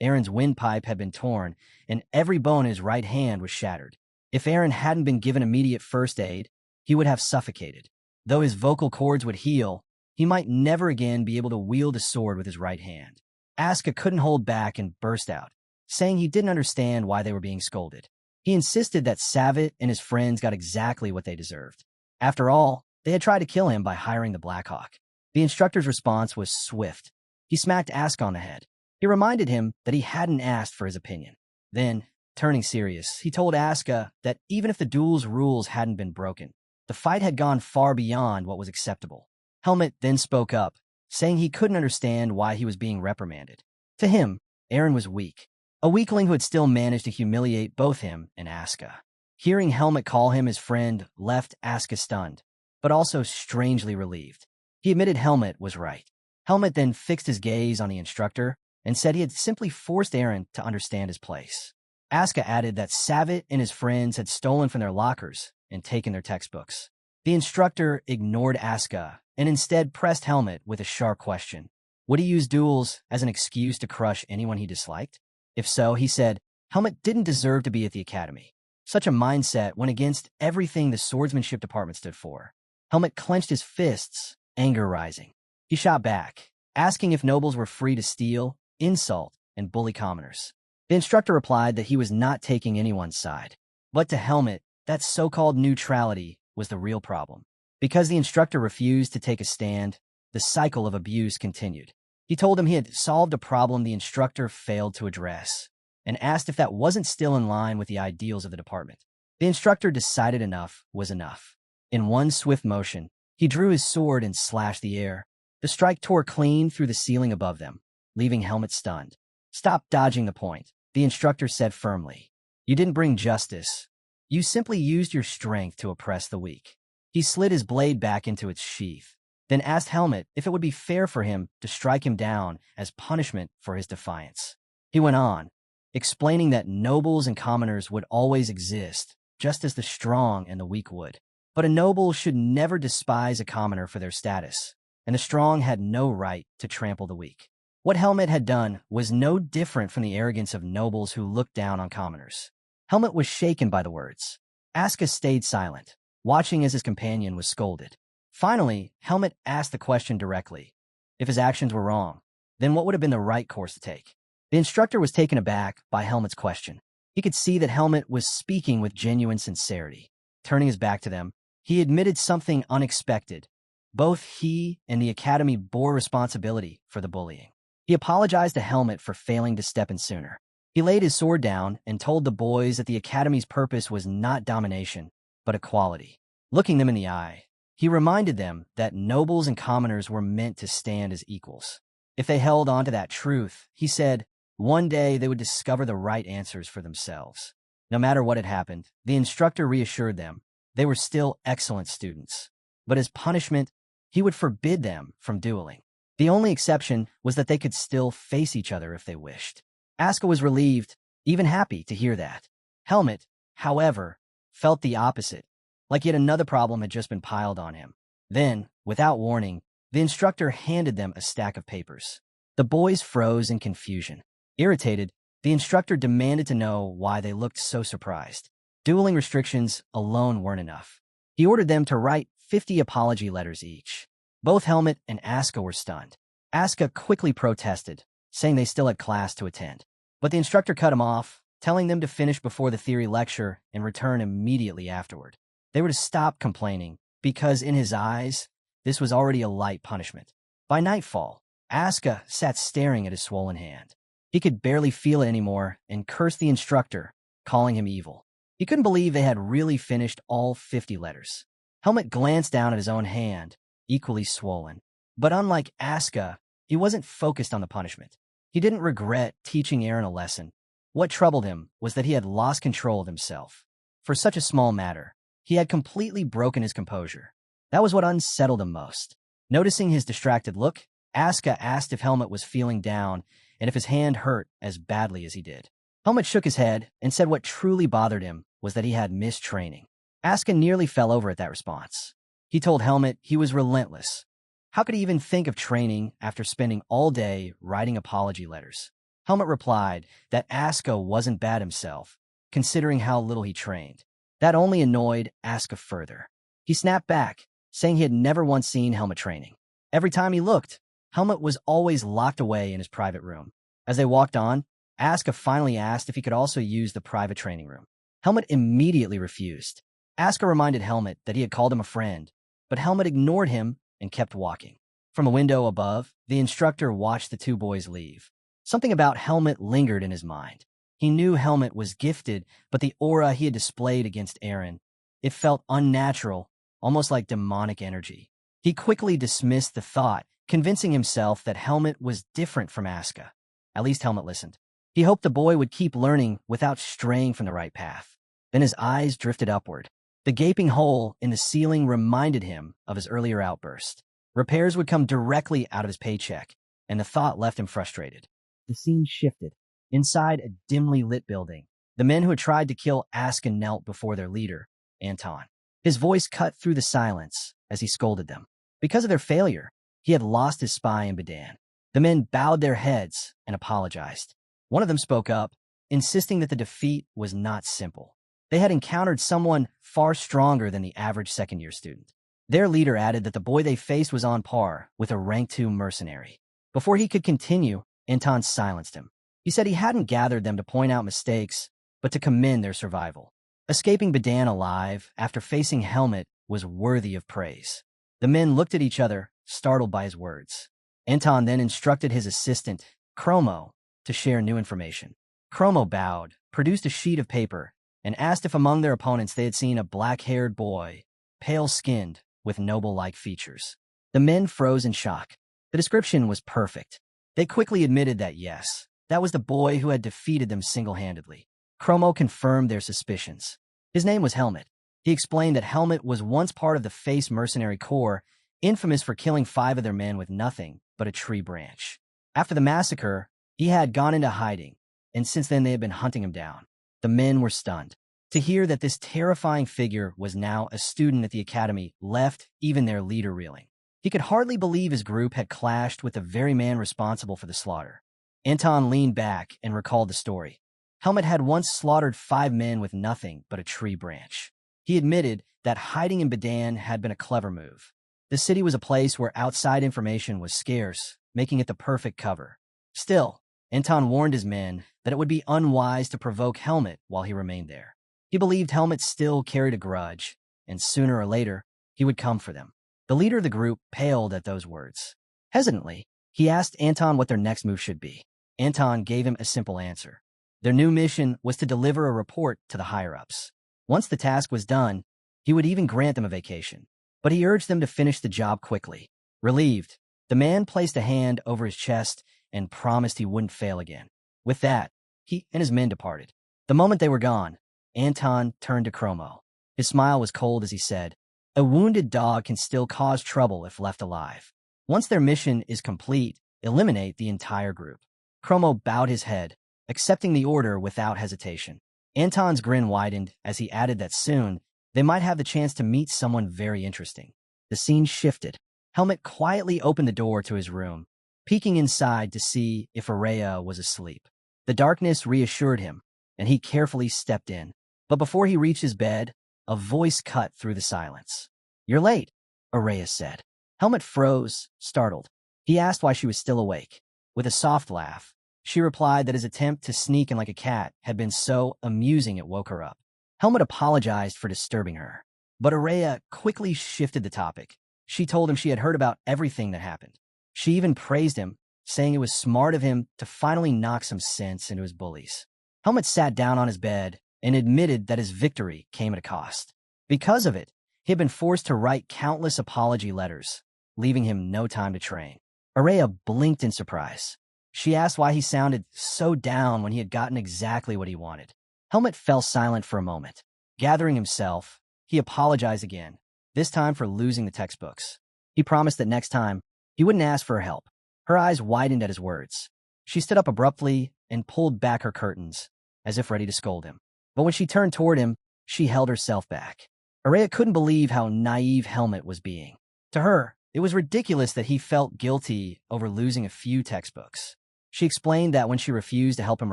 Aaron's windpipe had been torn, and every bone in his right hand was shattered. If Aaron hadn't been given immediate first aid, he would have suffocated. Though his vocal cords would heal, he might never again be able to wield a sword with his right hand. Aska couldn't hold back and burst out, saying he didn't understand why they were being scolded. He insisted that Savitt and his friends got exactly what they deserved. After all, they had tried to kill him by hiring the Blackhawk. The instructor's response was swift. He smacked Aska on the head. He reminded him that he hadn't asked for his opinion. Then, turning serious, he told Aska that even if the duel's rules hadn't been broken, the fight had gone far beyond what was acceptable. Helmut then spoke up, saying he couldn't understand why he was being reprimanded. To him, Eren was weak, a weakling who had still managed to humiliate both him and Aska. Hearing Helmut call him his friend left Aska stunned, but also strangely relieved. He admitted Helmut was right. Helmut then fixed his gaze on the instructor and said he had simply forced Eren to understand his place. Aska added that Savitt and his friends had stolen from their lockers and taken their textbooks. The instructor ignored Aska and instead pressed Helmut with a sharp question. Would he use duels as an excuse to crush anyone he disliked? If so, he said, Helmut didn't deserve to be at the academy. Such a mindset went against everything the swordsmanship department stood for. Helmut clenched his fists, anger rising. He shot back, asking if nobles were free to steal, insult, and bully commoners. The instructor replied that he was not taking anyone's side. But to Helmut, that so-called neutrality was the real problem. Because the instructor refused to take a stand, the cycle of abuse continued. He told him he had solved a problem the instructor failed to address, and asked if that wasn't still in line with the ideals of the department. The instructor decided enough was enough. In one swift motion, he drew his sword and slashed the air. The strike tore clean through the ceiling above them, leaving Helmut stunned. Stop dodging the point, the instructor said firmly. You didn't bring justice. You simply used your strength to oppress the weak. He slid his blade back into its sheath, then asked Helmut if it would be fair for him to strike him down as punishment for his defiance. He went on, explaining that nobles and commoners would always exist, just as the strong and the weak would. But a noble should never despise a commoner for their status, and the strong had no right to trample the weak. What Helmut had done was no different from the arrogance of nobles who looked down on commoners. Helmut was shaken by the words. Aska stayed silent, watching as his companion was scolded. Finally, Helmut asked the question directly. If his actions were wrong, then what would have been the right course to take? The instructor was taken aback by Helmut's question. He could see that Helmut was speaking with genuine sincerity. Turning his back to them, he admitted something unexpected. Both he and the academy bore responsibility for the bullying. He apologized to Helmut for failing to step in sooner. He laid his sword down and told the boys that the academy's purpose was not domination, but equality. Looking them in the eye, he reminded them that nobles and commoners were meant to stand as equals. If they held on to that truth, he said, one day they would discover the right answers for themselves. No matter what had happened, the instructor reassured them they were still excellent students. But as punishment, he would forbid them from dueling. The only exception was that they could still face each other if they wished. Aska was relieved, even happy to hear that. Helmut, however, felt the opposite, like yet another problem had just been piled on him. Then, without warning, the instructor handed them a stack of papers. The boys froze in confusion. Irritated, the instructor demanded to know why they looked so surprised. Dueling restrictions alone weren't enough. He ordered them to write 50 apology letters each. Both Helmut and Aska were stunned. Aska quickly protested, saying they still had class to attend. But the instructor cut him off, telling them to finish before the theory lecture and return immediately afterward. They were to stop complaining, because in his eyes, this was already a light punishment. By nightfall, Aska sat staring at his swollen hand. He could barely feel it anymore and cursed the instructor, calling him evil. He couldn't believe they had really finished all 50 letters. Helmut glanced down at his own hand, equally swollen. But unlike Aska, he wasn't focused on the punishment. He didn't regret teaching Eren a lesson. What troubled him was that he had lost control of himself. For such a small matter, he had completely broken his composure. That was what unsettled him most. Noticing his distracted look, Aska asked if Helmut was feeling down and if his hand hurt as badly as he did. Helmut shook his head and said what truly bothered him was that he had missed training. Aska nearly fell over at that response. He told Helmut he was relentless. How could he even think of training after spending all day writing apology letters? Helmut replied that Aska wasn't bad himself, considering how little he trained. That only annoyed Aska further. He snapped back, saying he had never once seen Helmut training. Every time he looked, Helmut was always locked away in his private room. As they walked on, Aska finally asked if he could also use the private training room. Helmet immediately refused. Asuka reminded Helmet that he had called him a friend, but Helmet ignored him and kept walking. From a window above, the instructor watched the two boys leave. Something about Helmet lingered in his mind. He knew Helmet was gifted, but the aura he had displayed against Eren, it felt unnatural, almost like demonic energy. He quickly dismissed the thought, convincing himself that Helmet was different from Asuka. At least Helmet listened. He hoped the boy would keep learning without straying from the right path. Then his eyes drifted upward. The gaping hole in the ceiling reminded him of his earlier outburst. Repairs would come directly out of his paycheck, and the thought left him frustrated. The scene shifted. Inside a dimly lit building, the men who had tried to kill Asuka knelt before their leader, Anton. His voice cut through the silence as he scolded them. Because of their failure, he had lost his spy in Badan. The men bowed their heads and apologized. One of them spoke up, insisting that the defeat was not simple. They had encountered someone far stronger than the average second-year student. Their leader added that the boy they faced was on par with a rank 2 mercenary. Before he could continue, Anton silenced him. He said he hadn't gathered them to point out mistakes, but to commend their survival. Escaping Badan alive after facing Helmet was worthy of praise. The men looked at each other, startled by his words. Anton then instructed his assistant, Chromo, to share new information. Chromo bowed, produced a sheet of paper, and asked if among their opponents they had seen a black-haired boy, pale-skinned, with noble-like features. The men froze in shock. The description was perfect. They quickly admitted that yes, that was the boy who had defeated them single-handedly. Chromo confirmed their suspicions. His name was Helmet. He explained that Helmet was once part of the Face Mercenary Corps, infamous for killing 5 of their men with nothing but a tree branch. After the massacre, he had gone into hiding, and since then they had been hunting him down. The men were stunned. To hear that this terrifying figure was now a student at the academy left even their leader reeling. He could hardly believe his group had clashed with the very man responsible for the slaughter. Anton leaned back and recalled the story. Helmet had once slaughtered 5 men with nothing but a tree branch. He admitted that hiding in Badan had been a clever move. The city was a place where outside information was scarce, making it the perfect cover. Still, Anton warned his men that it would be unwise to provoke Helmet while he remained there. He believed Helmet still carried a grudge, and sooner or later, he would come for them. The leader of the group paled at those words. Hesitantly, he asked Anton what their next move should be. Anton gave him a simple answer. Their new mission was to deliver a report to the higher-ups. Once the task was done, he would even grant them a vacation. But he urged them to finish the job quickly. Relieved, the man placed a hand over his chest and promised he wouldn't fail again. With that, he and his men departed. The moment they were gone, Anton turned to Chromo. His smile was cold as he said, "A wounded dog can still cause trouble if left alive. Once their mission is complete, eliminate the entire group." Chromo bowed his head, accepting the order without hesitation. Anton's grin widened as he added that soon they might have the chance to meet someone very interesting. The scene shifted. Helmet quietly opened the door to his room, peeking inside to see if Araya was asleep. The darkness reassured him, and he carefully stepped in. But before he reached his bed, a voice cut through the silence. "You're late," Araya said. Helmet froze, startled. He asked why she was still awake. With a soft laugh, she replied that his attempt to sneak in like a cat had been so amusing it woke her up. Helmet apologized for disturbing her, but Araya quickly shifted the topic. She told him she had heard about everything that happened. She even praised him, saying it was smart of him to finally knock some sense into his bullies. Helmet sat down on his bed and admitted that his victory came at a cost. Because of it, he had been forced to write countless apology letters, leaving him no time to train. Araya blinked in surprise. She asked why he sounded so down when he had gotten exactly what he wanted. Helmet fell silent for a moment. Gathering himself, he apologized again, this time for losing the textbooks. He promised that next time, he wouldn't ask for her help. Her eyes widened at his words. She stood up abruptly and pulled back her curtains, as if ready to scold him. But when she turned toward him, she held herself back. Araya couldn't believe how naive Helmet was being. To her, it was ridiculous that he felt guilty over losing a few textbooks. She explained that when she refused to help him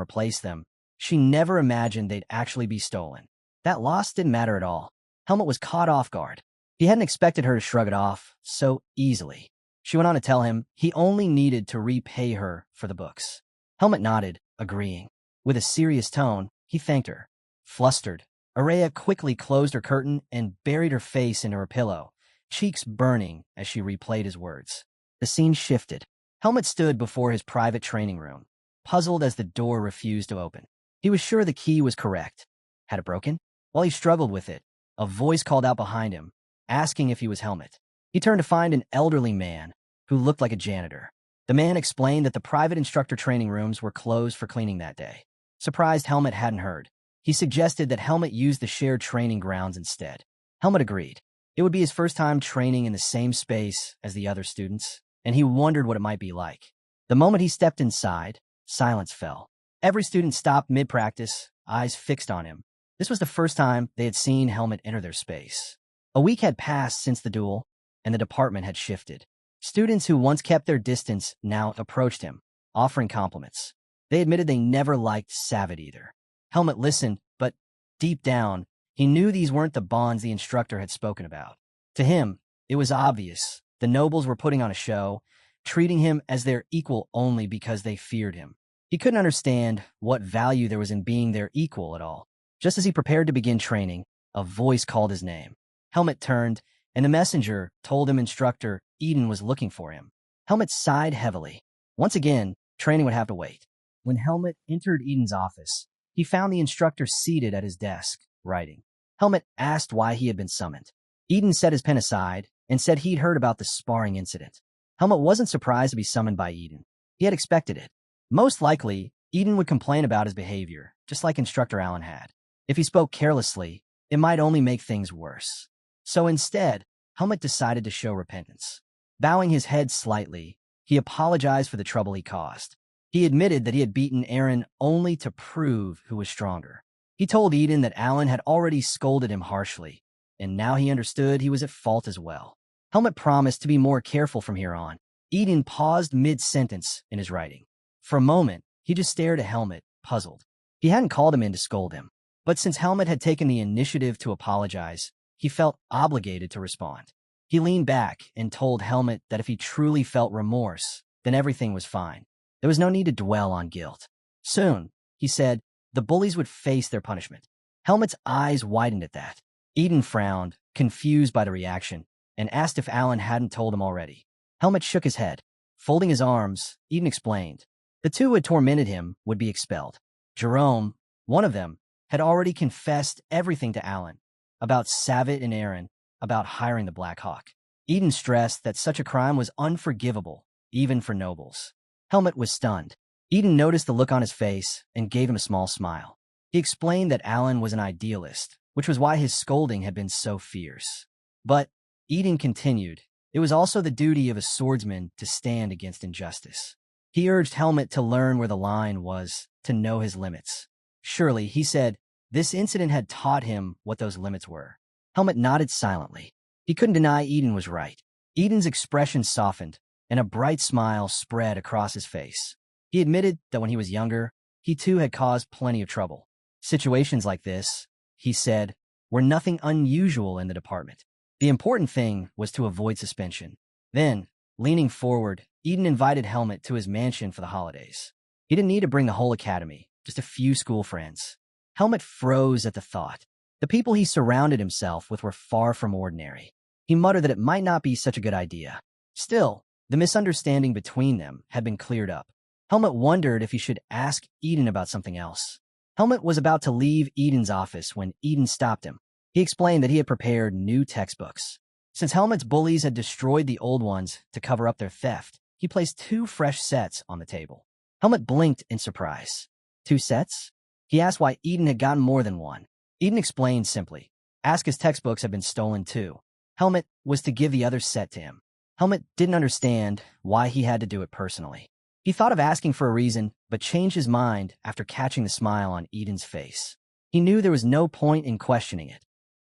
replace them, she never imagined they'd actually be stolen. That loss didn't matter at all. Helmet was caught off guard. He hadn't expected her to shrug it off so easily. She went on to tell him he only needed to repay her for the books. Helmet nodded, agreeing. With a serious tone, he thanked her. Flustered, Araya quickly closed her curtain and buried her face into her pillow, cheeks burning as she replayed his words. The scene shifted. Helmet stood before his private training room, puzzled as the door refused to open. He was sure the key was correct. Had it broken? While he struggled with it, a voice called out behind him, asking if he was Helmet. He turned to find an elderly man who looked like a janitor. The man explained that the private instructor training rooms were closed for cleaning that day. Surprised Helmet hadn't heard, he suggested that Helmet use the shared training grounds instead. Helmet agreed. It would be his first time training in the same space as the other students, and he wondered what it might be like. The moment he stepped inside, silence fell. Every student stopped mid-practice, eyes fixed on him. This was the first time they had seen Helmet enter their space. A week had passed since the duel, and the department had shifted. Students who once kept their distance now approached him, offering compliments. They admitted they never liked Savid either. Helmet listened, but deep down, he knew these weren't the bonds the instructor had spoken about. To him, it was obvious the nobles were putting on a show, treating him as their equal only because they feared him. He couldn't understand what value there was in being their equal at all. Just as he prepared to begin training, a voice called his name. Helmet turned, and the messenger told him instructor Eden was looking for him. Helmet sighed heavily. Once again, training would have to wait. When Helmet entered Eden's office, he found the instructor seated at his desk, writing. Helmet asked why he had been summoned. Eden set his pen aside and said he'd heard about the sparring incident. Helmet wasn't surprised to be summoned by Eden. He had expected it. Most likely, Eden would complain about his behavior, just like Instructor Allen had. If he spoke carelessly, it might only make things worse. So instead, Helmet decided to show repentance. Bowing his head slightly, he apologized for the trouble he caused. He admitted that he had beaten Aaron only to prove who was stronger. He told Eden that Allen had already scolded him harshly, and now he understood he was at fault as well. Helmet promised to be more careful from here on. Eden paused mid-sentence in his writing. For a moment, he just stared at Helmet, puzzled. He hadn't called him in to scold him, but since Helmet had taken the initiative to apologize, he felt obligated to respond. He leaned back and told Helmet that if he truly felt remorse, then everything was fine. There was no need to dwell on guilt. Soon, he said, the bullies would face their punishment. Helmet's eyes widened at that. Eden frowned, confused by the reaction, and asked if Allen hadn't told him already. Helmet shook his head. Folding his arms, Eden explained. The two who had tormented him would be expelled. Jerome, one of them, had already confessed everything to Allen, about Savitt and Aaron, about hiring the Black Hawk. Eden stressed that such a crime was unforgivable, even for nobles. Helmet was stunned. Eden noticed the look on his face and gave him a small smile. He explained that Allen was an idealist, which was why his scolding had been so fierce. But, Eden continued, it was also the duty of a swordsman to stand against injustice. He urged Helmet to learn where the line was, to know his limits. Surely, he said, this incident had taught him what those limits were. Helmet nodded silently. He couldn't deny Eden was right. Eden's expression softened, and a bright smile spread across his face. He admitted that when he was younger, he too had caused plenty of trouble. Situations like this, he said, were nothing unusual in the department. The important thing was to avoid suspension. Then, leaning forward, Eden invited Helmet to his mansion for the holidays. He didn't need to bring the whole academy, just a few school friends. Helmet froze at the thought. The people he surrounded himself with were far from ordinary. He muttered that it might not be such a good idea. Still, the misunderstanding between them had been cleared up. Helmet wondered if he should ask Eden about something else. Helmet was about to leave Eden's office when Eden stopped him. He explained that he had prepared new textbooks. Since Helmet's bullies had destroyed the old ones to cover up their theft, he placed 2 fresh sets on the table. Helmet blinked in surprise. 2 sets? He asked why Eden had gotten more than one. Eden explained simply. Aska's textbooks had been stolen too. Helmet was to give the other set to him. Helmet didn't understand why he had to do it personally. He thought of asking for a reason, but changed his mind after catching the smile on Eden's face. He knew there was no point in questioning it.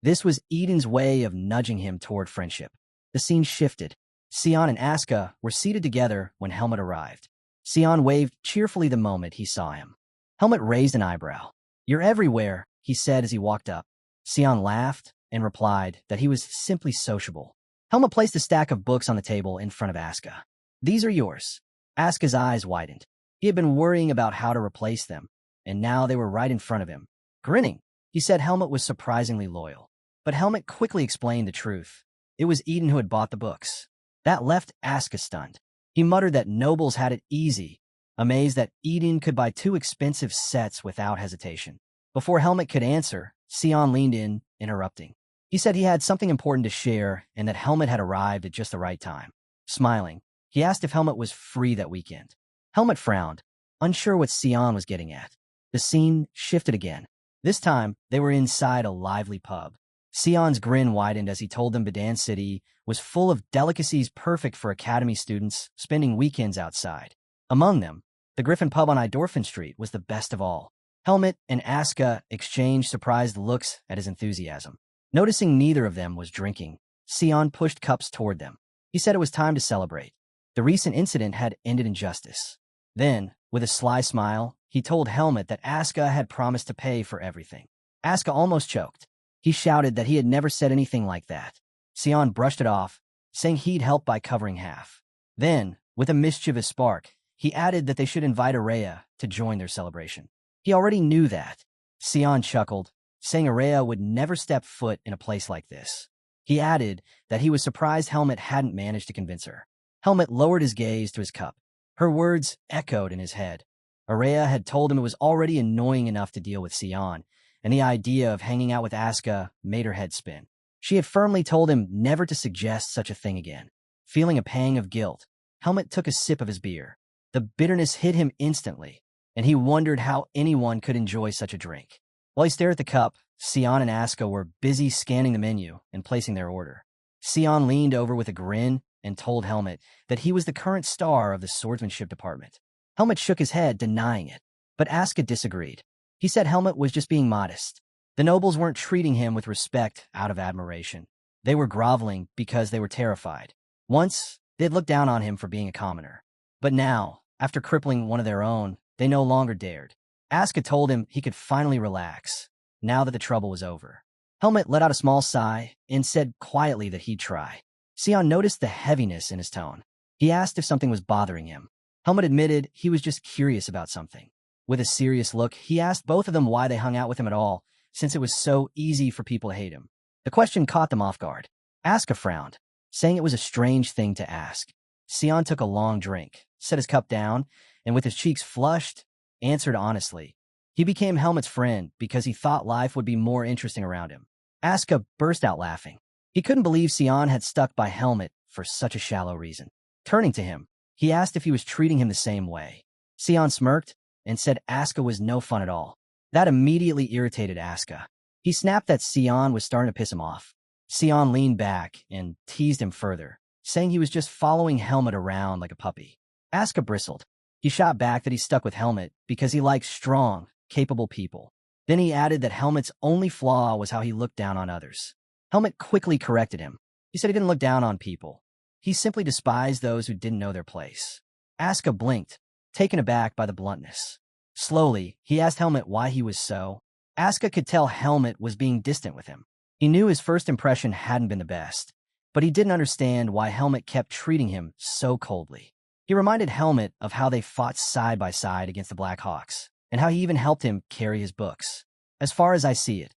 This was Eden's way of nudging him toward friendship. The scene shifted. Sion and Aska were seated together when Helmet arrived. Sion waved cheerfully the moment he saw him. Helmet raised an eyebrow. "You're everywhere," he said as he walked up. Sion laughed and replied that he was simply sociable. Helmet placed a stack of books on the table in front of Aska. "These are yours." Aska's eyes widened. He had been worrying about how to replace them, and now they were right in front of him. Grinning, He said Helmet was surprisingly loyal. But Helmet quickly explained the truth. It was Eden who had bought the books. That left Asuka stunned. He muttered that nobles had it easy, amazed that Eden could buy 2 expensive sets without hesitation. Before Helmet could answer, Sion leaned in, interrupting. He said he had something important to share and that Helmet had arrived at just the right time. Smiling, he asked if Helmet was free that weekend. Helmet frowned, unsure what Sion was getting at. The scene shifted again. This time, they were inside a lively pub. Sion's grin widened as he told them Badan City was full of delicacies perfect for academy students spending weekends outside. Among them, the Griffin pub on Idorphin Street was the best of all. Helmet and Asuka exchanged surprised looks at his enthusiasm. Noticing neither of them was drinking, Sion pushed cups toward them. He said it was time to celebrate. The recent incident had ended in justice. Then, with a sly smile, he told Helmet that Asuka had promised to pay for everything. Asuka almost choked. He shouted that he had never said anything like that. Sion brushed it off, saying he'd help by covering half. Then, with a mischievous spark, he added that they should invite Araya to join their celebration. He already knew that. Sion chuckled, saying Araya would never step foot in a place like this. He added that he was surprised Helmet hadn't managed to convince her. Helmet lowered his gaze to his cup. Her words echoed in his head. Araya had told him it was already annoying enough to deal with Sion, and the idea of hanging out with Asuka made her head spin. She had firmly told him never to suggest such a thing again. Feeling a pang of guilt, Helmet took a sip of his beer. The bitterness hit him instantly, and he wondered how anyone could enjoy such a drink. While he stared at the cup, Sion and Asuka were busy scanning the menu and placing their order. Sion leaned over with a grin and told Helmet that he was the current star of the swordsmanship department. Helmet shook his head, denying it, but Asuka disagreed. He said Helmet was just being modest. The nobles weren't treating him with respect out of admiration. They were groveling because they were terrified. Once, they'd looked down on him for being a commoner. But now, after crippling one of their own, they no longer dared. Asuka told him he could finally relax, now that the trouble was over. Helmet let out a small sigh and said quietly that he'd try. Sion noticed the heaviness in his tone. He asked if something was bothering him. Helmet admitted he was just curious about something. With a serious look, he asked both of them why they hung out with him at all, since it was so easy for people to hate him. The question caught them off guard. Asuka frowned, saying it was a strange thing to ask. Sion took a long drink, set his cup down, and with his cheeks flushed, answered honestly. He became Helmet's friend because he thought life would be more interesting around him. Asuka burst out laughing. He couldn't believe Sion had stuck by Helmet for such a shallow reason. Turning to him, he asked if he was treating him the same way. Sion smirked and said Asuka was no fun at all. That immediately irritated Asuka. He snapped that Sion was starting to piss him off. Sion leaned back and teased him further, saying he was just following Helmet around like a puppy. Asuka bristled. He shot back that he stuck with Helmet because he liked strong, capable people. Then he added that Helmet's only flaw was how he looked down on others. Helmet quickly corrected him. He said he didn't look down on people. He simply despised those who didn't know their place. Asuka blinked, taken aback by the bluntness. Slowly, he asked Helmet why he was so. Asuka could tell Helmet was being distant with him. He knew his first impression hadn't been the best, but he didn't understand why Helmet kept treating him so coldly. He reminded Helmet of how they fought side by side against the Black Hawks, and how he even helped him carry his books. As far as I see it,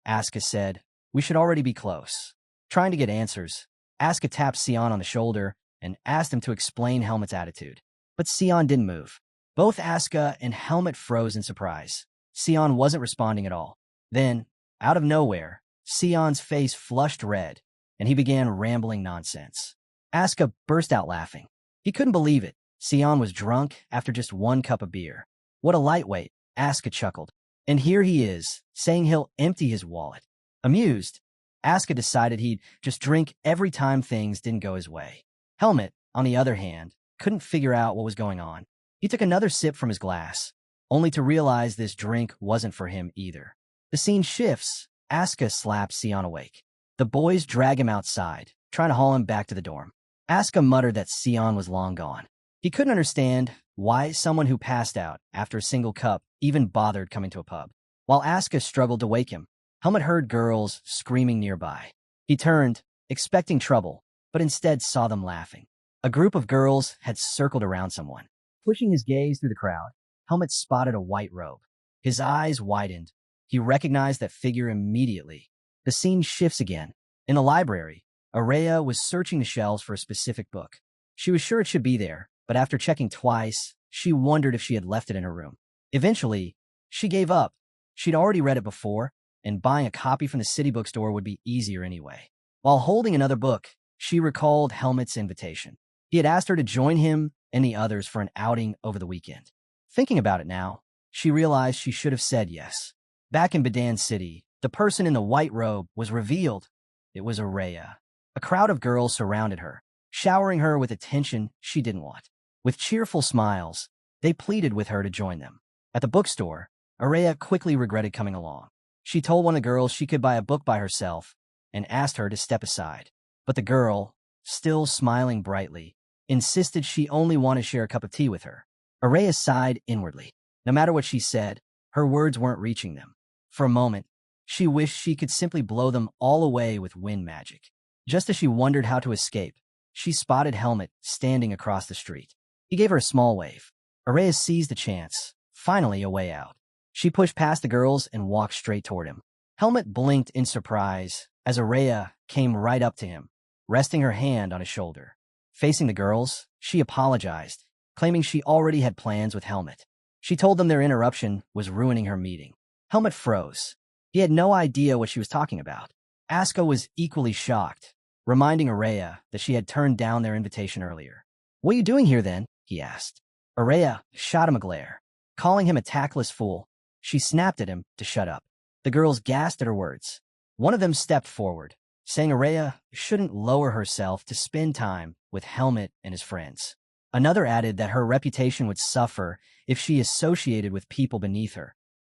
Asuka said, we should already be close. Trying to get answers, Asuka tapped Sion on the shoulder and asked him to explain Helmet's attitude. But Sion didn't move. Both Asuka and Helmet froze in surprise. Sion wasn't responding at all. Then, out of nowhere, Sion's face flushed red, and he began rambling nonsense. Asuka burst out laughing. He couldn't believe it. Sion was drunk after just 1 cup of beer. What a lightweight, Asuka chuckled. And here he is, saying he'll empty his wallet. Amused, Asuka decided he'd just drink every time things didn't go his way. Helmet, on the other hand, couldn't figure out what was going on. He took another sip from his glass, only to realize this drink wasn't for him either. The scene shifts. Asuka slaps Sion awake. The boys drag him outside, trying to haul him back to the dorm. Asuka muttered that Sion was long gone. He couldn't understand why someone who passed out after a single cup even bothered coming to a pub. While Asuka struggled to wake him, Helmet heard girls screaming nearby. He turned, expecting trouble, but instead saw them laughing. A group of girls had circled around someone. Pushing his gaze through the crowd, Helmet spotted a white robe. His eyes widened, He recognized that figure immediately. The scene shifts again. In the library, Araya was searching the shelves for a specific book. She was sure it should be there, but after checking twice, she wondered if she had left it in her room. Eventually, she gave up. She'd already read it before, and buying a copy from the city bookstore would be easier anyway. While holding another book, she recalled Helmut's invitation. He had asked her to join him and the others for an outing over the weekend. Thinking about it now, she realized she should have said yes. Back in Badan City, the person in the white robe was revealed. It was Araya. A crowd of girls surrounded her, showering her with attention she didn't want. With cheerful smiles, they pleaded with her to join them. At the bookstore, Araya quickly regretted coming along. She told one of the girls she could buy a book by herself and asked her to step aside. But the girl, still smiling brightly, insisted she only wanted to share a cup of tea with her. Araya sighed inwardly. No matter what she said, her words weren't reaching them. For a moment, she wished she could simply blow them all away with wind magic. Just as she wondered how to escape, she spotted Helmut standing across the street. He gave her a small wave. Araya seized the chance, finally a way out. She pushed past the girls and walked straight toward him. Helmut blinked in surprise as Araya came right up to him, resting her hand on his shoulder. Facing the girls, she apologized, claiming she already had plans with Helmut. She told them their interruption was ruining her meeting. Helmut froze. He had no idea what she was talking about. Aska was equally shocked, reminding Araya that she had turned down their invitation earlier. "What are you doing here then?" he asked. Araya shot him a glare. Calling him a tactless fool, she snapped at him to shut up. The girls gasped at her words. One of them stepped forward, saying Araya shouldn't lower herself to spend time with Helmut and his friends. Another added that her reputation would suffer if she associated with people beneath her,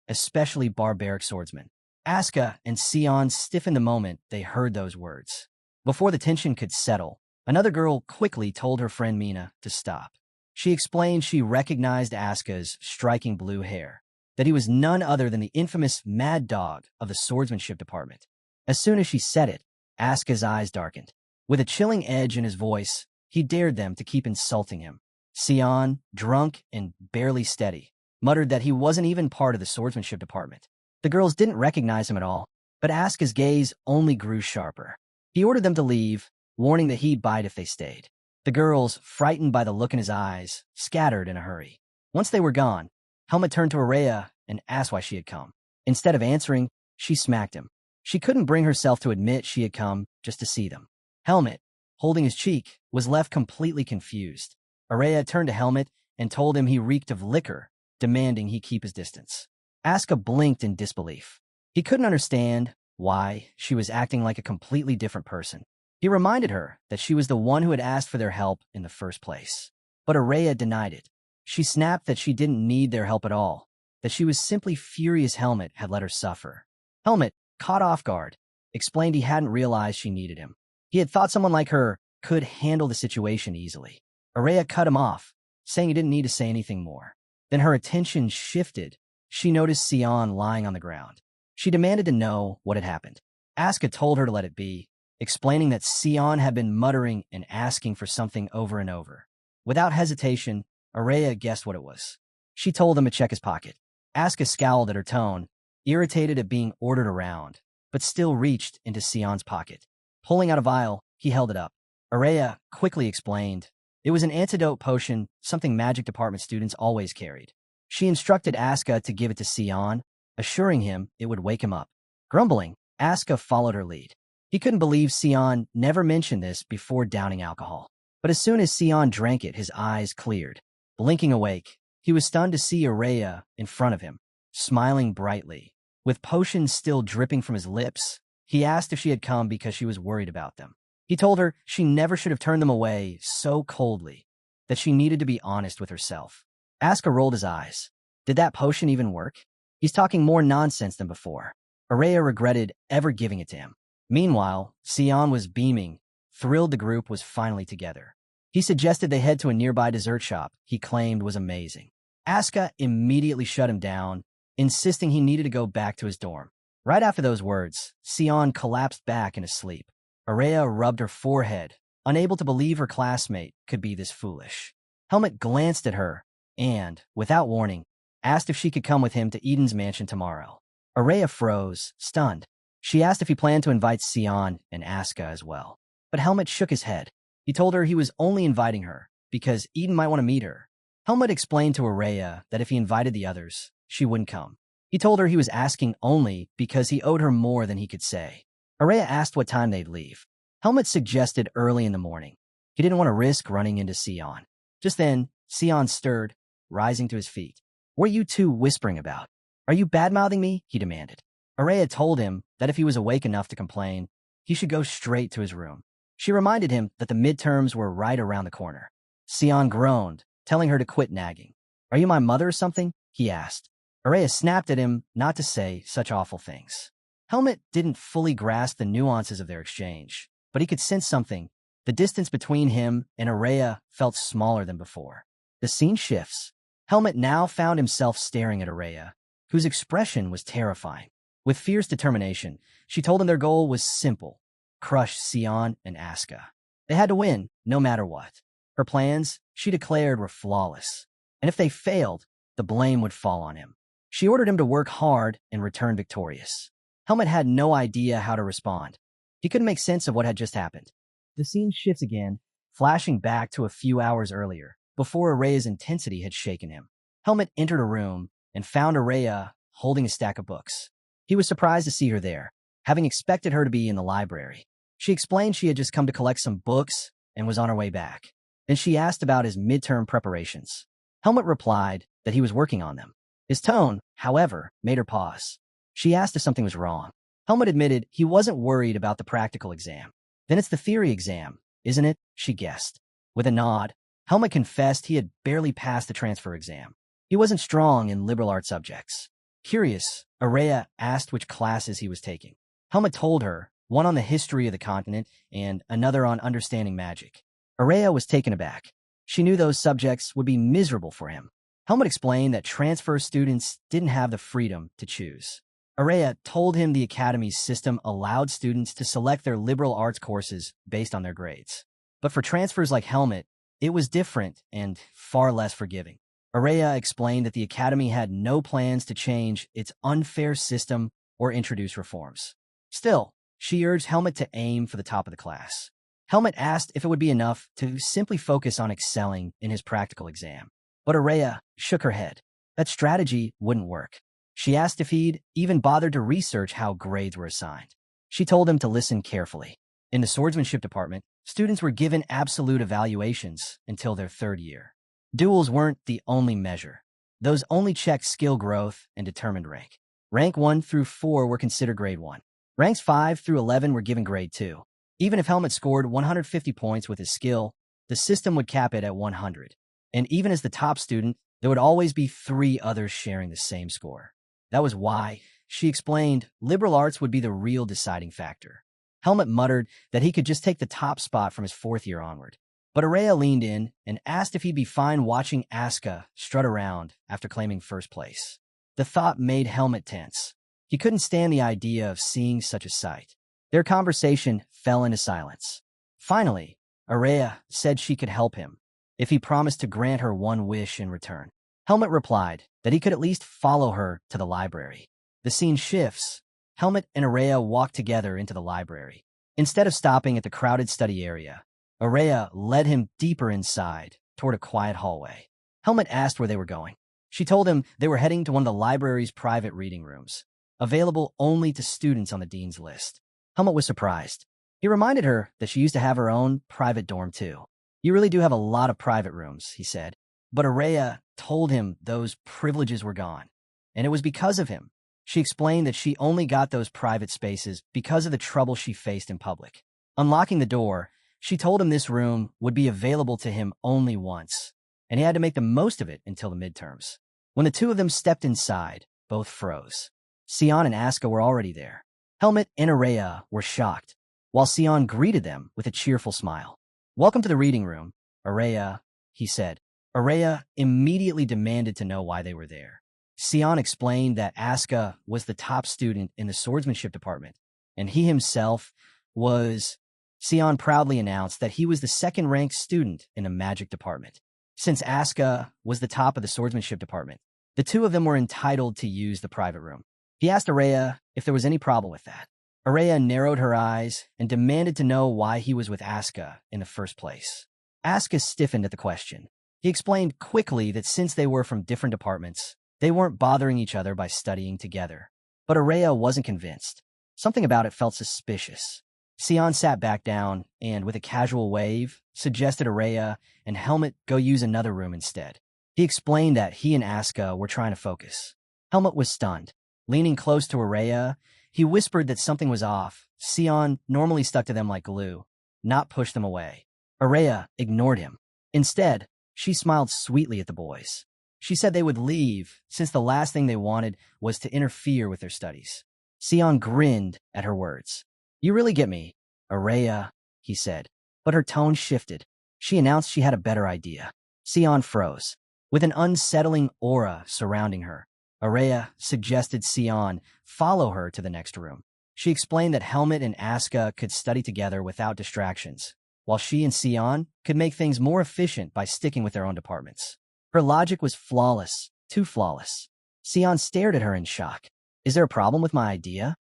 especially barbaric swordsmen. Aska and Sion stiffened the moment they heard those words. Before the tension could settle, another girl quickly told her friend Mina to stop. She explained she recognized Aska's striking blue hair, that he was none other than the infamous Mad Dog of the swordsmanship department. As soon as she said it, Aska's eyes darkened. With a chilling edge in his voice, he dared them to keep insulting him. Sion, drunk and barely steady, muttered that he wasn't even part of the swordsmanship department. The girls didn't recognize him at all, but Aska's gaze only grew sharper. He ordered them to leave, warning that he'd bite if they stayed. The girls, frightened by the look in his eyes, scattered in a hurry. Once they were gone, Helmut turned to Araya and asked why she had come. Instead of answering, she smacked him. She couldn't bring herself to admit she had come just to see them. Helmut, holding his cheek, was left completely confused. Araya turned to Helmut and told him he reeked of liquor, demanding he keep his distance. Aska blinked in disbelief. He couldn't understand why she was acting like a completely different person. He reminded her that she was the one who had asked for their help in the first place. But Araya denied it. She snapped that she didn't need their help at all, that she was simply furious Helmut had let her suffer. Helmut, caught off guard, explained he hadn't realized she needed him. He had thought someone like her could handle the situation easily. Araya cut him off, saying he didn't need to say anything more. Then her attention shifted. She noticed Sion lying on the ground. She demanded to know what had happened. Aska told her to let it be, explaining that Sion had been muttering and asking for something over and over. Without hesitation, Araya guessed what it was. She told him to check his pocket. Aska scowled at her tone, irritated at being ordered around, but still reached into Sion's pocket. Pulling out a vial, he held it up. Araya quickly explained. It was an antidote potion, something magic department students always carried. She instructed Aska to give it to Sion, assuring him it would wake him up. Grumbling, Aska followed her lead. He couldn't believe Sion never mentioned this before downing alcohol. But as soon as Sion drank it, his eyes cleared. Blinking awake, he was stunned to see Araya in front of him, smiling brightly. With potions still dripping from his lips, he asked if she had come because she was worried about them. He told her she never should have turned them away so coldly, that she needed to be honest with herself. Aska rolled his eyes. Did that potion even work? He's talking more nonsense than before. Araya regretted ever giving it to him. Meanwhile, Sion was beaming, thrilled the group was finally together. He suggested they head to a nearby dessert shop he claimed was amazing. Aska immediately shut him down, insisting he needed to go back to his dorm. Right after those words, Sion collapsed back in a sleep. Araya rubbed her forehead, unable to believe her classmate could be this foolish. Helmut glanced at her and, without warning, asked if she could come with him to Eden's mansion tomorrow. Araya froze, stunned. She asked if he planned to invite Sion and Asuka as well. But Helmut shook his head. He told her he was only inviting her because Eden might want to meet her. Helmut explained to Araya that if he invited the others, she wouldn't come. He told her he was asking only because he owed her more than he could say. Araya asked what time they'd leave. Helmut suggested early in the morning. He didn't want to risk running into Sion. Just then, Sion stirred, rising to his feet. "What are you two whispering about? Are you bad-mouthing me?" he demanded. Araya told him that if he was awake enough to complain, he should go straight to his room. She reminded him that the midterms were right around the corner. Sion groaned, telling her to quit nagging. "Are you my mother or something?" he asked. Araya snapped at him not to say such awful things. Helmut didn't fully grasp the nuances of their exchange, but he could sense something. The distance between him and Araya felt smaller than before. The scene shifts. Helmut now found himself staring at Araya, whose expression was terrifying. With fierce determination, she told him their goal was simple: crush Sion and Asuka. They had to win, no matter what. Her plans, she declared, were flawless. And if they failed, the blame would fall on him. She ordered him to work hard and return victorious. Helmut had no idea how to respond. He couldn't make sense of what had just happened. The scene shifts again, flashing back to a few hours earlier, before Araya's intensity had shaken him. Helmut entered a room and found Araya holding a stack of books. He was surprised to see her there, having expected her to be in the library. She explained she had just come to collect some books and was on her way back. Then she asked about his midterm preparations. Helmut replied that he was working on them. His tone, however, made her pause. She asked if something was wrong. Helmut admitted he wasn't worried about the practical exam. "Then it's the theory exam, isn't it?" she guessed. With a nod, Helmut confessed he had barely passed the transfer exam. He wasn't strong in liberal arts subjects. Curious, Araya asked which classes he was taking. Helmut told her, one on the history of the continent and another on understanding magic. Araya was taken aback. She knew those subjects would be miserable for him. Helmut explained that transfer students didn't have the freedom to choose. Araya told him the academy's system allowed students to select their liberal arts courses based on their grades. But for transfers like Helmut, it was different and far less forgiving. Araya explained that the academy had no plans to change its unfair system or introduce reforms. Still, she urged Helmut to aim for the top of the class. Helmut asked if it would be enough to simply focus on excelling in his practical exam. But Araya shook her head. That strategy wouldn't work. She asked if he'd even bothered to research how grades were assigned. She told him to listen carefully. In the swordsmanship department, students were given absolute evaluations until their third year. Duels weren't the only measure. Those only checked skill growth and determined rank. Rank 1 through 4 were considered grade 1. Ranks 5 through 11 were given grade 2. Even if Helmut scored 150 points with his skill, the system would cap it at 100. And even as the top student, there would always be 3 others sharing the same score. That was why, she explained, liberal arts would be the real deciding factor. Helmut muttered that he could just take the top spot from his 4th year onward. But Araya leaned in and asked if he'd be fine watching Asuka strut around after claiming first place. The thought made Helmut tense. He couldn't stand the idea of seeing such a sight. Their conversation fell into silence. Finally, Araya said she could help him if he promised to grant her one wish in return. Helmut replied that he could at least follow her to the library. The scene shifts. Helmut and Araya walk together into the library. Instead of stopping at the crowded study area, Araya led him deeper inside, toward a quiet hallway. Helmut asked where they were going. She told him they were heading to one of the library's private reading rooms, available only to students on the dean's list. Helmut was surprised. He reminded her that she used to have her own private dorm too. "You really do have a lot of private rooms," he said. But Araya told him those privileges were gone, and it was because of him. She explained that she only got those private spaces because of the trouble she faced in public. Unlocking the door, she told him this room would be available to him only once, and he had to make the most of it until the midterms. When the two of them stepped inside, both froze. Sion and Asuka were already there. Helmut and Araya were shocked, while Sion greeted them with a cheerful smile. "Welcome to the reading room, Araya," he said. Araya immediately demanded to know why they were there. Sion explained that Asuka was the top student in the swordsmanship department, and he himself was... Sion proudly announced that he was the second-ranked student in the magic department. Since Asuka was the top of the swordsmanship department, the two of them were entitled to use the private room. He asked Araya if there was any problem with that. Araya narrowed her eyes and demanded to know why he was with Asuka in the first place. Asuka stiffened at the question. He explained quickly that since they were from different departments, they weren't bothering each other by studying together. But Araya wasn't convinced. Something about it felt suspicious. Sion sat back down and, with a casual wave, suggested Araya and Helmut go use another room instead. He explained that he and Asuka were trying to focus. Helmut was stunned. Leaning close to Araya, he whispered that something was off. Sion normally stuck to them like glue, not pushed them away. Araya ignored him. Instead, she smiled sweetly at the boys. She said they would leave, since the last thing they wanted was to interfere with their studies. Sion grinned at her words. "You really get me, Araya," he said. But her tone shifted. She announced she had a better idea. Sion froze. With an unsettling aura surrounding her, Araya suggested Sion follow her to the next room. She explained that Helmut and Asuka could study together without distractions, while she and Sion could make things more efficient by sticking with their own departments. Her logic was flawless, too flawless. Sion stared at her in shock. "Is there a problem with my idea?"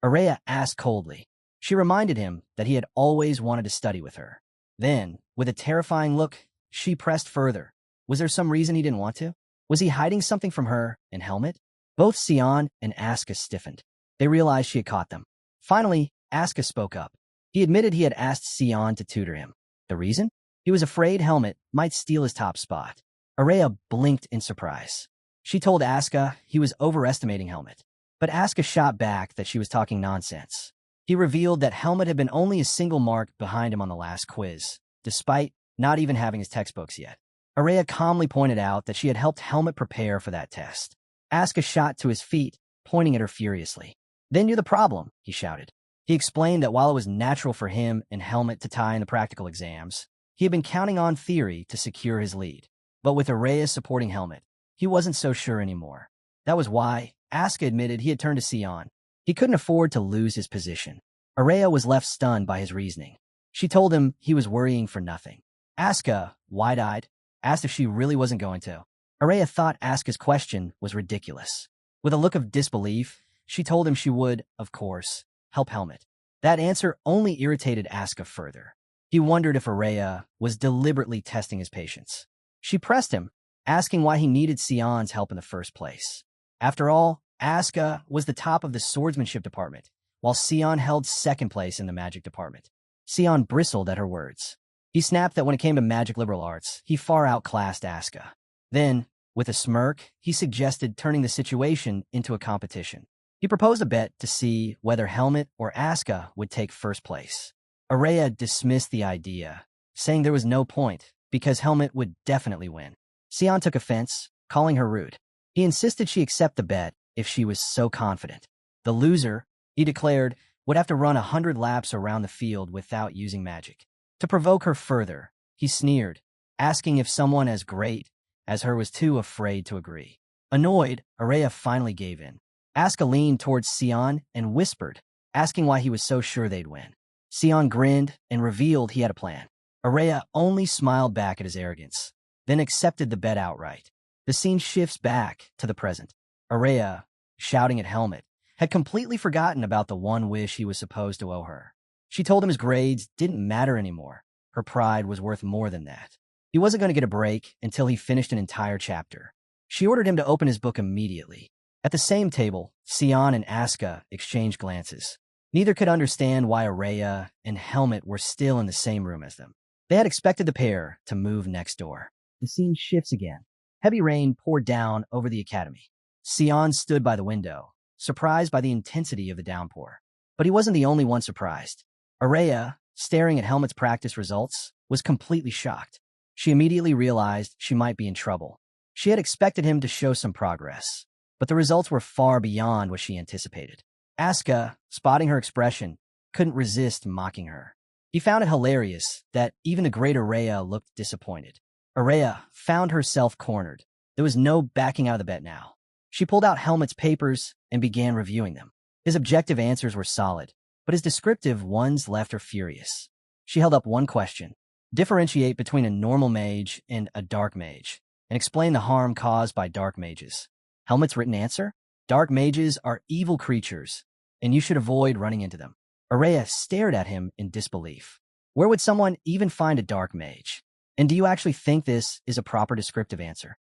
Araya asked coldly. She reminded him that he had always wanted to study with her. Then, with a terrifying look, she pressed further. Was there some reason he didn't want to? Was he hiding something from her and Helmut? Both Sion and Asuka stiffened. They realized she had caught them. Finally, Asuka spoke up. He admitted he had asked Sion to tutor him. The reason? He was afraid Helmut might steal his top spot. Araya blinked in surprise. She told Asuka he was overestimating Helmut, but Asuka shot back that she was talking nonsense. He revealed that Helmut had been only a single mark behind him on the last quiz, despite not even having his textbooks yet. Araya calmly pointed out that she had helped Helmut prepare for that test. Asuka shot to his feet, pointing at her furiously. "Then you're the problem," he shouted. He explained that while it was natural for him and Helmut to tie in the practical exams, he had been counting on theory to secure his lead. But with Araya supporting Helmut, he wasn't so sure anymore. That was why Asuka admitted he had turned to Sion. He couldn't afford to lose his position. Araya was left stunned by his reasoning. She told him he was worrying for nothing. Asuka, wide-eyed, asked if she really wasn't going to. Araya thought Asuka's question was ridiculous. With a look of disbelief, she told him she would, of course, help Helmut. That answer only irritated Asuka further. He wondered if Araya was deliberately testing his patience. She pressed him, asking why he needed Sion's help in the first place. After all, Asuka was the top of the swordsmanship department, while Sion held second place in the magic department. Sion bristled at her words. He snapped that when it came to magic liberal arts, he far outclassed Asuka. Then, with a smirk, he suggested turning the situation into a competition. He proposed a bet to see whether Helmut or Asuka would take first place. Araya dismissed the idea, saying there was no point, because Helmut would definitely win. Sion took offense, calling her rude. He insisted she accept the bet if she was so confident. The loser, he declared, would have to run 100 laps around the field without using magic. To provoke her further, he sneered, asking if someone as great as her was too afraid to agree. Annoyed, Araya finally gave in. Asuka leaned towards Sion and whispered, asking why he was so sure they'd win. Sion grinned and revealed he had a plan. Araya only smiled back at his arrogance, then accepted the bet outright. The scene shifts back to the present. Araya, shouting at Helmut, had completely forgotten about the one wish he was supposed to owe her. She told him his grades didn't matter anymore. Her pride was worth more than that. He wasn't going to get a break until he finished an entire chapter. She ordered him to open his book immediately. At the same table, Sion and Asuka exchanged glances. Neither could understand why Araya and Helmut were still in the same room as them. They had expected the pair to move next door. The scene shifts again. Heavy rain poured down over the academy. Sion stood by the window, surprised by the intensity of the downpour. But he wasn't the only one surprised. Araya, staring at Helmut's practice results, was completely shocked. She immediately realized she might be in trouble. She had expected him to show some progress, but the results were far beyond what she anticipated. Asuka, spotting her expression, couldn't resist mocking her. He found it hilarious that even the great Araya looked disappointed. Araya found herself cornered. There was no backing out of the bet now. She pulled out Helmut's papers and began reviewing them. His objective answers were solid, but his descriptive ones left her furious. She held up one question. Differentiate between a normal mage and a dark mage, and explain the harm caused by dark mages. Helmut's written answer? Dark mages are evil creatures, and you should avoid running into them. Araya stared at him in disbelief. Where would someone even find a dark mage? And do you actually think this is a proper descriptive answer?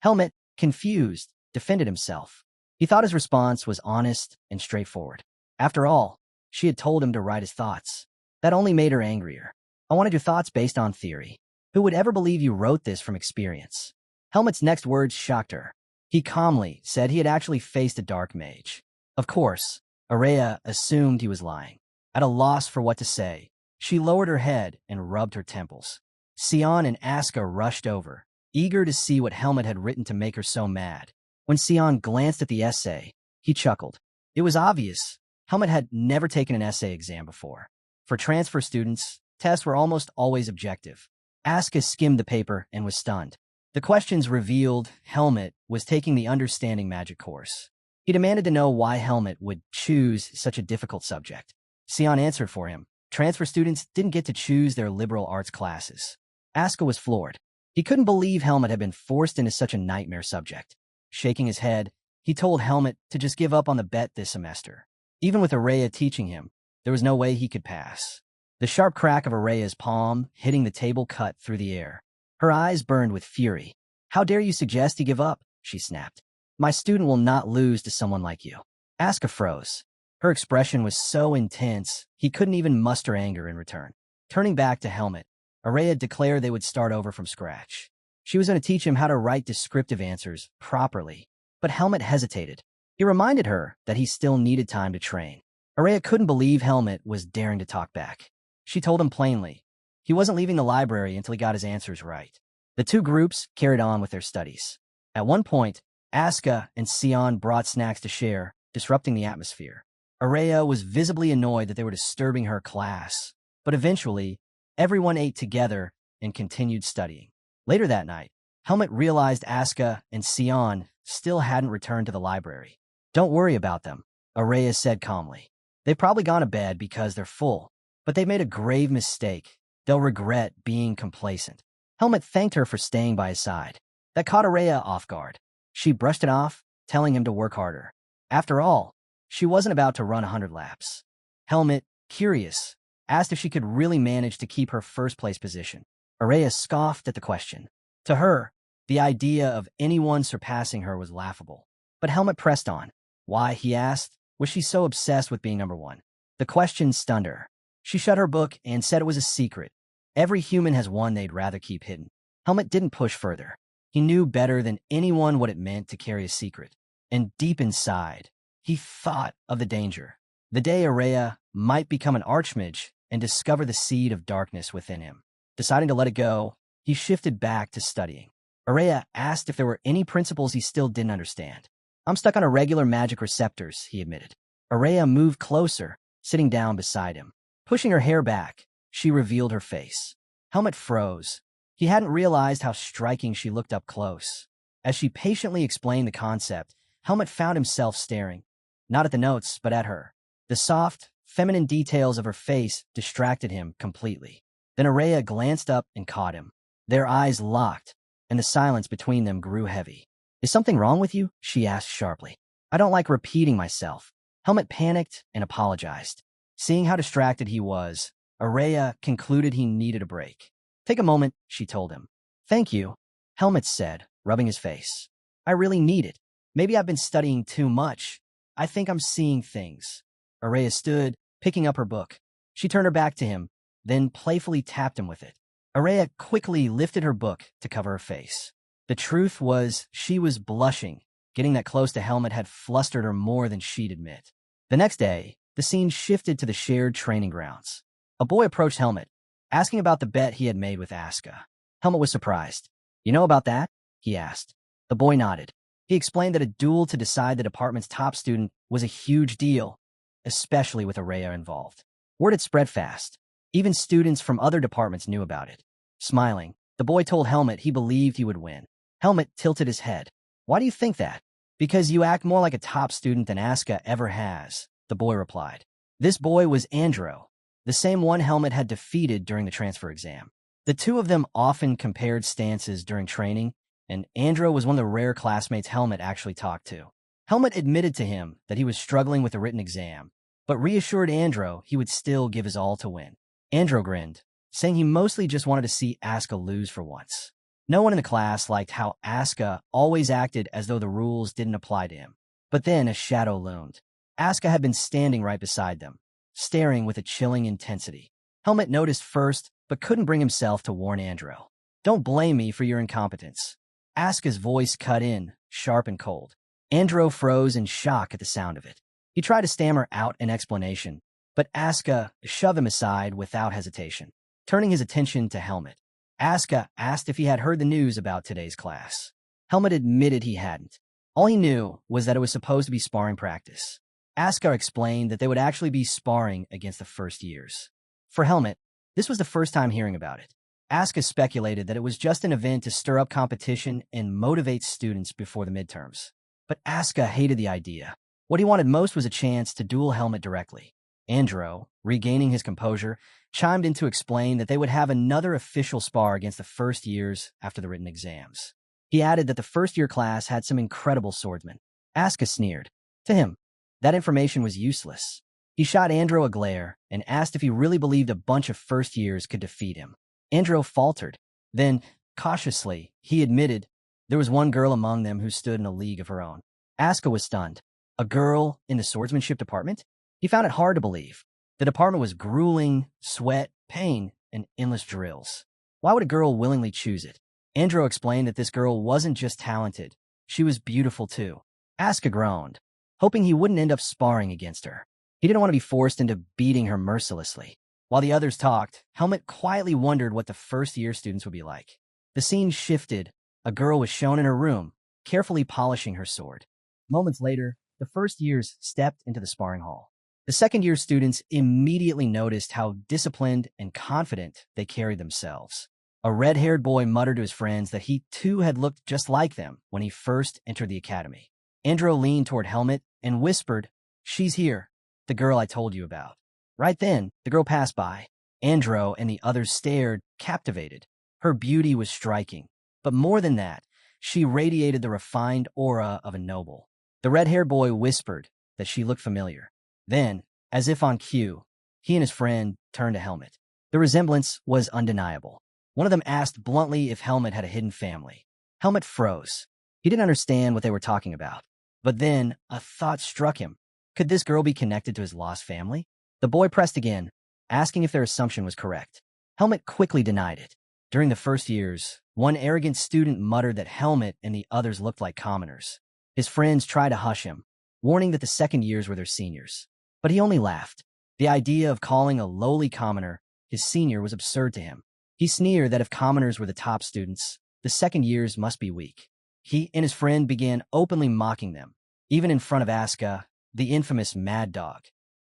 Helmet, confused, defended himself. He thought his response was honest and straightforward. After all, she had told him to write his thoughts. That only made her angrier. I wanted your thoughts based on theory. Who would ever believe you wrote this from experience? Helmet's next words shocked her. He calmly said he had actually faced a dark mage. Of course, Araya assumed he was lying. At a loss for what to say, she lowered her head and rubbed her temples. Sion and Asuka rushed over, eager to see what Helmet had written to make her so mad. When Sion glanced at the essay, he chuckled. It was obvious. Helmet had never taken an essay exam before. For transfer students, tests were almost always objective. Asuka skimmed the paper and was stunned. The questions revealed Helmet was taking the Understanding Magic course. He demanded to know why Helmet would choose such a difficult subject. Sion answered for him. Transfer students didn't get to choose their liberal arts classes. Asuka was floored. He couldn't believe Helmet had been forced into such a nightmare subject. Shaking his head, he told Helmet to just give up on the bet this semester. Even with Araya teaching him, there was no way he could pass. The sharp crack of Araya's palm hitting the table cut through the air. Her eyes burned with fury. How dare you suggest he give up? She snapped. My student will not lose to someone like you. Asuka froze. Her expression was so intense, he couldn't even muster anger in return. Turning back to Helmet, Araya declared they would start over from scratch. She was going to teach him how to write descriptive answers properly. But Helmet hesitated. He reminded her that he still needed time to train. Araya couldn't believe Helmet was daring to talk back. She told him plainly. He wasn't leaving the library until he got his answers right. The two groups carried on with their studies. At one point, Asuka and Sion brought snacks to share, disrupting the atmosphere. Araya was visibly annoyed that they were disturbing her class. But eventually, everyone ate together and continued studying. Later that night, Helmet realized Asuka and Sion still hadn't returned to the library. Don't worry about them, Araya said calmly. They've probably gone to bed because they're full, but they made a grave mistake. They'll regret being complacent. Helmet thanked her for staying by his side. That caught Araya off guard. She brushed it off, telling him to work harder. After all, she wasn't about to run 100 laps. Helmet, curious, asked if she could really manage to keep her first-place position. Araya scoffed at the question. To her, the idea of anyone surpassing her was laughable. But Helmet pressed on. Why, he asked, was she so obsessed with being number one? The question stunned her. She shut her book and said it was a secret. Every human has one they'd rather keep hidden. Helmet didn't push further. He knew better than anyone what it meant to carry a secret. And deep inside, he thought of the danger. The day Araya might become an archmage and discover the seed of darkness within him. Deciding to let it go, he shifted back to studying. Araya asked if there were any principles he still didn't understand. I'm stuck on irregular magic receptors, he admitted. Araya moved closer, sitting down beside him. Pushing her hair back, she revealed her face. Helmet froze. He hadn't realized how striking she looked up close. As she patiently explained the concept, Helmet found himself staring, not at the notes, but at her. The soft, feminine details of her face distracted him completely. Then Araya glanced up and caught him. Their eyes locked, and the silence between them grew heavy. Is something wrong with you? She asked sharply. I don't like repeating myself. Helmet panicked and apologized. Seeing how distracted he was, Araya concluded he needed a break. Take a moment, she told him. Thank you, Helmet said, rubbing his face. I really need it. Maybe I've been studying too much. I think I'm seeing things. Araya stood, picking up her book. She turned her back to him, then playfully tapped him with it. Araya quickly lifted her book to cover her face. The truth was, she was blushing. Getting that close to Helmet had flustered her more than she'd admit. The next day, the scene shifted to the shared training grounds. A boy approached Helmet, asking about the bet he had made with Asuka. Helmet was surprised. You know about that? He asked. The boy nodded. He explained that a duel to decide the department's top student was a huge deal, especially with Araya involved. Word had spread fast. Even students from other departments knew about it. Smiling, the boy told Helmet he believed he would win. Helmet tilted his head. Why do you think that? Because you act more like a top student than Asuka ever has, the boy replied. This boy was Andro, the same one Helmet had defeated during the transfer exam. The two of them often compared stances during training, and Andro was one of the rare classmates Helmet actually talked to. Helmut admitted to him that he was struggling with the written exam, but reassured Andro he would still give his all to win. Andro grinned, saying he mostly just wanted to see Asuka lose for once. No one in the class liked how Asuka always acted as though the rules didn't apply to him. But then a shadow loomed. Asuka had been standing right beside them, staring with a chilling intensity. Helmut noticed first, but couldn't bring himself to warn Andro. "Don't blame me for your incompetence." Asuka's voice cut in, sharp and cold. Andro froze in shock at the sound of it. He tried to stammer out an explanation, but Asuka shoved him aside without hesitation. Turning his attention to Helmut, Asuka asked if he had heard the news about today's class. Helmut admitted he hadn't. All he knew was that it was supposed to be sparring practice. Asuka explained that they would actually be sparring against the first years. For Helmut, this was the first time hearing about it. Asuka speculated that it was just an event to stir up competition and motivate students before the midterms. But Asuka hated the idea. What he wanted most was a chance to duel Helmut directly. Andro, regaining his composure, chimed in to explain that they would have another official spar against the first years after the written exams. He added that the first-year class had some incredible swordsmen. Asuka sneered. To him, that information was useless. He shot Andro a glare and asked if he really believed a bunch of first-years could defeat him. Andro faltered. Then, cautiously, he admitted there was one girl among them who stood in a league of her own. Asuka was stunned. A girl in the swordsmanship department? He found it hard to believe. The department was grueling, sweat, pain, and endless drills. Why would a girl willingly choose it? Andro explained that this girl wasn't just talented. She was beautiful too. Asuka groaned, hoping he wouldn't end up sparring against her. He didn't want to be forced into beating her mercilessly. While the others talked, Helmut quietly wondered what the first-year students would be like. The scene shifted. A girl was shown in her room, carefully polishing her sword. Moments later, the first years stepped into the sparring hall. The second-year students immediately noticed how disciplined and confident they carried themselves. A red-haired boy muttered to his friends that he too had looked just like them when he first entered the academy. Andro leaned toward Helmut and whispered, "She's here, the girl I told you about." Right then, the girl passed by. Andro and the others stared, captivated. Her beauty was striking, but more than that, she radiated the refined aura of a noble. The red-haired boy whispered that she looked familiar. Then, as if on cue, he and his friend turned to Helmut. The resemblance was undeniable. One of them asked bluntly if Helmut had a hidden family. Helmut froze. He didn't understand what they were talking about. But then, a thought struck him. Could this girl be connected to his lost family? The boy pressed again, asking if their assumption was correct. Helmut quickly denied it. During the first years, one arrogant student muttered that Helmut and the others looked like commoners. His friends tried to hush him, warning that the second years were their seniors. But he only laughed. The idea of calling a lowly commoner his senior was absurd to him. He sneered that if commoners were the top students, the second years must be weak. He and his friend began openly mocking them, even in front of Asuka, the infamous mad dog.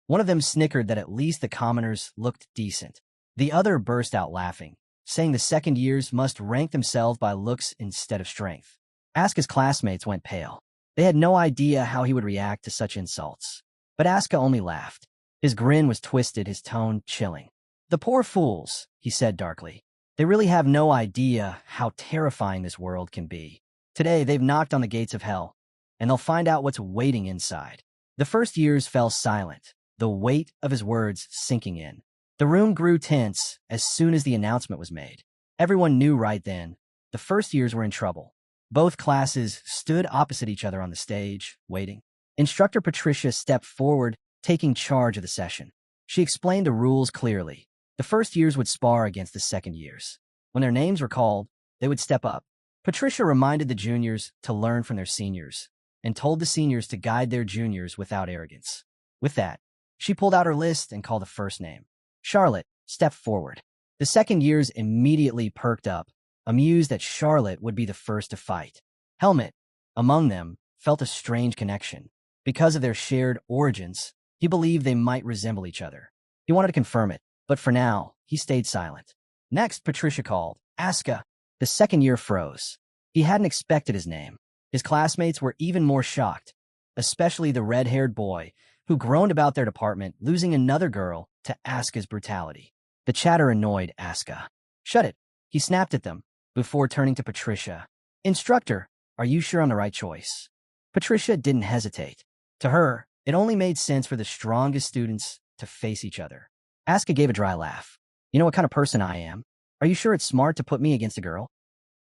One of them snickered that at least the commoners looked decent. The other burst out laughing, saying the second years must rank themselves by looks instead of strength. Asuka's classmates went pale. They had no idea how he would react to such insults. But Asuka only laughed. His grin was twisted, his tone chilling. "The poor fools," he said darkly. "They really have no idea how terrifying this world can be. Today they've knocked on the gates of hell, and they'll find out what's waiting inside." The first years fell silent, the weight of his words sinking in. The room grew tense as soon as the announcement was made. Everyone knew right then the first years were in trouble. Both classes stood opposite each other on the stage, waiting. Instructor Patricia stepped forward, taking charge of the session. She explained the rules clearly. The first years would spar against the second years. When their names were called, they would step up. Patricia reminded the juniors to learn from their seniors and told the seniors to guide their juniors without arrogance. With that, she pulled out her list and called the first name. Charlotte stepped forward. The second years immediately perked up, amused that Charlotte would be the first to fight. Helmut, among them, felt a strange connection. Because of their shared origins, he believed they might resemble each other. He wanted to confirm it, but for now, he stayed silent. Next, Patricia called, "Asuka." The second year froze. He hadn't expected his name. His classmates were even more shocked, especially the red-haired boy, who groaned about their department losing another girl to Asuka's brutality. The chatter annoyed Asuka. "Shut it," he snapped at them, before turning to Patricia. "Instructor, are you sure on the right choice?" Patricia didn't hesitate. To her, it only made sense for the strongest students to face each other. Asuka gave a dry laugh. You know what kind of person I am? Are you sure it's smart to put me against a girl?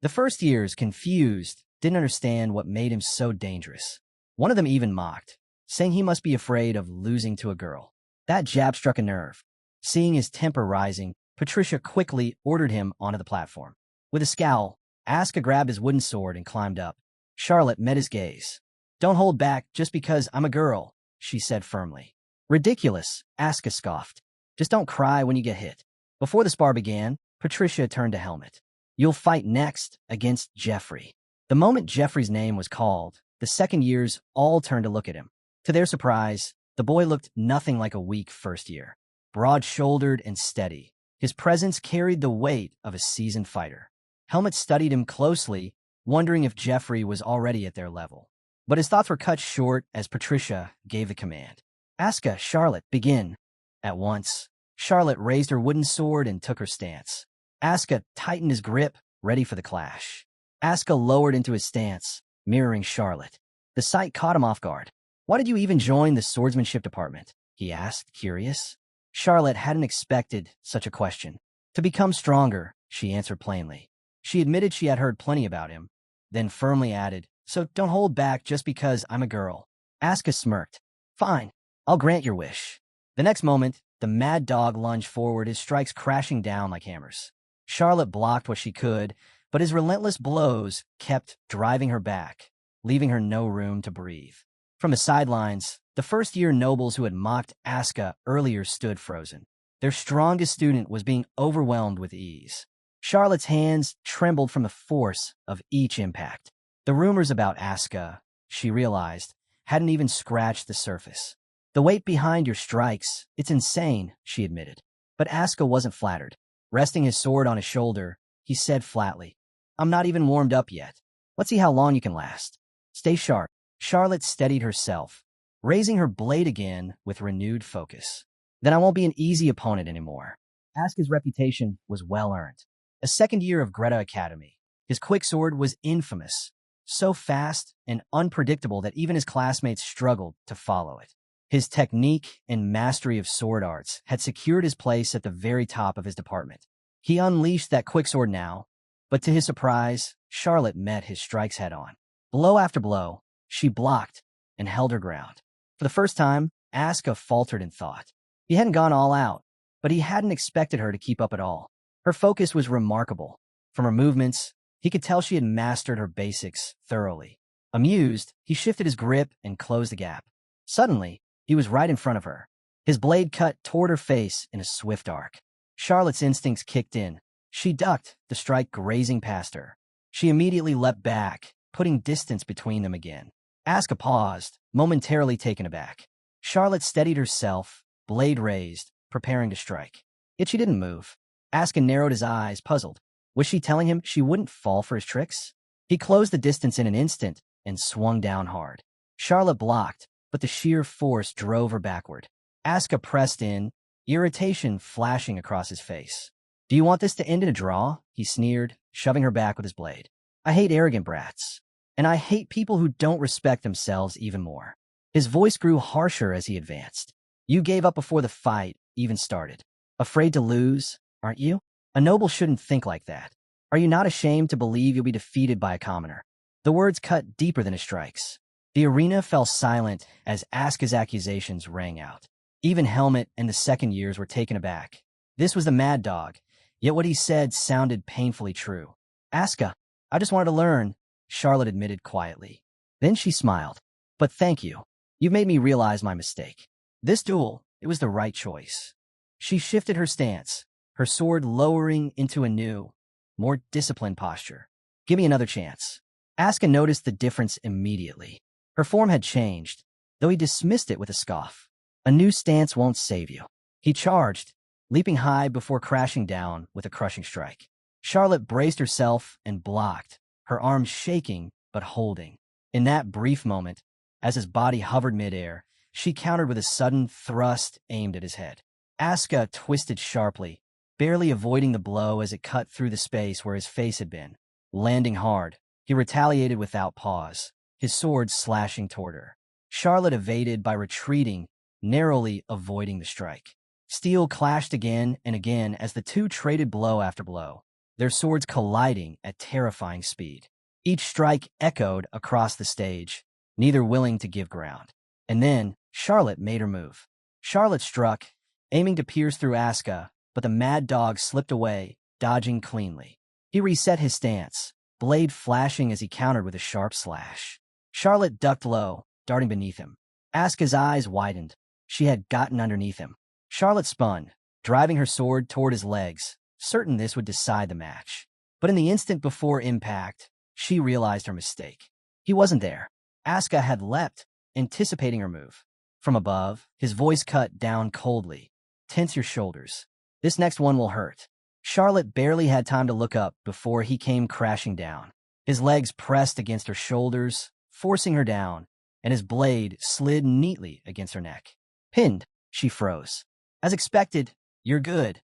The first years, confused, didn't understand what made him so dangerous. One of them even mocked, saying he must be afraid of losing to a girl. That jab struck a nerve. Seeing his temper rising, Patricia quickly ordered him onto the platform. With a scowl, Asuka grabbed his wooden sword and climbed up. Charlotte met his gaze. Don't hold back just because I'm a girl, she said firmly. Ridiculous, Asuka scoffed. Just don't cry when you get hit. Before the spar began, Patricia turned to Helmet. You'll fight next against Jeffrey. The moment Jeffrey's name was called, the second years all turned to look at him. To their surprise, the boy looked nothing like a weak first year. Broad-shouldered and steady, his presence carried the weight of a seasoned fighter. Helmet studied him closely, wondering if Jeffrey was already at their level. But his thoughts were cut short as Patricia gave the command. Asuka, Charlotte, begin. At once, Charlotte raised her wooden sword and took her stance. Asuka tightened his grip, ready for the clash. Asuka lowered into his stance, mirroring Charlotte. The sight caught him off guard. Why did you even join the swordsmanship department? He asked, curious. Charlotte hadn't expected such a question. To become stronger, she answered plainly. She admitted she had heard plenty about him, then firmly added, so don't hold back just because I'm a girl. Asuka smirked. Fine, I'll grant your wish. The next moment, the mad dog lunged forward, his strikes crashing down like hammers. Charlotte blocked what she could, but his relentless blows kept driving her back, leaving her no room to breathe. From the sidelines, the first-year nobles who had mocked Asuka earlier stood frozen. Their strongest student was being overwhelmed with ease. Charlotte's hands trembled from the force of each impact. The rumors about Asuka, she realized, hadn't even scratched the surface. The weight behind your strikes, it's insane, she admitted. But Asuka wasn't flattered. Resting his sword on his shoulder, he said flatly, I'm not even warmed up yet. Let's see how long you can last. Stay sharp. Charlotte steadied herself, raising her blade again with renewed focus. Then I won't be an easy opponent anymore. Asuka's reputation was well-earned. A second year of Greta Academy, his quick sword was infamous, so fast and unpredictable that even his classmates struggled to follow it. His technique and mastery of sword arts had secured his place at the very top of his department. He unleashed that quicksword now, but to his surprise, Charlotte met his strikes head-on. Blow after blow, she blocked and held her ground. For the first time, Asuka faltered in thought. He hadn't gone all out, but he hadn't expected her to keep up at all. Her focus was remarkable. From her movements, he could tell she had mastered her basics thoroughly. Amused, he shifted his grip and closed the gap. Suddenly, he was right in front of her. His blade cut toward her face in a swift arc. Charlotte's instincts kicked in. She ducked, the strike grazing past her. She immediately leapt back, putting distance between them again. Asuka paused, momentarily taken aback. Charlotte steadied herself, blade raised, preparing to strike. Yet she didn't move. Asuka narrowed his eyes, puzzled. Was she telling him she wouldn't fall for his tricks? He closed the distance in an instant and swung down hard. Charlotte blocked, but the sheer force drove her backward. Asuka pressed in, irritation flashing across his face. Do you want this to end in a draw? He sneered, shoving her back with his blade. I hate arrogant brats. And I hate people who don't respect themselves even more. His voice grew harsher as he advanced. You gave up before the fight even started. Afraid to lose, aren't you? A noble shouldn't think like that. Are you not ashamed to believe you'll be defeated by a commoner? The words cut deeper than his strikes. The arena fell silent as Asuka's accusations rang out. Even Helmet and the second years were taken aback. This was the mad dog, yet what he said sounded painfully true. Asuka, I just wanted to learn, Charlotte admitted quietly. Then she smiled. But thank you. You've made me realize my mistake. This duel, it was the right choice. She shifted her stance, her sword lowering into a new, more disciplined posture. Give me another chance. Asuka noticed the difference immediately. Her form had changed, though he dismissed it with a scoff. A new stance won't save you. He charged, leaping high before crashing down with a crushing strike. Charlotte braced herself and blocked, her arms shaking but holding. In that brief moment, as his body hovered midair, she countered with a sudden thrust aimed at his head. Asuka twisted sharply, barely avoiding the blow as it cut through the space where his face had been. Landing hard, he retaliated without pause, his sword slashing toward her. Charlotte evaded by retreating, narrowly avoiding the strike. Steel clashed again and again as the two traded blow after blow, their swords colliding at terrifying speed. Each strike echoed across the stage, neither willing to give ground. And then Charlotte made her move. Charlotte struck, aiming to pierce through Asuka, but the mad dog slipped away, dodging cleanly. He reset his stance, blade flashing as he countered with a sharp slash. Charlotte ducked low, darting beneath him. Asuka's eyes widened. She had gotten underneath him. Charlotte spun, driving her sword toward his legs, certain this would decide the match. But in the instant before impact, she realized her mistake. He wasn't there. Asuka had leapt, anticipating her move. From above, his voice cut down coldly. Tense your shoulders. This next one will hurt. Charlotte barely had time to look up before he came crashing down. His legs pressed against her shoulders, forcing her down, and his blade slid neatly against her neck. Pinned, she froze. As expected, you're good,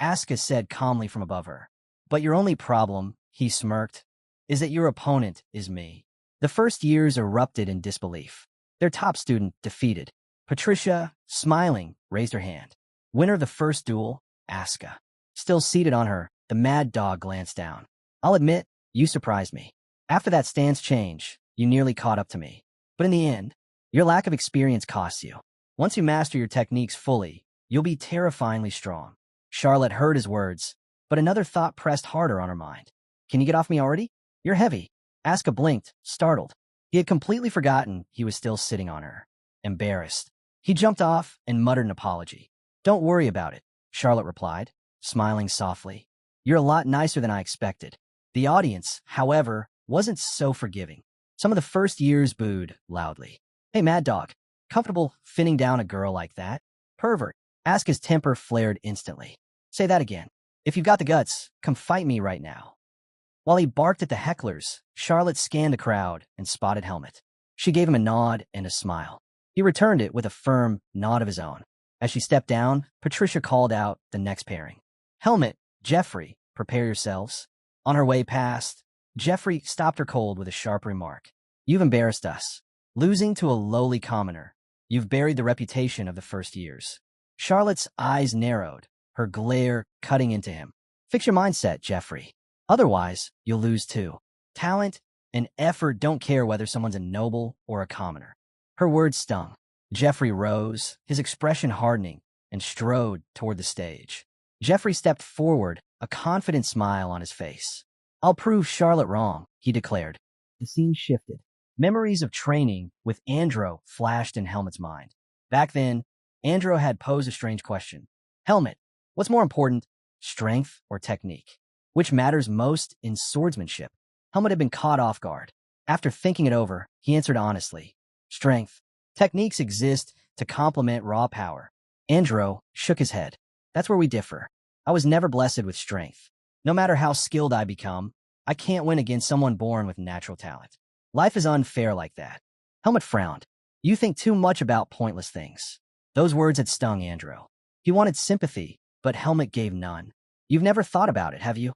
Asuka said calmly from above her. But your only problem, he smirked, is that your opponent is me. The first years erupted in disbelief. Their top student defeated. Patricia, smiling, raised her hand. Winner of the first duel, Asuka. Still seated on her, the mad dog glanced down. I'll admit, you surprised me. After that stance change, you nearly caught up to me. But in the end, your lack of experience costs you. Once you master your techniques fully, you'll be terrifyingly strong. Charlotte heard his words, but another thought pressed harder on her mind. Can you get off me already? You're heavy. Asuka blinked, startled. He had completely forgotten he was still sitting on her. Embarrassed, he jumped off and muttered an apology. Don't worry about it, Charlotte replied, smiling softly. You're a lot nicer than I expected. The audience, however, wasn't so forgiving. Some of the first years booed loudly. Hey, mad dog, comfortable finning down a girl like that? Pervert. Asuka's temper flared instantly. Say that again. If you've got the guts, come fight me right now. While he barked at the hecklers, Charlotte scanned the crowd and spotted Helmet. She gave him a nod and a smile. He returned it with a firm nod of his own. As she stepped down, Patricia called out the next pairing. Helmet, Jeffrey, prepare yourselves. On her way past, Jeffrey stopped her cold with a sharp remark. You've embarrassed us. Losing to a lowly commoner. You've buried the reputation of the first years. Charlotte's eyes narrowed, her glare cutting into him. Fix your mindset, Jeffrey. Otherwise, you'll lose too. Talent and effort don't care whether someone's a noble or a commoner. Her words stung. Jeffrey rose, his expression hardening, and strode toward the stage. Jeffrey stepped forward, a confident smile on his face. I'll prove Charlotte wrong, he declared. The scene shifted. Memories of training with Andro flashed in Helmet's mind. Back then, Andro had posed a strange question. Helmet, what's more important, strength or technique? Which matters most in swordsmanship? Helmet had been caught off guard. After thinking it over, he answered honestly. Strength. Techniques exist to complement raw power. Andro shook his head. That's where we differ. I was never blessed with strength. No matter how skilled I become, I can't win against someone born with natural talent. Life is unfair like that. Helmet frowned. You think too much about pointless things. Those words had stung Andro. He wanted sympathy, but Helmet gave none. You've never thought about it, have you?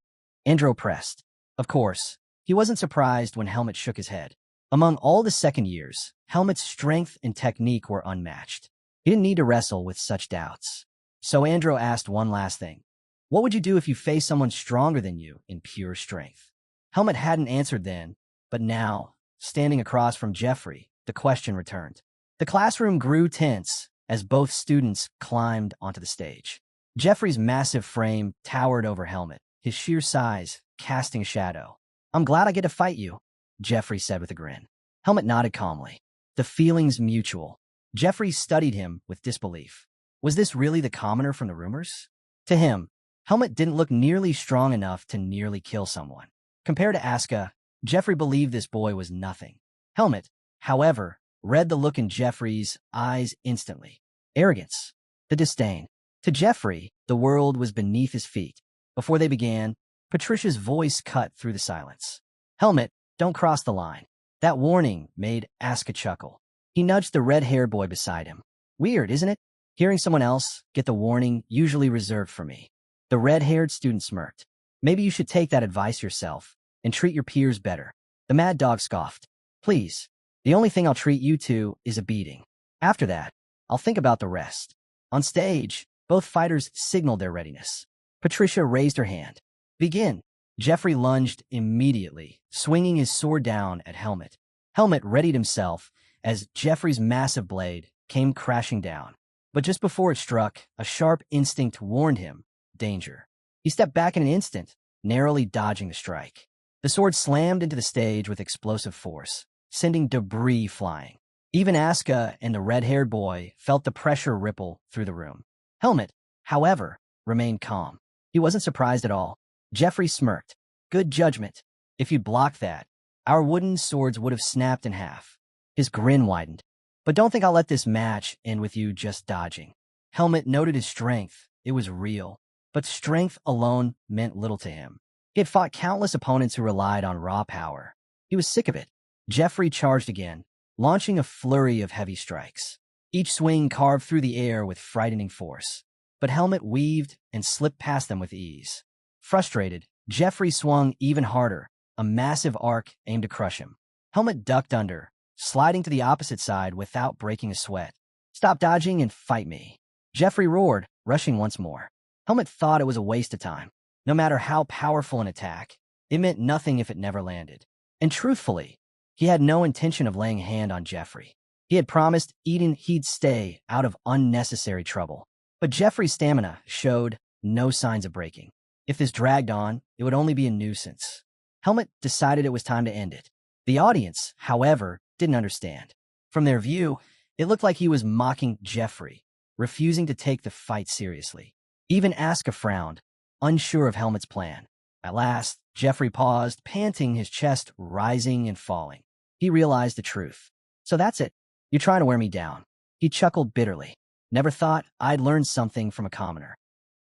Andro pressed. Of course. He wasn't surprised when Helmet shook his head. Among all the second years, Helmet's strength and technique were unmatched. He didn't need to wrestle with such doubts. So Andro asked one last thing. What would you do if you faced someone stronger than you in pure strength? Helmet hadn't answered then, but now, standing across from Jeffrey, the question returned. The classroom grew tense as both students climbed onto the stage. Jeffrey's massive frame towered over Helmet, his sheer size casting a shadow. I'm glad I get to fight you, Jeffrey said with a grin. Helmet nodded calmly. The feeling's mutual. Jeffrey studied him with disbelief. Was this really the commoner from the rumors? To him, Helmet didn't look nearly strong enough to nearly kill someone. Compared to Asuka, Jeffrey believed this boy was nothing. Helmet, however, read the look in Jeffrey's eyes instantly. Arrogance. The disdain. To Jeffrey, the world was beneath his feet. Before they began, Patricia's voice cut through the silence. Helmet, don't cross the line. That warning made Asuka chuckle. He nudged the red-haired boy beside him. Weird, isn't it? Hearing someone else get the warning usually reserved for me. The red-haired student smirked. Maybe you should take that advice yourself and treat your peers better. The mad dog scoffed. Please, The only thing I'll treat you to is a beating. After that, I'll think about the rest. On stage, both fighters signaled their readiness. Patricia raised her hand. Begin. Jeffrey lunged immediately, swinging his sword down at Helmet. Helmet readied himself as Jeffrey's massive blade came crashing down. But just before it struck, a sharp instinct warned him, danger. He stepped back in an instant, narrowly dodging the strike. The sword slammed into the stage with explosive force, sending debris flying. Even Asuka and the red-haired boy felt the pressure ripple through the room. Helmet, however, remained calm. He wasn't surprised at all. Jeffrey smirked. Good judgment. If you'd blocked that, our wooden swords would have snapped in half. His grin widened. But don't think I'll let this match end with you just dodging. Helmet noted his strength. It was real. But strength alone meant little to him. He had fought countless opponents who relied on raw power. He was sick of it. Jeffrey charged again, launching a flurry of heavy strikes. Each swing carved through the air with frightening force. But Helmet weaved and slipped past them with ease. Frustrated, Jeffrey swung even harder, a massive arc aimed to crush him. Helmet ducked under, sliding to the opposite side without breaking a sweat. Stop dodging and fight me. Jeffrey roared, rushing once more. Helmet thought it was a waste of time. No matter how powerful an attack, it meant nothing if it never landed. And truthfully, he had no intention of laying a hand on Jeffrey. He had promised Eden he'd stay out of unnecessary trouble. But Jeffrey's stamina showed no signs of breaking. If this dragged on, it would only be a nuisance. Helmet decided it was time to end it. The audience, however, didn't understand. From their view, it looked like he was mocking Jeffrey, refusing to take the fight seriously. Even Asuka frowned, unsure of Helmet's plan. At last, Jeffrey paused, panting, his chest rising and falling. He realized the truth. So that's it. You're trying to wear me down. He chuckled bitterly. Never thought I'd learn something from a commoner.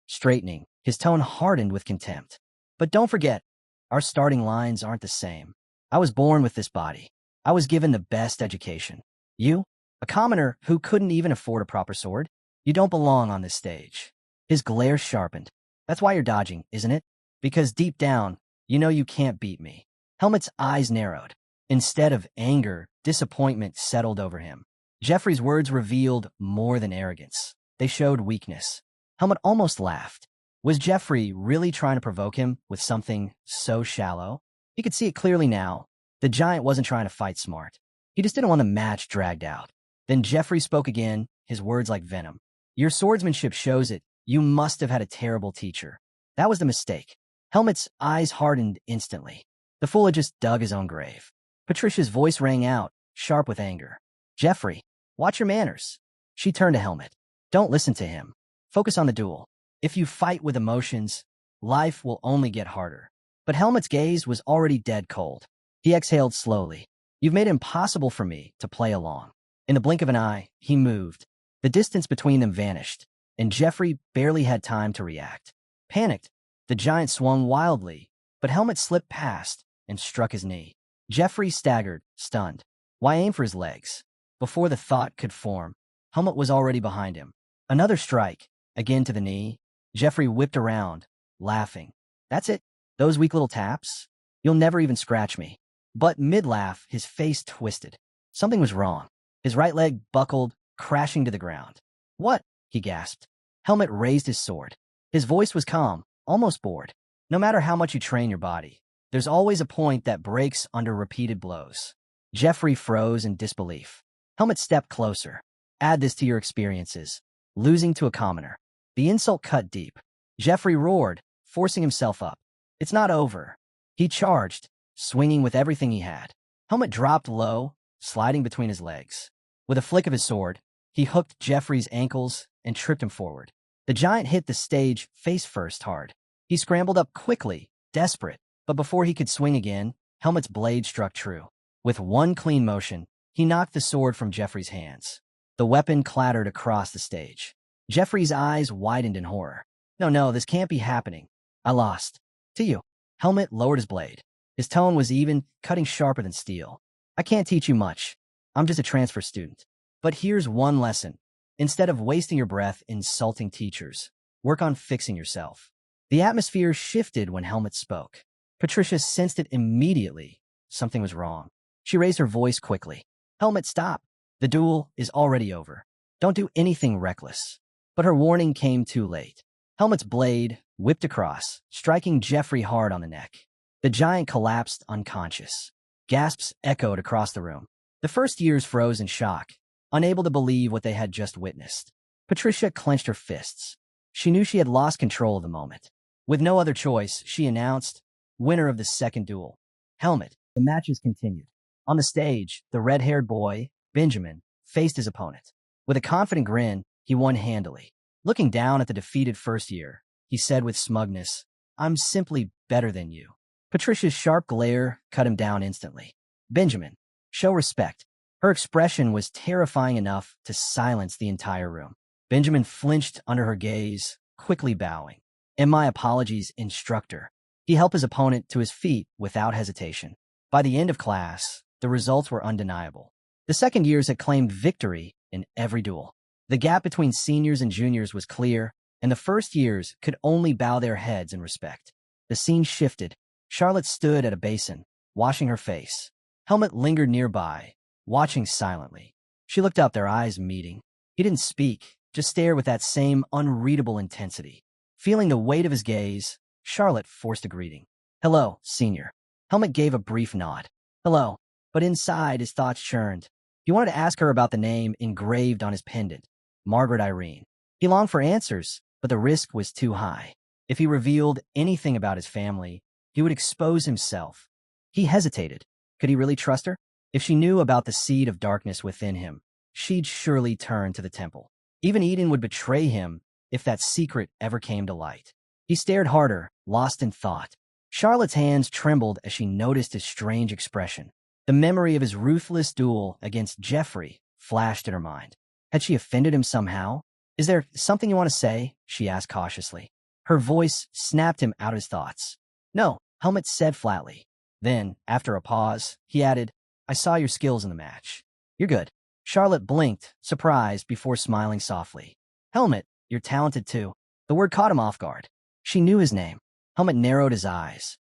Straightening, his tone hardened with contempt. But don't forget, our starting lines aren't the same. I was born with this body. I was given the best education. You? A commoner who couldn't even afford a proper sword? You don't belong on this stage. His glare sharpened. That's why you're dodging, isn't it? Because deep down, you know you can't beat me. Helmet's eyes narrowed. Instead of anger, disappointment settled over him. Jeffrey's words revealed more than arrogance. They showed weakness. Helmet almost laughed. Was Jeffrey really trying to provoke him with something so shallow? He could see it clearly now. The giant wasn't trying to fight smart. He just didn't want the match dragged out. Then Jeffrey spoke again, his words like venom. Your swordsmanship shows it. You must have had a terrible teacher. That was the mistake. Helmet's eyes hardened instantly. The fool had just dug his own grave. Patricia's voice rang out, sharp with anger. Jeffrey, watch your manners. She turned to Helmet. Don't listen to him. Focus on the duel. If you fight with emotions, life will only get harder. But Helmet's gaze was already dead cold. He exhaled slowly. You've made it impossible for me to play along. In the blink of an eye, he moved. The distance between them vanished, and Jeffrey barely had time to react. Panicked, the giant swung wildly, but Helmet slipped past and struck his knee. Jeffrey staggered, stunned. Why aim for his legs? Before the thought could form, Helmet was already behind him. Another strike, again to the knee. Jeffrey whipped around, laughing. That's it? Those weak little taps? You'll never even scratch me. But mid-laugh, his face twisted. Something was wrong. His right leg buckled, crashing to the ground. What? He gasped. Helmet raised his sword. His voice was calm, almost bored. No matter how much you train your body, there's always a point that breaks under repeated blows. Jeffrey froze in disbelief. Helmet stepped closer. Add this to your experiences. Losing to a commoner. The insult cut deep. Jeffrey roared, forcing himself up. It's not over. He charged, swinging with everything he had. Helmet dropped low, sliding between his legs. With a flick of his sword, he hooked Jeffrey's ankles and tripped him forward. The giant hit the stage face first hard. He scrambled up quickly, desperate, but before he could swing again, Helmet's blade struck true. With one clean motion, he knocked the sword from Jeffrey's hands. The weapon clattered across the stage. Jeffrey's eyes widened in horror. No, this can't be happening. I lost. To you. Helmet lowered his blade. His tone was even, cutting sharper than steel. I can't teach you much. I'm just a transfer student. But here's one lesson. Instead of wasting your breath insulting teachers, work on fixing yourself. The atmosphere shifted when Helmet spoke. Patricia sensed it immediately. Something was wrong. She raised her voice quickly. Helmet, stop. The duel is already over. Don't do anything reckless. But her warning came too late. Helmet's blade whipped across, striking Jeffrey hard on the neck. The giant collapsed unconscious. Gasps echoed across the room. The first years froze in shock, unable to believe what they had just witnessed. Patricia clenched her fists. She knew she had lost control of the moment. With no other choice, she announced, winner of the second duel. Helmet. The matches continued. On the stage, the red-haired boy, Benjamin, faced his opponent. With a confident grin, he won handily. Looking down at the defeated first year, he said with smugness, I'm simply better than you. Patricia's sharp glare cut him down instantly. Benjamin, show respect. Her expression was terrifying enough to silence the entire room. Benjamin flinched under her gaze, quickly bowing. And my apologies, instructor. He helped his opponent to his feet without hesitation. By the end of class, the results were undeniable. The second years had claimed victory in every duel. The gap between seniors and juniors was clear, and the first years could only bow their heads in respect. The scene shifted. Charlotte stood at a basin, washing her face. Helmet lingered nearby, watching silently. She looked up, their eyes meeting. He didn't speak, just stared with that same unreadable intensity. Feeling the weight of his gaze, Charlotte forced a greeting. Hello, senior. Helmet gave a brief nod. Hello. But inside, his thoughts churned. He wanted to ask her about the name engraved on his pendant, Margaret Irene. He longed for answers, but the risk was too high. If he revealed anything about his family, he would expose himself. He hesitated. Could he really trust her? If she knew about the seed of darkness within him, she'd surely turn to the temple. Even Eden would betray him if that secret ever came to light. He stared harder, lost in thought. Charlotte's hands trembled as she noticed his strange expression. The memory of his ruthless duel against Jeffrey flashed in her mind. Had she offended him somehow? Is there something you want to say? She asked cautiously. Her voice snapped him out of his thoughts. No, Helmet said flatly. Then, after a pause, he added, I saw your skills in the match. You're good. Charlotte blinked, surprised, before smiling softly. Helmet, you're talented too. The word caught him off guard. She knew his name. Helmet narrowed his eyes.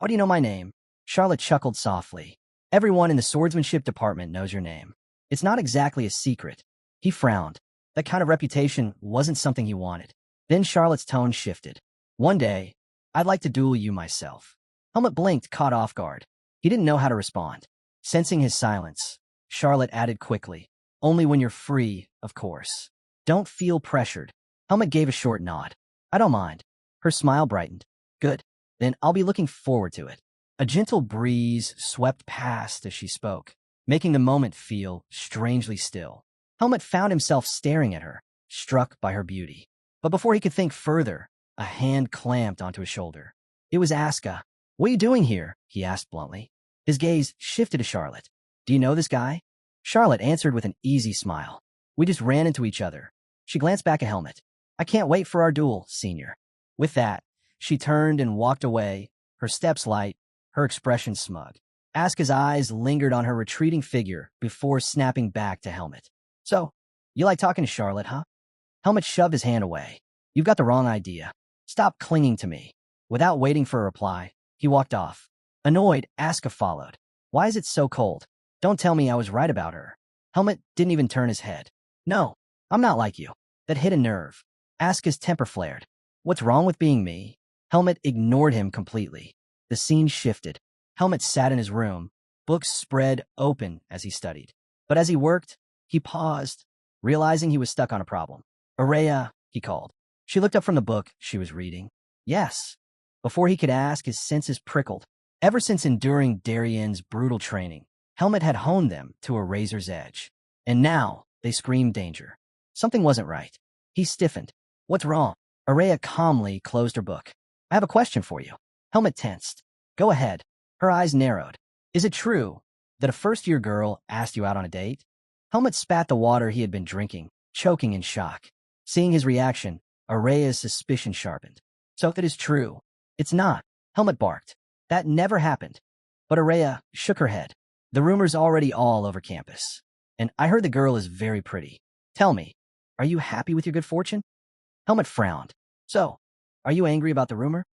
How do you know my name? Charlotte chuckled softly. Everyone in the swordsmanship department knows your name. It's not exactly a secret. He frowned. That kind of reputation wasn't something he wanted. Then Charlotte's tone shifted. One day, I'd like to duel you myself. Helmet blinked, caught off guard. He didn't know how to respond. Sensing his silence, Charlotte added quickly, only when you're free, of course. Don't feel pressured. Helmet gave a short nod. I don't mind. Her smile brightened. Good. Then I'll be looking forward to it. A gentle breeze swept past as she spoke, making the moment feel strangely still. Helmet found himself staring at her, struck by her beauty. But before he could think further, a hand clamped onto his shoulder. It was Aska. What are you doing here? He asked bluntly. His gaze shifted to Charlotte. Do you know this guy? Charlotte answered with an easy smile. We just ran into each other. She glanced back at Helmet. I can't wait for our duel, senior. With that, she turned and walked away, her steps light, her expression smug. Aska's eyes lingered on her retreating figure before snapping back to Helmet. So, you like talking to Charlotte, huh? Helmet shoved his hand away. You've got the wrong idea. Stop clinging to me. Without waiting for a reply, he walked off. Annoyed, Aska followed. Why is it so cold? Don't tell me I was right about her. Helmet didn't even turn his head. No, I'm not like you. That hit a nerve. Aska's temper flared. What's wrong with being me? Helmet ignored him completely. The scene shifted. Helmet sat in his room, books spread open as he studied. But as he worked, he paused, realizing he was stuck on a problem. Araya, he called. She looked up from the book she was reading. Yes. Before he could ask, his senses prickled. Ever since enduring Darien's brutal training, Helmet had honed them to a razor's edge. And now, they screamed danger. Something wasn't right. He stiffened. What's wrong? Araya calmly closed her book. I have a question for you. Helmet tensed. Go ahead. Her eyes narrowed. Is it true that a first-year girl asked you out on a date? Helmet spat the water he had been drinking, choking in shock. Seeing his reaction, Araya's suspicion sharpened. So that is true. It's not. Helmet barked. That never happened. But Araya shook her head. The rumor's already all over campus. And I heard the girl is very pretty. Tell me, are you happy with your good fortune? Helmet frowned. So, are you angry about the rumor?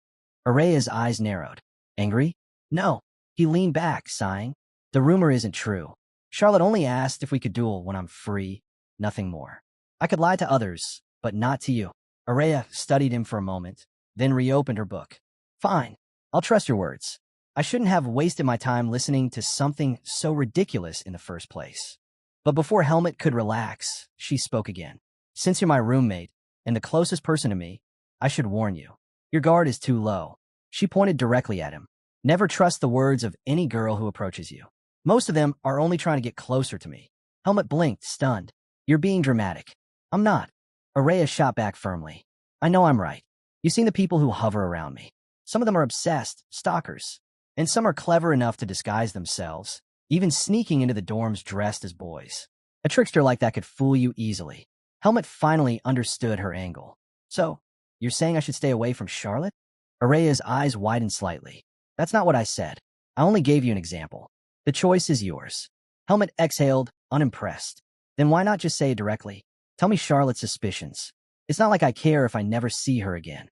Araya's eyes narrowed. Angry? No. He leaned back, sighing. The rumor isn't true. Charlotte only asked if we could duel when I'm free, nothing more. I could lie to others, but not to you. Araya studied him for a moment, then reopened her book. Fine, I'll trust your words. I shouldn't have wasted my time listening to something so ridiculous in the first place. But before Helmet could relax, she spoke again. Since you're my roommate and the closest person to me, I should warn you. Your guard is too low. She pointed directly at him. Never trust the words of any girl who approaches you. Most of them are only trying to get closer to me. Helmet blinked, stunned. You're being dramatic. I'm not. Araya shot back firmly. I know I'm right. You've seen the people who hover around me. Some of them are obsessed, stalkers. And some are clever enough to disguise themselves, even sneaking into the dorms dressed as boys. A trickster like that could fool you easily. Helmet finally understood her angle. So, you're saying I should stay away from Charlotte? Araya's eyes widened slightly. That's not what I said. I only gave you an example. The choice is yours. Helmet exhaled, unimpressed. Then why not just say it directly? Tell me Charlotte's suspicions. It's not like I care if I never see her again.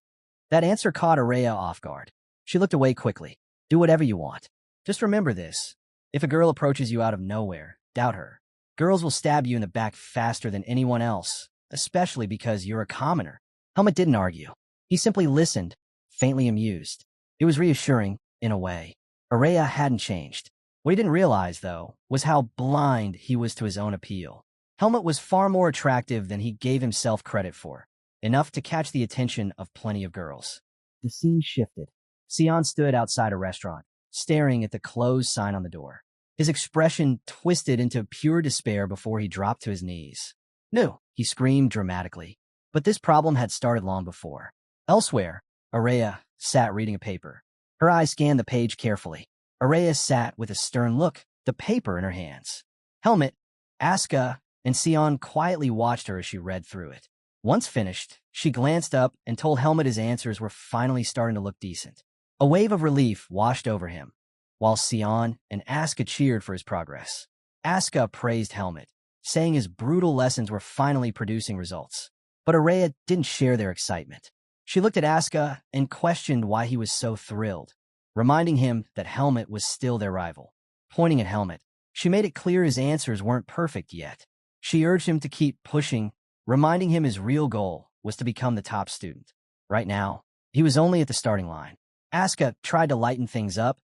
That answer caught Araya off guard. She looked away quickly. Do whatever you want. Just remember this. If a girl approaches you out of nowhere, doubt her. Girls will stab you in the back faster than anyone else, especially because you're a commoner. Helmet didn't argue. He simply listened, faintly amused. It was reassuring, in a way. Araya hadn't changed. What he didn't realize, though, was how blind he was to his own appeal. Helmet was far more attractive than he gave himself credit for, enough to catch the attention of plenty of girls. The scene shifted. Sion stood outside a restaurant, staring at the closed sign on the door. His expression twisted into pure despair before he dropped to his knees. No, he screamed dramatically. But this problem had started long before. Elsewhere, Araya sat reading a paper. Her eyes scanned the page carefully. Araya sat with a stern look, the paper in her hands. Helmet, Asuka, and Sion quietly watched her as she read through it. Once finished, she glanced up and told Helmet his answers were finally starting to look decent. A wave of relief washed over him, while Sion and Asuka cheered for his progress. Asuka praised Helmet, saying his brutal lessons were finally producing results. But Araya didn't share their excitement. She looked at Asuka and questioned why he was so thrilled, reminding him that Helmet was still their rival. Pointing at Helmet, she made it clear his answers weren't perfect yet. She urged him to keep pushing, reminding him his real goal was to become the top student. Right now, he was only at the starting line. Asuka tried to lighten things up,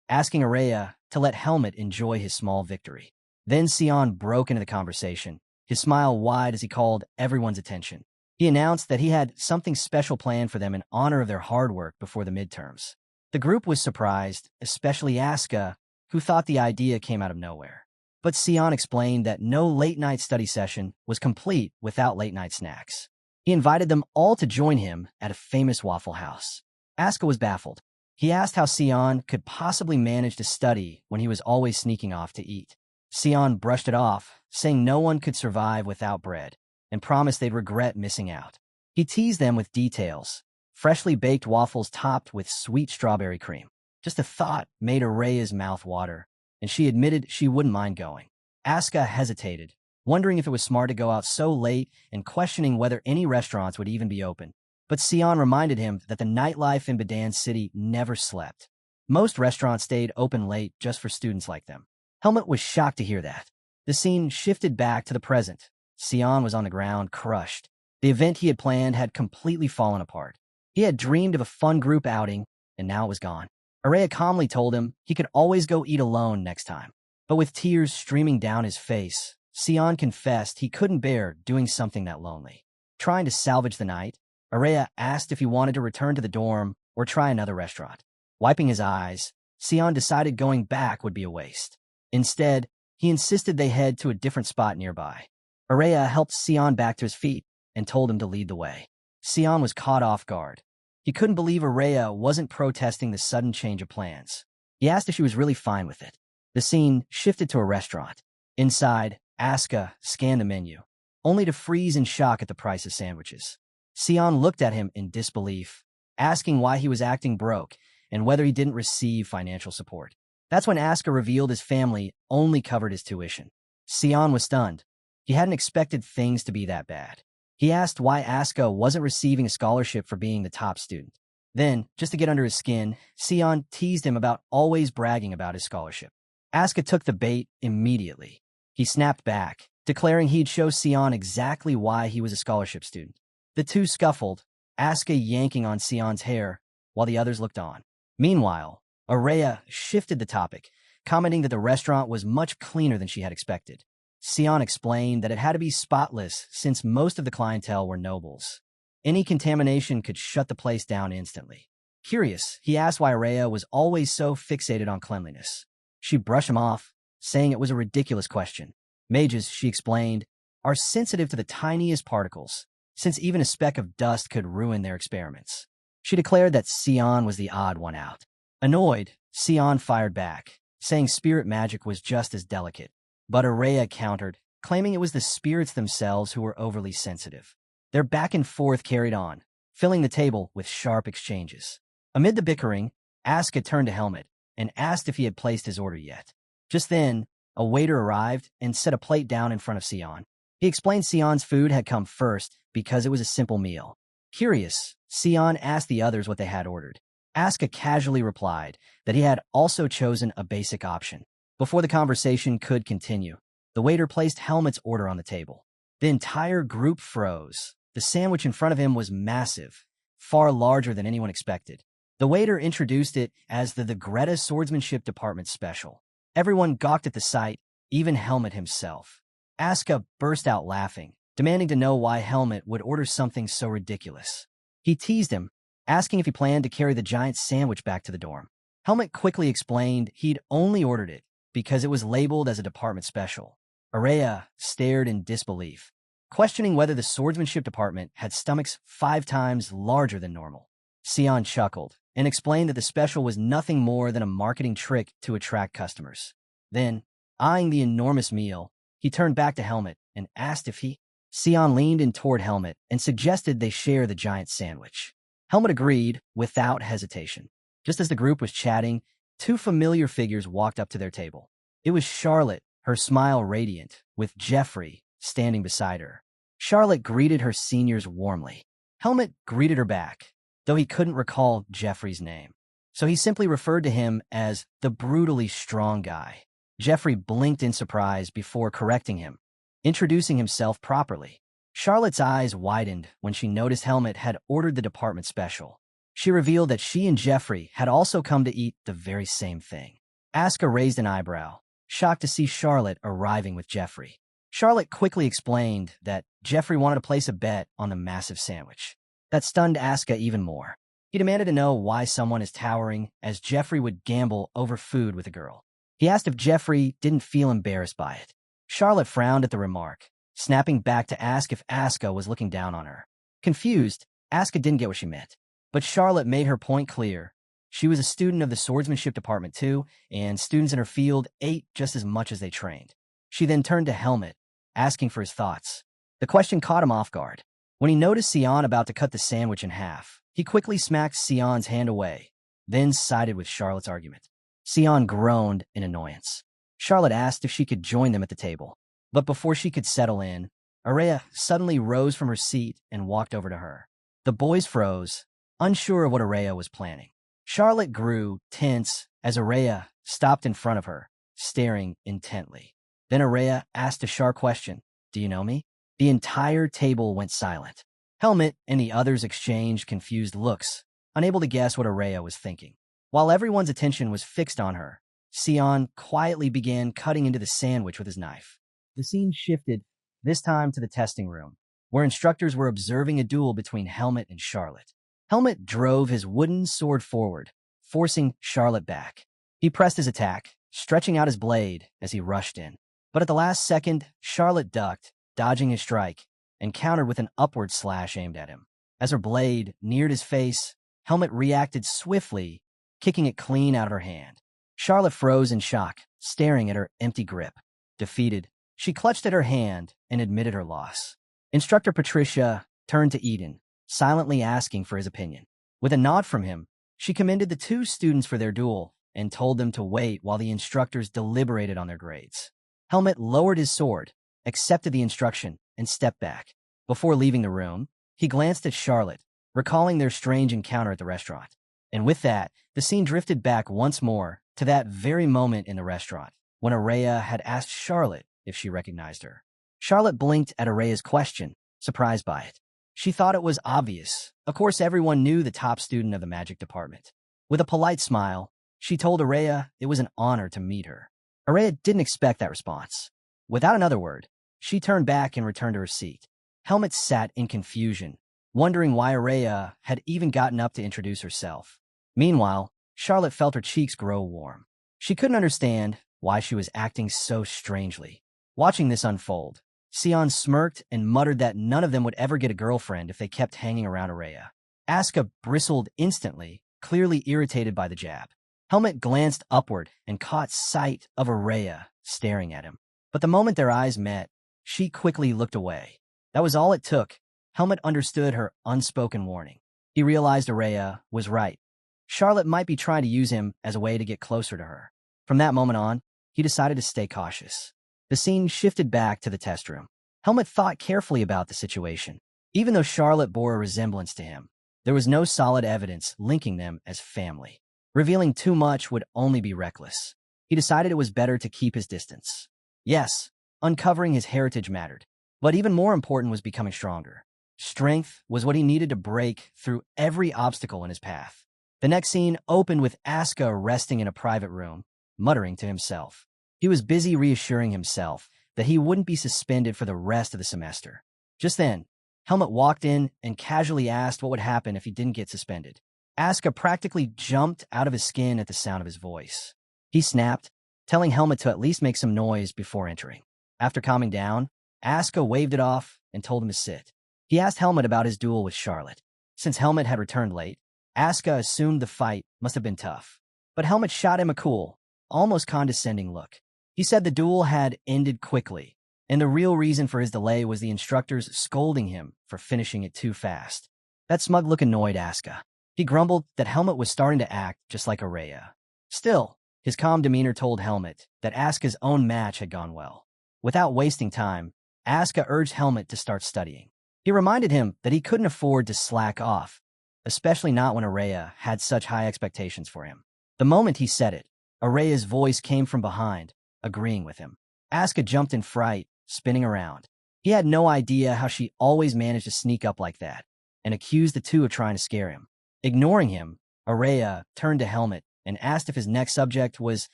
asking Araya to let Helmet enjoy his small victory. Then Sion broke into the conversation, his smile wide as he called everyone's attention. He announced that he had something special planned for them in honor of their hard work before the midterms. The group was surprised, especially Asuka, who thought the idea came out of nowhere. But Sion explained that no late-night study session was complete without late-night snacks. He invited them all to join him at a famous Waffle House. Asuka was baffled. He asked how Sion could possibly manage to study when he was always sneaking off to eat. Sion brushed it off, saying no one could survive without bread, and promised they'd regret missing out. He teased them with details. Freshly baked waffles topped with sweet strawberry cream. Just a thought made Araya's mouth water, and she admitted she wouldn't mind going. Asuka hesitated, wondering if it was smart to go out so late and questioning whether any restaurants would even be open. But Sion reminded him that the nightlife in Badan City never slept. Most restaurants stayed open late just for students like them. Helmet was shocked to hear that. The scene shifted back to the present. Sion was on the ground, crushed. The event he had planned had completely fallen apart. He had dreamed of a fun group outing, and now it was gone. Araya calmly told him he could always go eat alone next time. But with tears streaming down his face, Sion confessed he couldn't bear doing something that lonely. Trying to salvage the night, Araya asked if he wanted to return to the dorm or try another restaurant. Wiping his eyes, Sion decided going back would be a waste. Instead, he insisted they head to a different spot nearby. Araya helped Sion back to his feet and told him to lead the way. Sion was caught off guard. He couldn't believe Araya wasn't protesting the sudden change of plans. He asked if she was really fine with it. The scene shifted to a restaurant. Inside, Asuka scanned the menu, only to freeze in shock at the price of sandwiches. Sion looked at him in disbelief, asking why he was acting broke and whether he didn't receive financial support. That's when Asuka revealed his family only covered his tuition. Sion was stunned. He hadn't expected things to be that bad. He asked why Asuka wasn't receiving a scholarship for being the top student. Then, just to get under his skin, Sion teased him about always bragging about his scholarship. Asuka took the bait immediately. He snapped back, declaring he'd show Sion exactly why he was a scholarship student. The two scuffled, Asuka yanking on Sion's hair, while the others looked on. Meanwhile, Araya shifted the topic, commenting that the restaurant was much cleaner than she had expected. Sion explained that it had to be spotless since most of the clientele were nobles. Any contamination could shut the place down instantly. Curious, he asked why Araya was always so fixated on cleanliness. She brushed him off, saying it was a ridiculous question. Mages, she explained, are sensitive to the tiniest particles, since even a speck of dust could ruin their experiments. She declared that Sion was the odd one out. Annoyed, Sion fired back, saying spirit magic was just as delicate. But Araya countered, claiming it was the spirits themselves who were overly sensitive. Their back and forth carried on, filling the table with sharp exchanges. Amid the bickering, Asuka turned to Helmet and asked if he had placed his order yet. Just then, a waiter arrived and set a plate down in front of Sion. He explained Sion's food had come first because it was a simple meal. Curious, Sion asked the others what they had ordered. Asuka casually replied that he had also chosen a basic option. Before the conversation could continue, the waiter placed Helmet's order on the table. The entire group froze. The sandwich in front of him was massive, far larger than anyone expected. The waiter introduced it as the Greta Swordsmanship Department Special. Everyone gawked at the sight, even Helmet himself. Asuka burst out laughing, demanding to know why Helmet would order something so ridiculous. He teased him, asking if he planned to carry the giant sandwich back to the dorm. Helmet quickly explained he'd only ordered it because it was labeled as a department special. Araya stared in disbelief, questioning whether the swordsmanship department had stomachs 5 times larger than normal. Sion chuckled and explained that the special was nothing more than a marketing trick to attract customers. Then, eyeing the enormous meal, he turned back to Helmet and asked if he... Sion leaned in toward Helmet and suggested they share the giant sandwich. Helmet agreed without hesitation. Just as the group was chatting, 2 familiar figures walked up to their table. It was Charlotte, her smile radiant, with Jeffrey standing beside her. Charlotte greeted her seniors warmly. Helmet greeted her back, though he couldn't recall Jeffrey's name. So he simply referred to him as the brutally strong guy. Jeffrey blinked in surprise before correcting him, introducing himself properly. Charlotte's eyes widened when she noticed Helmet had ordered the department special. She revealed that she and Jeffrey had also come to eat the very same thing. Asuka raised an eyebrow, shocked to see Charlotte arriving with Jeffrey. Charlotte quickly explained that Jeffrey wanted to place a bet on the massive sandwich. That stunned Asuka even more. He demanded to know why someone as towering as Jeffrey would gamble over food with a girl. He asked if Jeffrey didn't feel embarrassed by it. Charlotte frowned at the remark, snapping back to ask if Asuka was looking down on her. Confused, Asuka didn't get what she meant. But Charlotte made her point clear. She was a student of the swordsmanship department too, and students in her field ate just as much as they trained. She then turned to Helmet, asking for his thoughts. The question caught him off guard. When he noticed Sion about to cut the sandwich in half, he quickly smacked Sion's hand away, then sided with Charlotte's argument. Sion groaned in annoyance. Charlotte asked if she could join them at the table. But before she could settle in, Araya suddenly rose from her seat and walked over to her. The boys froze, unsure of what Araya was planning. Charlotte grew tense as Araya stopped in front of her, staring intently. Then Araya asked a sharp question, "Do you know me?" The entire table went silent. Helmet and the others exchanged confused looks, unable to guess what Araya was thinking. While everyone's attention was fixed on her, Sion quietly began cutting into the sandwich with his knife. The scene shifted, this time to the testing room, where instructors were observing a duel between Helmet and Charlotte. Helmet drove his wooden sword forward, forcing Charlotte back. He pressed his attack, stretching out his blade as he rushed in. But at the last second, Charlotte ducked, dodging his strike, and countered with an upward slash aimed at him. As her blade neared his face, Helmet reacted swiftly, kicking it clean out of her hand. Charlotte froze in shock, staring at her empty grip. Defeated, she clutched at her hand and admitted her loss. Instructor Patricia turned to Eden, silently asking for his opinion. With a nod from him, she commended the 2 students for their duel and told them to wait while the instructors deliberated on their grades. Helmet lowered his sword, accepted the instruction, and stepped back. Before leaving the room, he glanced at Charlotte, recalling their strange encounter at the restaurant. And with that, the scene drifted back once more to that very moment in the restaurant, when Araya had asked Charlotte if she recognized her. Charlotte blinked at Araya's question, surprised by it. She thought it was obvious. Of course, everyone knew the top student of the magic department. With a polite smile, she told Araya it was an honor to meet her. Araya didn't expect that response. Without another word, she turned back and returned to her seat. Helmut sat in confusion, wondering why Araya had even gotten up to introduce herself. Meanwhile, Charlotte felt her cheeks grow warm. She couldn't understand why she was acting so strangely. Watching this unfold, Sion smirked and muttered that none of them would ever get a girlfriend if they kept hanging around Araya. Asuka bristled instantly, clearly irritated by the jab. Helmut glanced upward and caught sight of Araya staring at him. But the moment their eyes met, she quickly looked away. That was all it took. Helmut understood her unspoken warning. He realized Araya was right. Charlotte might be trying to use him as a way to get closer to her. From that moment on, he decided to stay cautious. The scene shifted back to the test room. Helmut thought carefully about the situation. Even though Charlotte bore a resemblance to him, there was no solid evidence linking them as family. Revealing too much would only be reckless. He decided it was better to keep his distance. Yes, uncovering his heritage mattered, but even more important was becoming stronger. Strength was what he needed to break through every obstacle in his path. The next scene opened with Asuka resting in a private room, muttering to himself. He was busy reassuring himself that he wouldn't be suspended for the rest of the semester. Just then, Helmut walked in and casually asked what would happen if he didn't get suspended. Asuka practically jumped out of his skin at the sound of his voice. He snapped, telling Helmut to at least make some noise before entering. After calming down, Asuka waved it off and told him to sit. He asked Helmut about his duel with Charlotte. Since Helmut had returned late, Asuka assumed the fight must have been tough. But Helmut shot him a cool, almost condescending look. He said the duel had ended quickly, and the real reason for his delay was the instructors scolding him for finishing it too fast. That smug look annoyed Asuka. He grumbled that Helmut was starting to act just like Araya. Still, his calm demeanor told Helmut that Asuka's own match had gone well. Without wasting time, Asuka urged Helmut to start studying. He reminded him that he couldn't afford to slack off, especially not when Araya had such high expectations for him. The moment he said it, Araya's voice came from behind, agreeing with him. Asuka jumped in fright, spinning around. He had no idea how she always managed to sneak up like that, and accused the two of trying to scare him. Ignoring him, Araya turned to Helmut and asked if his next subject was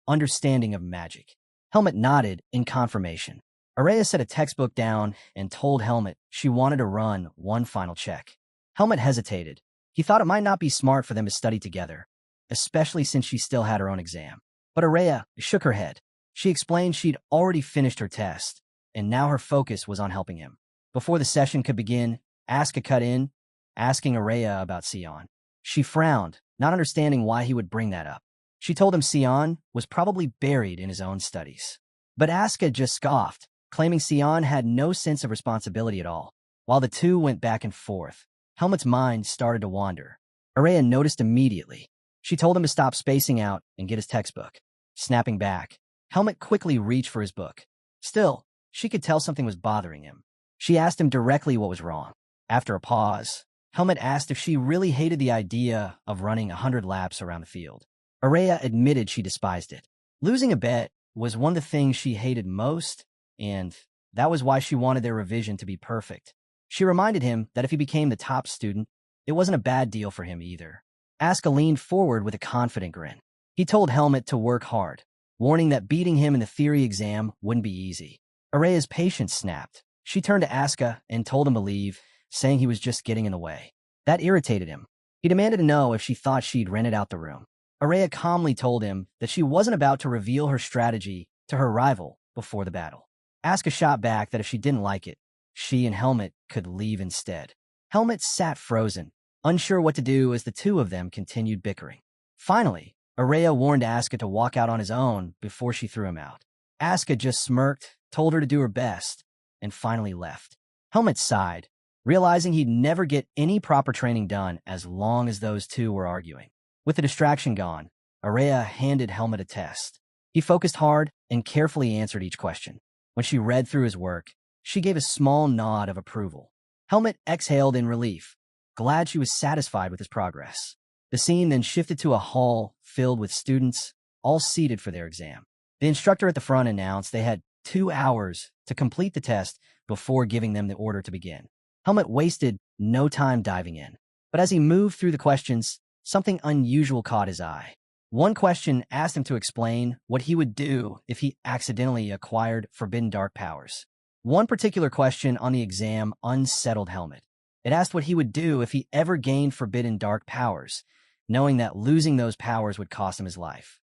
understanding of magic. Helmut nodded in confirmation. Araya set a textbook down and told Helmut she wanted to run one final check. Helmut hesitated. He thought it might not be smart for them to study together, especially since she still had her own exam. But Araya shook her head. She explained she'd already finished her test, and now her focus was on helping him. Before the session could begin, Asuka cut in, asking Araya about Sion. She frowned, not understanding why he would bring that up. She told him Sion was probably buried in his own studies. But Asuka just scoffed, claiming Sion had no sense of responsibility at all. While the two went back and forth, Helmut's mind started to wander. Araya noticed immediately. She told him to stop spacing out and get his textbook. Snapping back, Helmut quickly reached for his book. Still, she could tell something was bothering him. She asked him directly what was wrong. After a pause, Helmut asked if she really hated the idea of running 100 laps around the field. Araya admitted she despised it. Losing a bet was one of the things she hated most, and that was why she wanted their revision to be perfect. She reminded him that if he became the top student, it wasn't a bad deal for him either. Asuka leaned forward with a confident grin. He told Helmut to work hard, warning that beating him in the theory exam wouldn't be easy. Araya's patience snapped. She turned to Asuka and told him to leave, saying he was just getting in the way. That irritated him. He demanded to know if she thought she'd rented out the room. Araya calmly told him that she wasn't about to reveal her strategy to her rival before the battle. Asuka shot back that if she didn't like it, she and Helmut could leave instead. Helmut sat frozen, unsure what to do as the two of them continued bickering. Finally, Araya warned Asuka to walk out on his own before she threw him out. Asuka just smirked, told her to do her best, and finally left. Helmut sighed, realizing he'd never get any proper training done as long as those two were arguing. With the distraction gone, Araya handed Helmut a test. He focused hard and carefully answered each question. When she read through his work, she gave a small nod of approval. Helmut exhaled in relief, glad she was satisfied with his progress. The scene then shifted to a hall filled with students, all seated for their exam. The instructor at the front announced they had 2 hours to complete the test before giving them the order to begin. Helmut wasted no time diving in. But as he moved through the questions, something unusual caught his eye. One question asked him to explain what he would do if he accidentally acquired forbidden dark powers. One particular question on the exam unsettled Helmut. It asked what he would do if he ever gained forbidden dark powers, knowing that losing those powers would cost him his life.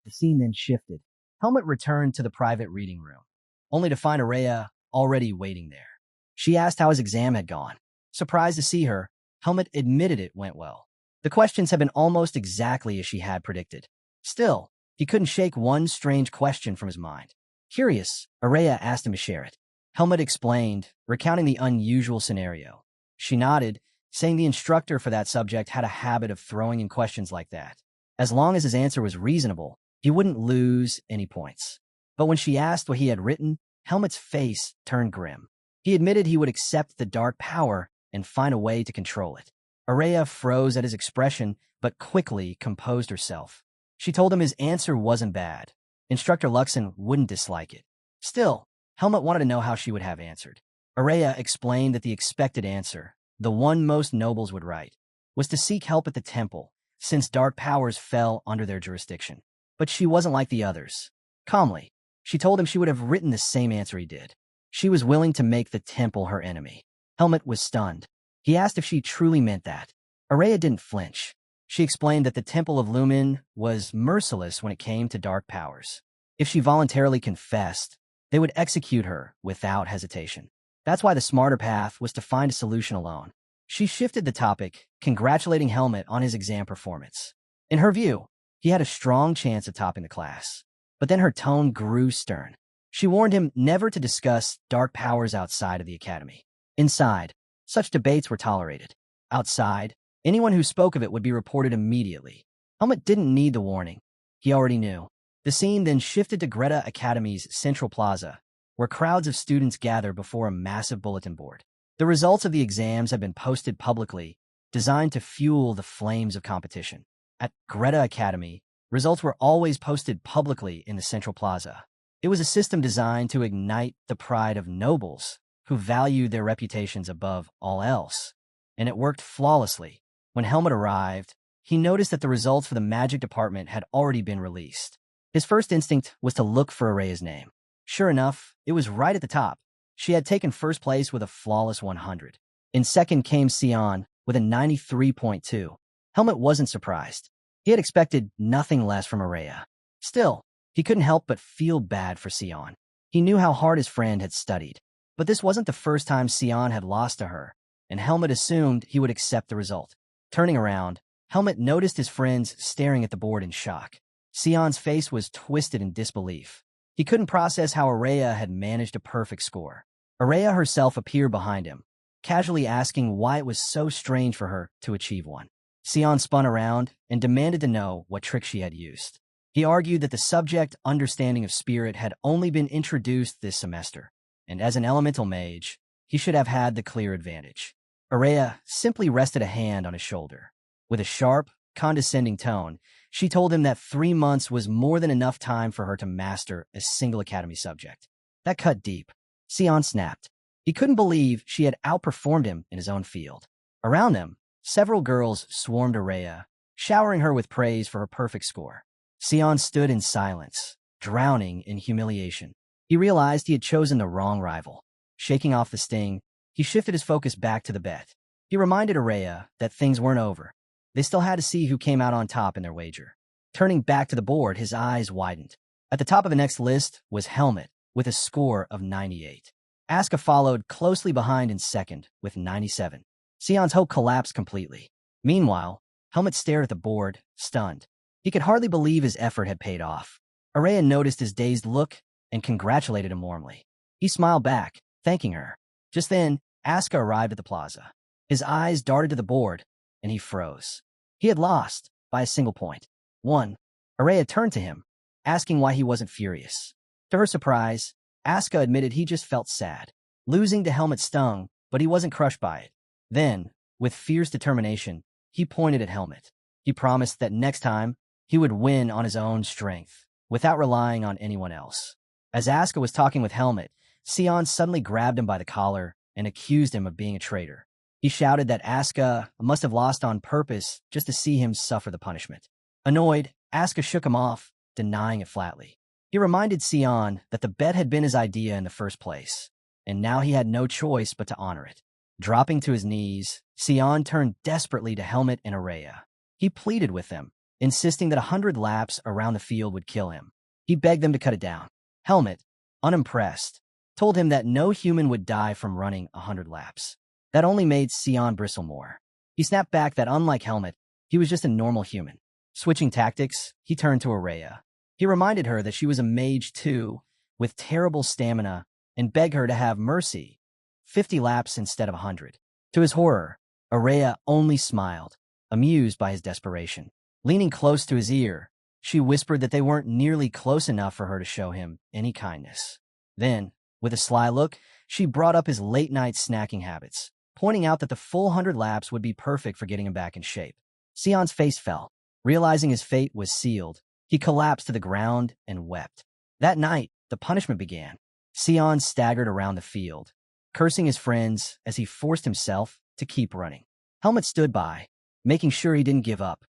The scene then shifted. Helmut returned to the private reading room, only to find Araya already waiting there. She asked how his exam had gone. Surprised to see her, Helmut admitted it went well. The questions had been almost exactly as she had predicted. Still, he couldn't shake one strange question from his mind. Curious, Araya asked him to share it. Helmut explained, recounting the unusual scenario. She nodded, saying the instructor for that subject had a habit of throwing in questions like that. As long as his answer was reasonable, he wouldn't lose any points. But when she asked what he had written, Helmut's face turned grim. He admitted he would accept the dark power and find a way to control it. Araya froze at his expression, but quickly composed herself. She told him his answer wasn't bad. Instructor Luxon wouldn't dislike it. Still, Helmut wanted to know how she would have answered. Araya explained that the expected answer, the one most nobles would write, was to seek help at the temple, since dark powers fell under their jurisdiction. But she wasn't like the others. Calmly, she told him she would have written the same answer he did. She was willing to make the temple her enemy. Helmut was stunned. He asked if she truly meant that. Araya didn't flinch. She explained that the Temple of Lumen was merciless when it came to dark powers. If she voluntarily confessed, they would execute her without hesitation. That's why the smarter path was to find a solution alone. She shifted the topic, congratulating Helmut on his exam performance. In her view, he had a strong chance of topping the class. But then her tone grew stern. She warned him never to discuss dark powers outside of the academy. Inside, such debates were tolerated. Outside, anyone who spoke of it would be reported immediately. Helmut didn't need the warning. He already knew. The scene then shifted to Greta Academy's Central Plaza, where crowds of students gather before a massive bulletin board. The results of the exams had been posted publicly, designed to fuel the flames of competition. At Greta Academy, results were always posted publicly in the Central Plaza. It was a system designed to ignite the pride of nobles who valued their reputations above all else. And it worked flawlessly. When Helmut arrived, he noticed that the results for the magic department had already been released. His first instinct was to look for Araya's name. Sure enough, it was right at the top. She had taken first place with a flawless 100. In second came Sion with a 93.2. Helmut wasn't surprised. He had expected nothing less from Araya. Still, he couldn't help but feel bad for Sion. He knew how hard his friend had studied. But this wasn't the first time Sion had lost to her, and Helmut assumed he would accept the result. Turning around, Helmut noticed his friends staring at the board in shock. Sion's face was twisted in disbelief. He couldn't process how Araya had managed a perfect score. Araya herself appeared behind him, casually asking why it was so strange for her to achieve one. Sion spun around and demanded to know what trick she had used. He argued that the subject understanding of spirit had only been introduced this semester, and as an elemental mage, he should have had the clear advantage. Araya simply rested a hand on his shoulder. With a sharp, condescending tone, she told him that 3 months was more than enough time for her to master a single academy subject. That cut deep. Sion snapped. He couldn't believe she had outperformed him in his own field. Around them, several girls swarmed Araya, showering her with praise for her perfect score. Sion stood in silence, drowning in humiliation. He realized he had chosen the wrong rival. Shaking off the sting, he shifted his focus back to the bet. He reminded Araya that things weren't over. They still had to see who came out on top in their wager. Turning back to the board, his eyes widened. At the top of the next list was Helmut, with a score of 98. Asuka followed closely behind in second, with 97. Sion's hope collapsed completely. Meanwhile, Helmut stared at the board, stunned. He could hardly believe his effort had paid off. Araya noticed his dazed look and congratulated him warmly. He smiled back, thanking her. Just then, Asuka arrived at the plaza. His eyes darted to the board, and he froze. He had lost by a single point. 1. Araya turned to him, asking why he wasn't furious. To her surprise, Asuka admitted he just felt sad. Losing to Helmut stung, but he wasn't crushed by it. Then, with fierce determination, he pointed at Helmut. He promised that next time, he would win on his own strength, without relying on anyone else. As Asuka was talking with Helmet, Sion suddenly grabbed him by the collar and accused him of being a traitor. He shouted that Asuka must have lost on purpose just to see him suffer the punishment. Annoyed, Asuka shook him off, denying it flatly. He reminded Sion that the bet had been his idea in the first place, and now he had no choice but to honor it. Dropping to his knees, Sion turned desperately to Helmet and Araya. He pleaded with them, insisting that 100 laps around the field would kill him. He begged them to cut it down. Helmet, unimpressed, told him that no human would die from running 100 laps. That only made Sion bristle more. He snapped back that unlike Helmet, he was just a normal human. Switching tactics, he turned to Araya. He reminded her that she was a mage too, with terrible stamina, and begged her to have mercy, 50 laps instead of 100. To his horror, Araya only smiled, amused by his desperation. Leaning close to his ear, she whispered that they weren't nearly close enough for her to show him any kindness. Then, with a sly look, she brought up his late-night snacking habits, pointing out that the full 100 laps would be perfect for getting him back in shape. Sion's face fell. Realizing his fate was sealed, he collapsed to the ground and wept. That night, the punishment began. Sion staggered around the field, cursing his friends as he forced himself to keep running. Helmet stood by, making sure he didn't give up.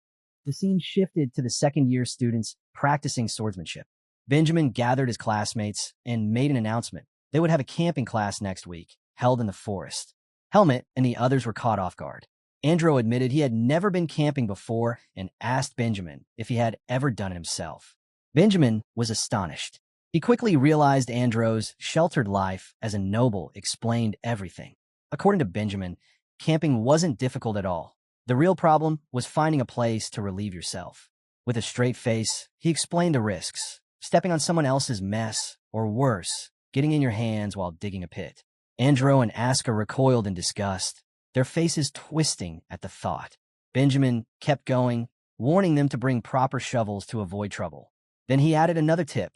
The scene shifted to the second-year students practicing swordsmanship. Benjamin gathered his classmates and made an announcement. They would have a camping class next week, held in the forest. Helmet and the others were caught off guard. Andro admitted he had never been camping before and asked Benjamin if he had ever done it himself. Benjamin was astonished. He quickly realized Andro's sheltered life as a noble explained everything. According to Benjamin, camping wasn't difficult at all. The real problem was finding a place to relieve yourself. With a straight face, he explained the risks: stepping on someone else's mess, or worse, getting in your hands while digging a pit. Andro and Asuka recoiled in disgust, their faces twisting at the thought. Benjamin kept going, warning them to bring proper shovels to avoid trouble. Then he added another tip: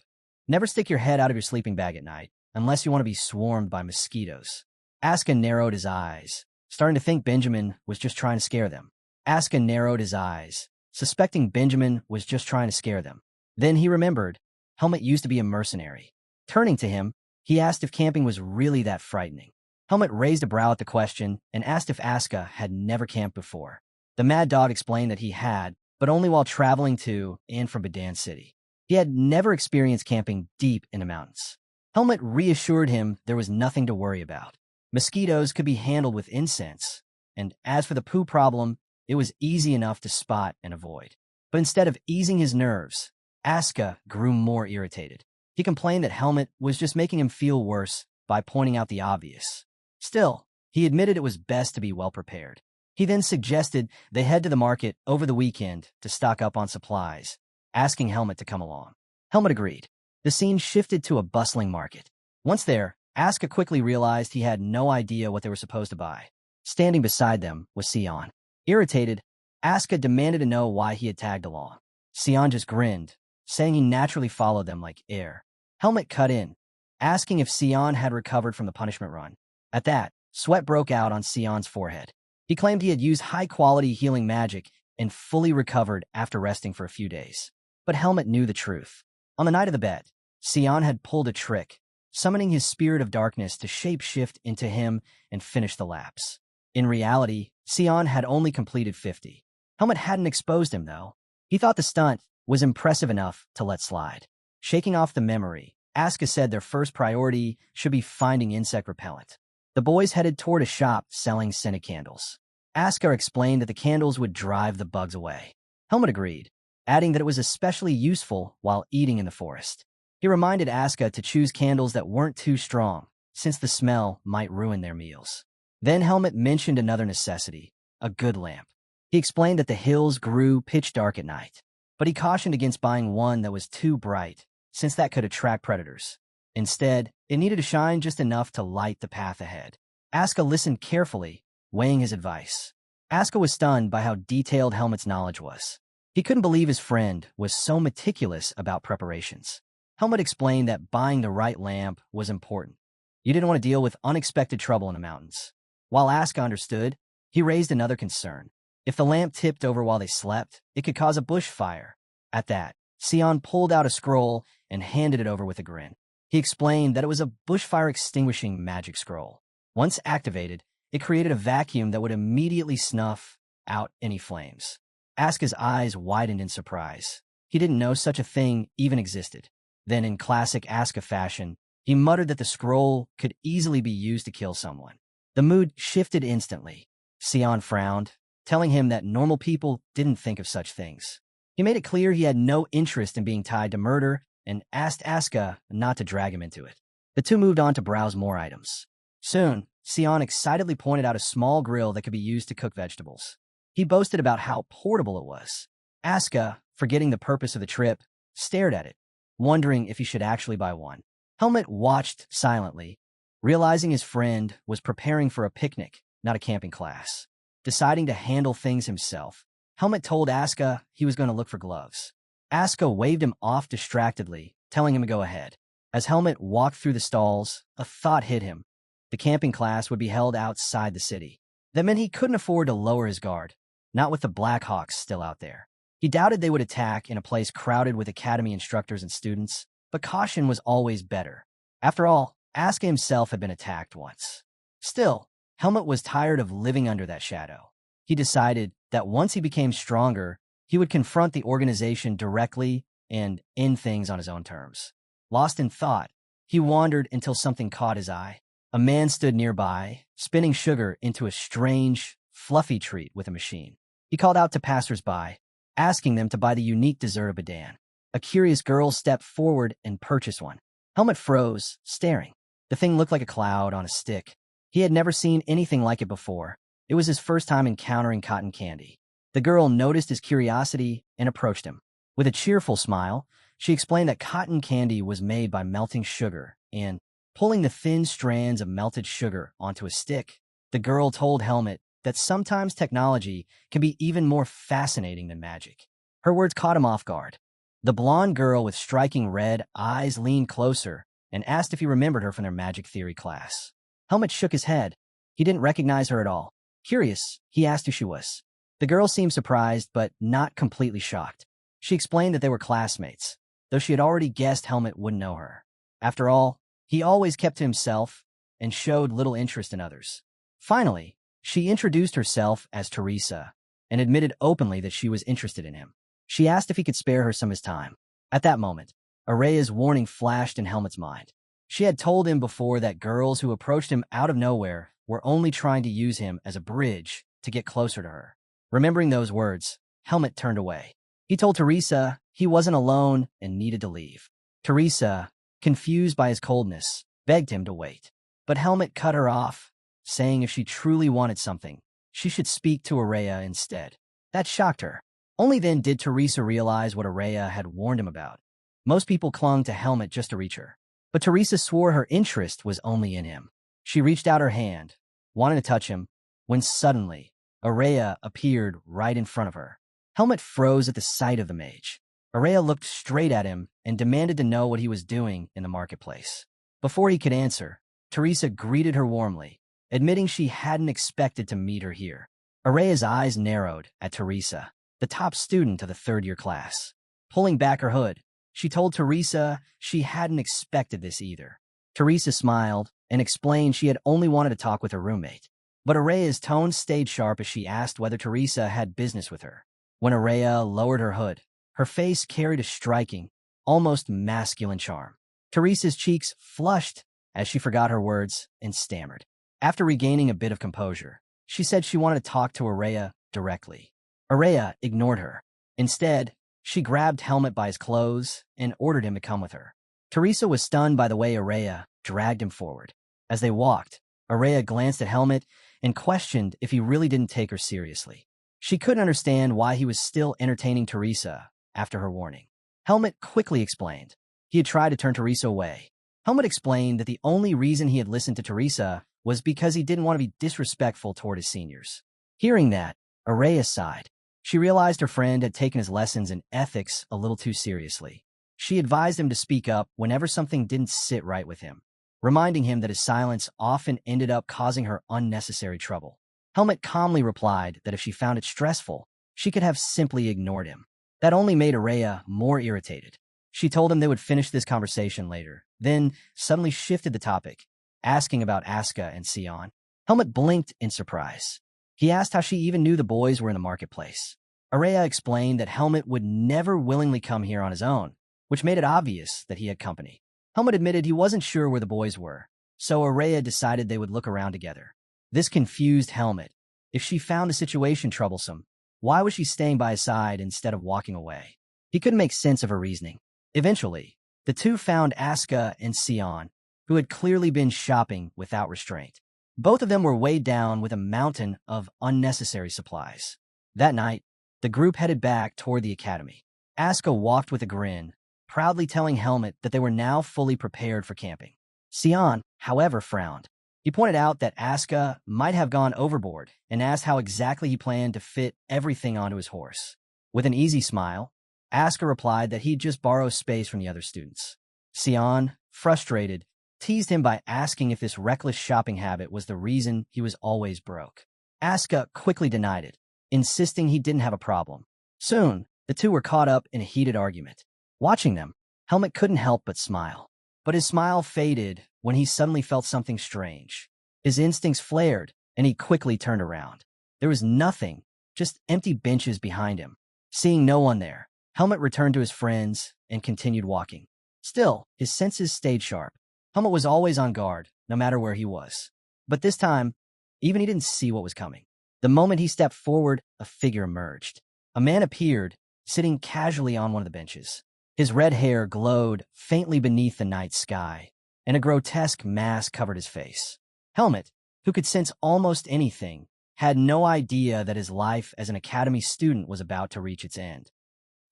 never stick your head out of your sleeping bag at night, unless you want to be swarmed by mosquitoes. Asuka narrowed his eyes, starting to think Benjamin was just trying to scare them. Asuka narrowed his eyes, suspecting Benjamin was just trying to scare them. Then he remembered Helmet used to be a mercenary. Turning to him, he asked if camping was really that frightening. Helmet raised a brow at the question and asked if Asuka had never camped before. The Mad Dog explained that he had, but only while traveling to and from Badan City. He had never experienced camping deep in the mountains. Helmet reassured him there was nothing to worry about. Mosquitoes could be handled with incense, and as for the poo problem, it was easy enough to spot and avoid. But instead of easing his nerves, Asuka grew more irritated. He complained that Helmet was just making him feel worse by pointing out the obvious. Still, he admitted it was best to be well prepared. He then suggested they head to the market over the weekend to stock up on supplies, asking Helmet to come along. Helmet agreed. The scene shifted to a bustling market. Once there, Asuka quickly realized he had no idea what they were supposed to buy. Standing beside them was Sion. Irritated, Asuka demanded to know why he had tagged along. Sion just grinned, saying he naturally followed them like air. Helmet cut in, asking if Sion had recovered from the punishment run. At that, sweat broke out on Sion's forehead. He claimed he had used high-quality healing magic and fully recovered after resting for a few days. But Helmet knew the truth. On the night of the bet, Sion had pulled a trick, summoning his spirit of darkness to shape-shift into him and finish the laps. In reality, Sion had only completed 50. Helmet hadn't exposed him, though. He thought the stunt was impressive enough to let slide. Shaking off the memory, Asuka said their first priority should be finding insect repellent. The boys headed toward a shop selling scented candles. Asuka explained that the candles would drive the bugs away. Helmet agreed, adding that it was especially useful while eating in the forest. He reminded Asuka to choose candles that weren't too strong, since the smell might ruin their meals. Then Helmet mentioned another necessity: a good lamp. He explained that the hills grew pitch dark at night, but he cautioned against buying one that was too bright, since that could attract predators. Instead, it needed to shine just enough to light the path ahead. Asuka listened carefully, weighing his advice. Asuka was stunned by how detailed Helmet's knowledge was. He couldn't believe his friend was so meticulous about preparations. Helmet explained that buying the right lamp was important. You didn't want to deal with unexpected trouble in the mountains. While Asuka understood, he raised another concern. If the lamp tipped over while they slept, it could cause a bushfire. At that, Sion pulled out a scroll and handed it over with a grin. He explained that it was a bushfire extinguishing magic scroll. Once activated, it created a vacuum that would immediately snuff out any flames. Asuka's eyes widened in surprise. He didn't know such a thing even existed. Then, in classic Asuka fashion, he muttered that the scroll could easily be used to kill someone. The mood shifted instantly. Sion frowned, telling him that normal people didn't think of such things. He made it clear he had no interest in being tied to murder and asked Asuka not to drag him into it. The two moved on to browse more items. Soon, Sion excitedly pointed out a small grill that could be used to cook vegetables. He boasted about how portable it was. Asuka, forgetting the purpose of the trip, stared at it, wondering if he should actually buy one. Helmut watched silently, realizing his friend was preparing for a picnic, not a camping class. Deciding to handle things himself, Helmut told Asuka he was going to look for gloves. Asuka waved him off distractedly, telling him to go ahead. As Helmut walked through the stalls, a thought hit him. The camping class would be held outside the city. That meant he couldn't afford to lower his guard, not with the Blackhawks still out there. He doubted they would attack in a place crowded with academy instructors and students, but caution was always better. After all, Asuka himself had been attacked once. Still, Helmut was tired of living under that shadow. He decided that once he became stronger, he would confront the organization directly and end things on his own terms. Lost in thought, he wandered until something caught his eye. A man stood nearby, spinning sugar into a strange, fluffy treat with a machine. He called out to passers-by, asking them to buy the unique dessert of Badan. A curious girl stepped forward and purchased one. Helmut froze, staring. The thing looked like a cloud on a stick. He had never seen anything like it before. It was his first time encountering cotton candy. The girl noticed his curiosity and approached him. With a cheerful smile, she explained that cotton candy was made by melting sugar and pulling the thin strands of melted sugar onto a stick. The girl told Helmut that sometimes technology can be even more fascinating than magic. Her words caught him off guard. The blonde girl with striking red eyes leaned closer and asked if he remembered her from their magic theory class. Helmut shook his head. He didn't recognize her at all. Curious, he asked who she was. The girl seemed surprised, but not completely shocked. She explained that they were classmates, though she had already guessed Helmut wouldn't know her. After all, he always kept to himself and showed little interest in others. Finally, she introduced herself as Teresa and admitted openly that she was interested in him. She asked if he could spare her some of his time. At that moment, Araya's warning flashed in Helmut's mind. She had told him before that girls who approached him out of nowhere were only trying to use him as a bridge to get closer to her. Remembering those words, Helmut turned away. He told Teresa he wasn't alone and needed to leave. Teresa, confused by his coldness, begged him to wait. But Helmut cut her off, saying if she truly wanted something, she should speak to Araya instead. That shocked her. Only then did Teresa realize what Araya had warned him about. Most people clung to Helmut just to reach her. But Teresa swore her interest was only in him. She reached out her hand, wanting to touch him, when suddenly, Araya appeared right in front of her. Helmut froze at the sight of the mage. Araya looked straight at him and demanded to know what he was doing in the marketplace. Before he could answer, Teresa greeted her warmly, admitting she hadn't expected to meet her here. Araya's eyes narrowed at Teresa, the top student of the third-year class. Pulling back her hood, she told Teresa she hadn't expected this either. Teresa smiled and explained she had only wanted to talk with her roommate. But Araya's tone stayed sharp as she asked whether Teresa had business with her. When Araya lowered her hood, her face carried a striking, almost masculine charm. Teresa's cheeks flushed as she forgot her words and stammered. After regaining a bit of composure, she said she wanted to talk to Araya directly. Araya ignored her. Instead, she grabbed Helmut by his clothes and ordered him to come with her. Teresa was stunned by the way Araya dragged him forward. As they walked, Araya glanced at Helmut and questioned if he really didn't take her seriously. She couldn't understand why he was still entertaining Teresa after her warning. Helmut quickly explained. He had tried to turn Teresa away. Helmut explained that the only reason he had listened to Teresa was because he didn't want to be disrespectful toward his seniors. Hearing that, Araya sighed. She realized her friend had taken his lessons in ethics a little too seriously. She advised him to speak up whenever something didn't sit right with him, reminding him that his silence often ended up causing her unnecessary trouble. Helmut calmly replied that if she found it stressful, she could have simply ignored him. That only made Araya more irritated. She told him they would finish this conversation later, then suddenly shifted the topic, asking about Asuka and Sion. Helmet blinked in surprise. He asked how she even knew the boys were in the marketplace. Araya explained that Helmet would never willingly come here on his own, which made it obvious that he had company. Helmet admitted he wasn't sure where the boys were, so Araya decided they would look around together. This confused Helmet. If she found the situation troublesome, why was she staying by his side instead of walking away? He couldn't make sense of her reasoning. Eventually, the two found Asuka and Sion, who had clearly been shopping without restraint. Both of them were weighed down with a mountain of unnecessary supplies. That night, the group headed back toward the academy. Asuka walked with a grin, proudly telling Helmet that they were now fully prepared for camping. Sion, however, frowned. He pointed out that Asuka might have gone overboard and asked how exactly he planned to fit everything onto his horse. With an easy smile, Asuka replied that he'd just borrow space from the other students. Sion, frustrated, teased him by asking if this reckless shopping habit was the reason he was always broke. Asuka quickly denied it, insisting he didn't have a problem. Soon, the two were caught up in a heated argument. Watching them, Helmet couldn't help but smile. But his smile faded when he suddenly felt something strange. His instincts flared, and he quickly turned around. There was nothing, just empty benches behind him. Seeing no one there, Helmet returned to his friends and continued walking. Still, his senses stayed sharp. Helmet was always on guard, no matter where he was. But this time, even he didn't see what was coming. The moment he stepped forward, a figure emerged. A man appeared, sitting casually on one of the benches. His red hair glowed faintly beneath the night sky, and a grotesque mask covered his face. Helmet, who could sense almost anything, had no idea that his life as an academy student was about to reach its end.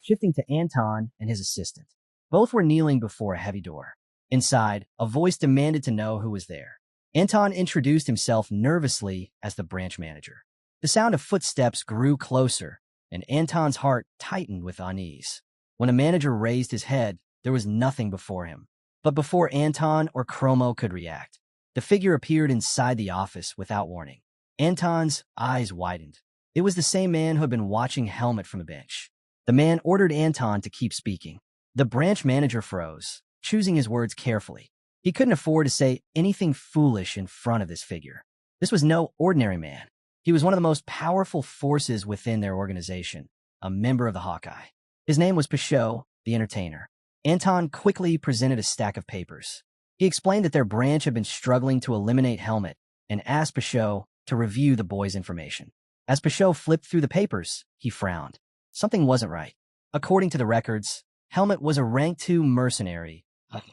Shifting to Anton and his assistant. Both were kneeling before a heavy door. Inside, a voice demanded to know who was there. Anton introduced himself nervously as the branch manager. The sound of footsteps grew closer, and Anton's heart tightened with unease. When a manager raised his head, there was nothing before him. But before Anton or Chromo could react, the figure appeared inside the office without warning. Anton's eyes widened. It was the same man who had been watching Helmet from the bench. The man ordered Anton to keep speaking. The branch manager froze, choosing his words carefully. He couldn't afford to say anything foolish in front of this figure. This was no ordinary man. He was one of the most powerful forces within their organization, a member of the Hawkeye. His name was Pichot, the entertainer. Anton quickly presented a stack of papers. He explained that their branch had been struggling to eliminate Helmet and asked Pichot to review the boy's information. As Pichot flipped through the papers, he frowned. Something wasn't right. According to the records, Helmet was a rank 2 mercenary,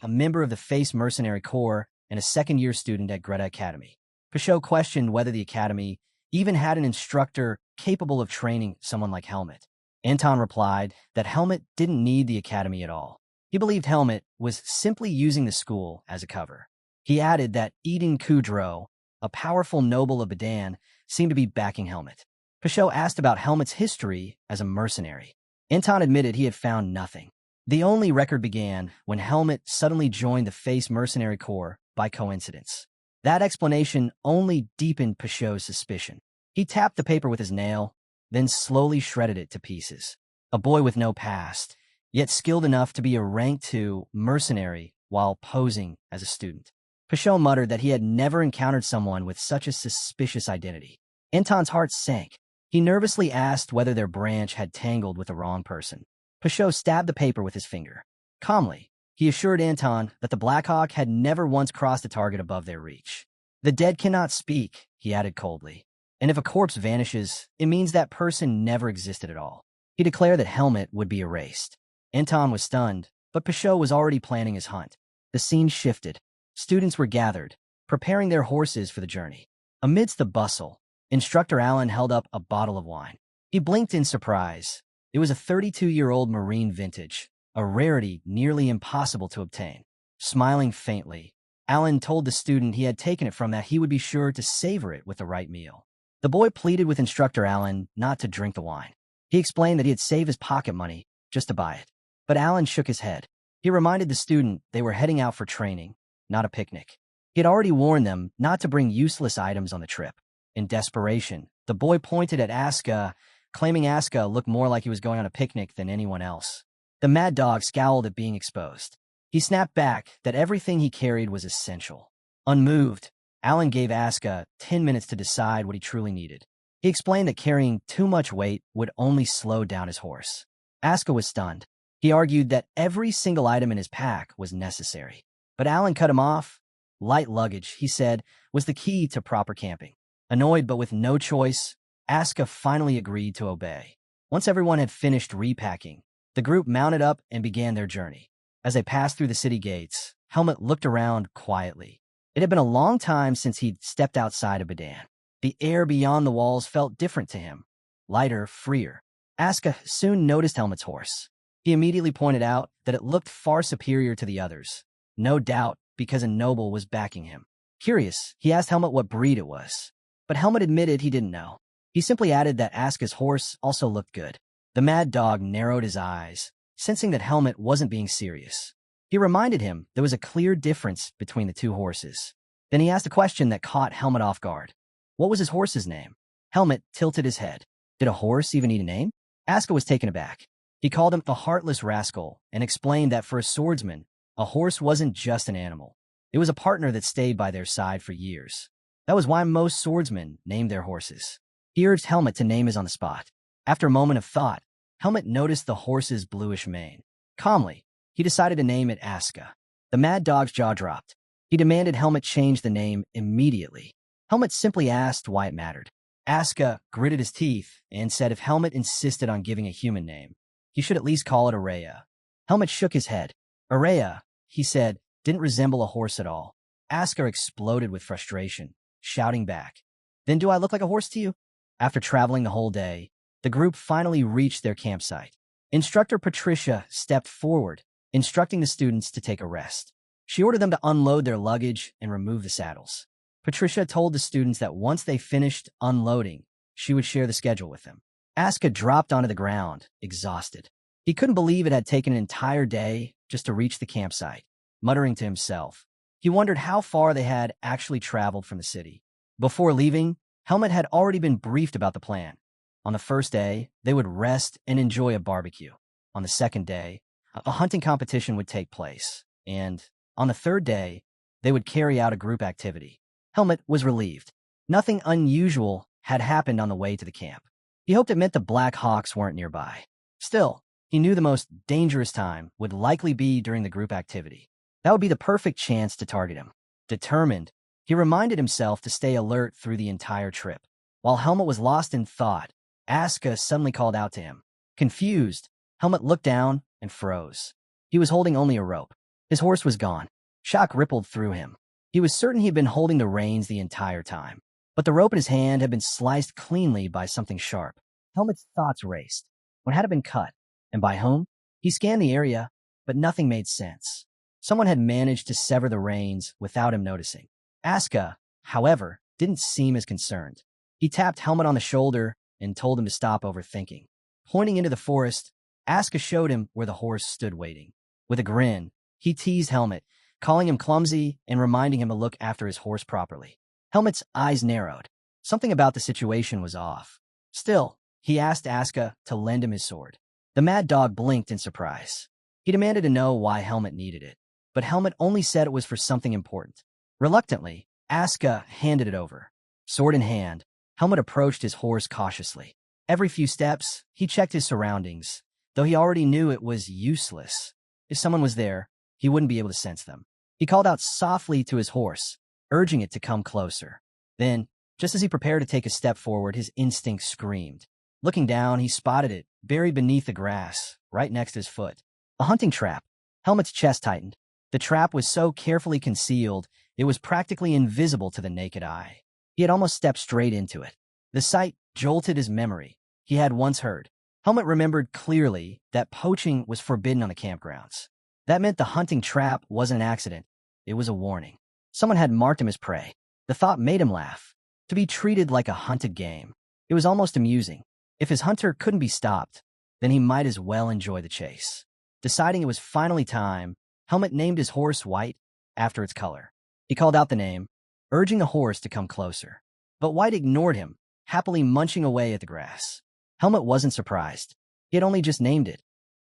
a member of the Face Mercenary Corps, and a second-year student at Greta Academy. Pichot questioned whether the academy even had an instructor capable of training someone like Helmet. Anton replied that Helmet didn't need the academy at all. He believed Helmet was simply using the school as a cover. He added that Eden Kudrow, a powerful noble of Badan, seemed to be backing Helmet. Pichot asked about Helmet's history as a mercenary. Anton admitted he had found nothing. The only record began when Helmet suddenly joined the Face Mercenary Corps by coincidence. That explanation only deepened Pichot's suspicion. He tapped the paper with his nail, then slowly shredded it to pieces. A boy with no past, yet skilled enough to be a rank 2 mercenary while posing as a student. Pichot muttered that he had never encountered someone with such a suspicious identity. Anton's heart sank. He nervously asked whether their branch had tangled with the wrong person. Pichot stabbed the paper with his finger. Calmly, he assured Anton that the Blackhawk had never once crossed a target above their reach. The dead cannot speak, he added coldly. And if a corpse vanishes, it means that person never existed at all. He declared that Helmet would be erased. Anton was stunned, but Pichot was already planning his hunt. The scene shifted. Students were gathered, preparing their horses for the journey. Amidst the bustle, Instructor Allen held up a bottle of wine. He blinked in surprise. It was a 32-year-old Marine vintage, a rarity nearly impossible to obtain. Smiling faintly, Allen told the student he had taken it from that he would be sure to savor it with the right meal. The boy pleaded with Instructor Allen not to drink the wine. He explained that he had saved his pocket money just to buy it. But Allen shook his head. He reminded the student they were heading out for training, not a picnic. He had already warned them not to bring useless items on the trip. In desperation, the boy pointed at Asuka, claiming Asuka looked more like he was going on a picnic than anyone else. The mad dog scowled at being exposed. He snapped back that everything he carried was essential. Unmoved, Alan gave Aska 10 minutes to decide what he truly needed. He explained that carrying too much weight would only slow down his horse. Aska was stunned. He argued that every single item in his pack was necessary. But Alan cut him off. Light luggage, he said, was the key to proper camping. Annoyed but with no choice, Aska finally agreed to obey. Once everyone had finished repacking, the group mounted up and began their journey. As they passed through the city gates, Helmut looked around quietly. It had been a long time since he'd stepped outside of Badan. The air beyond the walls felt different to him, lighter, freer. Aska soon noticed Helmut's horse. He immediately pointed out that it looked far superior to the others, no doubt because a noble was backing him. Curious, he asked Helmut what breed it was, but Helmut admitted he didn't know. He simply added that Aska's horse also looked good. The mad dog narrowed his eyes, sensing that Helmut wasn't being serious. He reminded him there was a clear difference between the two horses. Then he asked a question that caught Helmut off guard. What was his horse's name? Helmut tilted his head. Did a horse even need a name? Aska was taken aback. He called him the heartless rascal and explained that for a swordsman, a horse wasn't just an animal. It was a partner that stayed by their side for years. That was why most swordsmen named their horses. He urged Helmut to name his on the spot. After a moment of thought, Helmut noticed the horse's bluish mane. Calmly, he decided to name it Aska. The mad dog's jaw dropped. He demanded Helmut change the name immediately. Helmut simply asked why it mattered. Aska gritted his teeth and said if Helmut insisted on giving a human name, he should at least call it Araya. Helmut shook his head. Araya, he said, didn't resemble a horse at all. Aska exploded with frustration, shouting back, "Then do I look like a horse to you?" After traveling the whole day, the group finally reached their campsite. Instructor Patricia stepped forward, instructing the students to take a rest. She ordered them to unload their luggage and remove the saddles. Patricia told the students that once they finished unloading, she would share the schedule with them. Aska dropped onto the ground, exhausted. He couldn't believe it had taken an entire day just to reach the campsite. Muttering to himself, he wondered how far they had actually traveled from the city. Before leaving, Helmut had already been briefed about the plan. On the first day, they would rest and enjoy a barbecue. On the second day, a hunting competition would take place. And on the third day, they would carry out a group activity. Helmut was relieved. Nothing unusual had happened on the way to the camp. He hoped it meant the Black Hawks weren't nearby. Still, he knew the most dangerous time would likely be during the group activity. That would be the perfect chance to target him. Determined, he reminded himself to stay alert through the entire trip. While Helmut was lost in thought, Aska suddenly called out to him. Confused, Helmut looked down and froze. He was holding only a rope. His horse was gone. Shock rippled through him. He was certain he had been holding the reins the entire time. But the rope in his hand had been sliced cleanly by something sharp. Helmut's thoughts raced. What had it been cut? And by whom? He scanned the area, but nothing made sense. Someone had managed to sever the reins without him noticing. Aska, however, didn't seem as concerned. He tapped Helmut on the shoulder and told him to stop overthinking. Pointing into the forest, Aska showed him where the horse stood waiting. With a grin, he teased Helmut, calling him clumsy and reminding him to look after his horse properly. Helmut's eyes narrowed. Something about the situation was off. Still, he asked Aska to lend him his sword. The mad dog blinked in surprise. He demanded to know why Helmut needed it, but Helmut only said it was for something important. Reluctantly, Aska handed it over. Sword in hand, Helmut approached his horse cautiously. Every few steps, he checked his surroundings, though he already knew it was useless. If someone was there, he wouldn't be able to sense them. He called out softly to his horse, urging it to come closer. Then, just as he prepared to take a step forward, his instinct screamed. Looking down, he spotted it, buried beneath the grass, right next to his foot. A hunting trap. Helmut's chest tightened. The trap was so carefully concealed, it was practically invisible to the naked eye. He had almost stepped straight into it. The sight jolted his memory. He had once heard. Helmut remembered clearly that poaching was forbidden on the campgrounds. That meant the hunting trap wasn't an accident. It was a warning. Someone had marked him as prey. The thought made him laugh. To be treated like a hunted game. It was almost amusing. If his hunter couldn't be stopped, then he might as well enjoy the chase. Deciding it was finally time, Helmut named his horse White after its color. He called out the name, urging the horse to come closer. But White ignored him, happily munching away at the grass. Helmut wasn't surprised. He had only just named it.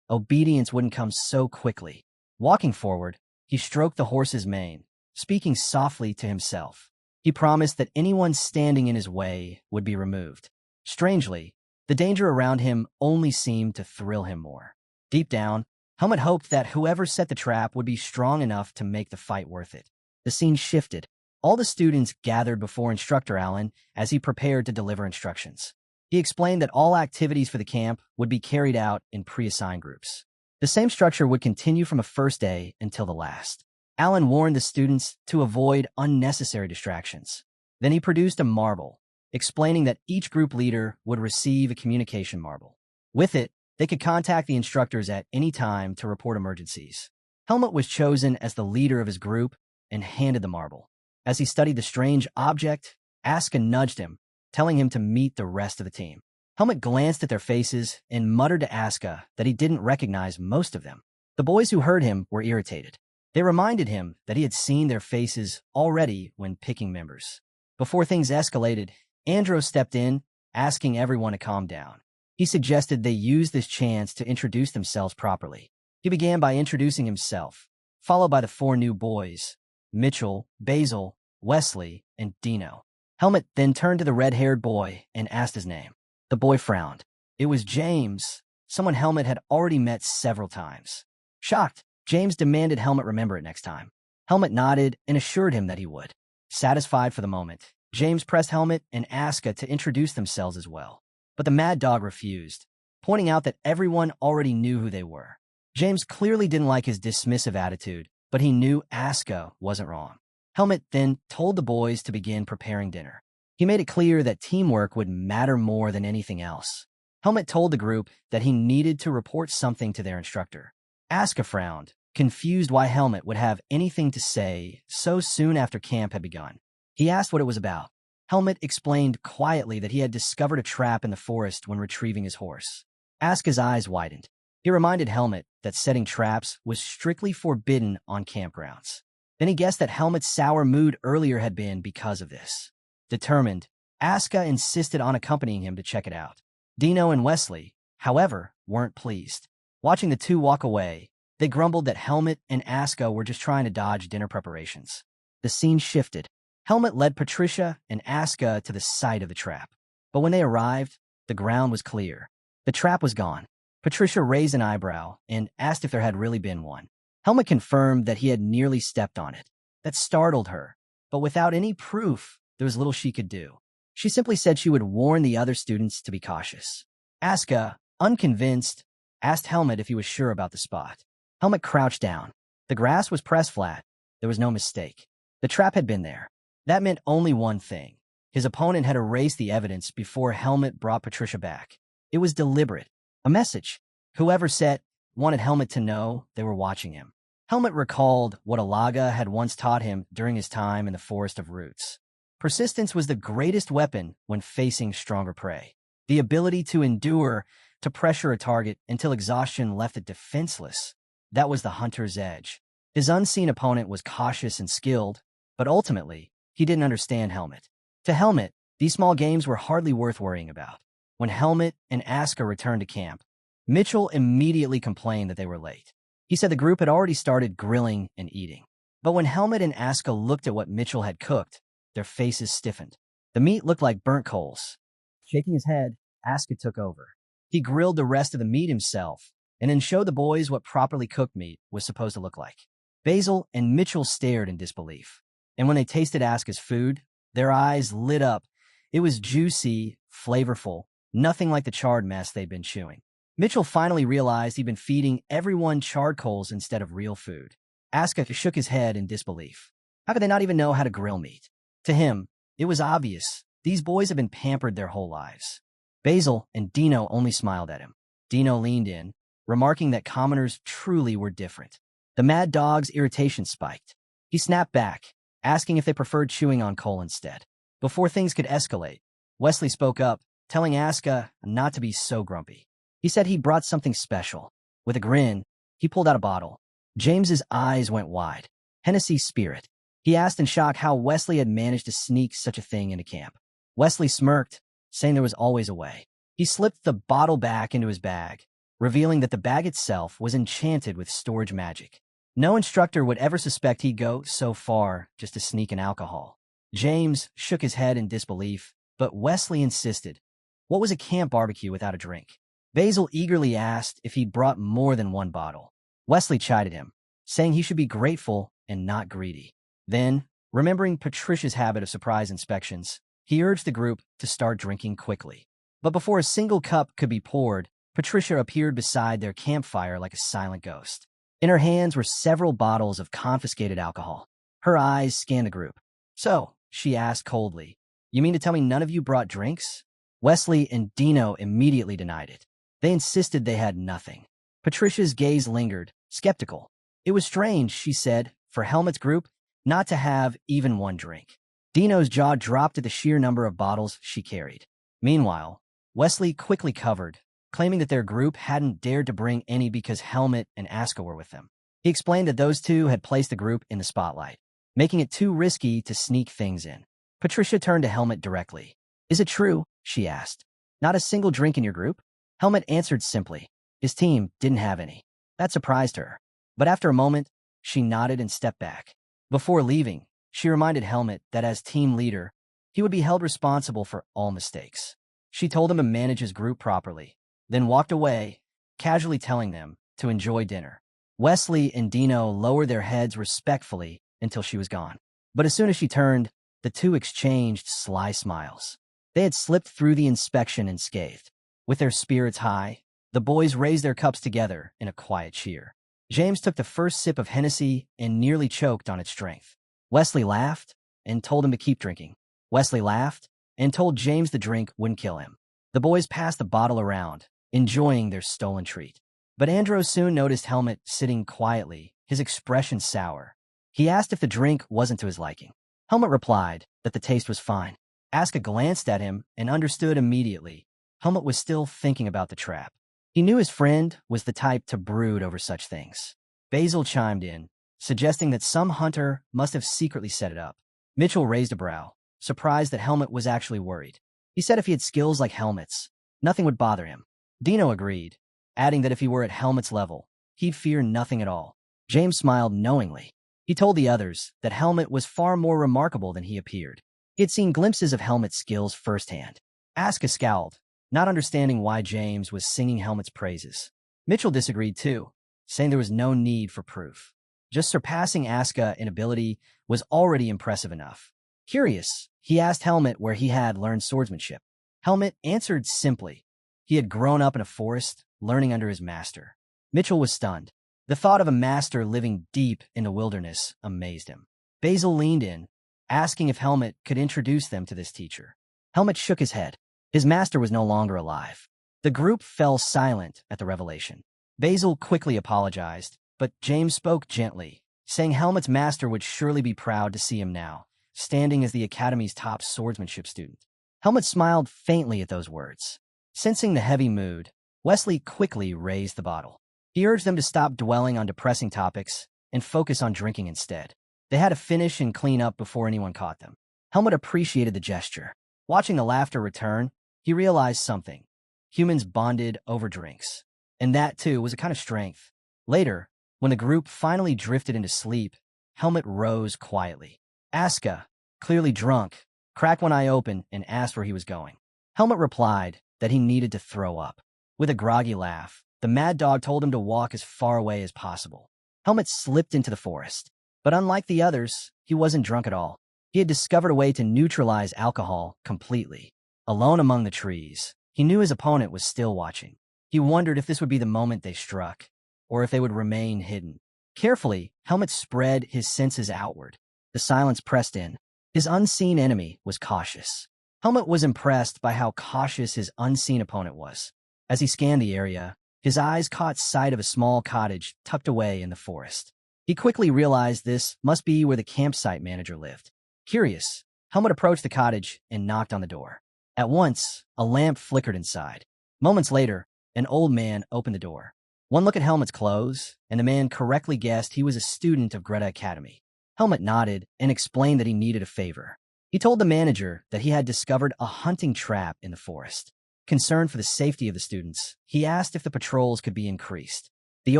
Obedience wouldn't come so quickly. Walking forward, he stroked the horse's mane, speaking softly to himself. He promised that anyone standing in his way would be removed. Strangely, the danger around him only seemed to thrill him more. Deep down, Helmet hoped that whoever set the trap would be strong enough to make the fight worth it. The scene shifted. All the students gathered before Instructor Allen as he prepared to deliver instructions. He explained that all activities for the camp would be carried out in pre-assigned groups. The same structure would continue from the first day until the last. Allen warned the students to avoid unnecessary distractions. Then he produced a marble, explaining that each group leader would receive a communication marble. With it, they could contact the instructors at any time to report emergencies. Helmet was chosen as the leader of his group and handed the marble. As he studied the strange object, Asuka nudged him, telling him to meet the rest of the team. Helmet glanced at their faces and muttered to Asuka that he didn't recognize most of them. The boys who heard him were irritated. They reminded him that he had seen their faces already when picking members. Before things escalated, Andros stepped in, asking everyone to calm down. He suggested they use this chance to introduce themselves properly. He began by introducing himself, followed by the four new boys, Mitchell, Basil, Wesley, and Dino. Helmet then turned to the red-haired boy and asked his name. The boy frowned. It was James, someone Helmet had already met several times. Shocked, James demanded Helmet remember it next time. Helmet nodded and assured him that he would. Satisfied for the moment, James pressed Helmet and Asuka to introduce themselves as well. But the Mad Dog refused, pointing out that everyone already knew who they were. James clearly didn't like his dismissive attitude, but he knew Asuka wasn't wrong. Helmet then told the boys to begin preparing dinner. He made it clear that teamwork would matter more than anything else. Helmet told the group that he needed to report something to their instructor. Asuka frowned, confused why Helmet would have anything to say so soon after camp had begun. He asked what it was about. Helmet explained quietly that he had discovered a trap in the forest when retrieving his horse. Asuka's eyes widened. He reminded Helmet that setting traps was strictly forbidden on campgrounds. Then he guessed that Helmet's sour mood earlier had been because of this. Determined, Asuka insisted on accompanying him to check it out. Dino and Wesley, however, weren't pleased. Watching the two walk away, they grumbled that Helmet and Asuka were just trying to dodge dinner preparations. The scene shifted. Helmet led Patricia and Asuka to the site of the trap. But when they arrived, the ground was clear. The trap was gone. Patricia raised an eyebrow and asked if there had really been one. Helmet confirmed that he had nearly stepped on it. That startled her, but without any proof, there was little she could do. She simply said she would warn the other students to be cautious. Asuka, unconvinced, asked Helmet if he was sure about the spot. Helmet crouched down. The grass was pressed flat. There was no mistake. The trap had been there. That meant only one thing. His opponent had erased the evidence before Helmet brought Patricia back. It was deliberate. A message. Whoever set wanted Helmet to know they were watching him. Helmet recalled what Alaga had once taught him during his time in the Forest of Roots. Persistence was the greatest weapon when facing stronger prey. The ability to endure, to pressure a target until exhaustion left it defenseless. That was the hunter's edge. His unseen opponent was cautious and skilled, but ultimately, he didn't understand Helmet. To Helmet, these small games were hardly worth worrying about. When Helmet and Asuka returned to camp, Mitchell immediately complained that they were late. He said the group had already started grilling and eating. But when Helmet and Asuka looked at what Mitchell had cooked, their faces stiffened. The meat looked like burnt coals. Shaking his head, Asuka took over. He grilled the rest of the meat himself, and then showed the boys what properly cooked meat was supposed to look like. Basil and Mitchell stared in disbelief. And when they tasted Asuka's food, their eyes lit up. It was juicy, flavorful, nothing like the charred mess they'd been chewing. Mitchell finally realized he'd been feeding everyone charred coals instead of real food. Asuka shook his head in disbelief. How could they not even know how to grill meat? To him, it was obvious. These boys had been pampered their whole lives. Basil and Dino only smiled at him. Dino leaned in, remarking that commoners truly were different. The Mad Dog's irritation spiked. He snapped back, asking if they preferred chewing on coal instead. Before things could escalate, Wesley spoke up, telling Asuka not to be so grumpy. He said he brought something special. With a grin, he pulled out a bottle. James's eyes went wide. Hennessy Spirit. He asked in shock how Wesley had managed to sneak such a thing into camp. Wesley smirked, saying there was always a way. He slipped the bottle back into his bag, revealing that the bag itself was enchanted with storage magic. No instructor would ever suspect he'd go so far just to sneak in alcohol. James shook his head in disbelief, but Wesley insisted. What was a camp barbecue without a drink? Basil eagerly asked if he'd brought more than one bottle. Wesley chided him, saying he should be grateful and not greedy. Then, remembering Patricia's habit of surprise inspections, he urged the group to start drinking quickly. But before a single cup could be poured, Patricia appeared beside their campfire like a silent ghost. In her hands were several bottles of confiscated alcohol. Her eyes scanned the group. "So," she asked coldly, "you mean to tell me none of you brought drinks?" Wesley and Dino immediately denied it. They insisted they had nothing. Patricia's gaze lingered, skeptical. It was strange, she said, for Helmut's group not to have even one drink. Dino's jaw dropped at the sheer number of bottles she carried. Meanwhile, Wesley quickly covered, claiming that their group hadn't dared to bring any because Helmut and Aska were with them. He explained that those two had placed the group in the spotlight, making it too risky to sneak things in. Patricia turned to Helmut directly. "Is it true?" she asked. "Not a single drink in your group?" Helmut answered simply. His team didn't have any. That surprised her. But after a moment, she nodded and stepped back. Before leaving, she reminded Helmut that as team leader, he would be held responsible for all mistakes. She told him to manage his group properly, then walked away, casually telling them to enjoy dinner. Wesley and Dino lowered their heads respectfully until she was gone. But as soon as she turned, the two exchanged sly smiles. They had slipped through the inspection unscathed. With their spirits high, the boys raised their cups together in a quiet cheer. James took the first sip of Hennessy and nearly choked on its strength. Wesley laughed and told him to keep drinking. Wesley laughed and told James the drink wouldn't kill him. The boys passed the bottle around, enjoying their stolen treat. But Andros soon noticed Helmut sitting quietly, his expression sour. He asked if the drink wasn't to his liking. Helmut replied that the taste was fine. Aska glanced at him and understood immediately. Helmut was still thinking about the trap. He knew his friend was the type to brood over such things. Basil chimed in, suggesting that some hunter must have secretly set it up. Mitchell raised a brow, surprised that Helmut was actually worried. He said if he had skills like Helmut's, nothing would bother him. Dino agreed, adding that if he were at Helmut's level, he'd fear nothing at all. James smiled knowingly. He told the others that Helmut was far more remarkable than he appeared. He had seen glimpses of Helmut's skills firsthand. Aska scowled, not understanding why James was singing Helmut's praises. Mitchell disagreed too, saying there was no need for proof. Just surpassing Aska in ability was already impressive enough. Curious, he asked Helmut where he had learned swordsmanship. Helmut answered simply. He had grown up in a forest, learning under his master. Mitchell was stunned. The thought of a master living deep in the wilderness amazed him. Basil leaned in, asking if Helmut could introduce them to this teacher. Helmut shook his head. His master was no longer alive. The group fell silent at the revelation. Basil quickly apologized, but James spoke gently, saying Helmut's master would surely be proud to see him now, standing as the Academy's top swordsmanship student. Helmut smiled faintly at those words. Sensing the heavy mood, Wesley quickly raised the bottle. He urged them to stop dwelling on depressing topics and focus on drinking instead. They had to finish and clean up before anyone caught them. Helmut appreciated the gesture. Watching the laughter return, he realized something. Humans bonded over drinks. And that, too, was a kind of strength. Later, when the group finally drifted into sleep, Helmut rose quietly. Aska, clearly drunk, cracked one eye open and asked where he was going. Helmut replied that he needed to throw up. With a groggy laugh, the mad dog told him to walk as far away as possible. Helmut slipped into the forest. But unlike the others, he wasn't drunk at all. He had discovered a way to neutralize alcohol completely. Alone among the trees, he knew his opponent was still watching. He wondered if this would be the moment they struck, or if they would remain hidden. Carefully, Helmut spread his senses outward. The silence pressed in. His unseen enemy was cautious. Helmut was impressed by how cautious his unseen opponent was. As he scanned the area, his eyes caught sight of a small cottage tucked away in the forest. He quickly realized this must be where the campsite manager lived. Curious, Helmut approached the cottage and knocked on the door. At once, a lamp flickered inside. Moments later, an old man opened the door. One look at Helmut's clothes, and the man correctly guessed he was a student of Greta Academy. Helmut nodded and explained that he needed a favor. He told the manager that he had discovered a hunting trap in the forest. Concerned for the safety of the students, he asked if the patrols could be increased. The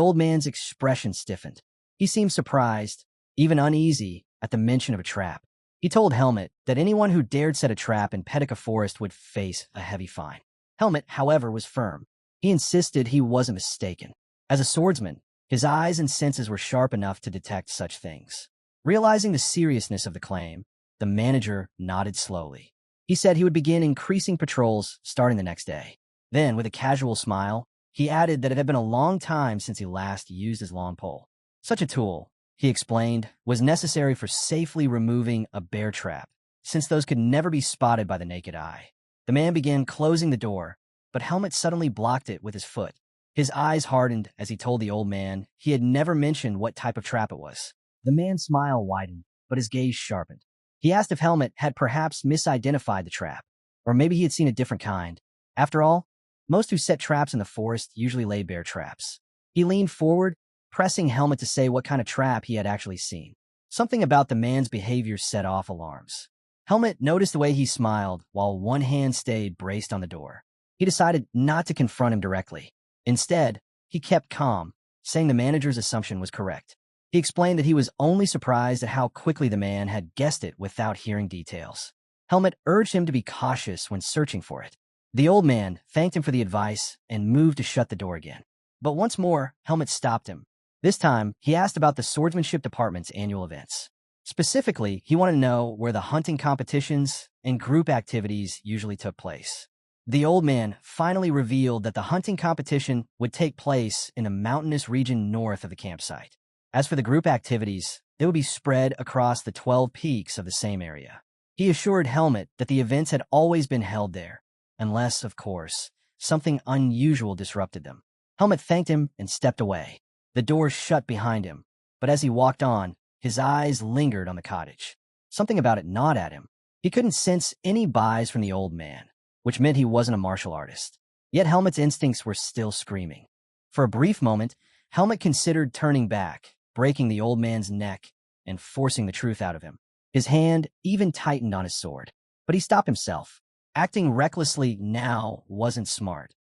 old man's expression stiffened. He seemed surprised, even uneasy, at the mention of a trap. He told Helmet that anyone who dared set a trap in Petica Forest would face a heavy fine. Helmet, however, was firm. He insisted he wasn't mistaken. As a swordsman, his eyes and senses were sharp enough to detect such things. Realizing the seriousness of the claim, the manager nodded slowly. He said he would begin increasing patrols starting the next day. Then, with a casual smile, he added that it had been a long time since he last used his long pole. Such a tool, he explained, was necessary for safely removing a bear trap, since those could never be spotted by the naked eye. The man began closing the door, but Helmet suddenly blocked it with his foot. His eyes hardened as he told the old man he had never mentioned what type of trap it was. The man's smile widened, but his gaze sharpened. He asked if Helmet had perhaps misidentified the trap, or maybe he had seen a different kind. After all, most who set traps in the forest usually lay bear traps. He leaned forward, pressing Helmet to say what kind of trap he had actually seen. Something about the man's behavior set off alarms. Helmet noticed the way he smiled while one hand stayed braced on the door. He decided not to confront him directly. Instead, he kept calm, saying the manager's assumption was correct. He explained that he was only surprised at how quickly the man had guessed it without hearing details. Helmet urged him to be cautious when searching for it. The old man thanked him for the advice and moved to shut the door again. But once more, Helmet stopped him. This time, he asked about the swordsmanship department's annual events. Specifically, he wanted to know where the hunting competitions and group activities usually took place. The old man finally revealed that the hunting competition would take place in a mountainous region north of the campsite. As for the group activities, they would be spread across the 12 peaks of the same area. He assured Helmet that the events had always been held there, unless, of course, something unusual disrupted them. Helmet thanked him and stepped away. The door shut behind him, but as he walked on, his eyes lingered on the cottage. Something about it gnawed at him. He couldn't sense any buys from the old man, which meant he wasn't a martial artist. Yet Helmet's instincts were still screaming. For a brief moment, Helmet considered turning back, breaking the old man's neck and forcing the truth out of him. His hand even tightened on his sword, but he stopped himself. Acting recklessly now wasn't smart,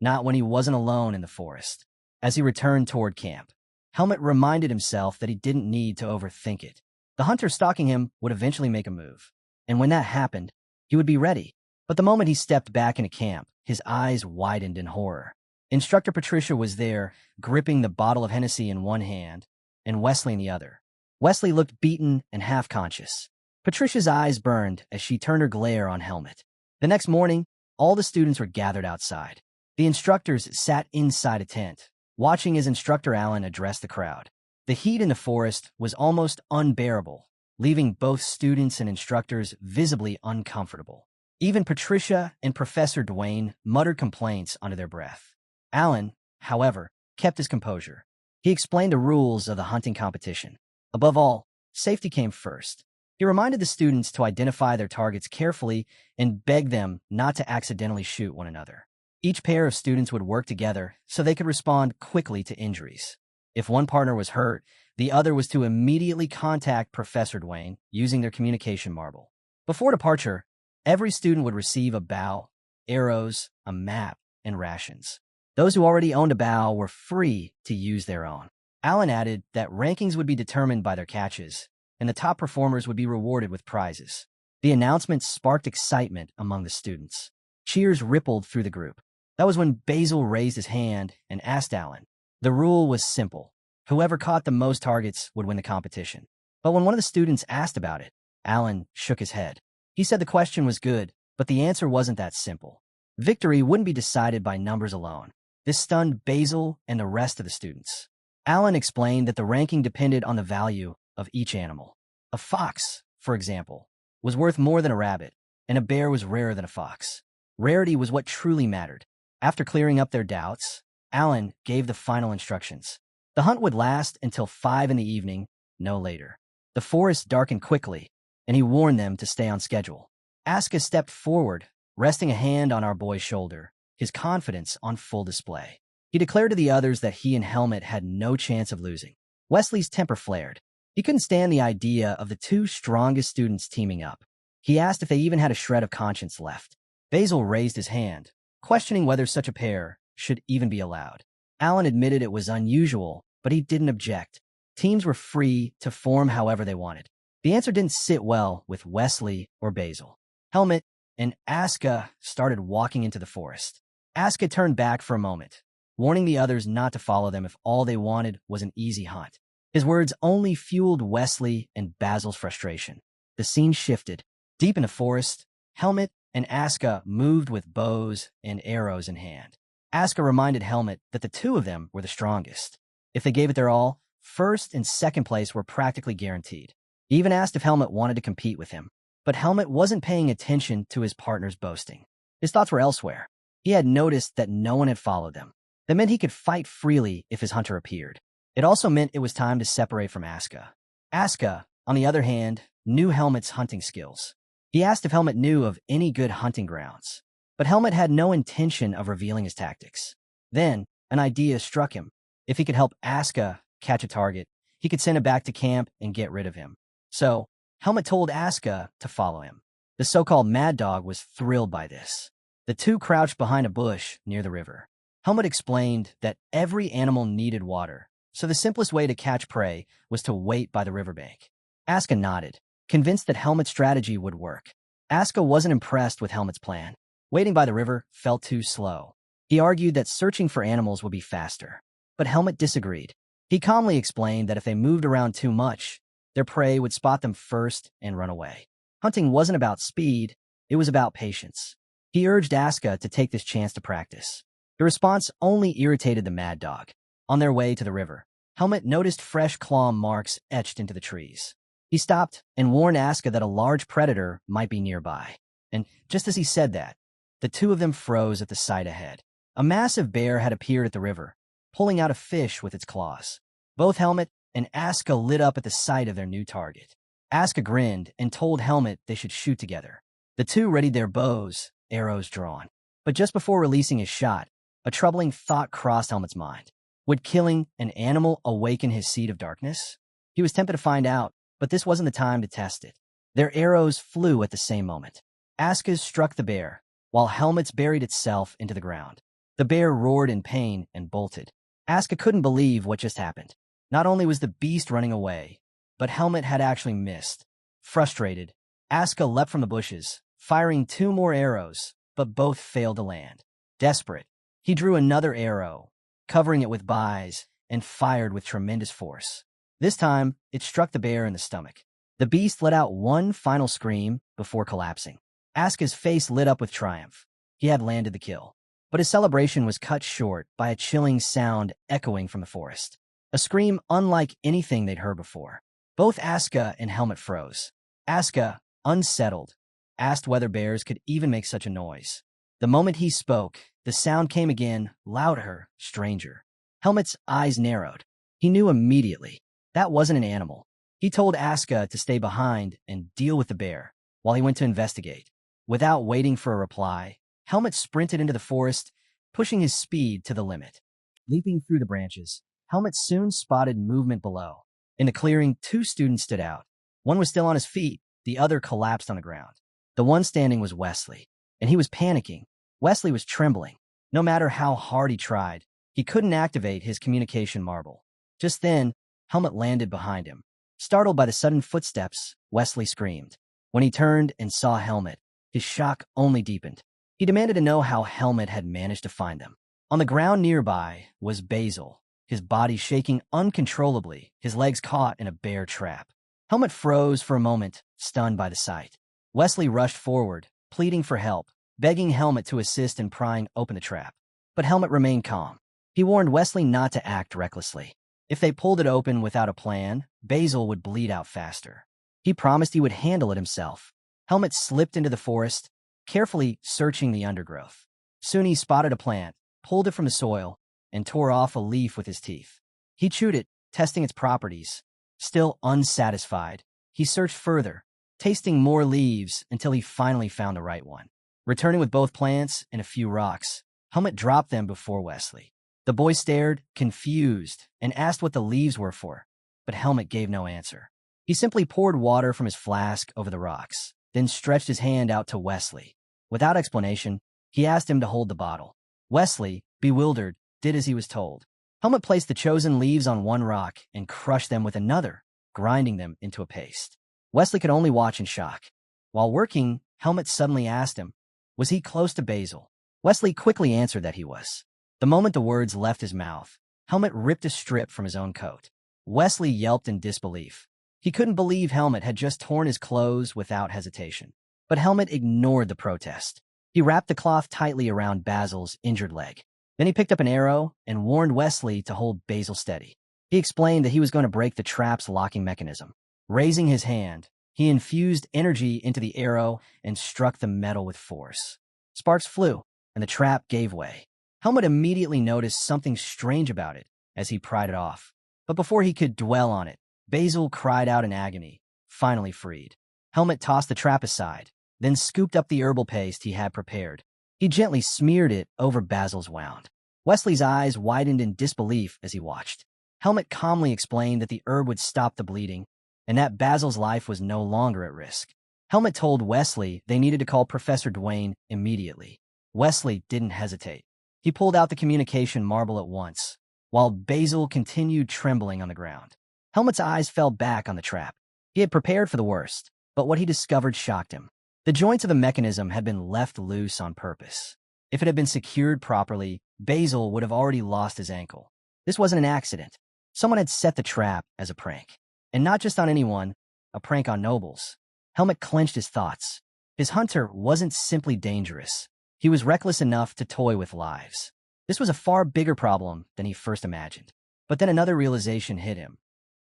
not when he wasn't alone in the forest. As he returned toward camp, Helmet reminded himself that he didn't need to overthink it. The hunter stalking him would eventually make a move, and when that happened, he would be ready. But the moment he stepped back into camp, his eyes widened in horror. Instructor Patricia was there, gripping the bottle of Hennessy in one hand and Wesley in the other. Wesley looked beaten and half-conscious. Patricia's eyes burned as she turned her glare on Helmet. The next morning, all the students were gathered outside. The instructors sat inside a tent, watching as Instructor Allen addressed the crowd. The heat in the forest was almost unbearable, leaving both students and instructors visibly uncomfortable. Even Patricia and Professor Dwayne muttered complaints under their breath. Allen, however, kept his composure. He explained the rules of the hunting competition. Above all, safety came first. He reminded the students to identify their targets carefully and begged them not to accidentally shoot one another. Each pair of students would work together so they could respond quickly to injuries. If one partner was hurt, the other was to immediately contact Professor Dwayne using their communication marble. Before departure, every student would receive a bow, arrows, a map, and rations. Those who already owned a bow were free to use their own. Allen added that rankings would be determined by their catches, and the top performers would be rewarded with prizes. The announcement sparked excitement among the students. Cheers rippled through the group. That was when Basil raised his hand and asked Allen. The rule was simple. Whoever caught the most targets would win the competition. But when one of the students asked about it, Allen shook his head. He said the question was good, but the answer wasn't that simple. Victory wouldn't be decided by numbers alone. This stunned Basil and the rest of the students. Allen explained that the ranking depended on the value of each animal. A fox, for example, was worth more than a rabbit, and a bear was rarer than a fox. Rarity was what truly mattered. After clearing up their doubts, Allen gave the final instructions. The hunt would last until 5 in the evening, no later. The forest darkened quickly, and he warned them to stay on schedule. Aska stepped forward, resting a hand on our boy's shoulder, his confidence on full display. He declared to the others that he and Helmet had no chance of losing. Wesley's temper flared. He couldn't stand the idea of the two strongest students teaming up. He asked if they even had a shred of conscience left. Basil raised his hand, questioning whether such a pair should even be allowed. Allen admitted it was unusual, but he didn't object. Teams were free to form however they wanted. The answer didn't sit well with Wesley or Basil. Helmet and Aska started walking into the forest. Aska turned back for a moment, warning the others not to follow them if all they wanted was an easy hunt. His words only fueled Wesley and Basil's frustration. The scene shifted. Deep in the forest, Helmet and Aska moved with bows and arrows in hand. Aska reminded Helmet that the two of them were the strongest. If they gave it their all, first and second place were practically guaranteed. He even asked if Helmet wanted to compete with him. But Helmet wasn't paying attention to his partner's boasting. His thoughts were elsewhere. He had noticed that no one had followed them. That meant he could fight freely if his hunter appeared. It also meant it was time to separate from Aska. Aska, on the other hand, knew Helmet's hunting skills. He asked if Helmet knew of any good hunting grounds. But Helmet had no intention of revealing his tactics. Then, an idea struck him. If he could help Aska catch a target, he could send him back to camp and get rid of him. So, Helmet told Aska to follow him. The so-called Mad Dog was thrilled by this. The two crouched behind a bush near the river. Helmet explained that every animal needed water, so the simplest way to catch prey was to wait by the riverbank. Aska nodded, convinced that Helmet's strategy would work. Aska wasn't impressed with Helmet's plan. Waiting by the river felt too slow. He argued that searching for animals would be faster. But Helmet disagreed. He calmly explained that if they moved around too much, their prey would spot them first and run away. Hunting wasn't about speed, it was about patience. He urged Aska to take this chance to practice. The response only irritated the Mad Dog. On their way to the river, Helmet noticed fresh claw marks etched into the trees. He stopped and warned Aska that a large predator might be nearby. And just as he said that, the two of them froze at the sight ahead. A massive bear had appeared at the river, pulling out a fish with its claws. Both Helmet and Aska lit up at the sight of their new target. Aska grinned and told Helmet they should shoot together. The two readied their bows, arrows drawn. But just before releasing his shot, a troubling thought crossed Helmet's mind. Would killing an animal awaken his seed of darkness? He was tempted to find out, but this wasn't the time to test it. Their arrows flew at the same moment. Aska's struck the bear, while Helmet's buried itself into the ground. The bear roared in pain and bolted. Aska couldn't believe what just happened. Not only was the beast running away, but Helmet had actually missed. Frustrated, Aska leapt from the bushes, firing 2 more arrows, but both failed to land. Desperate, he drew another arrow, covering it with boughs, and fired with tremendous force. This time, it struck the bear in the stomach. The beast let out one final scream before collapsing. Aska's face lit up with triumph. He had landed the kill. But his celebration was cut short by a chilling sound echoing from the forest. A scream unlike anything they'd heard before. Both Aska and Helmet froze. Aska, unsettled, asked whether bears could even make such a noise. The moment he spoke, the sound came again, louder, stranger. Helmet's eyes narrowed. He knew immediately. That wasn't an animal. He told Aska to stay behind and deal with the bear, while he went to investigate. Without waiting for a reply, Helmet sprinted into the forest, pushing his speed to the limit. Leaping through the branches, Helmet soon spotted movement below. In the clearing, 2 students stood out. One was still on his feet, the other collapsed on the ground. The one standing was Wesley, and he was panicking. Wesley was trembling. No matter how hard he tried, he couldn't activate his communication marble. Just then, Helmet landed behind him. Startled by the sudden footsteps, Wesley screamed. When he turned and saw Helmet, his shock only deepened. He demanded to know how Helmet had managed to find them. On the ground nearby was Basil, his body shaking uncontrollably, his legs caught in a bear trap. Helmet froze for a moment, stunned by the sight. Wesley rushed forward, pleading for help, begging Helmet to assist in prying open the trap. But Helmet remained calm. He warned Wesley not to act recklessly. If they pulled it open without a plan, Basil would bleed out faster. He promised he would handle it himself. Helmet slipped into the forest, carefully searching the undergrowth. Soon he spotted a plant, pulled it from the soil, and tore off a leaf with his teeth. He chewed it, testing its properties. Still unsatisfied, he searched further, tasting more leaves until he finally found the right one. Returning with both plants and a few rocks, Helmet dropped them before Wesley. The boy stared, confused, and asked what the leaves were for, but Helmet gave no answer. He simply poured water from his flask over the rocks, then stretched his hand out to Wesley. Without explanation, he asked him to hold the bottle. Wesley, bewildered, did as he was told. Helmet placed the chosen leaves on one rock and crushed them with another, grinding them into a paste. Wesley could only watch in shock. While working, Helmet suddenly asked him, was he close to Basil? Wesley quickly answered that he was. The moment the words left his mouth, Helmet ripped a strip from his own coat. Wesley yelped in disbelief. He couldn't believe Helmet had just torn his clothes without hesitation. But Helmet ignored the protest. He wrapped the cloth tightly around Basil's injured leg. Then he picked up an arrow and warned Wesley to hold Basil steady. He explained that he was going to break the trap's locking mechanism. Raising his hand, he infused energy into the arrow and struck the metal with force. Sparks flew, and the trap gave way. Helmet immediately noticed something strange about it as he pried it off. But before he could dwell on it, Basil cried out in agony, finally freed. Helmet tossed the trap aside, then scooped up the herbal paste he had prepared. He gently smeared it over Basil's wound. Wesley's eyes widened in disbelief as he watched. Helmet calmly explained that the herb would stop the bleeding, and that Basil's life was no longer at risk. Helmet told Wesley they needed to call Professor Dwayne immediately. Wesley didn't hesitate. He pulled out the communication marble at once, while Basil continued trembling on the ground. Helmet's eyes fell back on the trap. He had prepared for the worst, but what he discovered shocked him. The joints of the mechanism had been left loose on purpose. If it had been secured properly, Basil would have already lost his ankle. This wasn't an accident. Someone had set the trap as a prank. And not just on anyone, a prank on nobles. Helmet clenched his thoughts. His hunter wasn't simply dangerous. He was reckless enough to toy with lives. This was a far bigger problem than he first imagined. But then another realization hit him.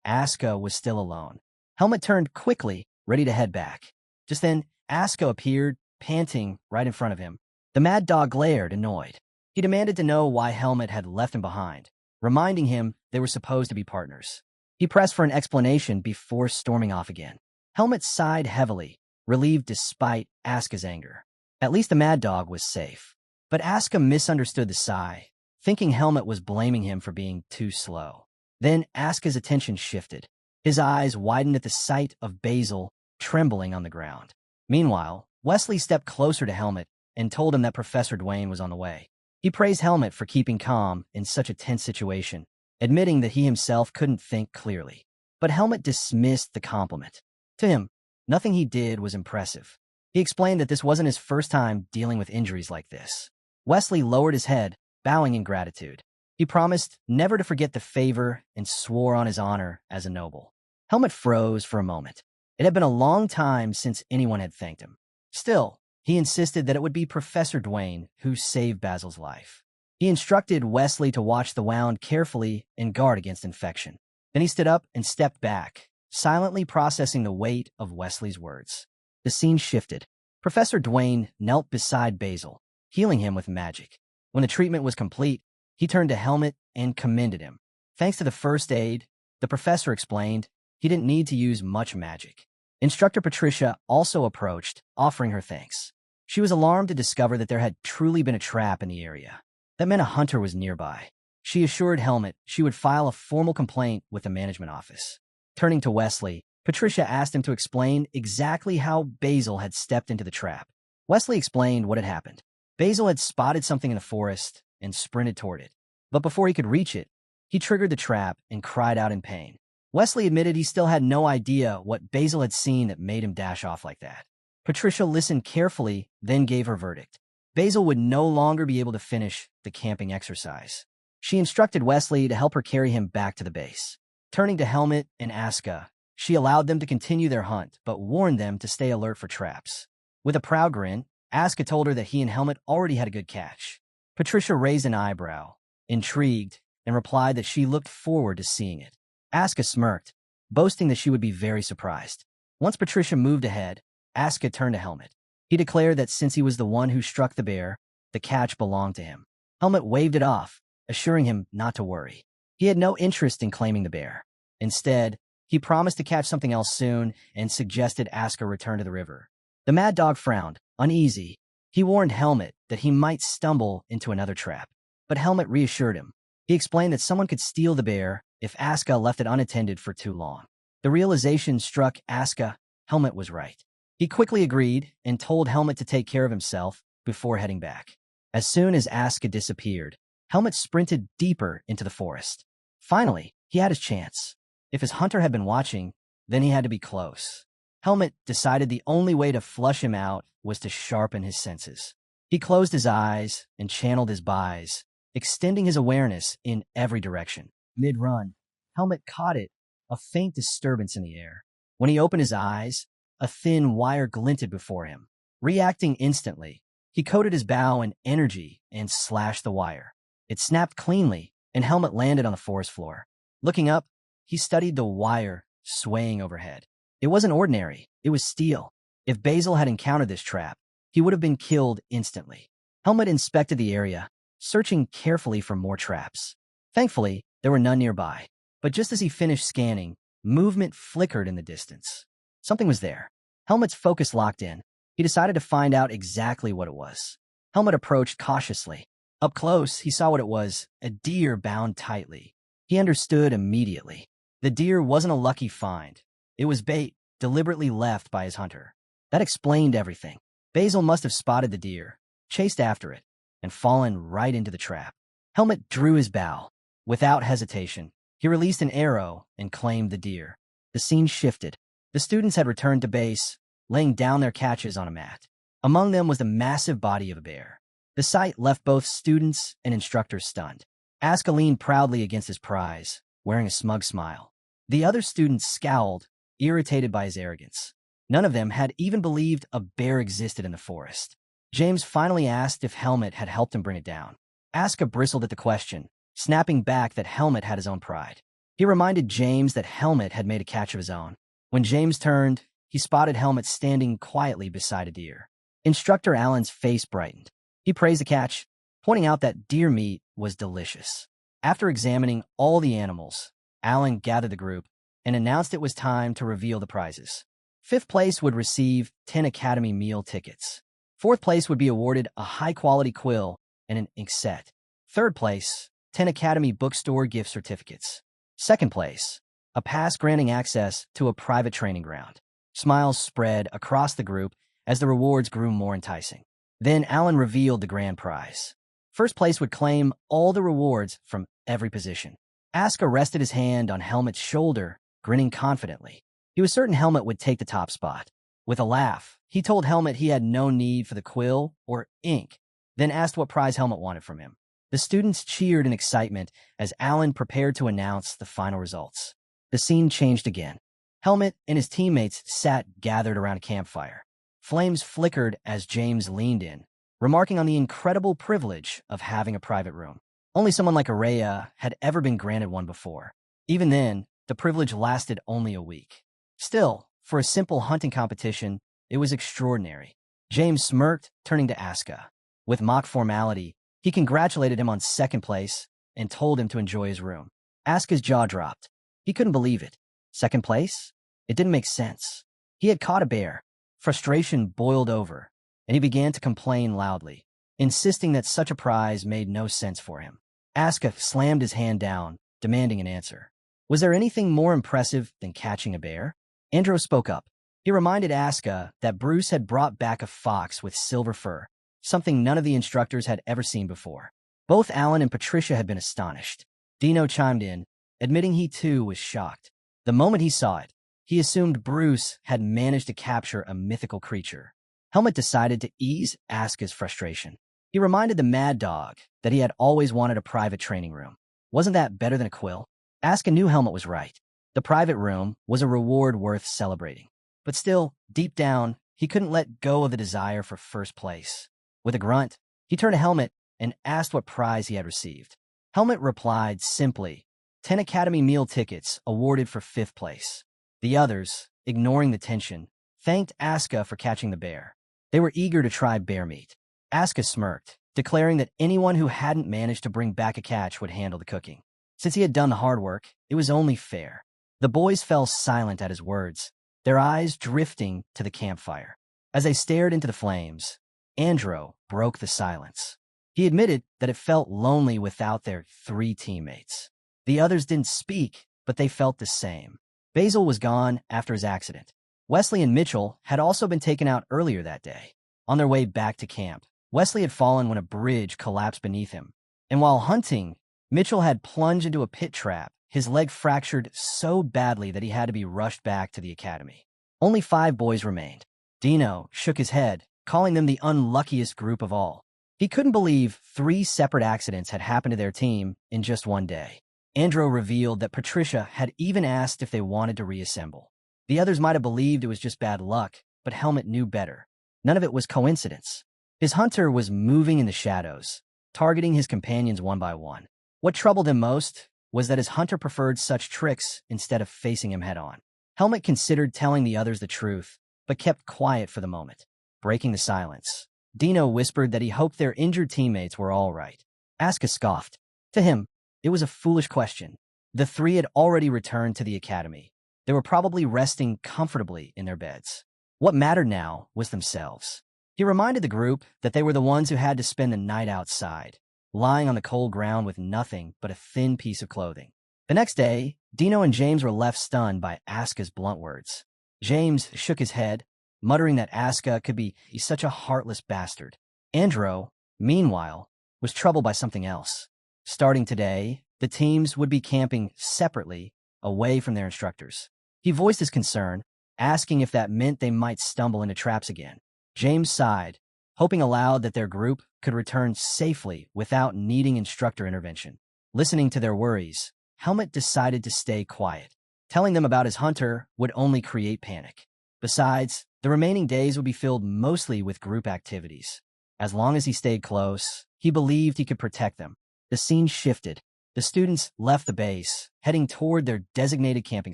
Aska was still alone. Helmet turned quickly, ready to head back. Just then, Aska appeared, panting right in front of him. The mad dog glared, annoyed. He demanded to know why Helmet had left him behind, reminding him they were supposed to be partners. He pressed for an explanation before storming off again. Helmet sighed heavily, relieved despite Aska's anger. At least the mad dog was safe. But Aska misunderstood the sigh, thinking Helmet was blaming him for being too slow. Then Aska's attention shifted. His eyes widened at the sight of Basil trembling on the ground. Meanwhile, Wesley stepped closer to Helmet and told him that Professor Dwayne was on the way. He praised Helmet for keeping calm in such a tense situation, admitting that he himself couldn't think clearly. But Helmet dismissed the compliment. To him, nothing he did was impressive. He explained that this wasn't his first time dealing with injuries like this. Wesley lowered his head, bowing in gratitude. He promised never to forget the favor and swore on his honor as a noble. Helmet froze for a moment. It had been a long time since anyone had thanked him. Still, he insisted that it would be Professor Dwayne who saved Basil's life. He instructed Wesley to watch the wound carefully and guard against infection. Then he stood up and stepped back, silently processing the weight of Wesley's words. The scene shifted. Professor Dwayne knelt beside Basil, healing him with magic. When the treatment was complete, he turned to Helmet and commended him. Thanks to the first aid, the professor explained, he didn't need to use much magic. Instructor Patricia also approached, offering her thanks. She was alarmed to discover that there had truly been a trap in the area. That meant a hunter was nearby. She assured Helmet she would file a formal complaint with the management office. Turning to Wesley, Patricia asked him to explain exactly how Basil had stepped into the trap. Wesley explained what had happened. Basil had spotted something in the forest and sprinted toward it. But before he could reach it, he triggered the trap and cried out in pain. Wesley admitted he still had no idea what Basil had seen that made him dash off like that. Patricia listened carefully, then gave her verdict. Basil would no longer be able to finish the camping exercise. She instructed Wesley to help her carry him back to the base. Turning to Helmet and Aska, she allowed them to continue their hunt, but warned them to stay alert for traps. With a proud grin, Aska told her that he and Helmet already had a good catch. Patricia raised an eyebrow, intrigued, and replied that she looked forward to seeing it. Aska smirked, boasting that she would be very surprised. Once Patricia moved ahead, Aska turned to Helmet. He declared that since he was the one who struck the bear, the catch belonged to him. Helmet waved it off, assuring him not to worry. He had no interest in claiming the bear. Instead, he promised to catch something else soon and suggested Aska return to the river. The mad dog frowned, uneasy. He warned Helmet that he might stumble into another trap. But Helmet reassured him. He explained that someone could steal the bear if Aska left it unattended for too long. The realization struck Aska. Helmet was right. He quickly agreed and told Helmet to take care of himself before heading back. As soon as Aska disappeared, Helmet sprinted deeper into the forest. Finally, he had his chance. If his hunter had been watching, then he had to be close. Helmet decided the only way to flush him out was to sharpen his senses. He closed his eyes and channeled his bis, extending his awareness in every direction. Mid-run, Helmet caught it, a faint disturbance in the air. When he opened his eyes, a thin wire glinted before him. Reacting instantly, he coated his bow in energy and slashed the wire. It snapped cleanly, and Helmet landed on the forest floor. Looking up, he studied the wire swaying overhead. It wasn't ordinary, it was steel. If Basil had encountered this trap, he would have been killed instantly. Helmet inspected the area, searching carefully for more traps. Thankfully, there were none nearby. But just as he finished scanning, movement flickered in the distance. Something was there. Helmet's focus locked in. He decided to find out exactly what it was. Helmet approached cautiously. Up close, he saw what it was, a deer bound tightly. He understood immediately. The deer wasn't a lucky find. It was bait, deliberately left by his hunter. That explained everything. Basil must have spotted the deer, chased after it, and fallen right into the trap. Helmet drew his bow. Without hesitation, he released an arrow and claimed the deer. The scene shifted. The students had returned to base, laying down their catches on a mat. Among them was the massive body of a bear. The sight left both students and instructors stunned. Aska leaned proudly against his prize, wearing a smug smile. The other students scowled, irritated by his arrogance. None of them had even believed a bear existed in the forest. James finally asked if Helmet had helped him bring it down. Aska bristled at the question, snapping back that Helmet had his own pride. He reminded James that Helmet had made a catch of his own. When James turned, he spotted Helmet standing quietly beside a deer. Instructor Allen's face brightened. He praised the catch, pointing out that deer meat was delicious. After examining all the animals, Allen gathered the group and announced it was time to reveal the prizes. Fifth place would receive 10 Academy meal tickets. Fourth place would be awarded a high-quality quill and an ink set. Third place, 10 Academy bookstore gift certificates. Second place, a pass granting access to a private training ground. Smiles spread across the group as the rewards grew more enticing. Then Allen revealed the grand prize. First place would claim all the rewards from every position. Aska rested his hand on Helmet's shoulder, grinning confidently. He was certain Helmet would take the top spot. With a laugh, he told Helmet he had no need for the quill or ink, then asked what prize Helmet wanted from him. The students cheered in excitement as Allen prepared to announce the final results. The scene changed again. Helmet and his teammates sat gathered around a campfire. Flames flickered as James leaned in, remarking on the incredible privilege of having a private room. Only someone like Araya had ever been granted one before. Even then, the privilege lasted only a week. Still, for a simple hunting competition, it was extraordinary. James smirked, turning to Aska. With mock formality, he congratulated him on second place and told him to enjoy his room. Aska's jaw dropped. He couldn't believe it. Second place? It didn't make sense. He had caught a bear. Frustration boiled over, and he began to complain loudly, insisting that such a prize made no sense for him. Aska slammed his hand down, demanding an answer. Was there anything more impressive than catching a bear? Andros spoke up. He reminded Aska that Bruce had brought back a fox with silver fur, something none of the instructors had ever seen before. Both Alan and Patricia had been astonished. Dino chimed in, admitting he too was shocked. The moment he saw it, he assumed Bruce had managed to capture a mythical creature. Helmet decided to ease Aska's frustration. He reminded the mad dog that he had always wanted a private training room. Wasn't that better than a quill? Aska knew Helmet was right. The private room was a reward worth celebrating. But still, deep down, he couldn't let go of the desire for first place. With a grunt, he turned to Helmet and asked what prize he had received. Helmet replied simply, 10 Academy meal tickets awarded for fifth place. The others, ignoring the tension, thanked Aska for catching the bear. They were eager to try bear meat. Aska smirked, declaring that anyone who hadn't managed to bring back a catch would handle the cooking. Since he had done the hard work, it was only fair. The boys fell silent at his words, their eyes drifting to the campfire. As they stared into the flames, Andro broke the silence. He admitted that it felt lonely without their 3 teammates. The others didn't speak, but they felt the same. Basil was gone after his accident. Wesley and Mitchell had also been taken out earlier that day. On their way back to camp, Wesley had fallen when a bridge collapsed beneath him, And while hunting, Mitchell had plunged into a pit trap, his leg fractured so badly that he had to be rushed back to the academy. Only 5 boys remained. Dino shook his head, calling them the unluckiest group of all. He couldn't believe 3 separate accidents had happened to their team in just one day. Andrew revealed that Patricia had even asked if they wanted to reassemble. The others might have believed it was just bad luck, but Helmut knew better. None of it was coincidence. His hunter was moving in the shadows, targeting his companions one by one. What troubled him most was that his hunter preferred such tricks instead of facing him head-on. Helmut considered telling the others the truth, but kept quiet for the moment. Breaking the silence, Dino whispered that he hoped their injured teammates were all right. Asuka scoffed. To him, it was a foolish question. The 3 had already returned to the academy. They were probably resting comfortably in their beds. What mattered now was themselves. He reminded the group that they were the ones who had to spend the night outside, lying on the cold ground with nothing but a thin piece of clothing. The next day, Dino and James were left stunned by Asuka's blunt words. James shook his head, muttering that Asuka could be such a heartless bastard. Andrew, meanwhile, was troubled by something else. Starting today, the teams would be camping separately, away from their instructors. He voiced his concern, asking if that meant they might stumble into traps again. James sighed, hoping aloud that their group could return safely without needing instructor intervention. Listening to their worries, Helmut decided to stay quiet. Telling them about his hunter would only create panic. Besides, the remaining days would be filled mostly with group activities. As long as he stayed close, he believed he could protect them. The scene shifted. The students left the base, heading toward their designated camping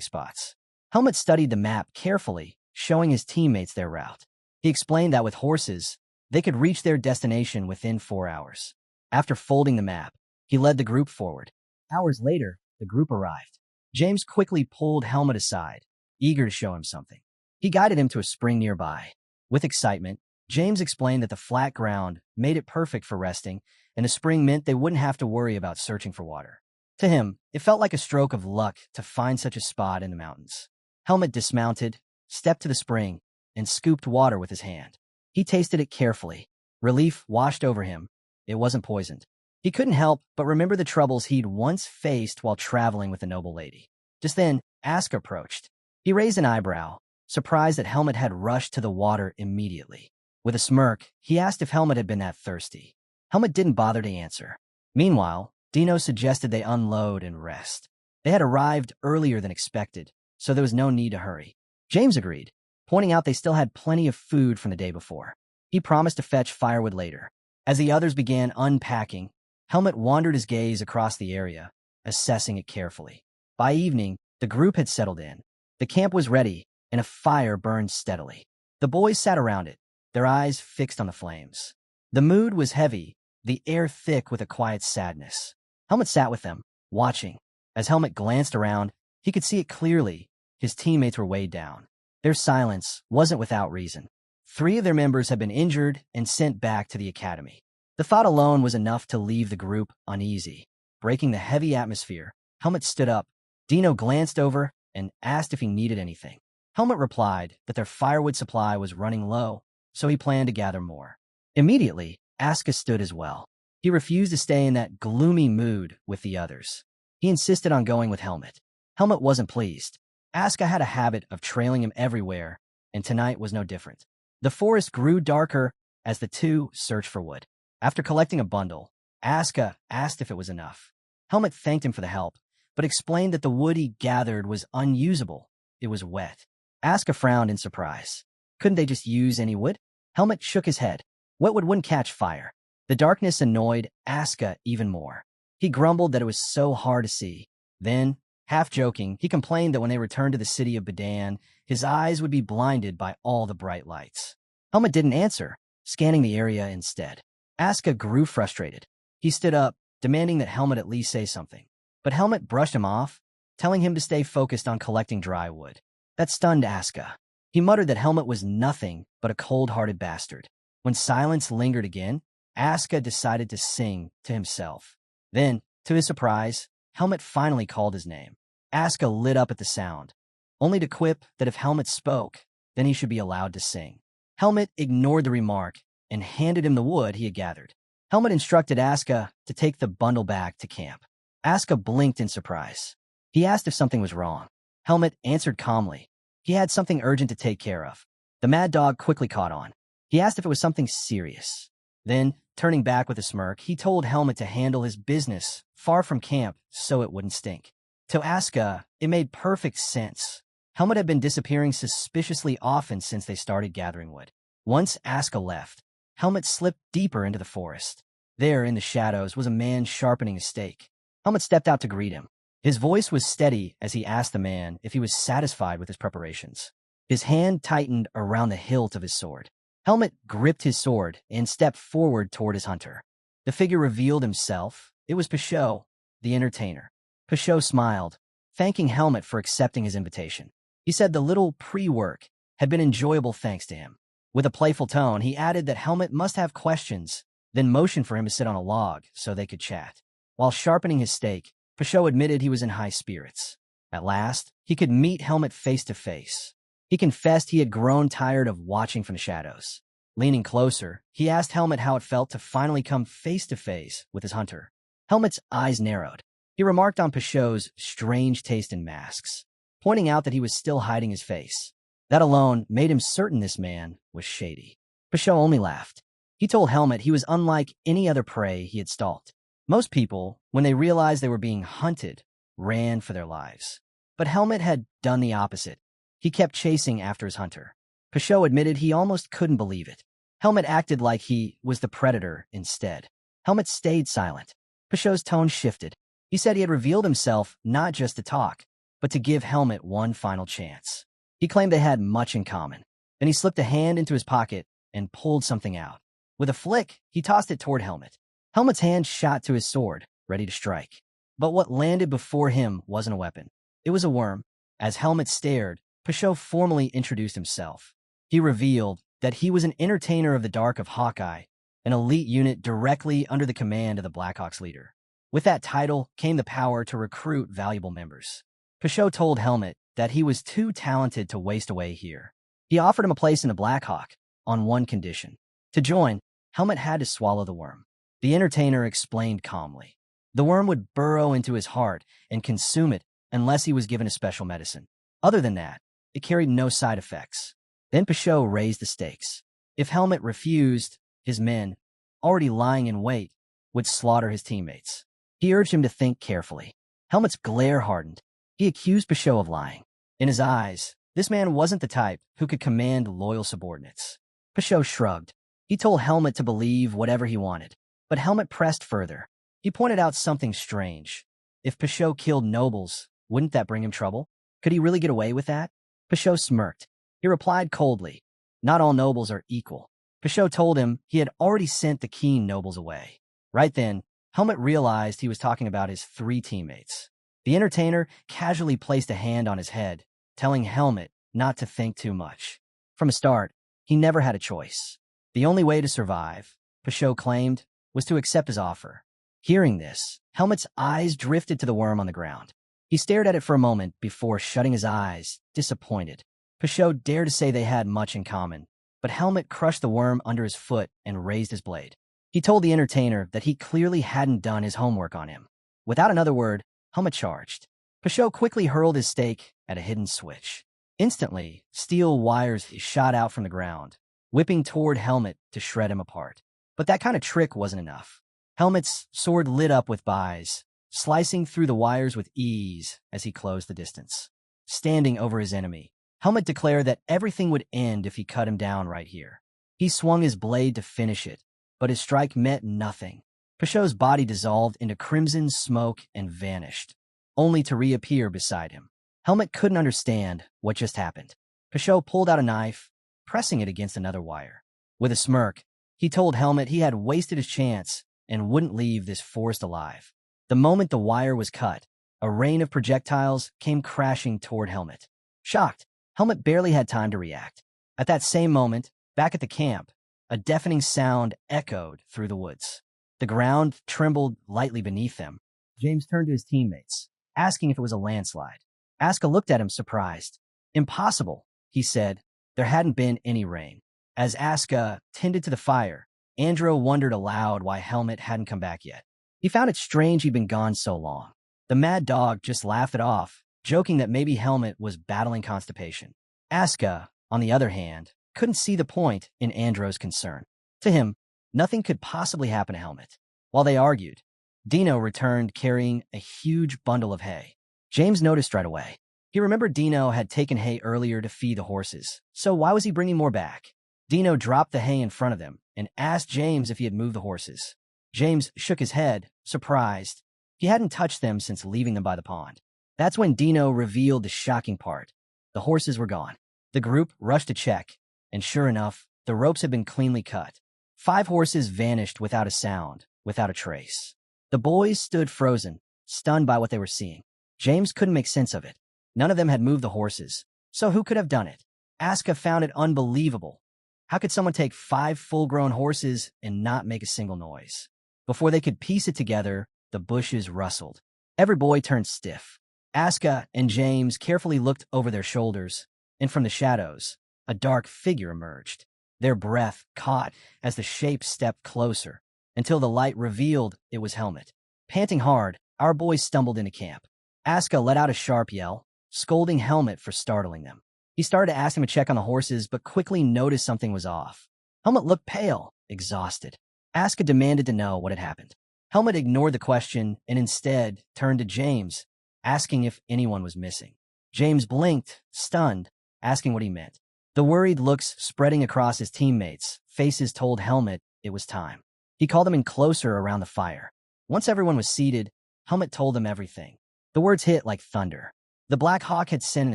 spots. Helmut studied the map carefully, showing his teammates their route. He explained that with horses, they could reach their destination within 4 hours. After folding the map, he led the group forward. Hours later, the group arrived. James quickly pulled Helmut aside, eager to show him something. He guided him to a spring nearby. With excitement, James explained that the flat ground made it perfect for resting, and the spring meant they wouldn't have to worry about searching for water. To him, it felt like a stroke of luck to find such a spot in the mountains. Helmut dismounted, stepped to the spring, and scooped water with his hand. He tasted it carefully. Relief washed over him. It wasn't poisoned. He couldn't help but remember the troubles he'd once faced while traveling with the noble lady. Just then, Asuka approached. He raised an eyebrow, surprised that Helmut had rushed to the water immediately. With a smirk, he asked if Helmut had been that thirsty. Helmut didn't bother to answer. Meanwhile, Dino suggested they unload and rest. They had arrived earlier than expected, so there was no need to hurry. James agreed, pointing out they still had plenty of food from the day before. He promised to fetch firewood later. As the others began unpacking, Helmut wandered his gaze across the area, assessing it carefully. By evening, the group had settled in. The camp was ready, and a fire burned steadily. The boys sat around it, their eyes fixed on the flames. The mood was heavy, the air thick with a quiet sadness. Helmut sat with them, watching. As Helmut glanced around, he could see it clearly. His teammates were weighed down. Their silence wasn't without reason. 3 of their members had been injured and sent back to the academy. The thought alone was enough to leave the group uneasy. Breaking the heavy atmosphere, Helmut stood up. Dino glanced over and asked if he needed anything. Helmut replied that their firewood supply was running low, so he planned to gather more. Immediately, Asuka stood as well. He refused to stay in that gloomy mood with the others. He insisted on going with Helmut. Helmut wasn't pleased. Asuka had a habit of trailing him everywhere, and tonight was no different. The forest grew darker as the 2 searched for wood. After collecting a bundle, Asuka asked if it was enough. Helmut thanked him for the help, but explained that the wood he gathered was unusable. It was wet. Asuka frowned in surprise. Couldn't they just use any wood? Helmut shook his head. Wet wood wouldn't catch fire. The darkness annoyed Asuka even more. He grumbled that it was so hard to see. Then, half joking, he complained that when they returned to the city of Badan, his eyes would be blinded by all the bright lights. Helmut didn't answer, scanning the area instead. Asuka grew frustrated. He stood up, demanding that Helmut at least say something. But Helmut brushed him off, telling him to stay focused on collecting dry wood. That stunned Asuka. He muttered that Helmut was nothing but a cold-hearted bastard. When silence lingered again, Asuka decided to sing to himself. Then, to his surprise, Helmut finally called his name. Asuka lit up at the sound, only to quip that if Helmut spoke, then he should be allowed to sing. Helmut ignored the remark and handed him the wood he had gathered. Helmet instructed Asuka to take the bundle back to camp. Asuka blinked in surprise. He asked if something was wrong. Helmet answered calmly. He had something urgent to take care of. The mad dog quickly caught on. He asked if it was something serious. Then, turning back with a smirk, he told Helmet to handle his business far from camp so it wouldn't stink. To Asuka, it made perfect sense. Helmet had been disappearing suspiciously often since they started gathering wood. Once Asuka left, Helmet slipped deeper into the forest. There, in the shadows, was a man sharpening a stake. Helmet stepped out to greet him. His voice was steady as he asked the man if he was satisfied with his preparations. His hand tightened around the hilt of his sword. Helmet gripped his sword and stepped forward toward his hunter. The figure revealed himself. It was Pashot, the entertainer. Pashot smiled, thanking Helmet for accepting his invitation. He said the little pre-work had been enjoyable thanks to him. With a playful tone, he added that Helmet must have questions, then motioned for him to sit on a log so they could chat. While sharpening his stake, Pashot admitted he was in high spirits. At last, he could meet Helmet face to face. He confessed he had grown tired of watching from the shadows. Leaning closer, he asked Helmet how it felt to finally come face to face with his hunter. Helmet's eyes narrowed. He remarked on Pashot's strange taste in masks, pointing out that he was still hiding his face. That alone made him certain this man was shady. Pashot only laughed. He told Helmet he was unlike any other prey he had stalked. Most people, when they realized they were being hunted, ran for their lives. But Helmet had done the opposite. He kept chasing after his hunter. Pashot admitted he almost couldn't believe it. Helmet acted like he was the predator instead. Helmet stayed silent. Pashot's tone shifted. He said he had revealed himself not just to talk, but to give Helmet one final chance. He claimed they had much in common. Then he slipped a hand into his pocket and pulled something out. With a flick, he tossed it toward Helmet. Helmet's hand shot to his sword, ready to strike. But what landed before him wasn't a weapon. It was a worm. As Helmet stared, Pashot formally introduced himself. He revealed that he was an entertainer of the Dark of Hawkeye, an elite unit directly under the command of the Blackhawks leader. With that title came the power to recruit valuable members. Pashot told Helmet that he was too talented to waste away here. He offered him a place in the Blackhawk, on one condition. To join, Helmet had to swallow the worm. The entertainer explained calmly. The worm would burrow into his heart and consume it unless he was given a special medicine. Other than that, it carried no side effects. Then Pashot raised the stakes. If Helmet refused, his men, already lying in wait, would slaughter his teammates. He urged him to think carefully. Helmet's glare hardened. He accused Pashot of lying. In his eyes, this man wasn't the type who could command loyal subordinates. Pashot shrugged. He told Helmet to believe whatever he wanted. But Helmet pressed further. He pointed out something strange. If Pashot killed nobles, wouldn't that bring him trouble? Could he really get away with that? Pashot smirked. He replied coldly, "Not all nobles are equal." Pashot told him he had already sent the keen nobles away. Right then, Helmet realized he was talking about his 3 teammates. The entertainer casually placed a hand on his head, telling Helmet not to think too much. From the start, he never had a choice. The only way to survive, Pashot claimed, was to accept his offer. Hearing this, Helmet's eyes drifted to the worm on the ground. He stared at it for a moment before shutting his eyes, disappointed. Pashot dared to say they had much in common, but Helmet crushed the worm under his foot and raised his blade. He told the entertainer that he clearly hadn't done his homework on him. Without another word, Helmet charged. Pashot quickly hurled his stake at a hidden switch. Instantly, steel wires shot out from the ground, whipping toward Helmet to shred him apart. But that kind of trick wasn't enough. Helmet's sword lit up with buys, slicing through the wires with ease as he closed the distance. Standing over his enemy, Helmet declared that everything would end if he cut him down right here. He swung his blade to finish it, but his strike meant nothing. Pashot's body dissolved into crimson smoke and vanished, only to reappear beside him. Helmet couldn't understand what just happened. Pashot pulled out a knife, pressing it against another wire. With a smirk, he told Helmet he had wasted his chance and wouldn't leave this forest alive. The moment the wire was cut, a rain of projectiles came crashing toward Helmet. Shocked, Helmet barely had time to react. At that same moment, back at the camp, a deafening sound echoed through the woods. The ground trembled lightly beneath them. James turned to his teammates, asking if it was a landslide. Asuka looked at him surprised. "Impossible," he said. There hadn't been any rain. As Asuka tended to the fire, Andro wondered aloud why Helmet hadn't come back yet. He found it strange he'd been gone so long. The mad dog just laughed it off, joking that maybe Helmet was battling constipation. Aska, on the other hand, couldn't see the point in Andro's concern. To him, nothing could possibly happen to Helmet. While they argued, Dino returned carrying a huge bundle of hay. James noticed right away. He remembered Dino had taken hay earlier to feed the horses, so why was he bringing more back? Dino dropped the hay in front of them and asked James if he had moved the horses. James shook his head, surprised. He hadn't touched them since leaving them by the pond. That's when Dino revealed the shocking part. The horses were gone. The group rushed to check, and sure enough, the ropes had been cleanly cut. 5 horses vanished without a sound, without a trace. The boys stood frozen, stunned by what they were seeing. James couldn't make sense of it. None of them had moved the horses, so who could have done it? Aska found it unbelievable. How could someone take 5 full-grown horses and not make a single noise? Before they could piece it together, the bushes rustled. Every boy turned stiff. Aska and James carefully looked over their shoulders, and from the shadows, a dark figure emerged. Their breath caught as the shape stepped closer, until the light revealed it was Helmet. Panting hard, our boys stumbled into camp. Aska let out a sharp yell, scolding Helmet for startling them. He started to ask him to check on the horses, but quickly noticed something was off. Helmet looked pale, exhausted. Aska demanded to know what had happened. Helmet ignored the question and instead turned to James, asking if anyone was missing. James blinked, stunned, asking what he meant. The worried looks spreading across his teammates' faces told Helmet it was time. He called them in closer around the fire. Once everyone was seated, Helmet told them everything. The words hit like thunder. The Black Hawk had sent an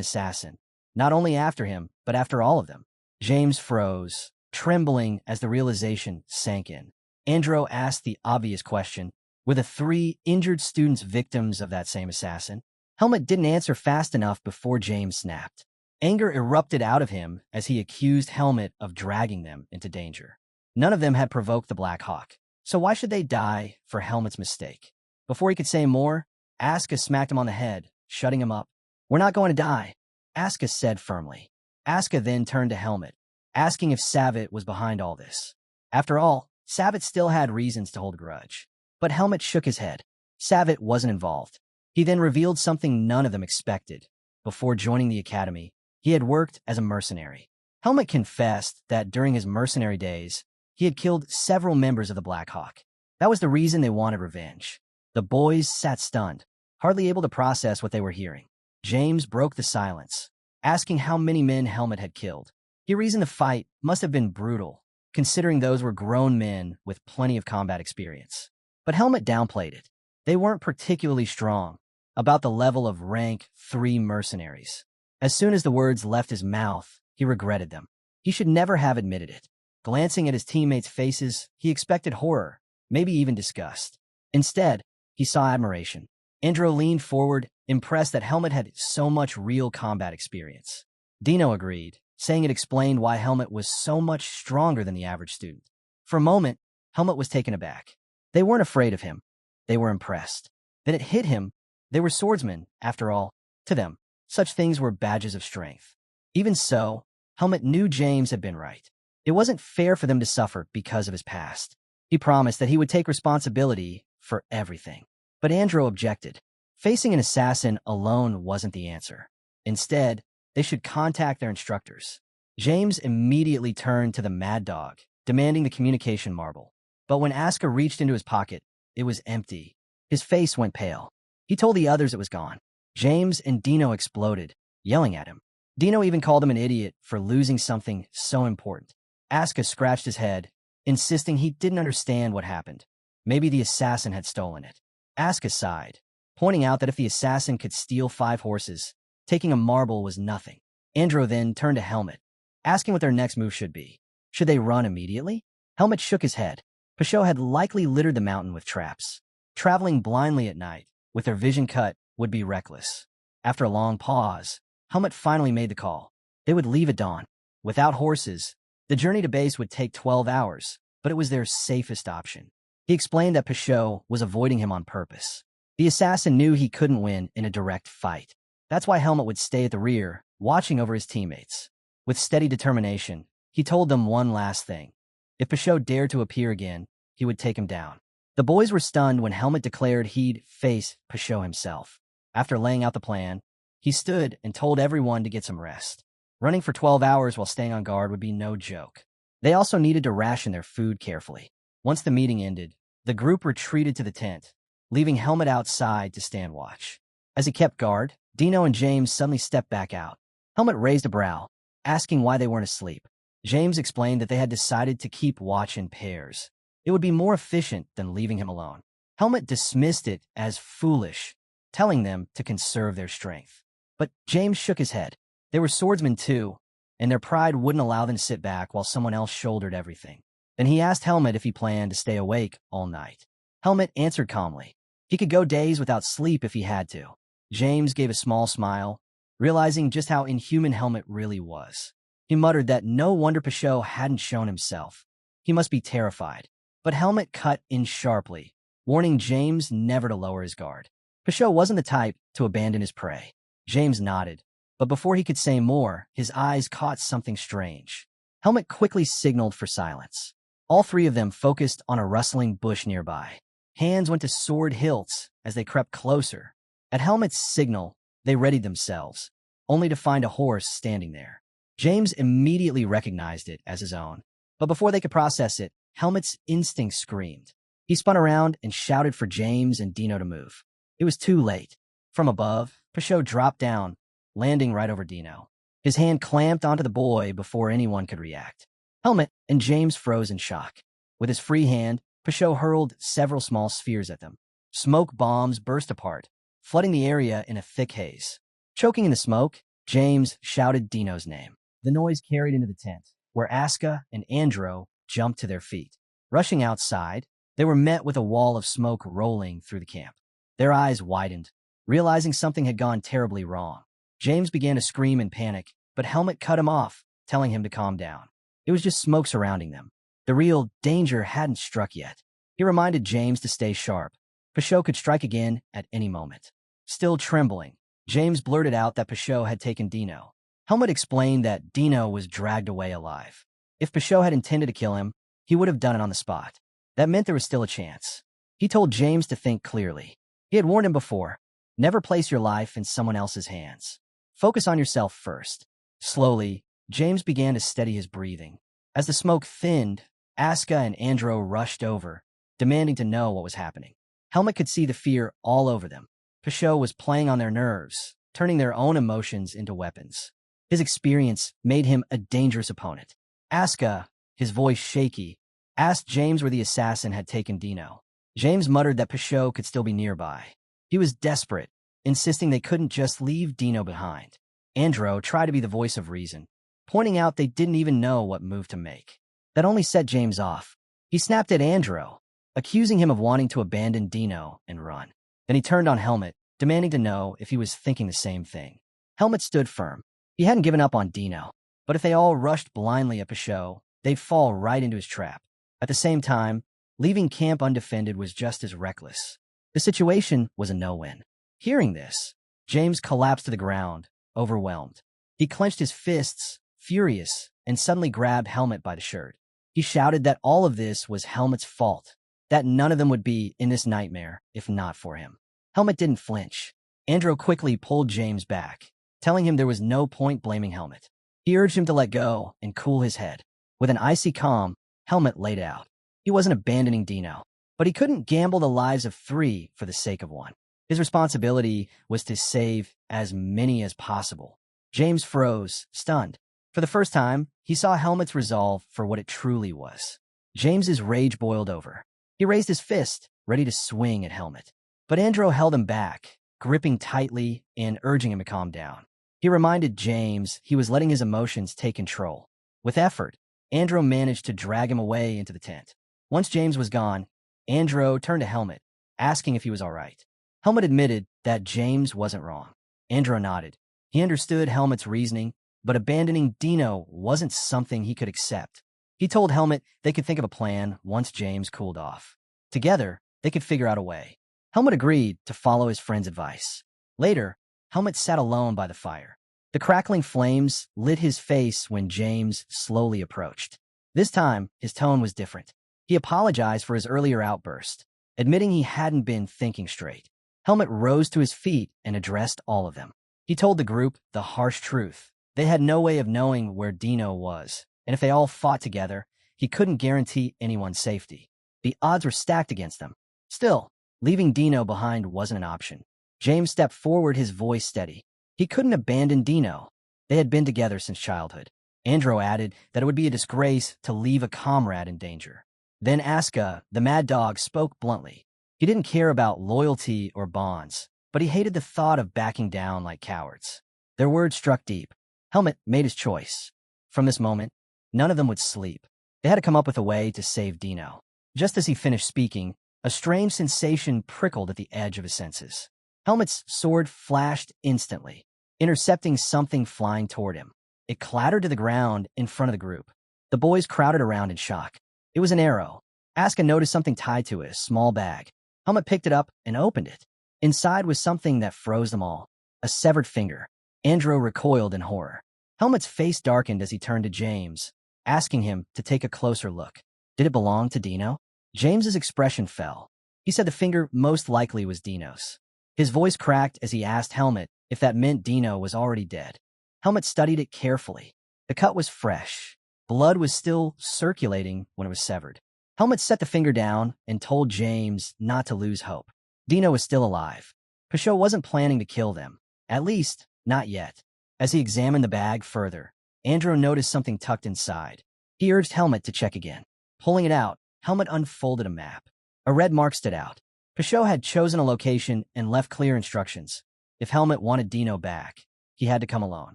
assassin, not only after him, but after all of them. James froze, trembling as the realization sank in. Andro asked the obvious question, were the 3 injured students victims of that same assassin? Helmet didn't answer fast enough before James snapped. Anger erupted out of him as he accused Helmet of dragging them into danger. None of them had provoked the Black Hawk, so why should they die for Helmet's mistake? Before he could say more, Aska smacked him on the head, shutting him up. We're not going to die, Aska said firmly. Aska then turned to Helmet, asking if Savitt was behind all this. After all, Savitt still had reasons to hold a grudge. But Helmet shook his head. Savitt wasn't involved. He then revealed something none of them expected. Before joining the academy, he had worked as a mercenary. Helmet confessed that during his mercenary days, he had killed several members of the Black Hawk. That was the reason they wanted revenge. The boys sat stunned, hardly able to process what they were hearing. James broke the silence, asking how many men Helmet had killed. He reasoned the fight must have been brutal, considering those were grown men with plenty of combat experience. But Helmet downplayed it. They weren't particularly strong, about the level of rank 3 mercenaries. As soon as the words left his mouth, he regretted them. He should never have admitted it. Glancing at his teammates' faces, he expected horror, maybe even disgust. Instead, he saw admiration. Andro leaned forward, impressed that Helmet had so much real combat experience. Dino agreed, saying it explained why Helmet was so much stronger than the average student. For a moment, Helmet was taken aback. They weren't afraid of him. They were impressed. Then it hit him. They were swordsmen, after all. To them, such things were badges of strength. Even so, Helmet knew James had been right. It wasn't fair for them to suffer because of his past. He promised that he would take responsibility for everything. But Andro objected. Facing an assassin alone wasn't the answer. Instead, they should contact their instructors. James immediately turned to the mad dog, demanding the communication marble. But when Aska reached into his pocket, it was empty. His face went pale. He told the others it was gone. James and Dino exploded, yelling at him. Dino even called him an idiot for losing something so important. Aska scratched his head, insisting he didn't understand what happened. Maybe the assassin had stolen it. Aska sighed, pointing out that if the assassin could steal 5 horses, taking a marble was nothing. Andro then turned to Helmet, asking what their next move should be. Should they run immediately? Helmet shook his head. Peugeot had likely littered the mountain with traps. Traveling blindly at night, with their vision cut, would be reckless. After a long pause, Helmet finally made the call. They would leave at dawn. Without horses, the journey to base would take 12 hours, but it was their safest option. He explained that Peugeot was avoiding him on purpose. The assassin knew he couldn't win in a direct fight. That's why Helmet would stay at the rear, watching over his teammates. With steady determination, he told them one last thing. If Pashot dared to appear again, he would take him down. The boys were stunned when Helmet declared he'd face Pashot himself. After laying out the plan, he stood and told everyone to get some rest. Running for 12 hours while staying on guard would be no joke. They also needed to ration their food carefully. Once the meeting ended, the group retreated to the tent, leaving Helmet outside to stand watch. As he kept guard, Dino and James suddenly stepped back out. Helmet raised a brow, asking why they weren't asleep. James explained that they had decided to keep watch in pairs. It would be more efficient than leaving him alone. Helmet dismissed it as foolish, telling them to conserve their strength. But James shook his head. They were swordsmen too, and their pride wouldn't allow them to sit back while someone else shouldered everything. Then he asked Helmet if he planned to stay awake all night. Helmet answered calmly. He could go days without sleep if he had to. James gave a small smile, realizing just how inhuman Helmet really was. He muttered that no wonder Pashot hadn't shown himself. He must be terrified. But Helmet cut in sharply, warning James never to lower his guard. Pashot wasn't the type to abandon his prey. James nodded, but before he could say more, his eyes caught something strange. Helmet quickly signaled for silence. All three of them focused on a rustling bush nearby. Hands went to sword hilts as they crept closer. At Helmet's signal, they readied themselves, only to find a horse standing there. James immediately recognized it as his own, but before they could process it, Helmet's instinct screamed. He spun around and shouted for James and Dino to move. It was too late. From above, Pashot dropped down, landing right over Dino. His hand clamped onto the boy before anyone could react. Helmet and James froze in shock. With his free hand, Pashot hurled several small spheres at them. Smoke bombs burst apart, flooding the area in a thick haze. Choking in the smoke, James shouted Dino's name. The noise carried into the tent, where Aska and Andro jumped to their feet. Rushing outside, they were met with a wall of smoke rolling through the camp. Their eyes widened, realizing something had gone terribly wrong. James began to scream in panic, but Helmet cut him off, telling him to calm down. It was just smoke surrounding them. The real danger hadn't struck yet. He reminded James to stay sharp. Pashot could strike again at any moment. Still trembling, James blurted out that Pashot had taken Dino. Helmet explained that Dino was dragged away alive. If Pashot had intended to kill him, he would have done it on the spot. That meant there was still a chance. He told James to think clearly. He had warned him before, never place your life in someone else's hands. Focus on yourself first. Slowly, James began to steady his breathing. As the smoke thinned, Aska and Andro rushed over, demanding to know what was happening. Helmet could see the fear all over them. Pashot was playing on their nerves, turning their own emotions into weapons. His experience made him a dangerous opponent. Aska, his voice shaky, asked James where the assassin had taken Dino. James muttered that Pashot could still be nearby. He was desperate, insisting they couldn't just leave Dino behind. Andro tried to be the voice of reason, pointing out they didn't even know what move to make. That only set James off. He snapped at Andro, accusing him of wanting to abandon Dino and run. Then he turned on Helmet, demanding to know if he was thinking the same thing. Helmet stood firm. He hadn't given up on Dino, but if they all rushed blindly at Pashot, they'd fall right into his trap. At the same time, leaving camp undefended was just as reckless. The situation was a no-win. Hearing this, James collapsed to the ground, overwhelmed. He clenched his fists, furious, and suddenly grabbed Helmet by the shirt. He shouted that all of this was Helmet's fault, that none of them would be in this nightmare if not for him. Helmet didn't flinch. Andro quickly pulled James back, telling him there was no point blaming Helmet. He urged him to let go and cool his head. With an icy calm, Helmet laid out. He wasn't abandoning Dino, but he couldn't gamble the lives of 3 for the sake of 1. His responsibility was to save as many as possible. James froze, stunned. For the first time, he saw Helmet's resolve for what it truly was. James's rage boiled over. He raised his fist, ready to swing at Helmet. But Andro held him back, gripping tightly and urging him to calm down. He reminded James he was letting his emotions take control. With effort, Andro managed to drag him away into the tent. Once James was gone, Andro turned to Helmet, asking if he was all right. Helmet admitted that James wasn't wrong. Andro nodded. He understood Helmet's reasoning, but abandoning Dino wasn't something he could accept. He told Helmet they could think of a plan once James cooled off. Together, they could figure out a way. Helmet agreed to follow his friend's advice. Later, Helmet sat alone by the fire. The crackling flames lit his face when James slowly approached. This time, his tone was different. He apologized for his earlier outburst, admitting he hadn't been thinking straight. Helmet rose to his feet and addressed all of them. He told the group the harsh truth. They had no way of knowing where Dino was, and if they all fought together, he couldn't guarantee anyone's safety. The odds were stacked against them. Still, leaving Dino behind wasn't an option. James stepped forward, his voice steady. He couldn't abandon Dino. They had been together since childhood. Andro added that it would be a disgrace to leave a comrade in danger. Then Aska, the mad dog, spoke bluntly. He didn't care about loyalty or bonds, but he hated the thought of backing down like cowards. Their words struck deep. Helmet made his choice. From this moment, none of them would sleep. They had to come up with a way to save Dino. Just as he finished speaking, a strange sensation prickled at the edge of his senses. Helmet's sword flashed instantly, intercepting something flying toward him. It clattered to the ground in front of the group. The boys crowded around in shock. It was an arrow. Aska noticed something tied to it, a small bag. Helmet picked it up and opened it. Inside was something that froze them all. A severed finger. Andro recoiled in horror. Helmet's face darkened as he turned to James, asking him to take a closer look. Did it belong to Dino? James's expression fell. He said the finger most likely was Dino's. His voice cracked as he asked Helmet if that meant Dino was already dead. Helmet studied it carefully. The cut was fresh. Blood was still circulating when it was severed. Helmet set the finger down and told James not to lose hope. Dino was still alive. Pashot wasn't planning to kill them. At least, not yet. As he examined the bag further, Andro noticed something tucked inside. He urged Helmet to check again. Pulling it out, Helmet unfolded a map. A red mark stood out. Pashot had chosen a location and left clear instructions. If Helmet wanted Dino back, he had to come alone.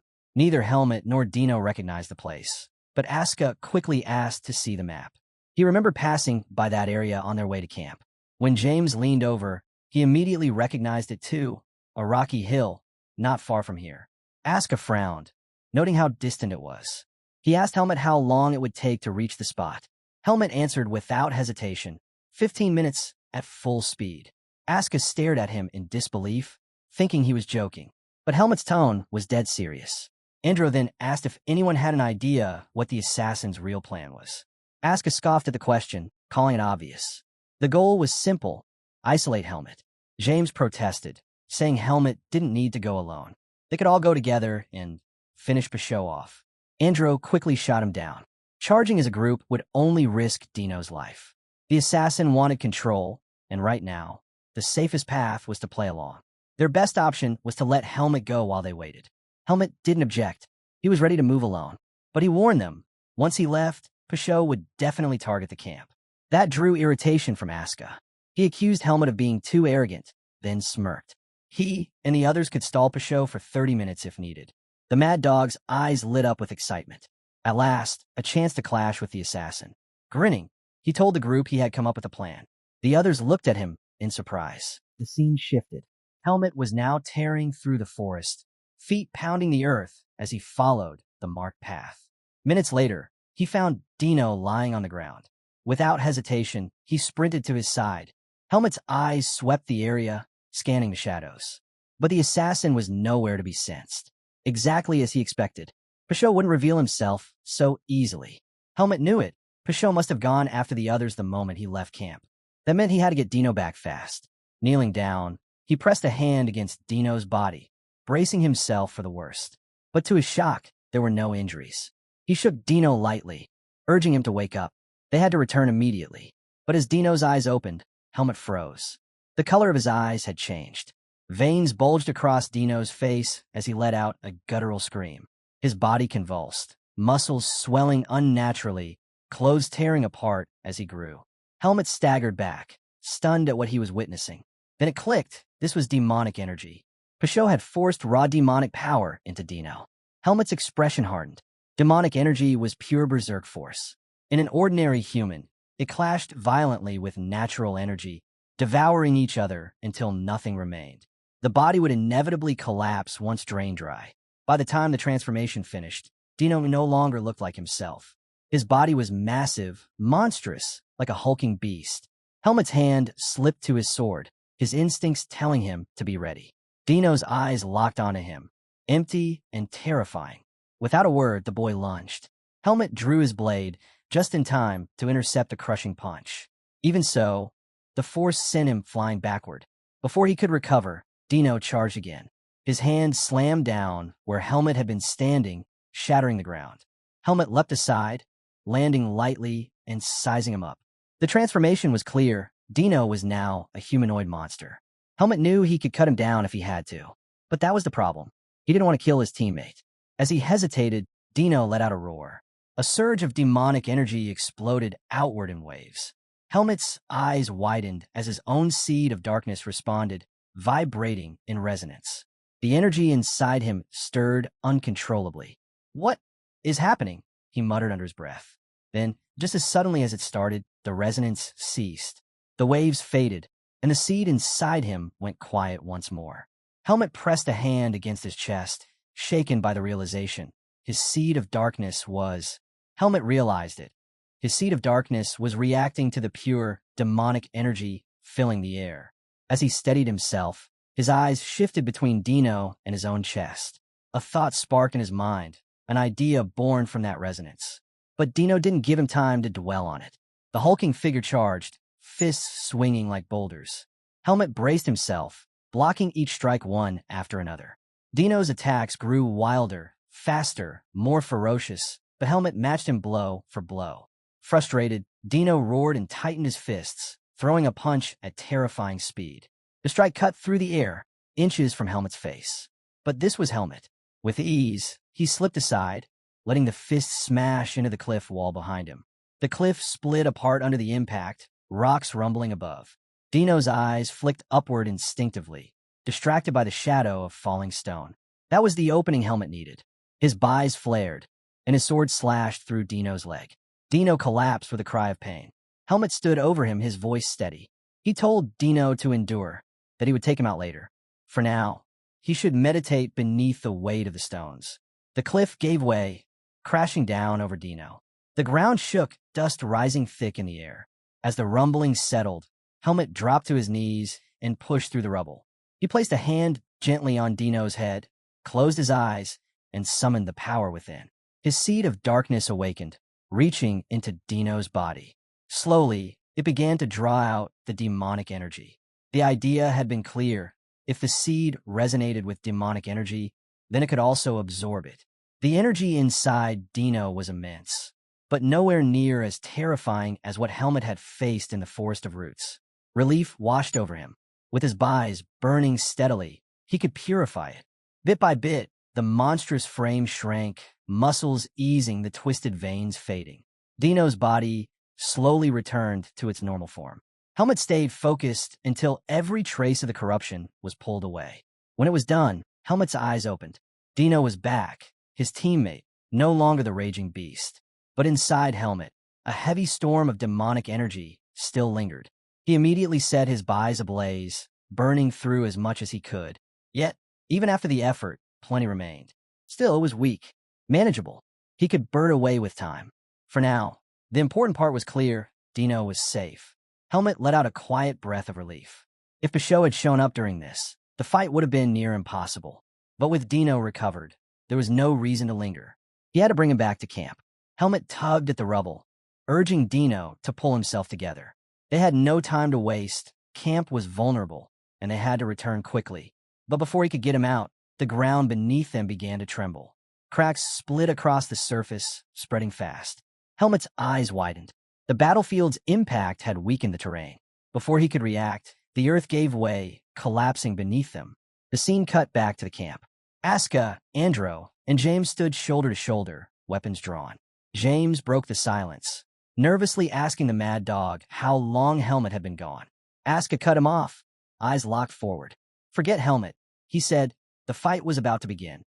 Neither Helmet nor Dino recognized the place, but Aska quickly asked to see the map. He remembered passing by that area on their way to camp. When James leaned over, he immediately recognized it too, a rocky hill, not far from here. Aska frowned, noting how distant it was. He asked Helmet how long it would take to reach the spot. Helmet answered without hesitation, 15 minutes at full speed. Aska stared at him in disbelief, thinking he was joking. But Helmet's tone was dead serious. Andro then asked if anyone had an idea what the assassin's real plan was. Aska scoffed at the question, calling it obvious. The goal was simple: isolate Helmet. James protested, saying Helmet didn't need to go alone. They could all go together and finish Pashot off. Andro quickly shot him down. Charging as a group would only risk Dino's life. The assassin wanted control, and right now, the safest path was to play along. Their best option was to let Helmet go while they waited. Helmet didn't object. He was ready to move alone. But he warned them, once he left, Pashot would definitely target the camp. That drew irritation from Aska. He accused Helmet of being too arrogant, then smirked. He and the others could stall Pashot for 30 minutes if needed. The mad dog's eyes lit up with excitement. At last, a chance to clash with the assassin. Grinning, he told the group he had come up with a plan. The others looked at him in surprise. The scene shifted. Helmet was now tearing through the forest, feet pounding the earth as he followed the marked path. Minutes later, he found Dino lying on the ground. Without hesitation, he sprinted to his side. Helmet's eyes swept the area, scanning the shadows. But the assassin was nowhere to be sensed. Exactly as he expected. Pashot wouldn't reveal himself so easily. Helmet knew it. Pashot must have gone after the others the moment he left camp. That meant he had to get Dino back fast. Kneeling down, he pressed a hand against Dino's body, bracing himself for the worst. But to his shock, there were no injuries. He shook Dino lightly, urging him to wake up. They had to return immediately. But as Dino's eyes opened, Helmet froze. The color of his eyes had changed. Veins bulged across Dino's face as he let out a guttural scream. His body convulsed, muscles swelling unnaturally, clothes tearing apart as he grew. Helmet staggered back, stunned at what he was witnessing. Then it clicked. This was demonic energy. Pashot had forced raw demonic power into Dino. Helmet's expression hardened. Demonic energy was pure berserk force. In an ordinary human, it clashed violently with natural energy, devouring each other until nothing remained. The body would inevitably collapse once drained dry. By the time the transformation finished, Dino no longer looked like himself. His body was massive, monstrous, like a hulking beast. Helmet's hand slipped to his sword, his instincts telling him to be ready. Dino's eyes locked onto him, empty and terrifying. Without a word, the boy lunged. Helmet drew his blade, just in time to intercept the crushing punch. Even so, the force sent him flying backward. Before he could recover, Dino charged again. His hand slammed down where Helmet had been standing, shattering the ground. Helmet leapt aside, landing lightly and sizing him up. The transformation was clear. Dino was now a humanoid monster. Helmet knew he could cut him down if he had to. But that was the problem. He didn't want to kill his teammate. As he hesitated, Dino let out a roar. A surge of demonic energy exploded outward in waves. Helmet's eyes widened as his own seed of darkness responded, vibrating in resonance. The energy inside him stirred uncontrollably. "What is happening?" he muttered under his breath. Then, just as suddenly as it started, the resonance ceased. The waves faded, and the seed inside him went quiet once more. Helmet pressed a hand against his chest, shaken by the realization. His seed of darkness was... Helmet realized it. His seed of darkness was reacting to the pure, demonic energy filling the air. As he steadied himself, his eyes shifted between Dino and his own chest. A thought sparked in his mind, an idea born from that resonance. But Dino didn't give him time to dwell on it. The hulking figure charged, fists swinging like boulders. Helmet braced himself, blocking each strike one after another. Dino's attacks grew wilder, faster, more ferocious, but Helmet matched him blow for blow. Frustrated, Dino roared and tightened his fists, throwing a punch at terrifying speed. The strike cut through the air, inches from Helmet's face. But this was Helmet. With ease, he slipped aside, letting the fist smash into the cliff wall behind him. The cliff split apart under the impact, rocks rumbling above. Dino's eyes flicked upward instinctively, distracted by the shadow of falling stone. That was the opening Helmet needed. His eyes flared, and his sword slashed through Dino's leg. Dino collapsed with a cry of pain. Helmet stood over him, his voice steady. He told Dino to endure, that he would take him out later. For now, he should meditate beneath the weight of the stones. The cliff gave way, crashing down over Dino. The ground shook, dust rising thick in the air. As the rumbling settled, Helmet dropped to his knees and pushed through the rubble. He placed a hand gently on Dino's head, closed his eyes, and summoned the power within. His seed of darkness awakened, reaching into Dino's body. Slowly, it began to draw out the demonic energy. The idea had been clear. If the seed resonated with demonic energy, then it could also absorb it. The energy inside Dino was immense, but nowhere near as terrifying as what Helmet had faced in the Forest of Roots. Relief washed over him. With his eyes burning steadily, he could purify it. Bit by bit, the monstrous frame shrank, muscles easing, the twisted veins fading. Dino's body slowly returned to its normal form. Helmet stayed focused until every trace of the corruption was pulled away. When it was done, Helmet's eyes opened. Dino was back, his teammate, no longer the raging beast. But inside Helmet, a heavy storm of demonic energy still lingered. He immediately set his eyes ablaze, burning through as much as he could. Yet, even after the effort, plenty remained. Still, it was weak, manageable. He could burn away with time. For now, the important part was clear. Dino was safe. Helmet let out a quiet breath of relief. If Basho had shown up during this, the fight would have been near impossible. But with Dino recovered, there was no reason to linger. He had to bring him back to camp. Helmet tugged at the rubble, urging Dino to pull himself together. They had no time to waste. Camp was vulnerable, and they had to return quickly. But before he could get him out, the ground beneath them began to tremble. Cracks split across the surface, spreading fast. Helmet's eyes widened. The battlefield's impact had weakened the terrain. Before he could react, the earth gave way, collapsing beneath them. The scene cut back to the camp. Asuka, Andro, and James stood shoulder to shoulder, weapons drawn. James broke the silence, nervously asking the mad dog how long Helmet had been gone. Asuka cut him off, eyes locked forward. "Forget Helmet," he said. The fight was about to begin.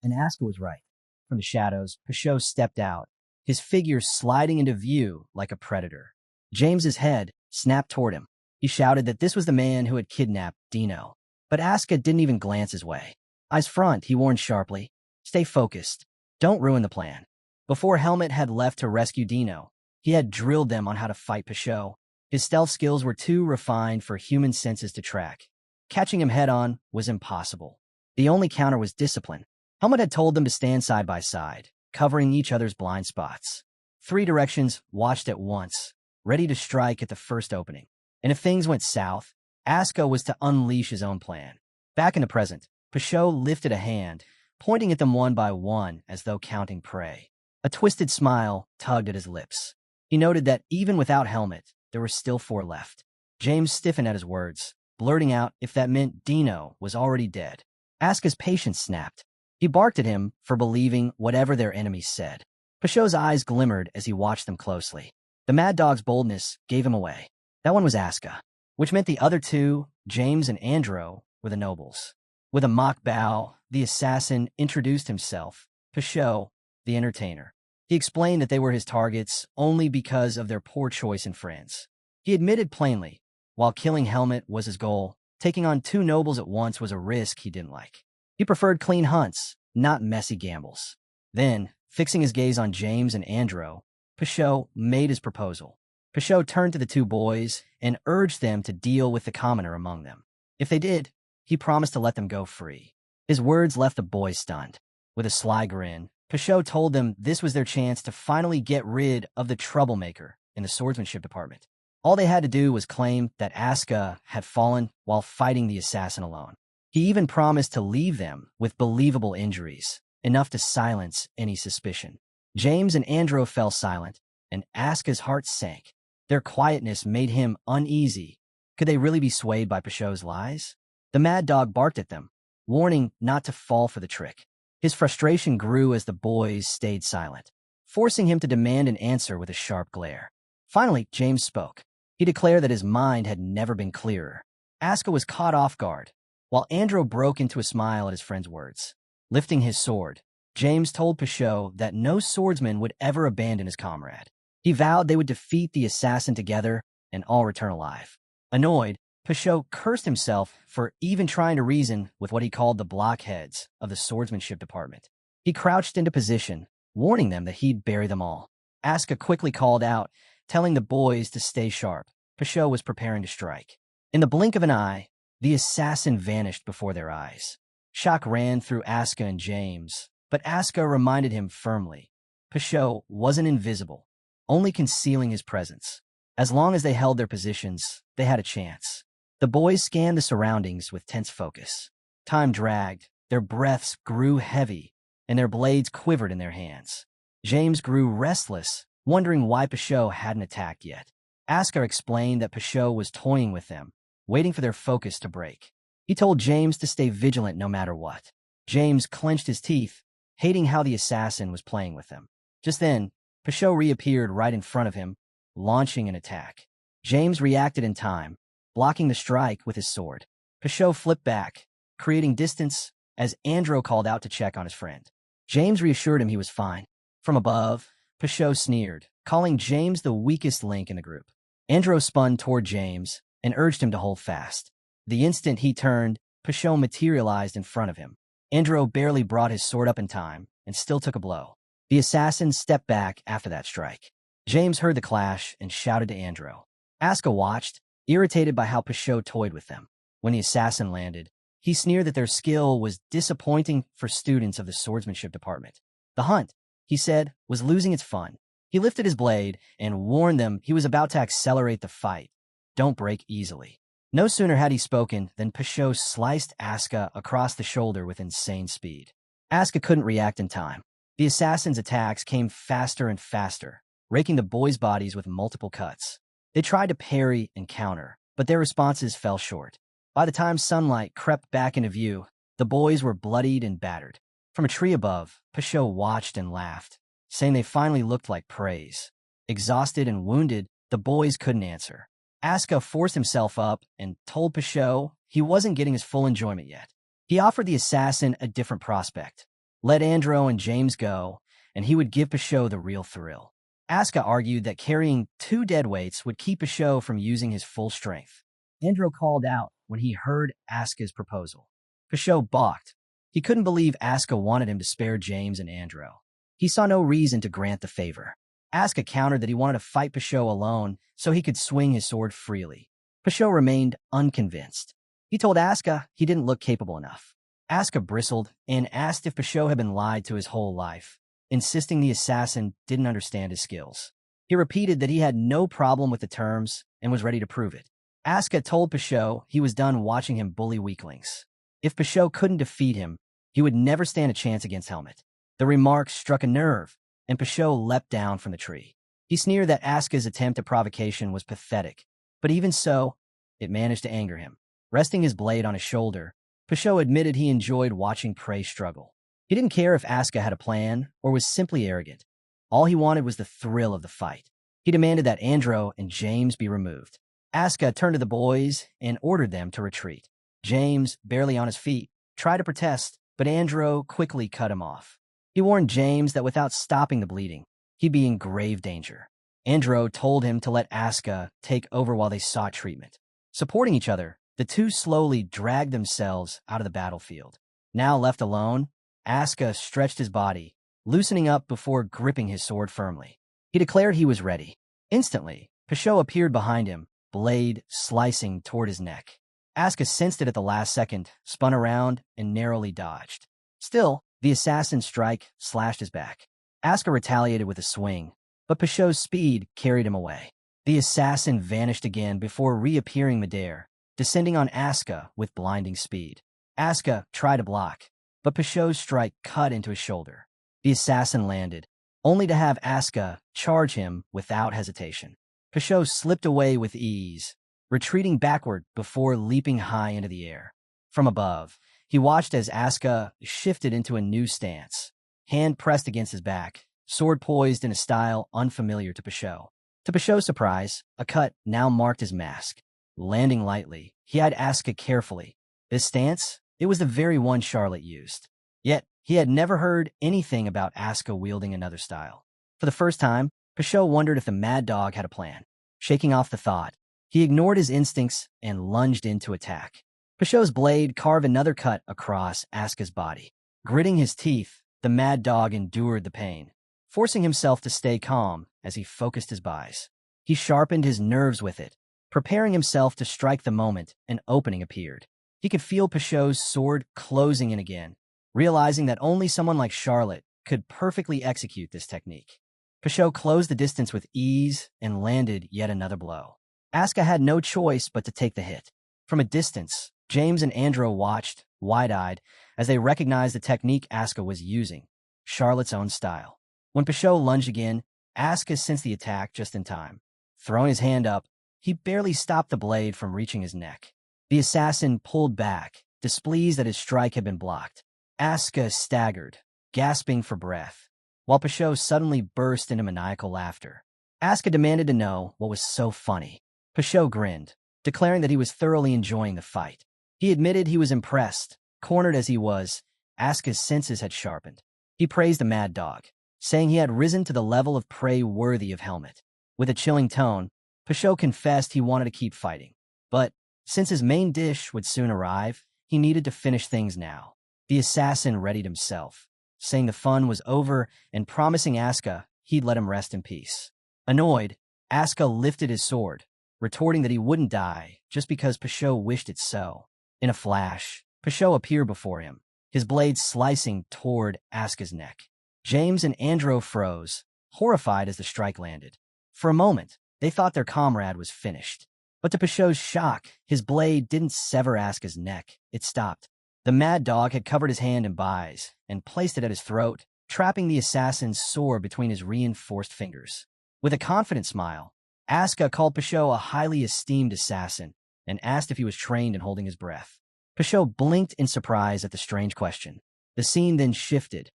And Asuka was right. From the shadows, Basho stepped out, his figure sliding into view like a predator. James's head snapped toward him. He shouted that this was the man who had kidnapped Dino. But Asuka didn't even glance his way. "Eyes front," he warned sharply. "Stay focused. Don't ruin the plan." Before Helmet had left to rescue Dino, he had drilled them on how to fight Basho. His stealth skills were too refined for human senses to track. Catching him head-on was impossible. The only counter was discipline. Helmet had told them to stand side by side, covering each other's blind spots. Three directions watched at once, ready to strike at the first opening. And if things went south, Asuka was to unleash his own plan. Back in the present, Pashot lifted a hand, pointing at them one by one as though counting prey. A twisted smile tugged at his lips. He noted that even without helmet, there were still 4 left. James stiffened at his words, blurting out if that meant Dino was already dead. Asuka's patience snapped. He barked at him for believing whatever their enemies said. Pashot's eyes glimmered as he watched them closely. The Mad Dog's boldness gave him away. That one was Asuka, which meant the other 2, James and Andro, were the nobles. With a mock bow, the assassin introduced himself, Pashot, the entertainer. He explained that they were his targets only because of their poor choice in friends. He admitted plainly, while killing Helmet was his goal, taking on 2 nobles at once was a risk he didn't like. He preferred clean hunts, not messy gambles. Then, fixing his gaze on James and Andro, Pashot made his proposal. Pashot turned to the 2 boys and urged them to deal with the commoner among them. If they did, he promised to let them go free. His words left the boys stunned. With a sly grin, Pashot told them this was their chance to finally get rid of the troublemaker in the swordsmanship department. All they had to do was claim that Asuka had fallen while fighting the assassin alone. He even promised to leave them with believable injuries, enough to silence any suspicion. James and Andro fell silent, and Asuka's heart sank. Their quietness made him uneasy. Could they really be swayed by Pashot's lies? The Mad Dog barked at them, warning not to fall for the trick. His frustration grew as the boys stayed silent, forcing him to demand an answer with a sharp glare. Finally, James spoke. He declared that his mind had never been clearer. Asuka was caught off guard, while Andro broke into a smile at his friend's words. Lifting his sword, James told Pashot that no swordsman would ever abandon his comrade. He vowed they would defeat the assassin together and all return alive. Annoyed, Pashot cursed himself for even trying to reason with what he called the blockheads of the swordsmanship department. He crouched into position, warning them that he'd bury them all. Asuka quickly called out, telling the boys to stay sharp. Pashot was preparing to strike. In the blink of an eye, the assassin vanished before their eyes. Shock ran through Asuka and James, but Asuka reminded him firmly. Pashot wasn't invisible, only concealing his presence. As long as they held their positions, they had a chance. The boys scanned the surroundings with tense focus. Time dragged, their breaths grew heavy, and their blades quivered in their hands. James grew restless, wondering why Pashot hadn't attacked yet. Asuka explained that Pashot was toying with them, waiting for their focus to break. He told James to stay vigilant no matter what. James clenched his teeth, hating how the assassin was playing with them. Just then, Pashot reappeared right in front of him, launching an attack. James reacted in time, blocking the strike with his sword. Pashot flipped back, creating distance as Andro called out to check on his friend. James reassured him he was fine. From above, Pashot sneered, calling James the weakest link in the group. Andro spun toward James and urged him to hold fast. The instant he turned, Pashot materialized in front of him. Andro barely brought his sword up in time and still took a blow. The assassin stepped back after that strike. James heard the clash and shouted to Andro. Asuka watched, irritated by how Pashot toyed with them. When the assassin landed, he sneered that their skill was disappointing for students of the swordsmanship department. The hunt, he said, was losing its fun. He lifted his blade and warned them he was about to accelerate the fight. Don't break easily. No sooner had he spoken than Pashot sliced Asuka across the shoulder with insane speed. Asuka couldn't react in time. The assassin's attacks came faster and faster, raking the boys' bodies with multiple cuts. They tried to parry and counter, but their responses fell short. By the time sunlight crept back into view, the boys were bloodied and battered. From a tree above, Pashot watched and laughed, saying they finally looked like praise. Exhausted and wounded, the boys couldn't answer. Asuka forced himself up and told Pashot he wasn't getting his full enjoyment yet. He offered the assassin a different prospect. Let Andro and James go, and he would give Pashot the real thrill. Asuka argued that carrying 2 dead weights would keep Pashot from using his full strength. Andro called out when he heard Asuka's proposal. Pashot balked. He couldn't believe Asuka wanted him to spare James and Andro. He saw no reason to grant the favor. Asuka countered that he wanted to fight Pashot alone so he could swing his sword freely. Pashot remained unconvinced. He told Asuka he didn't look capable enough. Asuka bristled and asked if Pashot had been lied to his whole life. insisting the assassin didn't understand his skills. He repeated that he had no problem with the terms and was ready to prove it. Asuka told Pashot he was done watching him bully weaklings. If Pashot couldn't defeat him, he would never stand a chance against Helmet. The remark struck a nerve, and Pashot leapt down from the tree. He sneered that Asuka's attempt at provocation was pathetic, but even so, it managed to anger him. Resting his blade on his shoulder, Pashot admitted he enjoyed watching prey struggle. He didn't care if Asuka had a plan or was simply arrogant. All he wanted was the thrill of the fight. He demanded that Andro and James be removed. Asuka turned to the boys and ordered them to retreat. James, barely on his feet, tried to protest, but Andro quickly cut him off. He warned James that without stopping the bleeding, he'd be in grave danger. Andro told him to let Asuka take over while they sought treatment. Supporting each other, the two slowly dragged themselves out of the battlefield. Now left alone, Asuka stretched his body, loosening up before gripping his sword firmly. He declared he was ready. Instantly, Pashot appeared behind him, blade slicing toward his neck. Asuka sensed it at the last second, spun around, and narrowly dodged. Still, the assassin's strike slashed his back. Asuka retaliated with a swing, but Pashot's speed carried him away. The assassin vanished again before reappearing midair, descending on Asuka with blinding speed. Asuka tried to block, but Pashot's strike cut into his shoulder. The assassin landed, only to have Asuka charge him without hesitation. Pashot slipped away with ease, retreating backward before leaping high into the air. From above, he watched as Asuka shifted into a new stance, hand pressed against his back, sword poised in a style unfamiliar to Pashot. To Pashot's surprise, a cut now marked his mask. Landing lightly, he eyed Asuka carefully. This stance, it was the very one Charlotte used. Yet, he had never heard anything about Asuka wielding another style. For the first time, Pashot wondered if the mad dog had a plan. Shaking off the thought, he ignored his instincts and lunged in to attack. Pashot's blade carved another cut across Asuka's body. Gritting his teeth, the mad dog endured the pain, forcing himself to stay calm as he focused his buys. He sharpened his nerves with it, preparing himself to strike the moment an opening appeared. He could feel Pashot's sword closing in again, realizing that only someone like Charlotte could perfectly execute this technique. Pashot closed the distance with ease and landed yet another blow. Asuka had no choice but to take the hit. From a distance, James and Andro watched, wide-eyed, as they recognized the technique Asuka was using, Charlotte's own style. When Pashot lunged again, Asuka sensed the attack just in time. Throwing his hand up, he barely stopped the blade from reaching his neck. The assassin pulled back, displeased that his strike had been blocked. Asuka staggered, gasping for breath, while Pashot suddenly burst into maniacal laughter. Asuka demanded to know what was so funny. Pashot grinned, declaring that he was thoroughly enjoying the fight. He admitted he was impressed. Cornered as he was, Asuka's senses had sharpened. He praised the mad dog, saying he had risen to the level of prey worthy of Helmet. With a chilling tone, Pashot confessed he wanted to keep fighting. But, since his main dish would soon arrive, he needed to finish things now. The assassin readied himself, saying the fun was over and promising Asuka he'd let him rest in peace. Annoyed, Asuka lifted his sword, retorting that he wouldn't die just because Pashot wished it so. In a flash, Pashot appeared before him, his blade slicing toward Asuka's neck. James and Andro froze, horrified as the strike landed. For a moment, they thought their comrade was finished. But to Pashot's shock, his blade didn't sever Asuka's neck. It stopped. The mad dog had covered his hand in buys and placed it at his throat, trapping the assassin's sword between his reinforced fingers. With a confident smile, Asuka called Pashot a highly esteemed assassin and asked if he was trained in holding his breath. Pashot blinked in surprise at the strange question. The scene then shifted.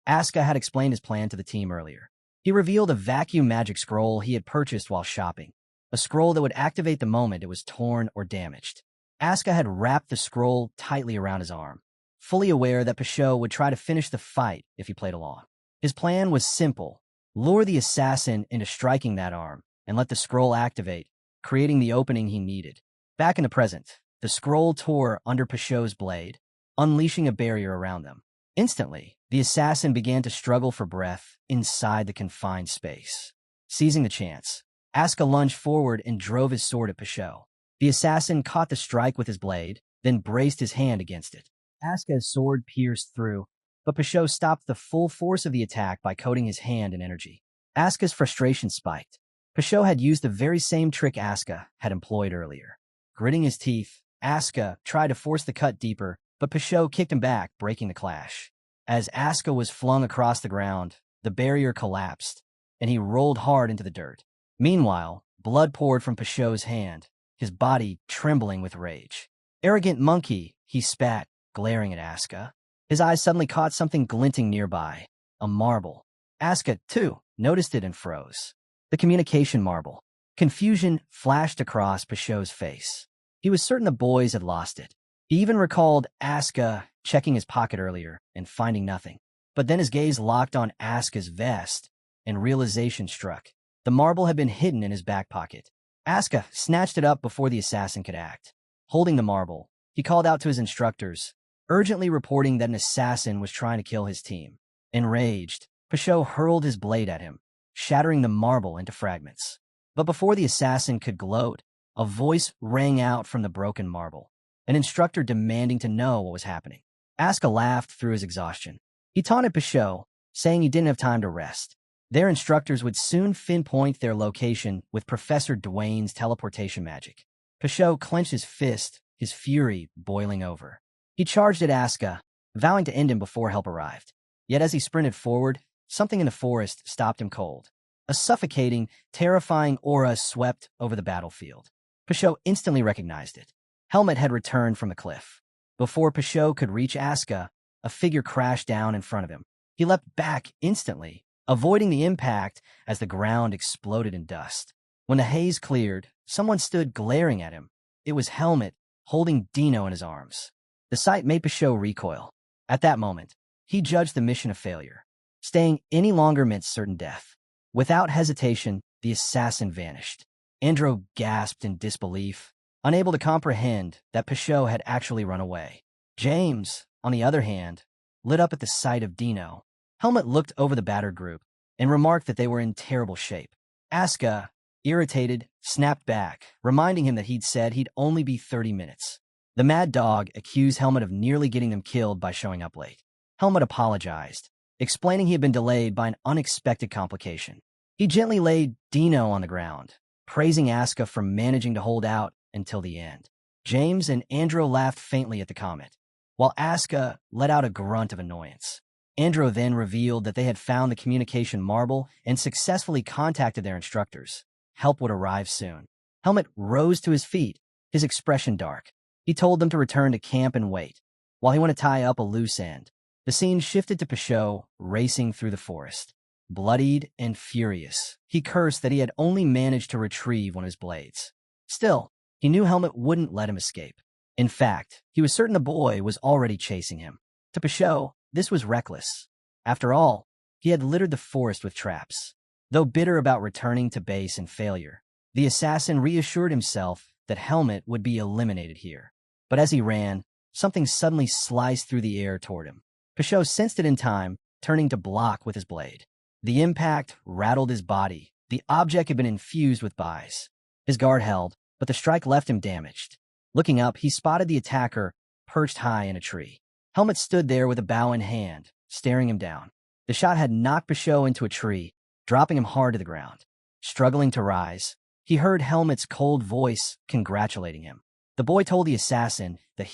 Asuka had explained his plan to the team earlier. He revealed a vacuum magic scroll he had purchased while shopping, a scroll that would activate the moment it was torn or damaged. Asuka had wrapped the scroll tightly around his arm, fully aware that Pashot would try to finish the fight if he played along. His plan was simple: lure the assassin into striking that arm and let the scroll activate, creating the opening he needed. Back in the present, the scroll tore under Pashot's blade, unleashing a barrier around them. Instantly, the assassin began to struggle for breath inside the confined space. Seizing the chance, Asuka lunged forward and drove his sword at Pashot. The assassin caught the strike with his blade, then braced his hand against it. Asuka's sword pierced through, but Peugeot stopped the full force of the attack by coating his hand in energy. Asuka's frustration spiked. Peugeot had used the very same trick Asuka had employed earlier. Gritting his teeth, Asuka tried to force the cut deeper, but Peugeot kicked him back, breaking the clash. As Asuka was flung across the ground, the barrier collapsed, and he rolled hard into the dirt. Meanwhile, blood poured from Peugeot's hand, his body trembling with rage. "Arrogant monkey," he spat, glaring at Asuka. His eyes suddenly caught something glinting nearby, a marble. Asuka, too, noticed it and froze. The communication marble. Confusion flashed across Peugeot's face. He was certain the boys had lost it. He even recalled Asuka checking his pocket earlier and finding nothing. But then his gaze locked on Asuka's vest, and realization struck. The marble had been hidden in his back pocket. Asuka snatched it up before the assassin could act. Holding the marble, he called out to his instructors, urgently reporting that an assassin was trying to kill his team. Enraged, Peugeot hurled his blade at him, shattering the marble into fragments. But before the assassin could gloat, a voice rang out from the broken marble, an instructor demanding to know what was happening. Asuka laughed through his exhaustion. He taunted Peugeot, saying he didn't have time to rest. Their instructors would soon pinpoint their location with Professor Dwayne's teleportation magic. Peugeot clenched his fist, his fury boiling over. He charged at Asuka, vowing to end him before help arrived. Yet as he sprinted forward, something in the forest stopped him cold. A suffocating, terrifying aura swept over the battlefield. Peugeot instantly recognized it. Helmet had returned from the cliff. Before Peugeot could reach Asuka, a figure crashed down in front of him. He leapt back instantly, avoiding the impact as the ground exploded in dust. When the haze cleared, someone stood glaring at him. It was Helmet, holding Dino in his arms. The sight made Peugeot recoil. At that moment, he judged the mission a failure. Staying any longer meant certain death. Without hesitation, the assassin vanished. Andro gasped in disbelief, unable to comprehend that Peugeot had actually run away. James, on the other hand, lit up at the sight of Dino. Helmet looked over the battered group and remarked that they were in terrible shape. Asuka, irritated, snapped back, reminding him that he'd said he'd only be 30 minutes. The mad dog accused Helmet of nearly getting them killed by showing up late. Helmet apologized, explaining he had been delayed by an unexpected complication. He gently laid Dino on the ground, praising Asuka for managing to hold out until the end. James and Andro laughed faintly at the comment, while Asuka let out a grunt of annoyance. Andro then revealed that they had found the communication marble and successfully contacted their instructors. Help would arrive soon. Helmet rose to his feet, his expression dark. He told them to return to camp and wait, while he went to tie up a loose end. The scene shifted to Peugeot racing through the forest. Bloodied and furious, he cursed that he had only managed to retrieve one of his blades. Still, he knew Helmet wouldn't let him escape. In fact, he was certain the boy was already chasing him. To Peugeot, this was reckless. After all, he had littered the forest with traps. Though bitter about returning to base and failure, the assassin reassured himself that Helmet would be eliminated here. But as he ran, something suddenly sliced through the air toward him. Peugeot sensed it in time, turning to block with his blade. The impact rattled his body. The object had been infused with bise. His guard held, but the strike left him damaged. Looking up, he spotted the attacker perched high in a tree. Helmet stood there with a bow in hand, staring him down. The shot had knocked Peugeot into a tree, dropping him hard to the ground. Struggling to rise, he heard Helmet's cold voice congratulating him. The boy told the assassin that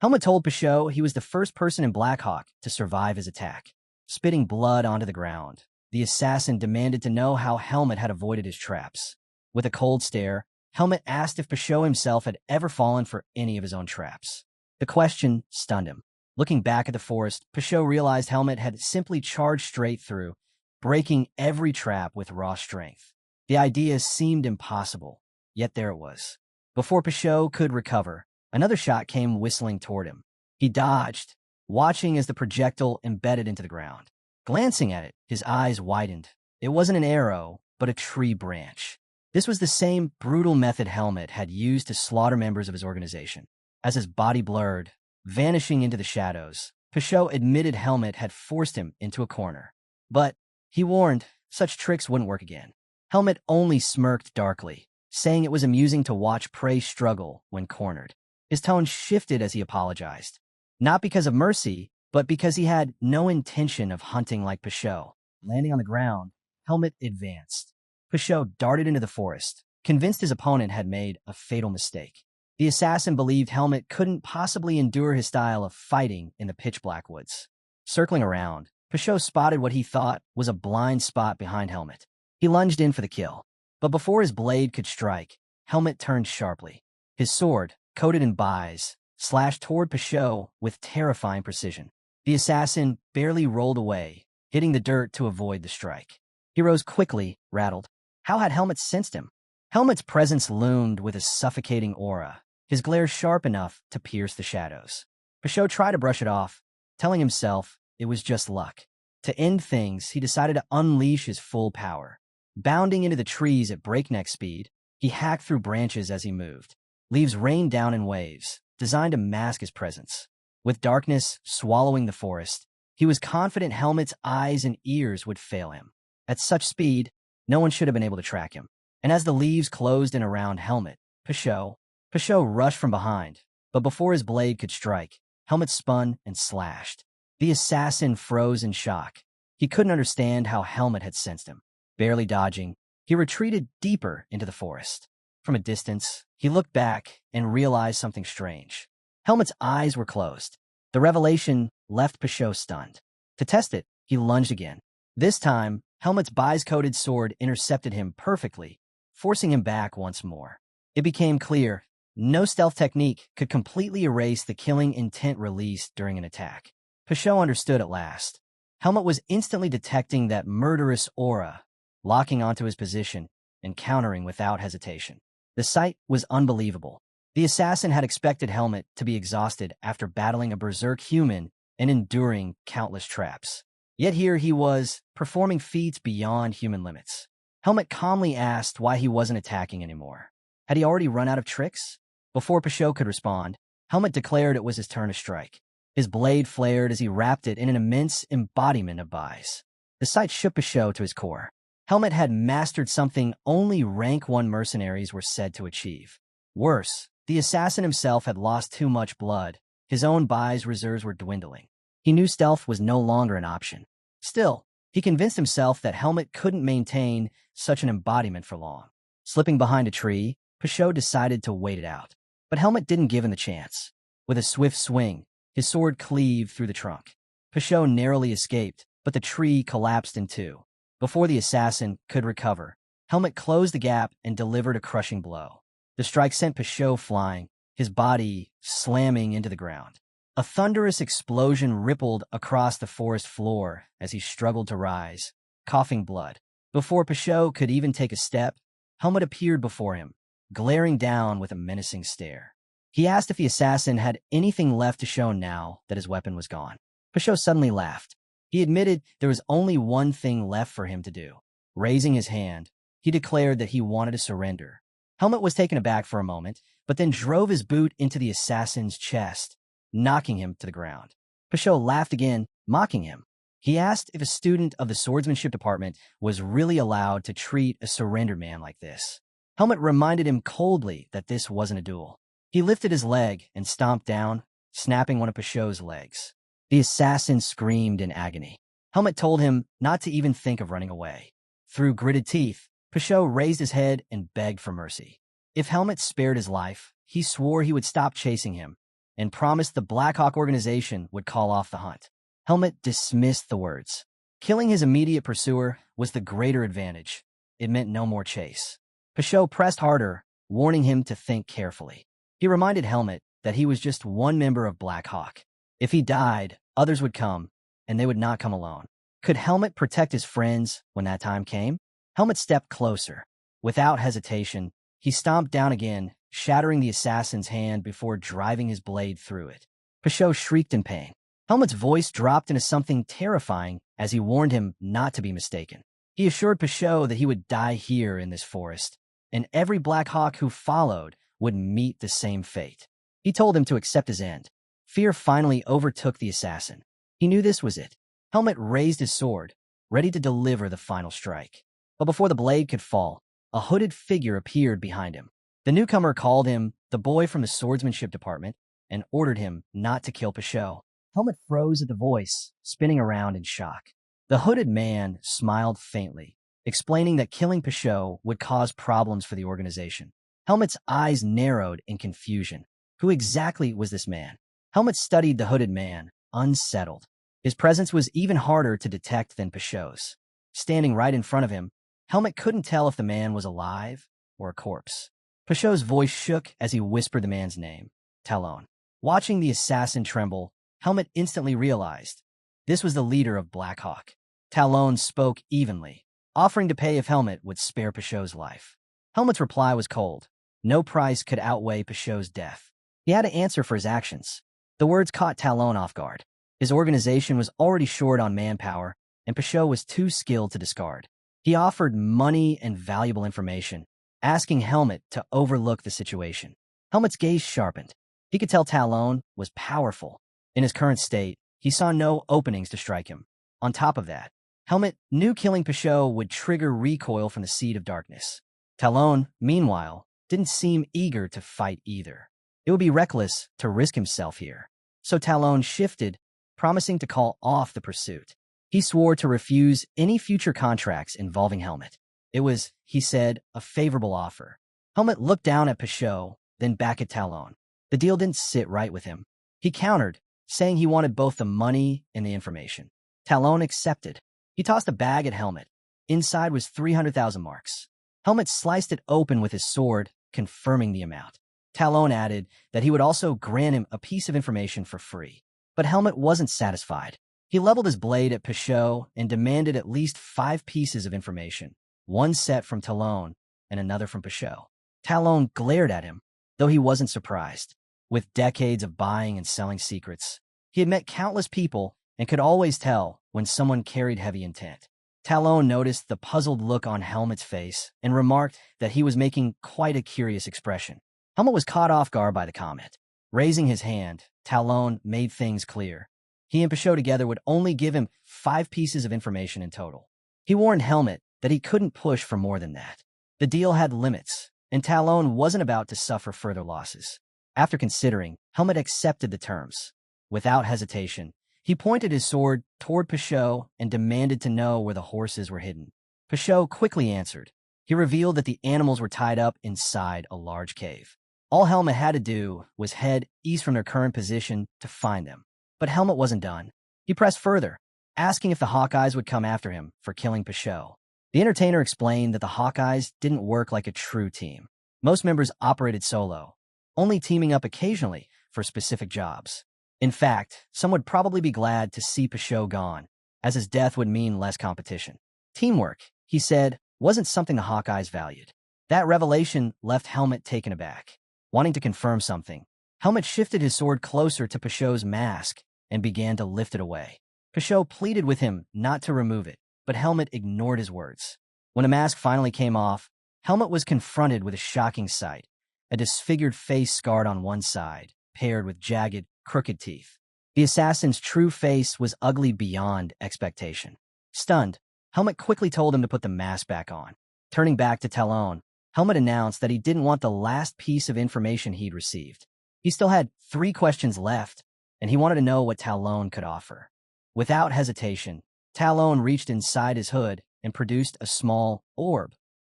Helmet told Peugeot he was the first person in Blackhawk to survive his attack. Spitting blood onto the ground, the assassin demanded to know how Helmet had avoided his traps. With a cold stare, Helmet asked if Peugeot himself had ever fallen for any of his own traps. The question stunned him. Looking back at the forest, Peugeot realized Helmet had simply charged straight through, breaking every trap with raw strength. The idea seemed impossible, yet there it was. Before Peugeot could recover, another shot came whistling toward him. He dodged, watching as the projectile embedded into the ground. Glancing at it, his eyes widened. It wasn't an arrow, but a tree branch. This was the same brutal method Helmet had used to slaughter members of his organization. As his body blurred, vanishing into the shadows, Peugeot admitted Helmet had forced him into a corner. But, he warned, such tricks wouldn't work again. Helmet only smirked darkly, saying it was amusing to watch prey struggle when cornered. His tone shifted as he apologized. Not because of mercy, but because he had no intention of hunting like Pashot. Landing on the ground, Helmet advanced. Pashot darted into the forest, convinced his opponent had made a fatal mistake. The assassin believed Helmet couldn't possibly endure his style of fighting in the pitch-black woods. Circling around, Pashot spotted what he thought was a blind spot behind Helmet. He lunged in for the kill, but before his blade could strike, Helmet turned sharply. His sword, coated in byes, slashed toward Pashot with terrifying precision. The assassin barely rolled away, hitting the dirt to avoid the strike. He rose quickly, rattled. How had Helmet sensed him? Helmet's presence loomed with a suffocating aura, his glare sharp enough to pierce the shadows. Pashot tried to brush it off, telling himself it was just luck. To end things, he decided to unleash his full power. Bounding into the trees at breakneck speed, he hacked through branches as he moved. Leaves rained down in waves, designed to mask his presence. With darkness swallowing the forest, he was confident Helmet's eyes and ears would fail him. At such speed, no one should have been able to track him. And as the leaves closed in around Helmet, Pashot rushed from behind, but before his blade could strike, Helmet spun and slashed. The assassin froze in shock. He couldn't understand how Helmet had sensed him. Barely dodging, he retreated deeper into the forest. From a distance, he looked back and realized something strange. Helmet's eyes were closed. The revelation left Pashot stunned. To test it, he lunged again. This time, Helmet's byes-coated sword intercepted him perfectly, forcing him back once more. It became clear, no stealth technique could completely erase the killing intent released during an attack. Pashot understood at last. Helmet was instantly detecting that murderous aura, locking onto his position and countering without hesitation. The sight was unbelievable. The assassin had expected Helmet to be exhausted after battling a berserk human and enduring countless traps. Yet here he was, performing feats beyond human limits. Helmet calmly asked why he wasn't attacking anymore. Had he already run out of tricks? Before Pashot could respond, Helmet declared it was his turn to strike. His blade flared as he wrapped it in an immense embodiment of byes. The sight shook Pashot to his core. Helmet had mastered something only rank 1 mercenaries were said to achieve. Worse, the assassin himself had lost too much blood. His own byes reserves were dwindling. He knew stealth was no longer an option. Still, he convinced himself that Helmet couldn't maintain such an embodiment for long. Slipping behind a tree, Pashot decided to wait it out. But Helmet didn't give him the chance. With a swift swing, his sword cleaved through the trunk. Pashot narrowly escaped, but the tree collapsed in two. Before the assassin could recover, Helmet closed the gap and delivered a crushing blow. The strike sent Pashot flying, his body slamming into the ground. A thunderous explosion rippled across the forest floor as he struggled to rise, coughing blood. Before Pashot could even take a step, Helmet appeared before him, glaring down with a menacing stare. He asked if the assassin had anything left to show now that his weapon was gone. Pashot suddenly laughed. He admitted there was only one thing left for him to do. Raising his hand, he declared that he wanted to surrender. Helmet was taken aback for a moment, but then drove his boot into the assassin's chest, knocking him to the ground. Pashot laughed again, mocking him. He asked if a student of the swordsmanship department was really allowed to treat a surrendered man like this. Helmet reminded him coldly that this wasn't a duel. He lifted his leg and stomped down, snapping one of Pashot's legs. The assassin screamed in agony. Helmet told him not to even think of running away. Through gritted teeth, Pashot raised his head and begged for mercy. If Helmet spared his life, he swore he would stop chasing him and promised the Black Hawk organization would call off the hunt. Helmet dismissed the words. Killing his immediate pursuer was the greater advantage. It meant no more chase. Pashot pressed harder, warning him to think carefully. He reminded Helmet that he was just one member of Black Hawk. If he died, others would come, and they would not come alone. Could Helmet protect his friends when that time came? Helmet stepped closer. Without hesitation, he stomped down again, shattering the assassin's hand before driving his blade through it. Pashot shrieked in pain. Helmet's voice dropped into something terrifying as he warned him not to be mistaken. He assured Pashot that he would die here in this forest, and every Black Hawk who followed would meet the same fate. He told him to accept his end. Fear finally overtook the assassin. He knew this was it. Helmet raised his sword, ready to deliver the final strike. But before the blade could fall, a hooded figure appeared behind him. The newcomer called him the boy from the swordsmanship department and ordered him not to kill Pashot. Helmet froze at the voice, spinning around in shock. The hooded man smiled faintly, explaining that killing Peugeot would cause problems for the organization. Helmet's eyes narrowed in confusion. Who exactly was this man? Helmet studied the hooded man, unsettled. His presence was even harder to detect than Peugeot's. Standing right in front of him, Helmet couldn't tell if the man was alive or a corpse. Peugeot's voice shook as he whispered the man's name, Talon. Watching the assassin tremble, Helmet instantly realized this was the leader of Black Hawk. Talon spoke evenly, offering to pay if Helmet would spare Peugeot's life. Helmet's reply was cold. No price could outweigh Peugeot's death. He had to answer for his actions. The words caught Talon off guard. His organization was already short on manpower, and Peugeot was too skilled to discard. He offered money and valuable information, asking Helmet to overlook the situation. Helmet's gaze sharpened. He could tell Talon was powerful. In his current state, he saw no openings to strike him. On top of that, Helmet knew killing Peugeot would trigger recoil from the Seed of Darkness. Talon, meanwhile, didn't seem eager to fight either. It would be reckless to risk himself here. So Talon shifted, promising to call off the pursuit. He swore to refuse any future contracts involving Helmet. It was, he said, a favorable offer. Helmet looked down at Peugeot, then back at Talon. The deal didn't sit right with him. He countered, saying he wanted both the money and the information. Talon accepted. He tossed a bag at Helmet. Inside was 300,000 marks. Helmet sliced it open with his sword, confirming the amount. Talon added that he would also grant him a piece of information for free. But Helmet wasn't satisfied. He leveled his blade at Peugeot and demanded at least 5 pieces of information, one set from Talon and another from Peugeot. Talon glared at him, though he wasn't surprised. With decades of buying and selling secrets, he had met countless people and could always tell when someone carried heavy intent. Talon noticed the puzzled look on Helmet's face and remarked that he was making quite a curious expression. Helmet was caught off guard by the comment. Raising his hand, Talon made things clear. He and Peugeot together would only give him 5 pieces of information in total. He warned Helmet that he couldn't push for more than that. The deal had limits, and Talon wasn't about to suffer further losses. After considering, Helmet accepted the terms. Without hesitation, he pointed his sword toward Peugeot and demanded to know where the horses were hidden. Peugeot quickly answered. He revealed that the animals were tied up inside a large cave. All Helmet had to do was head east from their current position to find them. But Helmet wasn't done. He pressed further, asking if the Hawkeyes would come after him for killing Peugeot. The entertainer explained that the Hawkeyes didn't work like a true team. Most members operated solo, only teaming up occasionally for specific jobs. In fact, some would probably be glad to see Peugeot gone, as his death would mean less competition. Teamwork, he said, wasn't something the Hawkeyes valued. That revelation left Helmet taken aback. Wanting to confirm something, Helmet shifted his sword closer to Peugeot's mask and began to lift it away. Peugeot pleaded with him not to remove it, but Helmet ignored his words. When the mask finally came off, Helmet was confronted with a shocking sight, a disfigured face scarred on one side, paired with jagged, crooked teeth. The assassin's true face was ugly beyond expectation. Stunned, Helmet quickly told him to put the mask back on. Turning back to Talon, Helmet announced that he didn't want the last piece of information he'd received. He still had 3 questions left, and he wanted to know what Talon could offer. Without hesitation, Talon reached inside his hood and produced a small orb,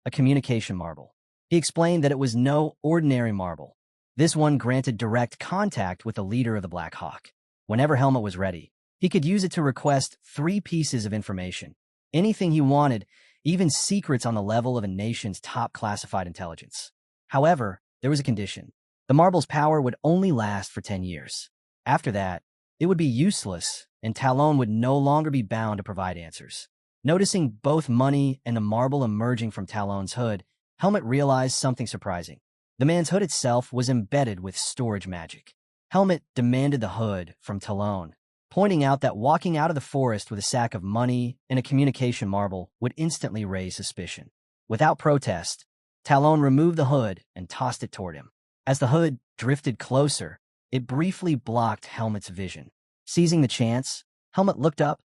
a communication marble. He explained that it was no ordinary marble. This one granted direct contact with the leader of the Black Hawk. Whenever Helmet was ready, he could use it to request 3 pieces of information. Anything he wanted, even secrets on the level of a nation's top classified intelligence. However, there was a condition. The marble's power would only last for 10 years. After that, it would be useless, and Talon would no longer be bound to provide answers. Noticing both money and the marble emerging from Talon's hood, Helmet realized something surprising. The man's hood itself was embedded with storage magic. Helmet demanded the hood from Talon, pointing out that walking out of the forest with a sack of money and a communication marble would instantly raise suspicion. Without protest, Talon removed the hood and tossed it toward him. As the hood drifted closer, it briefly blocked Helmet's vision. Seizing the chance, Helmet looked up,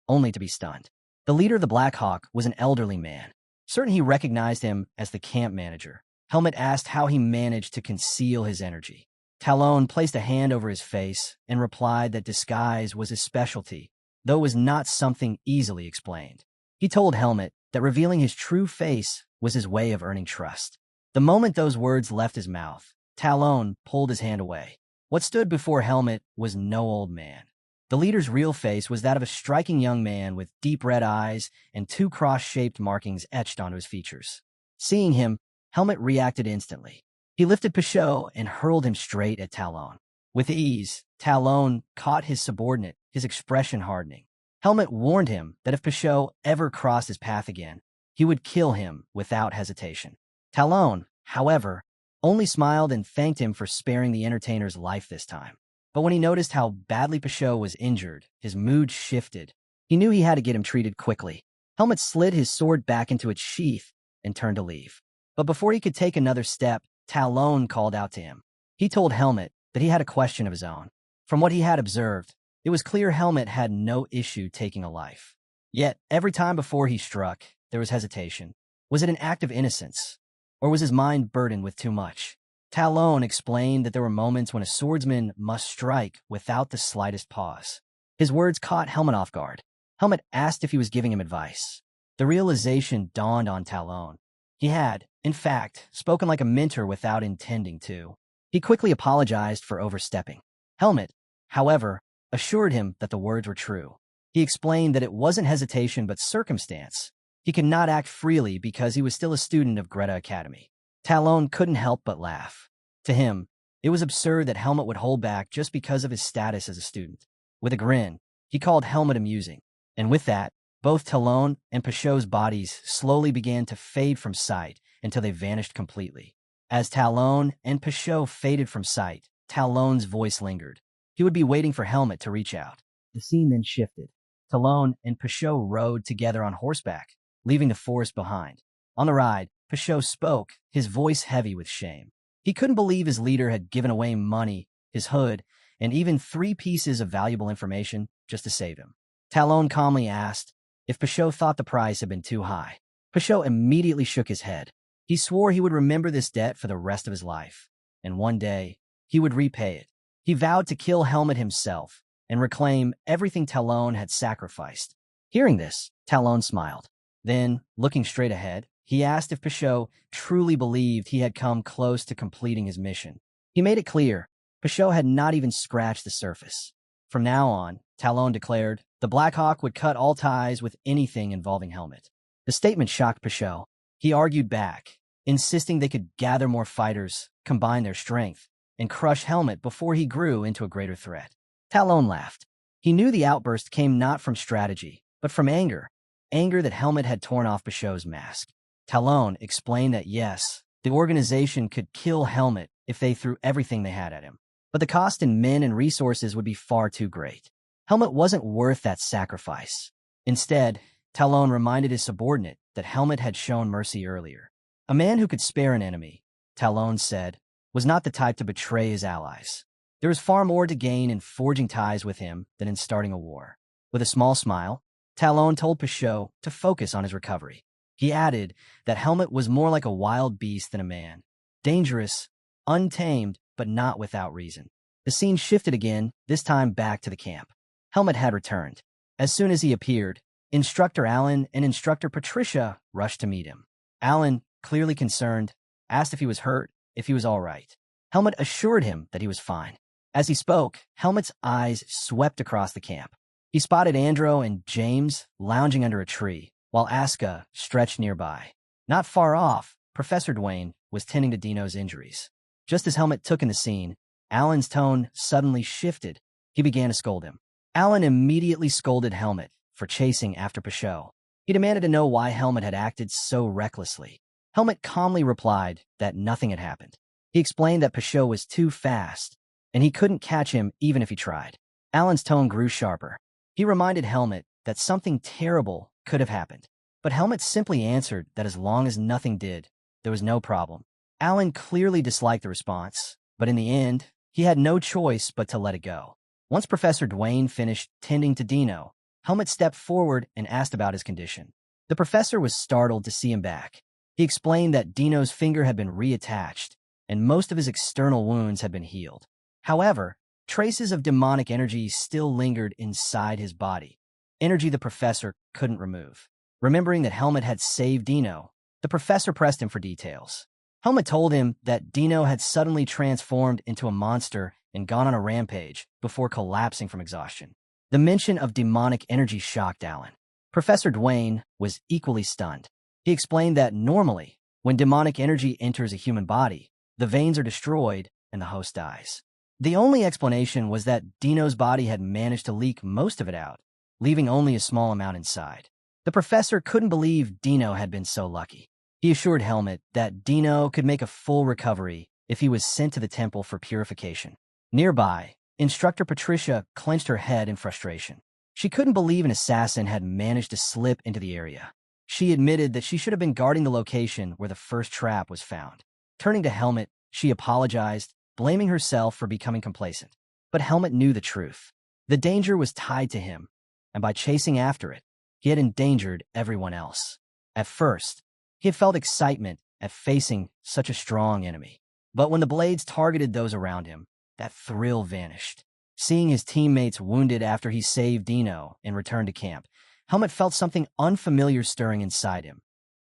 only to be stunned. The leader of the Black Hawk was an elderly man. Certain he recognized him as the camp manager, Helmet asked how he managed to conceal his energy. Talon placed a hand over his face and replied that disguise was his specialty, though it was not something easily explained. He told Helmet that revealing his true face was his way of earning trust. The moment those words left his mouth, Talon pulled his hand away. What stood before Helmet was no old man. The leader's real face was that of a striking young man with deep red eyes and two cross-shaped markings etched onto his features. Seeing him, Helmet reacted instantly. He lifted Pichot and hurled him straight at Talon. With ease, Talon caught his subordinate, his expression hardening. Helmet warned him that if Pichot ever crossed his path again, he would kill him without hesitation. Talon, however, only smiled and thanked him for sparing the entertainer's life this time. But when he noticed how badly Pichot was injured, his mood shifted. He knew he had to get him treated quickly. Helmet slid his sword back into its sheath and turned to leave. But before he could take another step, Talon called out to him. He told Helmet that he had a question of his own. From what he had observed, it was clear Helmet had no issue taking a life. Yet, every time before he struck, there was hesitation. Was it an act of innocence? Or was his mind burdened with too much? Talon explained that there were moments when a swordsman must strike without the slightest pause. His words caught Helmet off guard. Helmet asked if he was giving him advice. The realization dawned on Talon. He had, in fact, spoken like a mentor without intending to. He quickly apologized for overstepping. Helmet, however, assured him that the words were true. He explained that it wasn't hesitation but circumstance. He could not act freely because he was still a student of Greta Academy. Talon couldn't help but laugh. To him, it was absurd that Helmet would hold back just because of his status as a student. With a grin, he called Helmet amusing. And with that, both Talon and Pichot's bodies slowly began to fade from sight until they vanished completely. As Talon and Pichot faded from sight, Talon's voice lingered. He would be waiting for Helmet to reach out. The scene then shifted. Talon and Pichot rode together on horseback, leaving the forest behind. On the ride, Pichot spoke, his voice heavy with shame. He couldn't believe his leader had given away money, his hood, and even 3 pieces of valuable information just to save him. Talon calmly asked if Pichot thought the price had been too high. Pichot immediately shook his head. He swore he would remember this debt for the rest of his life, and one day he would repay it. He vowed to kill Helmet himself and reclaim everything Talon had sacrificed. Hearing this, Talon smiled. Then, looking straight ahead, he asked if Pichot truly believed he had come close to completing his mission. He made it clear Pichot had not even scratched the surface. From now on, Talon declared, the Black Hawk would cut all ties with anything involving Helmet. The statement shocked Pichot. He argued back, insisting they could gather more fighters, combine their strength, and crush Helmet before he grew into a greater threat. Talon laughed. He knew the outburst came not from strategy, but from anger. Anger that Helmet had torn off Pichot's mask. Talon explained that yes, the organization could kill Helmet if they threw everything they had at him. But the cost in men and resources would be far too great. Helmet wasn't worth that sacrifice. Instead, Talon reminded his subordinate that Helmet had shown mercy earlier. A man who could spare an enemy, Talon said, was not the type to betray his allies. There was far more to gain in forging ties with him than in starting a war. With a small smile, Talon told Pichot to focus on his recovery. He added that Helmet was more like a wild beast than a man. Dangerous, untamed, but not without reason. The scene shifted again, this time back to the camp. Helmet had returned. As soon as he appeared, Instructor Alan and Instructor Patricia rushed to meet him. Alan, clearly concerned, asked if he was hurt, if he was all right. Helmet assured him that he was fine. As he spoke, Helmet's eyes swept across the camp. He spotted Andro and James lounging under a tree, while Aska stretched nearby. Not far off, Professor Dwayne was tending to Dino's injuries. Just as Helmet took in the scene, Alan's tone suddenly shifted. He began to scold him. Alan immediately scolded Helmet for chasing after Pichot. He demanded to know why Helmet had acted so recklessly. Helmet calmly replied that nothing had happened. He explained that Pichot was too fast, and he couldn't catch him even if he tried. Alan's tone grew sharper. He reminded Helmet that something terrible could have happened. But Helmet simply answered that as long as nothing did, there was no problem. Alan clearly disliked the response, but in the end, he had no choice but to let it go. Once Professor Dwayne finished tending to Dino, Helmet stepped forward and asked about his condition. The professor was startled to see him back. He explained that Dino's finger had been reattached, and most of his external wounds had been healed. However, traces of demonic energy still lingered inside his body, energy the professor couldn't remove. Remembering that Helmut had saved Dino, the professor pressed him for details. Helmut told him that Dino had suddenly transformed into a monster and gone on a rampage before collapsing from exhaustion. The mention of demonic energy shocked Alan. Professor Dwayne was equally stunned. He explained that normally, when demonic energy enters a human body, the veins are destroyed and the host dies. The only explanation was that Dino's body had managed to leak most of it out, leaving only a small amount inside. The professor couldn't believe Dino had been so lucky. He assured Helmut that Dino could make a full recovery if he was sent to the temple for purification. Nearby, Instructor Patricia clenched her head in frustration. She couldn't believe an assassin had managed to slip into the area. She admitted that she should have been guarding the location where the first trap was found. Turning to Helmut, she apologized, blaming herself for becoming complacent. But Helmut knew the truth. The danger was tied to him, and by chasing after it, he had endangered everyone else. At first, he had felt excitement at facing such a strong enemy. But when the blades targeted those around him, that thrill vanished. Seeing his teammates wounded after he saved Dino and returned to camp, Helmut felt something unfamiliar stirring inside him.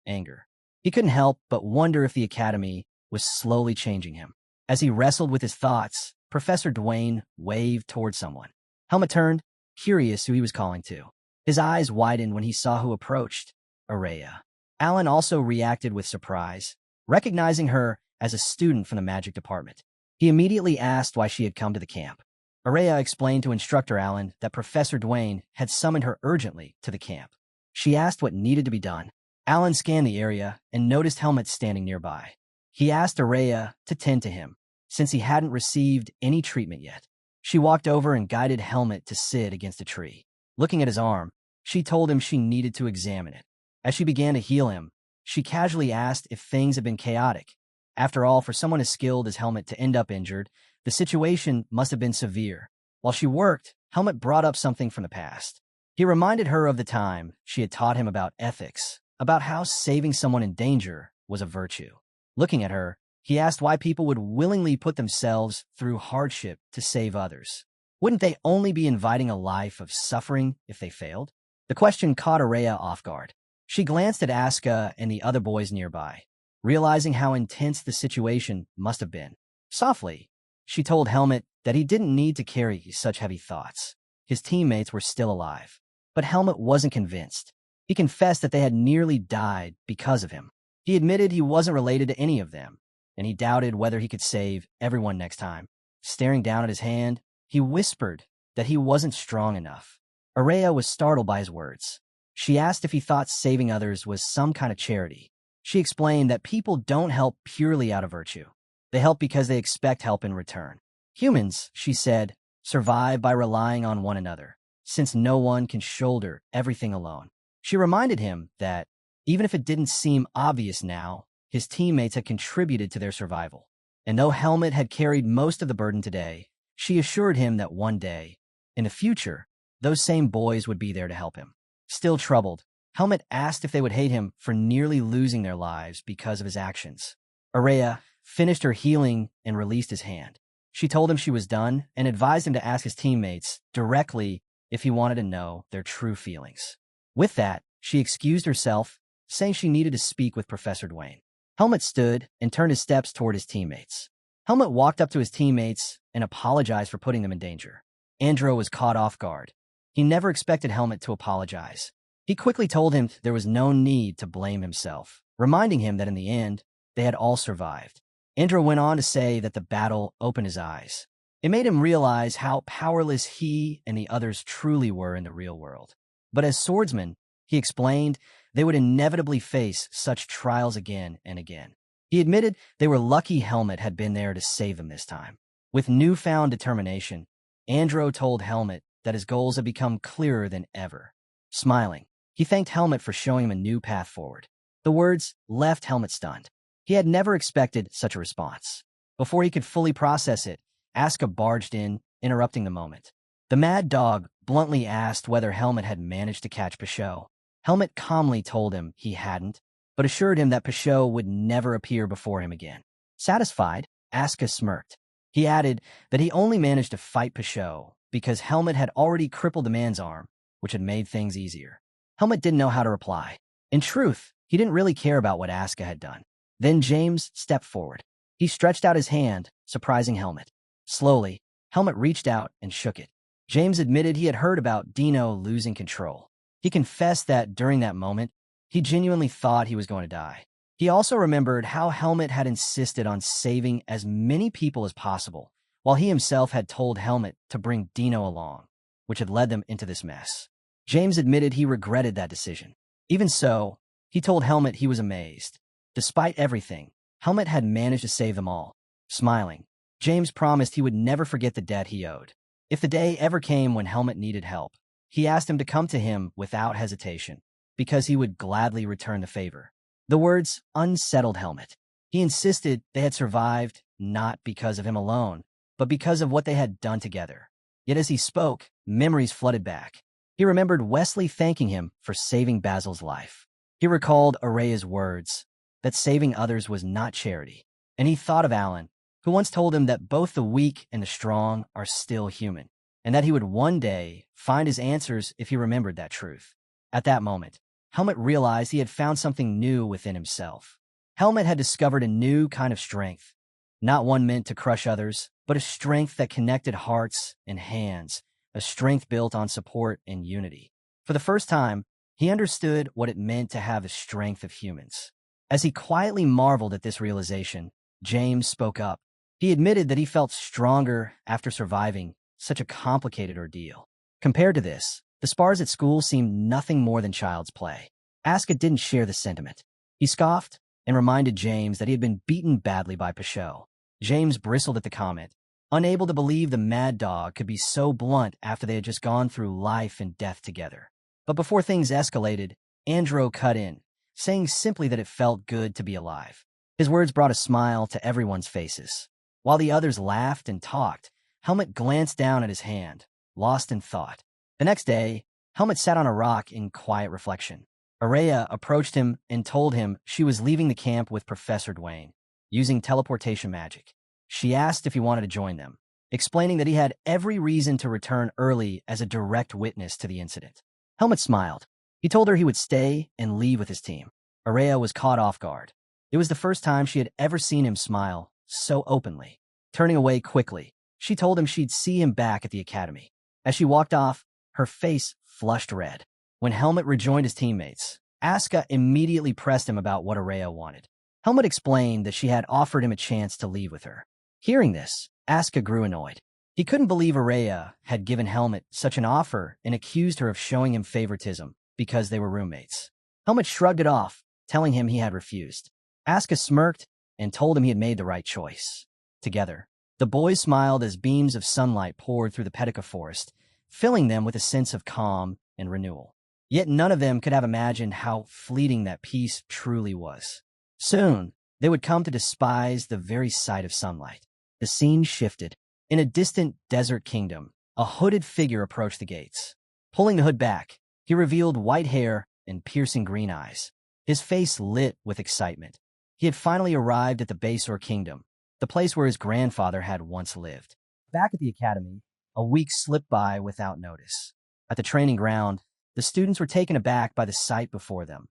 Anger. He couldn't help but wonder if the academy was slowly changing him. As he wrestled with his thoughts, Professor Dwayne waved toward someone. Helmut turned, curious who he was calling to. His eyes widened when he saw who approached. Araya. Alan also reacted with surprise, recognizing her as a student from the magic department. He immediately asked why she had come to the camp. Araya explained to Instructor Alan that Professor Dwayne had summoned her urgently to the camp. She asked what needed to be done. Alan scanned the area and noticed Helmut standing nearby. He asked Araya to tend to him, since he hadn't received any treatment yet. She walked over and guided Helmut to sit against a tree. Looking at his arm, she told him she needed to examine it. As she began to heal him, she casually asked if things had been chaotic. After all, for someone as skilled as Helmut to end up injured, the situation must have been severe. While she worked, Helmut brought up something from the past. He reminded her of the time she had taught him about ethics, about how saving someone in danger was a virtue. Looking at her, he asked why people would willingly put themselves through hardship to save others. Wouldn't they only be inviting a life of suffering if they failed? The question caught Araya off guard. She glanced at Aska and the other boys nearby, realizing how intense the situation must have been. Softly, she told Helmut that he didn't need to carry such heavy thoughts. His teammates were still alive. But Helmut wasn't convinced. He confessed that they had nearly died because of him. He admitted he wasn't related to any of them, and he doubted whether he could save everyone next time. Staring down at his hand, he whispered that he wasn't strong enough. Araya was startled by his words. She asked if he thought saving others was some kind of charity. She explained that people don't help purely out of virtue. They help because they expect help in return. Humans, she said, survive by relying on one another, since no one can shoulder everything alone. She reminded him that, even if it didn't seem obvious now, his teammates had contributed to their survival. And though Helmut had carried most of the burden today, she assured him that one day, in the future, those same boys would be there to help him. Still troubled, Helmut asked if they would hate him for nearly losing their lives because of his actions. Araya finished her healing and released his hand. She told him she was done and advised him to ask his teammates directly if he wanted to know their true feelings. With that, she excused herself, saying she needed to speak with Professor Dwayne. Helmut stood and turned his steps toward his teammates. Helmut walked up to his teammates and apologized for putting them in danger. Andro was caught off guard. He never expected Helmut to apologize. He quickly told him there was no need to blame himself, reminding him that in the end, they had all survived. Andro went on to say that the battle opened his eyes. It made him realize how powerless he and the others truly were in the real world. But as swordsmen, he explained, they would inevitably face such trials again and again. He admitted they were lucky Helmut had been there to save them this time. With newfound determination, Andro told Helmut that his goals had become clearer than ever. Smiling, he thanked Helmut for showing him a new path forward. The words left Helmut stunned. He had never expected such a response. Before he could fully process it, Aska barged in, interrupting the moment. The mad dog bluntly asked whether Helmut had managed to catch Pashot. Helmut calmly told him he hadn't, but assured him that Pashot would never appear before him again. Satisfied, Aska smirked. He added that he only managed to fight Pashot because Helmet had already crippled the man's arm, which had made things easier. Helmet didn't know how to reply. In truth, he didn't really care about what Asuka had done. Then James stepped forward. He stretched out his hand, surprising Helmet. Slowly, Helmet reached out and shook it. James admitted he had heard about Dino losing control. He confessed that during that moment, he genuinely thought he was going to die. He also remembered how Helmet had insisted on saving as many people as possible, while he himself had told Helmet to bring Dino along, which had led them into this mess. James admitted he regretted that decision. Even so, he told Helmet he was amazed. Despite everything, Helmet had managed to save them all. Smiling, James promised he would never forget the debt he owed. If the day ever came when Helmet needed help, he asked him to come to him without hesitation, because he would gladly return the favor. The words unsettled Helmet. He insisted they had survived not because of him alone, but because of what they had done together. Yet as he spoke, memories flooded back. He remembered Wesley thanking him for saving Basil's life. He recalled Araya's words, that saving others was not charity. And he thought of Alan, who once told him that both the weak and the strong are still human, and that he would one day find his answers if he remembered that truth. At that moment, Helmet realized he had found something new within himself. Helmet had discovered a new kind of strength, not one meant to crush others, but a strength that connected hearts and hands, a strength built on support and unity. For the first time, he understood what it meant to have the strength of humans. As he quietly marveled at this realization, James spoke up. He admitted that he felt stronger after surviving such a complicated ordeal. Compared to this, the spars at school seemed nothing more than child's play. Asuka didn't share the sentiment. He scoffed and reminded James that he had been beaten badly by Pashot. James bristled at the comment, unable to believe the mad dog could be so blunt after they had just gone through life and death together. But before things escalated, Andro cut in, saying simply that it felt good to be alive. His words brought a smile to everyone's faces. While the others laughed and talked, Helmet glanced down at his hand, lost in thought. The next day, Helmet sat on a rock in quiet reflection. Araya approached him and told him she was leaving the camp with Professor Dwayne, using teleportation magic. She asked if he wanted to join them, explaining that he had every reason to return early as a direct witness to the incident. Helmet smiled. He told her he would stay and leave with his team. Araya was caught off guard. It was the first time she had ever seen him smile so openly. Turning away quickly, she told him she'd see him back at the academy. As she walked off, her face flushed red. When Helmet rejoined his teammates, Asuka immediately pressed him about what Araya wanted. Helmet explained that she had offered him a chance to leave with her. Hearing this, Asuka grew annoyed. He couldn't believe Araya had given Helmet such an offer and accused her of showing him favoritism because they were roommates. Helmet shrugged it off, telling him he had refused. Asuka smirked and told him he had made the right choice. Together, the boys smiled as beams of sunlight poured through the Petica forest, filling them with a sense of calm and renewal. Yet none of them could have imagined how fleeting that peace truly was. Soon, they would come to despise the very sight of sunlight. The scene shifted. In a distant desert kingdom, a hooded figure approached the gates. Pulling the hood back, he revealed white hair and piercing green eyes. His face lit with excitement. He had finally arrived at the Basor Kingdom, the place where his grandfather had once lived. Back at the academy, a week slipped by without notice. At the training ground, the students were taken aback by the sight before them.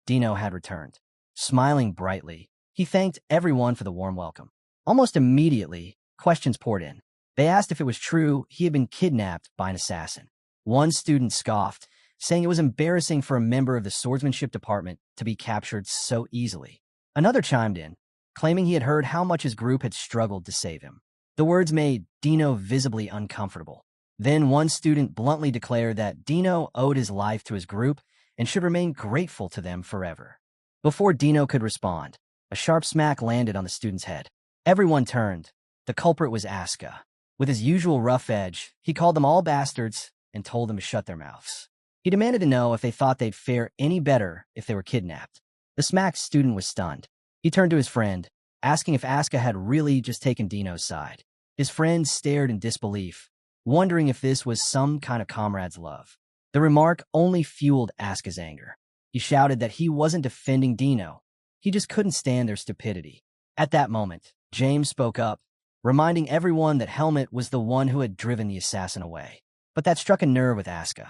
Dino had returned. Smiling brightly, he thanked everyone for the warm welcome. Almost immediately, questions poured in. They asked if it was true he had been kidnapped by an assassin. One student scoffed, saying it was embarrassing for a member of the swordsmanship department to be captured so easily. Another chimed in, claiming he had heard how much his group had struggled to save him. The words made Dino visibly uncomfortable. Then one student bluntly declared that Dino owed his life to his group and should remain grateful to them forever. Before Dino could respond, a sharp smack landed on the student's head. Everyone turned. The culprit was Asuka. With his usual rough edge, he called them all bastards and told them to shut their mouths. He demanded to know if they thought they'd fare any better if they were kidnapped. The smacked student was stunned. He turned to his friend, asking if Asuka had really just taken Dino's side. His friend stared in disbelief, wondering if this was some kind of comrade's love. The remark only fueled Asuka's anger. He shouted that he wasn't defending Dino. He just couldn't stand their stupidity. At that moment, James spoke up, reminding everyone that Helmet was the one who had driven the assassin away. But that struck a nerve with Asuka.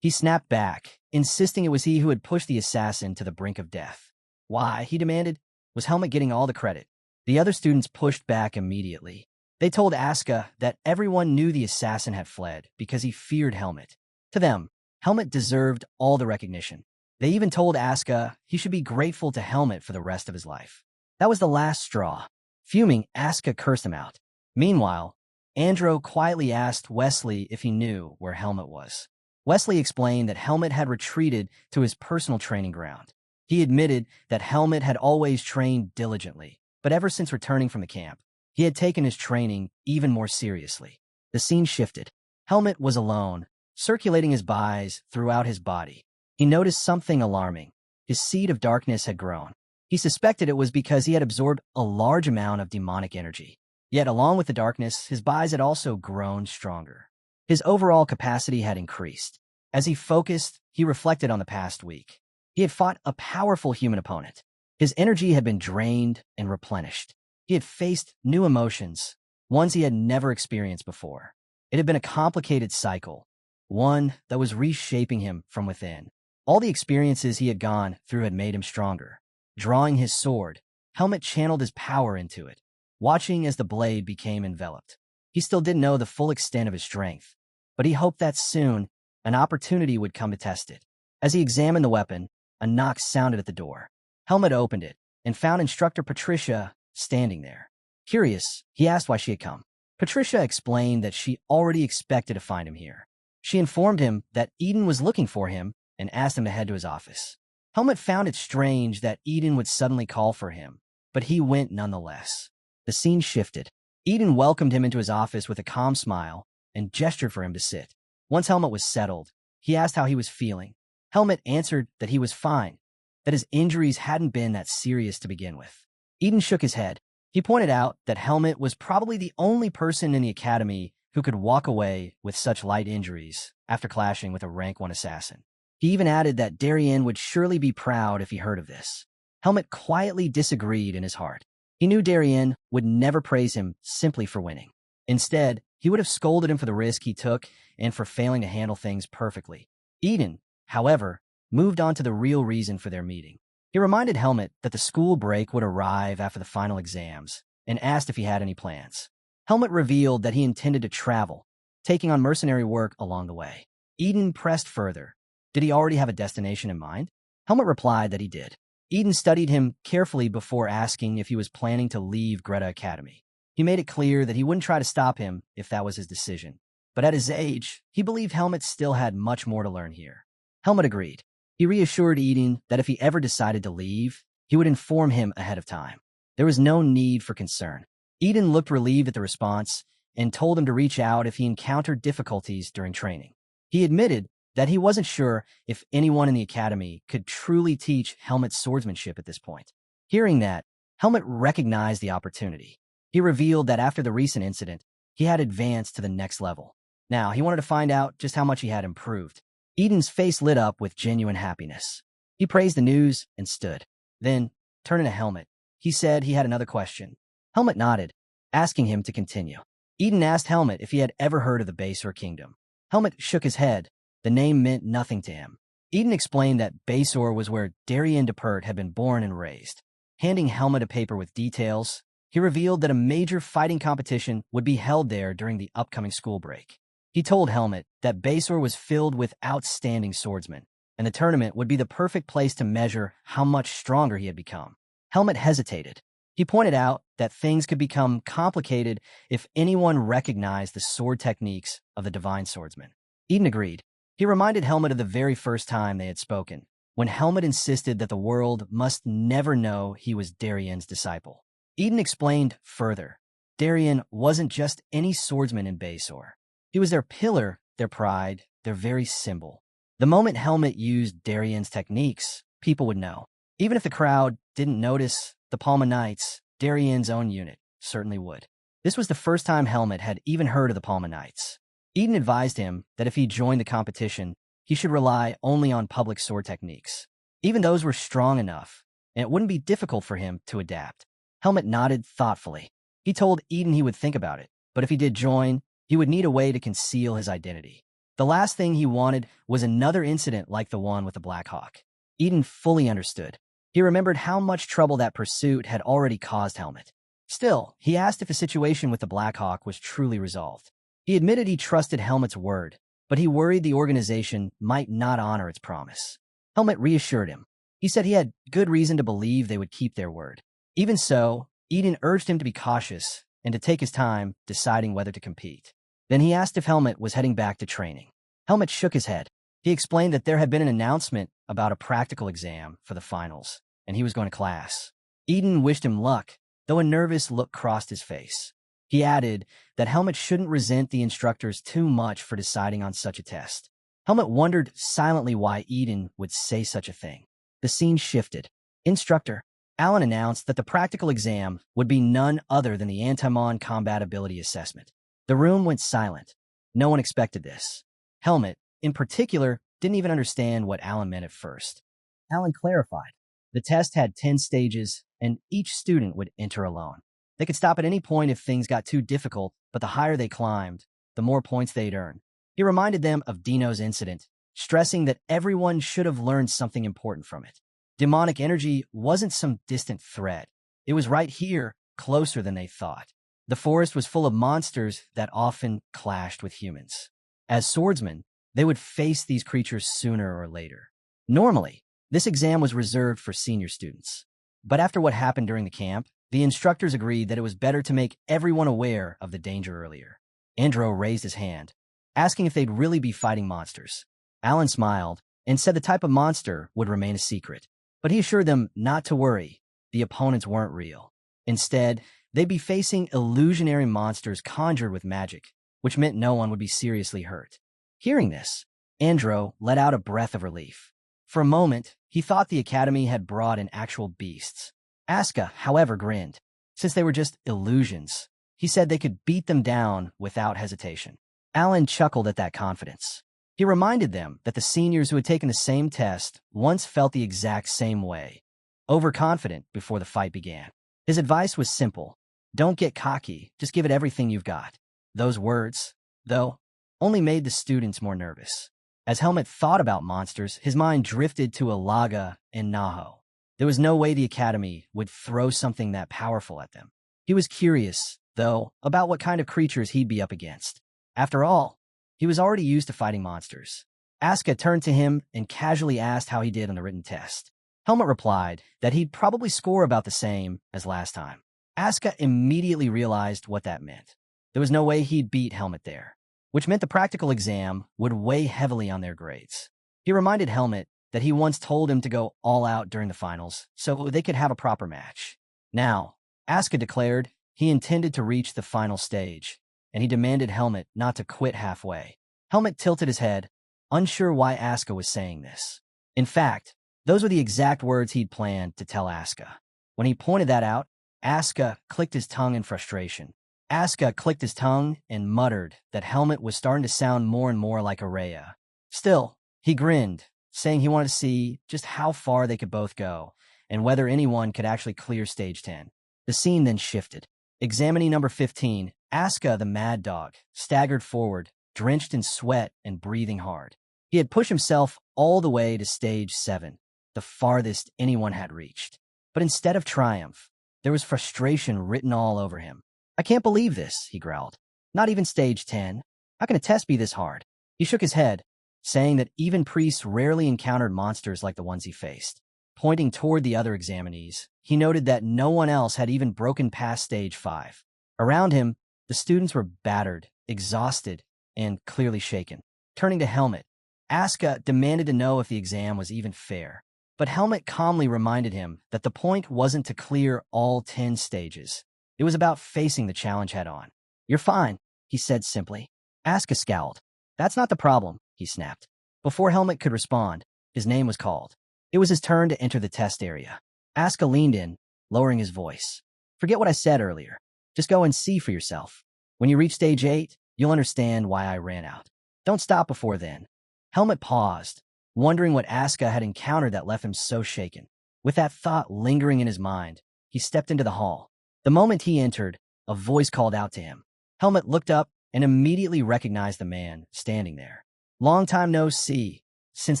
He snapped back, insisting it was he who had pushed the assassin to the brink of death. Why, he demanded, was Helmet getting all the credit? The other students pushed back immediately. They told Asuka that everyone knew the assassin had fled because he feared Helmet. To them, Helmet deserved all the recognition. They even told Asuka he should be grateful to Helmet for the rest of his life. That was the last straw. Fuming, Asuka cursed him out. Meanwhile, Andro quietly asked Wesley if he knew where Helmet was. Wesley explained that Helmet had retreated to his personal training ground. He admitted that Helmet had always trained diligently, but ever since returning from the camp, he had taken his training even more seriously. The scene shifted. Helmet was alone, circulating his bise throughout his body. He noticed something alarming. His seed of darkness had grown. He suspected it was because he had absorbed a large amount of demonic energy. Yet along with the darkness, his bise had also grown stronger. His overall capacity had increased. As he focused, he reflected on the past week. He had fought a powerful human opponent. His energy had been drained and replenished. He had faced new emotions, ones he had never experienced before. It had been a complicated cycle, one that was reshaping him from within. All the experiences he had gone through had made him stronger. Drawing his sword, Helmet channeled his power into it, watching as the blade became enveloped. He still didn't know the full extent of his strength, but he hoped that soon an opportunity would come to test it. As he examined the weapon, a knock sounded at the door. Helmet opened it and found Instructor Patricia standing there. Curious, he asked why she had come. Patricia explained that she already expected to find him here. She informed him that Eden was looking for him and asked him to head to his office. Helmet found it strange that Eden would suddenly call for him, but he went nonetheless. The scene shifted. Eden welcomed him into his office with a calm smile and gestured for him to sit. Once Helmet was settled, he asked how he was feeling. Helmet answered that he was fine, that his injuries hadn't been that serious to begin with. Eden shook his head. He pointed out that Helmet was probably the only person in the academy who could walk away with such light injuries after clashing with a rank 1 assassin. He even added that Darien would surely be proud if he heard of this. Helmet quietly disagreed in his heart. He knew Darien would never praise him simply for winning. Instead, he would have scolded him for the risk he took and for failing to handle things perfectly. Eden, however, moved on to the real reason for their meeting. He reminded Helmet that the school break would arrive after the final exams and asked if he had any plans. Helmet revealed that he intended to travel, taking on mercenary work along the way. Eden pressed further. Did he already have a destination in mind? Helmet replied that he did. Eden studied him carefully before asking if he was planning to leave Greta Academy. He made it clear that he wouldn't try to stop him if that was his decision. But at his age, he believed Helmet still had much more to learn here. Helmet agreed. He reassured Eden that if he ever decided to leave, he would inform him ahead of time. There was no need for concern. Eden looked relieved at the response and told him to reach out if he encountered difficulties during training. He admitted that he wasn't sure if anyone in the academy could truly teach Helmet swordsmanship at this point. Hearing that, Helmet recognized the opportunity. He revealed that after the recent incident, he had advanced to the next level. Now, he wanted to find out just how much he had improved. Eden's face lit up with genuine happiness. He praised the news and stood. Then, turning to Helmet, he said he had another question. Helmet nodded, asking him to continue. Eden asked Helmet if he had ever heard of the Basor Kingdom. Helmet shook his head. The name meant nothing to him. Eden explained that Basor was where Darien Depert had been born and raised. Handing Helmet a paper with details, he revealed that a major fighting competition would be held there during the upcoming school break. He told Helmet that Basor was filled with outstanding swordsmen, and the tournament would be the perfect place to measure how much stronger he had become. Helmet hesitated. He pointed out that things could become complicated if anyone recognized the sword techniques of the divine swordsman. Eden agreed. He reminded Helmet of the very first time they had spoken, when Helmet insisted that the world must never know he was Darien's disciple. Eden explained further. Darien wasn't just any swordsman in Basor. He was their pillar, their pride, their very symbol. The moment Helmet used Darien's techniques, people would know. Even if the crowd didn't notice, the Palma Knights, Darien's own unit, certainly would. This was the first time Helmet had even heard of the Palma Knights. Eden advised him that if he joined the competition, he should rely only on public sword techniques. Even those were strong enough, and it wouldn't be difficult for him to adapt. Helmet nodded thoughtfully. He told Eden he would think about it, but if he did join, he would need a way to conceal his identity. The last thing he wanted was another incident like the one with the Black Hawk. Eden fully understood. He remembered how much trouble that pursuit had already caused Helmet. Still, he asked if the situation with the Black Hawk was truly resolved. He admitted he trusted Helmet's word, but he worried the organization might not honor its promise. Helmet reassured him. He said he had good reason to believe they would keep their word. Even so, Eden urged him to be cautious and to take his time deciding whether to compete. Then he asked if Helmet was heading back to training. Helmet shook his head. He explained that there had been an announcement about a practical exam for the finals, and he was going to class. Eden wished him luck, though a nervous look crossed his face. He added that Helmet shouldn't resent the instructors too much for deciding on such a test. Helmet wondered silently why Eden would say such a thing. The scene shifted. Instructor Alan announced that the practical exam would be none other than the Antimon Combat Ability Assessment. The room went silent. No one expected this. Helmet, in particular, didn't even understand what Alan meant at first. Alan clarified. The test had 10 stages, and each student would enter alone. They could stop at any point if things got too difficult, but the higher they climbed, the more points they'd earn. He reminded them of Dino's incident, stressing that everyone should have learned something important from it. Demonic energy wasn't some distant threat. It was right here, closer than they thought. The forest was full of monsters that often clashed with humans. As swordsmen, they would face these creatures sooner or later. Normally, this exam was reserved for senior students. But after what happened during the camp, the instructors agreed that it was better to make everyone aware of the danger earlier. Andro raised his hand, asking if they'd really be fighting monsters. Alan smiled and said the type of monster would remain a secret. But he assured them not to worry. The opponents weren't real. Instead, they'd be facing illusionary monsters conjured with magic, which meant no one would be seriously hurt. Hearing this, Andro let out a breath of relief. For a moment, he thought the academy had brought in actual beasts. Aska, however, grinned. Since they were just illusions, he said they could beat them down without hesitation. Alan chuckled at that confidence. He reminded them that the seniors who had taken the same test once felt the exact same way, overconfident before the fight began. His advice was simple. Don't get cocky, just give it everything you've got. Those words, though, only made the students more nervous. As Helmet thought about monsters, his mind drifted to Alaga and Naho. There was no way the academy would throw something that powerful at them. He was curious, though, about what kind of creatures he'd be up against. After all, he was already used to fighting monsters. Aska turned to him and casually asked how he did on the written test. Helmet replied that he'd probably score about the same as last time. Aska immediately realized what that meant. There was no way he'd beat Helmet there, which meant the practical exam would weigh heavily on their grades. He reminded Helmet that he once told him to go all out during the finals so they could have a proper match. Now, Aska declared he intended to reach the final stage, and he demanded Helmet not to quit halfway. Helmet tilted his head, unsure why Aska was saying this. In fact, those were the exact words he'd planned to tell Aska. When he pointed that out, Aska clicked his tongue in frustration. Aska clicked his tongue and muttered that Helmet was starting to sound more and more like Araya. Still, he grinned, saying he wanted to see just how far they could both go and whether anyone could actually clear stage 10. The scene then shifted. Examinee number 15, Aska the Mad Dog, staggered forward, drenched in sweat and breathing hard. He had pushed himself all the way to stage 7, the farthest anyone had reached. But instead of triumph, there was frustration written all over him. I can't believe this, he growled. Not even stage 10. How can a test be this hard? He shook his head, saying that even priests rarely encountered monsters like the ones he faced. Pointing toward the other examinees, he noted that no one else had even broken past stage 5. Around him, the students were battered, exhausted, and clearly shaken. Turning to Helmet, Aska demanded to know if the exam was even fair. But Helmet calmly reminded him that the point wasn't to clear all 10 stages. It was about facing the challenge head-on. You're fine, he said simply. Aska scowled. That's not the problem, he snapped. Before Helmet could respond, his name was called. It was his turn to enter the test area. Aska leaned in, lowering his voice. Forget what I said earlier. Just go and see for yourself. When you reach stage 8, you'll understand why I ran out. Don't stop before then. Helmet paused, wondering what Aska had encountered that left him so shaken. With that thought lingering in his mind, he stepped into the hall. The moment he entered, a voice called out to him. Helmet looked up and immediately recognized the man standing there. "Long time no see, since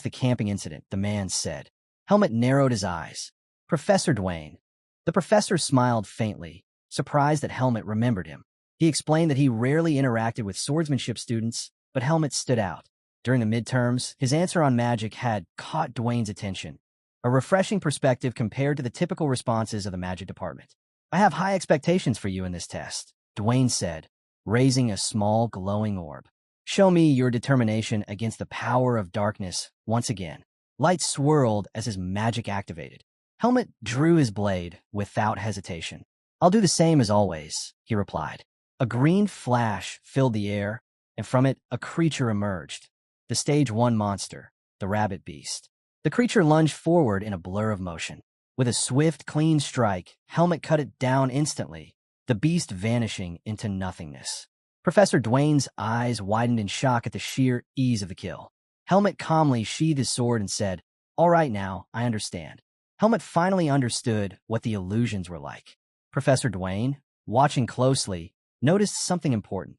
the camping incident," the man said. Helmet narrowed his eyes. "Professor Dwayne." The professor smiled faintly, surprised that Helmet remembered him. He explained that he rarely interacted with swordsmanship students, but Helmet stood out. During the midterms, his answer on magic had caught Dwayne's attention, a refreshing perspective compared to the typical responses of the magic department. "I have high expectations for you in this test," Dwayne said, raising a small glowing orb. "Show me your determination against the power of darkness once again." Light swirled as his magic activated. Helmet drew his blade without hesitation. "I'll do the same as always," he replied. A green flash filled the air, and from it a creature emerged. The Stage 1 monster, the rabbit beast. The creature lunged forward in a blur of motion. With a swift, clean strike, Helmet cut it down instantly, the beast vanishing into nothingness. Professor Dwayne's eyes widened in shock at the sheer ease of the kill. Helmet calmly sheathed his sword and said, "All right now, I understand." Helmet finally understood what the illusions were like. Professor Dwayne, watching closely, noticed something important.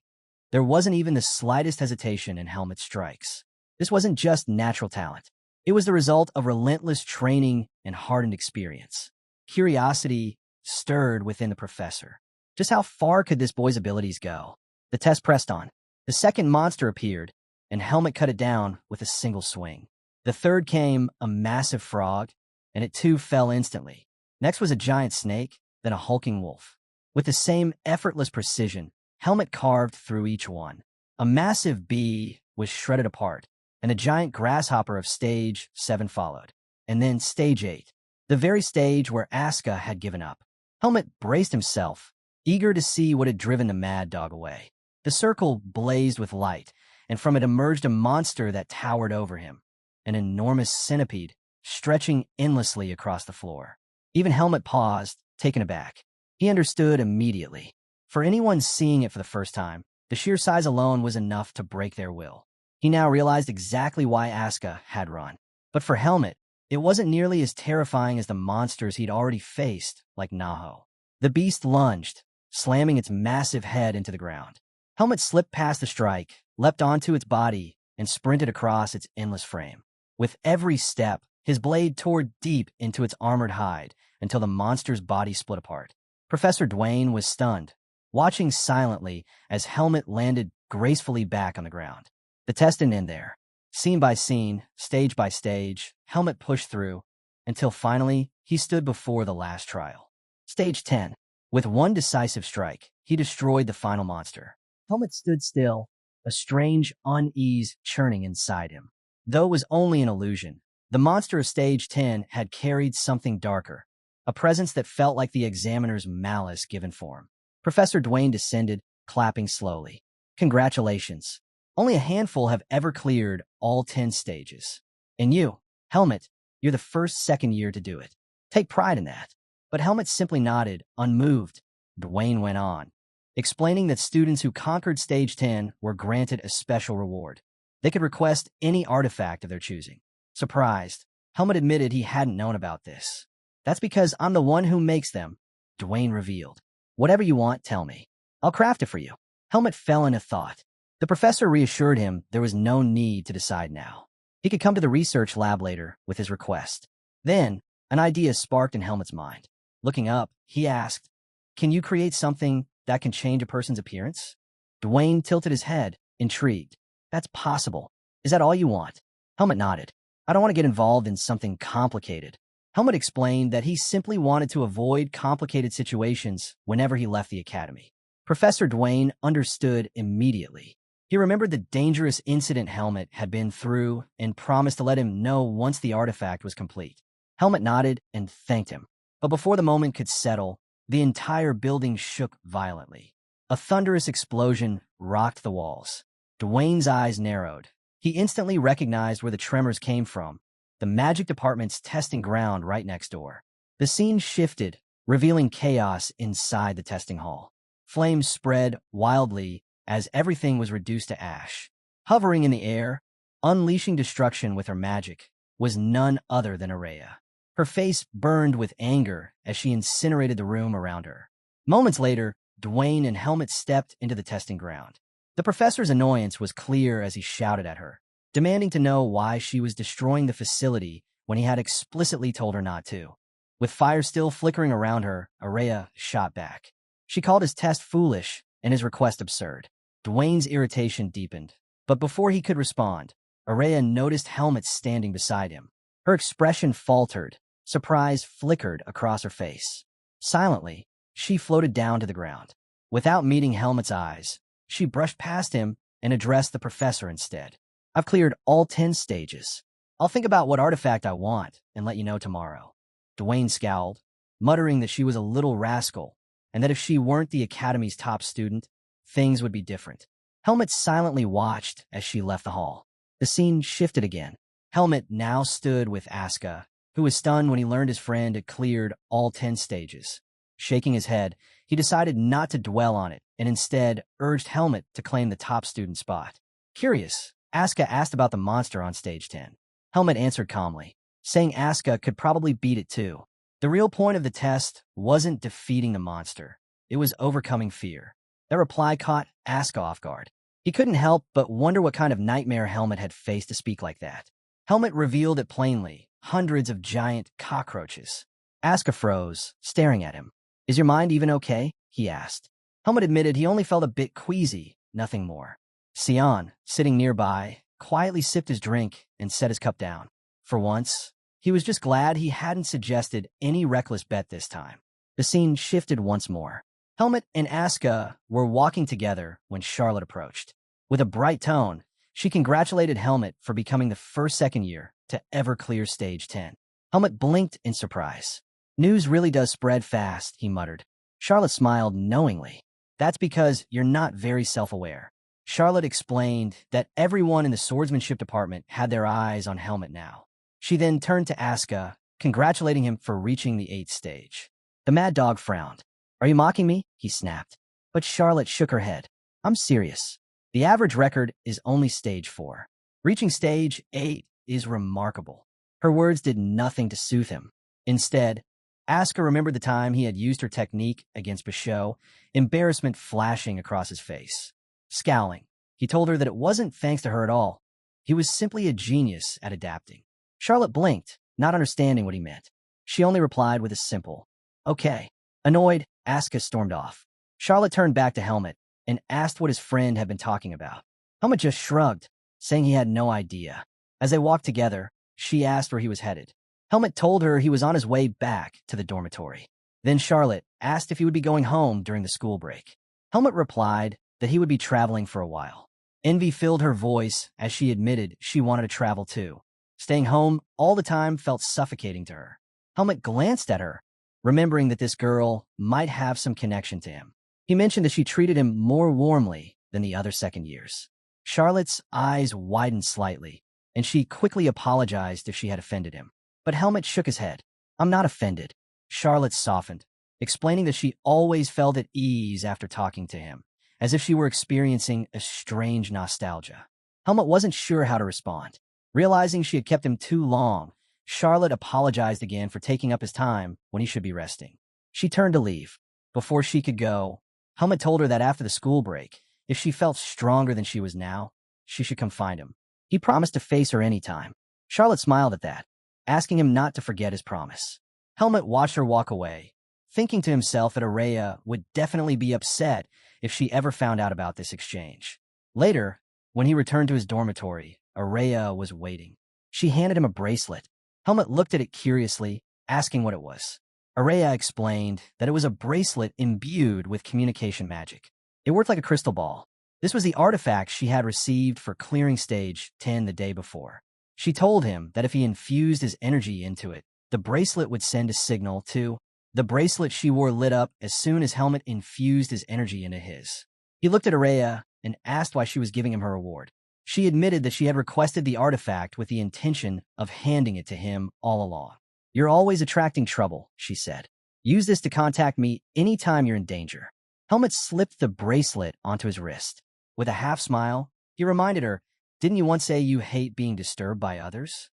There wasn't even the slightest hesitation in Helmet's strikes. This wasn't just natural talent. It was the result of relentless training and hardened experience. Curiosity stirred within the professor. Just how far could this boy's abilities go? The test pressed on. The second monster appeared, and Helmet cut it down with a single swing. The third came, a massive frog, and it too fell instantly. Next was a giant snake, then a hulking wolf. With the same effortless precision, Helmet carved through each one. A massive bee was shredded apart, and a giant grasshopper of Stage 7 followed. And then Stage 8, the very stage where Asuka had given up. Helmet braced himself, eager to see what had driven the mad dog away. The circle blazed with light, and from it emerged a monster that towered over him, an enormous centipede stretching endlessly across the floor. Even Helmet paused, taken aback. He understood immediately. For anyone seeing it for the first time, the sheer size alone was enough to break their will. He now realized exactly why Asuka had run. But for Helmet, it wasn't nearly as terrifying as the monsters he'd already faced, like Naho. The beast lunged, slamming its massive head into the ground. Helmet slipped past the strike, leapt onto its body, and sprinted across its endless frame. With every step, his blade tore deep into its armored hide until the monster's body split apart. Professor Dwayne was stunned, watching silently as Helmet landed gracefully back on the ground. The test didn't end there. Scene by scene, stage by stage, Helmet pushed through, until finally he stood before the last trial. Stage 10. With one decisive strike, he destroyed the final monster. Helmet stood still, a strange unease churning inside him. Though it was only an illusion, the monster of Stage 10 had carried something darker, a presence that felt like the examiner's malice given form. Professor Dwayne descended, clapping slowly. "Congratulations. Only a handful have ever cleared all 10 stages. And you, Helmet, you're the first second year to do it. Take pride in that." But Helmet simply nodded, unmoved. Dwayne went on, explaining that students who conquered Stage 10 were granted a special reward. They could request any artifact of their choosing. Surprised, Helmet admitted he hadn't known about this. "That's because I'm the one who makes them," Dwayne revealed. "Whatever you want, tell me. I'll craft it for you." Helmet fell into thought. The professor reassured him there was no need to decide now. He could come to the research lab later with his request. Then, an idea sparked in Helmet's mind. Looking up, he asked, "Can you create something that can change a person's appearance?" Dwayne tilted his head, intrigued. "That's possible. Is that all you want?" Helmet nodded. "I don't want to get involved in something complicated." Helmet explained that he simply wanted to avoid complicated situations whenever he left the academy. Professor Dwayne understood immediately. He remembered the dangerous incident Helmet had been through and promised to let him know once the artifact was complete. Helmet nodded and thanked him. But before the moment could settle, the entire building shook violently. A thunderous explosion rocked the walls. Dwayne's eyes narrowed. He instantly recognized where the tremors came from, the magic department's testing ground right next door. The scene shifted, revealing chaos inside the testing hall. Flames spread wildly as everything was reduced to ash. Hovering in the air, unleashing destruction with her magic, was none other than Araya. Her face burned with anger as she incinerated the room around her. Moments later, Dwayne and Helmet stepped into the testing ground. The professor's annoyance was clear as he shouted at her, demanding to know why she was destroying the facility when he had explicitly told her not to. With fire still flickering around her, Araya shot back. She called his test foolish and his request absurd. Dwayne's irritation deepened, but before he could respond, Araya noticed Helmet standing beside him. Her expression faltered, surprise flickered across her face. Silently, she floated down to the ground. Without meeting Helmet's eyes, she brushed past him and addressed the professor instead. I've cleared all 10 stages. I'll think about what artifact I want and let you know tomorrow. Dwayne scowled, muttering that she was a little rascal and that if she weren't the Academy's top student, things would be different. Helmet silently watched as she left the hall. The scene shifted again. Helmet now stood with Asuka, who was stunned when he learned his friend had cleared all 10 stages. Shaking his head, he decided not to dwell on it and instead urged Helmet to claim the top student spot. Curious, Asuka asked about the monster on stage 10. Helmet answered calmly, saying Asuka could probably beat it too. The real point of the test wasn't defeating the monster. It was overcoming fear. That reply caught Asuka off guard. He couldn't help but wonder what kind of nightmare Helmet had faced to speak like that. Helmet revealed it plainly, hundreds of giant cockroaches. Asuka froze, staring at him. Is your mind even okay? He asked. Helmet admitted he only felt a bit queasy, nothing more. Sion, sitting nearby, quietly sipped his drink and set his cup down. For once, he was just glad he hadn't suggested any reckless bet this time. The scene shifted once more. Helmet and Asuka were walking together when Charlotte approached. With a bright tone, she congratulated Helmet for becoming the first second year to ever clear stage 10. Helmet blinked in surprise. News really does spread fast, he muttered. Charlotte smiled knowingly. That's because you're not very self-aware. Charlotte explained that everyone in the swordsmanship department had their eyes on Helmet now. She then turned to Asuka, congratulating him for reaching the 8th stage. The Mad Dog frowned. Are you mocking me? He snapped. But Charlotte shook her head. I'm serious. The average record is only stage 4. Reaching stage 8 is remarkable. Her words did nothing to soothe him. Instead, Asuka remembered the time he had used her technique against Basho, embarrassment flashing across his face. Scowling, he told her that it wasn't thanks to her at all. He was simply a genius at adapting. Charlotte blinked, not understanding what he meant. She only replied with a simple, okay. Annoyed, Asuka stormed off. Charlotte turned back to Helmet and asked what his friend had been talking about. Helmet just shrugged, saying he had no idea. As they walked together, she asked where he was headed. Helmet told her he was on his way back to the dormitory. Then Charlotte asked if he would be going home during the school break. Helmet replied that he would be traveling for a while. Envy filled her voice as she admitted she wanted to travel too. Staying home all the time felt suffocating to her. Helmet glanced at her, remembering that this girl might have some connection to him. He mentioned that she treated him more warmly than the other second years. Charlotte's eyes widened slightly, and she quickly apologized if she had offended him. But Helmet shook his head. I'm not offended. Charlotte softened, explaining that she always felt at ease after talking to him, as if she were experiencing a strange nostalgia. Helmet wasn't sure how to respond. Realizing she had kept him too long, Charlotte apologized again for taking up his time when he should be resting. She turned to leave. Before she could go, Helmet told her that after the school break, if she felt stronger than she was now, she should come find him. He promised to face her anytime. Charlotte smiled at that, asking him not to forget his promise. Helmet watched her walk away, thinking to himself that Araya would definitely be upset if she ever found out about this exchange. Later, when he returned to his dormitory, Araya was waiting. She handed him a bracelet. Helmet looked at it curiously, asking what it was. Araya explained that it was a bracelet imbued with communication magic. It worked like a crystal ball. This was the artifact she had received for clearing stage 10 the day before. She told him that if he infused his energy into it, the bracelet would send a signal to. The bracelet she wore lit up as soon as Helmet infused his energy into his. He looked at Araya and asked why she was giving him her reward. She admitted that she had requested the artifact with the intention of handing it to him all along. You're always attracting trouble, she said. Use this to contact me anytime you're in danger. Helmet slipped the bracelet onto his wrist. With a half smile, he reminded her, didn't you once say you hate being disturbed by others?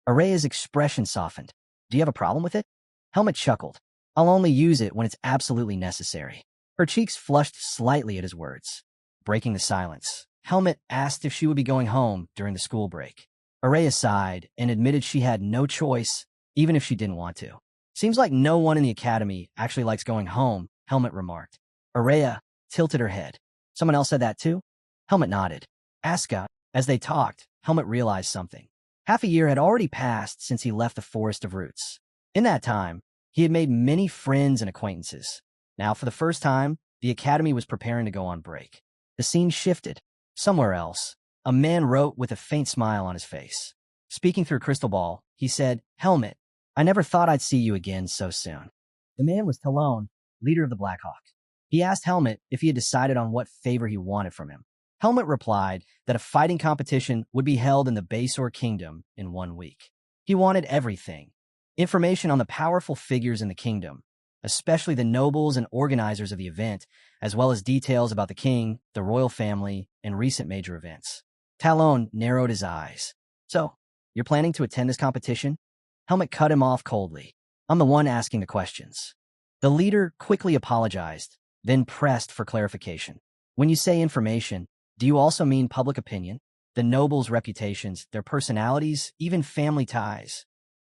Araya's expression softened. Do you have a problem with it? Helmet chuckled. I'll only use it when it's absolutely necessary. Her cheeks flushed slightly at his words. Breaking the silence, Helmet asked if she would be going home during the school break. Araya sighed and admitted she had no choice, even if she didn't want to. Seems like no one in the academy actually likes going home, Helmet remarked. Araya tilted her head. Someone else said that too? Helmet nodded. Asuka, as they talked, Helmet realized something. Half a year had already passed since he left the Forest of Roots. In that time, he had made many friends and acquaintances. Now, for the first time, the academy was preparing to go on break. The scene shifted. Somewhere else, a man wrote with a faint smile on his face. Speaking through a crystal ball, he said, Helmet, I never thought I'd see you again so soon. The man was Talon, leader of the Black Hawk. He asked Helmet if he had decided on what favor he wanted from him. Helmet replied that a fighting competition would be held in the Basor Kingdom in 1 week. He wanted everything. Information on the powerful figures in the kingdom, especially the nobles and organizers of the event, as well as details about the king, the royal family, and recent major events. Talon narrowed his eyes. So, you're planning to attend this competition? Helmet cut him off coldly. I'm the one asking the questions. The leader quickly apologized, then pressed for clarification. When you say information, do you also mean public opinion? The nobles' reputations, their personalities, even family ties?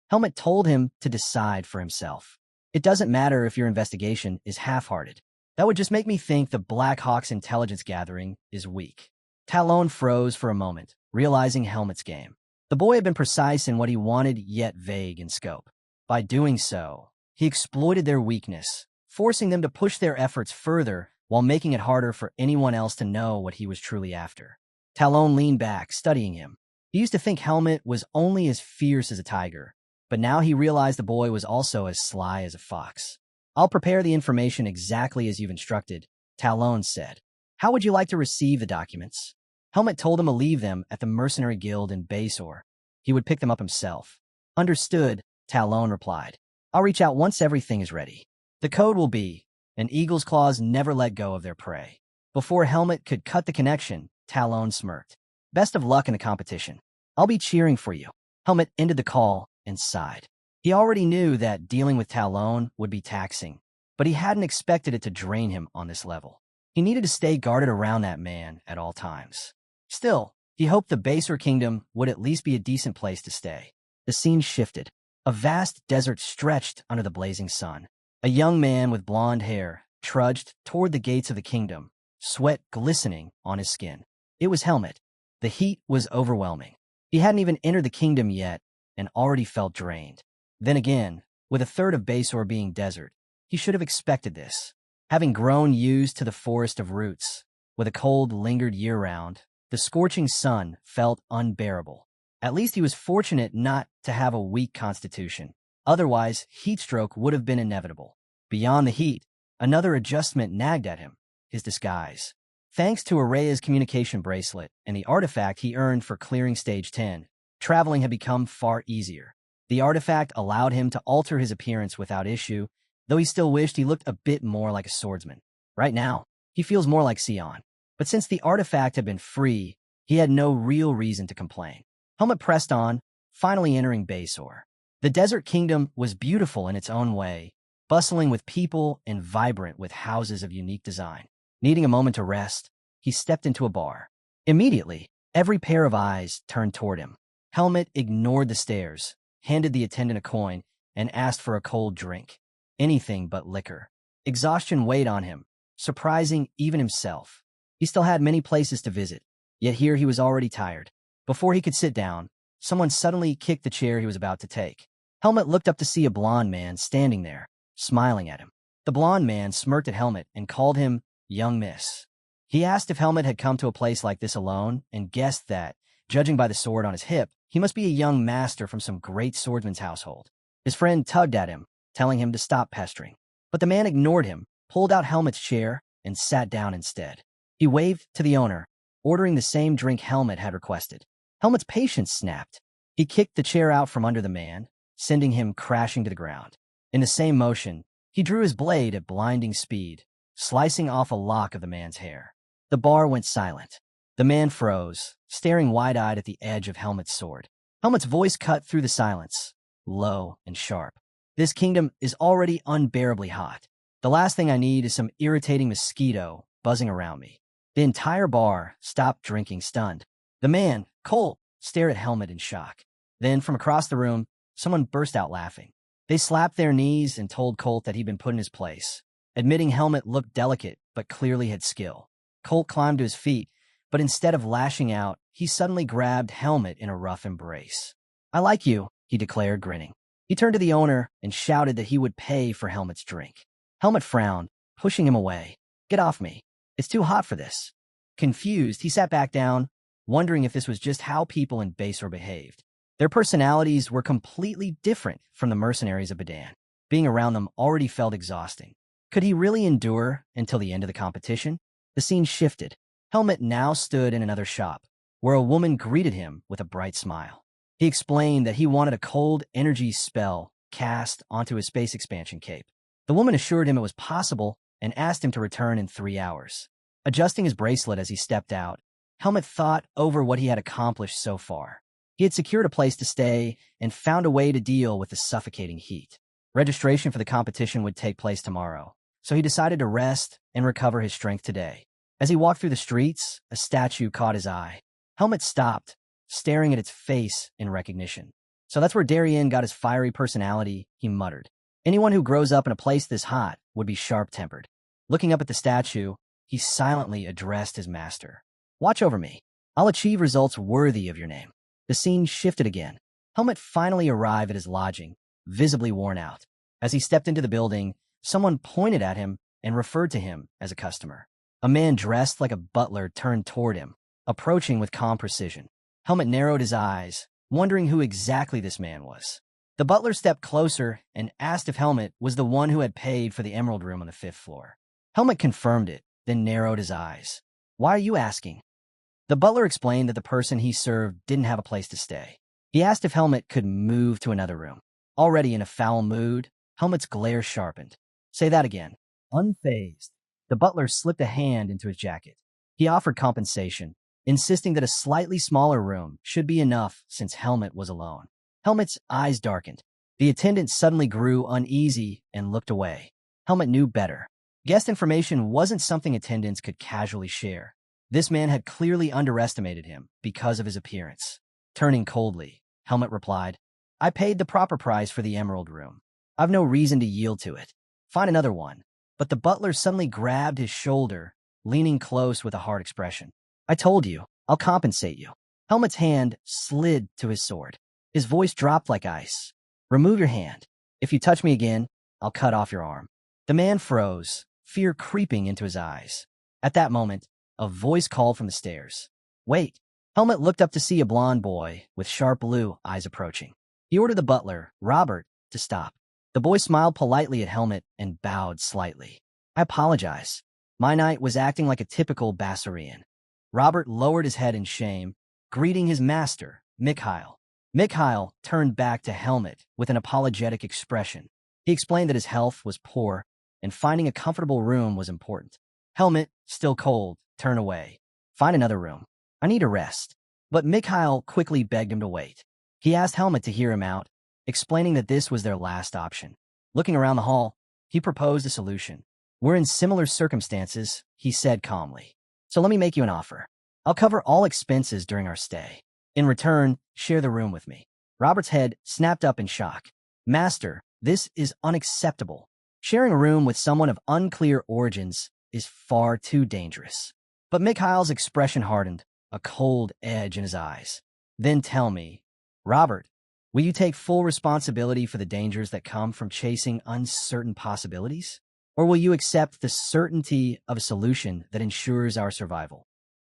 Helmet told him to decide for himself. It doesn't matter if your investigation is half-hearted. That would just make me think the Black Hawk's intelligence gathering is weak. Talon froze for a moment, realizing Helmet's game. The boy had been precise in what he wanted, yet vague in scope. By doing so, he exploited their weakness, forcing them to push their efforts further while making it harder for anyone else to know what he was truly after. Talon leaned back, studying him. He used to think Helmet was only as fierce as a tiger, but now he realized the boy was also as sly as a fox. I'll prepare the information exactly as you've instructed, Talon said. How would you like to receive the documents? Helmet told him to leave them at the mercenary guild in Basor. He would pick them up himself. Understood, Talon replied. I'll reach out once everything is ready. The code will be, an eagle's claws never let go of their prey. Before Helmet could cut the connection, Talon smirked. Best of luck in the competition. I'll be cheering for you. Helmet ended the call and sighed. He already knew that dealing with Talon would be taxing, but he hadn't expected it to drain him on this level. He needed to stay guarded around that man at all times. Still, he hoped the Basor Kingdom would at least be a decent place to stay. The scene shifted. A vast desert stretched under the blazing sun. A young man with blonde hair trudged toward the gates of the kingdom, sweat glistening on his skin. It was Helmet. The heat was overwhelming. He hadn't even entered the kingdom yet and already felt drained. Then again, with a third of Basor being desert, he should have expected this. Having grown used to the Forest of Roots, where the cold lingered year-round, the scorching sun felt unbearable. At least he was fortunate not to have a weak constitution. Otherwise, heatstroke would have been inevitable. Beyond the heat, another adjustment nagged at him, his disguise. Thanks to Araya's communication bracelet and the artifact he earned for clearing Stage 10, traveling had become far easier. The artifact allowed him to alter his appearance without issue, though he still wished he looked a bit more like a swordsman. Right now, he feels more like Sion. But since the artifact had been free, he had no real reason to complain. Helmet pressed on, finally entering Basor. The desert kingdom was beautiful in its own way, bustling with people and vibrant with houses of unique design. Needing a moment to rest, he stepped into a bar. Immediately, every pair of eyes turned toward him. Helmet ignored the stares, handed the attendant a coin, and asked for a cold drink. Anything but liquor. Exhaustion weighed on him, surprising even himself. He still had many places to visit, yet here he was already tired. Before he could sit down, someone suddenly kicked the chair he was about to take. Helmet looked up to see a blond man standing there, smiling at him. The blond man smirked at Helmet and called him Young Miss. He asked if Helmet had come to a place like this alone and guessed that, judging by the sword on his hip, he must be a young master from some great swordsman's household. His friend tugged at him, telling him to stop pestering. But the man ignored him, pulled out Helmet's chair, and sat down instead. He waved to the owner, ordering the same drink Helmet had requested. Helmet's patience snapped. He kicked the chair out from under the man, sending him crashing to the ground. In the same motion, he drew his blade at blinding speed, slicing off a lock of the man's hair. The bar went silent. The man froze, staring wide-eyed at the edge of Helmet's sword. Helmet's voice cut through the silence, low and sharp. This kingdom is already unbearably hot. The last thing I need is some irritating mosquito buzzing around me. The entire bar stopped drinking, stunned. The man, Colt, stared at Helmet in shock. Then, from across the room, someone burst out laughing. They slapped their knees and told Colt that he'd been put in his place, admitting Helmet looked delicate but clearly had skill. Colt climbed to his feet, but instead of lashing out, he suddenly grabbed Helmet in a rough embrace. "I like you," he declared, grinning. He turned to the owner and shouted that he would pay for Helmet's drink. Helmet frowned, pushing him away. "Get off me. It's too hot for this." Confused, he sat back down, wondering if this was just how people in Basor behaved. Their personalities were completely different from the mercenaries of Badan. Being around them already felt exhausting. Could he really endure until the end of the competition? The scene shifted. Helmet now stood in another shop, where a woman greeted him with a bright smile. He explained that he wanted a cold energy spell cast onto his space expansion cape. The woman assured him it was possible and asked him to return in 3 hours. Adjusting his bracelet as he stepped out, Helmet thought over what he had accomplished so far. He had secured a place to stay and found a way to deal with the suffocating heat. Registration for the competition would take place tomorrow, so he decided to rest and recover his strength today. As he walked through the streets, a statue caught his eye. Helmet stopped, staring at its face in recognition. "So that's where Darien got his fiery personality," he muttered. "Anyone who grows up in a place this hot would be sharp-tempered." Looking up at the statue, he silently addressed his master. "Watch over me. I'll achieve results worthy of your name." The scene shifted again. Helmet finally arrived at his lodging, visibly worn out. As he stepped into the building, someone pointed at him and referred to him as a customer. A man dressed like a butler turned toward him, approaching with calm precision. Helmet narrowed his eyes, wondering who exactly this man was. The butler stepped closer and asked if Helmet was the one who had paid for the Emerald Room on the 5th floor. Helmet confirmed it, then narrowed his eyes. "Why are you asking?" The butler explained that the person he served didn't have a place to stay. He asked if Helmet could move to another room. Already in a foul mood, Helmet's glare sharpened. "Say that again." Unfazed, the butler slipped a hand into his jacket. He offered compensation, insisting that a slightly smaller room should be enough since Helmet was alone. Helmet's eyes darkened. The attendant suddenly grew uneasy and looked away. Helmet knew better. Guest information wasn't something attendants could casually share. This man had clearly underestimated him because of his appearance. Turning coldly, Helmet replied, "I paid the proper price for the Emerald Room. I've no reason to yield to it. Find another one." But the butler suddenly grabbed his shoulder, leaning close with a hard expression. "I told you, I'll compensate you." Helmet's hand slid to his sword. His voice dropped like ice. "Remove your hand. If you touch me again, I'll cut off your arm." The man froze, fear creeping into his eyes. At that moment, a voice called from the stairs. "Wait." Helmet looked up to see a blond boy with sharp blue eyes approaching. He ordered the butler, Robert, to stop. The boy smiled politely at Helmet and bowed slightly. "I apologize. My knight was acting like a typical Basarian." Robert lowered his head in shame, greeting his master, Mikhail. Mikhail turned back to Helmet with an apologetic expression. He explained that his health was poor and finding a comfortable room was important. Helmet, still cold, turned away. "Find another room. I need a rest." But Mikhail quickly begged him to wait. He asked Helmet to hear him out, explaining that this was their last option. Looking around the hall, he proposed a solution. "We're in similar circumstances," he said calmly. "So let me make you an offer. I'll cover all expenses during our stay. In return, share the room with me." Robert's head snapped up in shock. "Master, this is unacceptable. Sharing a room with someone of unclear origins is far too dangerous." But Mikhail's expression hardened, a cold edge in his eyes. "Then tell me, Robert, will you take full responsibility for the dangers that come from chasing uncertain possibilities? Or will you accept the certainty of a solution that ensures our survival?"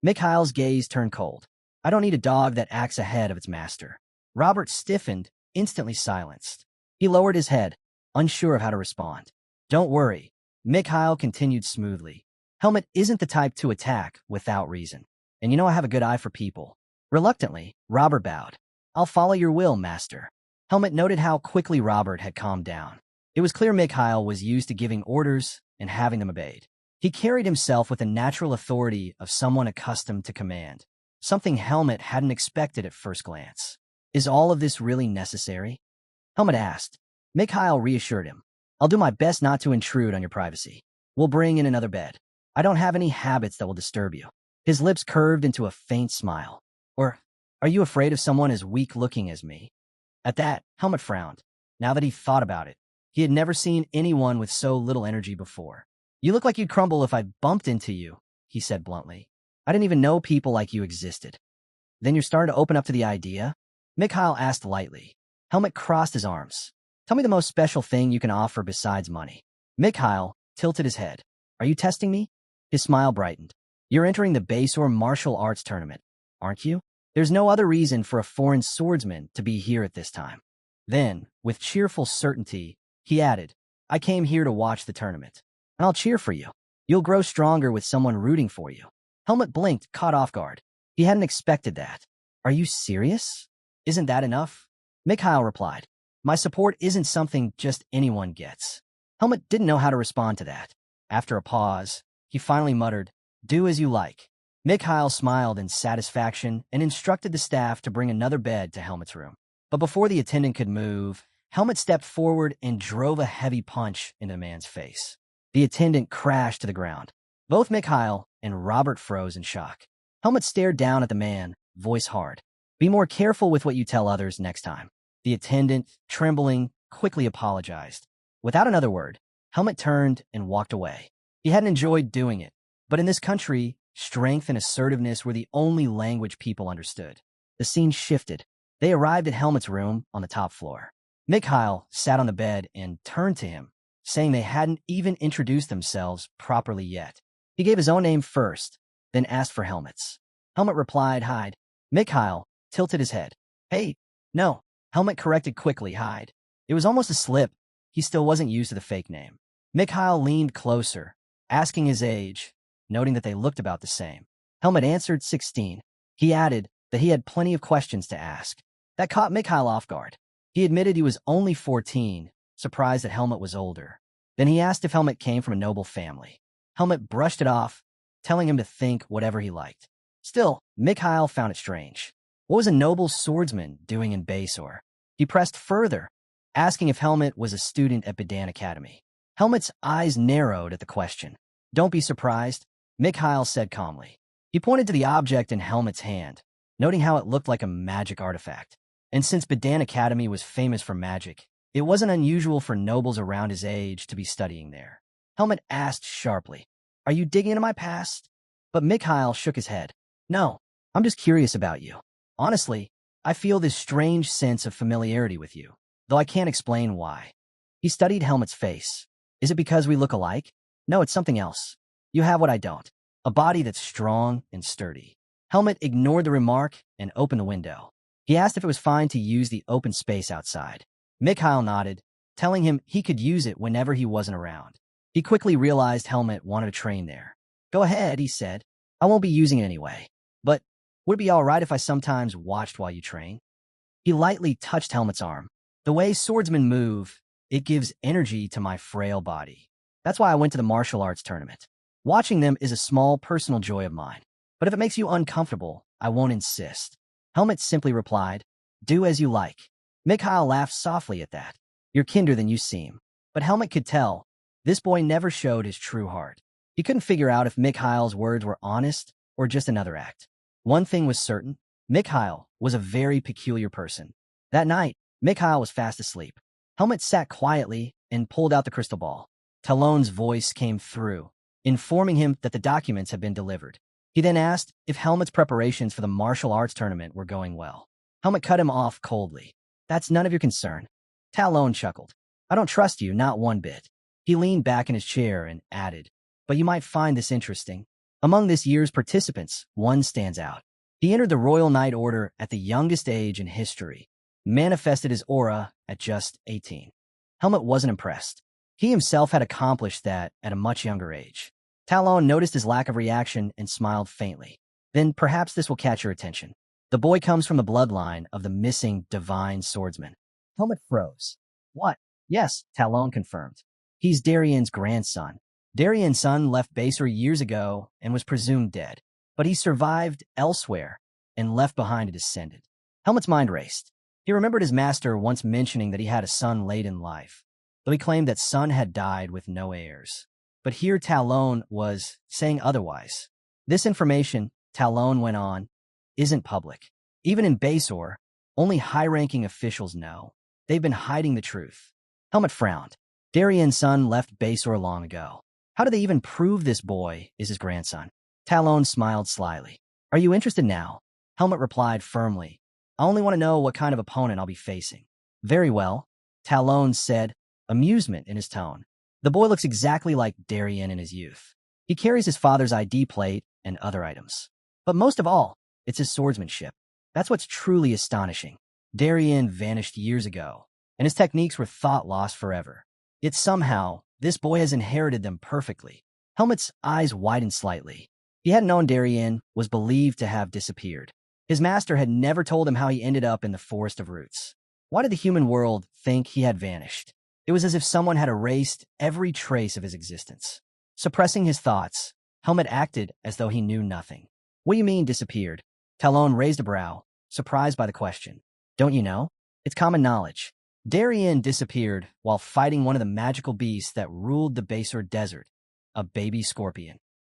Mikhail's gaze turned cold. "I don't need a dog that acts ahead of its master." Robert stiffened, instantly silenced. He lowered his head, unsure of how to respond. "Don't worry," Mikhail continued smoothly. "Helmet isn't the type to attack without reason. And you know I have a good eye for people." Reluctantly, Robert bowed. "I'll follow your will, master." Helmet noted how quickly Robert had calmed down. It was clear Mikhail was used to giving orders and having them obeyed. He carried himself with the natural authority of someone accustomed to command, something Helmet hadn't expected at first glance. "Is all of this really necessary?" Helmet asked. Mikhail reassured him. I'll do my best not to intrude on your privacy. We'll bring in another bed. I don't have any habits that will disturb you. His lips curved into a faint smile. Or, are you afraid of someone as weak-looking as me? At that, Helmut frowned. Now that he thought about it, he had never seen anyone with so little energy before. You look like you'd crumble if I bumped into you, he said bluntly. I didn't even know people like you existed. Then you're starting to open up to the idea? Mikhail asked lightly. Helmut crossed his arms. Tell me the most special thing you can offer besides money. Mikhail tilted his head. Are you testing me? His smile brightened. You're entering the base or martial arts tournament, aren't you? There's no other reason for a foreign swordsman to be here at this time. Then, with cheerful certainty, he added, I came here to watch the tournament, and I'll cheer for you. You'll grow stronger with someone rooting for you. Helmut blinked, caught off guard. He hadn't expected that. Are you serious? Isn't that enough? Mikhail replied. My support isn't something just anyone gets. Helmut didn't know how to respond to that. After a pause, he finally muttered, Do as you like. Mikhail smiled in satisfaction and instructed the staff to bring another bed to Helmut's room. But before the attendant could move, Helmut stepped forward and drove a heavy punch into the man's face. The attendant crashed to the ground. Both Mikhail and Robert froze in shock. Helmut stared down at the man, voice hard. Be more careful with what you tell others next time. The attendant, trembling, quickly apologized. Without another word, Helmut turned and walked away. He hadn't enjoyed doing it, but in this country, strength and assertiveness were the only language people understood. The scene shifted. They arrived at Helmut's room on the top floor. Mikhail sat on the bed and turned to him, saying they hadn't even introduced themselves properly yet. He gave his own name first, then asked for Helmut's. Helmut replied, Hyde. Mikhail tilted his head. Hey, no. Helmut corrected quickly, Hyde. It was almost a slip. He still wasn't used to the fake name. Mikhail leaned closer, asking his age, noting that they looked about the same. Helmut answered 16. He added that he had plenty of questions to ask. That caught Mikhail off guard. He admitted he was only 14, surprised that Helmut was older. Then he asked if Helmut came from a noble family. Helmut brushed it off, telling him to think whatever he liked. Still, Mikhail found it strange. What was a noble swordsman doing in Basor? He pressed further, asking if Helmut was a student at Bedan Academy. Helmut's eyes narrowed at the question. Don't be surprised, Mikhail said calmly. He pointed to the object in Helmut's hand, noting how it looked like a magic artifact. And since Bedan Academy was famous for magic, it wasn't unusual for nobles around his age to be studying there. Helmut asked sharply, Are you digging into my past? But Mikhail shook his head. No, I'm just curious about you. Honestly, I feel this strange sense of familiarity with you, though I can't explain why. He studied Helmut's face. Is it because we look alike? No, it's something else. You have what I don't. A body that's strong and sturdy. Helmut ignored the remark and opened the window. He asked if it was fine to use the open space outside. Mikhail nodded, telling him he could use it whenever he wasn't around. He quickly realized Helmut wanted to train there. Go ahead, he said. I won't be using it anyway. But would it be all right if I sometimes watched while you train? He lightly touched Helmut's arm. The way swordsmen move, it gives energy to my frail body. That's why I went to the martial arts tournament. Watching them is a small personal joy of mine. But if it makes you uncomfortable, I won't insist. Helmut simply replied, Do as you like. Mikhail laughed softly at that. You're kinder than you seem. But Helmut could tell, this boy never showed his true heart. He couldn't figure out if Mikhail's words were honest or just another act. One thing was certain, Mikhail was a very peculiar person. That night, Mikhail was fast asleep. Helmut sat quietly and pulled out the crystal ball. Talon's voice came through, informing him that the documents had been delivered. He then asked if Helmut's preparations for the martial arts tournament were going well. Helmut cut him off coldly. That's none of your concern. Talon chuckled. I don't trust you, not one bit. He leaned back in his chair and added, But you might find this interesting. Among this year's participants, one stands out. He entered the Royal Knight Order at the youngest age in history, manifested his aura at just 18. Helmut wasn't impressed. He himself had accomplished that at a much younger age. Talon noticed his lack of reaction and smiled faintly. Then perhaps this will catch your attention. The boy comes from the bloodline of the missing divine swordsman. Helmut froze. What? Yes, Talon confirmed. He's Darien's grandson. Darien's son left Basor years ago and was presumed dead, but he survived elsewhere and left behind a descendant. Helmut's mind raced. He remembered his master once mentioning that he had a son late in life. though he claimed that Sun had died with no heirs. But here Talon was saying otherwise. This information, Talon went on, isn't public. Even in Basor, only high-ranking officials know. They've been hiding the truth. Helmet frowned. Darien's son left Basor long ago. How do they even prove this boy is his grandson? Talon smiled slyly. Are you interested now? Helmet replied firmly. I only want to know what kind of opponent I'll be facing. Very well, Talon said, amusement in his tone. The boy looks exactly like Darien in his youth. He carries his father's ID plate and other items. But most of all, it's his swordsmanship. That's what's truly astonishing. Darien vanished years ago, and his techniques were thought lost forever. Yet somehow, this boy has inherited them perfectly. Helmet's eyes widened slightly. He hadn't known Darien was believed to have disappeared. His master had never told him how he ended up in the Forest of Roots. Why did the human world think he had vanished? It was as if someone had erased every trace of his existence. Suppressing his thoughts, Helmet acted as though he knew nothing. What do you mean, disappeared? Talon raised a brow, surprised by the question. Don't you know? It's common knowledge. Darien disappeared while fighting one of the magical beasts that ruled the Basor Desert, a baby scorpion.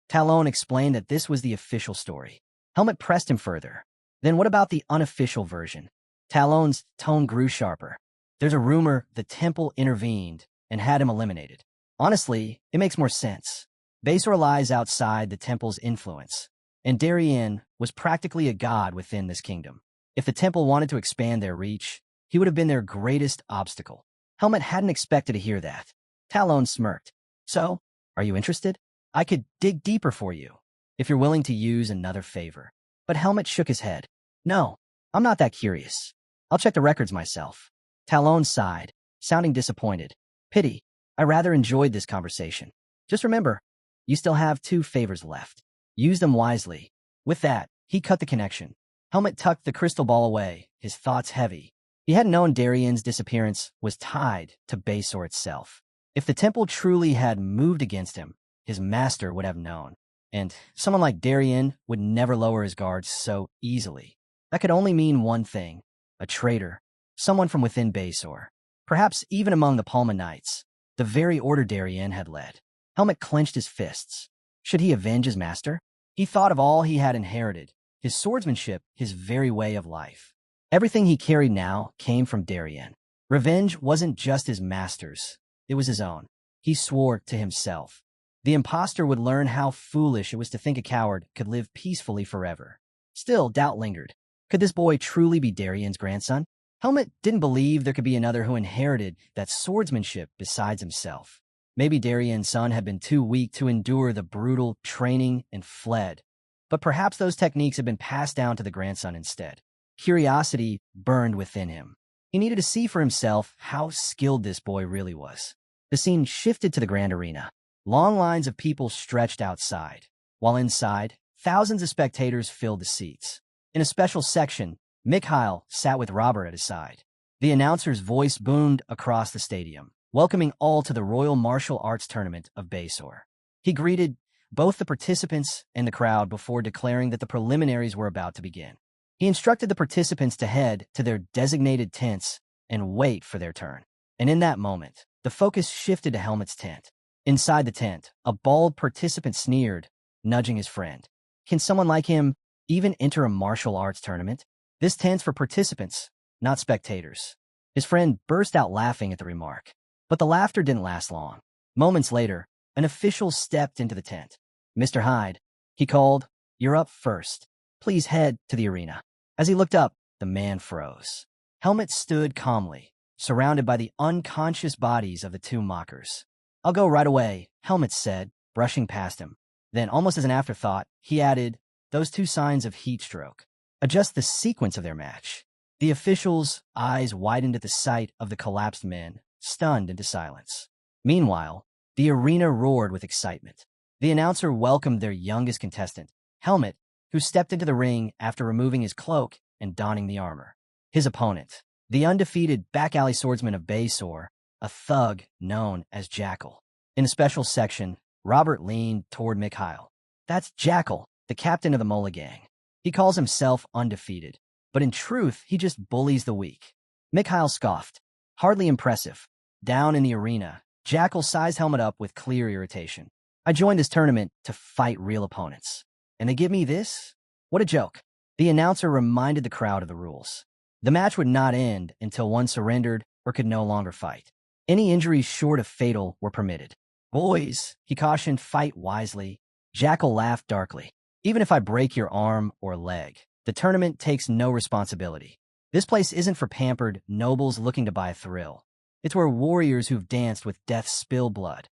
Talon explained that this was the official story. Helmet pressed him further. Then what about the unofficial version? Talon's tone grew sharper. There's a rumor the temple intervened and had him eliminated. Honestly, it makes more sense. Basor lies outside the temple's influence, and Darien was practically a god within this kingdom. If the temple wanted to expand their reach, he would have been their greatest obstacle. Helmet hadn't expected to hear that. Talon smirked. So, are you interested? I could dig deeper for you, if you're willing to use another favor. But Helmet shook his head. No, I'm not that curious. I'll check the records myself. Talon sighed, sounding disappointed. Pity. I rather enjoyed this conversation. Just remember, you still have 2 favors left. Use them wisely. With that, he cut the connection. Helmet tucked the crystal ball away, his thoughts heavy. He hadn't known Darien's disappearance was tied to Basor itself. If the temple truly had moved against him, his master would have known. And someone like Darien would never lower his guards so easily. That could only mean one thing. A traitor. Someone from within Basor. Perhaps even among the Palma Knights. The very order Darien had led. Helmet clenched his fists. Should he avenge his master? He thought of all he had inherited. His swordsmanship, his very way of life. Everything he carried now came from Darien. Revenge wasn't just his master's. It was his own. He swore to himself. The impostor would learn how foolish it was to think a coward could live peacefully forever. Still, doubt lingered. Could this boy truly be Darien's grandson? Helmet didn't believe there could be another who inherited that swordsmanship besides himself. Maybe Darien's son had been too weak to endure the brutal training and fled. But perhaps those techniques had been passed down to the grandson instead. Curiosity burned within him. He needed to see for himself how skilled this boy really was. The scene shifted to the grand arena. Long lines of people stretched outside, while inside, thousands of spectators filled the seats. In a special section, Mikhail sat with Robert at his side. The announcer's voice boomed across the stadium, welcoming all to the Royal Martial Arts Tournament of Basor. He greeted both the participants and the crowd before declaring that the preliminaries were about to begin. He instructed the participants to head to their designated tents and wait for their turn. And in that moment, the focus shifted to Helmet's tent. Inside the tent, a bald participant sneered, nudging his friend. Can someone like him even enter a martial arts tournament? This tent's for participants, not spectators. His friend burst out laughing at the remark. But the laughter didn't last long. Moments later, an official stepped into the tent. Mr. Hyde, he called, you're up first. Please head to the arena. As he looked up, the man froze. Helmet stood calmly, surrounded by the unconscious bodies of the 2 mockers. I'll go right away, Helmet said, brushing past him. Then, almost as an afterthought, he added, those 2 signs of heat stroke. Adjust the sequence of their match. The official's eyes widened at the sight of the collapsed men, stunned into silence. Meanwhile, the arena roared with excitement. The announcer welcomed their youngest contestant, Helmet, who stepped into the ring after removing his cloak and donning the armor. His opponent, the undefeated back-alley swordsman of Basor, a thug known as Jackal. In a special section, Robert leaned toward Mikhail. That's Jackal, the captain of the Mola gang. He calls himself undefeated, but in truth, he just bullies the weak. Mikhail scoffed. Hardly impressive. Down in the arena, Jackal sized Helmet up with clear irritation. I joined this tournament to fight real opponents. And they give me this? What a joke. The announcer reminded the crowd of the rules. The match would not end until one surrendered or could no longer fight. Any injuries short of fatal were permitted. Boys, he cautioned, fight wisely. Jackal laughed darkly. Even if I break your arm or leg, the tournament takes no responsibility. This place isn't for pampered nobles looking to buy a thrill. It's where warriors who've danced with death spill blood.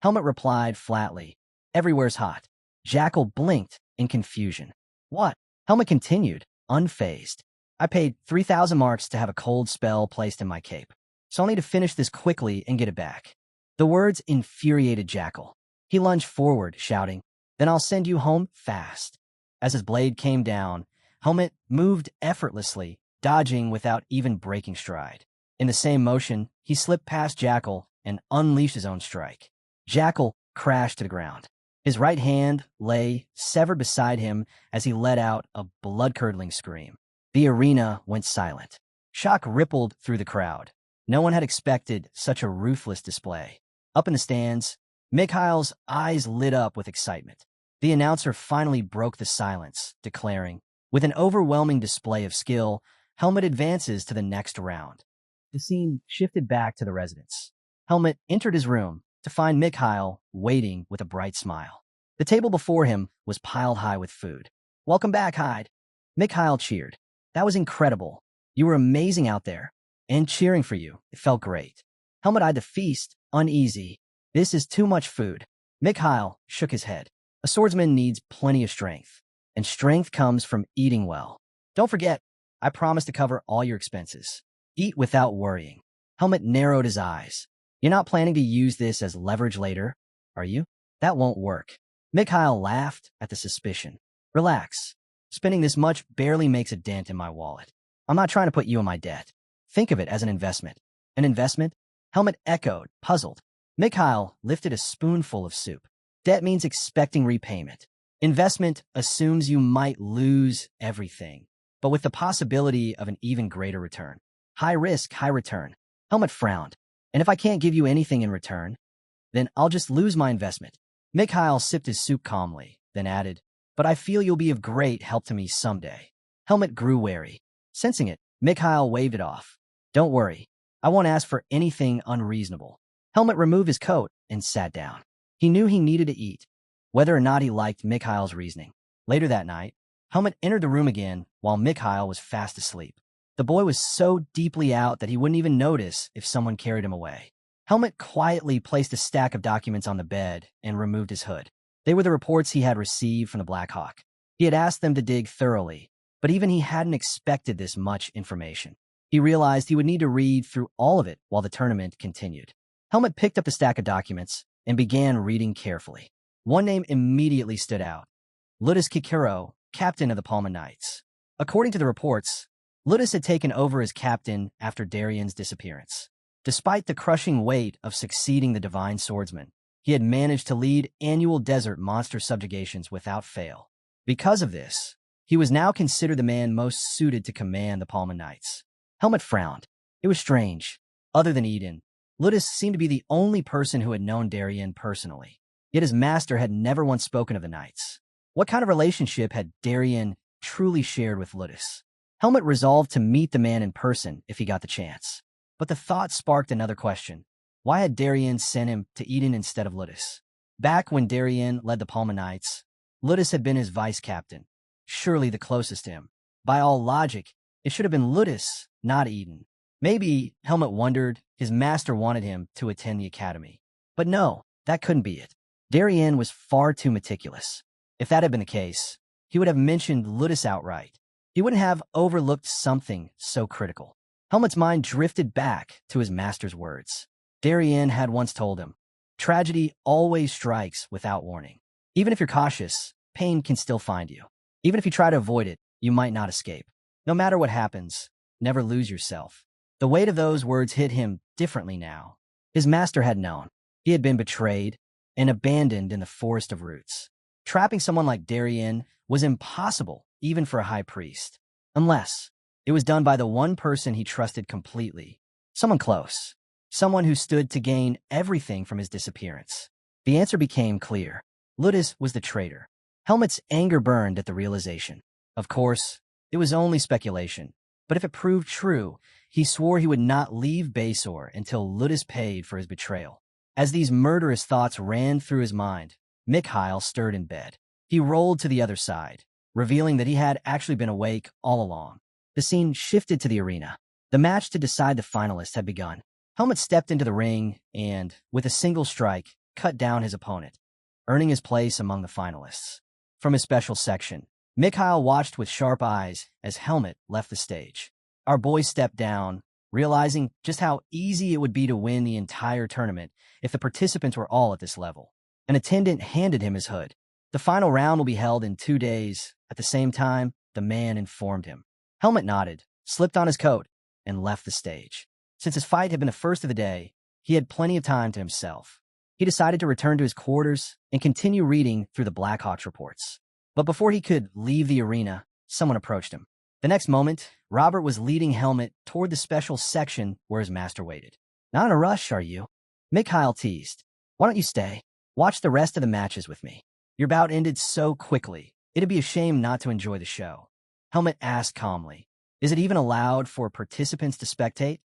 Helmet replied flatly, everywhere's hot. Jackal blinked in confusion. What? Helmet continued, unfazed. I paid 3,000 marks to have a cold spell placed in my cape, so I'll need to finish this quickly and get it back. The words infuriated Jackal. He lunged forward, shouting, then I'll send you home fast. As his blade came down, Helmet moved effortlessly, dodging without even breaking stride. In the same motion, he slipped past Jackal and unleashed his own strike. Jackal crashed to the ground. His right hand lay severed beside him as he let out a blood-curdling scream. The arena went silent. Shock rippled through the crowd. No one had expected such a ruthless display. Up in the stands, Mikhail's eyes lit up with excitement. The announcer finally broke the silence, declaring, with an overwhelming display of skill, Helmet advances to the next round. The scene shifted back to the residence. Helmet entered his room to find Mikhail waiting with a bright smile. The table before him was piled high with food. Welcome back, Hyde. Mikhail cheered. That was incredible. You were amazing out there. And cheering for you. It felt great. Helmet eyed the feast, uneasy. This is too much food. Mikhail shook his head. A swordsman needs plenty of strength. And strength comes from eating well. Don't forget, I promise to cover all your expenses. Eat without worrying. Helmet narrowed his eyes. You're not planning to use this as leverage later, are you? That won't work. Mikhail laughed at the suspicion. Relax. Spending this much barely makes a dent in my wallet. I'm not trying to put you in my debt. Think of it as an investment. An investment? Helmet echoed, puzzled. Mikhail lifted a spoonful of soup. Debt means expecting repayment. Investment assumes you might lose everything, but with the possibility of an even greater return. High risk, high return. Helmet frowned. And if I can't give you anything in return, then I'll just lose my investment. Mikhail sipped his soup calmly, then added, but I feel you'll be of great help to me someday. Helmet grew wary. Sensing it, Mikhail waved it off. Don't worry. I won't ask for anything unreasonable. Helmet removed his coat and sat down. He knew he needed to eat, whether or not he liked Mikhail's reasoning. Later that night, Helmet entered the room again while Mikhail was fast asleep. The boy was so deeply out that he wouldn't even notice if someone carried him away. Helmet quietly placed a stack of documents on the bed and removed his hood. They were the reports he had received from the Black Hawk. He had asked them to dig thoroughly, but even he hadn't expected this much information. He realized he would need to read through all of it while the tournament continued. Helmet picked up the stack of documents and began reading carefully. One name immediately stood out. Ludus Kikuro, captain of the Palma Knights. According to the reports, Ludus had taken over as captain after Darian's disappearance. Despite the crushing weight of succeeding the Divine Swordsman, he had managed to lead annual desert monster subjugations without fail. Because of this, he was now considered the man most suited to command the Palma Knights. Helmet frowned. It was strange. Other than Eden, Ludus seemed to be the only person who had known Darian personally. Yet his master had never once spoken of the Knights. What kind of relationship had Darian truly shared with Ludus? Helmet resolved to meet the man in person if he got the chance. But the thought sparked another question. Why had Darian sent him to Eden instead of Ludus? Back when Darian led the Palma Knights, Ludus had been his vice-captain, surely the closest to him. By all logic, it should have been Ludus, not Eden. Maybe, Helmet wondered, his master wanted him to attend the academy. But no, that couldn't be it. Darian was far too meticulous. If that had been the case, he would have mentioned Ludus outright. He wouldn't have overlooked something so critical. Helmet's mind drifted back to his master's words. Darian had once told him, tragedy always strikes without warning. Even if you're cautious, pain can still find you. Even if you try to avoid it, you might not escape. No matter what happens, never lose yourself. The weight of those words hit him differently now. His master had known. He had been betrayed and abandoned in the forest of roots. Trapping someone like Darian was impossible, even for a high priest. Unless it was done by the one person he trusted completely. Someone close. someone who stood to gain everything from his disappearance? The answer became clear. Ludus was the traitor. Helmet's anger burned at the realization. Of course, it was only speculation, but if it proved true, he swore he would not leave Basor until Ludus paid for his betrayal. As these murderous thoughts ran through his mind, Mikhail stirred in bed. He rolled to the other side, revealing that he had actually been awake all along. The scene shifted to the arena. The match to decide the finalists had begun. Helmet stepped into the ring and, with a single strike, cut down his opponent, earning his place among the finalists. From his special section, Mikhail watched with sharp eyes as Helmet left the stage. Our boy stepped down, realizing just how easy it would be to win the entire tournament if the participants were all at this level. An attendant handed him his hood. The final round will be held in 2 days. At the same time, the man informed him. Helmet nodded, slipped on his coat, and left the stage. Since his fight had been the first of the day, he had plenty of time to himself. He decided to return to his quarters and continue reading through the Blackhawks reports. But before he could leave the arena, someone approached him. The next moment, Robert was leading Helmet toward the special section where his master waited. Not in a rush, are you? Mikhail teased. Why don't you stay? Watch the rest of the matches with me. Your bout ended so quickly, it'd be a shame not to enjoy the show. Helmet asked calmly. Is it even allowed for participants to spectate?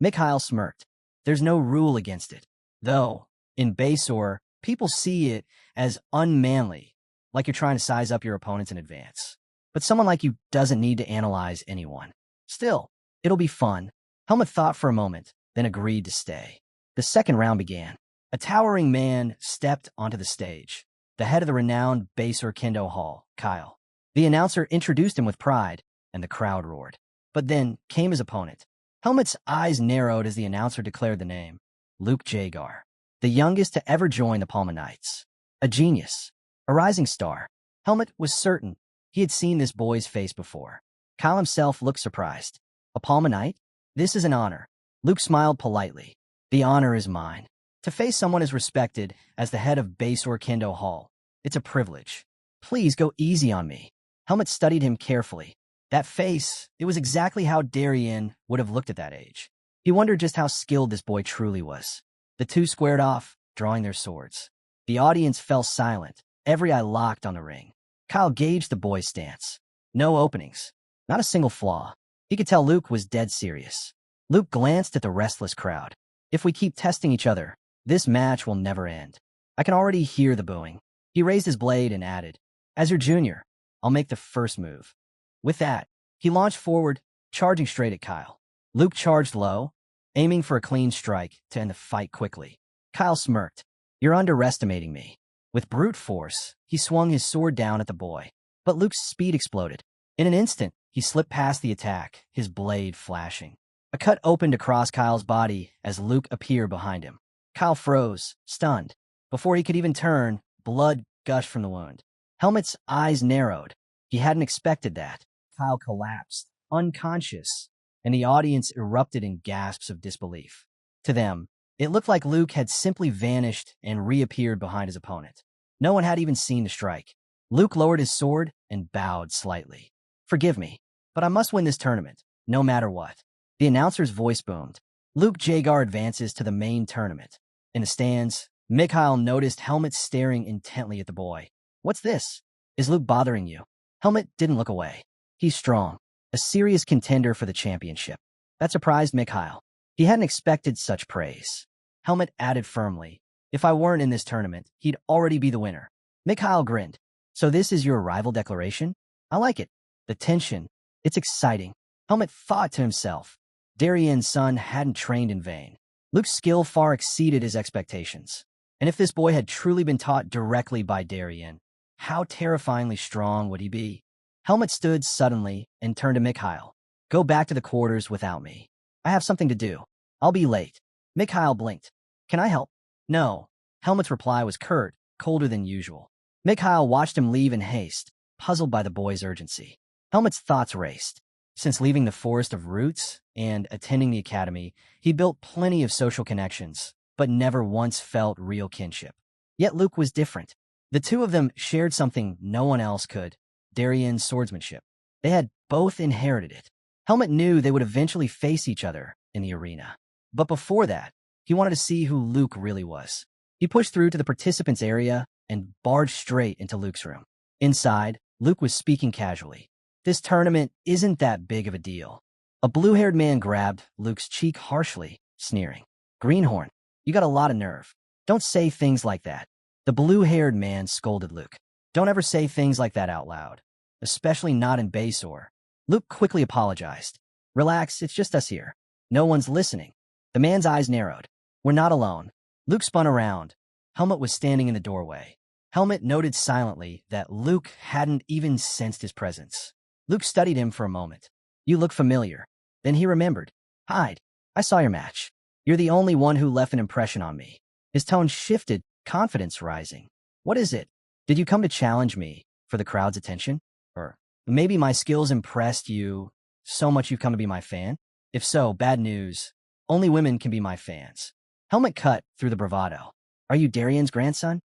Mikhail smirked. There's no rule against it. Though, in Basor, people see it as unmanly, like you're trying to size up your opponents in advance. But someone like you doesn't need to analyze anyone. Still, it'll be fun. Helmet thought for a moment, then agreed to stay. The second round began. A towering man stepped onto the stage, the head of the renowned Basor Kendo Hall, Kyle. The announcer introduced him with pride, and the crowd roared. But then came his opponent. Helmet's eyes narrowed as the announcer declared the name. Luke Jagar, the youngest to ever join the Palma Knights. A genius, a rising star. Helmet was certain he had seen this boy's face before. Kyle himself looked surprised. A Palma Knight? This is an honor. Luke smiled politely. The honor is mine. To face someone as respected as the head of Basor Kendo Hall, it's a privilege. Please go easy on me. Helmet studied him carefully. That face, it was exactly how Darien would have looked at that age. He wondered just how skilled this boy truly was. The two squared off, drawing their swords. The audience fell silent, every eye locked on the ring. Kyle gauged the boy's stance. No openings, not a single flaw. He could tell Luke was dead serious. Luke glanced at the restless crowd. If we keep testing each other, this match will never end. I can already hear the booing. He raised his blade and added, As your junior, I'll make the first move. With that, he launched forward, charging straight at Kyle. Luke charged low, aiming for a clean strike to end the fight quickly. Kyle smirked. You're underestimating me. With brute force, he swung his sword down at the boy. But Luke's speed exploded. In an instant, he slipped past the attack, his blade flashing. A cut opened across Kyle's body as Luke appeared behind him. Kyle froze, stunned. Before he could even turn, blood gushed from the wound. Helmet's eyes narrowed. He hadn't expected that. Kyle collapsed, unconscious, and the audience erupted in gasps of disbelief. To them, it looked like Luke had simply vanished and reappeared behind his opponent. No one had even seen the strike. Luke lowered his sword and bowed slightly. Forgive me, but I must win this tournament, no matter what. The announcer's voice boomed. Luke Jagar advances to the main tournament. In the stands, Mikhail noticed Helmet staring intently at the boy. What's this? Is Luke bothering you? Helmet didn't look away. He's strong, a serious contender for the championship. That surprised Mikhail. He hadn't expected such praise. Helmet added firmly, if I weren't in this tournament, he'd already be the winner. Mikhail grinned. So this is your arrival declaration? I like it. The tension. It's exciting. Helmet thought to himself. Darien's son hadn't trained in vain. Luke's skill far exceeded his expectations. And if this boy had truly been taught directly by Darien, how terrifyingly strong would he be? Helmet stood suddenly and turned to Mikhail. Go back to the quarters without me. I have something to do. I'll be late. Mikhail blinked. Can I help? No. Helmet's reply was curt, colder than usual. Mikhail watched him leave in haste, puzzled by the boy's urgency. Helmet's thoughts raced. Since leaving the Forest of Roots and attending the academy, he built plenty of social connections, but never once felt real kinship. Yet Luke was different. The two of them shared something no one else could, Darien's swordsmanship. They had both inherited it. Helmet knew they would eventually face each other in the arena. But before that, He wanted to see who Luke really was. He pushed through to the participants area and barged straight into Luke's room. Inside, Luke was speaking casually. This tournament isn't that big of a deal. A blue-haired man grabbed Luke's cheek harshly, sneering. Greenhorn, you got a lot of nerve. Don't say things like that. The blue-haired man scolded Luke. Don't ever say things like that out loud, especially not in Basor. Luke quickly apologized. Relax, it's just us here. No one's listening. The man's eyes narrowed. We're not alone. Luke spun around. Helmut was standing in the doorway. Helmut noted silently that Luke hadn't even sensed his presence. Luke studied him for a moment. You look familiar. Then he remembered. Hyde, I saw your match. You're the only one who left an impression on me. His tone shifted, confidence rising. What is it? Did you come to challenge me for the crowd's attention? Or maybe my skills impressed you so much you've come to be my fan? If so, bad news. Only women can be my fans. Helmut cut through the bravado. Are you Darian's grandson?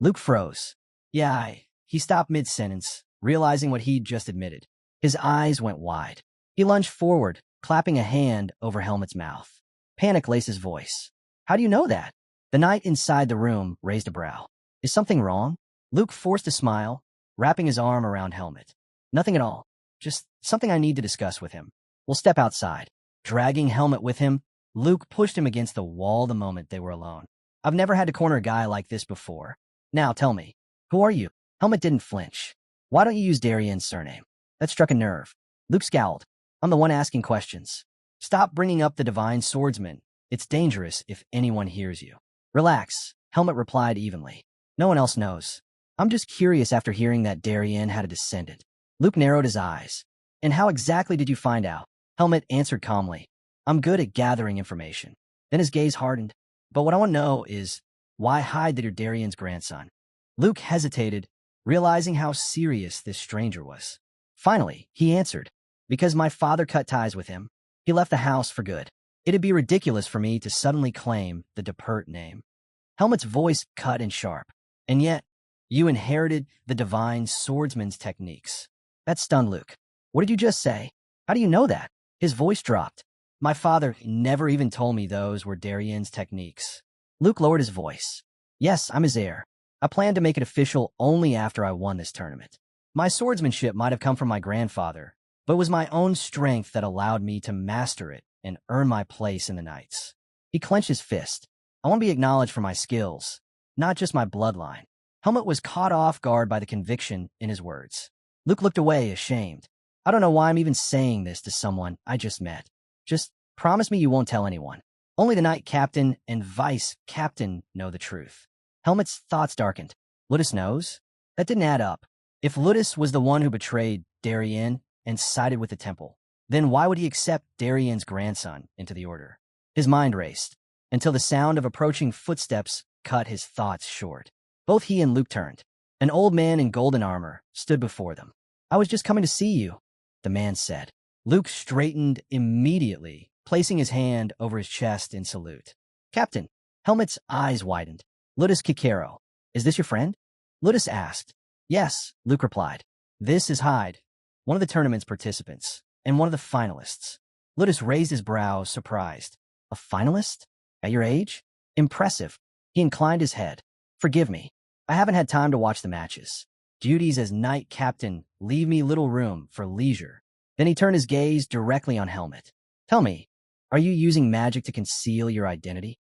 Luke froze. Yeah, he stopped mid-sentence, realizing what he'd just admitted. His eyes went wide. He lunged forward, clapping a hand over Helmut's mouth. Panic laced his voice. How do you know that? The knight inside the room raised a brow. Is something wrong? Luke forced a smile, wrapping his arm around Helmut. Nothing at all. Just something I need to discuss with him. We'll step outside. Dragging Helmut with him, Luke pushed him against the wall the moment they were alone. I've never had to corner a guy like this before. Now tell me, who are you? Helmut didn't flinch. Why don't you use Darian's surname? That struck a nerve. Luke scowled. I'm the one asking questions. Stop bringing up the divine swordsman. It's dangerous if anyone hears you. Relax, Helmut replied evenly. No one else knows. I'm just curious after hearing that Darian had a descendant. Luke narrowed his eyes. And how exactly did you find out? Helmut answered calmly. I'm good at gathering information. Then his gaze hardened. But what I want to know is, why hide that you're Darian's grandson? Luke hesitated, realizing how serious this stranger was. Finally, he answered, because my father cut ties with him. He left the house for good. It'd be ridiculous for me to suddenly claim the Depert name. Helmut's voice cut and sharp. And yet, you inherited the divine swordsman's techniques. That stunned Luke. What did you just say? How do you know that? His voice dropped. My father never even told me those were Darian's techniques. Luke lowered his voice. Yes, I'm his heir. I plan to make it official only after I won this tournament. My swordsmanship might have come from my grandfather, but it was my own strength that allowed me to master it and earn my place in the Knights. He clenched his fist. I want to be acknowledged for my skills, not just my bloodline. Helmut was caught off guard by the conviction in his words. Luke looked away, ashamed. I don't know why I'm even saying this to someone I just met. Just promise me you won't tell anyone. Only the knight captain and vice captain know the truth. Helmut's thoughts darkened. Ludus knows? That didn't add up. If Ludus was the one who betrayed Darian and sided with the temple, then why would he accept Darian's grandson into the order? His mind raced, until the sound of approaching footsteps cut his thoughts short. Both he and Luke turned. An old man in golden armor stood before them. I was just coming to see you, the man said. Luke straightened immediately, placing his hand over his chest in salute. Captain, Helmut's eyes widened. Ludus Kikero, is this your friend? Ludus asked. Yes, Luke replied. This is Hyde, one of the tournament's participants, and one of the finalists. Ludus raised his brows, surprised. A finalist? At your age? Impressive. He inclined his head. Forgive me. I haven't had time to watch the matches. Duties as knight captain leave me little room for leisure. Then he turned his gaze directly on Helmut. Tell me, are you using magic to conceal your identity?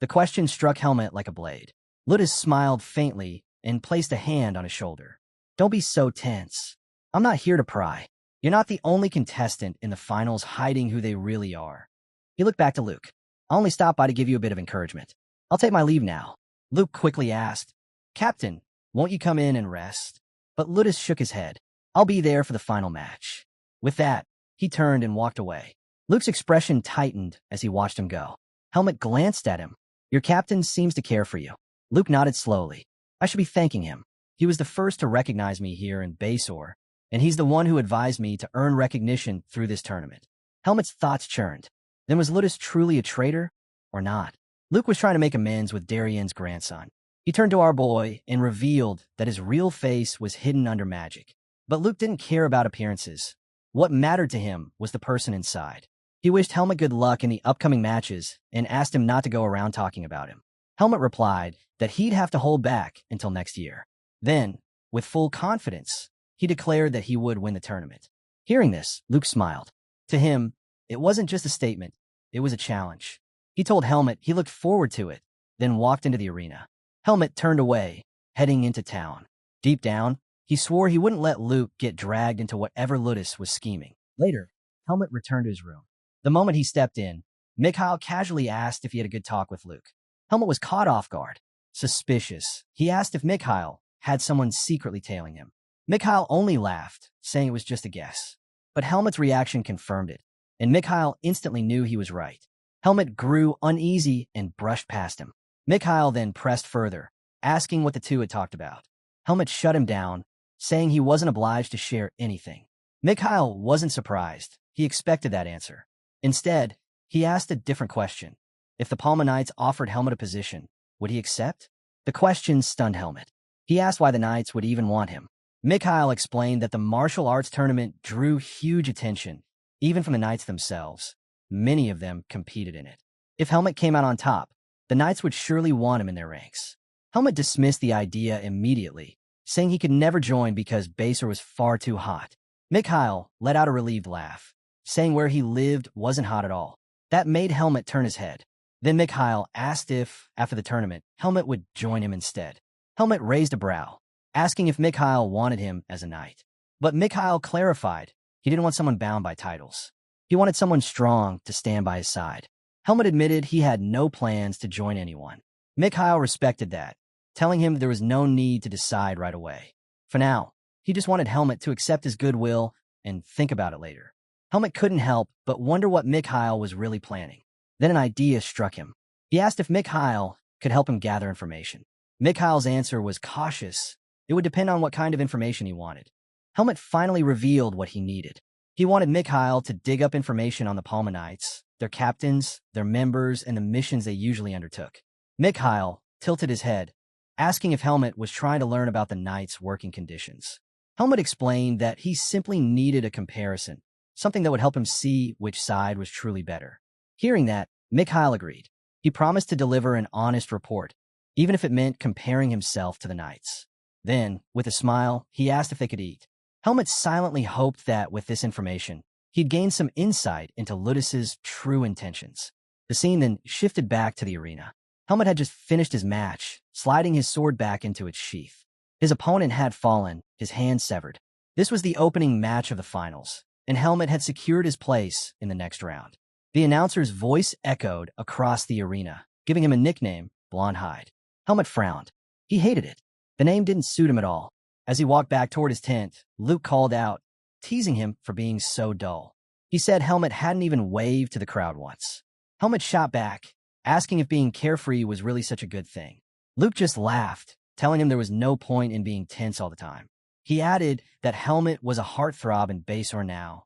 The question struck Helmut like a blade. Ludus smiled faintly and placed a hand on his shoulder. Don't be so tense. I'm not here to pry. You're not the only contestant in the finals hiding who they really are. He looked back to Luke. I only stopped by to give you a bit of encouragement. I'll take my leave now. Luke quickly asked, Captain, won't you come in and rest? But Ludus shook his head. I'll be there for the final match. With that, he turned and walked away. Luke's expression tightened as he watched him go. Helmut glanced at him. Your captain seems to care for you. Luke nodded slowly. I should be thanking him. He was the first to recognize me here in Basor, and he's the one who advised me to earn recognition through this tournament. Helmut's thoughts churned. Then was Ludus truly a traitor, or not? Luke was trying to make amends with Darian's grandson. He turned to our boy and revealed that his real face was hidden under magic. But Luke didn't care about appearances. What mattered to him was the person inside. He wished Helmet good luck in the upcoming matches and asked him not to go around talking about him. Helmet replied that he'd have to hold back until next year. Then, with full confidence, he declared that he would win the tournament. Hearing this, Luke smiled. To him, it wasn't just a statement, it was a challenge. He told Helmet he looked forward to it, then walked into the arena. Helmet turned away, heading into town. Deep down, he swore he wouldn't let Luke get dragged into whatever Ludus was scheming. Later, Helmet returned to his room. The moment he stepped in, Mikhail casually asked if he had a good talk with Luke. Helmet was caught off guard. Suspicious, he asked if Mikhail had someone secretly tailing him. Mikhail only laughed, saying it was just a guess. But Helmet's reaction confirmed it, and Mikhail instantly knew he was right. Helmet grew uneasy and brushed past him. Mikhail then pressed further, asking what the two had talked about. Helmet shut him down, saying he wasn't obliged to share anything. Mikhail wasn't surprised. He expected that answer. Instead, he asked a different question. If the Palma Knights offered Helmet a position, would he accept? The question stunned Helmet. He asked why the Knights would even want him. Mikhail explained that the martial arts tournament drew huge attention, even from the Knights themselves. Many of them competed in it. If Helmet came out on top, the Knights would surely want him in their ranks. Helmet dismissed the idea immediately, saying he could never join because Baser was far too hot. Mikhail let out a relieved laugh, saying where he lived wasn't hot at all. That made Helmet turn his head. Then Mikhail asked if, after the tournament, Helmet would join him instead. Helmet raised a brow, asking if Mikhail wanted him as a knight. But Mikhail clarified he didn't want someone bound by titles. He wanted someone strong to stand by his side. Helmet admitted he had no plans to join anyone. Mikhail respected that, telling him there was no need to decide right away. For now, he just wanted Helmet to accept his goodwill and think about it later. Helmet couldn't help but wonder what Mikhail was really planning. Then an idea struck him. He asked if Mikhail could help him gather information. Mikhail's answer was cautious. It would depend on what kind of information he wanted. Helmet finally revealed what he needed. He wanted Mikhail to dig up information on the Palma Knights, their captains, their members, and the missions they usually undertook. Mikhail tilted his head, asking if Helmet was trying to learn about the Knights' working conditions. Helmet explained that he simply needed a comparison, something that would help him see which side was truly better. Hearing that, Mikhail agreed. He promised to deliver an honest report, even if it meant comparing himself to the Knights. Then, with a smile, he asked if they could eat. Helmet silently hoped that, with this information, he'd gain some insight into Ludus's true intentions. The scene then shifted back to the arena. Helmet had just finished his match, sliding his sword back into its sheath. His opponent had fallen, his hand severed. This was the opening match of the finals, and Helmet had secured his place in the next round. The announcer's voice echoed across the arena, giving him a nickname, Blonde Hide. Helmet frowned. He hated it. The name didn't suit him at all. As he walked back toward his tent, Luke called out, teasing him for being so dull. He said Helmet hadn't even waved to the crowd once. Helmet shot back, asking if being carefree was really such a good thing. Luke just laughed, telling him there was no point in being tense all the time. He added that Helmet was a heartthrob in Basor now,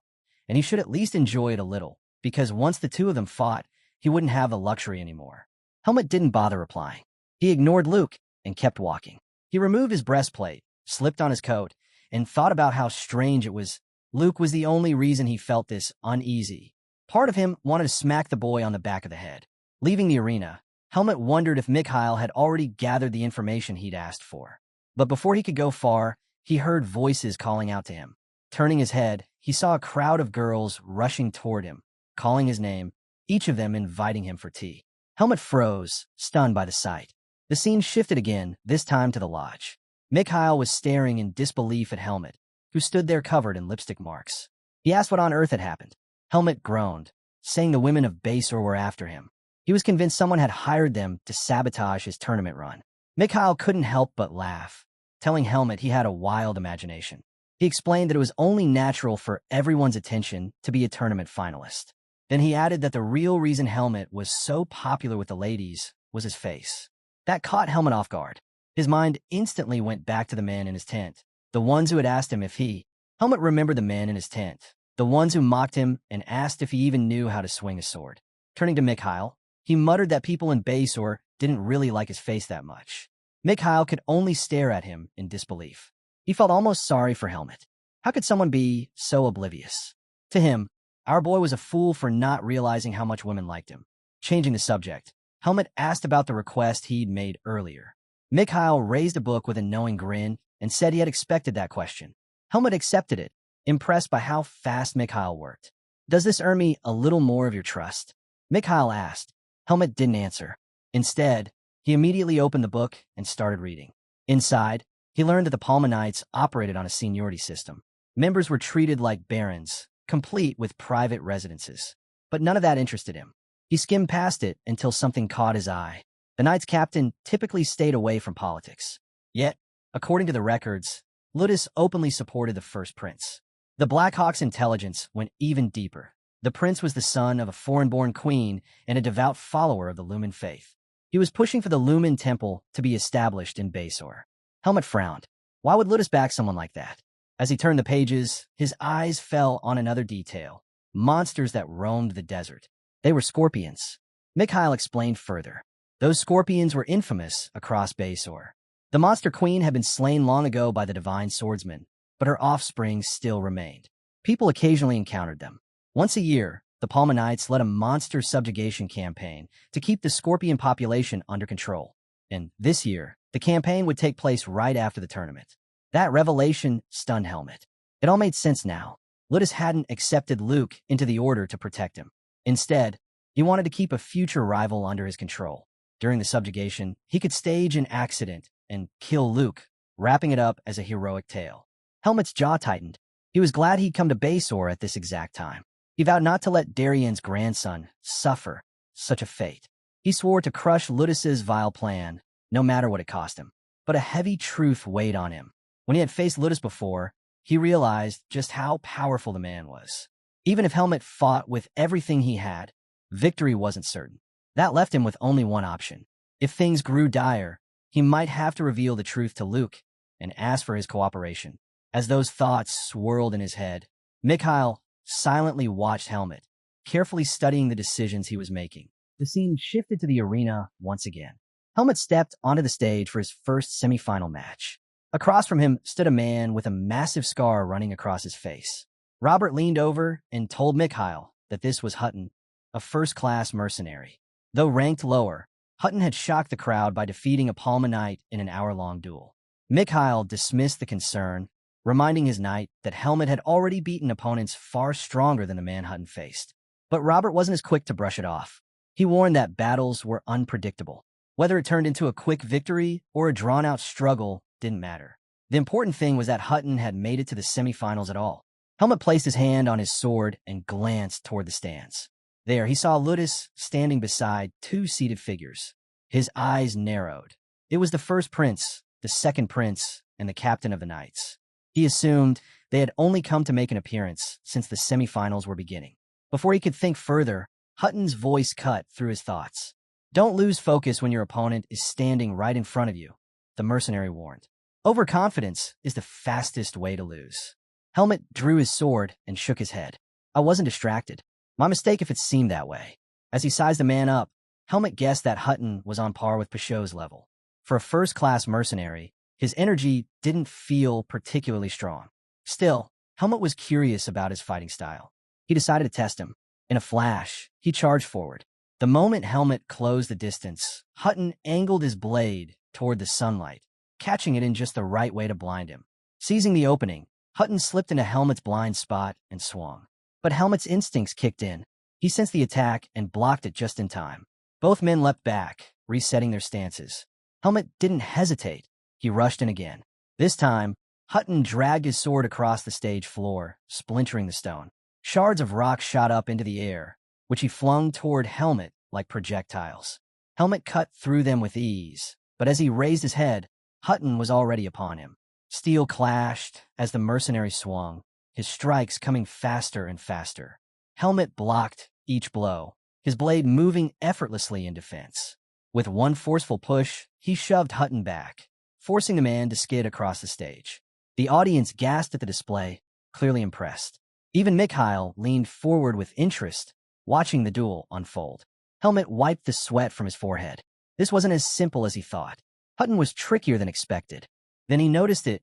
and he should at least enjoy it a little, because once the two of them fought, he wouldn't have the luxury anymore. Helmet didn't bother replying. He ignored Luke and kept walking. He removed his breastplate, slipped on his coat, and thought about how strange it was. Luke was the only reason he felt this uneasy. Part of him wanted to smack the boy on the back of the head. Leaving the arena, Helmet wondered if Mikhail had already gathered the information he'd asked for. But before he could go far, he heard voices calling out to him. Turning his head, he saw a crowd of girls rushing toward him, calling his name, each of them inviting him for tea. Helmet froze, stunned by the sight. The scene shifted again, this time to the lodge. Mikhail was staring in disbelief at Helmet, who stood there covered in lipstick marks. He asked what on earth had happened. Helmet groaned, saying the women of Basor were after him. He was convinced someone had hired them to sabotage his tournament run. Mikhail couldn't help but laugh, telling Helmet he had a wild imagination. He explained that it was only natural for everyone's attention to be a tournament finalist. Then he added that the real reason Helmet was so popular with the ladies was his face. That caught Helmet off guard. His mind instantly went back to the men in his tent, the ones who had asked him if he... Helmet remembered the men in his tent, the ones who mocked him and asked if he even knew how to swing a sword. Turning to Mikhail, he muttered that people in Basor didn't really like his face that much. Mikhail could only stare at him in disbelief. He felt almost sorry for Helmet. How could someone be so oblivious? To him, Our boy was a fool for not realizing how much women liked him. Changing the subject, Helmut asked about the request he'd made earlier. Mikhail raised a book with a knowing grin and said he had expected that question. Helmut accepted it, impressed by how fast Mikhail worked. Does this earn me a little more of your trust? Mikhail asked. Helmut didn't answer. Instead, he immediately opened the book and started reading. Inside, he learned that the Palma Knights operated on a seniority system. Members were treated like barons, complete with private residences. But none of that interested him. He skimmed past it until something caught his eye. The Knights captain typically stayed away from politics. Yet, according to the records, Ludus openly supported the first prince. The Blackhawks' intelligence went even deeper. The prince was the son of a foreign-born queen and a devout follower of the Lumen faith. He was pushing for the Lumen temple to be established in Basor. Helmut frowned. Why would Ludus back someone like that? As he turned the pages, his eyes fell on another detail. Monsters that roamed the desert. They were scorpions. Mikhail explained further. Those scorpions were infamous across Basor. The monster queen had been slain long ago by the divine swordsman, but her offspring still remained. People occasionally encountered them. Once a year, the Palma Knights led a monster subjugation campaign to keep the scorpion population under control. And this year, the campaign would take place right after the tournament. That revelation stunned Helmut. It all made sense now. Ludus hadn't accepted Luke into the order to protect him. Instead, he wanted to keep a future rival under his control. During the subjugation, he could stage an accident and kill Luke, wrapping it up as a heroic tale. Helmut's jaw tightened. He was glad he'd come to Basor at this exact time. He vowed not to let Darien's grandson suffer such a fate. He swore to crush Ludus's vile plan, no matter what it cost him. But a heavy truth weighed on him. When he had faced Ludus before, he realized just how powerful the man was. Even if Helmut fought with everything he had, victory wasn't certain. That left him with only one option. If things grew dire, he might have to reveal the truth to Luke and ask for his cooperation. As those thoughts swirled in his head, Mikhail silently watched Helmut, carefully studying the decisions he was making. The scene shifted to the arena once again. Helmut stepped onto the stage for his first semifinal match. Across from him stood a man with a massive scar running across his face. Robert leaned over and told Mikhail that this was Hutton, a first-class mercenary. Though ranked lower, Hutton had shocked the crowd by defeating a Palma Knight in an hour-long duel. Mikhail dismissed the concern, reminding his knight that Helmut had already beaten opponents far stronger than the man Hutton faced. But Robert wasn't as quick to brush it off. He warned that battles were unpredictable. Whether it turned into a quick victory or a drawn-out struggle didn't matter. The important thing was that Hutton had made it to the semifinals at all. Helmut placed his hand on his sword and glanced toward the stands. There, he saw Ludus standing beside two seated figures. His eyes narrowed. It was the first prince, the second prince, and the captain of the Knights. He assumed they had only come to make an appearance since the semifinals were beginning. Before he could think further, Hutton's voice cut through his thoughts. Don't lose focus when your opponent is standing right in front of you, the mercenary warned. Overconfidence is the fastest way to lose. Helmut drew his sword and shook his head. I wasn't distracted. My mistake if it seemed that way. As he sized the man up, Helmut guessed that Hutton was on par with Peugeot's level. For a first-class mercenary, his energy didn't feel particularly strong. Still, Helmut was curious about his fighting style. He decided to test him. In a flash, he charged forward. The moment Helmut closed the distance, Hutton angled his blade toward the sunlight, catching it in just the right way to blind him. Seizing the opening, Hutton slipped into Helmut's blind spot and swung. But Helmut's instincts kicked in. He sensed the attack and blocked it just in time. Both men leapt back, resetting their stances. Helmut didn't hesitate. He rushed in again. This time, Hutton dragged his sword across the stage floor, splintering the stone. Shards of rock shot up into the air, which he flung toward Helmut like projectiles. Helmut cut through them with ease, but as he raised his head, Hutton was already upon him. Steel clashed as the mercenary swung, his strikes coming faster and faster. Helmut blocked each blow, his blade moving effortlessly in defense. With one forceful push, he shoved Hutton back, forcing the man to skid across the stage. The audience gasped at the display, clearly impressed. Even Mikhail leaned forward with interest, watching the duel unfold. Helmut wiped the sweat from his forehead. This wasn't as simple as he thought. Hutton was trickier than expected. Then he noticed it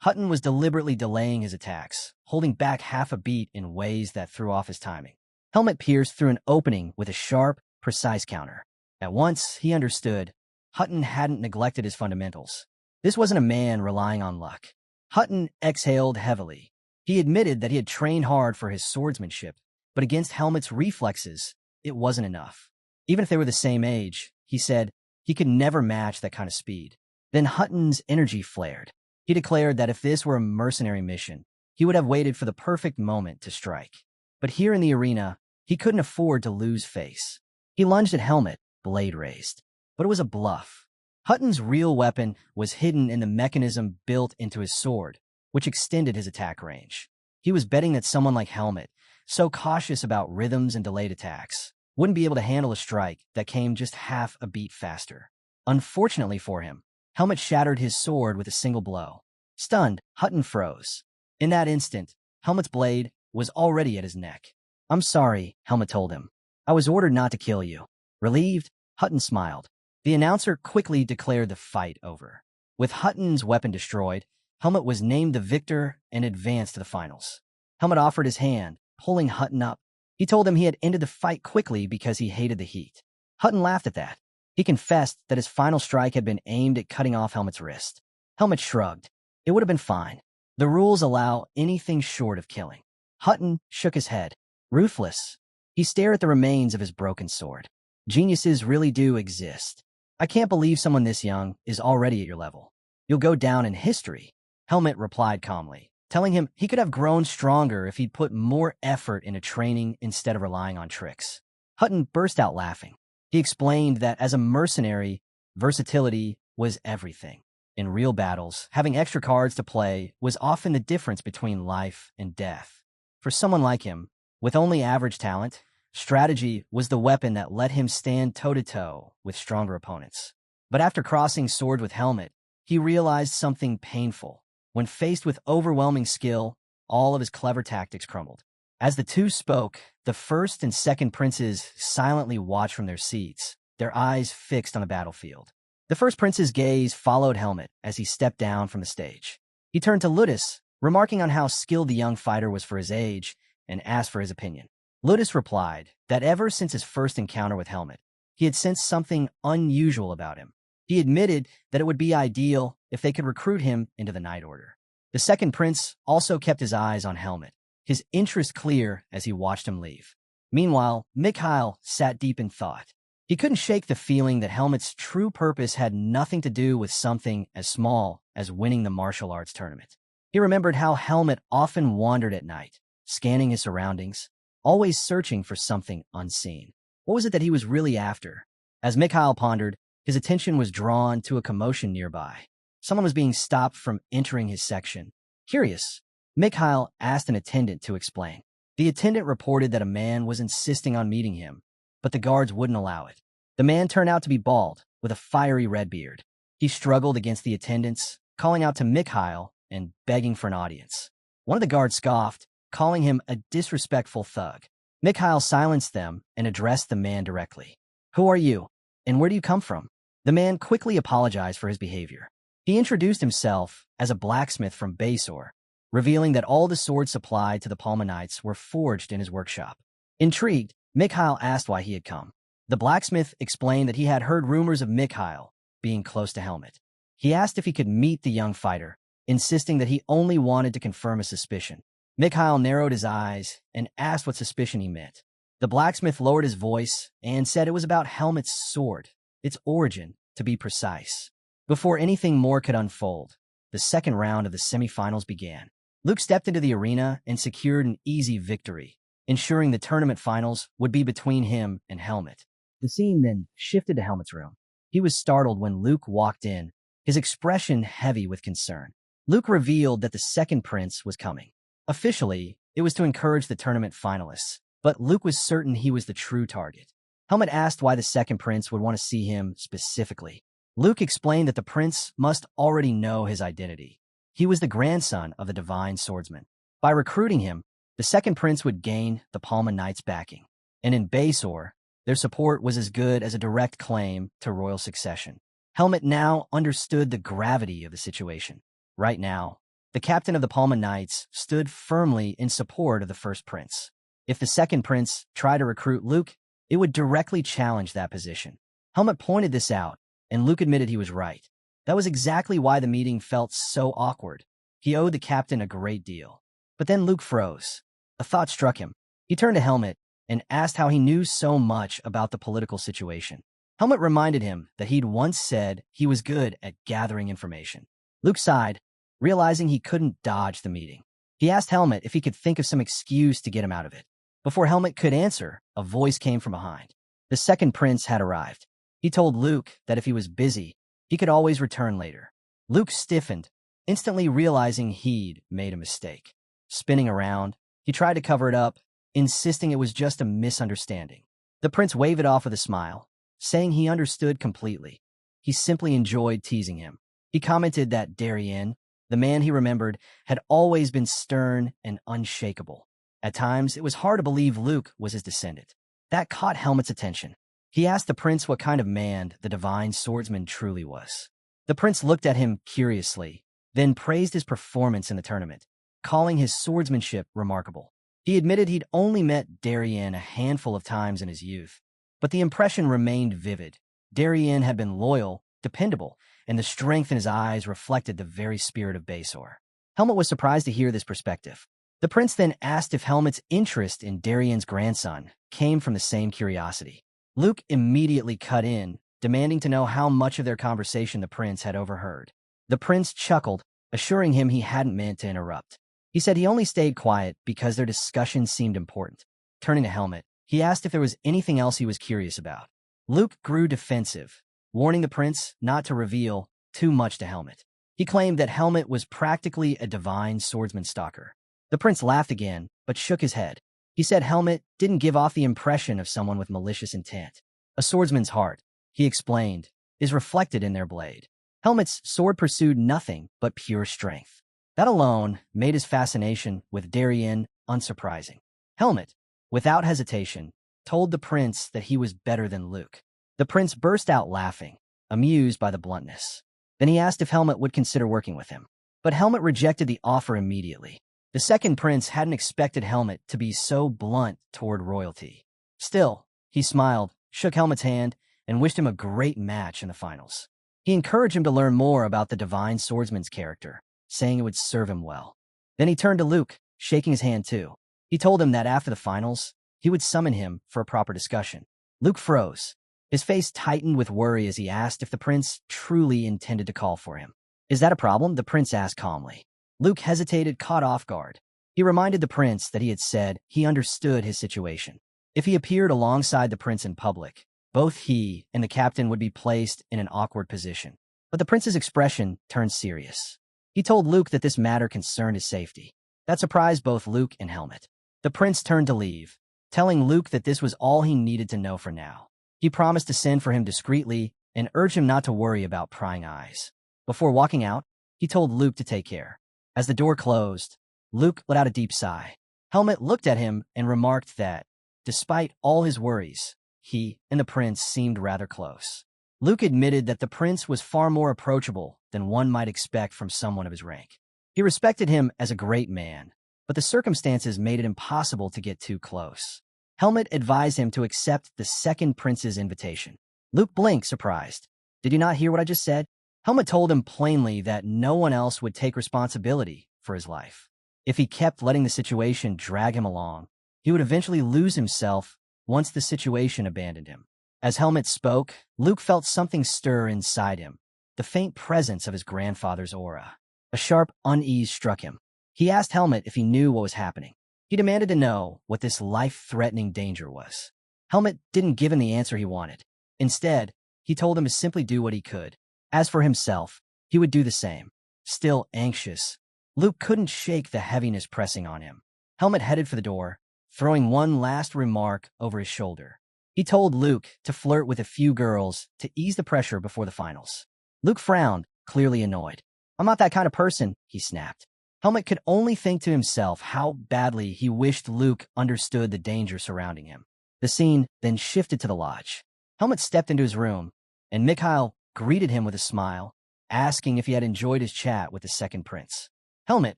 Hutton was deliberately delaying his attacks, holding back half a beat in ways that threw off his timing. Helmet pierced through an opening with a sharp, precise counter. At once, he understood. Hutton hadn't neglected his fundamentals. This wasn't a man relying on luck. Hutton exhaled heavily. He admitted that he had trained hard for his swordsmanship, but against Helmet's reflexes, it wasn't enough. Even if they were the same age, he said, he could never match that kind of speed. Then Hutton's energy flared. He declared that if this were a mercenary mission, he would have waited for the perfect moment to strike. But here in the arena, he couldn't afford to lose face. He lunged at Helmet, blade raised. But it was a bluff. Hutton's real weapon was hidden in the mechanism built into his sword, which extended his attack range. He was betting that someone like Helmet, so cautious about rhythms and delayed attacks, wouldn't be able to handle a strike that came just half a beat faster. Unfortunately for him, Helmet shattered his sword with a single blow. Stunned, Hutton froze. In that instant, Helmet's blade was already at his neck. "I'm sorry," Helmet told him. "I was ordered not to kill you." Relieved, Hutton smiled. The announcer quickly declared the fight over. With Hutton's weapon destroyed, Helmet was named the victor and advanced to the finals. Helmet offered his hand, pulling Hutton up. He told him he had ended the fight quickly because he hated the heat. Hutton laughed at that. He confessed that his final strike had been aimed at cutting off Helmet's wrist. Helmet shrugged. It would have been fine. The rules allow anything short of killing. Hutton shook his head. Ruthless. He stared at the remains of his broken sword. Geniuses really do exist. I can't believe someone this young is already at your level. You'll go down in history, Helmet replied calmly, telling him he could have grown stronger if he'd put more effort into training instead of relying on tricks. Hutton burst out laughing. He explained that as a mercenary, versatility was everything. In real battles, having extra cards to play was often the difference between life and death. For someone like him, with only average talent, strategy was the weapon that let him stand toe-to-toe with stronger opponents. But after crossing swords with Helmet, he realized something painful. When faced with overwhelming skill, all of his clever tactics crumbled. As the two spoke, the first and second princes silently watched from their seats, their eyes fixed on the battlefield. The first prince's gaze followed Helmet as he stepped down from the stage. He turned to Ludus, remarking on how skilled the young fighter was for his age, and asked for his opinion. Ludus replied that ever since his first encounter with Helmet, he had sensed something unusual about him. He admitted that it would be ideal if they could recruit him into the Night Order. The second prince also kept his eyes on Helmet, his interest clear as he watched him leave. Meanwhile, Mikhail sat deep in thought. He couldn't shake the feeling that Helmet's true purpose had nothing to do with something as small as winning the martial arts tournament. He remembered how Helmet often wandered at night, scanning his surroundings, always searching for something unseen. What was it that he was really after? As Mikhail pondered, his attention was drawn to a commotion nearby. Someone was being stopped from entering his section. Curious, Mikhail asked an attendant to explain. The attendant reported that a man was insisting on meeting him, but the guards wouldn't allow it. The man turned out to be bald, with a fiery red beard. He struggled against the attendants, calling out to Mikhail and begging for an audience. One of the guards scoffed, calling him a disrespectful thug. Mikhail silenced them and addressed the man directly. "Who are you, and where do you come from?" The man quickly apologized for his behavior. He introduced himself as a blacksmith from Basor, revealing that all the swords supplied to the Palmanites were forged in his workshop. Intrigued, Mikhail asked why he had come. The blacksmith explained that he had heard rumors of Mikhail being close to Helmet. He asked if he could meet the young fighter, insisting that he only wanted to confirm a suspicion. Mikhail narrowed his eyes and asked what suspicion he meant. The blacksmith lowered his voice and said it was about Helmet's sword, its origin, to be precise. Before anything more could unfold, the second round of the semifinals began. Luke stepped into the arena and secured an easy victory, ensuring the tournament finals would be between him and Helmet. The scene then shifted to Helmet's room. He was startled when Luke walked in, his expression heavy with concern. Luke revealed that the second prince was coming. Officially, it was to encourage the tournament finalists, but Luke was certain he was the true target. Helmet asked why the second prince would want to see him specifically. Luke explained that the prince must already know his identity. He was the grandson of the divine swordsman. By recruiting him, the second prince would gain the Palma Knights' backing, and in Basor, their support was as good as a direct claim to royal succession. Helmet now understood the gravity of the situation. Right now, The captain of the Palma Knights stood firmly in support of the first prince. If the second prince tried to recruit Luke, it would directly challenge that position. Helmut pointed this out, and Luke admitted he was right. That was exactly why the meeting felt so awkward. He owed the captain a great deal. But then Luke froze. A thought struck him. He turned to Helmut and asked how he knew so much about the political situation. Helmut reminded him that he'd once said he was good at gathering information. Luke sighed, realizing he couldn't dodge the meeting. He asked Helmut if he could think of some excuse to get him out of it. Before Helmut could answer, a voice came from behind. The second prince had arrived. He told Luke that if he was busy, he could always return later. Luke stiffened, instantly realizing he'd made a mistake. Spinning around, he tried to cover it up, insisting it was just a misunderstanding. The prince waved it off with a smile, saying he understood completely. He simply enjoyed teasing him. He commented that Darien, the man he remembered, had always been stern and unshakable. At times, it was hard to believe Luke was his descendant. That caught Helmut's attention. He asked the prince what kind of man the divine swordsman truly was. The prince looked at him curiously, then praised his performance in the tournament, calling his swordsmanship remarkable. He admitted he'd only met Darien a handful of times in his youth, but the impression remained vivid. Darien had been loyal, dependable, and the strength in his eyes reflected the very spirit of Basor. Helmut was surprised to hear this perspective. The prince then asked if Helmut's interest in Darien's grandson came from the same curiosity. Luke immediately cut in, demanding to know how much of their conversation the prince had overheard. The prince chuckled, assuring him he hadn't meant to interrupt. He said he only stayed quiet because their discussion seemed important. Turning to Helmut, he asked if there was anything else he was curious about. Luke grew defensive, warning the prince not to reveal too much to Helmut. He claimed that Helmut was practically a divine swordsman stalker. The prince laughed again, but shook his head. He said Helmut didn't give off the impression of someone with malicious intent. A swordsman's heart, he explained, is reflected in their blade. Helmut's sword pursued nothing but pure strength. That alone made his fascination with Darien unsurprising. Helmut, without hesitation, told the prince that he was better than Luke. The prince burst out laughing, amused by the bluntness. Then he asked if Helmut would consider working with him. But Helmut rejected the offer immediately. The second prince hadn't expected Helmut to be so blunt toward royalty. Still, he smiled, shook Helmut's hand, and wished him a great match in the finals. He encouraged him to learn more about the divine swordsman's character, saying it would serve him well. Then he turned to Luke, shaking his hand too. He told him that after the finals, he would summon him for a proper discussion. Luke froze. His face tightened with worry as he asked if the prince truly intended to call for him. "Is that a problem?" the prince asked calmly. Luke hesitated, caught off guard. He reminded the prince that he had said he understood his situation. If he appeared alongside the prince in public, both he and the captain would be placed in an awkward position. But the prince's expression turned serious. He told Luke that this matter concerned his safety. That surprised both Luke and Helmut. The prince turned to leave, telling Luke that this was all he needed to know for now. He promised to send for him discreetly and urged him not to worry about prying eyes. Before walking out, he told Luke to take care. As the door closed, Luke let out a deep sigh. Helmut looked at him and remarked that, despite all his worries, he and the prince seemed rather close. Luke admitted that the prince was far more approachable than one might expect from someone of his rank. He respected him as a great man, but the circumstances made it impossible to get too close. Helmut advised him to accept the second prince's invitation. Luke blinked, surprised. "Did you not hear what I just said?" Helmut told him plainly that no one else would take responsibility for his life. If he kept letting the situation drag him along, he would eventually lose himself once the situation abandoned him. As Helmut spoke, Luke felt something stir inside him, the faint presence of his grandfather's aura. A sharp unease struck him. He asked Helmut if he knew what was happening. He demanded to know what this life-threatening danger was. Helmut didn't give him the answer he wanted. Instead, he told him to simply do what he could. As for himself, he would do the same. Still anxious, Luke couldn't shake the heaviness pressing on him. Helmut headed for the door, throwing one last remark over his shoulder. He told Luke to flirt with a few girls to ease the pressure before the finals. Luke frowned, clearly annoyed. "I'm not that kind of person," he snapped. Helmut could only think to himself how badly he wished Luke understood the danger surrounding him. The scene then shifted to the lodge. Helmut stepped into his room, and Mikhail greeted him with a smile, asking if he had enjoyed his chat with the second prince. Helmet,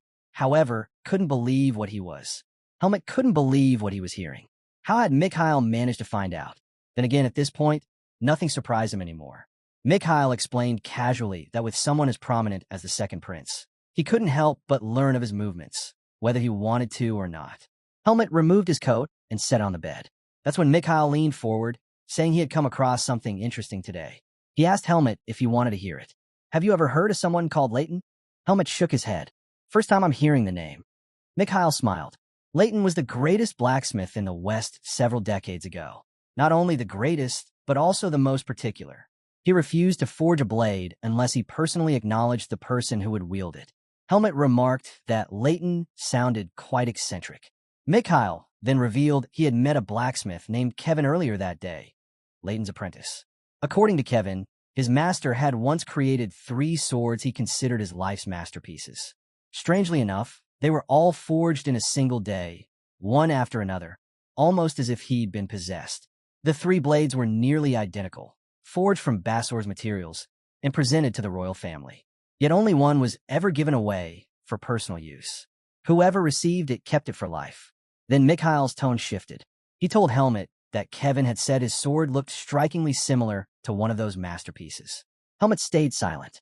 however, couldn't believe what he was. Helmet couldn't believe what he was hearing. How had Mikhail managed to find out? Then again, at this point, nothing surprised him anymore. Mikhail explained casually that with someone as prominent as the second prince, he couldn't help but learn of his movements, whether he wanted to or not. Helmet removed his coat and sat on the bed. That's when Mikhail leaned forward, saying he had come across something interesting today. He asked Helmet if he wanted to hear it. Have you ever heard of someone called Leighton? Helmet shook his head. First time I'm hearing the name. Mikhail smiled. Leighton was the greatest blacksmith in the West several decades ago. Not only the greatest, but also the most particular. He refused to forge a blade unless he personally acknowledged the person who would wield it. Helmet remarked that Leighton sounded quite eccentric. Mikhail then revealed he had met a blacksmith named Kevin earlier that day, Leighton's apprentice. According to Kevin, his master had once created 3 swords he considered his life's masterpieces. Strangely enough, they were all forged in a single day, one after another, almost as if he'd been possessed. The 3 blades were nearly identical, forged from Bassor's materials, and presented to the royal family. Yet only one was ever given away for personal use. Whoever received it kept it for life. Then Mikhail's tone shifted. He told Helmet that Kevin had said his sword looked strikingly similar to one of those masterpieces. Helmet stayed silent.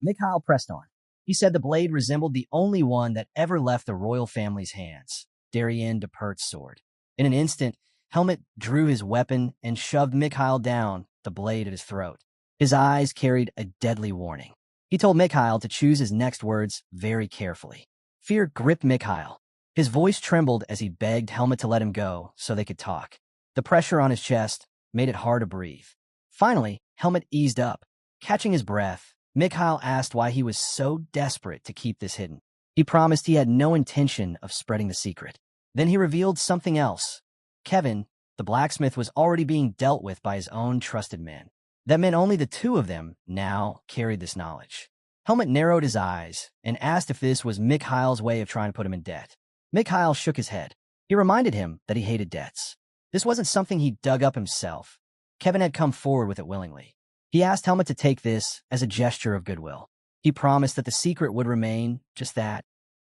Mikhail pressed on. He said the blade resembled the only one that ever left the royal family's hands, Darien de Pert's sword. In an instant, Helmet drew his weapon and shoved Mikhail down, the blade at his throat. His eyes carried a deadly warning. He told Mikhail to choose his next words very carefully. Fear gripped Mikhail. His voice trembled as he begged Helmet to let him go so they could talk. The pressure on his chest made it hard to breathe. Finally, Helmet eased up. Catching his breath, Mikhail asked why he was so desperate to keep this hidden. He promised he had no intention of spreading the secret. Then he revealed something else. Kevin, the blacksmith, was already being dealt with by his own trusted men. That meant only the 2 of them now carried this knowledge. Helmet narrowed his eyes and asked if this was Mikhail's way of trying to put him in debt. Mikhail shook his head. He reminded him that he hated debts. This wasn't something he dug up himself. Kevin had come forward with it willingly. He asked Helmet to take this as a gesture of goodwill. He promised that the secret would remain just that,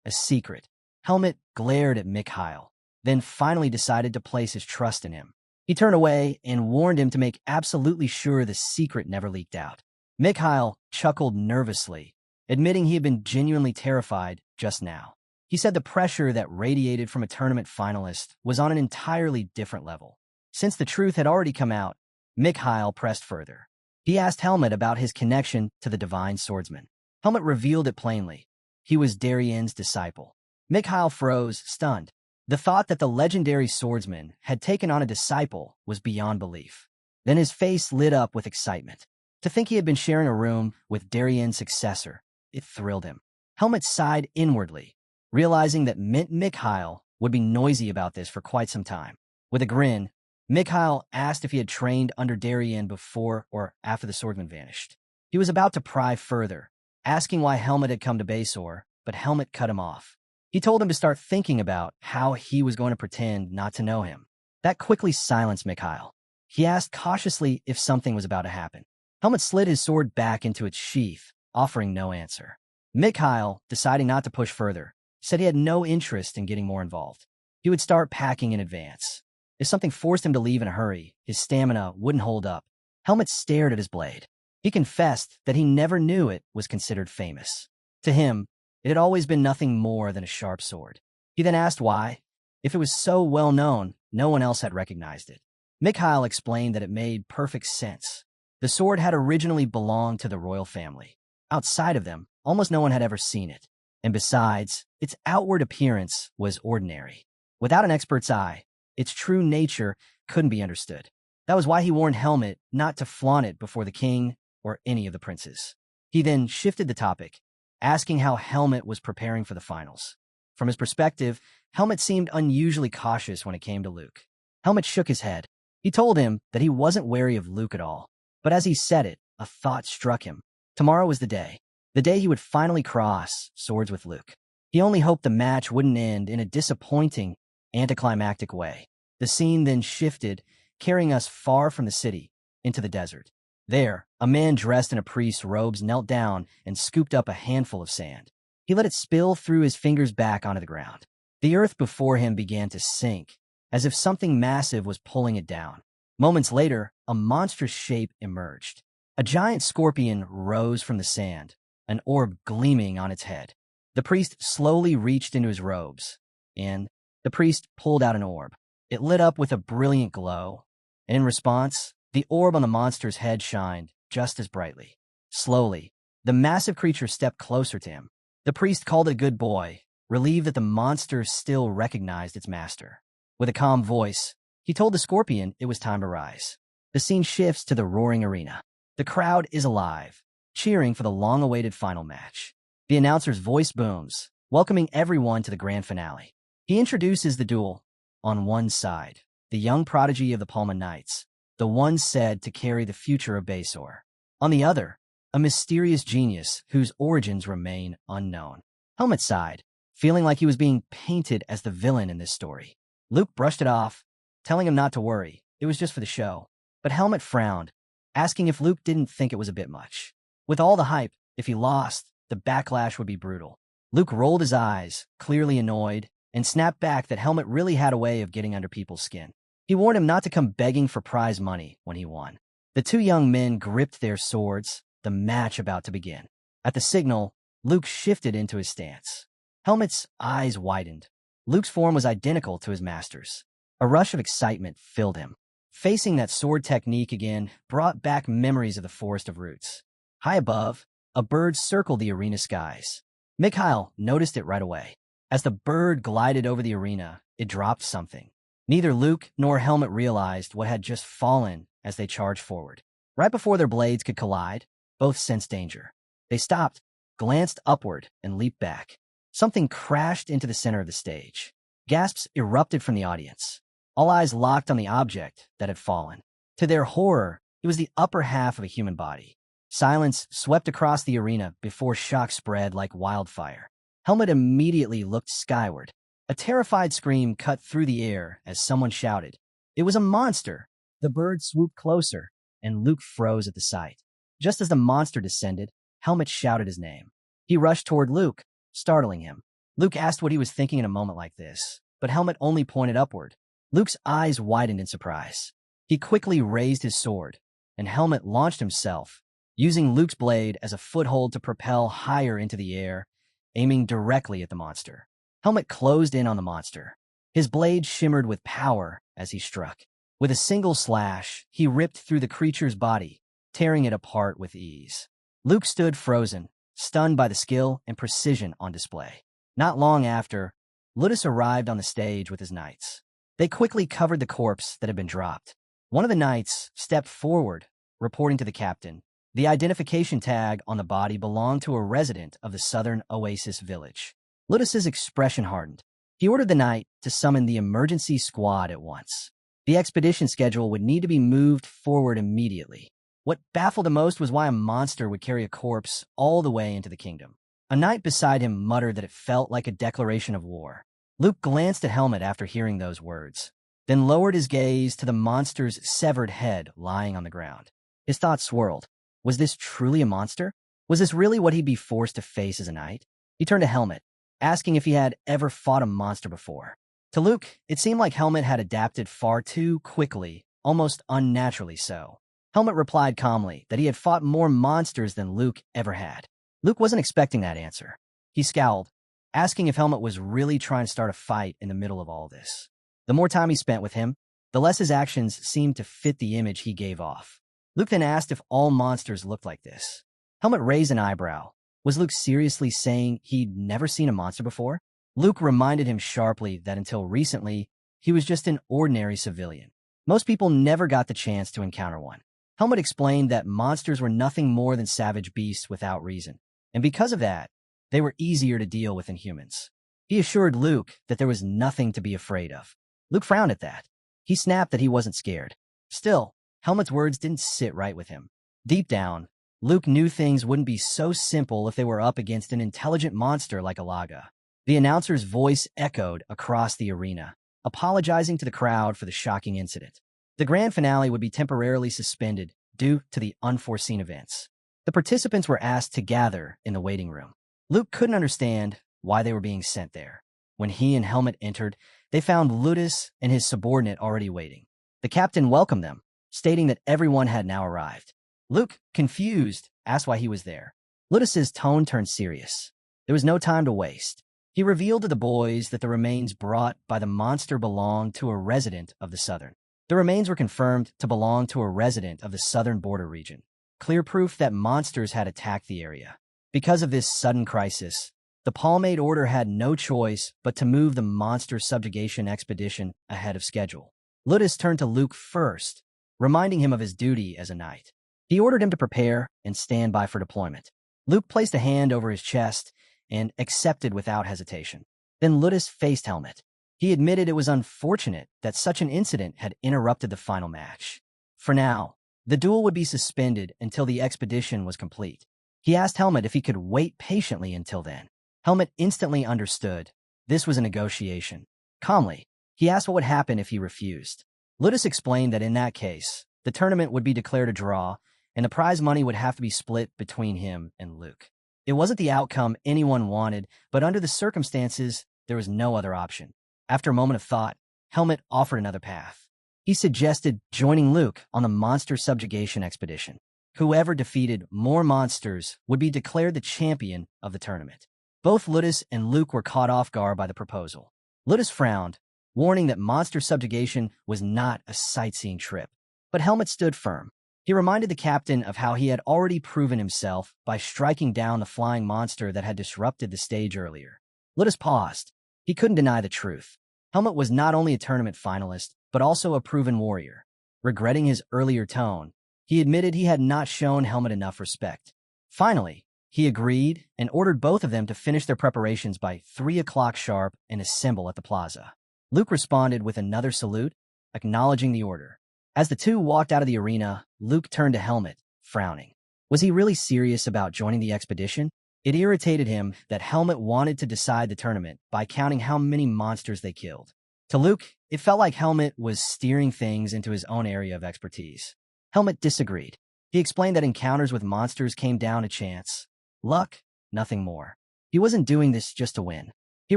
a secret. Helmet glared at Mikhail, then finally decided to place his trust in him. He turned away and warned him to make absolutely sure the secret never leaked out. Mikhail chuckled nervously, admitting he had been genuinely terrified just now. He said the pressure that radiated from a tournament finalist was on an entirely different level. Since the truth had already come out, Mikhail pressed further. He asked Helmet about his connection to the divine swordsman. Helmet revealed it plainly. He was Darien's disciple. Mikhail froze, stunned. The thought that the legendary swordsman had taken on a disciple was beyond belief. Then his face lit up with excitement. To think he had been sharing a room with Darien's successor, it thrilled him. Helmet sighed inwardly, realizing that meant Mikhail would be noisy about this for quite some time. With a grin, Mikhail asked if he had trained under Darien before or after the swordsman vanished. He was about to pry further, asking why Helmet had come to Basor, but Helmet cut him off. He told him to start thinking about how he was going to pretend not to know him. That quickly silenced Mikhail. He asked cautiously if something was about to happen. Helmet slid his sword back into its sheath, offering no answer. Mikhail, deciding not to push further, said he had no interest in getting more involved. He would start packing in advance. If something forced him to leave in a hurry, his stamina wouldn't hold up. Helmet stared at his blade. He confessed that he never knew it was considered famous. To him, it had always been nothing more than a sharp sword. He then asked why. If it was so well known, no one else had recognized it. Mikhail explained that it made perfect sense. The sword had originally belonged to the royal family. Outside of them, almost no one had ever seen it. And besides, its outward appearance was ordinary. Without an expert's eye, its true nature couldn't be understood. That was why he warned Helmet not to flaunt it before the king or any of the princes. He then shifted the topic, asking how Helmet was preparing for the finals. From his perspective, Helmet seemed unusually cautious when it came to Luke. Helmet shook his head. He told him that he wasn't wary of Luke at all. But as he said it, a thought struck him. Tomorrow was the day he would finally cross swords with Luke. He only hoped the match wouldn't end in a disappointing, anticlimactic way. The scene then shifted, carrying us far from the city, into the desert. There, a man dressed in a priest's robes knelt down and scooped up a handful of sand. He let it spill through his fingers back onto the ground. The earth before him began to sink, as if something massive was pulling it down. Moments later, a monstrous shape emerged. A giant scorpion rose from the sand, an orb gleaming on its head. The priest slowly reached into his robes, and the priest pulled out an orb. It lit up with a brilliant glow, and in response, the orb on the monster's head shined just as brightly. Slowly, the massive creature stepped closer to him. The priest called it a good boy, relieved that the monster still recognized its master. With a calm voice, he told the scorpion it was time to rise. The scene shifts to the roaring arena. The crowd is alive, cheering for the long-awaited final match. The announcer's voice booms, welcoming everyone to the grand finale. He introduces the duel. On one side, the young prodigy of the Palma Knights, the one said to carry the future of Basor. On the other, a mysterious genius whose origins remain unknown. Helmet sighed, feeling like he was being painted as the villain in this story. Luke brushed it off, telling him not to worry, it was just for the show. But Helmet frowned, asking if Luke didn't think it was a bit much. With all the hype, if he lost, the backlash would be brutal. Luke rolled his eyes, clearly annoyed, and snapped back that Helmet really had a way of getting under people's skin. He warned him not to come begging for prize money when he won. The two young men gripped their swords, the match about to begin. At the signal, Luke shifted into his stance. Helmet's eyes widened. Luke's form was identical to his master's. A rush of excitement filled him. Facing that sword technique again brought back memories of the Forest of Roots. High above, a bird circled the arena skies. Mikhail noticed it right away. As the bird glided over the arena, it dropped something. Neither Luke nor Helmet realized what had just fallen as they charged forward. Right before their blades could collide, both sensed danger. They stopped, glanced upward, and leaped back. Something crashed into the center of the stage. Gasps erupted from the audience. All eyes locked on the object that had fallen. To their horror, it was the upper half of a human body. Silence swept across the arena before shock spread like wildfire. Helmet immediately looked skyward. A terrified scream cut through the air as someone shouted. It was a monster! The bird swooped closer, and Luke froze at the sight. Just as the monster descended, Helmet shouted his name. He rushed toward Luke, startling him. Luke asked what he was thinking in a moment like this, but Helmet only pointed upward. Luke's eyes widened in surprise. He quickly raised his sword, and Helmet launched himself, using Luke's blade as a foothold to propel higher into the air, aiming directly at the monster. Helmet closed in on the monster. His blade shimmered with power as he struck. With a single slash, he ripped through the creature's body, tearing it apart with ease. Luke stood frozen, stunned by the skill and precision on display. Not long after, Ludus arrived on the stage with his knights. They quickly covered the corpse that had been dropped. One of the knights stepped forward, reporting to the captain. The identification tag on the body belonged to a resident of the southern oasis village. Ludus's expression hardened. He ordered the knight to summon the emergency squad at once. The expedition schedule would need to be moved forward immediately. What baffled him most was why a monster would carry a corpse all the way into the kingdom. A knight beside him muttered that it felt like a declaration of war. Luke glanced at Helmet after hearing those words, then lowered his gaze to the monster's severed head lying on the ground. His thoughts swirled. Was this truly a monster? Was this really what he'd be forced to face as a knight? He turned to Helmet, asking if he had ever fought a monster before. To Luke, it seemed like Helmet had adapted far too quickly, almost unnaturally so. Helmet replied calmly that he had fought more monsters than Luke ever had. Luke wasn't expecting that answer. He scowled, asking if Helmet was really trying to start a fight in the middle of all this. The more time he spent with him, the less his actions seemed to fit the image he gave off. Luke then asked if all monsters looked like this. Helmet raised an eyebrow. Was Luke seriously saying he'd never seen a monster before? Luke reminded him sharply that until recently, he was just an ordinary civilian. Most people never got the chance to encounter one. Helmet explained that monsters were nothing more than savage beasts without reason, and because of that, they were easier to deal with than humans. He assured Luke that there was nothing to be afraid of. Luke frowned at that. He snapped that he wasn't scared. Still, Helmet's words didn't sit right with him. Deep down, Luke knew things wouldn't be so simple if they were up against an intelligent monster like Alaga. The announcer's voice echoed across the arena, apologizing to the crowd for the shocking incident. The grand finale would be temporarily suspended due to the unforeseen events. The participants were asked to gather in the waiting room. Luke couldn't understand why they were being sent there. When he and Helmet entered, they found Ludus and his subordinate already waiting. The captain welcomed them, stating that everyone had now arrived. Luke, confused, asked why he was there. Ludus's tone turned serious. There was no time to waste. He revealed to the boys that the remains brought by the monster belonged to a resident of the southern. The remains were confirmed to belong to a resident of the southern border region. Clear proof that monsters had attacked the area. Because of this sudden crisis, the Palmade Order had no choice but to move the monster subjugation expedition ahead of schedule. Ludus turned to Luke first, reminding him of his duty as a knight. He ordered him to prepare and stand by for deployment. Luke placed a hand over his chest and accepted without hesitation. Then Ludus faced Helmet. He admitted it was unfortunate that such an incident had interrupted the final match. For now, the duel would be suspended until the expedition was complete. He asked Helmet if he could wait patiently until then. Helmet instantly understood. This was a negotiation. Calmly, he asked what would happen if he refused. Ludus explained that in that case, the tournament would be declared a draw, and the prize money would have to be split between him and Luke. It wasn't the outcome anyone wanted, but under the circumstances, there was no other option. After a moment of thought, Helmet offered another path. He suggested joining Luke on the monster subjugation expedition. Whoever defeated more monsters would be declared the champion of the tournament. Both Ludus and Luke were caught off guard by the proposal. Ludus frowned, warning that monster subjugation was not a sightseeing trip. But Helmet stood firm. He reminded the captain of how he had already proven himself by striking down the flying monster that had disrupted the stage earlier. Ludus paused. He couldn't deny the truth. Helmet was not only a tournament finalist, but also a proven warrior. Regretting his earlier tone, he admitted he had not shown Helmet enough respect. Finally, he agreed and ordered both of them to finish their preparations by 3 o'clock sharp and assemble at the plaza. Luke responded with another salute, acknowledging the order. As the two walked out of the arena, Luke turned to Helmet, frowning. Was he really serious about joining the expedition? It irritated him that Helmet wanted to decide the tournament by counting how many monsters they killed. To Luke, it felt like Helmet was steering things into his own area of expertise. Helmet disagreed. He explained that encounters with monsters came down to chance. Luck, nothing more. He wasn't doing this just to win. He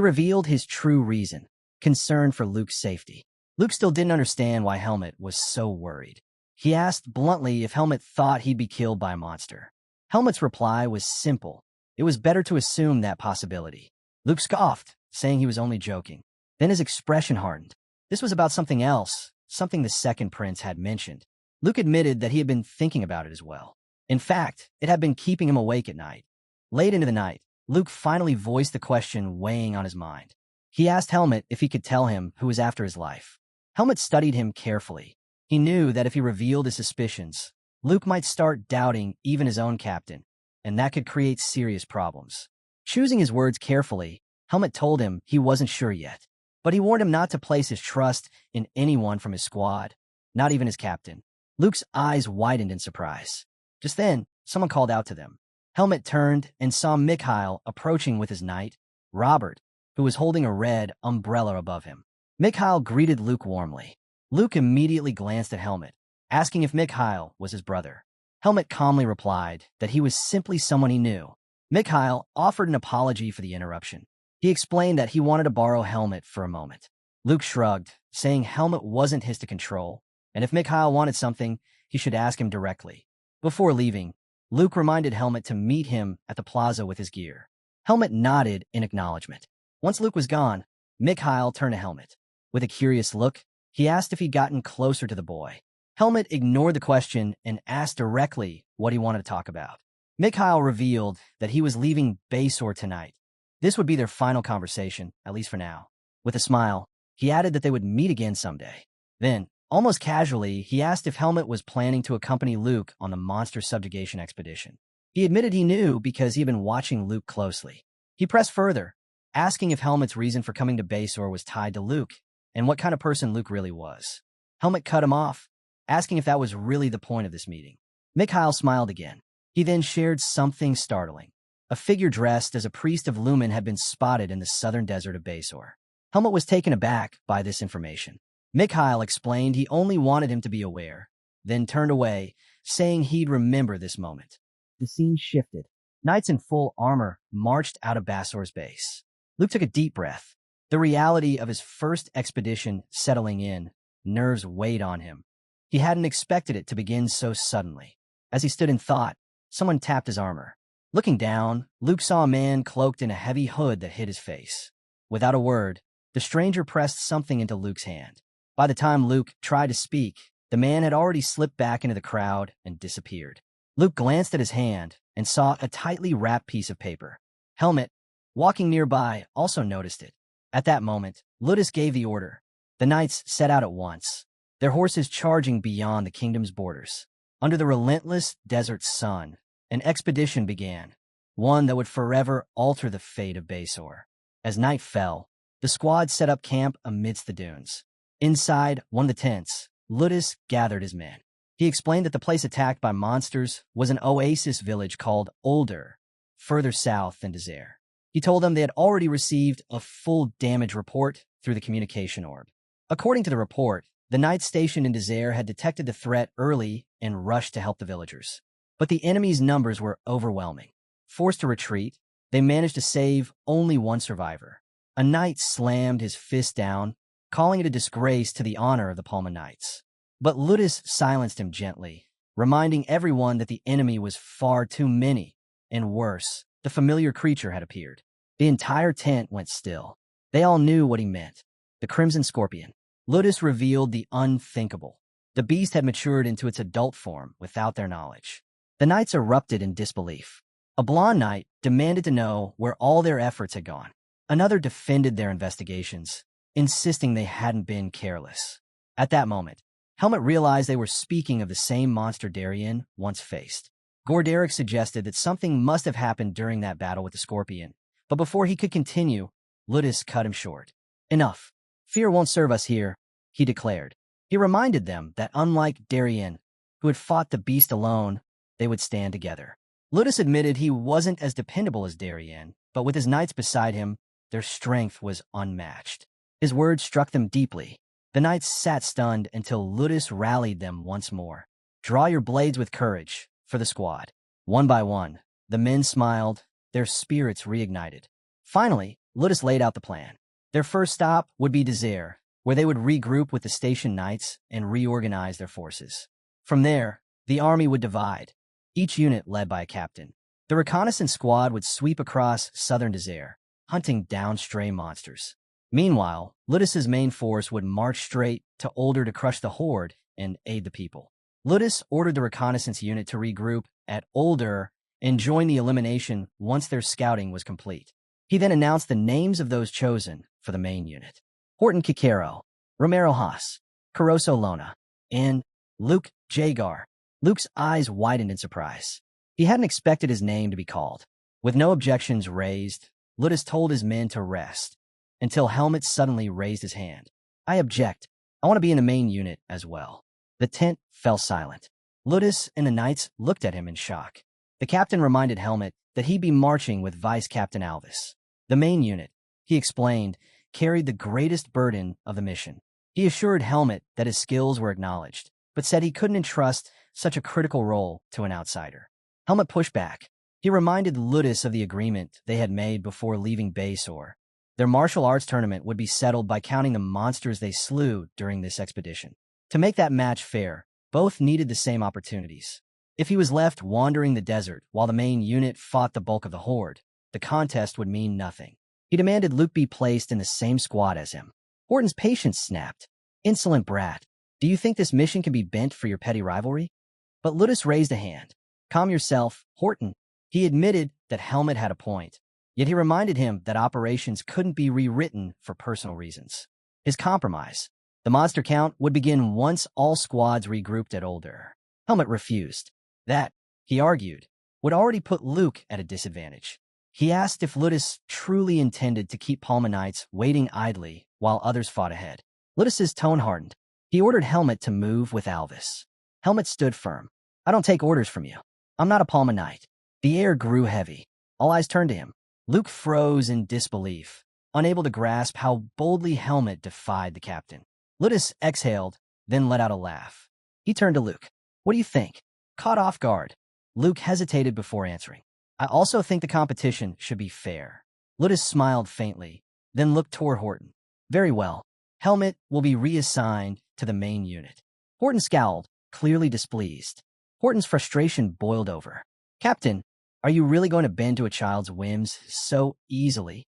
revealed his true reason, concern for Luke's safety. Luke still didn't understand why Helmet was so worried. He asked bluntly if Helmet thought he'd be killed by a monster. Helmet's reply was simple. It was better to assume that possibility. Luke scoffed, saying he was only joking. Then his expression hardened. This was about something else, something the second prince had mentioned. Luke admitted that he had been thinking about it as well. In fact, it had been keeping him awake at night. Late into the night, Luke finally voiced the question weighing on his mind. He asked Helmet if he could tell him who was after his life. Helmet studied him carefully. He knew that if he revealed his suspicions, Luke might start doubting even his own captain, and that could create serious problems. Choosing his words carefully, Helmet told him he wasn't sure yet, but he warned him not to place his trust in anyone from his squad, not even his captain. Luke's eyes widened in surprise. Just then, someone called out to them. Helmet turned and saw Mikhail approaching with his knight, Robert, who was holding a red umbrella above him. Mikhail greeted Luke warmly. Luke immediately glanced at Helmet, asking if Mikhail was his brother. Helmet calmly replied that he was simply someone he knew. Mikhail offered an apology for the interruption. He explained that he wanted to borrow Helmet for a moment. Luke shrugged, saying Helmet wasn't his to control, and if Mikhail wanted something, he should ask him directly. Before leaving, Luke reminded Helmet to meet him at the plaza with his gear. Helmet nodded in acknowledgement. Once Luke was gone, Mikhail turned to Helmet. With a curious look, he asked if he'd gotten closer to the boy. Helmet ignored the question and asked directly what he wanted to talk about. Mikhail revealed that he was leaving Basor tonight. This would be their final conversation, at least for now. With a smile, he added that they would meet again someday. Then, almost casually, he asked if Helmet was planning to accompany Luke on the monster subjugation expedition. He admitted he knew because he had been watching Luke closely. He pressed further, asking if Helmet's reason for coming to Basor was tied to Luke, and what kind of person Luke really was. Helmet cut him off, asking if that was really the point of this meeting. Mikhail smiled again. He then shared something startling. A figure dressed as a priest of Lumen had been spotted in the southern desert of Basor. Helmet was taken aback by this information. Mikhail explained he only wanted him to be aware, then turned away, saying he'd remember this moment. The scene shifted. Knights in full armor marched out of Bassor's base. Luke took a deep breath. The reality of his first expedition settling in, nerves weighed on him. He hadn't expected it to begin so suddenly. As he stood in thought, someone tapped his armor. Looking down, Luke saw a man cloaked in a heavy hood that hid his face. Without a word, the stranger pressed something into Luke's hand. By the time Luke tried to speak, the man had already slipped back into the crowd and disappeared. Luke glanced at his hand and saw a tightly wrapped piece of paper. Helmet, walking nearby, also noticed it. At that moment, Ludus gave the order. The knights set out at once, their horses charging beyond the kingdom's borders. Under the relentless desert sun, an expedition began, one that would forever alter the fate of Basor. As night fell, the squad set up camp amidst the dunes. Inside one of the tents, Ludus gathered his men. He explained that the place attacked by monsters was an oasis village called Older, further south than Desert. He told them they had already received a full damage report through the communication orb. According to the report, the knights stationed in Desert had detected the threat early and rushed to help the villagers. But the enemy's numbers were overwhelming. Forced to retreat, they managed to save only one survivor. A knight slammed his fist down, calling it a disgrace to the honor of the Palma Knights. But Ludus silenced him gently, reminding everyone that the enemy was far too many, and worse, the familiar creature had appeared. The entire tent went still. They all knew what he meant. The Crimson Scorpion. Ludus revealed the unthinkable. The beast had matured into its adult form without their knowledge. The knights erupted in disbelief. A blonde knight demanded to know where all their efforts had gone. Another defended their investigations, insisting they hadn't been careless. At that moment, Helmet realized they were speaking of the same monster Darien once faced. Gorderic suggested that something must have happened during that battle with the Scorpion, but before he could continue, Ludus cut him short. Enough. Fear won't serve us here, he declared. He reminded them that unlike Darien, who had fought the beast alone, they would stand together. Ludus admitted he wasn't as dependable as Darien, but with his knights beside him, their strength was unmatched. His words struck them deeply. The knights sat stunned until Ludus rallied them once more. Draw your blades with courage, for the squad. One by one, the men smiled, their spirits reignited. Finally, Ludus laid out the plan. Their first stop would be Desert, where they would regroup with the station knights and reorganize their forces. From there, the army would divide, each unit led by a captain. The reconnaissance squad would sweep across southern Desert, hunting down stray monsters. Meanwhile, Ludus's main force would march straight to Older to crush the horde and aid the people. Ludus ordered the reconnaissance unit to regroup at Older and join the elimination once their scouting was complete. He then announced the names of those chosen for the main unit. Horton Kikero, Romero Haas, Caroso Lona, and Luke Jagar. Luke's eyes widened in surprise. He hadn't expected his name to be called. With no objections raised, Ludus told his men to rest, until Helmet suddenly raised his hand. I object. I want to be in the main unit as well. The tent fell silent. Ludus and the knights looked at him in shock. The captain reminded Helmet that he'd be marching with Vice Captain Alvis. The main unit, he explained, carried the greatest burden of the mission. He assured Helmet that his skills were acknowledged, but said he couldn't entrust such a critical role to an outsider. Helmet pushed back. He reminded Ludus of the agreement they had made before leaving Basor. Their martial arts tournament would be settled by counting the monsters they slew during this expedition. To make that match fair, both needed the same opportunities. If he was left wandering the desert while the main unit fought the bulk of the horde, the contest would mean nothing. He demanded Luke be placed in the same squad as him. Horton's patience snapped. Insolent brat, do you think this mission can be bent for your petty rivalry? But Ludus raised a hand. Calm yourself, Horton. He admitted that Helmet had a point, yet he reminded him that operations couldn't be rewritten for personal reasons. His compromise, the monster count, would begin once all squads regrouped at Older. Helmet refused. That, he argued, would already put Luke at a disadvantage. He asked if Ludus truly intended to keep Palma Knights waiting idly while others fought ahead. Ludus's tone hardened. He ordered Helmet to move with Alvis. Helmet stood firm. I don't take orders from you. I'm not a Palma Knight. The air grew heavy. All eyes turned to him. Luke froze in disbelief, unable to grasp how boldly Helmet defied the captain. Ludus exhaled, then let out a laugh. He turned to Luke. What do you think? Caught off guard, Luke hesitated before answering. I also think the competition should be fair. Ludus smiled faintly, then looked toward Horton. Very well. Helmet will be reassigned to the main unit. Horton scowled, clearly displeased. Horton's frustration boiled over. Captain, are you really going to bend to a child's whims so easily?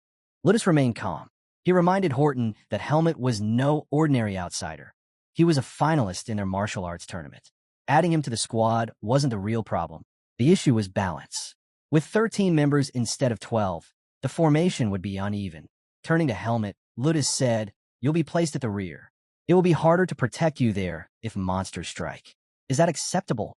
Ludus remained calm. He reminded Horton that Helmet was no ordinary outsider. He was a finalist in their martial arts tournament. Adding him to the squad wasn't the real problem. The issue was balance. With 13 members instead of 12, the formation would be uneven. Turning to Helmet, Ludus said, "You'll be placed at the rear. It will be harder to protect you there if monsters strike. Is that acceptable?"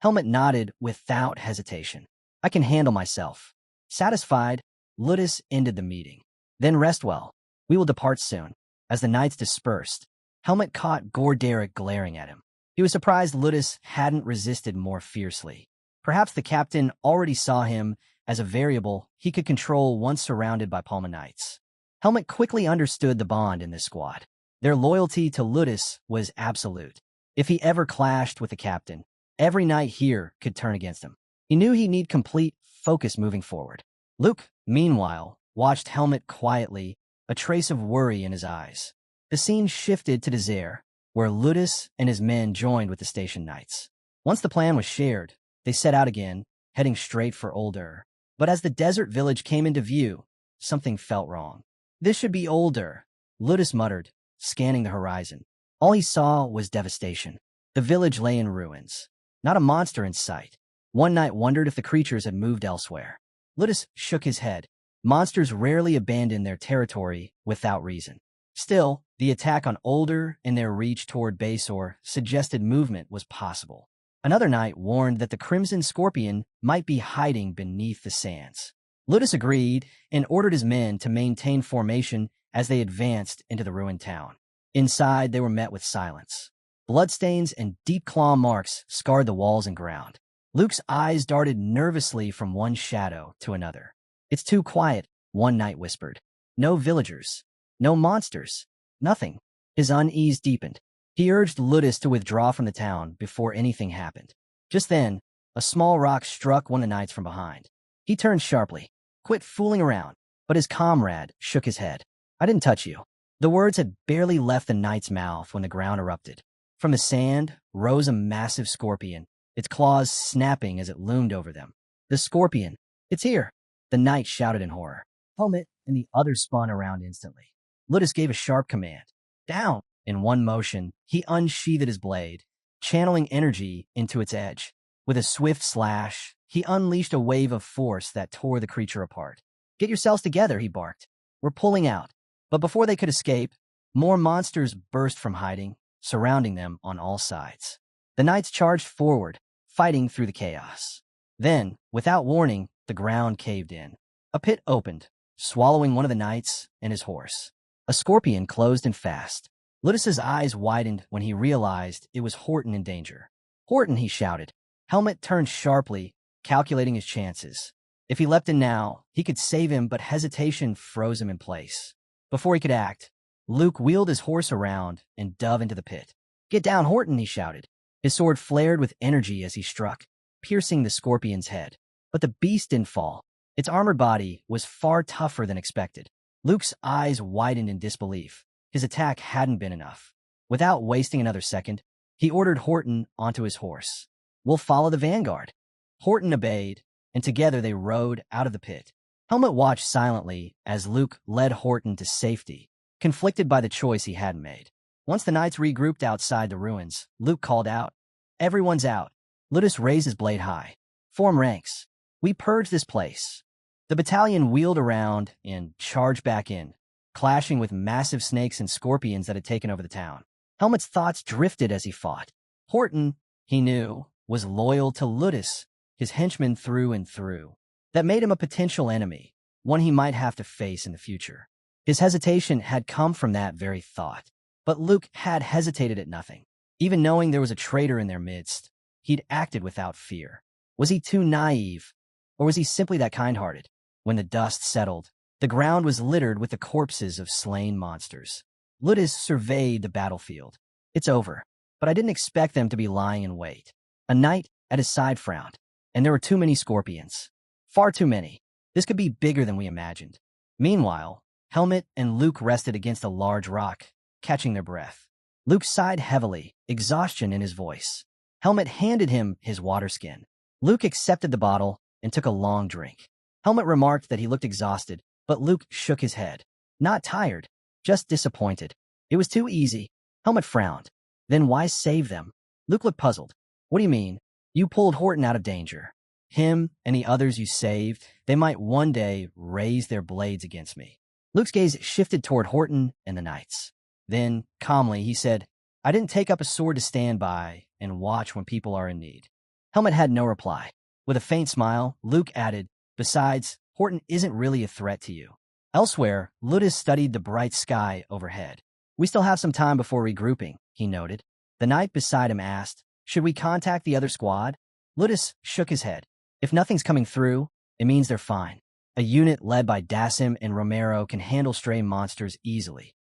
Helmet nodded without hesitation. "I can handle myself." Satisfied, Ludus ended the meeting. "Then rest well. We will depart soon." As the knights dispersed, Helmet caught Gorderic glaring at him. He was surprised Ludus hadn't resisted more fiercely. Perhaps the captain already saw him as a variable he could control once surrounded by Palma Knights. Helmet quickly understood the bond in this squad. Their loyalty to Ludus was absolute. If he ever clashed with the captain, every knight here could turn against him. He knew he'd need complete focus moving forward. Luke, meanwhile, watched Helmet quietly, a trace of worry in his eyes. The scene shifted to Desert, where Ludus and his men joined with the station knights. Once the plan was shared, they set out again, heading straight for Older. But as the desert village came into view, something felt wrong. "This should be Older," Ludus muttered, scanning the horizon. All he saw was devastation. The village lay in ruins. Not a monster in sight. One knight wondered if the creatures had moved elsewhere. Ludus shook his head. Monsters rarely abandon their territory without reason. Still, the attack on Older and their reach toward Basor suggested movement was possible. Another knight warned that the Crimson Scorpion might be hiding beneath the sands. Ludus agreed and ordered his men to maintain formation as they advanced into the ruined town. Inside, they were met with silence. Bloodstains and deep claw marks scarred the walls and ground. Luke's eyes darted nervously from one shadow to another. "It's too quiet," one knight whispered. "No villagers. No monsters. Nothing." His unease deepened. He urged Ludus to withdraw from the town before anything happened. Just then, a small rock struck one of the knights from behind. He turned sharply. "Quit fooling around." But his comrade shook his head. "I didn't touch you." The words had barely left the knight's mouth when the ground erupted. From the sand rose a massive scorpion, its claws snapping as it loomed over them. "The scorpion! It's here!" The knight shouted in horror. Helmet and the others spun around instantly. Ludus gave a sharp command. "Down!" In one motion, he unsheathed his blade, channeling energy into its edge. With a swift slash, he unleashed a wave of force that tore the creature apart. "Get yourselves together," he barked. "We're pulling out." But before they could escape, more monsters burst from hiding, surrounding them on all sides. The knights charged forward, fighting through the chaos. Then, without warning, the ground caved in. A pit opened, swallowing one of the knights and his horse. A scorpion closed in fast. Ludus's eyes widened when he realized it was Horton in danger. "Horton!" he shouted. Helmet turned sharply, calculating his chances. If he leapt in now, he could save him, but hesitation froze him in place. Before he could act, Luke wheeled his horse around and dove into the pit. "Get down, Horton!" he shouted. His sword flared with energy as he struck, piercing the scorpion's head. But the beast didn't fall. Its armored body was far tougher than expected. Luke's eyes widened in disbelief. His attack hadn't been enough. Without wasting another second, he ordered Horton onto his horse. "We'll follow the vanguard." Horton obeyed, and together they rode out of the pit. Helmet watched silently as Luke led Horton to safety, conflicted by the choice he hadn't made. Once the knights regrouped outside the ruins, Luke called out, "Everyone's out." Ludus raised his blade high. "Form ranks. We purge this place." The battalion wheeled around and charged back in, clashing with massive snakes and scorpions that had taken over the town. Helmet's thoughts drifted as he fought. Horton, he knew, was loyal to Ludus, his henchman through and through. That made him a potential enemy, one he might have to face in the future. His hesitation had come from that very thought. But Luke had hesitated at nothing. Even knowing there was a traitor in their midst, he'd acted without fear. Was he too naive, or was he simply that kind-hearted? When the dust settled, the ground was littered with the corpses of slain monsters. Ludus surveyed the battlefield. "It's over, but I didn't expect them to be lying in wait." A knight at his side frowned, "And there were too many scorpions." Far too many. This could be bigger than we imagined. Meanwhile, Helmet and Luke rested against a large rock, catching their breath. Luke sighed heavily, exhaustion in his voice. Helmet handed him his water skin. Luke accepted the bottle and took a long drink. Helmet remarked that he looked exhausted, but Luke shook his head. Not tired, just disappointed. It was too easy. Helmet frowned. Then why save them? Luke looked puzzled. What do you mean? You pulled Horton out of danger. Him and the others you saved, they might one day raise their blades against me. Luke's gaze shifted toward Horton and the knights. Then, calmly, he said, I didn't take up a sword to stand by and watch when people are in need. Helmet had no reply. With a faint smile, Luke added, besides, Horton isn't really a threat to you. Elsewhere, Ludus studied the bright sky overhead. We still have some time before regrouping, he noted. The knight beside him asked, should we contact the other squad? Ludus shook his head. If nothing's coming through, it means they're fine. A unit led by Dasim and Romero can handle stray monsters easily.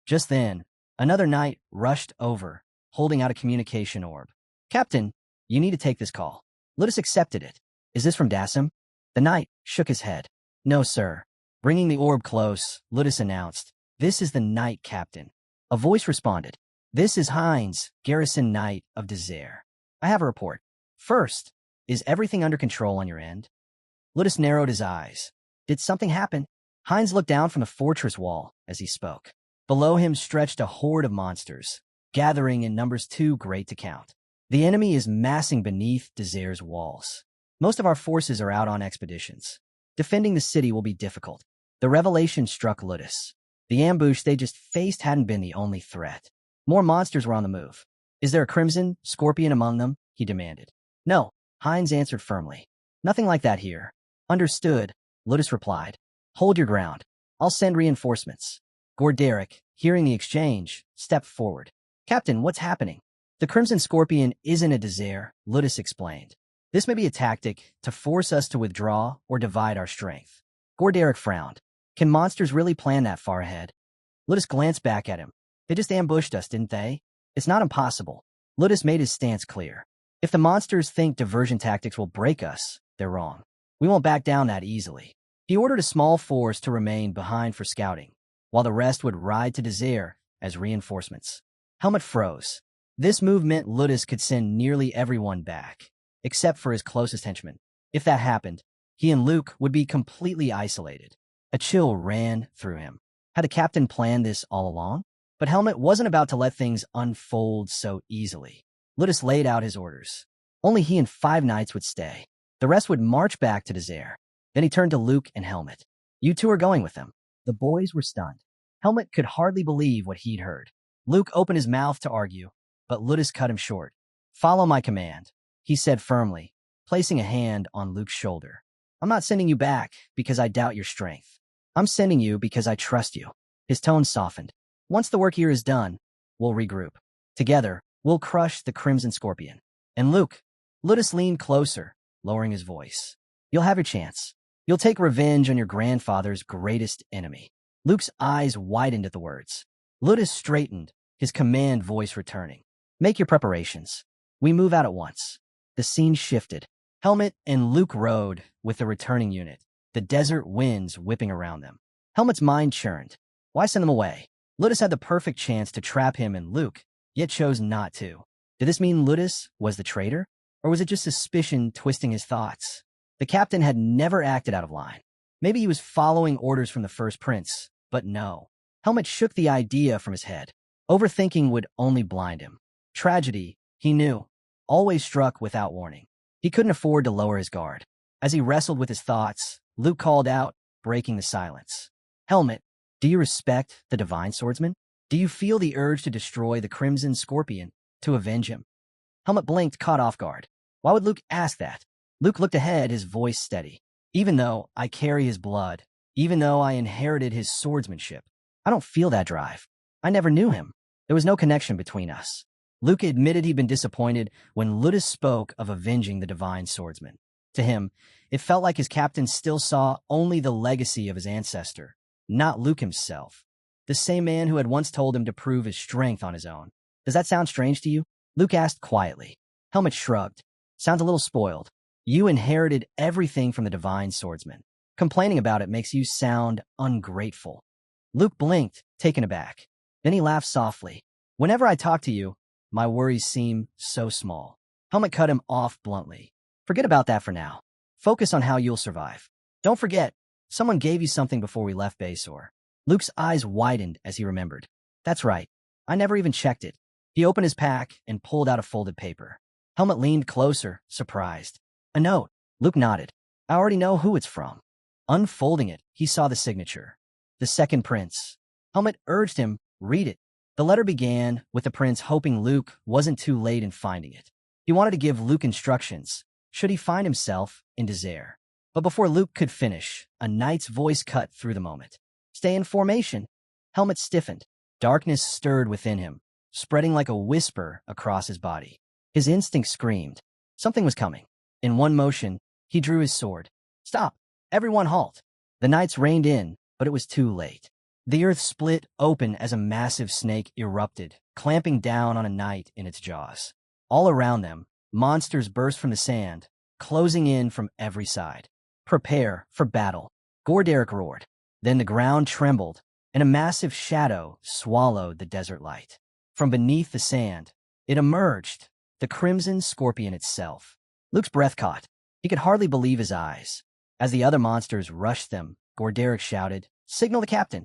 Just then, another knight rushed over, holding out a communication orb. Captain, you need to take this call. Ludus accepted it. Is this from Dasim? The knight shook his head. No, sir. Bringing the orb close, Ludus announced, this is the knight captain. A voice responded. This is Heinz, garrison knight of Desert. I have a report. First, is everything under control on your end? Ludus narrowed his eyes. Did something happen? Heinz looked down from the fortress wall as he spoke. Below him stretched a horde of monsters, gathering in numbers too great to count. The enemy is massing beneath Desert's walls. Most of our forces are out on expeditions. Defending the city will be difficult. The revelation struck Ludus. The ambush they just faced hadn't been the only threat. More monsters were on the move. Is there a crimson scorpion among them? He demanded. No, Heinz answered firmly. Nothing like that here. Understood, Ludus replied. Hold your ground. I'll send reinforcements. Gorderic, hearing the exchange, stepped forward. Captain, what's happening? The Crimson Scorpion isn't a Desert, Ludus explained. This may be a tactic to force us to withdraw or divide our strength. Gorderic frowned. Can monsters really plan that far ahead? Ludus glanced back at him. They just ambushed us, didn't they? It's not impossible. Ludus made his stance clear. If the monsters think diversion tactics will break us, they're wrong. We won't back down that easily. He ordered a small force to remain behind for scouting, while the rest would ride to Desert as reinforcements. Helmet froze. This move meant Ludus could send nearly everyone back, except for his closest henchmen. If that happened, he and Luke would be completely isolated. A chill ran through him. Had the captain planned this all along? But Helmet wasn't about to let things unfold so easily. Ludus laid out his orders. Only he and 5 knights would stay. The rest would march back to Desert. Then he turned to Luke and Helmet. You two are going with them. The boys were stunned. Helmet could hardly believe what he'd heard. Luke opened his mouth to argue, but Ludus cut him short. Follow my command, he said firmly, placing a hand on Luke's shoulder. I'm not sending you back because I doubt your strength. I'm sending you because I trust you. His tone softened. Once the work here is done, we'll regroup. Together, we'll crush the Crimson Scorpion. And Luke, Ludus leaned closer, lowering his voice. You'll have your chance. You'll take revenge on your grandfather's greatest enemy. Luke's eyes widened at the words. Ludus straightened, his command voice returning. Make your preparations. We move out at once. The scene shifted. Helmet and Luke rode with the returning unit, the desert winds whipping around them. Helmet's mind churned. Why send them away? Ludus had the perfect chance to trap him and Luke, yet chose not to. Did this mean Ludus was the traitor? Or was it just suspicion twisting his thoughts? The captain had never acted out of line. Maybe he was following orders from the First Prince, but no. Helmet shook the idea from his head. Overthinking would only blind him. Tragedy, he knew, always struck without warning. He couldn't afford to lower his guard. As he wrestled with his thoughts, Luke called out, breaking the silence. Helmet, do you respect the Divine Swordsman? Do you feel the urge to destroy the Crimson Scorpion, to avenge him? Helmet blinked, caught off guard. Why would Luke ask that? Luke looked ahead, his voice steady. Even though I carry his blood, even though I inherited his swordsmanship, I don't feel that drive. I never knew him. There was no connection between us. Luke admitted he'd been disappointed when Ludus spoke of avenging the Divine Swordsman. To him, it felt like his captain still saw only the legacy of his ancestor, not Luke himself, the same man who had once told him to prove his strength on his own. Does that sound strange to you? Luke asked quietly. Helmet shrugged. Sounds a little spoiled. You inherited everything from the divine swordsman. Complaining about it makes you sound ungrateful. Luke blinked, taken aback. Then he laughed softly. Whenever I talk to you, my worries seem so small. Helmet cut him off bluntly. Forget about that for now. Focus on how you'll survive. Don't forget, someone gave you something before we left Basor. Luke's eyes widened as he remembered. That's right. I never even checked it. He opened his pack and pulled out a folded paper. Helmet leaned closer, surprised. A note. Luke nodded. I already know who it's from. Unfolding it, he saw the signature. The second prince. Helmet urged him, read it. The letter began with the prince hoping Luke wasn't too late in finding it. He wanted to give Luke instructions, should he find himself in Desert. But before Luke could finish, a knight's voice cut through the moment. Stay in formation. Helmet stiffened. Darkness stirred within him, spreading like a whisper across his body. His instinct screamed. Something was coming. In one motion, he drew his sword. Stop! Everyone halt! The knights reined in, but it was too late. The earth split open as a massive snake erupted, clamping down on a knight in its jaws. All around them, monsters burst from the sand, closing in from every side. Prepare for battle, Gorderic roared. Then the ground trembled, and a massive shadow swallowed the desert light. From beneath the sand, it emerged, the crimson scorpion itself. Luke's breath caught. He could hardly believe his eyes. As the other monsters rushed them, Gorderic shouted, Signal the captain.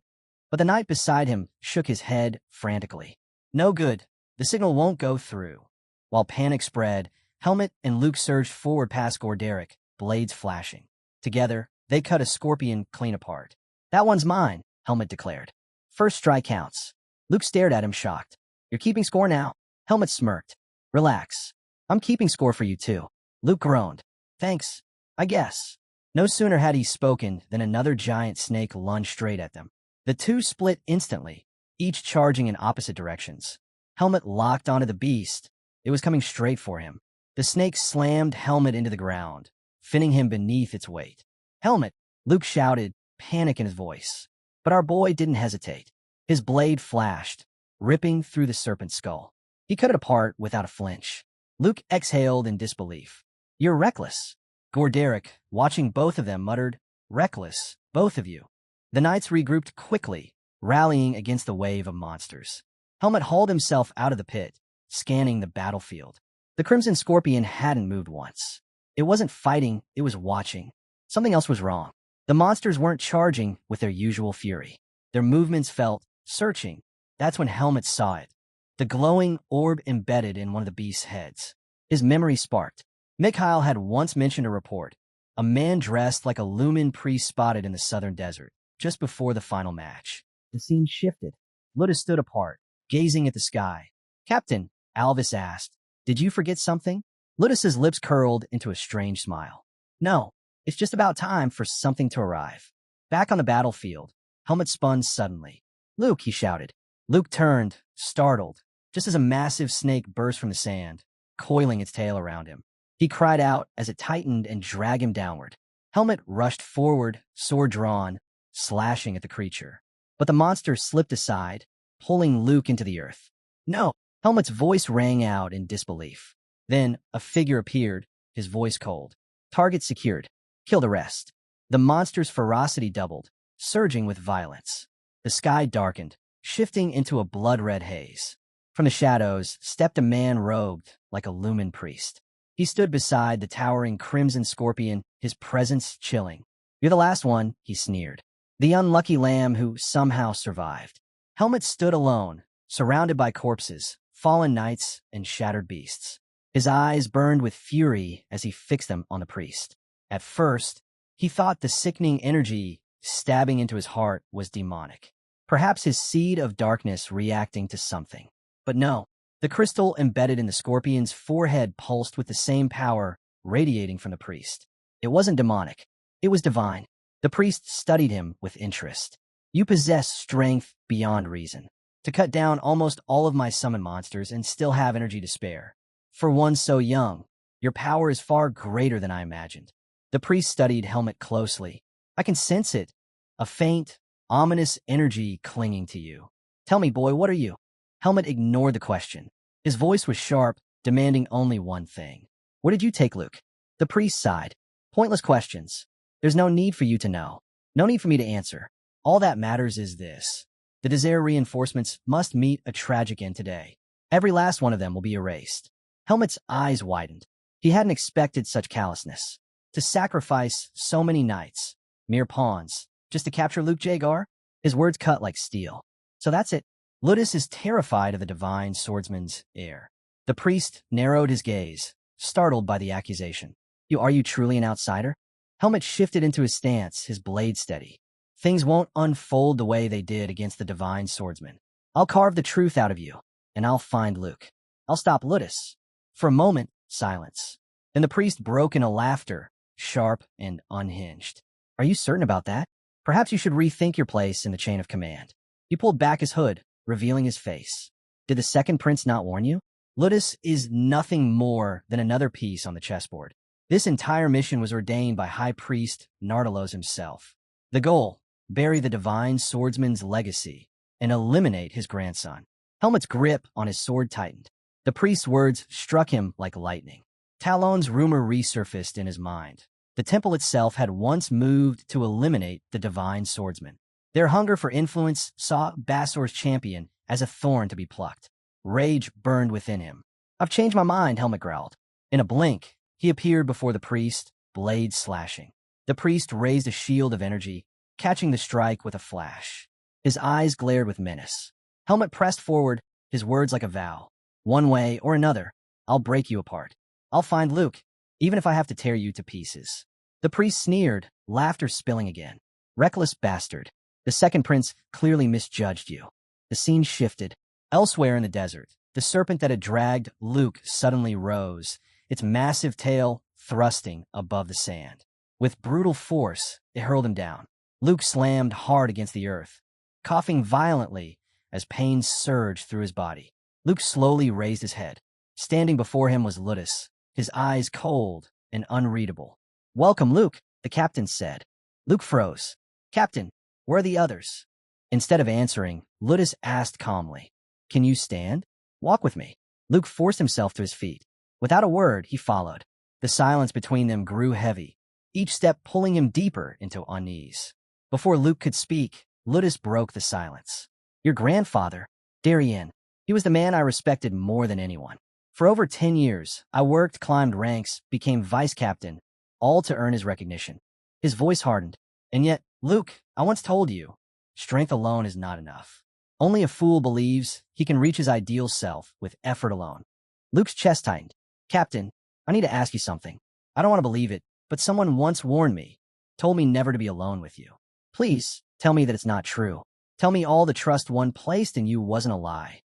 But the knight beside him shook his head frantically. No good. The signal won't go through. While panic spread, Helmet and Luke surged forward past Gorderic, blades flashing. Together, they cut a scorpion clean apart. That one's mine, Helmet declared. First strike counts. Luke stared at him shocked. You're keeping score now? Helmet smirked. Relax. I'm keeping score for you too. Luke groaned. Thanks, I guess. No sooner had he spoken than another giant snake lunged straight at them. The two split instantly, each charging in opposite directions. Helmet locked onto the beast. It was coming straight for him. The snake slammed Helmet into the ground, finning him beneath its weight. Helmet, Luke shouted, panic in his voice. But our boy didn't hesitate. His blade flashed, ripping through the serpent's skull. He cut it apart without a flinch. Luke exhaled in disbelief. You're reckless. Gorderic, watching both of them, muttered, Reckless, both of you. The knights regrouped quickly, rallying against the wave of monsters. Helmet hauled himself out of the pit, scanning the battlefield. The Crimson Scorpion hadn't moved once. It wasn't fighting, it was watching. Something else was wrong. The monsters weren't charging with their usual fury. Their movements felt searching. That's when Helmet saw it. The glowing orb embedded in one of the beast's heads. His memory sparked. Mikhail had once mentioned a report. A man dressed like a Lumen priest spotted in the southern desert, just before the final match. The scene shifted. Luda stood apart, gazing at the sky. Captain, Alvis asked, did you forget something? Ludus's lips curled into a strange smile. No, it's just about time for something to arrive. Back on the battlefield, Helmet spun suddenly. Luke, he shouted. Luke turned, startled, just as a massive snake burst from the sand, coiling its tail around him. He cried out as it tightened and dragged him downward. Helmet rushed forward, sword drawn, slashing at the creature. But the monster slipped aside, pulling Luke into the earth. No! Helmet's voice rang out in disbelief. Then a figure appeared, his voice cold. Target secured. Kill the rest. The monster's ferocity doubled, surging with violence. The sky darkened, shifting into a blood-red haze. From the shadows stepped a man robed like a Lumen priest. He stood beside the towering Crimson Scorpion, his presence chilling. You're the last one, he sneered. The unlucky lamb who somehow survived. Helmet stood alone, surrounded by corpses, fallen knights, and shattered beasts. His eyes burned with fury as he fixed them on the priest. At first, he thought the sickening energy stabbing into his heart was demonic. Perhaps his seed of darkness reacting to something. But no, the crystal embedded in the scorpion's forehead pulsed with the same power radiating from the priest. It wasn't demonic. It was divine. The priest studied him with interest. You possess strength beyond reason. To cut down almost all of my summon monsters and still have energy to spare. For one so young, your power is far greater than I imagined. The priest studied Helmet closely. I can sense it. A faint, ominous energy clinging to you. Tell me, boy, what are you? Helmet ignored the question. His voice was sharp, demanding only one thing. What did you take, Luke? The priest sighed. Pointless questions. There's no need for you to know. No need for me to answer. All that matters is this. The Desire reinforcements must meet a tragic end today. Every last one of them will be erased. Helmet's eyes widened. He hadn't expected such callousness. To sacrifice so many knights, mere pawns, just to capture Luke Jagar? His words cut like steel. So that's it. Ludus is terrified of the divine swordsman's heir. The priest narrowed his gaze, startled by the accusation. Are you truly an outsider? Helmet shifted into his stance, his blade steady. Things won't unfold the way they did against the divine swordsman. I'll carve the truth out of you, and I'll find Luke. I'll stop Ludus. For a moment, silence. Then the priest broke into laughter, sharp and unhinged. Are you certain about that? Perhaps you should rethink your place in the chain of command. He pulled back his hood, revealing his face. Did the second prince not warn you? Ludus is nothing more than another piece on the chessboard. This entire mission was ordained by High Priest Nardalos himself. The goal, bury the divine swordsman's legacy and eliminate his grandson. Helmet's grip on his sword tightened. The priest's words struck him like lightning. Talon's rumor resurfaced in his mind. The temple itself had once moved to eliminate the divine swordsman. Their hunger for influence saw Bassor's champion as a thorn to be plucked. Rage burned within him. I've changed my mind, Helmet growled. In a blink, he appeared before the priest, blade slashing. The priest raised a shield of energy, catching the strike with a flash. His eyes glared with menace. Helmet pressed forward, his words like a vow. One way or another, I'll break you apart. I'll find Luke, even if I have to tear you to pieces. The priest sneered, laughter spilling again. Reckless bastard. The second prince clearly misjudged you. The scene shifted. Elsewhere in the desert, the serpent that had dragged Luke suddenly rose, its massive tail thrusting above the sand. With brutal force, it hurled him down. Luke slammed hard against the earth, coughing violently as pain surged through his body. Luke slowly raised his head. Standing before him was Ludus, his eyes cold and unreadable. Welcome, Luke, the captain said. Luke froze. Captain, where are the others? Instead of answering, Ludus asked calmly, Can you stand? Walk with me. Luke forced himself to his feet. Without a word, he followed. The silence between them grew heavy, each step pulling him deeper into unease. Before Luke could speak, Ludus broke the silence. Your grandfather, Darien, he was the man I respected more than anyone. For over 10 years, I worked, climbed ranks, became vice captain, all to earn his recognition. His voice hardened. And yet, Luke, I once told you, strength alone is not enough. Only a fool believes he can reach his ideal self with effort alone. Luke's chest tightened. Captain, I need to ask you something. I don't want to believe it, but someone once warned me, told me never to be alone with you. Please, tell me that it's not true. Tell me all the trust one placed in you wasn't a lie.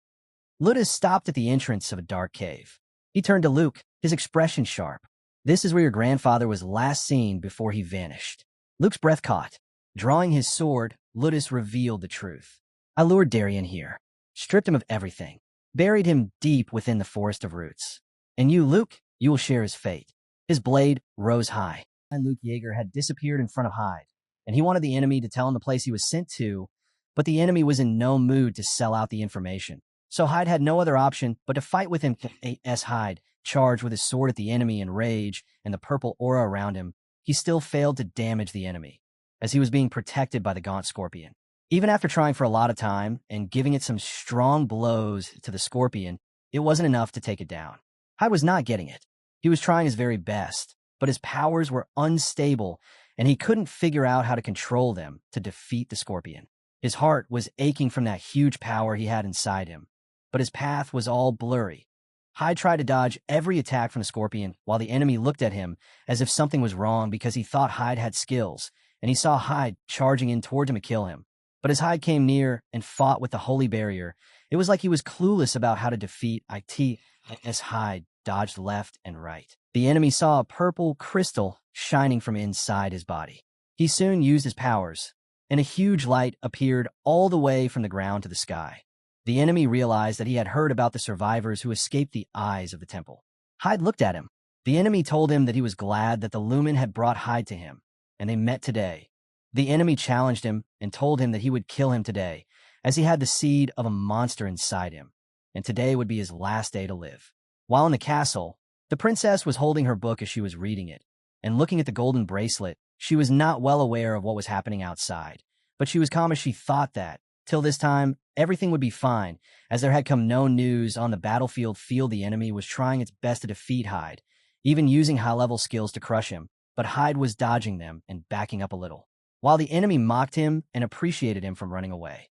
Ludus stopped at the entrance of a dark cave. He turned to Luke, his expression sharp. This is where your grandfather was last seen before he vanished. Luke's breath caught. Drawing his sword, Ludus revealed the truth. I lured Darien here, stripped him of everything, buried him deep within the forest of roots. And you, Luke, you will share his fate. His blade rose high, and Luke Yeager had disappeared in front of Hyde, and he wanted the enemy to tell him the place he was sent to, but the enemy was in no mood to sell out the information. So Hyde had no other option but to fight with him. As Hyde charged with his sword at the enemy in rage and the purple aura around him, he still failed to damage the enemy, as he was being protected by the gaunt scorpion. Even after trying for a lot of time and giving it some strong blows to the scorpion, it wasn't enough to take it down. Hyde was not getting it. He was trying his very best, but his powers were unstable, and he couldn't figure out how to control them to defeat the scorpion. His heart was aching from that huge power he had inside him, but his path was all blurry. Hyde tried to dodge every attack from the scorpion while the enemy looked at him as if something was wrong because he thought Hyde had skills, and he saw Hyde charging in toward him to kill him. But as Hyde came near and fought with the holy barrier, it was like he was clueless about how to defeat it. As Hyde dodged left and right, the enemy saw a purple crystal shining from inside his body. He soon used his powers, and a huge light appeared all the way from the ground to the sky. The enemy realized that he had heard about the survivors who escaped the eyes of the temple. Hyde looked at him. The enemy told him that he was glad that the Lumen had brought Hyde to him, and they met today. The enemy challenged him and told him that he would kill him today, as he had the seed of a monster inside him, and today would be his last day to live. While in the castle, The princess was holding her book as she was reading it, and looking at the golden bracelet. She was not well aware of what was happening outside, but she was calm as she thought that, till this time, everything would be fine, as there had come no news on the battlefield. The enemy was trying its best to defeat Hyde, even using high-level skills to crush him, but Hyde was dodging them and backing up a little, while the enemy mocked him and appreciated him from running away.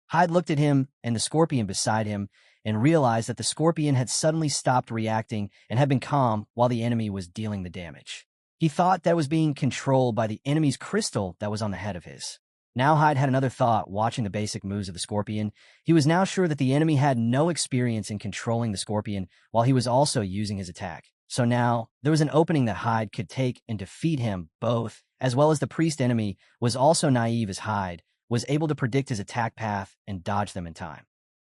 Hyde looked at him and the scorpion beside him and realized that the scorpion had suddenly stopped reacting and had been calm while the enemy was dealing the damage. He thought that was being controlled by the enemy's crystal that was on the head of his. Now Hyde had another thought watching the basic moves of the scorpion. He was now sure that the enemy had no experience in controlling the scorpion while he was also using his attack. So now, there was an opening that Hyde could take and defeat him both, as well as the priest enemy was also naive as Hyde was able to predict his attack path and dodge them in time.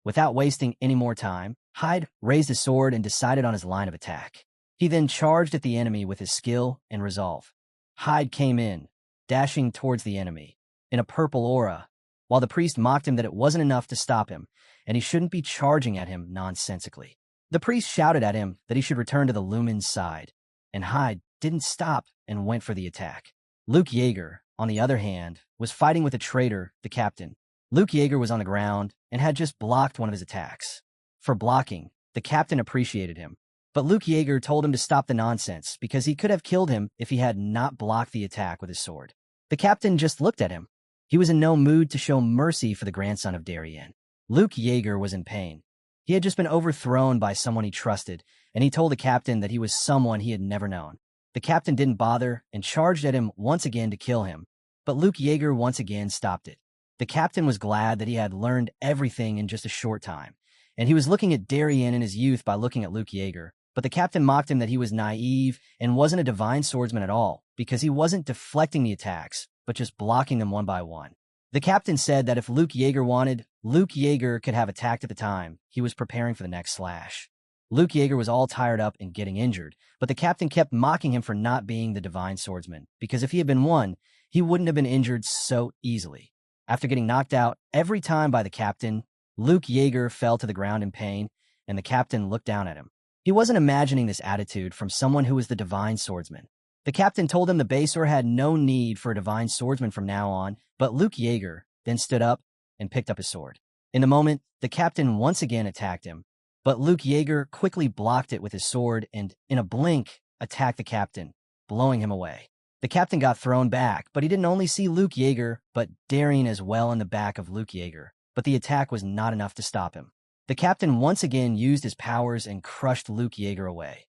Without wasting any more time, Hyde raised his sword and decided on his line of attack. He then charged at the enemy with his skill and resolve. Hyde came in, dashing towards the enemy, in a purple aura, while the priest mocked him that it wasn't enough to stop him, and he shouldn't be charging at him nonsensically. The priest shouted at him that he should return to the lumen's side, and Hyde didn't stop and went for the attack. Luke Yeager, on the other hand, was fighting with a traitor, the captain. Luke Yeager was on the ground and had just blocked one of his attacks. For blocking, the captain appreciated him, but Luke Yeager told him to stop the nonsense because he could have killed him if he had not blocked the attack with his sword. The captain just looked at him. He was in no mood to show mercy for the grandson of Darien. Luke Yeager was in pain. He had just been overthrown by someone he trusted, and he told the captain that he was someone he had never known. The captain didn't bother and charged at him once again to kill him, but Luke Yeager once again stopped it. The captain was glad that he had learned everything in just a short time, and he was looking at Darien in his youth by looking at Luke Yeager, but the captain mocked him that he was naive and wasn't a divine swordsman at all because he wasn't deflecting the attacks, but just blocking them one by one. The captain said that if Luke Yeager wanted, Luke Yeager could have attacked at the time he was preparing for the next slash. Luke Yeager was all tired up and getting injured, but the captain kept mocking him for not being the divine swordsman, because if he had been one, he wouldn't have been injured so easily. After getting knocked out every time by the captain, Luke Yeager fell to the ground in pain, and the captain looked down at him. He wasn't imagining this attitude from someone who was the divine swordsman. The captain told him the Basor had no need for a divine swordsman from now on, but Luke Yeager then stood up and picked up his sword. In the moment, the captain once again attacked him, but Luke Yeager quickly blocked it with his sword and, in a blink, attacked the captain, blowing him away. The captain got thrown back, but he didn't only see Luke Yeager, but Darien as well in the back of Luke Yeager, but the attack was not enough to stop him. The captain once again used his powers and crushed Luke Yeager away.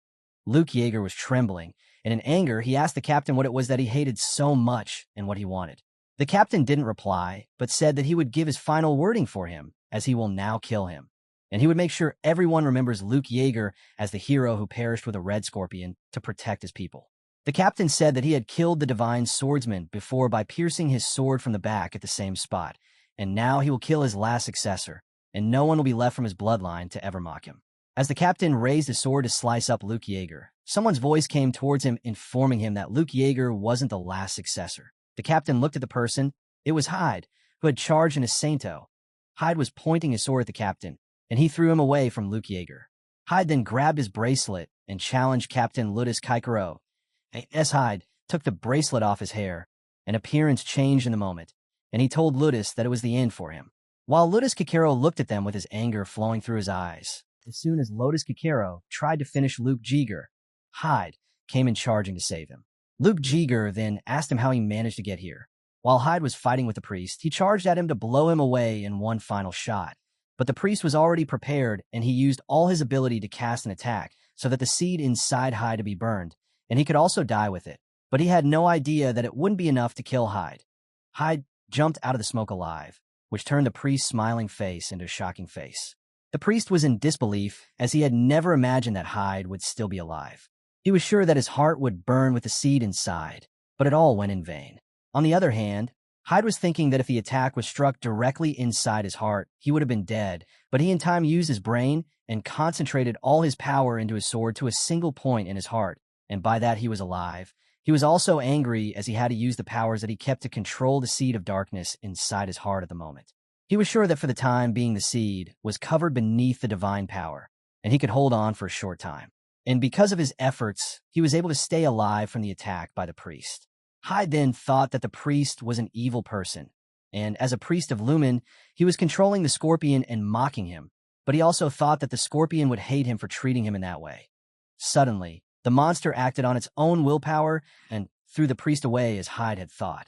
Luke Yeager was trembling, and in anger, he asked the captain what it was that he hated so much and what he wanted. The captain didn't reply, but said that he would give his final wording for him, as he will now kill him. And he would make sure everyone remembers Luke Yeager as the hero who perished with a red scorpion to protect his people. The captain said that he had killed the divine swordsman before by piercing his sword from the back at the same spot, and now he will kill his last successor, and no one will be left from his bloodline to ever mock him. As the captain raised his sword to slice up Luke Yeager, someone's voice came towards him informing him that Luke Yeager wasn't the last successor. The captain looked at the person. It was Hyde, who had charged in his Sainto. Hyde was pointing his sword at the captain, and he threw him away from Luke Yeager. Hyde then grabbed his bracelet and challenged Captain Ludus Kaikaro. As Hyde took the bracelet off his hair, an appearance changed in the moment, and he told Ludus that it was the end for him. While Ludus Kikero looked at them with his anger flowing through his eyes, as soon as Ludus Kikero tried to finish Luke Yeager, Hyde came in charging to save him. Luke Yeager then asked him how he managed to get here. While Hyde was fighting with the priest, he charged at him to blow him away in one final shot. But the priest was already prepared, and he used all his ability to cast an attack so that the seed inside Hyde to be burned, and he could also die with it. But he had no idea that it wouldn't be enough to kill Hyde. Hyde jumped out of the smoke alive, which turned the priest's smiling face into a shocking face. The priest was in disbelief, as he had never imagined that Hyde would still be alive. He was sure that his heart would burn with the seed inside, but it all went in vain. On the other hand, Hyde was thinking that if the attack was struck directly inside his heart, he would have been dead, but he in time used his brain and concentrated all his power into his sword to a single point in his heart, and by that he was alive. He was also angry as he had to use the powers that he kept to control the seed of darkness inside his heart at the moment. He was sure that for the time being the seed was covered beneath the divine power, and he could hold on for a short time. and because of his efforts, he was able to stay alive from the attack by the priest. Hyde then thought that the priest was an evil person, and as a priest of Lumen, he was controlling the scorpion and mocking him, but he also thought that the scorpion would hate him for treating him in that way. Suddenly, the monster acted on its own willpower and threw the priest away as Hyde had thought.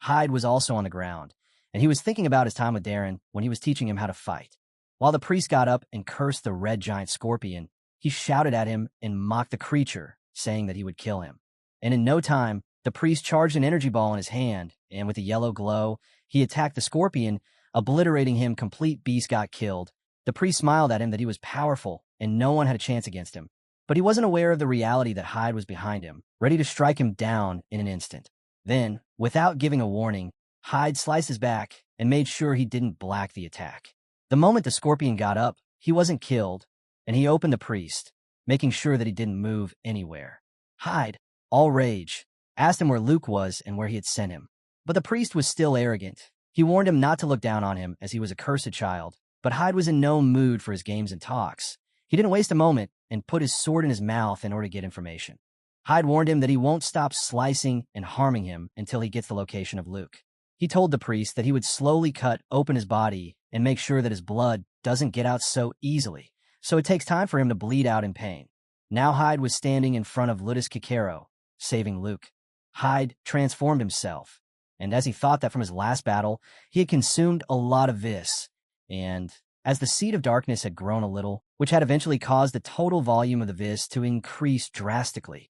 Hyde was also on the ground, and he was thinking about his time with Darren when he was teaching him how to fight. While the priest got up and cursed the red giant scorpion, he shouted at him and mocked the creature, saying that he would kill him. And in no time, the priest charged an energy ball in his hand, and with a yellow glow, he attacked the scorpion, obliterating him. Complete beast got killed. The priest smiled at him that he was powerful, and no one had a chance against him. But he wasn't aware of the reality that Hyde was behind him, ready to strike him down in an instant. Then, without giving a warning, Hyde sliced his back and made sure he didn't block the attack. The moment the scorpion got up, he wasn't killed, and he opened the priest, making sure that he didn't move anywhere. Hyde, all rage, asked him where Luke was and where he had sent him. But the priest was still arrogant. He warned him not to look down on him as he was a cursed child, but Hyde was in no mood for his games and talks. He didn't waste a moment and put his sword in his mouth in order to get information. Hyde warned him that he won't stop slicing and harming him until he gets the location of Luke. He told the priest that he would slowly cut open his body and make sure that his blood doesn't get out so easily, so it takes time for him to bleed out in pain. Now Hyde was standing in front of Ludus Kikero, saving Luke. Hyde transformed himself, and as he thought that from his last battle, he had consumed a lot of vis, and as the seed of darkness had grown a little, which had eventually caused the total volume of the vis to increase drastically,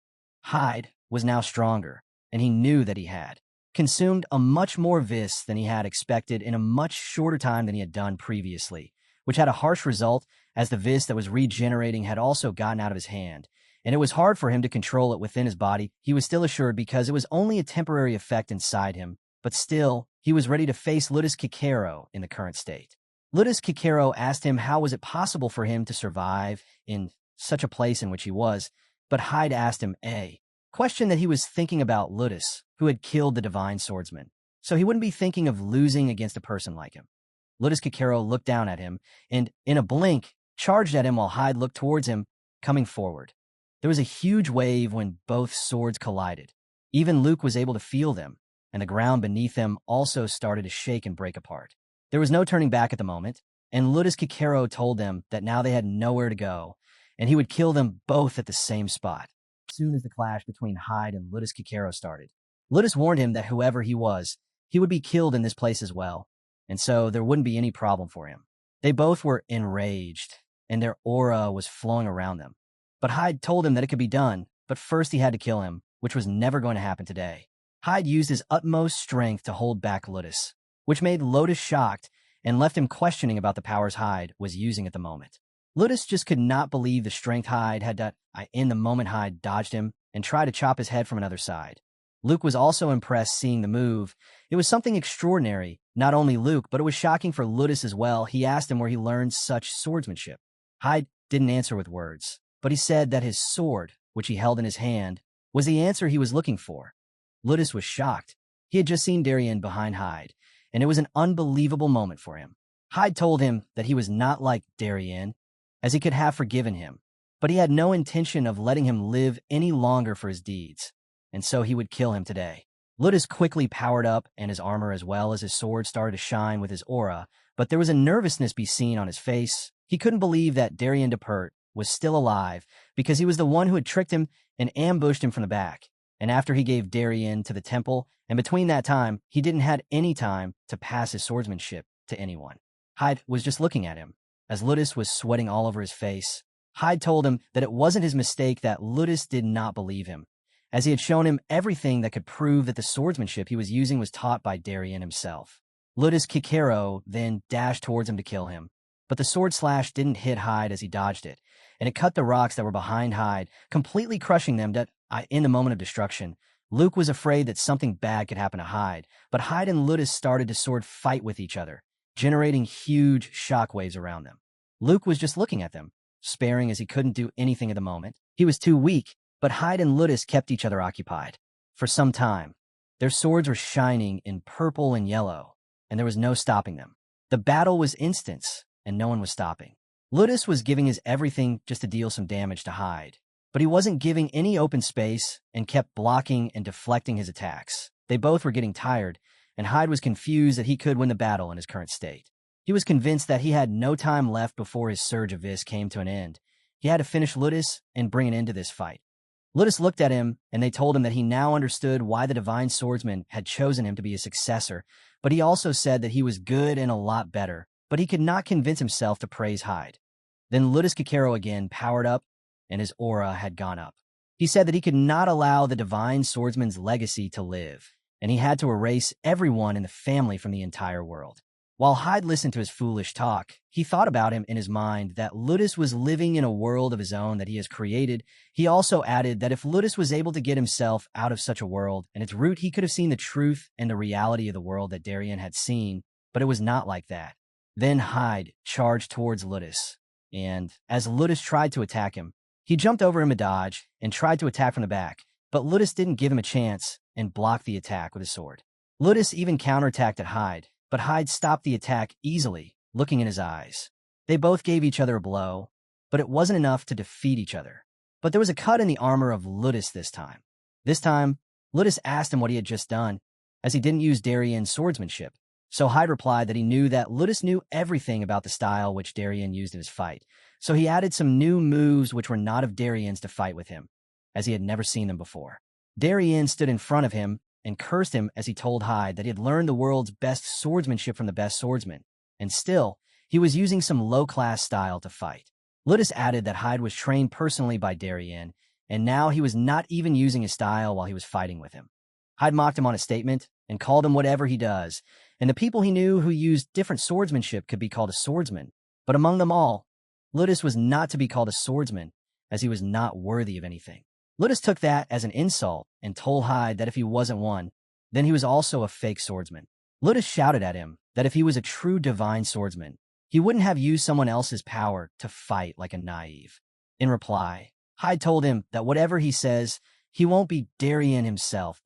Hyde was now stronger, and he knew that he had consumed a much more vis than he had expected in a much shorter time than he had done previously, which had a harsh result as the vis that was regenerating had also gotten out of his hand, and it was hard for him to control it within his body. He was still assured because it was only a temporary effect inside him, but still, he was ready to face Ludus Kikero in the current state. Ludus Kikero asked him how was it possible for him to survive in such a place in which he was, but Hyde asked him a question that he was thinking about Ludus, who had killed the divine swordsman, so he wouldn't be thinking of losing against a person like him. Ludus Kikero looked down at him and, in a blink, charged at him while Hyde looked towards him, coming forward. There was a huge wave when both swords collided. Even Luke was able to feel them, and the ground beneath them also started to shake and break apart. There was no turning back at the moment, and Ludus Kikero told them that now they had nowhere to go, and he would kill them both at the same spot. As soon as the clash between Hyde and Ludus Kikero started, Ludus warned him that whoever he was, he would be killed in this place as well, and so there wouldn't be any problem for him. They both were enraged, and their aura was flowing around them. But Hyde told him that it could be done, but first he had to kill him, which was never going to happen today. Hyde used his utmost strength to hold back Ludus, which made Ludus shocked and left him questioning about the powers Hyde was using at the moment. Ludus just could not believe the strength Hyde had done in the moment Hyde dodged him and tried to chop his head from another side. Luke was also impressed seeing the move. It was something extraordinary. Not only Luke, but it was shocking for Ludus as well. He asked him where he learned such swordsmanship. Hyde didn't answer with words, but he said that his sword, which he held in his hand, was the answer he was looking for. Ludus was shocked. He had just seen Darien behind Hyde, and it was an unbelievable moment for him. Hyde told him that he was not like Darien, as he could have forgiven him, but he had no intention of letting him live any longer for his deeds, and so he would kill him today. Ludus quickly powered up, and his armor as well as his sword started to shine with his aura, but there was a nervousness be seen on his face. He couldn't believe that Darien Depert was still alive because he was the one who had tricked him and ambushed him from the back. And after he gave Darien to the temple, and between that time, he didn't have any time to pass his swordsmanship to anyone. Hyde was just looking at him. As Ludus was sweating all over his face, Hyde told him that it wasn't his mistake that Ludus did not believe him, as he had shown him everything that could prove that the swordsmanship he was using was taught by Darien himself. Ludus Kikero then dashed towards him to kill him, but the sword slash didn't hit Hyde as he dodged it, and it cut the rocks that were behind Hyde, completely crushing them in the moment of destruction. Luke was afraid that something bad could happen to Hyde, but Hyde and Ludus started to sword fight with each other, generating huge shockwaves around them. Luke was just looking at them, sparing as he couldn't do anything at the moment. He was too weak, but Hyde and Ludus kept each other occupied. For some time, their swords were shining in purple and yellow, and there was no stopping them. The battle was instant, and no one was stopping. Ludus was giving his everything just to deal some damage to Hyde, but he wasn't giving any open space and kept blocking and deflecting his attacks. They both were getting tired, and Hyde was confused that he could win the battle in his current state. He was convinced that he had no time left before his surge of Vis came to an end. He had to finish Ludus and bring an end to this fight. Ludus looked at him, and they told him that he now understood why the Divine Swordsman had chosen him to be his successor, but he also said that he was good and a lot better, but he could not convince himself to praise Hyde. Then Ludus Kikero again powered up, and his aura had gone up. He said that he could not allow the Divine Swordsman's legacy to live, and he had to erase everyone in the family from the entire world. While Hyde listened to his foolish talk, he thought about him in his mind that Ludus was living in a world of his own that he has created. He also added that if Ludus was able to get himself out of such a world and its root, he could have seen the truth and the reality of the world that Darien had seen, but it was not like that. Then Hyde charged towards Ludus, and as Ludus tried to attack him, he jumped over him a dodge and tried to attack from the back, but Ludus didn't give him a chance and blocked the attack with his sword. Ludus even counterattacked at Hyde, but Hyde stopped the attack easily, looking in his eyes. They both gave each other a blow, but it wasn't enough to defeat each other. But there was a cut in the armor of Ludus this time. This time, Ludus asked him what he had just done, as he didn't use Darien's swordsmanship. So Hyde replied that he knew that Ludus knew everything about the style which Darien used in his fight, so he added some new moves which were not of Darien's to fight with him, as he had never seen them before. Darien stood in front of him and cursed him as he told Hyde that he had learned the world's best swordsmanship from the best swordsman, and still, he was using some low-class style to fight. Ludus added that Hyde was trained personally by Darien, and now he was not even using his style while he was fighting with him. Hyde mocked him on a statement and called him whatever he does, and the people he knew who used different swordsmanship could be called a swordsman, but among them all, Ludus was not to be called a swordsman, as he was not worthy of anything. Ludus took that as an insult and told Hyde that if he wasn't one, then he was also a fake swordsman. Ludus shouted at him that if he was a true divine swordsman, he wouldn't have used someone else's power to fight like a naive. In reply, Hyde told him that whatever he says, he won't be Darien himself.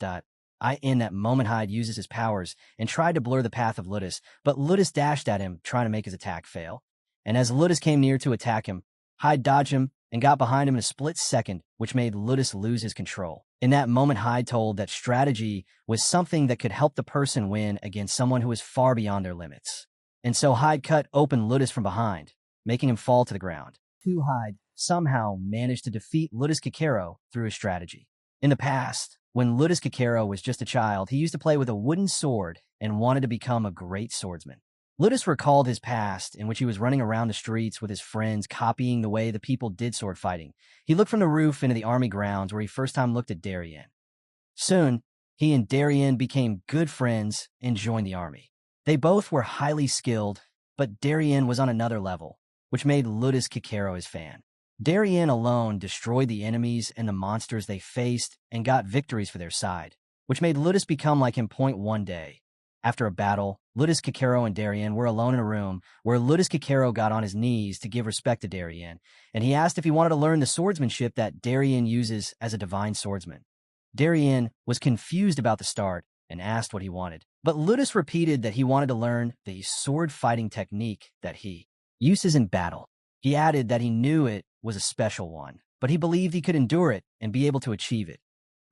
In that moment, Hyde uses his powers and tried to blur the path of Ludus, but Ludus dashed at him, trying to make his attack fail. And as Ludus came near to attack him, Hyde dodged him and got behind him in a split second, which made Ludus lose his control. In that moment, Hyde told that strategy was something that could help the person win against someone who was far beyond their limits. And so Hyde cut open Ludus from behind, making him fall to the ground. Hyde somehow managed to defeat Ludus Kikero through his strategy. In the past, when Ludus Kikero was just a child, he used to play with a wooden sword and wanted to become a great swordsman. Ludus recalled his past, in which he was running around the streets with his friends, copying the way the people did sword fighting. He looked from the roof into the army grounds, where he first time looked at Darien. Soon, he and Darien became good friends and joined the army. They both were highly skilled, but Darien was on another level, which made Ludus Kikero his fan. Darien alone destroyed the enemies and the monsters they faced and got victories for their side, which made Ludus become like him. One day, after a battle, Ludus Kikero and Darien were alone in a room where Ludus Kikero got on his knees to give respect to Darien, and he asked if he wanted to learn the swordsmanship that Darien uses as a divine swordsman. Darien was confused about the start and asked what he wanted, but Ludus repeated that he wanted to learn the sword-fighting technique that he uses in battle. He added that he knew it was a special one, but he believed he could endure it and be able to achieve it.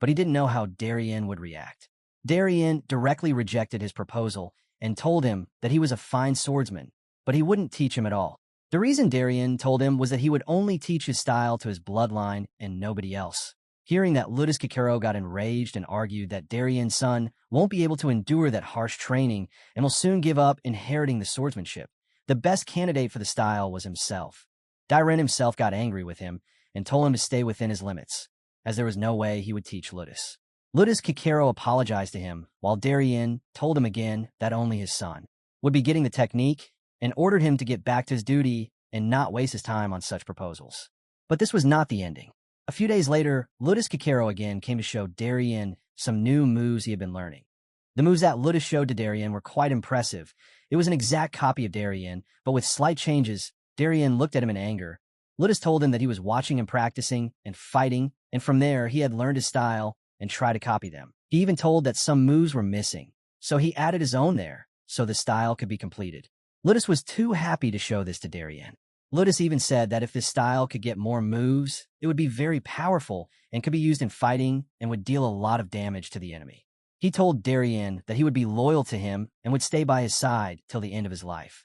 But he didn't know how Darien would react. Darien directly rejected his proposal and told him that he was a fine swordsman, but he wouldn't teach him at all. The reason Darien told him was that he would only teach his style to his bloodline and nobody else. Hearing that, Ludus Kikero got enraged and argued that Darien's son won't be able to endure that harsh training and will soon give up inheriting the swordsmanship. The best candidate for the style was himself. Darien himself got angry with him and told him to stay within his limits, as there was no way he would teach Ludus. Ludus Kikero apologized to him, while Darien told him again that only his son would be getting the technique and ordered him to get back to his duty and not waste his time on such proposals. But this was not the ending. A few days later, Ludus Kikero again came to show Darien some new moves he had been learning. The moves that Ludus showed to Darien were quite impressive. It was an exact copy of Darien, but with slight changes. Darien looked at him in anger. Ludus told him that he was watching him practicing and fighting, and from there he had learned his style and tried to copy them. He even told that some moves were missing, so he added his own there, so the style could be completed. Ludus was too happy to show this to Darien. Ludus even said that if this style could get more moves, it would be very powerful and could be used in fighting and would deal a lot of damage to the enemy. He told Darien that he would be loyal to him and would stay by his side till the end of his life.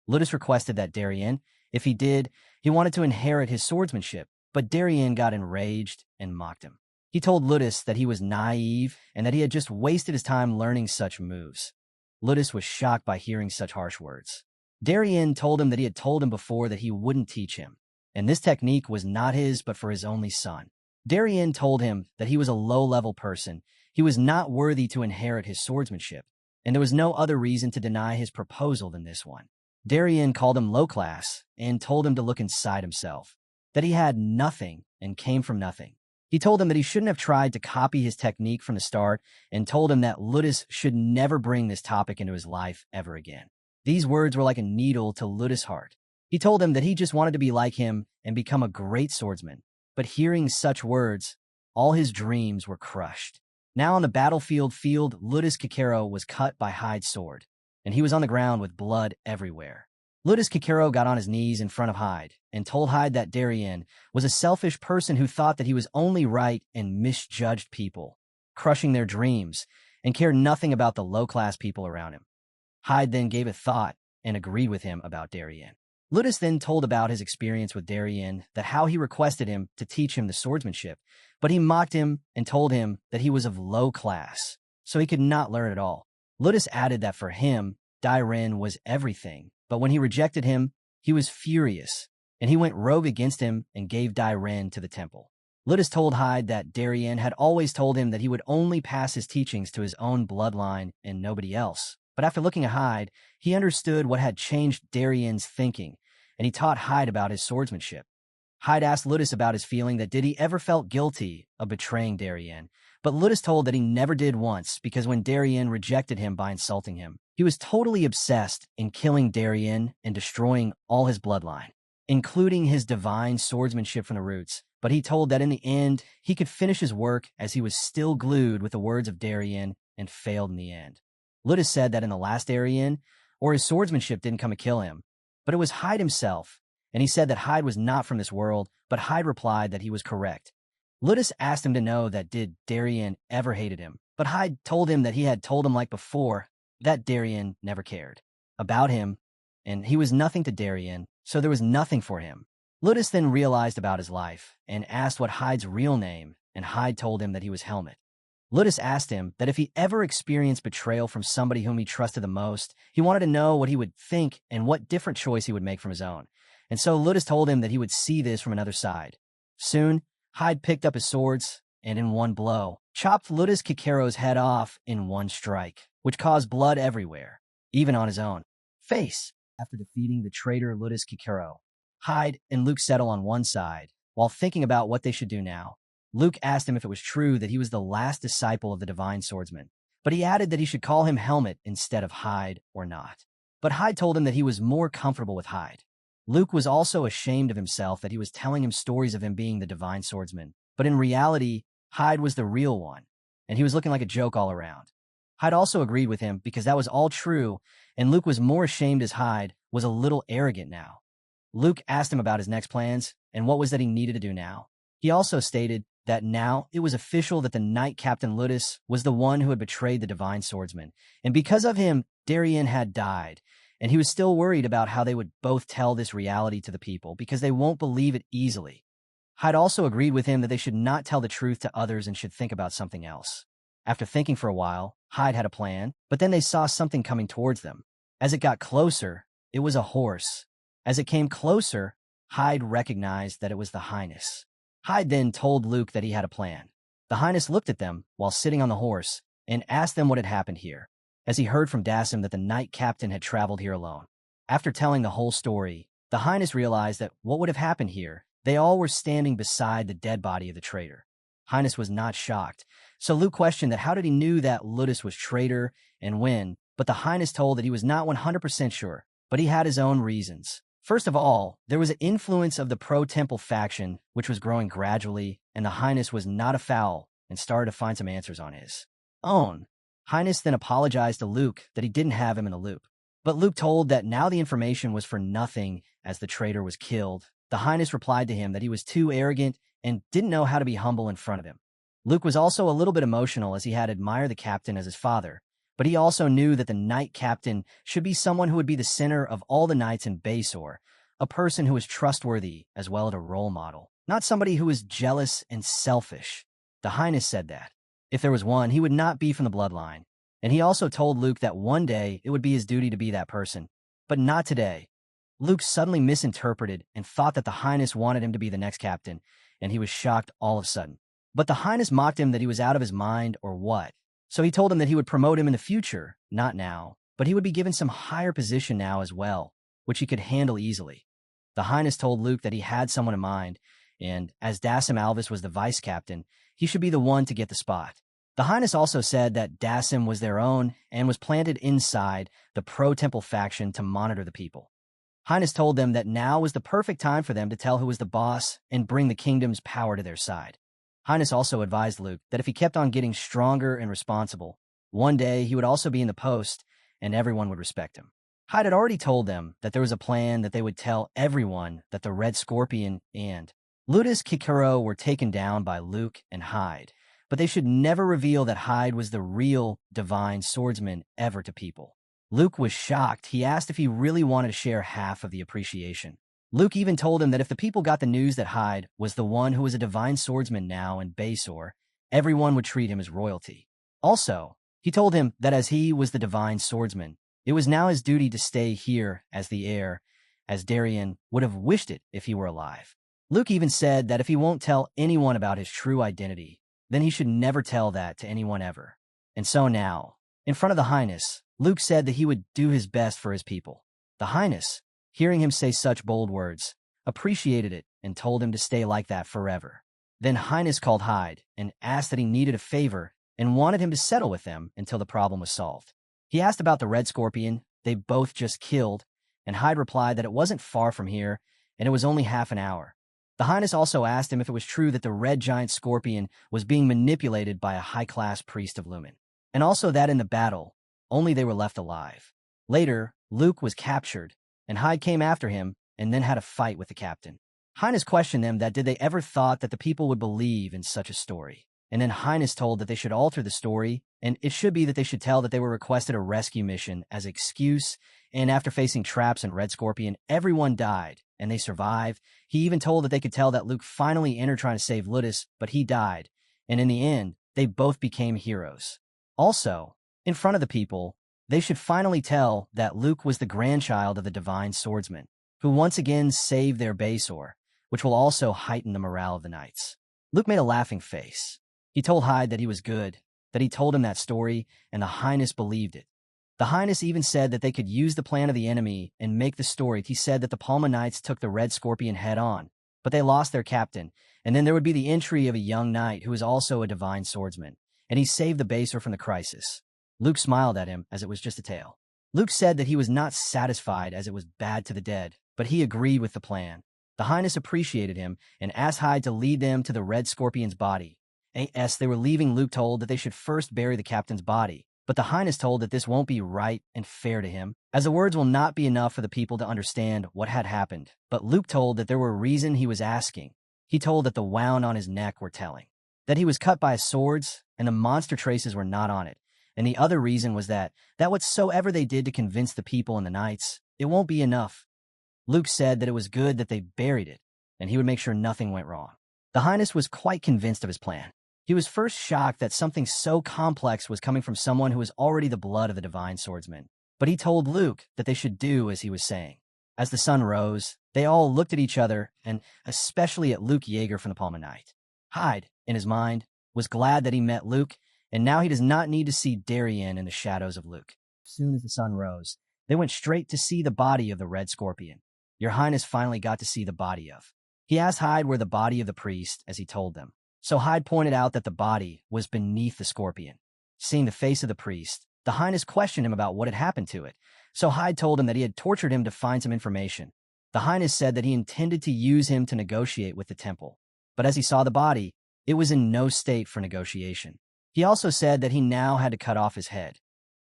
Ludus requested that Darien, if he did, he wanted to inherit his swordsmanship, but Darien got enraged and mocked him. He told Ludus that he was naive and that he had just wasted his time learning such moves. Ludus was shocked by hearing such harsh words. Darien told him that he had told him before that he wouldn't teach him, and this technique was not his but for his only son. Darien told him that he was a low-level person, he was not worthy to inherit his swordsmanship, and there was no other reason to deny his proposal than this one. Darien called him low-class and told him to look inside himself, that he had nothing and came from nothing. He told him that he shouldn't have tried to copy his technique from the start and told him that Ludus should never bring this topic into his life ever again. These words were like a needle to Ludus' heart. He told him that he just wanted to be like him and become a great swordsman. But hearing such words, all his dreams were crushed. Now on the battlefield, Ludus Kikero was cut by Hyde's sword, and he was on the ground with blood everywhere. Ludus Kikero got on his knees in front of Hyde and told Hyde that Darien was a selfish person who thought that he was only right and misjudged people, crushing their dreams, and cared nothing about the low-class people around him. Hyde then gave it thought and agreed with him about Darien. Ludus then told about his experience with Darien, that how he requested him to teach him the swordsmanship, but he mocked him and told him that he was of low class, so he could not learn at all. Ludus added that for him, Darien was everything, but when he rejected him, he was furious, and he went rogue against him and gave Darien to the temple. Ludus told Hyde that Darien had always told him that he would only pass his teachings to his own bloodline and nobody else. But after looking at Hyde, he understood what had changed Darien's thinking, and he taught Hyde about his swordsmanship. Hyde asked Ludus about his feeling that did he ever felt guilty of betraying Darien, but Ludus told that he never did once because when Darien rejected him by insulting him, he was totally obsessed in killing Darien and destroying all his bloodline, including his divine swordsmanship from the roots. But he told that in the end, he could finish his work as he was still glued with the words of Darien and failed in the end. Ludus said that in the last Darien, or his swordsmanship didn't come to kill him, but it was Hyde himself, and he said that Hyde was not from this world, but Hyde replied that he was correct. Ludus asked him to know that did Darien ever hated him, but Hyde told him that he had told him like before that Darien never cared about him, and he was nothing to Darien, so there was nothing for him. Ludus then realized about his life and asked what Hyde's real name, and Hyde told him that he was Helmet. Ludus asked him that if he ever experienced betrayal from somebody whom he trusted the most, he wanted to know what he would think and what different choice he would make from his own. And so Ludus told him that he would see this from another side. Soon, Hyde picked up his swords and in one blow, chopped Ludus Kikero's head off in one strike, which caused blood everywhere, even on his own face. After defeating the traitor Ludus Kikero, Hyde and Luke settle on one side, while thinking about what they should do now. Luke asked him if it was true that he was the last disciple of the divine swordsman, but he added that he should call him Helmet instead of Hyde or not. But Hyde told him that he was more comfortable with Hyde. Luke was also ashamed of himself that he was telling him stories of him being the divine swordsman, but in reality, Hyde was the real one, and he was looking like a joke all around. Hyde also agreed with him because that was all true, and Luke was more ashamed as Hyde was a little arrogant now. Luke asked him about his next plans and what was that he needed to do now. He also stated that now it was official that the Knight Captain Ludus was the one who had betrayed the divine swordsman, and because of him, Darien had died, and he was still worried about how they would both tell this reality to the people because they won't believe it easily. Hyde also agreed with him that they should not tell the truth to others and should think about something else. After thinking for a while, Hyde had a plan, but then they saw something coming towards them. As it got closer, it was a horse. As it came closer, Hyde recognized that it was the Highness. Hyde then told Luke that he had a plan. The Highness looked at them while sitting on the horse and asked them what had happened here, as he heard from Dasim that the Knight Captain had traveled here alone. After telling the whole story, the Highness realized that what would have happened here, they all were standing beside the dead body of the traitor. Highness was not shocked, so Luke questioned that how did he knew that Ludus was traitor and when, but the Highness told that he was not 100% sure, but he had his own reasons. First of all, there was an influence of the pro-temple faction, which was growing gradually, and the Highness was not a foul and started to find some answers on his own. Highness then apologized to Luke that he didn't have him in the loop. But Luke told that now the information was for nothing as the traitor was killed, the Highness replied to him that he was too arrogant and didn't know how to be humble in front of him. Luke was also a little bit emotional as he had admired the captain as his father, but he also knew that the knight captain should be someone who would be the center of all the knights in Basor, a person who was trustworthy as well as a role model, not somebody who was jealous and selfish. The Highness said that if there was one, he would not be from the bloodline, and he also told Luke that one day it would be his duty to be that person, but not today. Luke suddenly misinterpreted and thought that the Highness wanted him to be the next captain, and he was shocked all of a sudden. But the Highness mocked him that he was out of his mind or what. So he told him that he would promote him in the future, not now, but he would be given some higher position now as well, which he could handle easily. The Highness told Luke that he had someone in mind, and as Dasim Alvis was the vice captain, he should be the one to get the spot. The Highness also said that Dasim was their own and was planted inside the pro-temple faction to monitor the people. Highness told them that now was the perfect time for them to tell who was the boss and bring the kingdom's power to their side. Highness also advised Luke that if he kept on getting stronger and responsible, one day he would also be in the post and everyone would respect him. Hyde had already told them that there was a plan that they would tell everyone that the Red Scorpion and Ludus Kikuro were taken down by Luke and Hyde, but they should never reveal that Hyde was the real divine swordsman ever to people. Luke was shocked. He asked if he really wanted to share half of the appreciation. Luke even told him that if the people got the news that Hyde was the one who was a divine swordsman now in Basor, everyone would treat him as royalty. Also, he told him that as he was the divine swordsman, it was now his duty to stay here as the heir, as Darien would have wished it if he were alive. Luke even said that if he won't tell anyone about his true identity, then he should never tell that to anyone ever. And so now, in front of the Highness, Luke said that he would do his best for his people. The Highness, hearing him say such bold words, appreciated it and told him to stay like that forever. Then Highness called Hyde and asked that he needed a favor and wanted him to settle with them until the problem was solved. He asked about the Red Scorpion they both just killed, and Hyde replied that it wasn't far from here and it was only half an hour. The Highness also asked him if it was true that the Red Giant Scorpion was being manipulated by a high-class priest of Lumen, and also that in the battle, only they were left alive. Later, Luke was captured, and Hyde came after him and then had a fight with the captain. Highness questioned them that did they ever thought that the people would believe in such a story. And then Highness told that they should alter the story, and it should be that they should tell that they were requested a rescue mission as excuse, and after facing traps and Red Scorpion, everyone died, and they survived. He even told that they could tell that Luke finally entered trying to save Ludus, but he died, and in the end, they both became heroes. Also, in front of the people, they should finally tell that Luke was the grandchild of the divine swordsman, who once again saved their Basor, which will also heighten the morale of the knights. Luke made a laughing face. He told Hyde that he was good, that he told him that story, and the Highness believed it. The Highness even said that they could use the plan of the enemy and make the story. He said that the Palma Knights took the Red Scorpion head-on, but they lost their captain, and then there would be the entry of a young knight who is also a divine swordsman, and he saved the Basor from the crisis. Luke smiled at him as it was just a tale. Luke said that he was not satisfied as it was bad to the dead, but he agreed with the plan. The Highness appreciated him and asked Hyde to lead them to the Red Scorpion's body. As they were leaving, Luke told that they should first bury the captain's body, but the Highness told that this won't be right and fair to him, as the words will not be enough for the people to understand what had happened. But Luke told that there were a reason he was asking. He told that the wound on his neck were telling, that he was cut by swords and the monster traces were not on it. And the other reason was that whatsoever they did to convince the people and the knights, it won't be enough. Luke said that it was good that they buried it, and he would make sure nothing went wrong. The Highness was quite convinced of his plan. He was first shocked that something so complex was coming from someone who was already the blood of the divine swordsman. But he told Luke that they should do as he was saying. As the sun rose, they all looked at each other, and especially at Luke Yeager from the Palma Knight. Hyde, in his mind, was glad that he met Luke, and now he does not need to see Darien in the shadows of Luke. As soon as the sun rose, they went straight to see the body of the Red Scorpion. Your Highness finally got to see the body of. He asked Hyde where the body of the priest, as he told them. So Hyde pointed out that the body was beneath the scorpion. Seeing the face of the priest, the Highness questioned him about what had happened to it. So Hyde told him that he had tortured him to find some information. The Highness said that he intended to use him to negotiate with the temple. But as he saw the body, it was in no state for negotiation. He also said that he now had to cut off his head.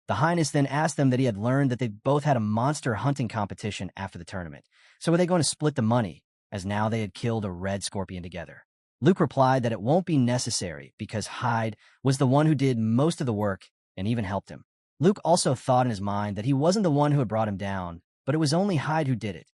The Highness then asked them that he had learned that they both had a monster hunting competition after the tournament. So were they going to split the money, as now they had killed a red scorpion together? Luke replied that it won't be necessary because Hyde was the one who did most of the work and even helped him. Luke also thought in his mind that he wasn't the one who had brought him down, but it was only Hyde who did it.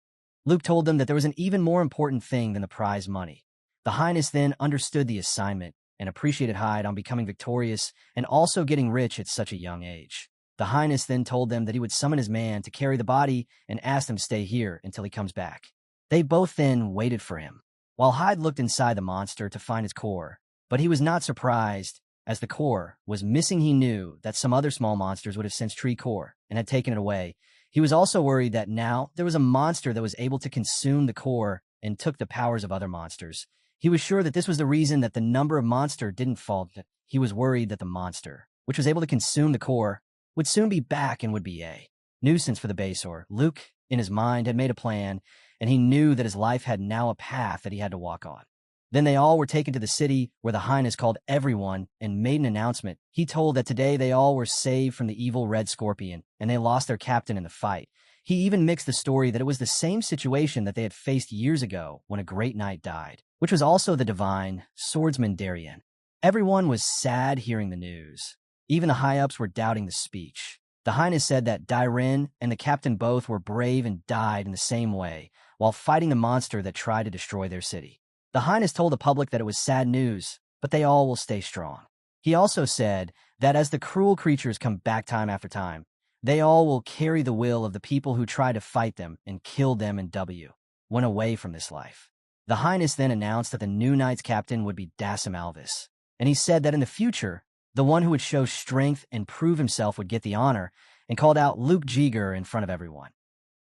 Luke told them that there was an even more important thing than the prize money. The Highness then understood the assignment and appreciated Hyde on becoming victorious and also getting rich at such a young age. The Highness then told them that he would summon his man to carry the body and ask them to stay here until he comes back. They both then waited for him, while Hyde looked inside the monster to find his core, but he was not surprised. As the core was missing, he knew that some other small monsters would have sensed tree core and had taken it away. He was also worried that now there was a monster that was able to consume the core and took the powers of other monsters. He was sure that this was the reason that the number of monster didn't fall. He was worried that the monster, which was able to consume the core, would soon be back and would be a nuisance for the Basor. Luke, in his mind, had made a plan, and he knew that his life had now a path that he had to walk on. Then they all were taken to the city, where the Highness called everyone and made an announcement. He told that today they all were saved from the evil red scorpion, and they lost their captain in the fight. He even mixed the story that it was the same situation that they had faced years ago when a great knight died, which was also the divine swordsman Darien. Everyone was sad hearing the news. Even the high-ups were doubting the speech. The Highness said that Darien and the captain both were brave and died in the same way, while fighting the monster that tried to destroy their city. The Highness told the public that it was sad news, but they all will stay strong. He also said that as the cruel creatures come back time after time, they all will carry the will of the people who try to fight them and kill them and went away from this life. The Highness then announced that the new knight's captain would be Dasim Alvis, and he said that in the future, the one who would show strength and prove himself would get the honor, and called out Luke Jeager in front of everyone.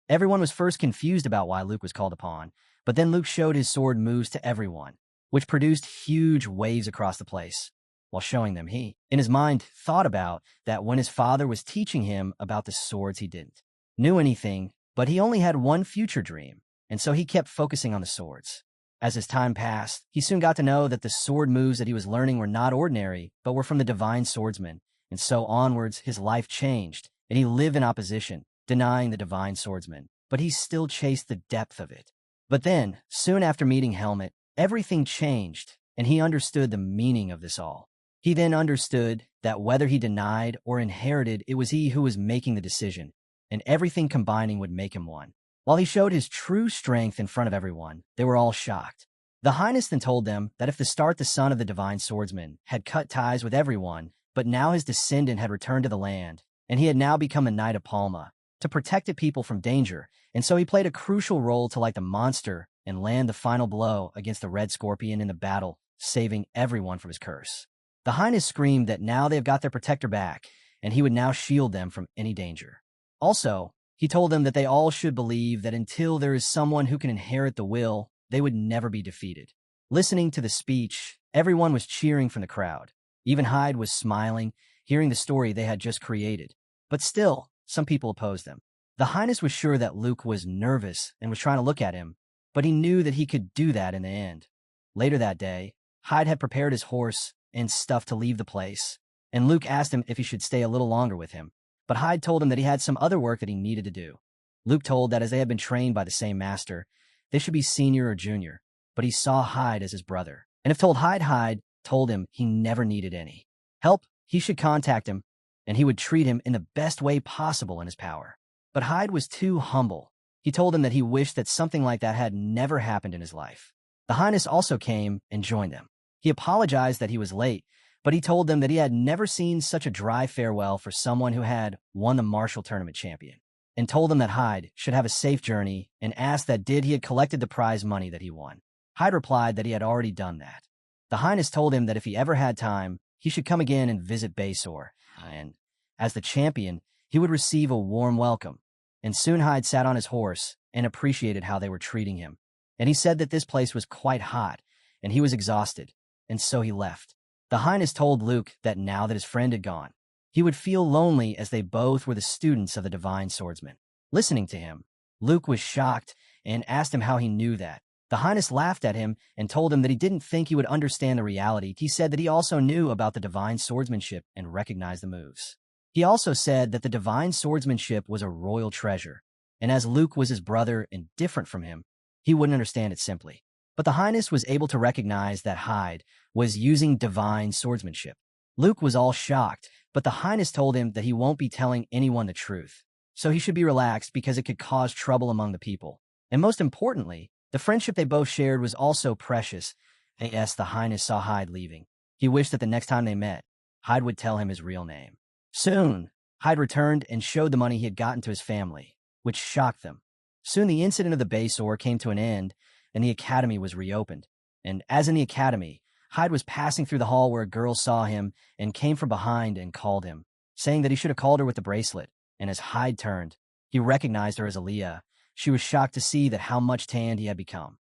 Everyone was first confused about why Luke was called upon, but then Luke showed his sword moves to everyone, which produced huge waves across the place, while showing them he, in his mind, thought about that when his father was teaching him about the swords he didn't knew anything, but he only had one future dream, and so he kept focusing on the swords. As his time passed, he soon got to know that the sword moves that he was learning were not ordinary, but were from the divine swordsman, and so onwards his life changed, and he lived in opposition, denying the divine swordsman, but he still chased the depth of it. But then, soon after meeting Helmet, everything changed, and he understood the meaning of this all. He then understood that whether he denied or inherited, it was he who was making the decision, and everything combining would make him one. While he showed his true strength in front of everyone, they were all shocked. The Highness then told them that if the start the son of the divine swordsman had cut ties with everyone, but now his descendant had returned to the land, and he had now become the Knight of Palma, to protect the people from danger, and so he played a crucial role to light the monster and land the final blow against the red scorpion in the battle, saving everyone from his curse. The Highness screamed that now they have got their protector back, and he would now shield them from any danger. Also, he told them that they all should believe that until there is someone who can inherit the will, they would never be defeated. Listening to the speech, everyone was cheering from the crowd. Even Hyde was smiling, hearing the story they had just created. But still, some people opposed them. The Highness was sure that Luke was nervous and was trying to look at him, but he knew that he could do that in the end. Later that day, Hyde had prepared his horse and stuff to leave the place, and Luke asked him if he should stay a little longer with him, but Hyde told him that he had some other work that he needed to do. Luke told that as they had been trained by the same master, they should be senior or junior, but he saw Hyde as his brother, and if told Hyde told him he never needed any help, he should contact him, and he would treat him in the best way possible in his power. But Hyde was too humble. He told him that he wished that something like that had never happened in his life. The Highness also came and joined them. He apologized that he was late, but he told them that he had never seen such a dry farewell for someone who had won the martial tournament champion, and told them that Hyde should have a safe journey and asked that he had collected the prize money that he won. Hyde replied that he had already done that. The Highness told him that if he ever had time, he should come again and visit Basor, and as the champion, he would receive a warm welcome. And soon Hyde sat on his horse and appreciated how they were treating him. And he said that this place was quite hot, and he was exhausted, and so he left. The Highness told Luke that now that his friend had gone, he would feel lonely as they both were the students of the divine swordsman. Listening to him, Luke was shocked and asked him how he knew that. The Highness laughed at him and told him that he didn't think he would understand the reality. He said that he also knew about the divine swordsmanship and recognized the moves. He also said that the divine swordsmanship was a royal treasure, and as Luke was his brother and different from him, he wouldn't understand it simply. But the Highness was able to recognize that Hyde was using divine swordsmanship. Luke was all shocked, but the Highness told him that he won't be telling anyone the truth, so he should be relaxed because it could cause trouble among the people. And most importantly, the friendship they both shared was also precious. As the Highness saw Hyde leaving, he wished that the next time they met, Hyde would tell him his real name. Soon, Hyde returned and showed the money he had gotten to his family, which shocked them. Soon the incident of the base ore came to an end, and the academy was reopened. And as in the academy, Hyde was passing through the hall where a girl saw him and came from behind and called him, saying that he should have called her with the bracelet. And as Hyde turned, he recognized her as Aaliyah. She was shocked to see that how much tanned he had become.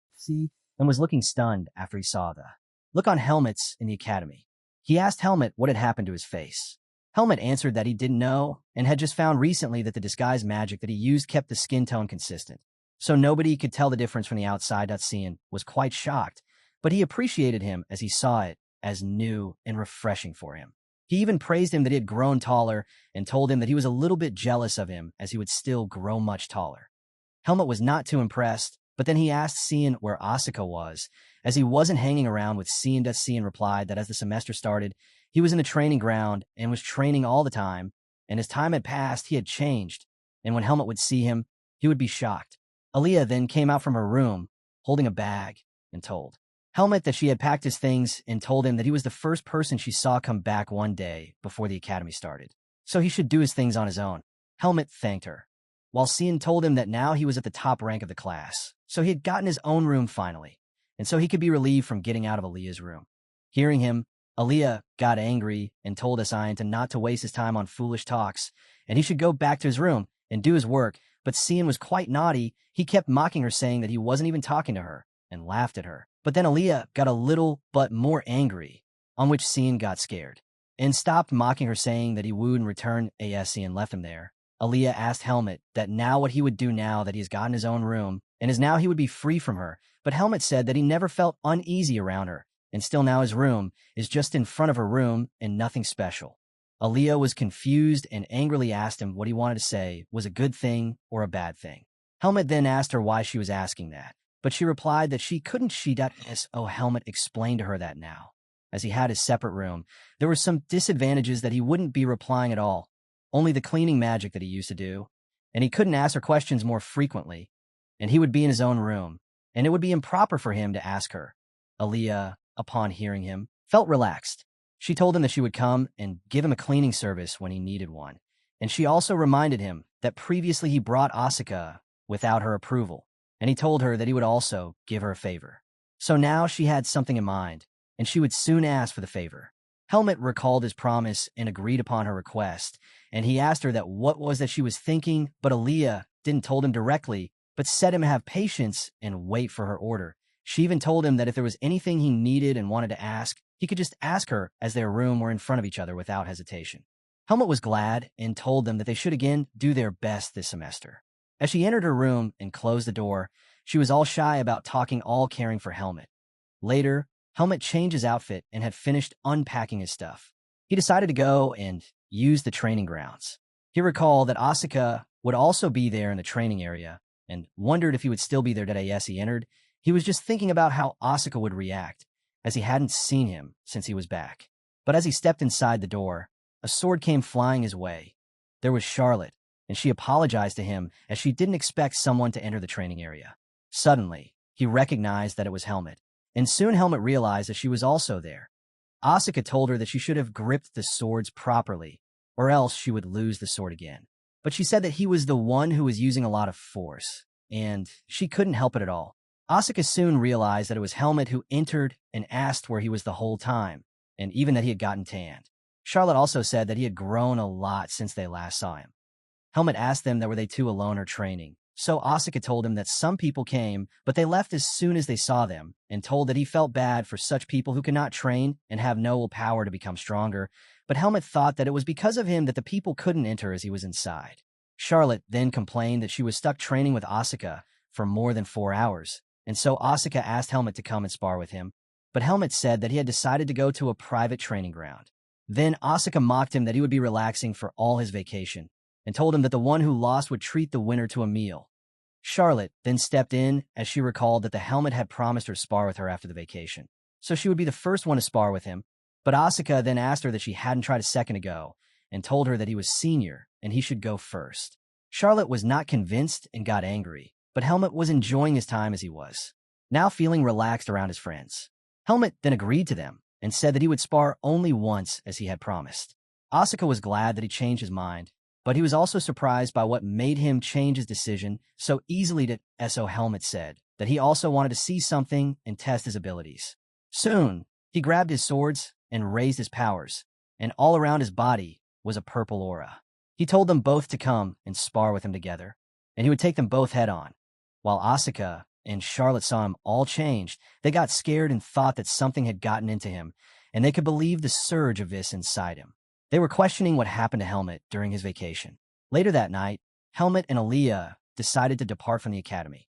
And was looking stunned after he saw the look on Helmet's in the academy. He asked Helmet what had happened to his face. Helmet answered that he didn't know and had just found recently that the disguise magic that he used kept the skin tone consistent, so nobody could tell the difference from the outside. Cian was quite shocked, but he appreciated him as he saw it as new and refreshing for him. He even praised him that he had grown taller and told him that he was a little bit jealous of him as he would still grow much taller. Helmet was not too impressed, but then he asked Cian where Asuka was, as he wasn't hanging around with Cian. Cian replied that as the semester started, he was in the training ground and was training all the time, and as time had passed, he had changed, and when Helmet would see him, he would be shocked. Aaliyah then came out from her room, holding a bag, and told Helmet that she had packed his things and told him that he was the first person she saw come back one day before the academy started, so he should do his things on his own. Helmet thanked her, while Cian told him that now he was at the top rank of the class, so he had gotten his own room finally, and so he could be relieved from getting out of Aaliyah's room. Hearing him, Aaliyah got angry and told Cian to not to waste his time on foolish talks, and he should go back to his room and do his work, but Cian was quite naughty. He kept mocking her, saying that he wasn't even talking to her, and laughed at her. But then Aaliyah got a little but more angry, on which Cian got scared, and stopped mocking her, saying that he would in return. Cian left him there. Aaliyah asked Helmet that now what he would do now that he has gotten his own room, and as now he would be free from her, but Helmet said that he never felt uneasy around her, and still now his room is just in front of her room and nothing special. Aaliyah was confused and angrily asked him what he wanted to say was a good thing or a bad thing. Helmet then asked her why she was asking that, but she replied that she couldn't. Helmet explained to her that now, as he had his separate room, there were some disadvantages that he wouldn't be replying at all, only the cleaning magic that he used to do, and he couldn't ask her questions more frequently, and he would be in his own room, and it would be improper for him to ask her. Aaliyah, upon hearing him, felt relaxed. She told him that she would come and give him a cleaning service when he needed one, and she also reminded him that previously he brought Asuka without her approval, and he told her that he would also give her a favor. So now she had something in mind, and she would soon ask for the favor. Helmet recalled his promise and agreed upon her request, and he asked her that what was that she was thinking, but Aaliyah didn't told him directly, but said him have patience and wait for her order. She even told him that if there was anything he needed and wanted to ask, he could just ask her as their room were in front of each other without hesitation. Helmet was glad and told them that they should again do their best this semester. As she entered her room and closed the door, she was all shy about talking, all caring for Helmet. Later, Helmet changed his outfit and had finished unpacking his stuff. He decided to go and use the training grounds. He recalled that Asuka would also be there in the training area and wondered if he would still be there today. As he entered, he was just thinking about how Asuka would react, as he hadn't seen him since he was back. But as he stepped inside the door, a sword came flying his way. There was Charlotte, and she apologized to him as she didn't expect someone to enter the training area. Suddenly, he recognized that it was Helmet, and soon Helmet realized that she was also there. Asuka told her that she should have gripped the swords properly, or else she would lose the sword again. But she said that he was the one who was using a lot of force, and she couldn't help it at all. Asuka soon realized that it was Helmet who entered and asked where he was the whole time, and even that he had gotten tanned. Charlotte also said that he had grown a lot since they last saw him. Helmet asked them that were they two alone or training, so Asuka told him that some people came, but they left as soon as they saw them, and told that he felt bad for such people who could not train and have no power to become stronger, but Helmet thought that it was because of him that the people couldn't enter as he was inside. Charlotte then complained that she was stuck training with Asuka for more than 4 hours, and so Asuka asked Helmet to come and spar with him, but Helmet said that he had decided to go to a private training ground. Then Asuka mocked him that he would be relaxing for all his vacation, and told him that the one who lost would treat the winner to a meal. Charlotte then stepped in as she recalled that the helmet had promised her to spar with her after the vacation, so she would be the first one to spar with him, but Asuka then asked her that she hadn't tried a second ago and told her that he was senior and he should go first. Charlotte was not convinced and got angry, but Helmet was enjoying his time as he was, now feeling relaxed around his friends. Helmet then agreed to them and said that he would spar only once as he had promised. Asuka was glad that he changed his mind, but he was also surprised by what made him change his decision so easily that So Helmet said that he also wanted to see something and test his abilities. Soon, he grabbed his swords and raised his powers, and all around his body was a purple aura. He told them both to come and spar with him together, and he would take them both head-on. While Asuka and Charlotte saw him all changed, they got scared and thought that something had gotten into him, and they could believe the surge of this inside him. They were questioning what happened to Helmet during his vacation. Later that night, Helmet and Aaliyah decided to depart from the academy.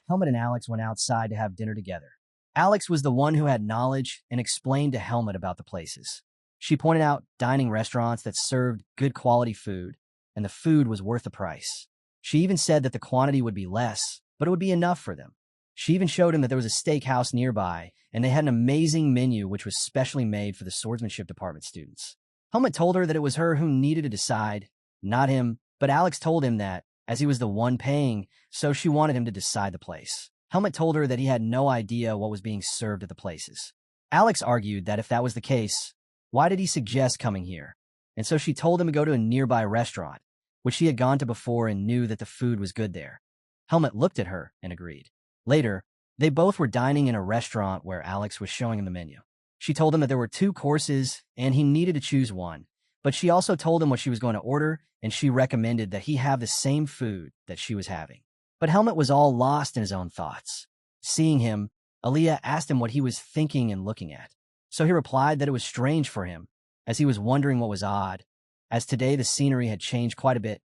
Helmet and Alex went outside to have dinner together. Alex was the one who had knowledge and explained to Helmet about the places. She pointed out dining restaurants that served good quality food, and the food was worth the price. She even said that the quantity would be less, but it would be enough for them. She even showed him that there was a steakhouse nearby, and they had an amazing menu which was specially made for the swordsmanship department students. Helmet told her that it was her who needed to decide, not him, but Alex told him that, as he was the one paying, so she wanted him to decide the place. Helmet told her that he had no idea what was being served at the places. Alex argued that if that was the case, why did he suggest coming here? And so she told him to go to a nearby restaurant, which she had gone to before and knew that the food was good there. Helmet looked at her and agreed. Later, they both were dining in a restaurant where Alex was showing him the menu. She told him that there were 2 courses and he needed to choose one, but she also told him what she was going to order, and she recommended that he have the same food that she was having. But Helmet was all lost in his own thoughts. Seeing him, Aaliyah asked him what he was thinking and looking at. So he replied that it was strange for him, as he was wondering what was odd, as today the scenery had changed quite a bit.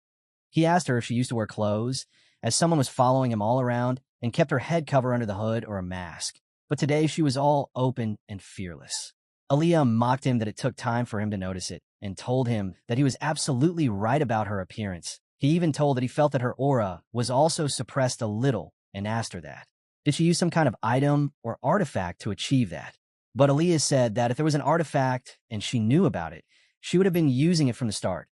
He asked her if she used to wear clothes, as someone was following him all around and kept her head covered under the hood or a mask. But today she was all open and fearless. Aaliyah mocked him that it took time for him to notice it, and told him that he was absolutely right about her appearance. He even told that he felt that her aura was also suppressed a little and asked her that. Did she use some kind of item or artifact to achieve that? But Aaliyah said that if there was an artifact and she knew about it, she would have been using it from the start.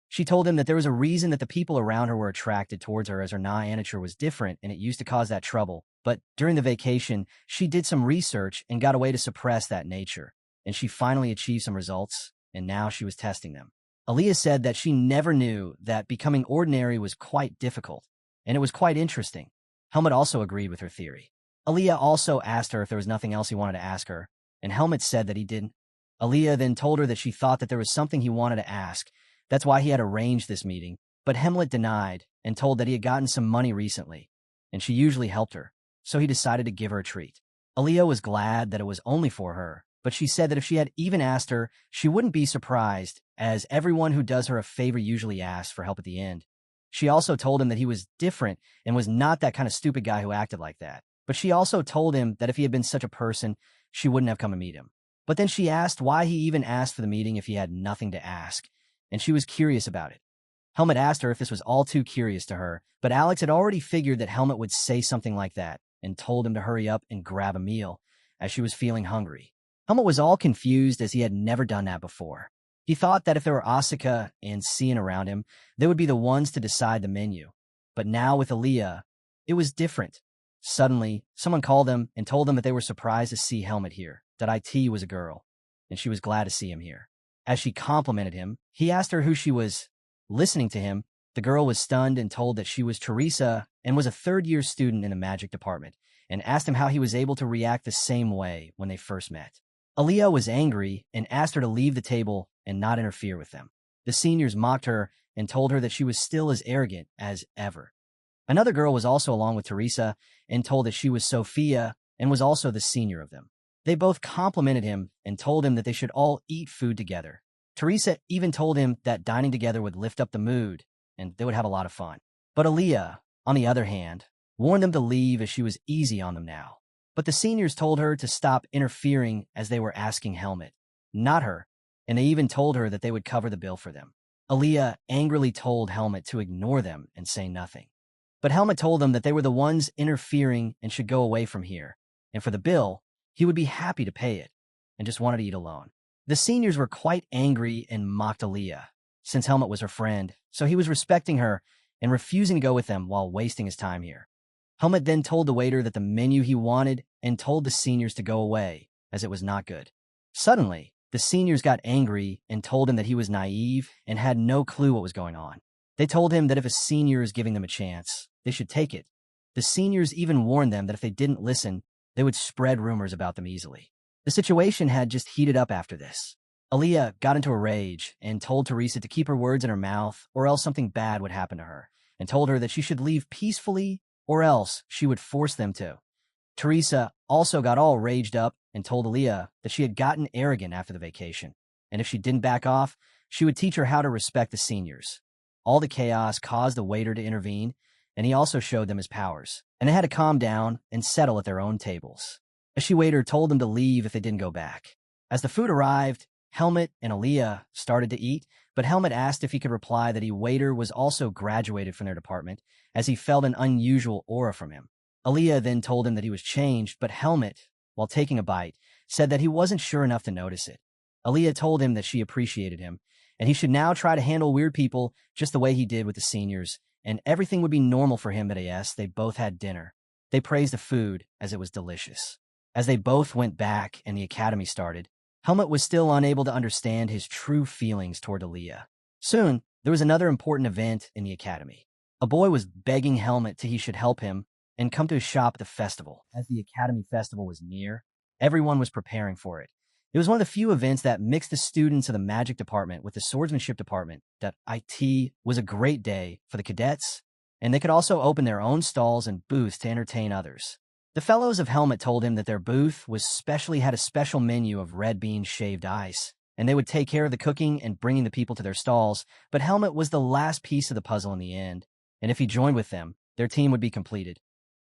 She told him that there was a reason that the people around her were attracted towards her, as her nature was different and it used to cause that trouble. But during the vacation, she did some research and got a way to suppress that nature, and she finally achieved some results, and now she was testing them. Aaliyah said that she never knew that becoming ordinary was quite difficult, and it was quite interesting. Helmet also agreed with her theory. Aaliyah also asked her if there was nothing else he wanted to ask her, and Helmet said that he didn't. Aaliyah then told her that she thought that there was something he wanted to ask. That's why he had arranged this meeting, but Helmet denied and told that he had gotten some money recently, and she usually helped her, so he decided to give her a treat. Aaliyah was glad that it was only for her, but she said that if she had even asked her, she wouldn't be surprised, as everyone who does her a favor usually asks for help at the end. She also told him that he was different and was not that kind of stupid guy who acted like that. But she also told him that if he had been such a person, she wouldn't have come to meet him. But then she asked why he even asked for the meeting if he had nothing to ask, and she was curious about it. Helmet asked her if this was all too curious to her, but Alex had already figured that Helmet would say something like that and told him to hurry up and grab a meal, as she was feeling hungry. Helmet was all confused as he had never done that before. He thought that if there were Asuka and Cian around him, they would be the ones to decide the menu. But now with Aaliyah, it was different. Suddenly, someone called them and told them that they were surprised to see Helmet here, that IT was a girl, and she was glad to see him here. As she complimented him, he asked her who she was. Listening to him, the girl was stunned and told that she was Teresa and was a third-year student in the magic department, and asked him how he was able to react the same way when they first met. Aaliyah was angry and asked her to leave the table and not interfere with them. The seniors mocked her and told her that she was still as arrogant as ever. Another girl was also along with Teresa and told that she was Sophia and was also the senior of them. They both complimented him and told him that they should all eat food together. Teresa even told him that dining together would lift up the mood and they would have a lot of fun. But Aaliyah, on the other hand, warned them to leave as she was easy on them now. But the seniors told her to stop interfering as they were asking Helmet, not her, and they even told her that they would cover the bill for them. Aaliyah angrily told Helmet to ignore them and say nothing. But Helmet told them that they were the ones interfering and should go away from here, and for the bill, he would be happy to pay it, and just wanted to eat alone. The seniors were quite angry and mocked Aaliyah, since Helmet was her friend, so he was respecting her and refusing to go with them while wasting his time here. Helmet then told the waiter that the menu he wanted and told the seniors to go away, as it was not good. Suddenly, the seniors got angry and told him that he was naive and had no clue what was going on. They told him that if a senior is giving them a chance, they should take it. The seniors even warned them that if they didn't listen, they would spread rumors about them easily. The situation had just heated up after this. Aaliyah got into a rage and told Teresa to keep her words in her mouth or else something bad would happen to her, and told her that she should leave peacefully or else she would force them to. Teresa also got all raged up and told Aaliyah that she had gotten arrogant after the vacation, and if she didn't back off, she would teach her how to respect the seniors. All the chaos caused the waiter to intervene, and he also showed them his powers, and they had to calm down and settle at their own tables. The waiter told them to leave if they didn't go back. As the food arrived, Helmet and Aaliyah started to eat, but Helmet asked if he could reply that he waiter was also graduated from their department, as he felt an unusual aura from him. Aaliyah then told him that he was changed, but Helmet, while taking a bite, said that he wasn't sure enough to notice it. Aaliyah told him that she appreciated him, and he should now try to handle weird people just the way he did with the seniors, and everything would be normal for him. But yes, they both had dinner. They praised the food as it was delicious. As they both went back and the academy started, Helmet was still unable to understand his true feelings toward Aaliyah. Soon, there was another important event in the academy. A boy was begging Helmet he should help him and come to his shop at the festival. As the academy festival was near, everyone was preparing for it. It was one of the few events that mixed the students of the magic department with the swordsmanship department. That IT was a great day for the cadets, and they could also open their own stalls and booths to entertain others. The fellows of Helmet told him that their booth had a special menu of red bean shaved ice, and they would take care of the cooking and bringing the people to their stalls, but Helmet was the last piece of the puzzle in the end, and if he joined with them, their team would be completed.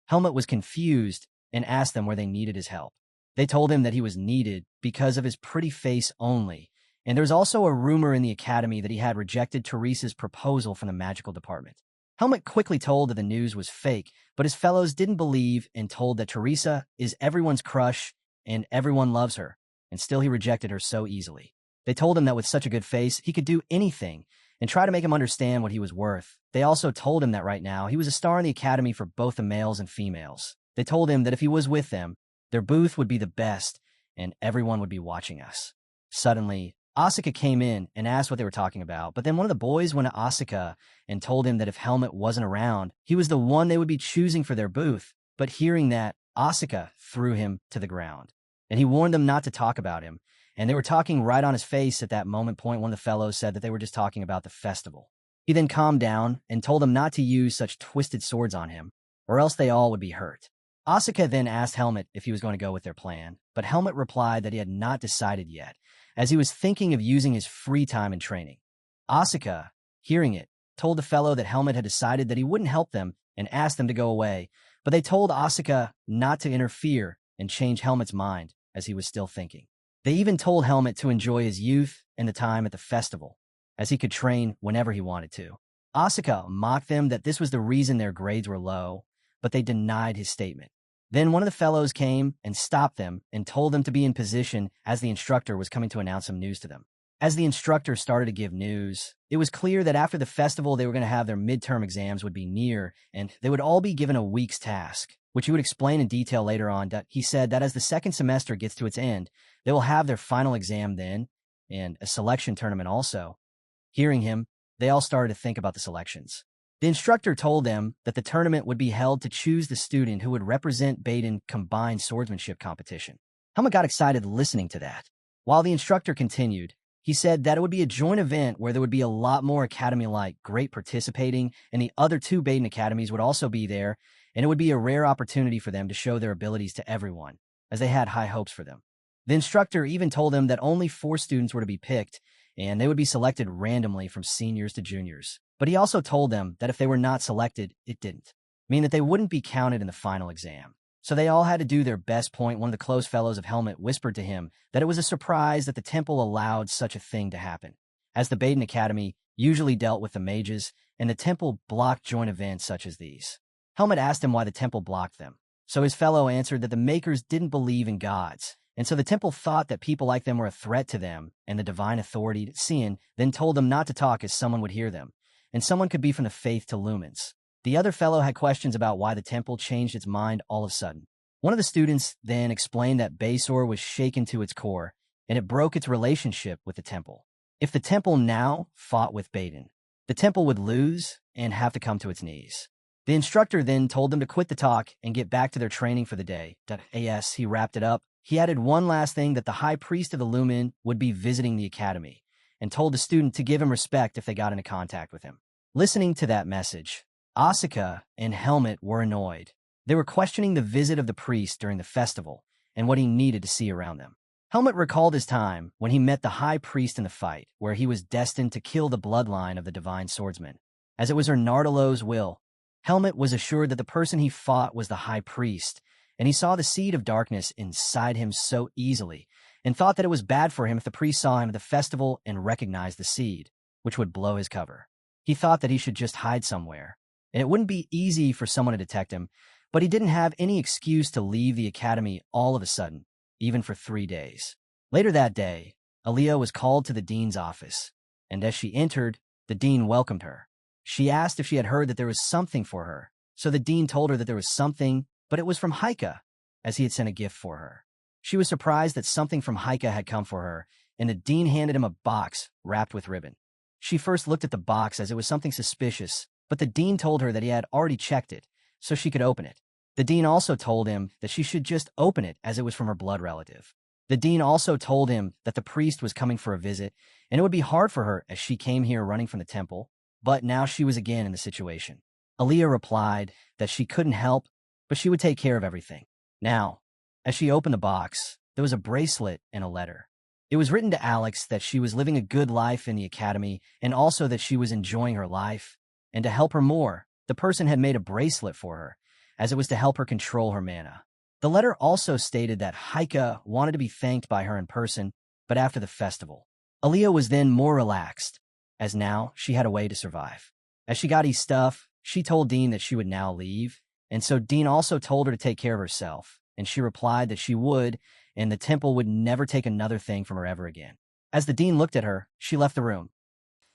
Helmet was confused and asked them where they needed his help. They told him that he was needed because of his pretty face only, and there was also a rumor in the academy that he had rejected Teresa's proposal from the magical department. Helmet quickly told that the news was fake, but his fellows didn't believe and told that Teresa is everyone's crush and everyone loves her, and still he rejected her so easily. They told him that with such a good face, he could do anything and try to make him understand what he was worth. They also told him that right now he was a star in the academy for both the males and females. They told him that if he was with them, their booth would be the best and everyone would be watching us. Suddenly, Asuka came in and asked what they were talking about, but then one of the boys went to Asuka and told him that if Helmet wasn't around, he was the one they would be choosing for their booth. But hearing that, Asuka threw him to the ground, and he warned them not to talk about him, and they were talking right on his face at that moment. One of the fellows said that they were just talking about the festival. He then calmed down and told them not to use such twisted swords on him, or else they all would be hurt. Asuka then asked Helmet if he was going to go with their plan, but Helmet replied that he had not decided yet, as he was thinking of using his free time in training. Asuka, hearing it, told the fellow that Helmet had decided that he wouldn't help them and asked them to go away, but they told Asuka not to interfere and change Helmet's mind, as he was still thinking. They even told Helmet to enjoy his youth and the time at the festival, as he could train whenever he wanted to. Asuka mocked them that this was the reason their grades were low, but they denied his statement. Then one of the fellows came and stopped them and told them to be in position as the instructor was coming to announce some news to them. As the instructor started to give news, it was clear that after the festival they were going to have their midterm exams would be near, and they would all be given a week's task, which he would explain in detail later on. That he said that as the second semester gets to its end, they will have their final exam then, and a selection tournament also. Hearing him, they all started to think about the selections. The instructor told them that the tournament would be held to choose the student who would represent Baden combined swordsmanship competition. Helmet got excited listening to that. While the instructor continued, he said that it would be a joint event where there would be a lot more academy-like great participating, and the other two Baden academies would also be there, and it would be a rare opportunity for them to show their abilities to everyone, as they had high hopes for them. The instructor even told them that only 4 students were to be picked, and they would be selected randomly from seniors to juniors. But he also told them that if they were not selected, it didn't mean that they wouldn't be counted in the final exam. So they all had to do their best. One of the close fellows of Helmet whispered to him that it was a surprise that the temple allowed such a thing to happen. as the Baden Academy usually dealt with the mages, and the temple blocked joint events such as these. Helmet asked him why the temple blocked them. So his fellow answered that the makers didn't believe in gods, and so the temple thought that people like them were a threat to them, and the divine authority, Cian, then told them not to talk as someone would hear them, and someone could be from the faith to lumens. The other fellow had questions about why the temple changed its mind all of a sudden. One of the students then explained that Basor was shaken to its core, and it broke its relationship with the temple. If the temple now fought with Baden, the temple would lose and have to come to its knees. The instructor then told them to quit the talk and get back to their training for the day. As he wrapped it up, he added one last thing, that the high priest of the Lumen would be visiting the academy, and told the student to give him respect if they got into contact with him. Listening to that message, Asuka and Helmet were annoyed. They were questioning the visit of the priest during the festival and what he needed to see around them. Helmet recalled his time when he met the high priest in the fight, where he was destined to kill the bloodline of the divine swordsman. As it was Nardalo's will, Helmet was assured that the person he fought was the high priest, and he saw the seed of darkness inside him so easily, and thought that it was bad for him if the priest saw him at the festival and recognized the seed, which would blow his cover. He thought that he should just hide somewhere, and it wouldn't be easy for someone to detect him, but he didn't have any excuse to leave the academy all of a sudden, even for 3 days. Later that day, Aaliyah was called to the dean's office, and as she entered, the dean welcomed her. She asked if she had heard that there was something for her, so the dean told her that there was something, but it was from Heike, as he had sent a gift for her. She was surprised that something from Heike had come for her, and the dean handed him a box wrapped with ribbon. She first looked at the box as it was something suspicious, but the dean told her that he had already checked it, so she could open it. The dean also told him that she should just open it as it was from her blood relative. The dean also told him that the priest was coming for a visit, and it would be hard for her as she came here running from the temple, but now she was again in the situation. Aaliyah replied that she couldn't help, but she would take care of everything. Now, as she opened the box, there was a bracelet and a letter. It was written to Alex that she was living a good life in the academy, and also that she was enjoying her life, and to help her more, the person had made a bracelet for her, as it was to help her control her mana. The letter also stated that Heike wanted to be thanked by her in person, but after the festival. Aaliyah was then more relaxed, as now she had a way to survive. As she got his stuff, she told Dean that she would now leave, and so Dean also told her to take care of herself, and she replied that she would, and the temple would never take another thing from her ever again. As the dean looked at her, she left the room.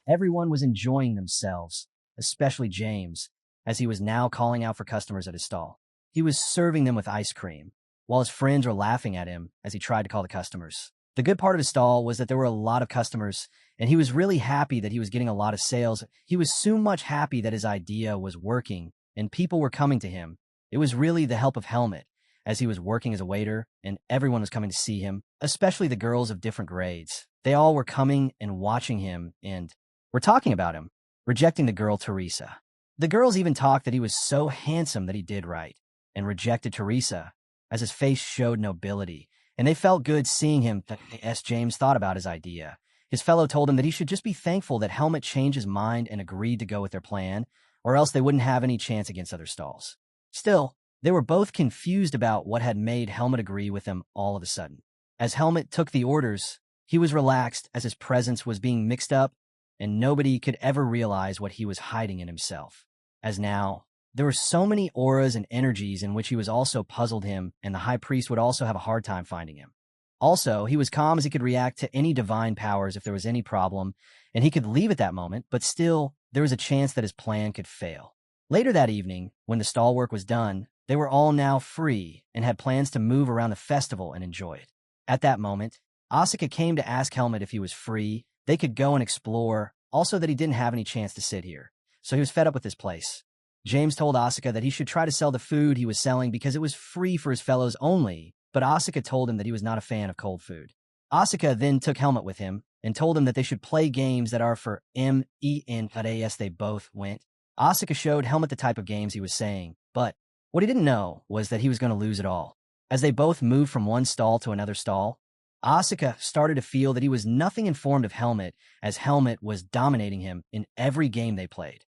Everyone was enjoying themselves, especially James, as he was now calling out for customers at his stall. He was serving them with ice cream, while his friends were laughing at him as he tried to call the customers. The good part of his stall was that there were a lot of customers, and he was really happy that he was getting a lot of sales. He was so much happy that his idea was working, and people were coming to him. It was really the help of Helmet, as he was working as a waiter, and everyone was coming to see him, especially the girls of different grades. They all were coming and watching him, and were talking about him, rejecting the girl Teresa. The girls even talked that he was so handsome that he did right, and rejected Teresa, as his face showed nobility, and they felt good seeing him. As James thought about his idea, his fellow told him that he should just be thankful that Helmet changed his mind and agreed to go with their plan, or else they wouldn't have any chance against other stalls. Still, they were both confused about what had made Helmet agree with them all of a sudden. As Helmet took the orders, he was relaxed as his presence was being mixed up, and nobody could ever realize what he was hiding in himself. As now, there were so many auras and energies in which he was also puzzled him, and the high priest would also have a hard time finding him. Also, he was calm as he could react to any divine powers if there was any problem, and he could leave at that moment, but still, there was a chance that his plan could fail. Later that evening, when the stall work was done, they were all now free and had plans to move around the festival and enjoy it. At that moment, Asuka came to ask Helmet if he was free. They could go and explore, also that he didn't have any chance to sit here, so he was fed up with this place. James told Asuka that he should try to sell the food he was selling because it was free for his fellows only, but Asuka told him that he was not a fan of cold food. Asuka then took Helmet with him and told him that they should play games that are for MEN. They both went. Asuka showed Helmet the type of games he was saying, but what he didn't know was that he was going to lose it all. As they both moved from one stall to another stall, Asuka started to feel that he was nothing informed of Helmet, as Helmet was dominating him in every game they played.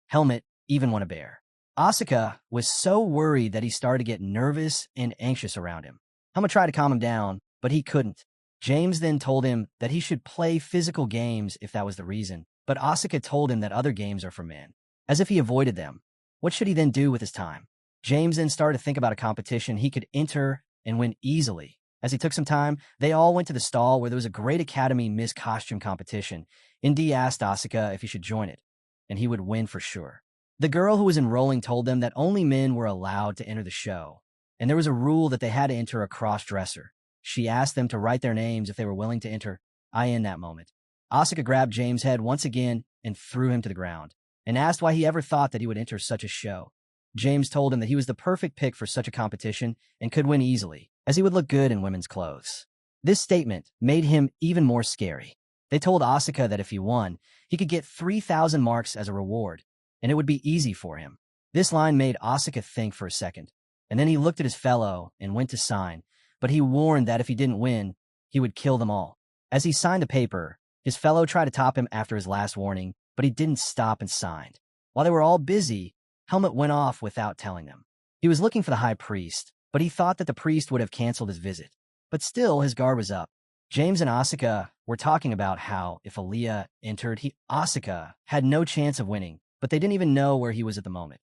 Helmet even won a bear. Asuka was so worried that he started to get nervous and anxious around him. Helmet tried to calm him down, but he couldn't. James then told him that he should play physical games if that was the reason, but Asuka told him that other games are for men, as if he avoided them. What should he then do with his time? James then started to think about a competition he could enter and win easily. As he took some time, they all went to the stall where there was a Great Academy Miss Costume competition. Indy asked Asuka if he should join it, and he would win for sure. The girl who was enrolling told them that only men were allowed to enter the show, and there was a rule that they had to enter a cross-dresser. She asked them to write their names if they were willing to enter. In that moment, Asuka grabbed James' head once again and threw him to the ground, and asked why he ever thought that he would enter such a show. James told him that he was the perfect pick for such a competition and could win easily, as he would look good in women's clothes. This statement made him even more scary. They told Asuka that if he won, he could get 3,000 marks as a reward, and it would be easy for him. This line made Asuka think for a second, and then he looked at his fellow and went to sign, but he warned that if he didn't win, he would kill them all. As he signed the paper, his fellow tried to top him after his last warning, but he didn't stop and signed. While they were all busy, Helmut went off without telling them. He was looking for the high priest, but he thought that the priest would have canceled his visit. But still, his guard was up. James and Asuka were talking about how if Aaliyah entered, Asuka had no chance of winning, but they didn't even know where he was at the moment.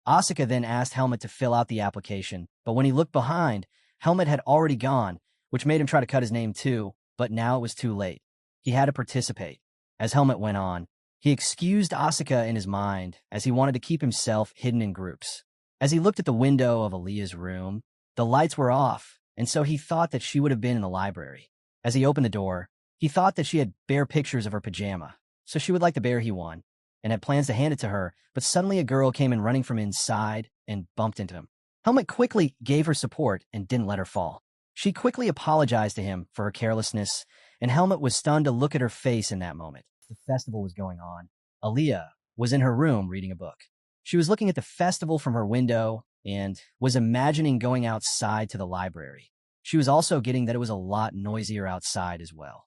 Asuka then asked Helmut to fill out the application, but when he looked behind, Helmut had already gone, which made him try to cut his name too, but now it was too late. He had to participate. As Helmut went on, he excused Asuka in his mind as he wanted to keep himself hidden in groups. As he looked at the window of Aaliyah's room, the lights were off, and so he thought that she would have been in the library. As he opened the door, he thought that she had bare pictures of her pajama, so she would like the bear he won, and had plans to hand it to her, but suddenly a girl came in running from inside and bumped into him. Helmut quickly gave her support and didn't let her fall. She quickly apologized to him for her carelessness, and Helmut was stunned to look at her face in that moment. The festival was going on. Aaliyah was in her room reading a book. She was looking at the festival from her window and was imagining going outside to the library. She was also getting that it was a lot noisier outside as well.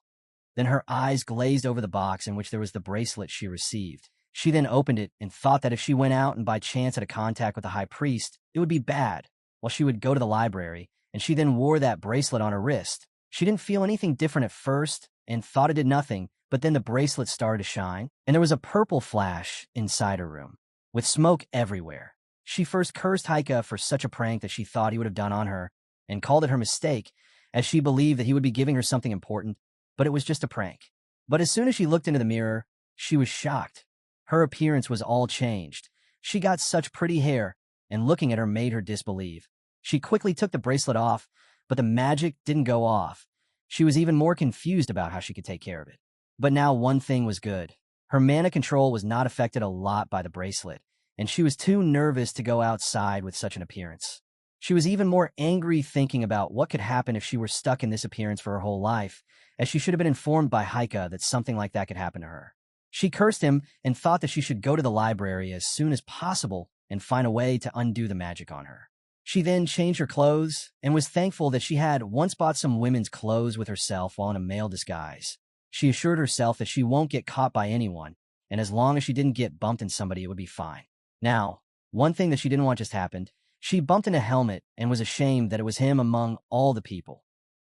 Then her eyes glazed over the box in which there was the bracelet she received. She then opened it and thought that if she went out and by chance had a contact with the high priest, it would be bad. While she would go to the library, and she then wore that bracelet on her wrist. She didn't feel anything different at first and thought it did nothing, but then the bracelet started to shine, and there was a purple flash inside her room, with smoke everywhere. She first cursed Heike for such a prank that she thought he would have done on her, and called it her mistake, as she believed that he would be giving her something important, but it was just a prank. But as soon as she looked into the mirror, she was shocked. Her appearance was all changed. She got such pretty hair, and looking at her made her disbelieve. She quickly took the bracelet off, but the magic didn't go off. She was even more confused about how she could take care of it. But now one thing was good. Her mana control was not affected a lot by the bracelet, and she was too nervous to go outside with such an appearance. She was even more angry thinking about what could happen if she were stuck in this appearance for her whole life, as she should have been informed by Heike that something like that could happen to her. She cursed him and thought that she should go to the library as soon as possible and find a way to undo the magic on her. She then changed her clothes and was thankful that she had once bought some women's clothes with herself while in a male disguise. She assured herself that she won't get caught by anyone, and as long as she didn't get bumped into somebody, it would be fine. Now, one thing that she didn't want just happened. She bumped into Helmut and was ashamed that it was him among all the people.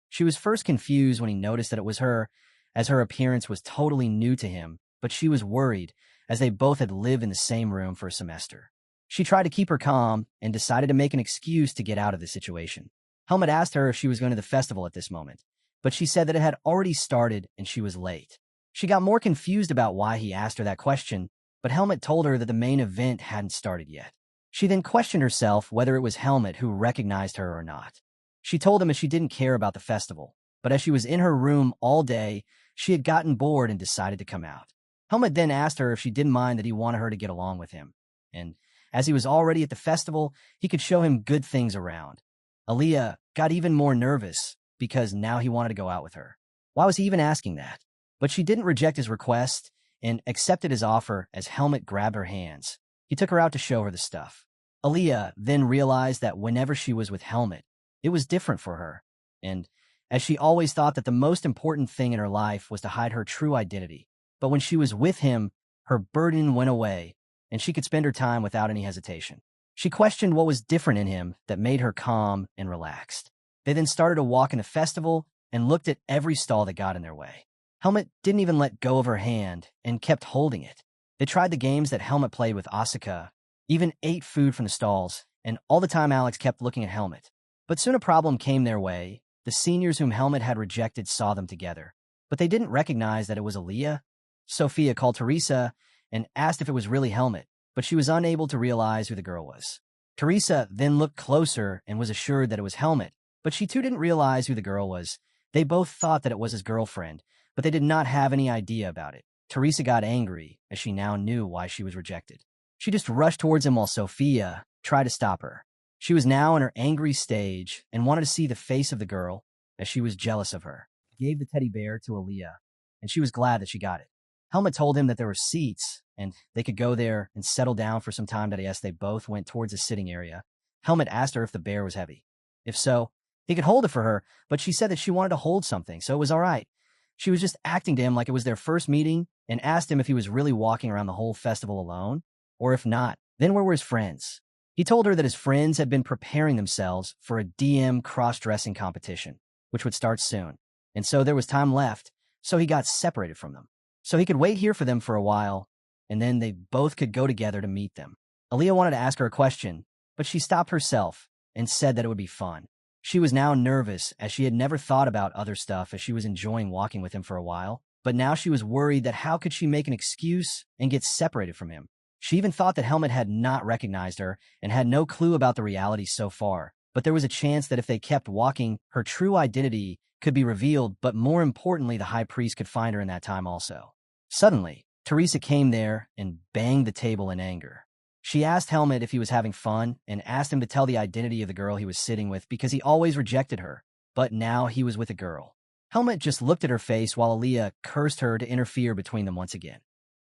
She was first confused when he noticed that it was her, as her appearance was totally new to him, but she was worried, as they both had lived in the same room for a semester. She tried to keep her calm and decided to make an excuse to get out of the situation. Helmut asked her if she was going to the festival at this moment, but she said that it had already started and she was late. She got more confused about why he asked her that question, but Helmut told her that the main event hadn't started yet. She then questioned herself whether it was Helmut who recognized her or not. She told him that she didn't care about the festival, but as she was in her room all day, she had gotten bored and decided to come out. Helmut then asked her if she didn't mind that he wanted her to get along with him, and as he was already at the festival, he could show him good things around. Aaliyah got even more nervous because now he wanted to go out with her. Why was he even asking that? But she didn't reject his request and accepted his offer as Helmut grabbed her hands. He took her out to show her the stuff. Aaliyah then realized that whenever she was with Helmut, it was different for her, and as she always thought that the most important thing in her life was to hide her true identity. But when she was with him, her burden went away, and she could spend her time without any hesitation. She questioned what was different in him that made her calm and relaxed. They then started a walk in the festival, and looked at every stall that got in their way. Helmet didn't even let go of her hand and kept holding it. They tried the games that Helmet played with Asuka, even ate food from the stalls, and all the time Alex kept looking at Helmet. But soon a problem came their way. The seniors whom Helmet had rejected saw them together, but they didn't recognize that it was Aaliyah. Sophia called Teresa and asked if it was really Helmet, but she was unable to realize who the girl was. Teresa then looked closer and was assured that it was Helmet, but she too didn't realize who the girl was. They both thought that it was his girlfriend, but they did not have any idea about it. Teresa got angry, as she now knew why she was rejected. She just rushed towards him while Sophia tried to stop her. She was now in her angry stage and wanted to see the face of the girl, as she was jealous of her. He gave the teddy bear to Aaliyah, and she was glad that she got it. Helmet told him that there were seats, and they could go there and settle down for some time. Yes, they both went towards a sitting area. Helmet asked her if the bear was heavy. If so, he could hold it for her, but she said that she wanted to hold something, so it was all right. She was just acting to him like it was their first meeting and asked him if he was really walking around the whole festival alone, or if not, then where were his friends? He told her that his friends had been preparing themselves for a DM cross-dressing competition, which would start soon, and so there was time left, so he got separated from them. So he could wait here for them for a while, and then they both could go together to meet them. Aaliyah wanted to ask her a question, but she stopped herself and said that it would be fun. She was now nervous, as she had never thought about other stuff as she was enjoying walking with him for a while, but now she was worried that how could she make an excuse and get separated from him. She even thought that Helmet had not recognized her and had no clue about the reality so far, but there was a chance that if they kept walking, her true identity could be revealed, but more importantly, the high priest could find her in that time also. Suddenly, Teresa came there and banged the table in anger. She asked Helmet if he was having fun and asked him to tell the identity of the girl he was sitting with because he always rejected her, but now he was with a girl. Helmet just looked at her face while Aaliyah cursed her to interfere between them once again.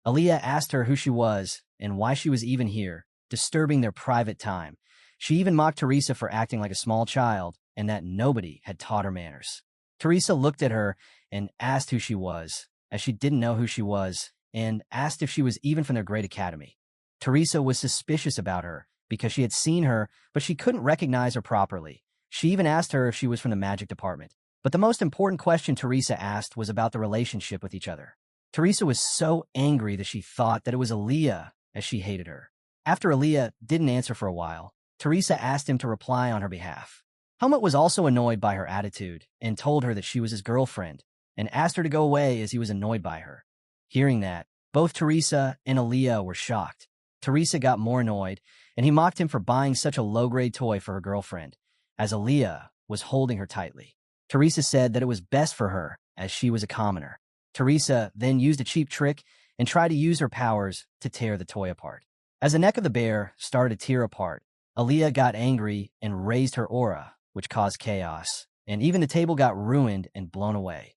Aaliyah asked her who she was and why she was even here, disturbing their private time. She even mocked Teresa for acting like a small child and that nobody had taught her manners. Teresa looked at her and asked who she was, as she didn't know who she was, and asked if she was even from their great academy. Teresa was suspicious about her because she had seen her, but she couldn't recognize her properly. She even asked her if she was from the magic department. But the most important question Teresa asked was about the relationship with each other. Teresa was so angry that she thought that it was Aaliyah, as she hated her. After Aaliyah didn't answer for a while, Teresa asked him to reply on her behalf. Helmet was also annoyed by her attitude and told her that she was his girlfriend and asked her to go away as he was annoyed by her. Hearing that, both Teresa and Aaliyah were shocked. Teresa got more annoyed, and he mocked him for buying such a low-grade toy for her girlfriend, as Aaliyah was holding her tightly. Teresa said that it was best for her, as she was a commoner. Teresa then used a cheap trick and tried to use her powers to tear the toy apart. As the neck of the bear started to tear apart, Aaliyah got angry and raised her aura, which caused chaos, and even the table got ruined and blown away.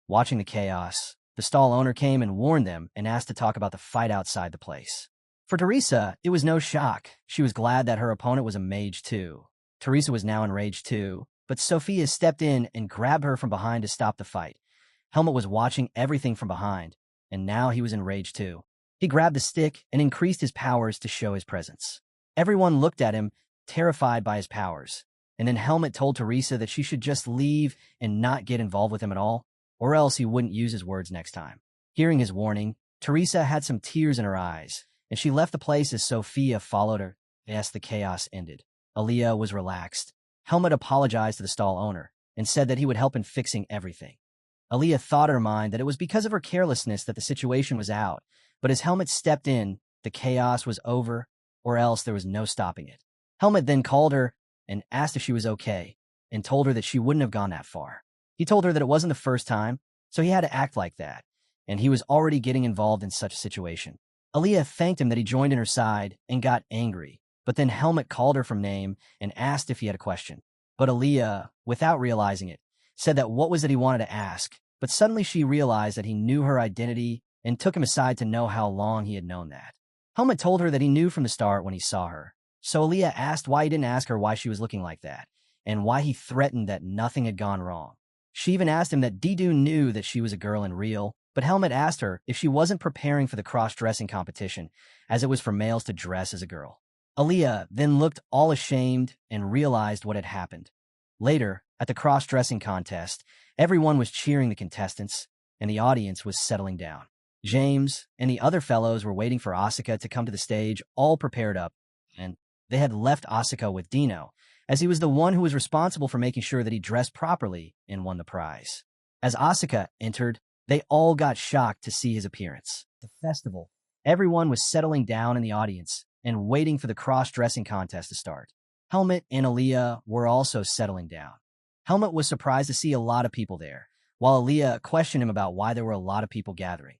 Watching the chaos, the stall owner came and warned them and asked to talk about the fight outside the place. For Teresa, it was no shock. She was glad that her opponent was a mage too. Teresa was now enraged too, but Sophia stepped in and grabbed her from behind to stop the fight. Helmet was watching everything from behind, and now he was enraged too. He grabbed the stick and increased his powers to show his presence. Everyone looked at him, terrified by his powers, and then Helmet told Teresa that she should just leave and not get involved with him at all, or else he wouldn't use his words next time. Hearing his warning, Teresa had some tears in her eyes, and she left the place as Sophia followed her. Yes, the chaos ended. Aaliyah was relaxed. Helmet apologized to the stall owner and said that he would help in fixing everything. Aaliyah thought in her mind that it was because of her carelessness that the situation was out, but as Helmet stepped in, the chaos was over, or else there was no stopping it. Helmet then called her and asked if she was okay, and told her that she wouldn't have gone that far. He told her that it wasn't the first time, so he had to act like that, and he was already getting involved in such a situation. Aaliyah thanked him that he joined in her side and got angry, but then Helmet called her from name and asked if he had a question. But Aaliyah, without realizing it, said that what was it he wanted to ask, but suddenly she realized that he knew her identity and took him aside to know how long he had known that. Helmet told her that he knew from the start when he saw her, so Aaliyah asked why he didn't ask her why she was looking like that, and why he threatened that nothing had gone wrong. She even asked him that Didu knew that she was a girl in real, but Helmet asked her if she wasn't preparing for the cross-dressing competition, as it was for males to dress as a girl. Aaliyah then looked all ashamed and realized what had happened. Later, at the cross-dressing contest, Everyone was cheering the contestants, and the audience was settling down. James and the other fellows were waiting for Asuka to come to the stage, all prepared up, and they had left Asuka with Dino, as he was the one who was responsible for making sure that he dressed properly and won the prize. As Asuka entered, they all got shocked to see his appearance. The festival, everyone was settling down in the audience and waiting for the cross-dressing contest to start. Helmet and Aaliyah were also settling down. Helmet was surprised to see a lot of people there, while Aaliyah questioned him about why there were a lot of people gathering.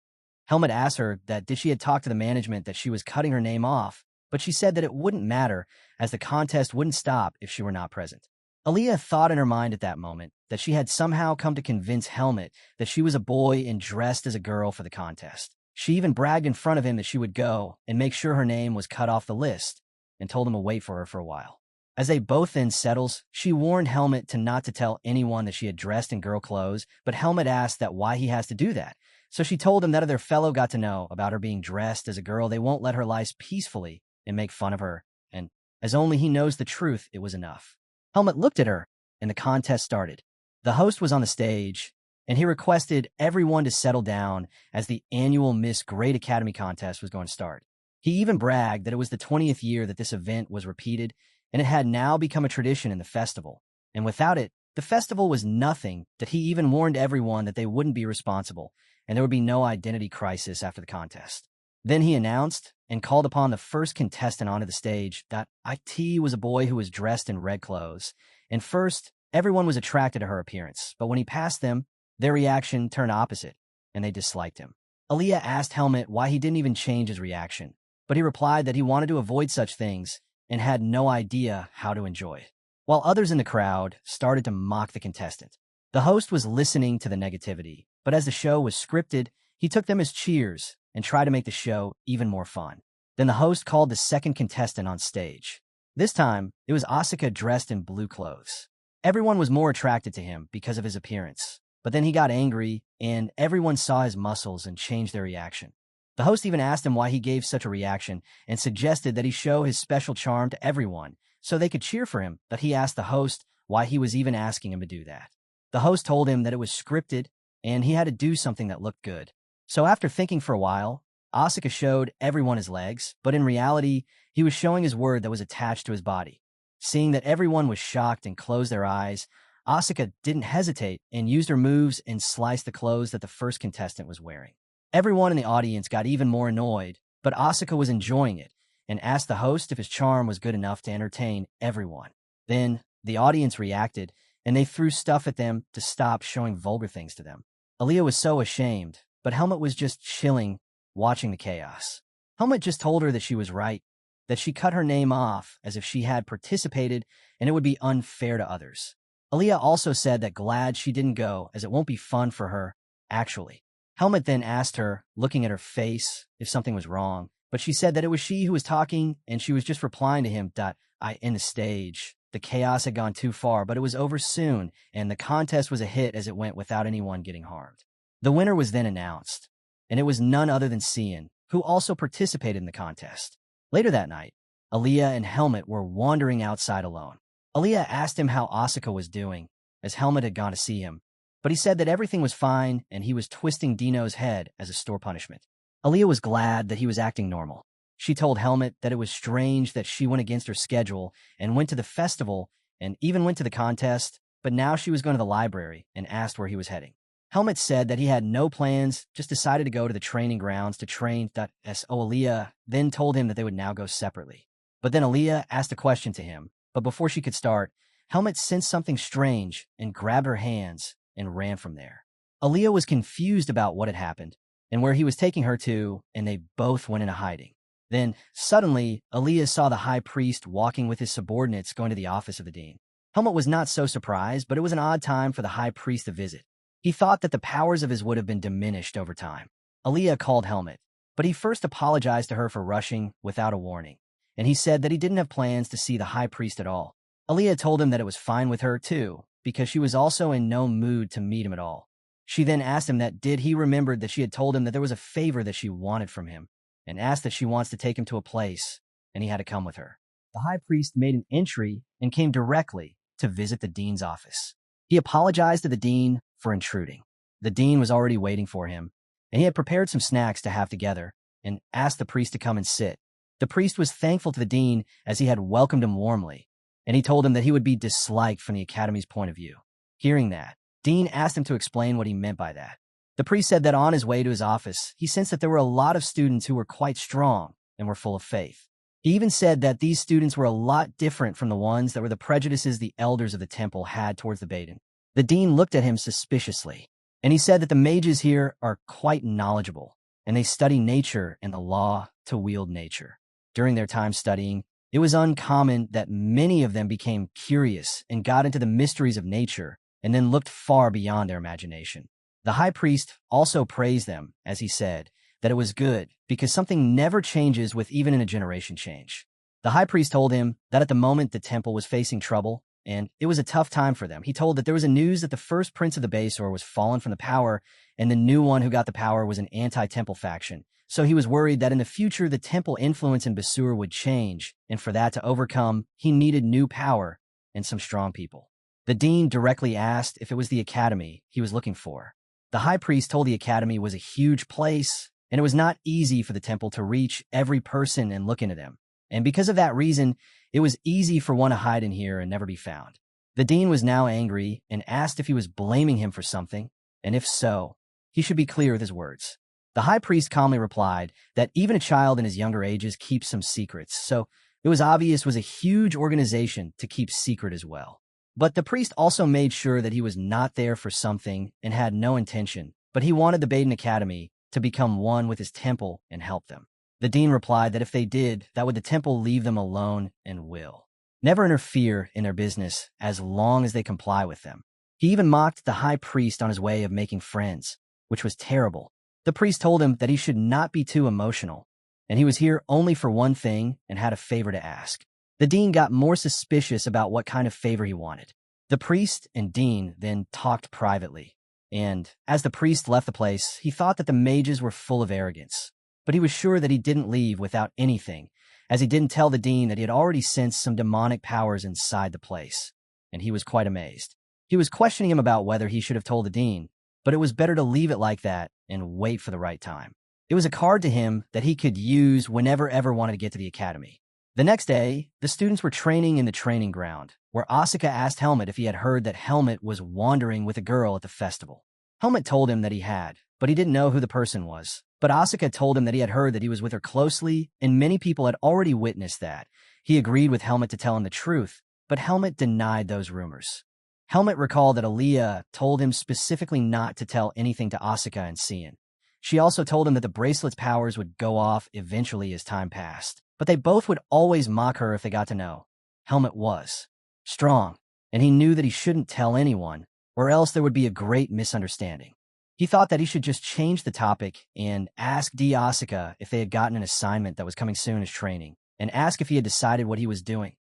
Helmet asked her that did she had talked to the management that she was cutting her name off, but she said that it wouldn't matter as the contest wouldn't stop if she were not present. Aaliyah thought in her mind at that moment that she had somehow come to convince Helmet that she was a boy and dressed as a girl for the contest. She even bragged in front of him that she would go and make sure her name was cut off the list and told him to wait for her for a while. As they both then settles, she warned Helmet not to tell anyone that she had dressed in girl clothes, but Helmet asked that why he has to do that. So she told him that if their fellow got to know about her being dressed as a girl, they won't let her lie peacefully and make fun of her, and as only he knows the truth, it was enough. Helmet looked at her, and the contest started. The host was on the stage, and he requested everyone to settle down as the annual Miss Great Academy contest was going to start. He even bragged that it was the 20th year that this event was repeated, and it had now become a tradition in the festival. And without it, the festival was nothing. That he even warned everyone that they wouldn't be responsible, and there would be no identity crisis after the contest. Then he announced and called upon the first contestant onto the stage that IT was a boy who was dressed in red clothes. And first, everyone was attracted to her appearance, but when he passed them, their reaction turned opposite, and they disliked him. Aaliyah asked Helmet why he didn't even change his reaction, but he replied that he wanted to avoid such things and had no idea how to enjoy it. While others in the crowd started to mock the contestant, the host was listening to the negativity, but as the show was scripted, he took them as cheers and tried to make the show even more fun. Then the host called the second contestant on stage. This time, it was Asuka dressed in blue clothes. Everyone was more attracted to him because of his appearance, but then he got angry, and everyone saw his muscles and changed their reaction. The host even asked him why he gave such a reaction and suggested that he show his special charm to everyone so they could cheer for him, but he asked the host why he was even asking him to do that. The host told him that it was scripted and he had to do something that looked good. So after thinking for a while, Asuka showed everyone his legs, but in reality, he was showing his word that was attached to his body. Seeing that everyone was shocked and closed their eyes, Asuka didn't hesitate and used her moves and sliced the clothes that the first contestant was wearing. Everyone in the audience got even more annoyed, but Asuka was enjoying it and asked the host if his charm was good enough to entertain everyone. Then the audience reacted, and they threw stuff at them to stop showing vulgar things to them. Aaliyah was so ashamed, but Helmet was just chilling, watching the chaos. Helmet just told her that she was right, that she cut her name off as if she had participated and it would be unfair to others. Aaliyah also said that glad she didn't go as it won't be fun for her, actually. Helmet then asked her, looking at her face, if something was wrong, but she said that it was she who was talking and she was just replying to him that in the stage. The chaos had gone too far, but it was over soon, and the contest was a hit as it went without anyone getting harmed. The winner was then announced, and it was none other than Cian, who also participated in the contest. Later that night, Aaliyah and Helmet were wandering outside alone. Aaliyah asked him how Asuka was doing, as Helmet had gone to see him, but he said that everything was fine and he was twisting Dino's head as a store punishment. Aaliyah was glad that he was acting normal. She told Helmet that it was strange that she went against her schedule and went to the festival and even went to the contest, but now she was going to the library and asked where he was heading. Helmet said that he had no plans, just decided to go to the training grounds to train. Aaliyah then told him that they would now go separately. But then Aaliyah asked a question to him, but before she could start, Helmet sensed something strange and grabbed her hands and ran from there. Aaliyah was confused about what had happened and where he was taking her to, and they both went into hiding. Then, suddenly, Aaliyah saw the high priest walking with his subordinates going to the office of the dean. Helmet was not so surprised, but it was an odd time for the high priest to visit. He thought that the powers of his would have been diminished over time. Aaliyah called Helmet, but he first apologized to her for rushing without a warning, and he said that he didn't have plans to see the high priest at all. Aaliyah told him that it was fine with her, too, because she was also in no mood to meet him at all. She then asked him that did he remembered that she had told him that there was a favor that she wanted from him, and asked that she wants to take him to a place, and he had to come with her. The high priest made an entry and came directly to visit the dean's office. He apologized to the dean for intruding. The dean was already waiting for him, and he had prepared some snacks to have together and asked the priest to come and sit. The priest was thankful to the dean as he had welcomed him warmly, and he told him that he would be disliked from the academy's point of view. Hearing that, Dean asked him to explain what he meant by that. The priest said that on his way to his office, he sensed that there were a lot of students who were quite strong and were full of faith. He even said that these students were a lot different from the ones that were the prejudices the elders of the temple had towards the Baden. The dean looked at him suspiciously, and he said that the mages here are quite knowledgeable, and they study nature and the law to wield nature. During their time studying, it was uncommon that many of them became curious and got into the mysteries of nature and then looked far beyond their imagination. The high priest also praised them, as he said, that it was good because something never changes with even a generation change. The high priest told him that at the moment the temple was facing trouble, and it was a tough time for them. He told that there was a news that the first prince of the Basor was fallen from the power, and the new one who got the power was an anti-temple faction. So he was worried that in the future the temple influence in Basur would change, and for that to overcome, he needed new power and some strong people. The dean directly asked if it was the academy he was looking for. The high priest told the academy was a huge place, and it was not easy for the temple to reach every person and look into them. And because of that reason, it was easy for one to hide in here and never be found. The dean was now angry and asked if he was blaming him for something, and if so, he should be clear with his words. The high priest calmly replied that even a child in his younger ages keeps some secrets, so it was obvious it was a huge organization to keep secret as well. But the priest also made sure that he was not there for something and had no intention, but he wanted the Baden Academy to become one with his temple and help them. The dean replied that if they did, that would the temple leave them alone and will never interfere in their business as long as they comply with them. He even mocked the high priest on his way of making friends, which was terrible. The priest told him that he should not be too emotional, and he was here only for one thing and had a favor to ask. The dean got more suspicious about what kind of favor he wanted. The priest and dean then talked privately, and as the priest left the place, he thought that the mages were full of arrogance. But he was sure that he didn't leave without anything, as he didn't tell the dean that he had already sensed some demonic powers inside the place, and he was quite amazed. He was questioning him about whether he should have told the dean, but it was better to leave it like that and wait for the right time. It was a card to him that he could use whenever ever wanted to get to the academy. The next day, the students were training in the training ground, where Asuka asked Helmet if he had heard that Helmet was wandering with a girl at the festival. Helmet told him that he had, but he didn't know who the person was. But Asuka told him that he had heard that he was with her closely, and many people had already witnessed that. He agreed with Helmet to tell him the truth, but Helmet denied those rumors. Helmet recalled that Aaliyah told him specifically not to tell anything to Asuka and Cian. She also told him that the bracelet's powers would go off eventually as time passed, but they both would always mock her if they got to know. Helmet was strong, and he knew that he shouldn't tell anyone, or else there would be a great misunderstanding. He thought that he should just change the topic and ask Asuka if they had gotten an assignment that was coming soon as training, and ask if he had decided what he was doing.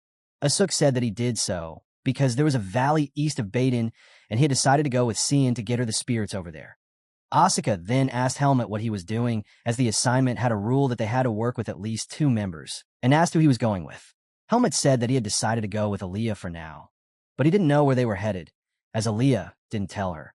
Asuk said that he did so because there was a valley east of Baden, and he had decided to go with Cian to get her the spirits over there. Asuka then asked Helmet what he was doing, as the assignment had a rule that they had to work with at least 2 members, and asked who he was going with. Helmet said that he had decided to go with Aaliyah for now, but he didn't know where they were headed, as Aaliyah didn't tell her.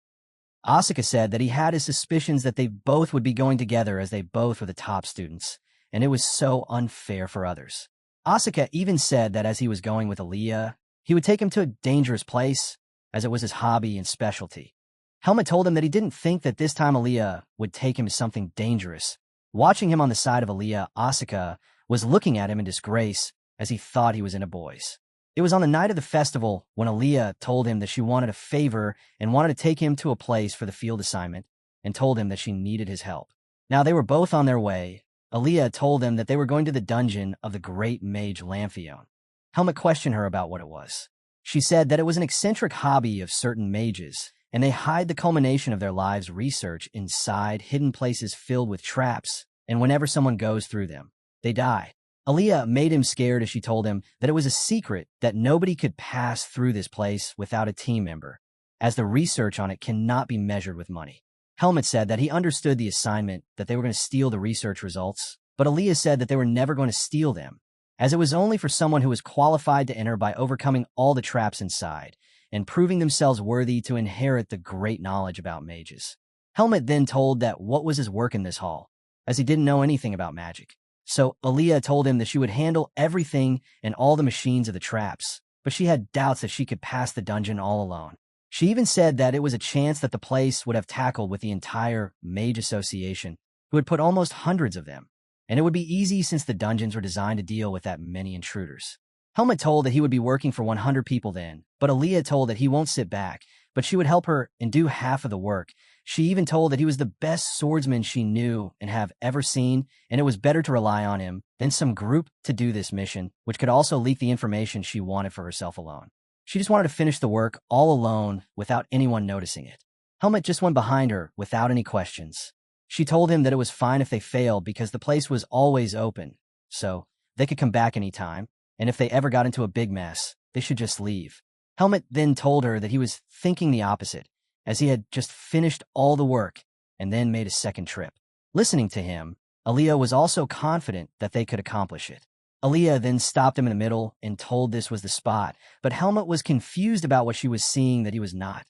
Asuka said that he had his suspicions that they both would be going together as they both were the top students, and it was so unfair for others. Asuka even said that as he was going with Aaliyah, he would take him to a dangerous place, as it was his hobby and specialty. Helmet told him that he didn't think that this time Aaliyah would take him to something dangerous. Watching him on the side of Aaliyah, Asuka was looking at him in disgrace as he thought he was in a boy's. It was on the night of the festival when Aaliyah told him that she wanted a favor and wanted to take him to a place for the field assignment, and told him that she needed his help. Now they were both on their way. Aaliyah told them that they were going to the dungeon of the great mage Lamphion. Helmet questioned her about what it was. She said that it was an eccentric hobby of certain mages, and they hide the culmination of their lives' research inside hidden places filled with traps, and whenever someone goes through them, they die. Aaliyah made him scared as she told him that it was a secret that nobody could pass through this place without a team member, as the research on it cannot be measured with money. Helmet said that he understood the assignment, that they were going to steal the research results, but Aaliyah said that they were never going to steal them, as it was only for someone who was qualified to enter by overcoming all the traps inside, and proving themselves worthy to inherit the great knowledge about mages. Helmet then told that what was his work in this hall, as he didn't know anything about magic. So Aaliyah told him that she would handle everything and all the machines of the traps, but she had doubts that she could pass the dungeon all alone. She even said that it was a chance that the place would have tackled with the entire Mage Association, who had put almost hundreds of them, and it would be easy since the dungeons were designed to deal with that many intruders. Helmet told that he would be working for 100 people then, but Aaliyah told that he won't sit back, but she would help her and do half of the work. She even told that he was the best swordsman she knew and have ever seen, and it was better to rely on him than some group to do this mission, which could also leak the information she wanted for herself alone. She just wanted to finish the work all alone without anyone noticing it. Helmet just went behind her without any questions. She told him that it was fine if they failed because the place was always open, so they could come back anytime, and if they ever got into a big mess, they should just leave. Helmet then told her that he was thinking the opposite, as he had just finished all the work and then made a second trip. Listening to him, Aaliyah was also confident that they could accomplish it. Aaliyah then stopped him in the middle and told this was the spot, but Helmet was confused about what she was seeing that he was not.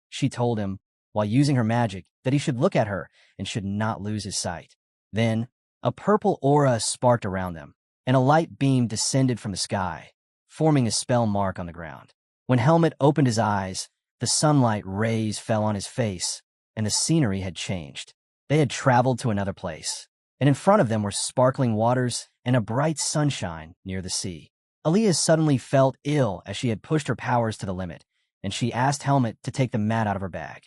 She told him, while using her magic, that he should look at her and should not lose his sight. Then, a purple aura sparked around them, and a light beam descended from the sky, forming a spell mark on the ground. When Helmet opened his eyes, the sunlight rays fell on his face, and the scenery had changed. They had traveled to another place, and in front of them were sparkling waters and a bright sunshine near the sea. Aaliyah suddenly felt ill as she had pushed her powers to the limit, and she asked Helmet to take the mat out of her bag.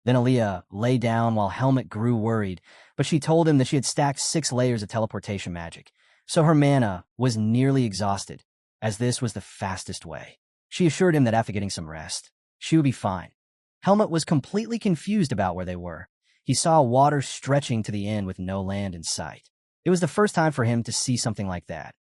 Then Aaliyah lay down while Helmet grew worried, but she told him that she had stacked 6 layers of teleportation magic, so her mana was nearly exhausted, as this was the fastest way. She assured him that after getting some rest, she would be fine. Helmet was completely confused about where they were. He saw water stretching to the end with no land in sight. It was the first time for him to see something like that.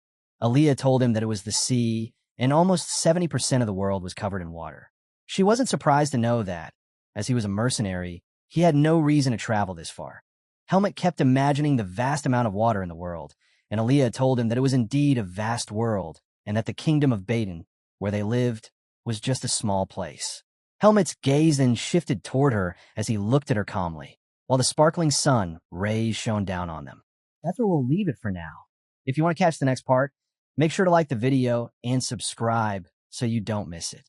Aaliyah told him that it was the sea, and almost 70% of the world was covered in water. She wasn't surprised to know that, as he was a mercenary, he had no reason to travel this far. Helmet kept imagining the vast amount of water in the world, and Aaliyah told him that it was indeed a vast world, and that the kingdom of Baden, where they lived, was just a small place. Helmet's gaze then shifted toward her as he looked at her calmly, while the sparkling sun rays shone down on them. That's where we'll leave it for now. If you want to catch the next part, make sure to like the video and subscribe so you don't miss it.